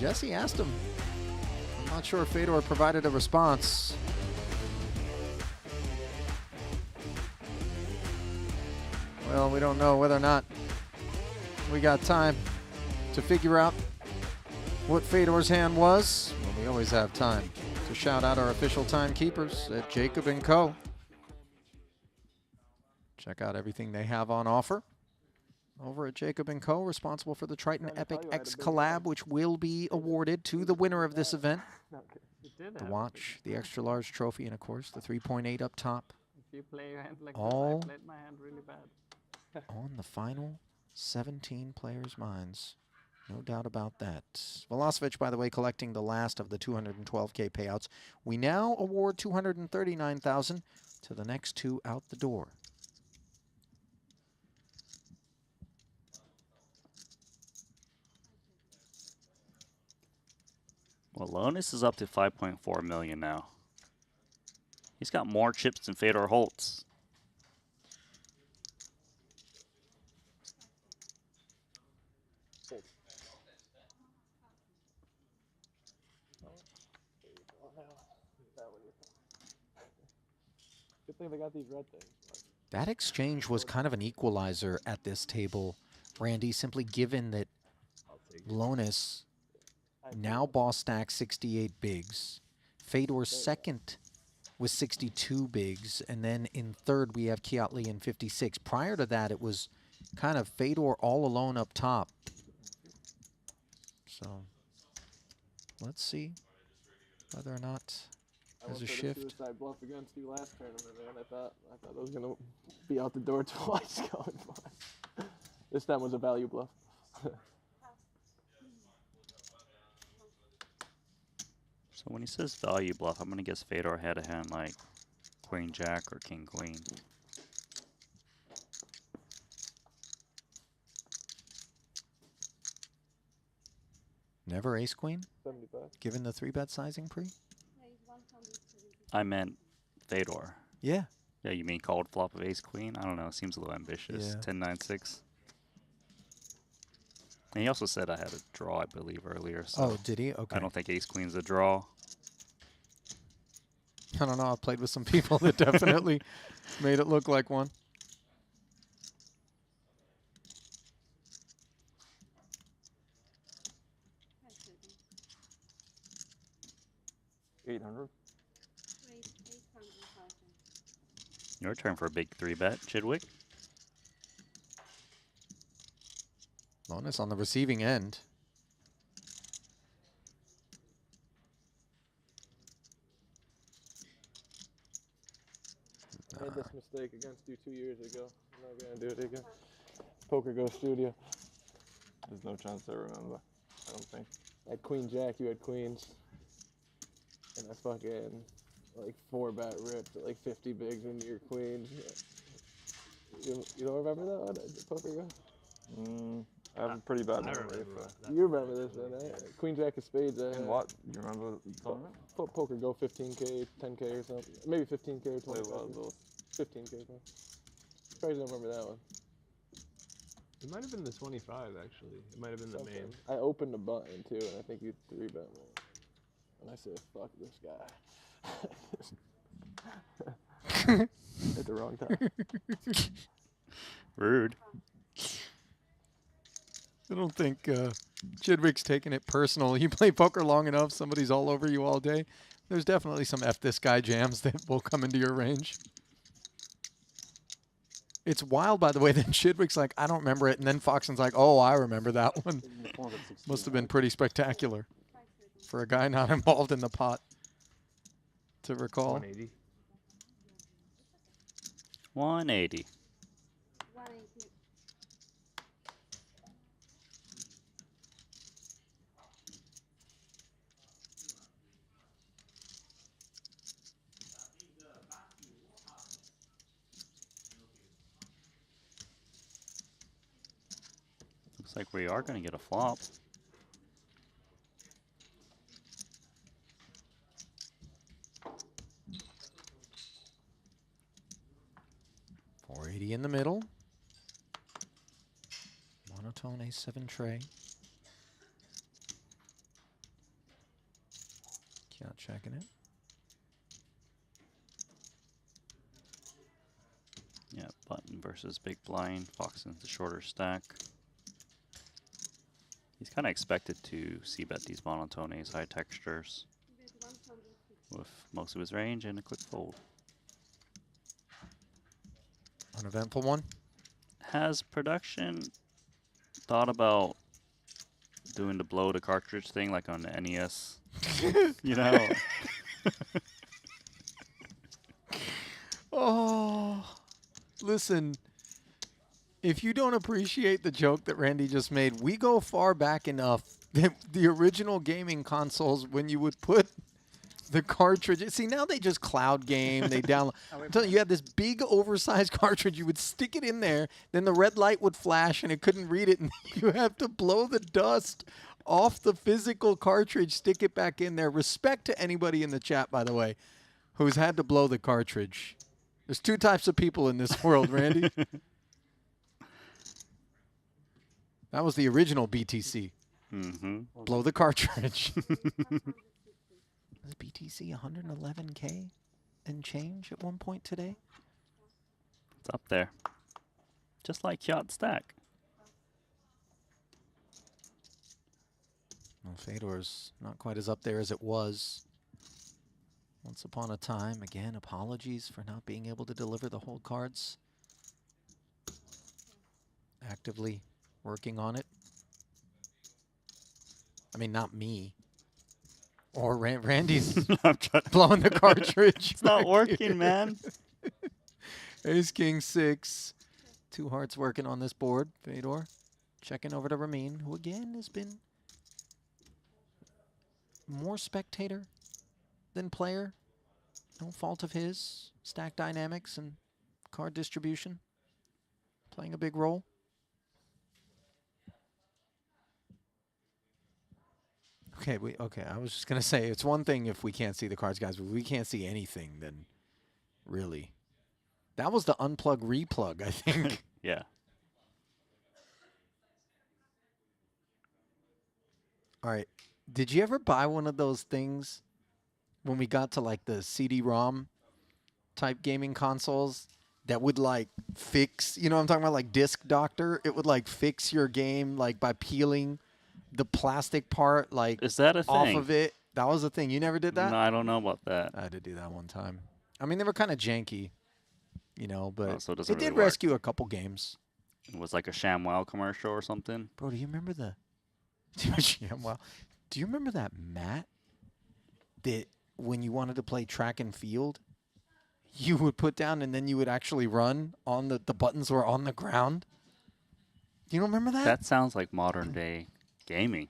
Jesse asked him. I'm not sure if Fedor provided a response. Well, we don't know whether or not we got time to figure out what Fedor's hand was. Well, we always have time to shout out our official timekeepers at Jacob & Co. Check out everything they have on offer over at Jacob & Co., responsible for the Triton Epic X collab, which will be awarded to the winner of this event. The watch, the extra large trophy, and of course the 3.8 up top. If you play your hand like all this, I played my hand really bad. On the final 17 players' minds. No doubt about that. Velocevic, by the way, collecting the last of the 212K payouts. We now award $239,000 to the next two out the door. Well, Lonis is up to 5.4 million now. He's got more chips than Fedor Holtz. Good thing they got these red things. That exchange was kind of an equalizer at this table, Randy, simply given that Lonis now boss stacks 68 bigs. Fedor's second with 62 bigs, and then in third we have Kiatley in 56. Prior to that, it was kind of Fedor all alone up top. So let's see whether or not there's a shift. Suicide bluff against you last tournament, man. I thought I was gonna be out the door twice going by. This time was a value bluff. So when he says value bluff, I'm going to guess Fedor had a hand like Queen Jack or King Queen. Never ace queen? 75. Given the 3-bet sizing pre? I meant Fedor. Yeah. Yeah, you mean called flop of ace queen? I don't know. Seems a little ambitious. Yeah. 10-9-6. And he also said I had a draw, I believe, earlier. So Oh, did he? Okay. I don't think ace queen's a draw. I don't know. I've played with some people that definitely made it look like one. $800. Your turn for a big 3-bet, Chidwick. Lonis on the receiving end. I made this mistake against you 2 years ago. I'm not gonna do it again. Poker Go Studio. There's no chance I remember. I don't think. I had Queen Jack, you had Queens. And I fucking like 4-bet ripped at like 50 bigs into your Queens. You don't remember that one at Poker Go? I have a pretty bad memory. You remember this one, right? Queen Jack of Spades. In what? Do you remember the tournament? Poker Go 15K, 10K or something. Maybe 15K or 25. Well, those. 15K. Surprised you don't remember that one. It might have been the 25, actually. It might have been the main. I opened a button, too, and I think you 3-bet me. And I said, fuck this guy. At the wrong time. Rude. I don't think Chidwick's taking it personal. You play poker long enough, somebody's all over you all day. There's definitely some F this guy jams that will come into your range. It's wild, by the way, that Chidwick's like, I don't remember it. And then Foxen's like, oh, I remember that one. Must have been pretty spectacular for a guy not involved in the pot to recall. 180. 180. Looks like we are going to get a flop. .480 in the middle. Monotone A7 tray. Not checking it. Yeah, button versus big blind. Foxen's the shorter stack. He's kind of expected to c-bet these monotones, high textures, with most of his range and a quick fold. Uneventful one. Has production thought about doing the blow the cartridge thing like on the NES? You know? Oh, listen. If you don't appreciate the joke that Randy just made, we go far back enough that the original gaming consoles, when you would put the cartridge, see, now they just cloud game, they download. I'm telling you, you had this big oversized cartridge, you would stick it in there, then the red light would flash and it couldn't read it, and you have to blow the dust off the physical cartridge, stick it back in there. Respect to anybody in the chat, by the way, who's had to blow the cartridge. There's two types of people in this world, Randy. That was the original BTC. Mm-hmm. Blow the cartridge. Was BTC 111K and change at one point today? It's up there. Just like Yacht Stack. Well, Fedor's not quite as up there as it was once upon a time. Again, apologies for not being able to deliver the whole cards. Actively working on it. I mean, not me. Or Randy's blowing the cartridge. It's not working, man. Ace King 6. Two hearts working on this board. Fedor checking over to Ramin, who again has been more spectator than player. No fault of his. Stack dynamics and card distribution playing a big role. Okay, I was just going to say, it's one thing if we can't see the cards, guys, but if we can't see anything, then really. That was the unplug replug, I think. Yeah. All right. Did you ever buy one of those things when we got to like the CD-ROM type gaming consoles that would like fix, you know what I'm talking about, like Disc Doctor? It would like fix your game like by peeling the plastic part, like, is that a thing? Off of it. That was a thing. You never did that? No, I don't know about that. I had to do that one time. I mean, they were kind of janky, you know, but so it did really work. rescue a couple games. It was like a ShamWow commercial or something. Bro, do you remember the ShamWow? Do you remember that mat that when you wanted to play track and field, you would put down and then you would actually run on the buttons were on the ground? You don't remember that? That sounds like modern day gaming.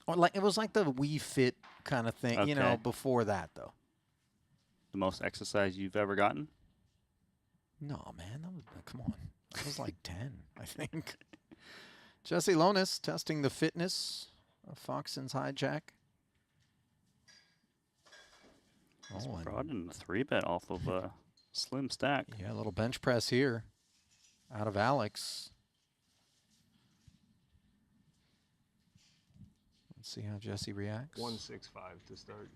Or like it was like the Wii Fit kind of thing, you know, Okay. before that though. The most exercise you've ever gotten? No, man, that was, come on. That was like 10, I think. Jesse Lonis testing the fitness of Foxen's hijack. He's brought in a 3-bet off of a slim stack. Yeah, a little bench press here out of Alex. Let's see how Jesse reacts. 165 to start.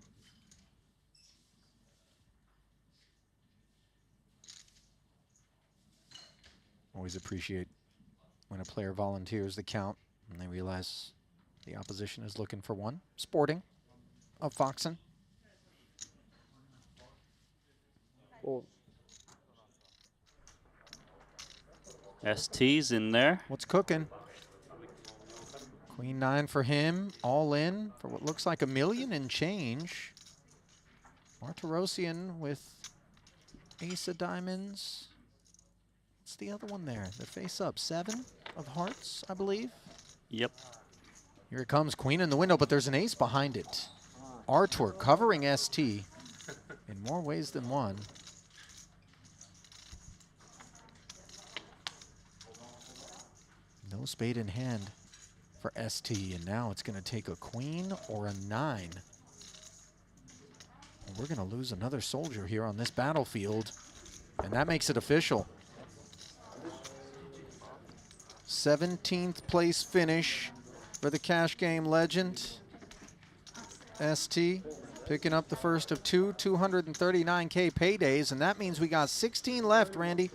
Always appreciate when a player volunteers the count and they realize the opposition is looking for one. Sporting of Foxen. Well, ST's in there. What's cooking? Queen 9 for him, all in for what looks like $1 million and change. Martirosian with ace of diamonds. What's the other one there? The face up, 7 of hearts, I believe. Yep. Here it comes, queen in the window, but there's an ace behind it. Artur covering ST in more ways than one. No spade in hand for ST, and now it's going to take a queen or a 9. And we're going to lose another soldier here on this battlefield, and that makes it official. 17th place finish for the cash game legend. ST picking up the first of 2 239K paydays, and that means we got 16 left, Randy.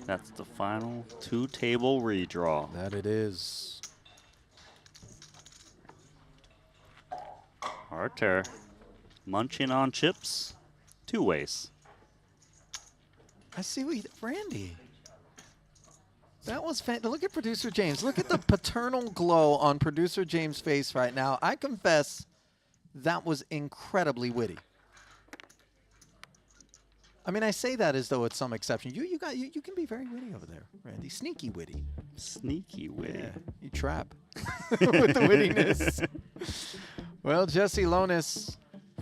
That's the final 2-table redraw. That it is. Artur munching on chips 2 ways. I see what Randy. That was fantastic. Look at producer James. Look at the paternal glow on producer James' face right now. I confess that was incredibly witty. I mean, I say that as though it's some exception. You can be very witty over there, Randy. Sneaky witty. Sneaky witty. Yeah, you trap with the wittiness. Well, Jesse Lonis,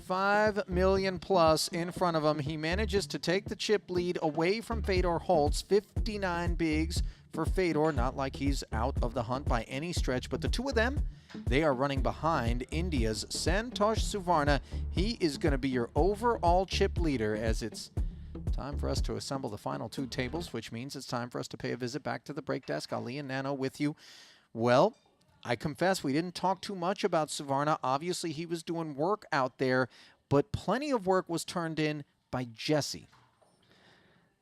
5 million plus in front of him. He manages to take the chip lead away from Fedor Holtz. 59 bigs for Fedor. Not like he's out of the hunt by any stretch, but the two of them, they are running behind India's Santosh Suvarna. He is going to be your overall chip leader, as it's time for us to assemble the final 2 tables, which means it's time for us to pay a visit back to the break desk. Ali and Nano with you. Well, I confess we didn't talk too much about Suvarna. Obviously, he was doing work out there, but plenty of work was turned in by Jesse.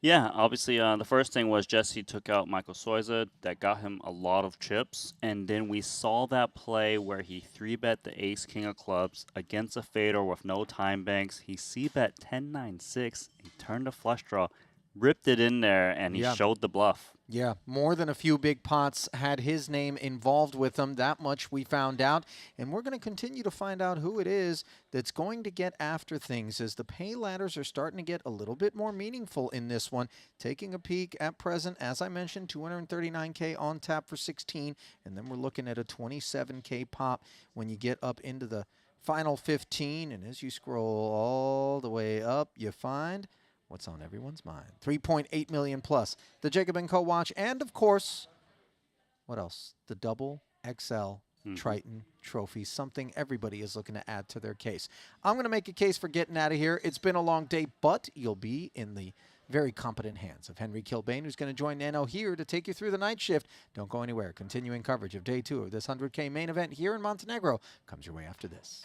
Yeah, obviously, the first thing was Jesse took out Michael Soiza. That got him a lot of chips. And then we saw that play where he 3-bet the ace-king of clubs against a Fedor with no time banks. He c-bet 10-9-6 and turned a flush draw, ripped it in there, and he showed the bluff. Yeah, more than a few big pots had his name involved with them. That much we found out. And we're going to continue to find out who it is that's going to get after things as the pay ladders are starting to get a little bit more meaningful in this one. Taking a peek at present, as I mentioned, 239K on tap for 16. And then we're looking at a 27K pop when you get up into the final 15. And as you scroll all the way up, you find what's on everyone's mind. 3.8 million plus. The Jacob & Co. watch. And, of course, what else? The double XL Triton trophy. Something everybody is looking to add to their case. I'm going to make a case for getting out of here. It's been a long day, but you'll be in the very competent hands of Henry Kilbane, who's going to join Nano here to take you through the night shift. Don't go anywhere. Continuing coverage of day 2 of this 100K main event here in Montenegro comes your way after this.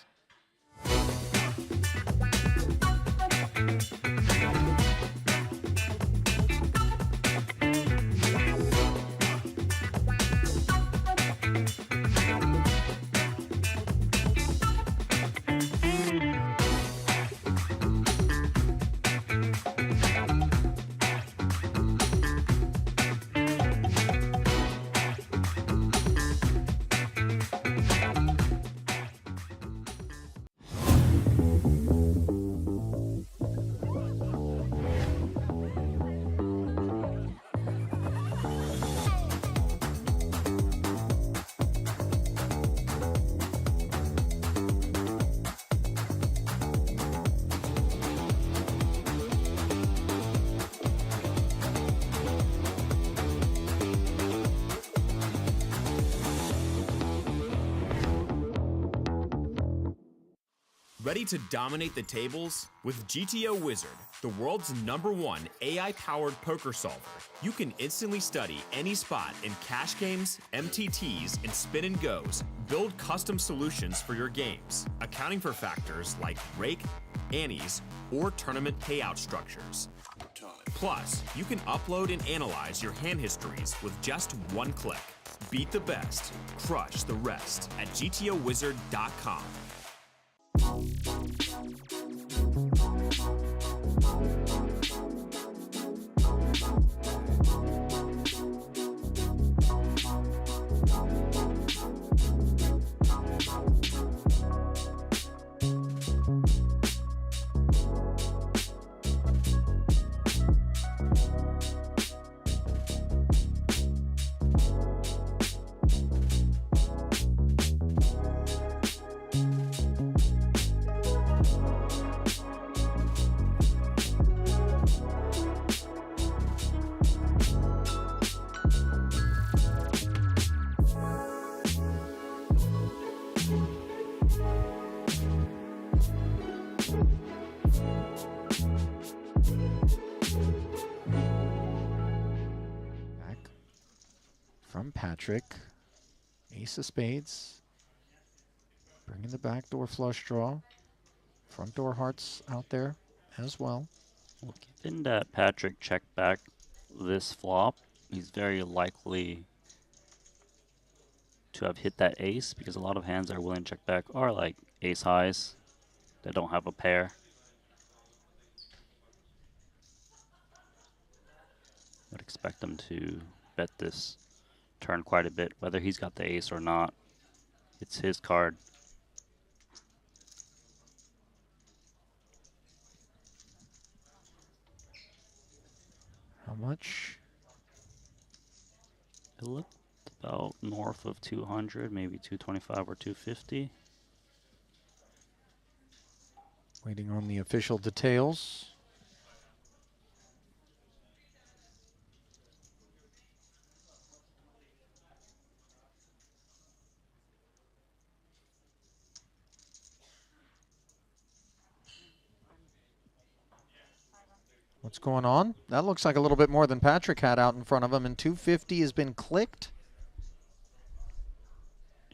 Ready to dominate the tables? With GTO Wizard, the world's #1 AI-powered poker solver, you can instantly study any spot in cash games, MTTs, and spin and goes. Build custom solutions for your games, accounting for factors like rake, annies, or tournament payout structures. Time. Plus, you can upload and analyze your hand histories with just one click. Beat the best, crush the rest at gtowizard.com. From Patrick, ace of spades, bringing the backdoor flush draw, front door hearts out there as well. Well, given that Patrick checked back this flop, he's very likely to have hit that ace, because a lot of hands that are willing to check back are like ace highs that don't have a pair. I'd expect them to bet this turn quite a bit, whether he's got the ace or not. It's his card. How much? It looked about north of 200, maybe 225 or 250. Waiting on the official details. What's going on? That looks like a little bit more than Patrick had out in front of him, and 250 has been clicked.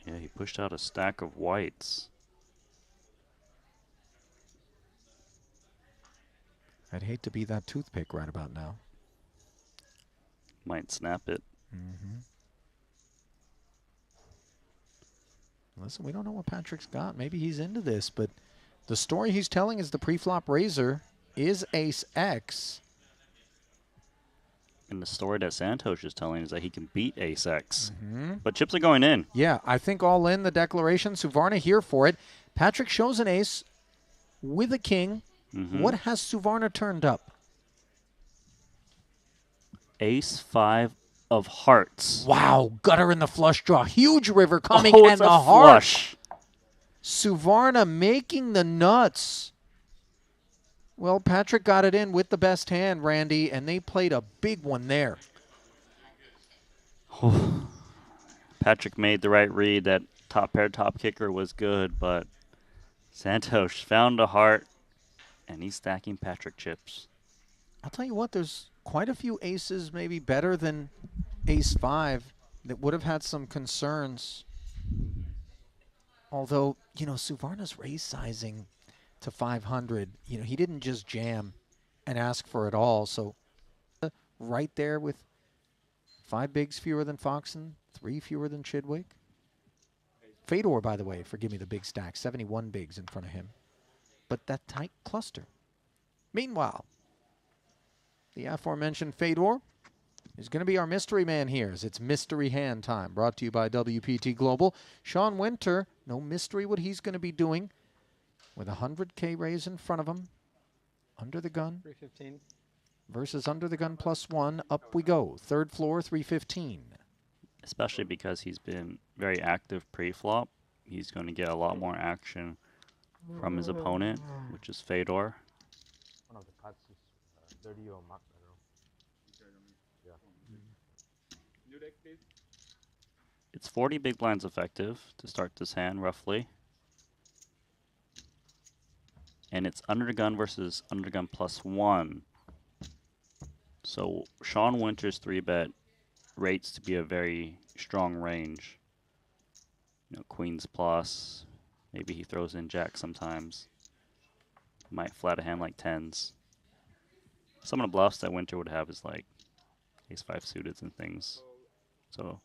Yeah, he pushed out a stack of whites. I'd hate to be that toothpick right about now. Might snap it. Listen, we don't know what Patrick's got. Maybe he's into this, but the story he's telling is the pre-flop raiser is ace X. And the story that Santos is telling is that he can beat ace X. But chips are going in. Yeah, I think all in the declaration. Suvarna here for it. Patrick shows an ace with a king. What has Suvarna turned up? Ace 5 of hearts. Wow, gutter in the flush draw. Huge river coming Oh, and it's the a heart. flush. Suvarna making the nuts. Well, Patrick got it in with the best hand, Randy, and they played a big one there. Patrick made the right read. That top pair, top kicker was good, but Santos found a heart, and he's stacking Patrick chips. I'll tell you what, there's quite a few aces maybe better than ace 5 that would have had some concerns. Although, you know, Suvarna's raise sizing to 500, you know, he didn't just jam and ask for it all. So right there with 5 bigs fewer than Foxen, 3 fewer than Chidwick. Fedor, by the way, forgive me the big stack, 71 bigs in front of him. But that tight cluster. Meanwhile, the aforementioned Fedor is going to be our mystery man here, as it's mystery hand time, brought to you by WPT Global. Sean Winter, no mystery what he's going to be doing with a 100K raise in front of him. Under the gun. 315. Versus under the gun +1. Up we go. Third floor, 315. Especially because he's been very active pre-flop. He's going to get a lot more action from his opponent, which is Fedor. One of the cards is dirty or marked, I don't know. Yeah. New deck, please. It's 40 big blinds effective to start this hand, roughly. And it's under the gun versus under the gun +1. So Sean Winter's 3-bet rates to be a very strong range. You know, queens plus, maybe he throws in jack sometimes. Might flat a hand like tens. Some of the bluffs that Winter would have is like ace-5 suited and things. So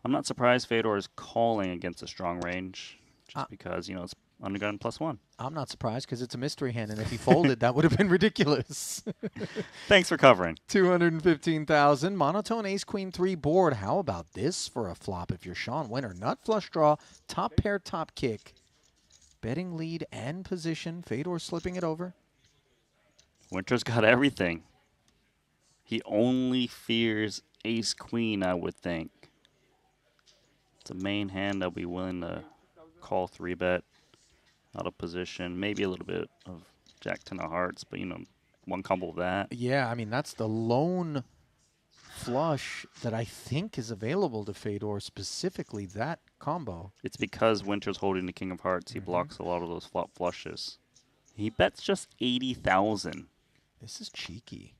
I'm not surprised Fedor is calling against a strong range, just because, you know, it's undergun +1. I'm not surprised because it's a mystery hand, and if he folded, that would have been ridiculous. Thanks for covering. 215,000. Monotone ace queen 3 board. How about this for a flop if you're Sean Winter? Nut flush draw, top pair, top kick. Betting lead and position. Fedor slipping it over. Winter's got everything. He only fears ace queen, I would think. It's a main hand I'll be willing to call 3-bet out of position. Maybe a little bit of Jack 10 of hearts, but, you know, one combo of that. Yeah, I mean, that's the lone flush that I think is available to Fedor, specifically that combo. It's because Winter's holding the king of hearts. He blocks a lot of those flop flushes. He bets just 80,000. This is cheeky.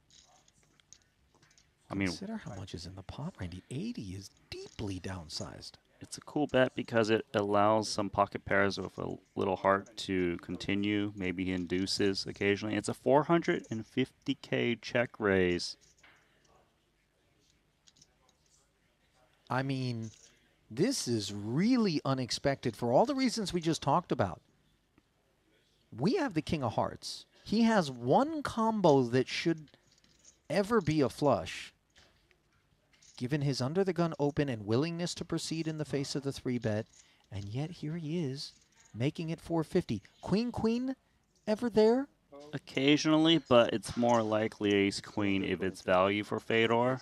I mean, consider how much is in the pot, Randy. 80 is deeply downsized. It's a cool bet because it allows some pocket pairs with a little heart to continue. Maybe he induces occasionally. It's a 450K check raise. I mean, this is really unexpected for all the reasons we just talked about. We have the king of hearts. He has one combo that should ever be a flush. Given his under the gun open and willingness to proceed in the face of the 3-bet, and yet here he is, making it 450. Queen, ever there? Occasionally, but it's more likely ace-queen if it's value for Fedor.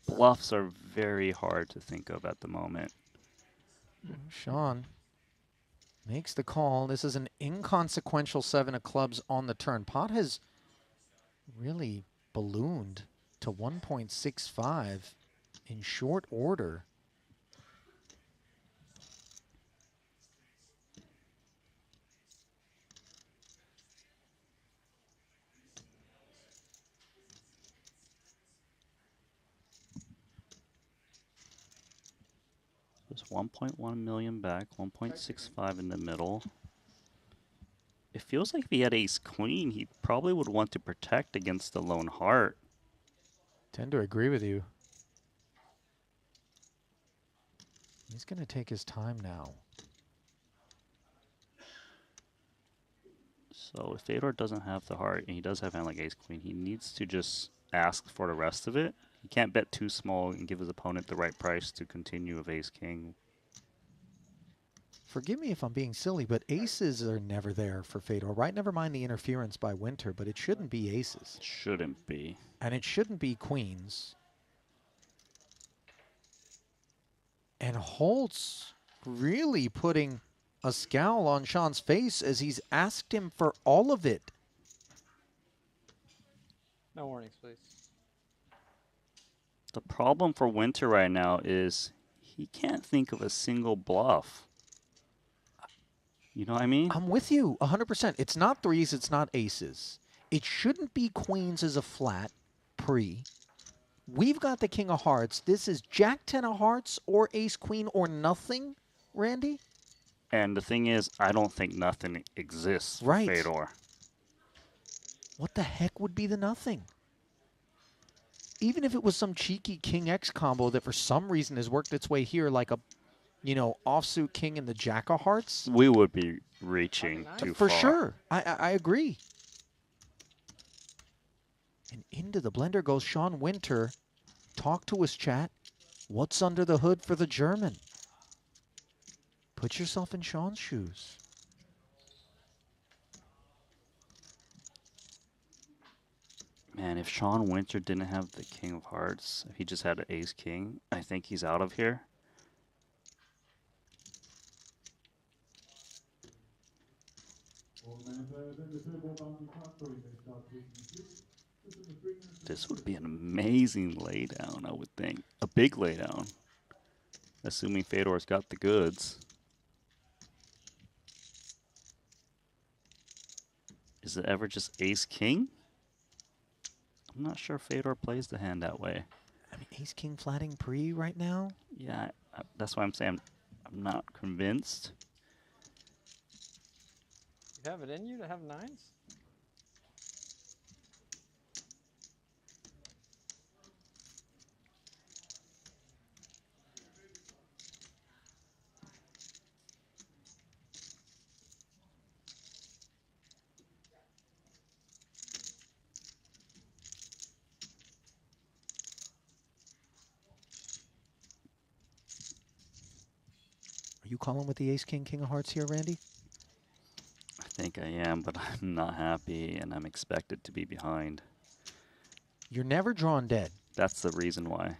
Bluffs are very hard to think of at the moment. Sean makes the call. This is an inconsequential 7 of clubs on the turn. Pot has really ballooned to 1.65 in short order. There's 1.1 million back, 1.65 in the middle. It feels like if he had ace-queen, he probably would want to protect against the lone heart. Tend to agree with you. He's going to take his time now. So if Fedor doesn't have the heart, and he does have hand like ace-queen, he needs to just ask for the rest of it. He can't bet too small and give his opponent the right price to continue with ace-king. Forgive me if I'm being silly, but aces are never there for Fedor, right? Never mind the interference by Winter, but it shouldn't be aces. Shouldn't be. And it shouldn't be queens. And Holtz really putting a scowl on Sean's face as he's asked him for all of it. No warnings, please. The problem for Winter right now is he can't think of a single bluff. You know what I mean? I'm with you 100%. It's not threes, it's not aces. It shouldn't be queens as a flat pre. We've got the king of hearts. This is Jack 10 of hearts or ace queen or nothing, Randy? And the thing is, I don't think nothing exists for Right. Fedor. What the heck would be the nothing? Even if it was some cheeky king X combo that for some reason has worked its way here like a, you know, offsuit king in the jack of hearts. We would be reaching too For far. sure. I agree. And into the blender goes Sean Winter. Talk to us, chat. What's under the hood for the German? Put yourself in Sean's shoes. Man, if Sean Winter didn't have the king of hearts, if he just had an ace-king, I think he's out of here. This would be an amazing laydown, I would think. A big laydown. Assuming Fedor's got the goods. Is it ever just ace-king? I'm not sure Fedor plays the hand that way. I mean, ace-king flatting pre right now? Yeah, that's why I'm saying I'm not convinced. You have it in you to have nines? You calling with the ace, king, king of hearts here, Randy? I think I am, but I'm not happy, and I'm expected to be behind. You're never drawn dead. That's the reason why.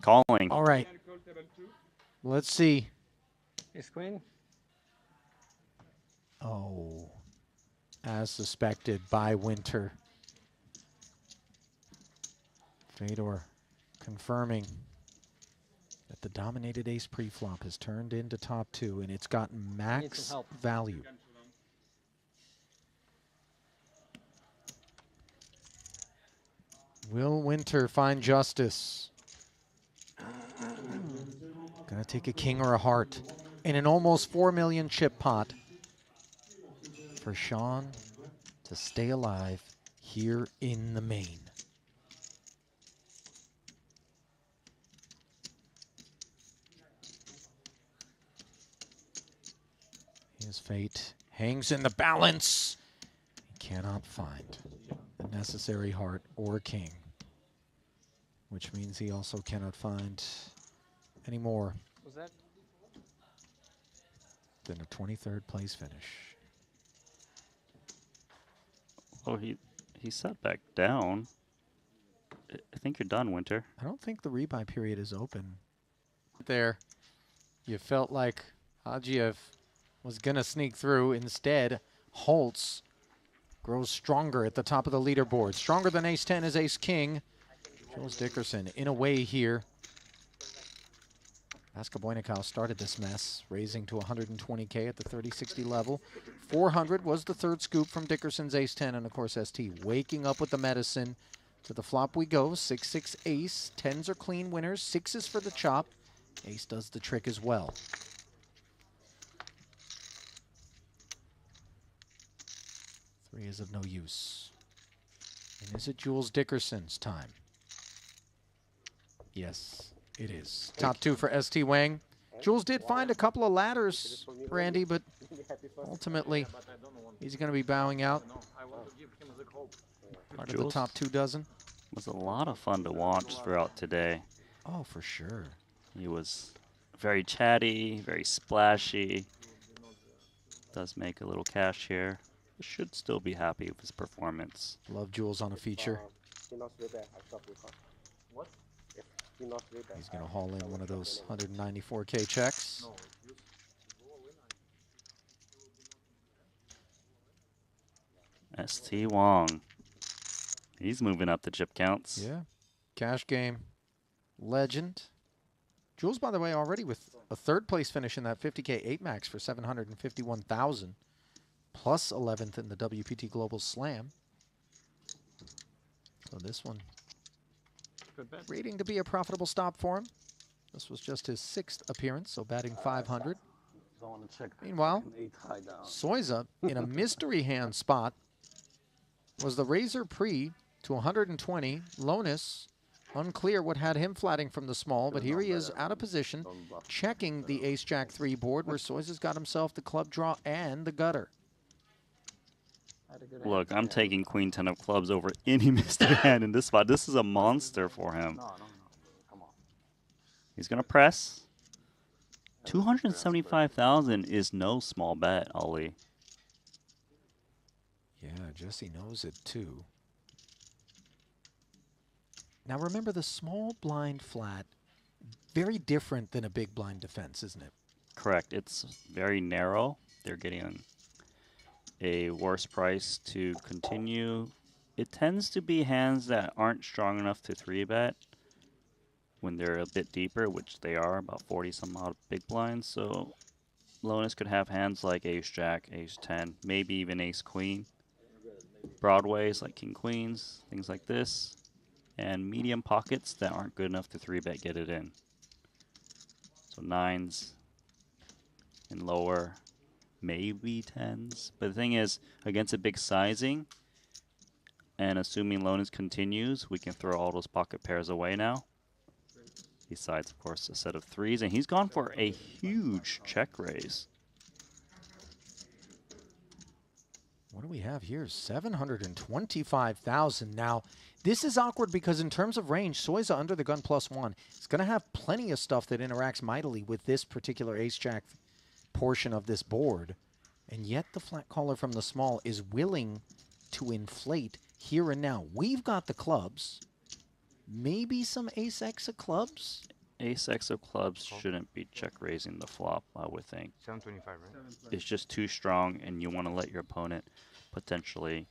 Calling. All right. Let's see. Ace queen. Oh, as suspected by Winter. Fedor confirming that the dominated ace preflop has turned into top two, and it's got max value. Will Winter find justice? Gonna take a king or a heart in an almost 4 million chip pot for Sean to stay alive here in the main. His fate hangs in the balance. He cannot find the necessary heart or king, which means he also cannot find any more than a 23rd place finish. Oh, he sat back down. I think you're done, Winter. I don't think the rebuy period is open. There, you felt like Hagiev was going to sneak through. Instead, Holtz grows stronger at the top of the leaderboard. Stronger than ace-10 is ace-king. Jules Dickerson in a way here. Vaska started this mess, raising to 120K at the 30-60 level. 400 was the third scoop from Dickerson's ace-10, and of course ST waking up with the medicine. To the flop we go, 6-6 ace. 10s are clean winners, 6s for the chop. Ace does the trick as well. Three is of no use. And is it Jules Dickerson's time? Yes, it is. Top two for ST Wang. Jules did find a couple of ladders, Randy, but ultimately he's going to be bowing out. Part of the top 2 dozen. Was a lot of fun to watch throughout today. Oh, for sure. He was very chatty, very splashy. Does make a little cash here. Should still be happy with his performance. Love Jules on a feature. What? He's going to haul in one of those 194K checks. ST Wong. He's moving up the chip counts. Yeah. Cash game. Legend. Jules, by the way, already with a third place finish in that 50K 8 max for 751,000. Plus 11th in the WPT Global Slam. So this one rating to be a profitable stop for him. This was just his 6th appearance, so batting 500. Meanwhile, Soiza in a mystery hand spot was the razor pre to 120. Lonis, unclear what had him flatting from the small, but here he is out of position, checking the ace-jack 3 board where Soiza's got himself the club draw and the gutter. Look, I'm taking Queen 10 of clubs over any mystery hand in this spot. This is a monster for him. He's going to press. 275,000 is no small bet, Ollie. Yeah, Jesse knows it too. Now remember, the small blind flat, very different than a big blind defense, isn't it? Correct. It's very narrow. They're getting a worse price to continue. It tends to be hands that aren't strong enough to 3-bet when they're a bit deeper, which they are, about 40 some odd big blinds. So Lonis could have hands like ace-jack, ace-10, maybe even ace-queen. Broadways like king-queens, things like this. And medium pockets that aren't good enough to 3-bet get it in. So 9s and lower. Maybe 10s. But the thing is, against a big sizing, and assuming Lonis continues, we can throw all those pocket pairs away now. besides, of course, a set of threes. And he's gone for a huge check raise. What do we have here? 725,000. Now, this is awkward because in terms of range, Soiza under the gun +1 is going to have plenty of stuff that interacts mightily with this particular ace-jack portion of this board. And yet the flat caller from the small is willing to inflate here and now. We've got the clubs. Maybe some ace-x of clubs? Ace-x of clubs shouldn't be check raising the flop, I would think. 725, right? It's just too strong, and you want to let your opponent potentially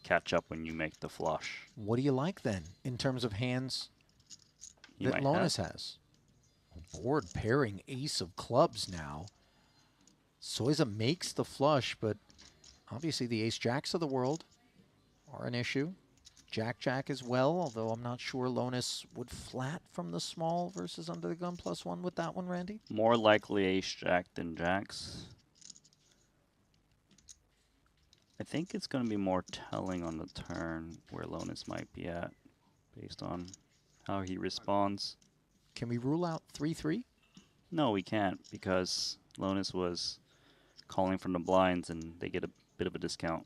catch up when you make the flush. What do you like then in terms of hands You that might Lonis has? Board pairing ace of clubs now. Soiza makes the flush, but obviously the ace-jacks of the world are an issue. Jack-jack as well, although I'm not sure Lonis would flat from the small versus under the gun +1 with that one, Randy. More likely ace-jack than jacks. I think it's going to be more telling on the turn where Lonis might be at based on how he responds. Can we rule out 3-3? No, we can't, because Lonis was calling from the blinds and they get a bit of a discount.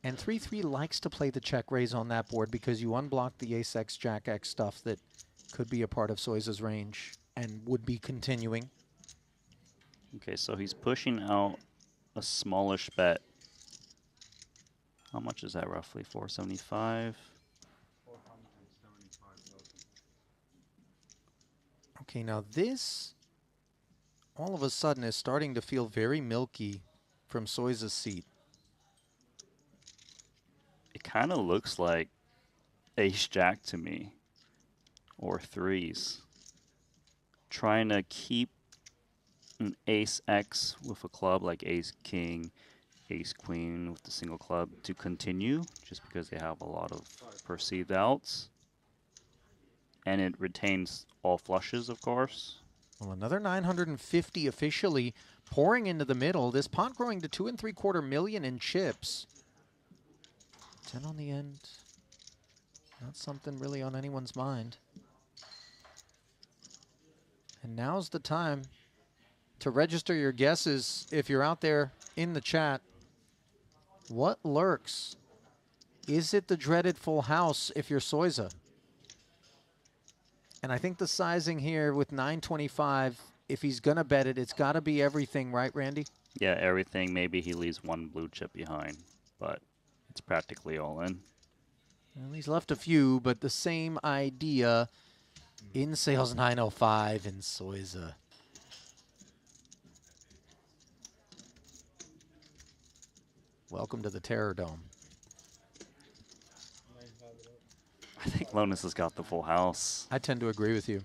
And 3-3 likes to play the check raise on that board because you unblock the ace-x, jack-x stuff that could be a part of Soiza's range and would be continuing. Okay, so he's pushing out a smallish bet. How much is that roughly? 475? Okay, now this all of a sudden is starting to feel very milky from Soiza's seat. It kind of looks like ace-jack to me, or threes. Trying to keep an ace-x with a club like ace-king, ace-queen with the single club to continue, just because they have a lot of perceived outs. And it retains all flushes, of course. Well, another 950 officially pouring into the middle. This pot growing to 2 3/4 million in chips. 10 on the end. Not something really on anyone's mind. And now's the time to register your guesses if you're out there in the chat. What lurks? Is it the dreaded full house if you're Soiza? And I think the sizing here with 925, if he's going to bet it, it's got to be everything, right, Randy? Yeah, everything. Maybe he leaves one blue chip behind, but it's practically all in. Well, he's left a few, but the same idea. In sales 905 in Soiza. Welcome to the Terror Dome. I think Lonis has got the full house. I tend to agree with you.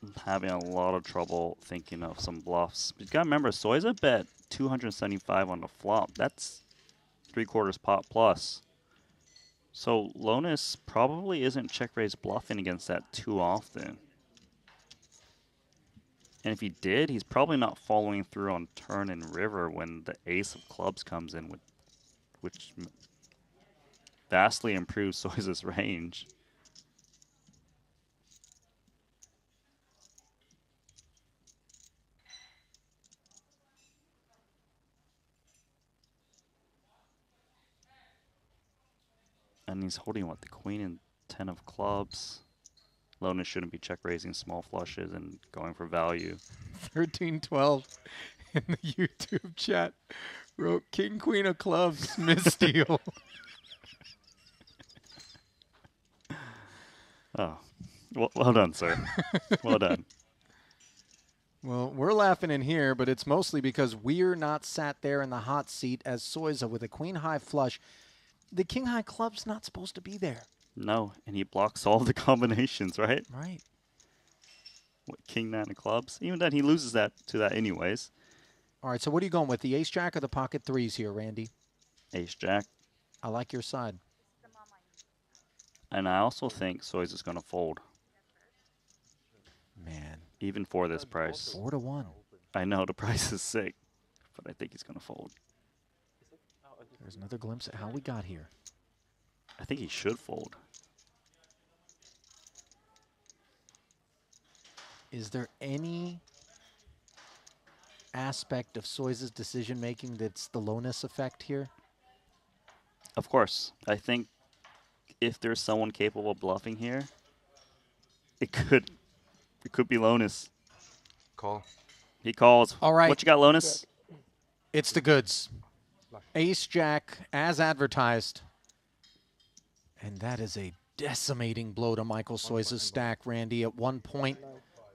I'm having a lot of trouble thinking of some bluffs. You gotta remember, Soiza bet 275 on the flop. That's 3/4 pot plus. So Lonis probably isn't check raise bluffing against that too often. And if he did, he's probably not following through on turn and river when the ace of clubs comes in, which vastly improves Soiza's range. And he's holding, what, the queen and 10 of clubs. Lonis shouldn't be check raising small flushes and going for value. 1312 in the YouTube chat wrote King Queen of Clubs, missteal. Oh, well done, sir. Well done. Well, we're laughing in here, but it's mostly because we're not sat there in the hot seat as Soiza with a queen high flush. The king high club's not supposed to be there. No, and he blocks all the combinations, right? Right. What, king nine of clubs? Even then, he loses that to that anyways. All right, so what are you going with, the ace-jack or the pocket threes here, Randy? Ace-jack. I like your side. And I also think Soiza's going to fold. Man. Even for this price. 4-1. I know, the price is sick, but I think he's going to fold. There's another glimpse at how we got here. I think he should fold. Is there any aspect of Soiza's decision making that's the lowness effect here? Of course. I think if there's someone capable of bluffing here, it could be Lonis. Call. He calls. All right. What you got, Lonis? It's the goods. Ace Jack as advertised. And that is a decimating blow to Michael Soiza's stack, Randy. At one point,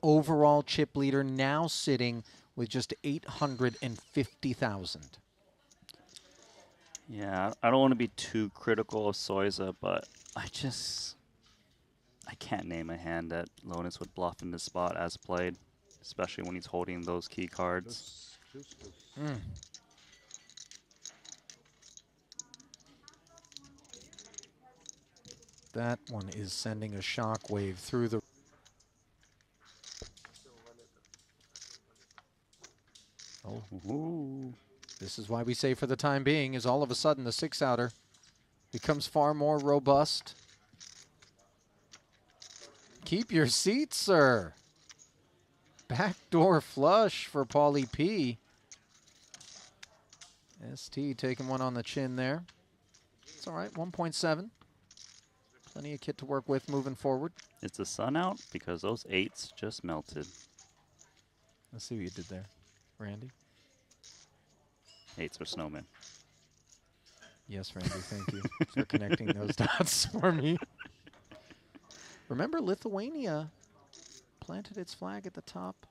overall chip leader now sitting with just 850,000. Yeah, I don't want to be too critical of Soiza, but I can't name a hand that Lonis would bluff in this spot as played, especially when he's holding those key cards. That one is sending a shockwave through the... Oh, ooh. This is why we say for the time being is all of a sudden the 6-outer becomes far more robust. Keep your seat, sir. Backdoor flush for Paulie P. ST taking one on the chin there. It's all right, 1.7. Plenty of kit to work with moving forward. Is the sun out? Because those 8s just melted. Let's see what you did there, Randy. 8s are snowmen. Yes, Randy, thank you for connecting those dots for me. Remember, Lithuania planted its flag at the top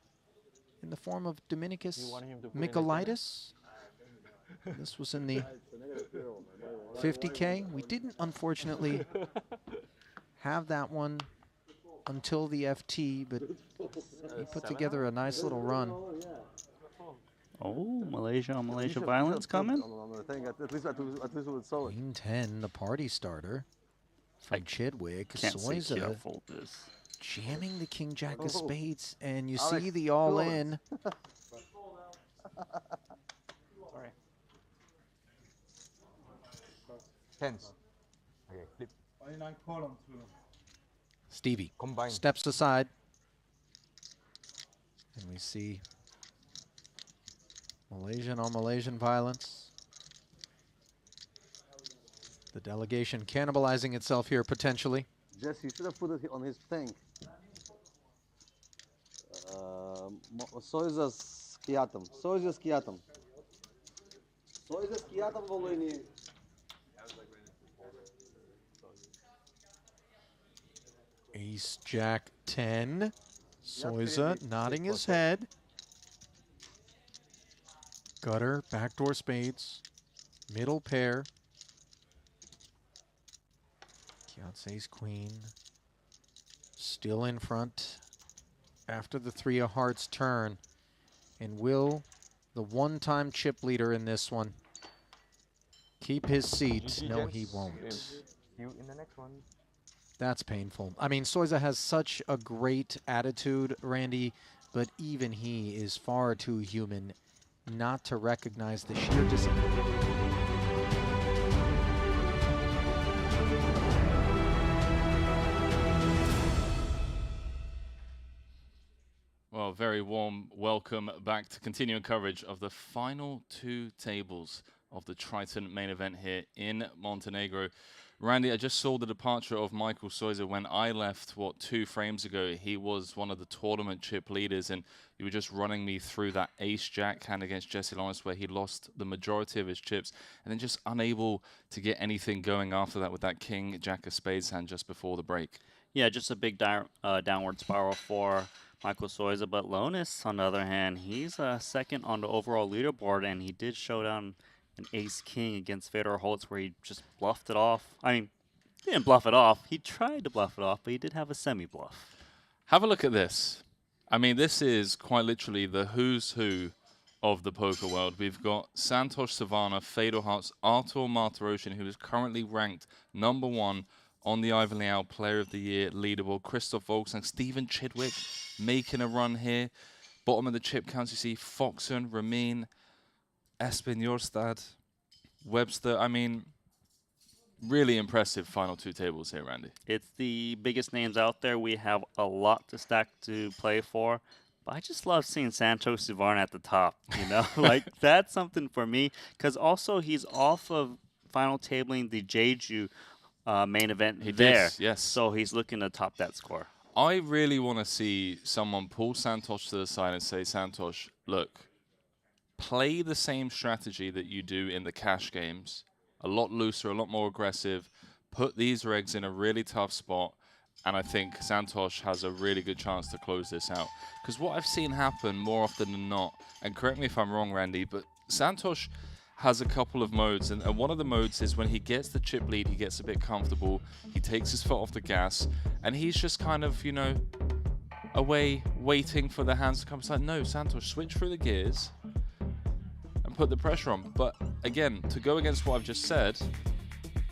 in the form of Dominicus Michaelitis. This was in the 50K. We didn't, unfortunately, have that one until the FT, but he put together a nice little run. Oh, Malaysia violence coming? Queen 10, the party starter from Chidwick. Soiza jamming the King Jack of spades, and you see the all-in. Sorry. Tens. Okay, flip. Stevie Combine. steps aside, and we see Malaysian on Malaysian violence. The delegation cannibalizing itself here potentially. Jess, you should have put it on his thing. Soiza's skiatum. Soiza's skiatum. Soiza's skiatum volini. Ace Jack 10. Soiza nodding his head. Gutter, backdoor spades, middle pair. Ace Queen still in front after the 3 of hearts turn. And will the one-time chip leader in this one keep his seat? No, he won't. See you in the next one. That's painful. I mean, Soiza has such a great attitude, Randy, but even he is far too human not to recognize the sheer disappointment. Well, very warm welcome back to continuing coverage of the final 2 tables of the Triton main event here in Montenegro. Randy, I just saw the departure of Michael Soiza when I left, 2 frames ago. He was one of the tournament chip leaders, and you were just running me through that ace-jack hand against Jesse Lawrence where he lost the majority of his chips and then just unable to get anything going after that with that king-jack of spades hand just before the break. Yeah, just a big downward spiral for Michael Soiza, but Lonis, on the other hand, he's second on the overall leaderboard, and he did show down an ace-king against Fedor Holtz where he just bluffed it off. I mean, he didn't bluff it off. He tried to bluff it off, but he did have a semi-bluff. Have a look at this. I mean, this is quite literally the who's who of the poker world. We've got Santosh Savana, Fedor Holtz, Artur Martirosyan, who is currently ranked #1 on the Ivan Liao Player of the Year leaderboard. Christoph Volksang, Stephen Chidwick making a run here. Bottom of the chip counts, you see Foxen, Ramin, Espen Jorstad. Webster, I mean, really impressive final two tables here, Randy. It's the biggest names out there. We have a lot to stack to play for. But I just love seeing Santos Sivarna at the top, you know? Like, that's something for me. Because also he's off of final tabling the Jeju main event there. Did, yes. So he's looking to top that score. I really want to see someone pull Santos to the side and say, Santos, look, play the same strategy that you do in the cash games. A lot looser, a lot more aggressive. Put these regs in a really tough spot. And I think Santos has a really good chance to close this out. Because what I've seen happen more often than not, and correct me if I'm wrong, Randy, but Santos has a couple of modes. And one of the modes is when he gets the chip lead, he gets a bit comfortable. He takes his foot off the gas. And he's just kind of, you know, away, waiting for the hands to come. It's like, no, Santos, switch through the gears and put the pressure on. But again, to go against what I've just said,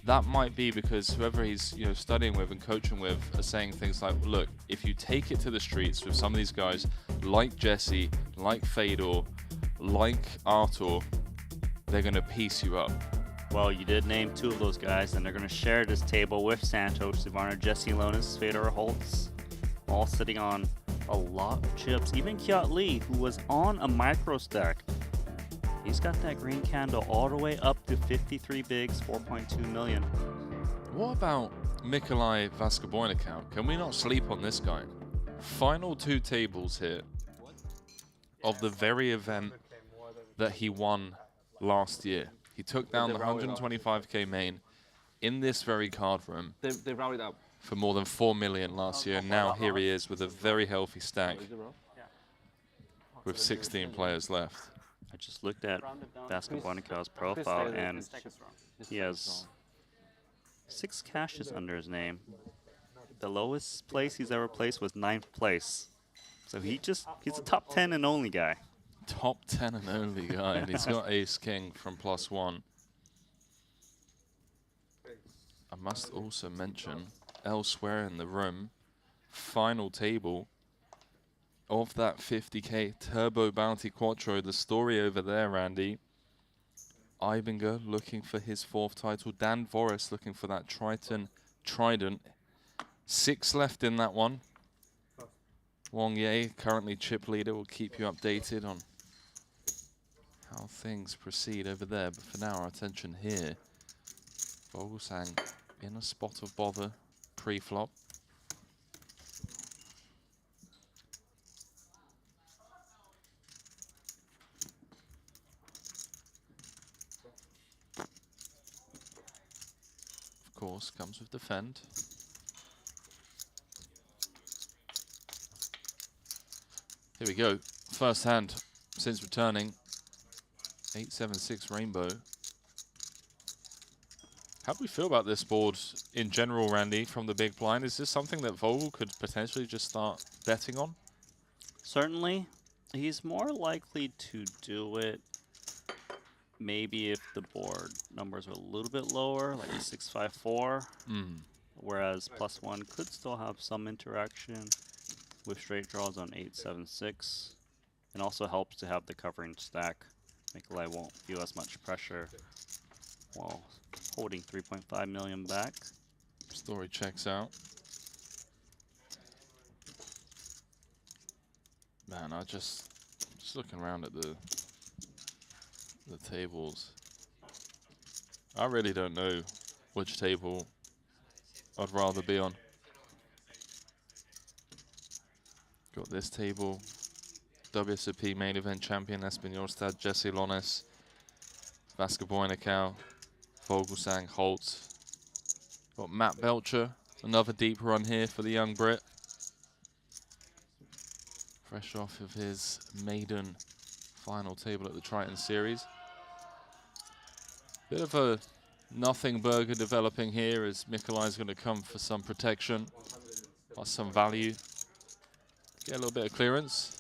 that might be because whoever he's studying with and coaching with are saying things like, look, if you take it to the streets with some of these guys like Jesse, like Fedor, like Artur, they're going to piece you up. Well, you did name two of those guys, and they're going to share this table with Santos Sivarna, Jesse Lonis, Fedor Holtz, all sitting on a lot of chips. Even Kiat Lee, who was on a micro stack, he's got that green candle all the way up to 53 bigs, 4.2 million. What about Mikolai Vaskaboynikau? Can we not sleep on this guy? Final two tables here of the very event that he won last year. He took down the 125k main in this very card room. They rallied up for more than 4 million last year. And now here he is with a very healthy stack with 16 players left. I just looked at Vaskaboynikau's profile, and he has 6 cashes under his name. The lowest place he's ever placed was 9th place. So he's a top 10 and only guy. Top 10 and only guy, and he's got Ace King from +1. I must also mention, elsewhere in the room, final table of that 50k Turbo Bounty Quattro. The story over there, Randy. Ibinger looking for his 4th title. Dan Voris looking for that Triton Trident. 6 left in that one. Wong Ye, currently chip leader, will keep you updated on how things proceed over there. But for now, our attention here. Vogelsang in a spot of bother pre-flop. Of course, comes with defend. Here we go. First hand since returning. 876 Rainbow. How do we feel about this board in general, Randy, from the big blind? Is this something that Vogel could potentially just start betting on? Certainly. He's more likely to do it maybe if the board numbers are a little bit lower, like a 654. Whereas +1 could still have some interaction with straight draws on 876. And also helps to have the covering stack. Mikolai won't feel as much pressure while holding 3.5 million back. Story checks out. Man, I just looking around at the tables. I really don't know which table I'd rather be on. Got this table. WSOP main event champion Espinolstad, Jesse Lonis, Vaskaboynikau, Vogelsang, Holtz. Got Matt Belcher, another deep run here for the young Brit. Fresh off of his maiden final table at the Triton Series. Bit of a nothing burger developing here as Mikolai's going to come for some protection, plus some value. Get a little bit of clearance.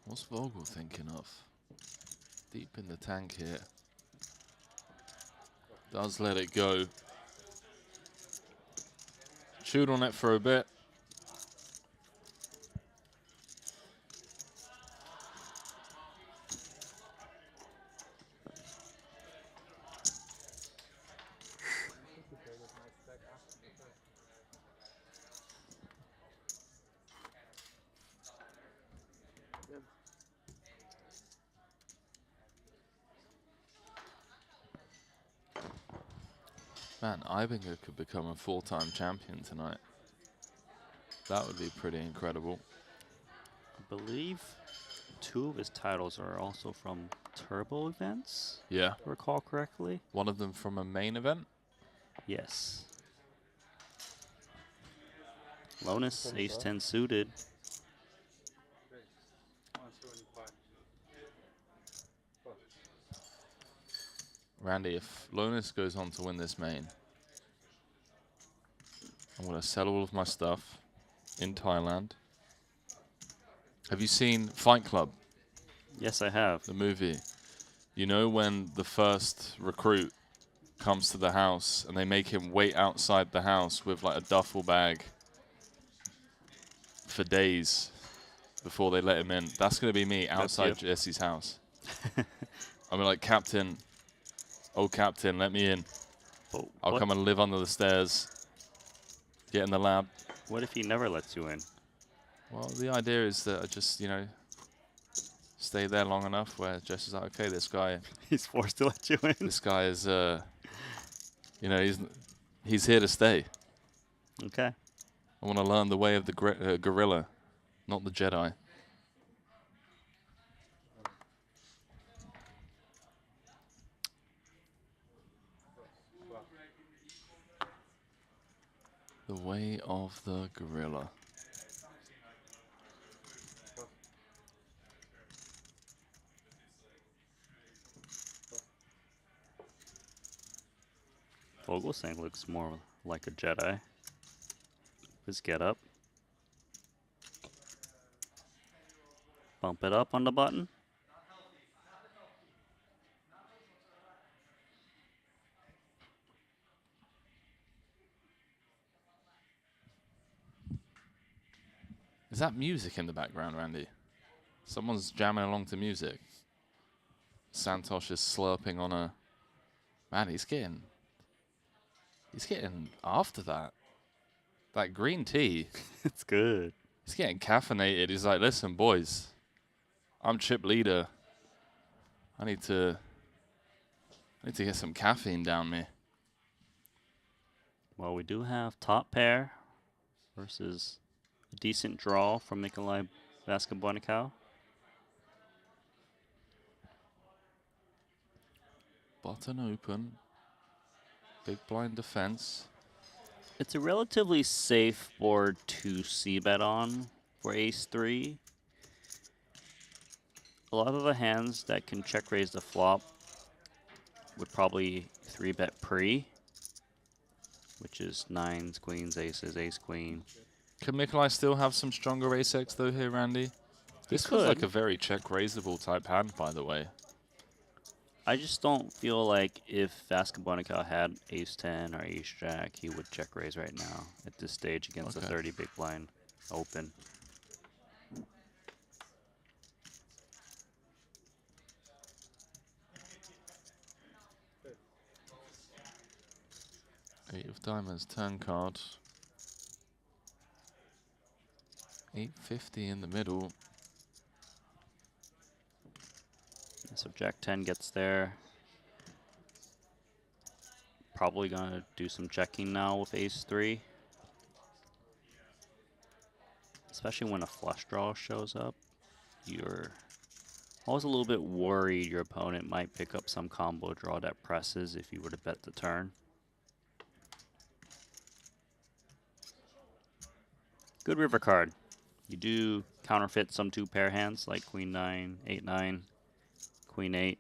What's Vogel thinking of? Deep in the tank here. Does let it go. Chewed on it for a bit. Man, Ibinger could become a full-time champion tonight. That would be pretty incredible. I believe 2 of his titles are also from Turbo events. Yeah. If I recall correctly. One of them from a main event? Yes. Lonus, ace-10 suited. Randy, if Lonus goes on to win this main, I'm going to sell all of my stuff in Thailand. Have you seen Fight Club? Yes, I have. The movie. You know when the first recruit comes to the house and they make him wait outside the house with like a duffel bag for days before they let him in? That's going to be me outside Jesse's house. I'm like, Captain, oh Captain, let me in. I'll come and live under the stairs, get in the lab. What if he never lets you in? Well, the idea is that I just, you know, stay there long enough where Jess is like, okay, this guy... He's forced to let you in. This guy is, you know, he's here to stay. Okay. I want to learn the way of the gorilla, not the Jedi. The way of the gorilla. Vogelsang looks more like a Jedi. His get up. Bump it up on the button. Is that music in the background, Randy? Someone's jamming along to music. Santosh is slurping on a... Man, he's getting after that. That green tea. It's good. He's getting caffeinated. He's like, listen, boys, I'm chip leader. I need to get some caffeine down me. Well, we do have top pair versus a decent draw from Nikolai Vasco-Bonicao. Button open. Big blind defense. It's a relatively safe board to c-bet on for ace-3. A lot of the hands that can check raise the flop would probably 3-bet pre, which is 9s, queens, aces, ace-queen. Can Nikolai still have some stronger ace-x though here, Randy? This feels like a very check-raisable type hand, by the way. I just don't feel like if Vasco-Bonicao had ace-10 or ace-jack, he would check raise right now at this stage against the 30 big blind open. Eight of diamonds, turn card. 850 in the middle. So Jack 10 gets there. Probably gonna do some checking now with ace 3. Especially when a flush draw shows up. You're always a little bit worried your opponent might pick up some combo draw that presses if you were to bet the turn. Good river card. You do counterfeit some 2-pair hands like queen 9, 8-9, queen 8.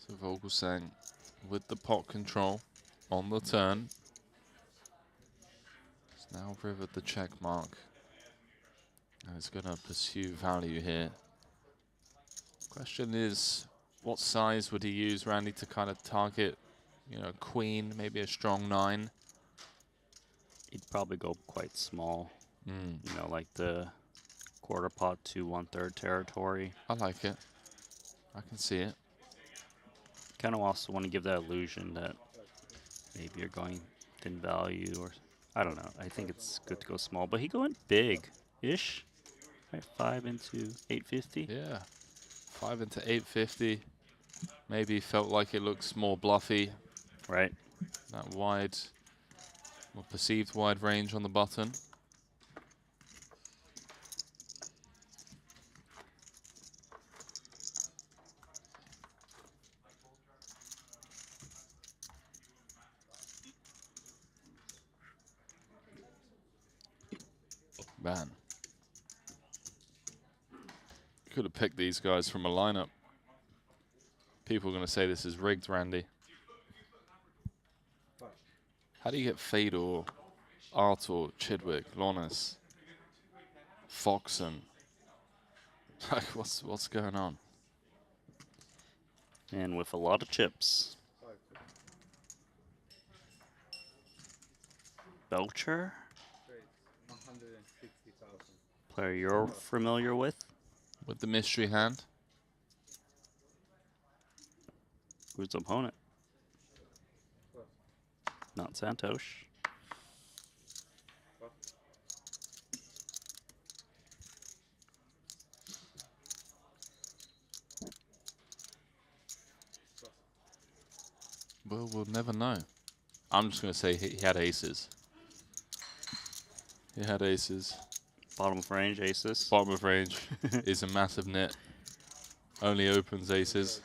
So Vogelsang with the pot control on the turn. Now rivered the check mark. And it's going to pursue value here. Question is, what size would he use, Randy, to kind of target, you know, queen, maybe a strong 9? He'd probably go quite small. Mm. You know, like the quarter pot to 1/3 territory. I like it. I can see it. Kind of also want to give that illusion that maybe you're going thin value, or I don't know. I think it's good to go small, but he going big-ish. Right, 5 into 850. Yeah, 5 into 850. Maybe felt like it looks more bluffy. Right. That wide, or perceived wide range on the button. Man. Could have picked these guys from a lineup. People are going to say this is rigged, Randy. How do you get Fedor, Artur, Chidwick, Lonis, Foxen? Like, what's going on? And with a lot of chips. Belcher? 160,000. Player you're familiar with? With the mystery hand. Who's the opponent? Not Santosh. Well, we'll never know. I'm just going to say he had aces. He had aces. Bottom of range, aces. Bottom of range is a massive net. Only opens aces.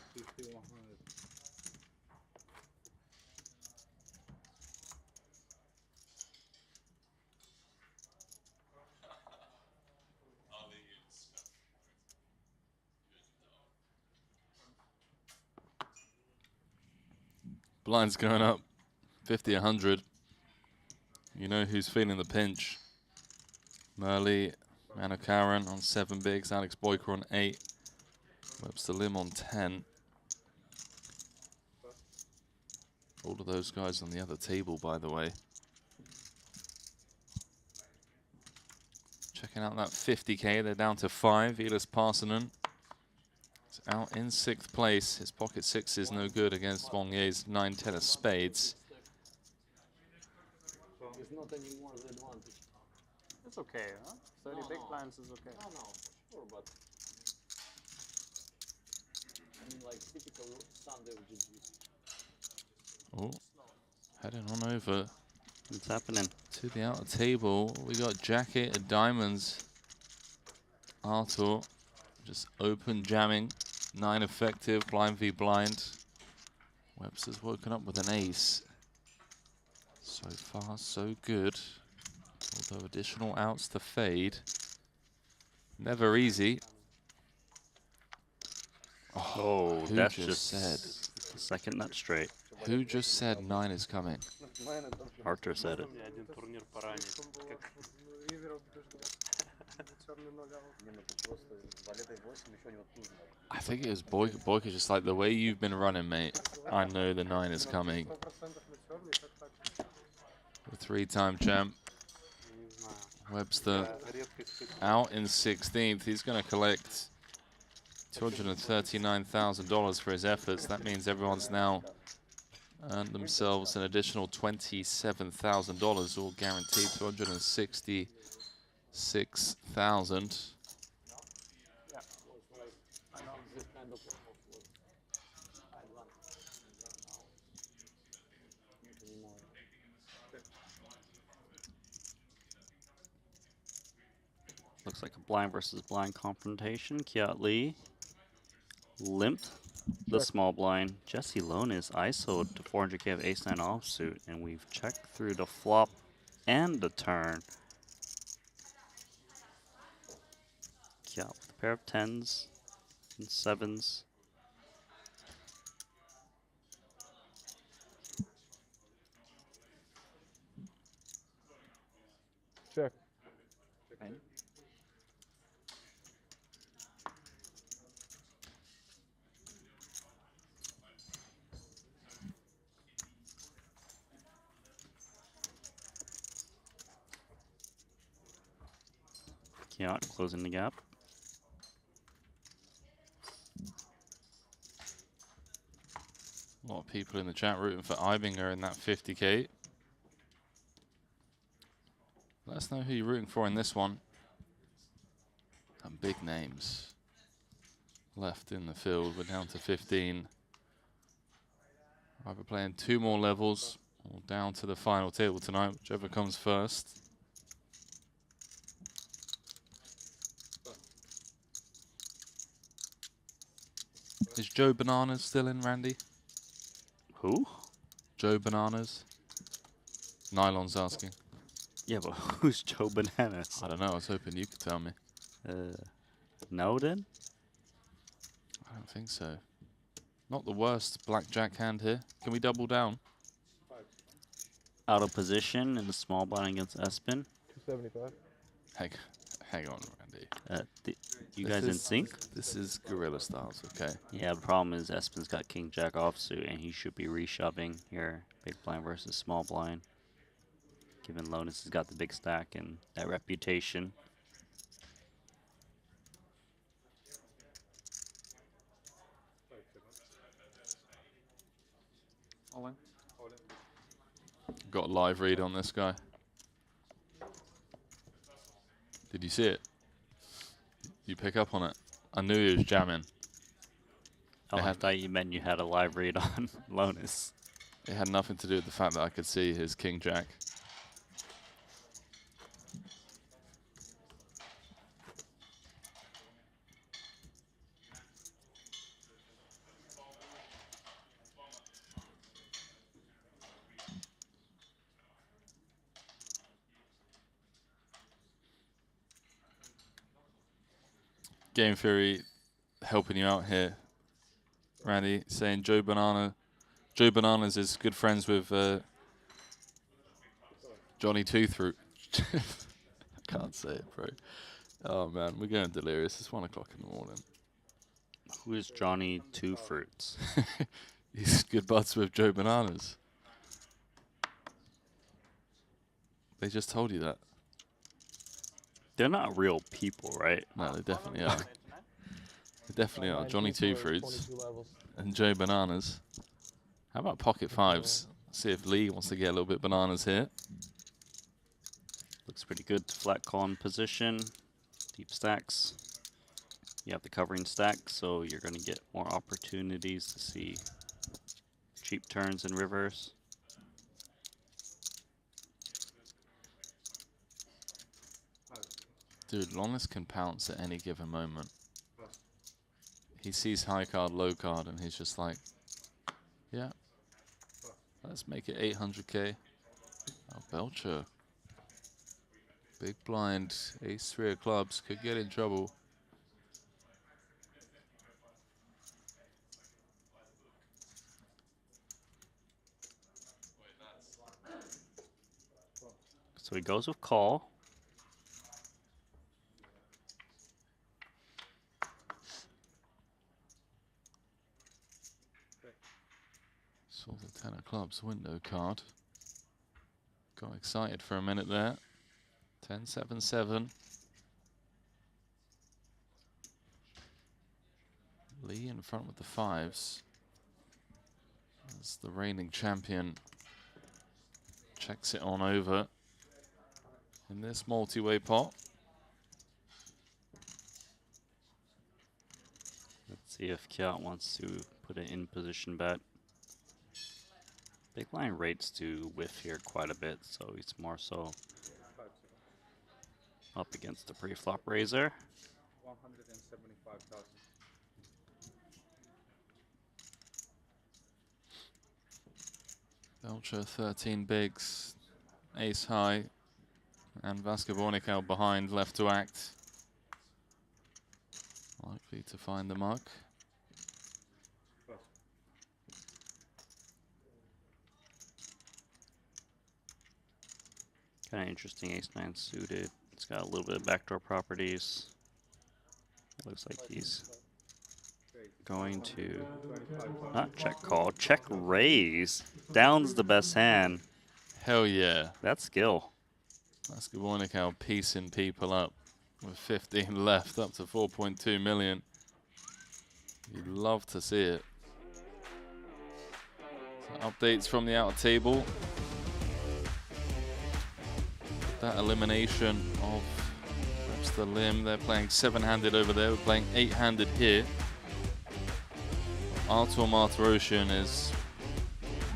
Blinds going up 50, 100. You know who's feeling the pinch. Murley, Manakaran on 7 bigs, Alex Boyker on 8, Webster Lim on 10. All of those guys on the other table, by the way. Checking out that 50K, they're down to 5. Elis Parsonen is out in 6th place. His pocket 6 is no good against Wongye's 9-10 of spades. It's not anymore the advantage. It's okay, huh? 30 big blinds is okay. No, sure, but I mean, like typical Sunday of GG. Oh, heading on over. What's happening? To the outer table, we got Jacket of Diamonds. Artur just open jamming. 9 effective, blind v blind. Webster's woken up with an ace. So far, so good. Although additional outs to fade. Never easy. Oh, who that's just said? the second nut straight. Who just said 9 is coming? Artur said it. I think it was Boyka. Boyka just like, the way you've been running, mate. I know the 9 is coming. The 3-time champ. Webster out in 16th. He's going to collect $239,000 for his efforts. That means everyone's now earned themselves an additional $27,000, all guaranteed $266,000. Looks like a blind versus blind confrontation. Kiat Lee limped the small blind. Jesse Lonis ISO'd to 400K of ace-9 offsuit, and we've checked through the flop and the turn. Kiat with a pair of 10s and 7s. Pen. Yeah, closing the gap. A lot of people in the chat rooting for Ibinger in that 50K. Let us know who you're rooting for in this one. Some big names left in the field. We're down to 15. Either playing 2 more levels or down to the final table tonight, whichever comes first. Is Joe Bananas still in, Randy? Who? Joe Bananas. Nylon's asking. Yeah, but who's Joe Bananas? I don't know. I was hoping you could tell me. No, then? I don't think so. Not the worst blackjack hand here. Can we double down? Out of position in the small blind against Espen. 275. Hang on, Randy. You guys in sync? This is Guerrilla Styles, okay? Yeah, the problem is Espen's got King Jack offsuit, and he should be reshoving here. Big blind versus small blind. Given Lonus has got the big stack and that reputation. All in. Got a live read on this guy. Did you see it? You pick up on it? I knew he was jamming. Oh, I thought you meant you had a live read on Lonus. It had nothing to do with the fact that I could see his King Jack. Game Theory helping you out here, Randy, saying Joe Bananas is good friends with Johnny Toothroot. I can't say it, bro. Oh man, we're going delirious. It's 1 o'clock in the morning. Who is Johnny Two Fruits? He's good buds with Joe Bananas. They just told you that. They're not real people, right? No, they definitely are. They definitely are. Johnny Two Fruits and Joe Bananas. How about pocket fives? See if Lee wants to get a little bit bananas here. Looks pretty good. Flat call in position. Deep stacks. You have the covering stack, so you're going to get more opportunities to see cheap turns and rivers. Dude, Lonus can pounce at any given moment. He sees high card, low card, and he's just like, yeah, let's make it 800K. Oh, Belcher. Big blind, ace-3 of clubs, could get in trouble. So he goes with call. Saw the 10 of clubs window card. Got excited for a minute there. 10-7-7. Lee in front with the fives. As the reigning champion checks it on over in this multi-way pot. Let's see if Kiat wants to put an in-position bet. Big line rates to whiff here quite a bit, so he's more so up against the pre-flop raiser. 175,000. Belcher 13 bigs, ace high, and Vascavornicau behind, left to act. Likely to find the muck. Kind of interesting ace-9 suited, It's got a little bit of backdoor properties. Looks like he's going to not check call, check raise. Down's the best hand. Hell yeah. That's skill. Basketball piecing people up with 15 left, up to 4.2 million. You'd love to see it. So updates from the outer table. That elimination of perhaps the limb. They're playing 7-handed over there. We're playing 8-handed here. Artur Martirosyan is,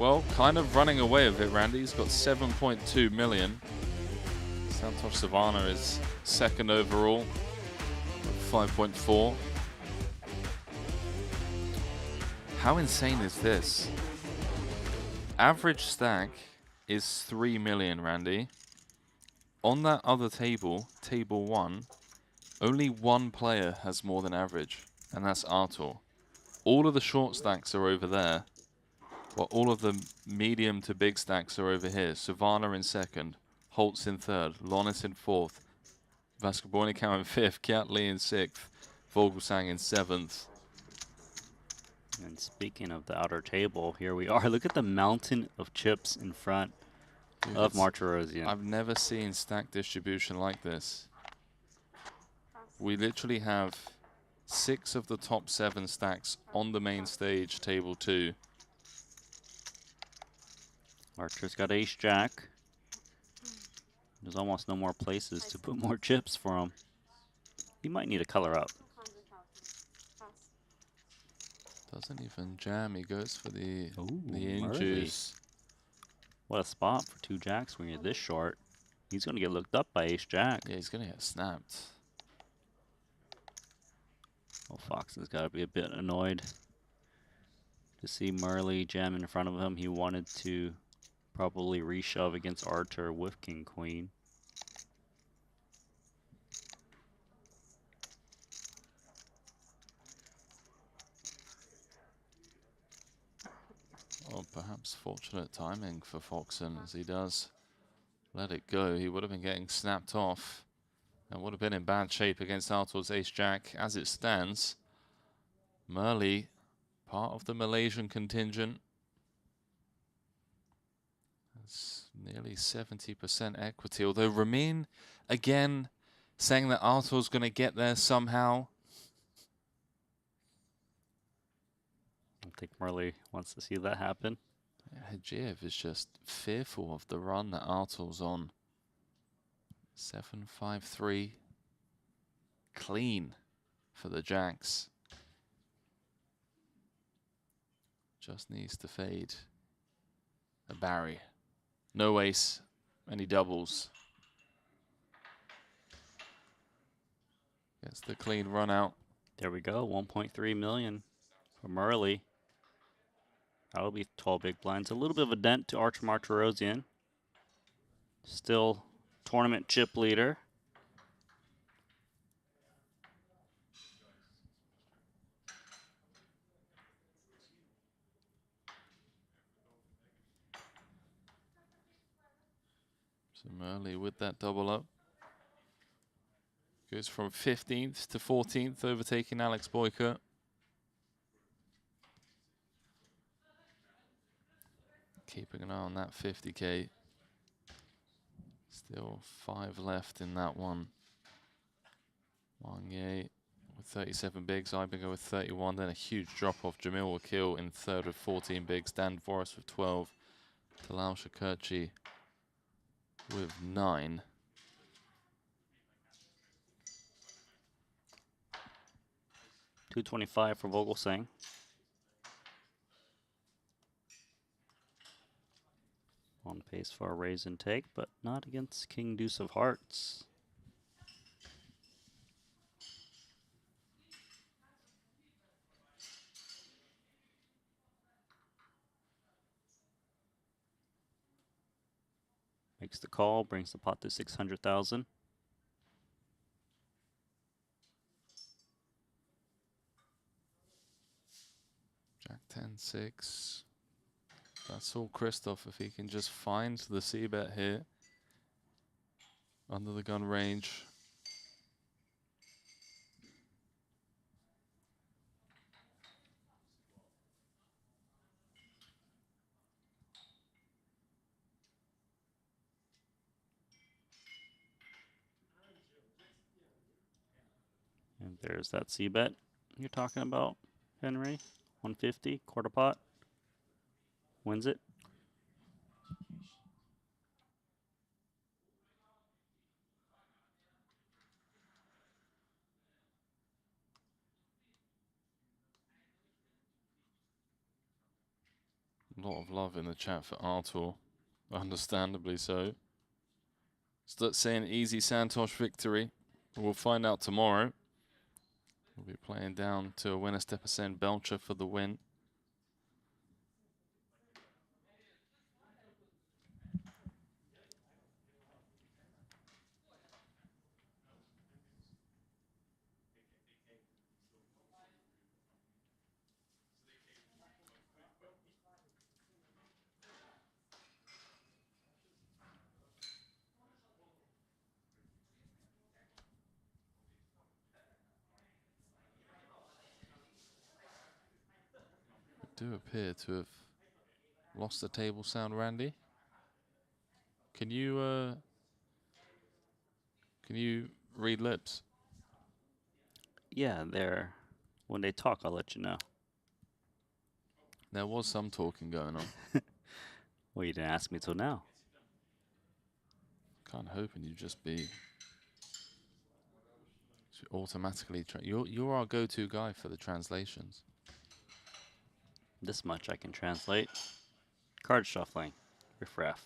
well, kind of running away with it, Randy. He's got 7.2 million. Santosh Savannah is second overall, 5.4. How insane is this? Average stack is 3 million, Randy. On that other table, table 1, only one player has more than average, and that's Artur. All of the short stacks are over there, while all of the medium to big stacks are over here. Savannah in second, Holtz in third, Lonis in fourth, Vascobornikau in fifth, Kiat Lee in sixth, Vogelsang in seventh. And speaking of the outer table, here we are. Look at the mountain of chips in front of Martirosyan. I've never seen stack distribution like this. We literally have 6 of the top 7 stacks on the main stage, table 2. Archer's got ace-jack. There's almost no more places to put more chips for him. He might need a color up. Doesn't even jam. He goes for the Murley. in-juice. What a spot for 2 jacks when you're this short. He's going to get looked up by ace-jack. Yeah, he's going to get snapped. Well, Fox has got to be a bit annoyed to see Murley jam in front of him. He wanted to probably reshove against Artur with king-queen. Well, perhaps fortunate timing for Foxen as he does let it go. He would have been getting snapped off and would have been in bad shape against Artur's ace-jack. As it stands, Murley, part of the Malaysian contingent, has nearly 70% equity. Although Ramin, again, saying that Artur's going to get there somehow. I think Murley wants to see that happen. Yeah, Hajiev is just fearful of the run that Artur's on. 7-5-3. Clean for the jacks. Just needs to fade a Barry. No ace, any doubles. Gets the clean run out. There we go, 1.3 million for Murley. That'll be 12 big blinds. A little bit of a dent to Artur Martirosyan. Still tournament chip leader. So Murley with that double up. Goes from 15th to 14th, overtaking Alex Boyka. Keeping an eye on that 50K. Still 5 left in that one. Wang with 37 bigs, Ibinger with 31, then a huge drop off. Jamil Wakil in third with 14 bigs, Dan Voris with 12, Talal Shakurchi with 9. $225 for Vogelsang. On pace for a raise and take, but not against King Deuce of Hearts. Makes the call, brings the pot to 600,000. Jack 10-6. That's all Christoph if he can just find the c-bet here. under the gun range. And there's that C-bet you're talking about, Henry. 150, quarter pot. Wins it. A lot of love in the chat for Artur, understandably so. Start saying easy Santosh victory. We'll find out tomorrow. We'll be playing down to a winner step ascend Belcher for the win. Do appear to have lost the table sound, Randy. Can you read lips? Yeah, they're when they talk, I'll let you know. There was some talking going on. Well, you didn't ask me till now. Kind of hoping you'd just be automatically. You're our go-to guy for the translations. This much I can translate. Card shuffling. Riffraff.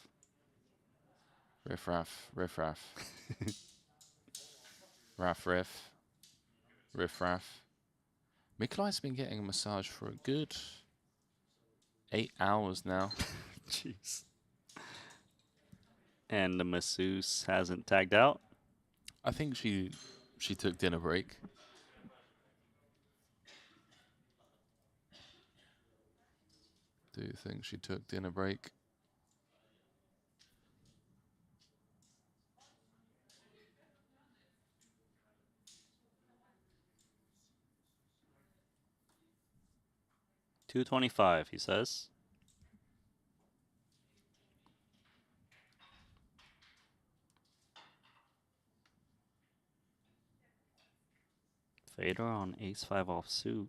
Riffraff. Riffraff. Raff riff. Riffraff. Mikolai's been getting a massage for a good 8 hours now. Jeez. And the masseuse hasn't tagged out? I think she took dinner break. Do you think she took dinner break? $225, he says. Fader on ace-5 offsuit.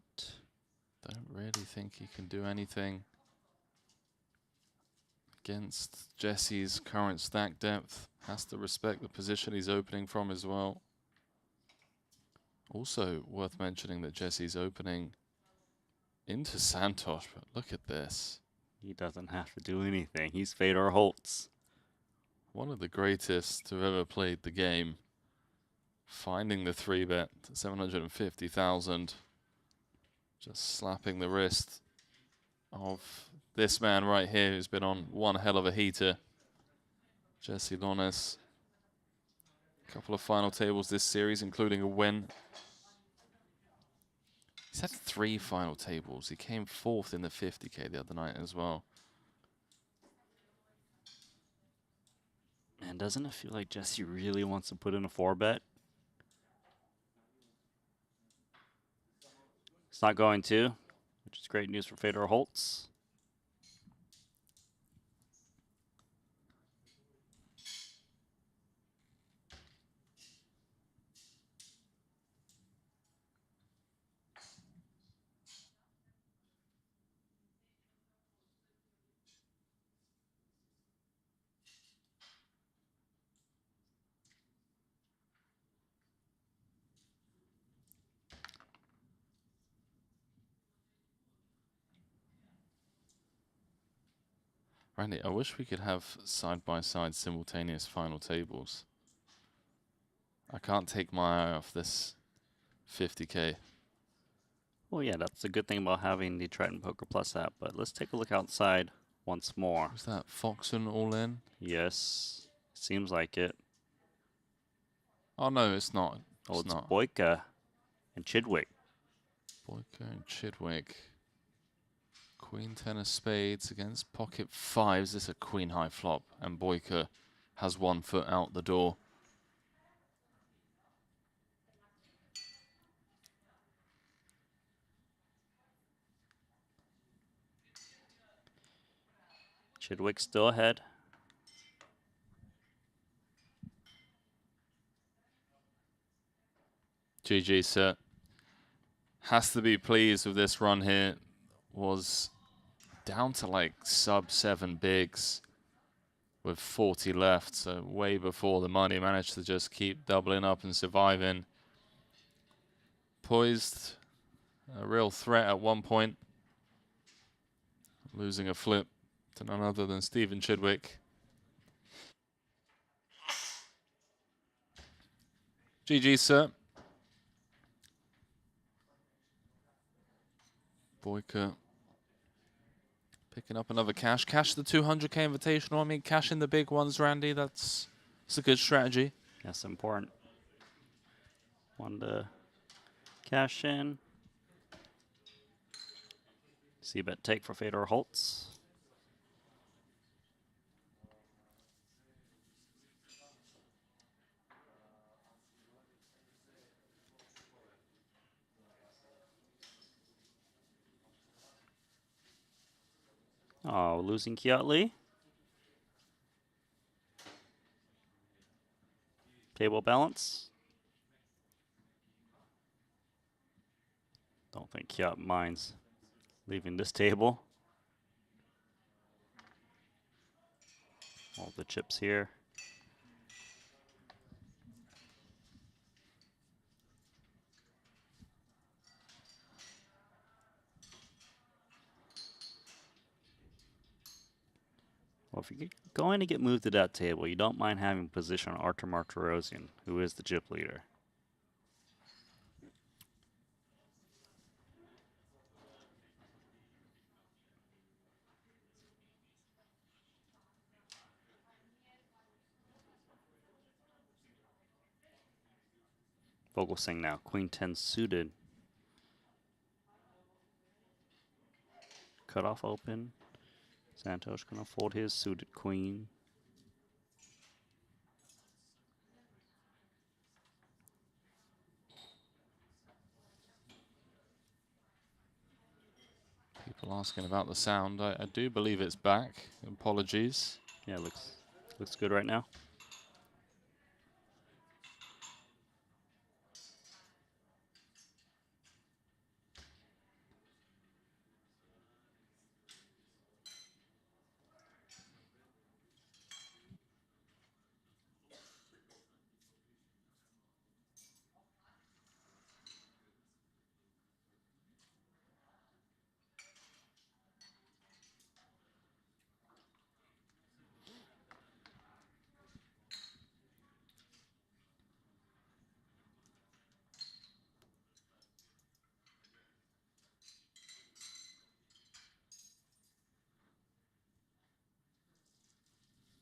Don't really think he can do anything against Jesse's current stack depth. Has to respect the position he's opening from as well. Also worth mentioning that Jesse's opening into Santosh, but look at this. He doesn't have to do anything. He's Fedor Holtz. One of the greatest to have ever played the game. Finding the 3-bet to 750,000. Just slapping the wrist of this man right here who's been on one hell of a heater. Jesse Lones. A couple of final tables this series, including a win. He's had 3 final tables. He came 4th in the 50K the other night as well. Man, doesn't it feel like Jesse really wants to put in a 4-bet? It's not going to, which is great news for Fedor Holtz. Randy, I wish we could have side-by-side simultaneous final tables. I can't take my eye off this 50K. Well, yeah, that's a good thing about having the Triton Poker Plus app, but let's take a look outside once more. Was that Foxen all in? Yes, seems like it. Oh, no, it's not. Oh, it's not. Boyka and Chidwick. Boyka and Chidwick. Queen 10 of spades against pocket 5s. This is a queen high flop, and Boyka has 1 foot out the door. Chidwick still ahead. GG, sir. Has to be pleased with this run here. Was down to like sub-7 bigs with 40 left, so way before the money. Managed to just keep doubling up and surviving. Poised, a real threat at one point. Losing a flip to none other than Stephen Chidwick. GG, sir. Boyka picking up another cash. Cash the 200K Invitational. I mean, cash in the big ones, Randy. That's a good strategy. That's important. One to cash in. See bet take for Fedor Holtz. Oh, losing Kiatley. Table balance. Don't think Kiat minds leaving this table. All the chips here. Well, if you're going to get moved to that table, you don't mind having position on Artur Martirosyan, who is the chip leader. Vogelsang now, Queen 10 suited. Cut off open. Santos gonna fold his suited queen. People asking about the sound. I do believe it's back. Apologies. Yeah, looks good right now.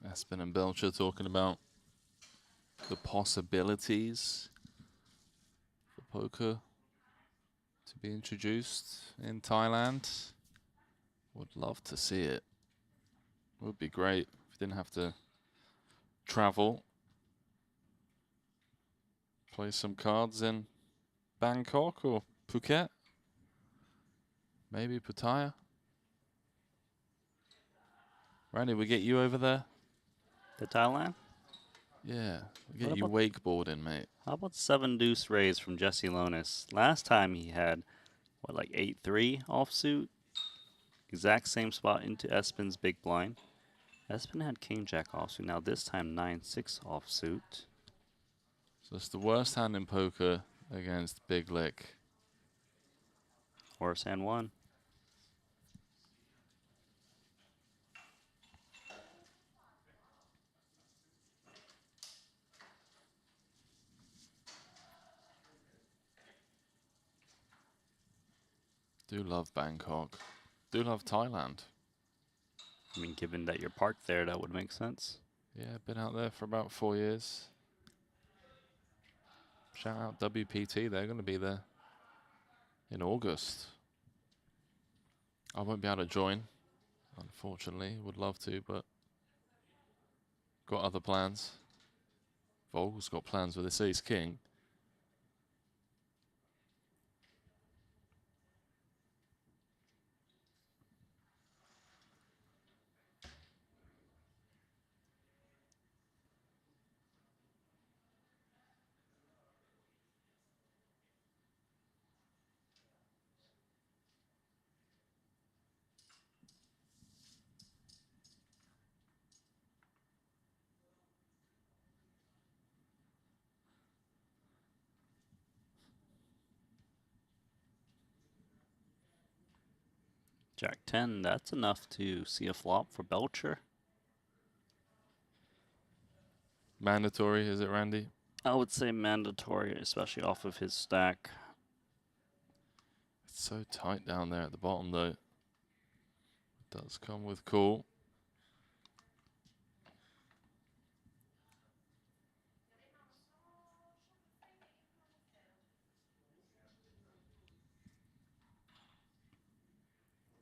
Espen and Belcher talking about the possibilities for poker to be introduced in Thailand. Would love to see it. Would be great if we didn't have to travel. Play some cards in Bangkok or Phuket. Maybe Pattaya. Randy, we get you over there? To Thailand? Yeah, we get you wakeboarding, mate. How about 7 deuce raise from Jesse Lonis? Last time he had, what, like 8-3 offsuit? Exact same spot into Espen's big blind. Espen had king jack offsuit. Now this time 9-6 offsuit. So it's the worst hand in poker against Big Lick. Worst hand one. Do love Bangkok. Do love Thailand. I mean, given that you're parked there, that would make sense. Yeah, been out there for about 4 years. Shout out WPT, they're going to be there in August. I won't be able to join, unfortunately. Would love to, but got other plans. Vogel's got plans with this ace king. Jack 10, that's enough to see a flop for Belcher. Mandatory, is it, Randy? I would say mandatory, especially off of his stack. It's so tight down there at the bottom, though. It does come with call.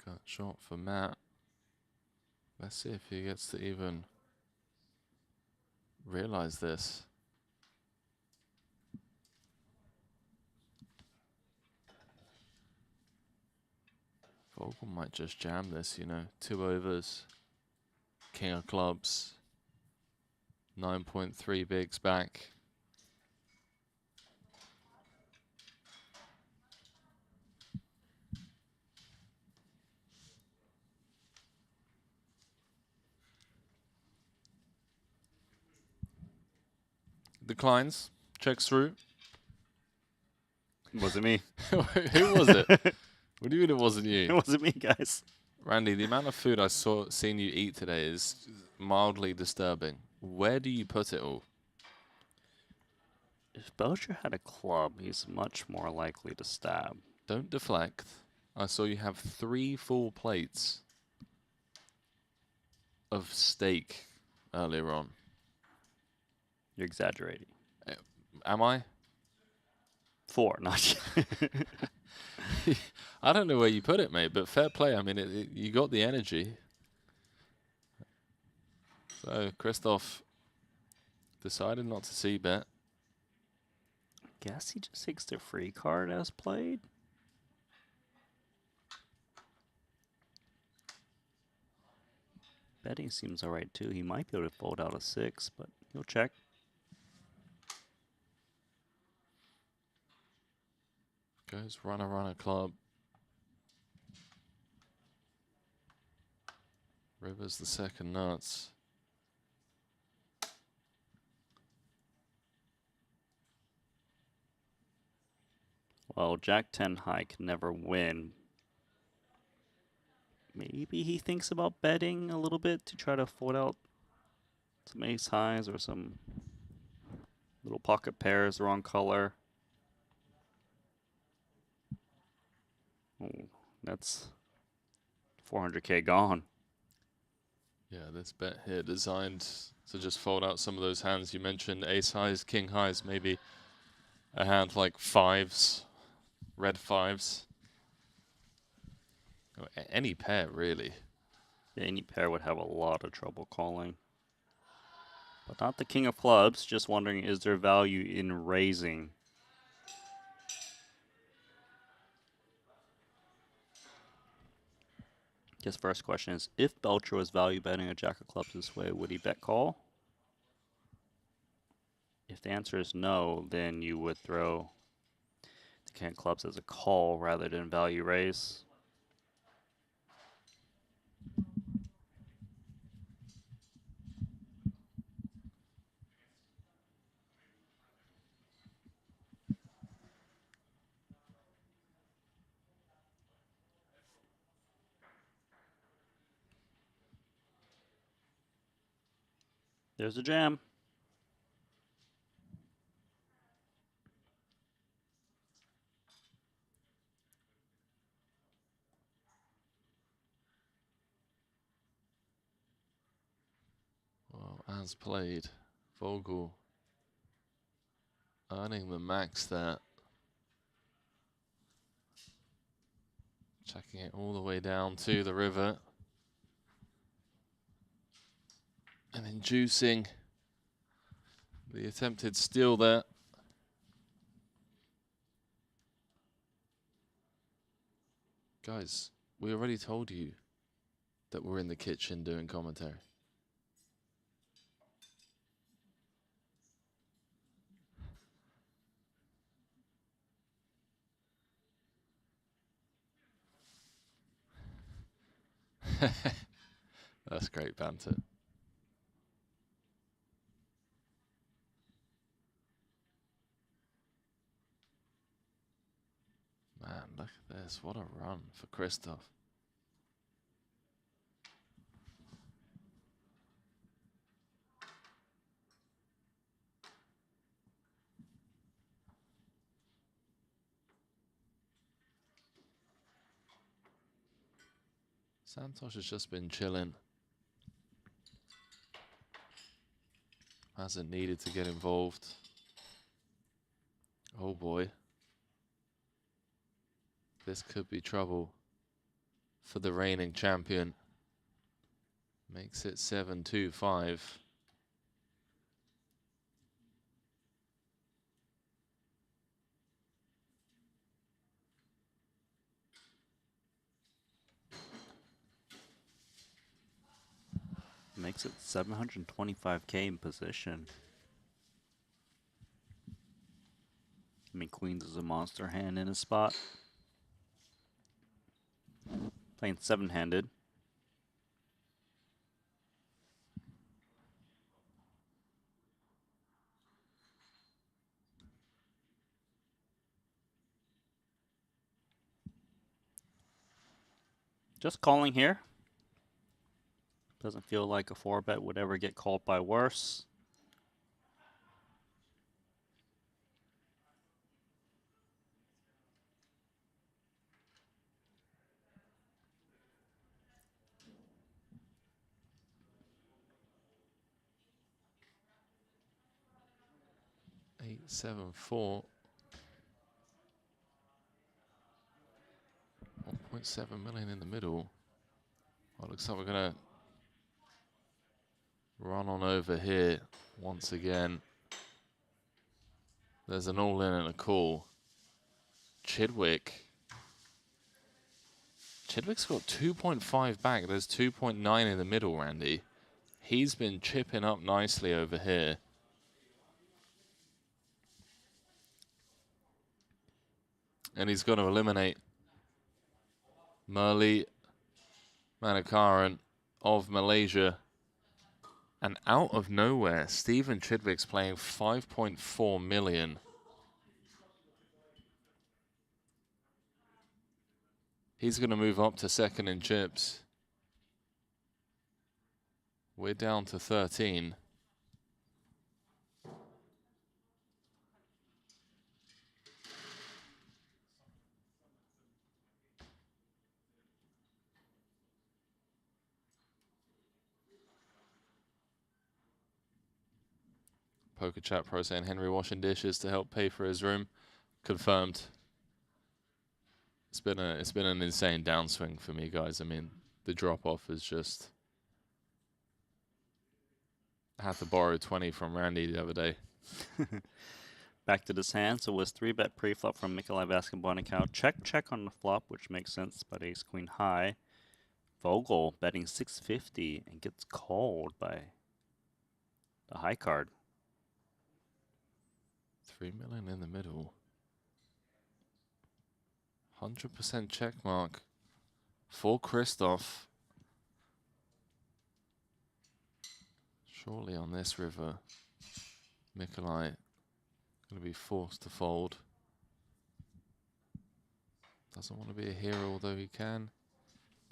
Gut shot for Matt. Let's see if he gets to even realize this. Vogel might just jam this, you know. 2 overs. King of clubs. 9.3 bigs back. Declines. Checks through. Wasn't me. Who was it? What do you mean it wasn't you? It wasn't me, guys. Randy, the amount of food I seen you eat today is mildly disturbing. Where do you put it all? If Belcher had a club, he's much more likely to stab. Don't deflect. I saw you have 3 full plates of steak earlier on. You're exaggerating. Am I? 4, not I don't know where you put it, mate, but fair play. I mean, you got the energy. So, Christoph decided not to c-bet. Guess he just takes the free card as played. Betting seems alright too. He might be able to fold out a 6, but he'll check. Goes runner club. River's the second nuts. Well, Jack 10 high can never win. Maybe he thinks about betting a little bit to try to fold out some ace highs or some little pocket pairs, wrong color. Oh, that's 400K gone. Yeah, this bet here designed to just fold out some of those hands you mentioned. Ace highs, king highs, maybe a hand like 5s, red 5s. Any pair, really. Yeah, any pair would have a lot of trouble calling. But not the king of clubs. Just wondering, is there value in raising? Guess first question is, if Belcher was value betting a jack of clubs this way, would he bet call? If the answer is no, then you would throw the king of clubs as a call rather than value raise. There's a jam. Well, as played, Vogel earning the max there. Checking it all the way down to the river. And inducing the attempted steal there. Guys, we already told you that we're in the kitchen doing commentary. That's great banter. Man, look at this. What a run for Christoph. Santosh has just been chilling. Hasn't needed to get involved. Oh boy. This could be trouble for the reigning champion. Makes it 7-2-5. Makes it 725k in position. I mean, Queens is a monster hand in his spot. Playing 7-handed. Just calling here. Doesn't feel like a 4-bet would ever get called by worse. Eight, 7-4. 1.7 million in the middle. Well, looks like we're gonna run on over here once again. There's an all-in and a call. Chidwick. Chidwick's got 2.5 back. There's 2.9 in the middle, Randy. He's been chipping up nicely over here. And he's going to eliminate Murli Manakaran of Malaysia. And out of nowhere, Stephen Chidwick's playing 5.4 million. He's going to move up to second in chips. We're down to 13. Poker Chat Pro saying Henry washing dishes to help pay for his room. Confirmed. It's been an insane downswing for me, guys. I mean, the drop off is just. I had to borrow 20 from Randy the other day. Back to this hand. So it was 3-bet pre-flop from Nikolai Vasconbonicow. Check on the flop, which makes sense, but ace queen high. Vogel betting 650 and gets called by the high card. 3 million in the middle. 100% check mark for Christoph. Surely on this river, Nikolai going to be forced to fold. Doesn't want to be a hero, although he can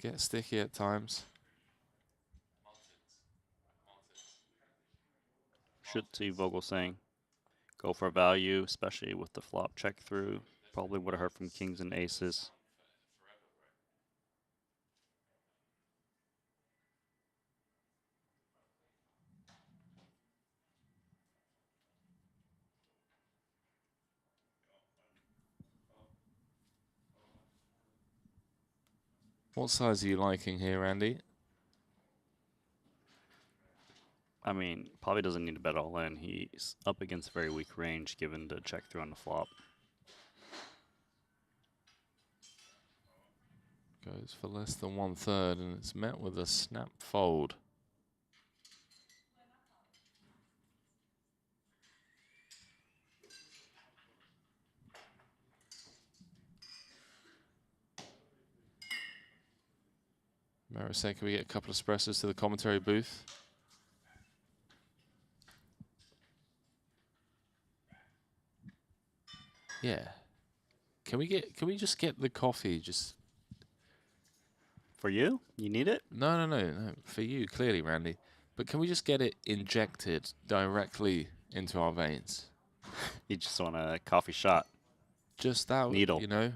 get sticky at times. Should see Vogel saying, go for value, especially with the flop check through. Probably would have heard from kings and aces. What size are you liking here, Andy? I mean, probably doesn't need to bet all in. He's up against a very weak range given the check through on the flop. Goes for less than 1/3 and it's met with a snap fold. Mara saying, can we get a couple of espressos to the commentary booth? Yeah. Can we just get the coffee just for you? You need it? No. For you, clearly, Randy. But can we just get it injected directly into our veins? You just want a coffee shot. Just that needle. You know.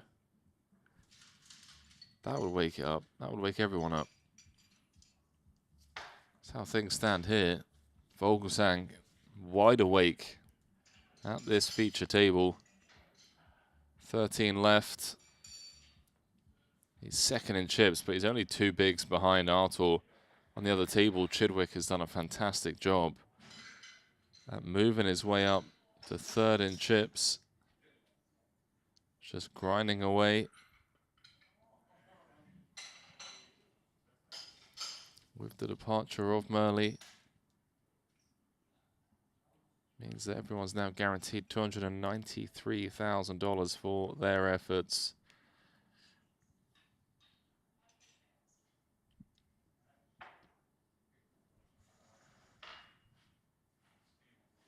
That would wake it up. That would wake everyone up. That's how things stand here. Vogelsang wide awake at this feature table. 13 left. He's second in chips, but he's only 2 bigs behind Artur. On the other table, Chidwick has done a fantastic job at moving his way up to third in chips. Just grinding away. With the departure of Murley, means that everyone's now guaranteed $293,000 for their efforts.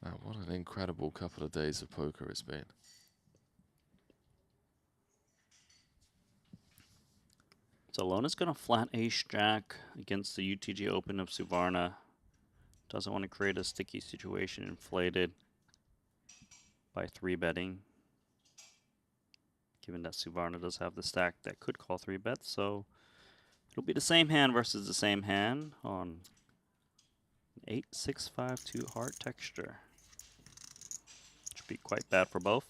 Now, what an incredible couple of days of poker it's been. So Lona's going to flat ace-jack against the UTG Open of Suvarna. Doesn't want to create a sticky situation inflated by 3-betting. Given that Suvarna does have the stack that could call 3-bets, so it'll be the same hand versus the same hand on 8-6-5-2 hard texture. Should be quite bad for both.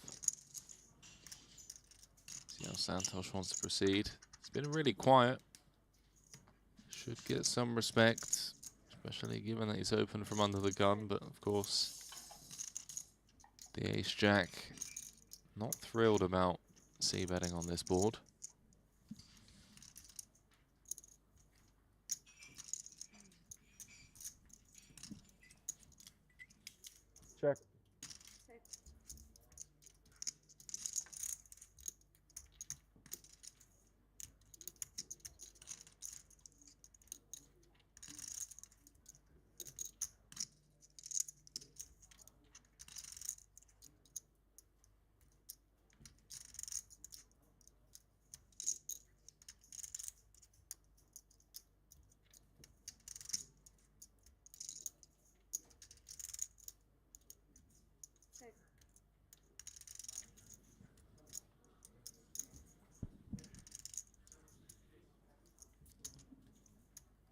See how Santosh wants to proceed. It's been really quiet. Should get some respect, especially given that he's open from under the gun, but of course, the ace-jack, not thrilled about c-betting on this board. Check.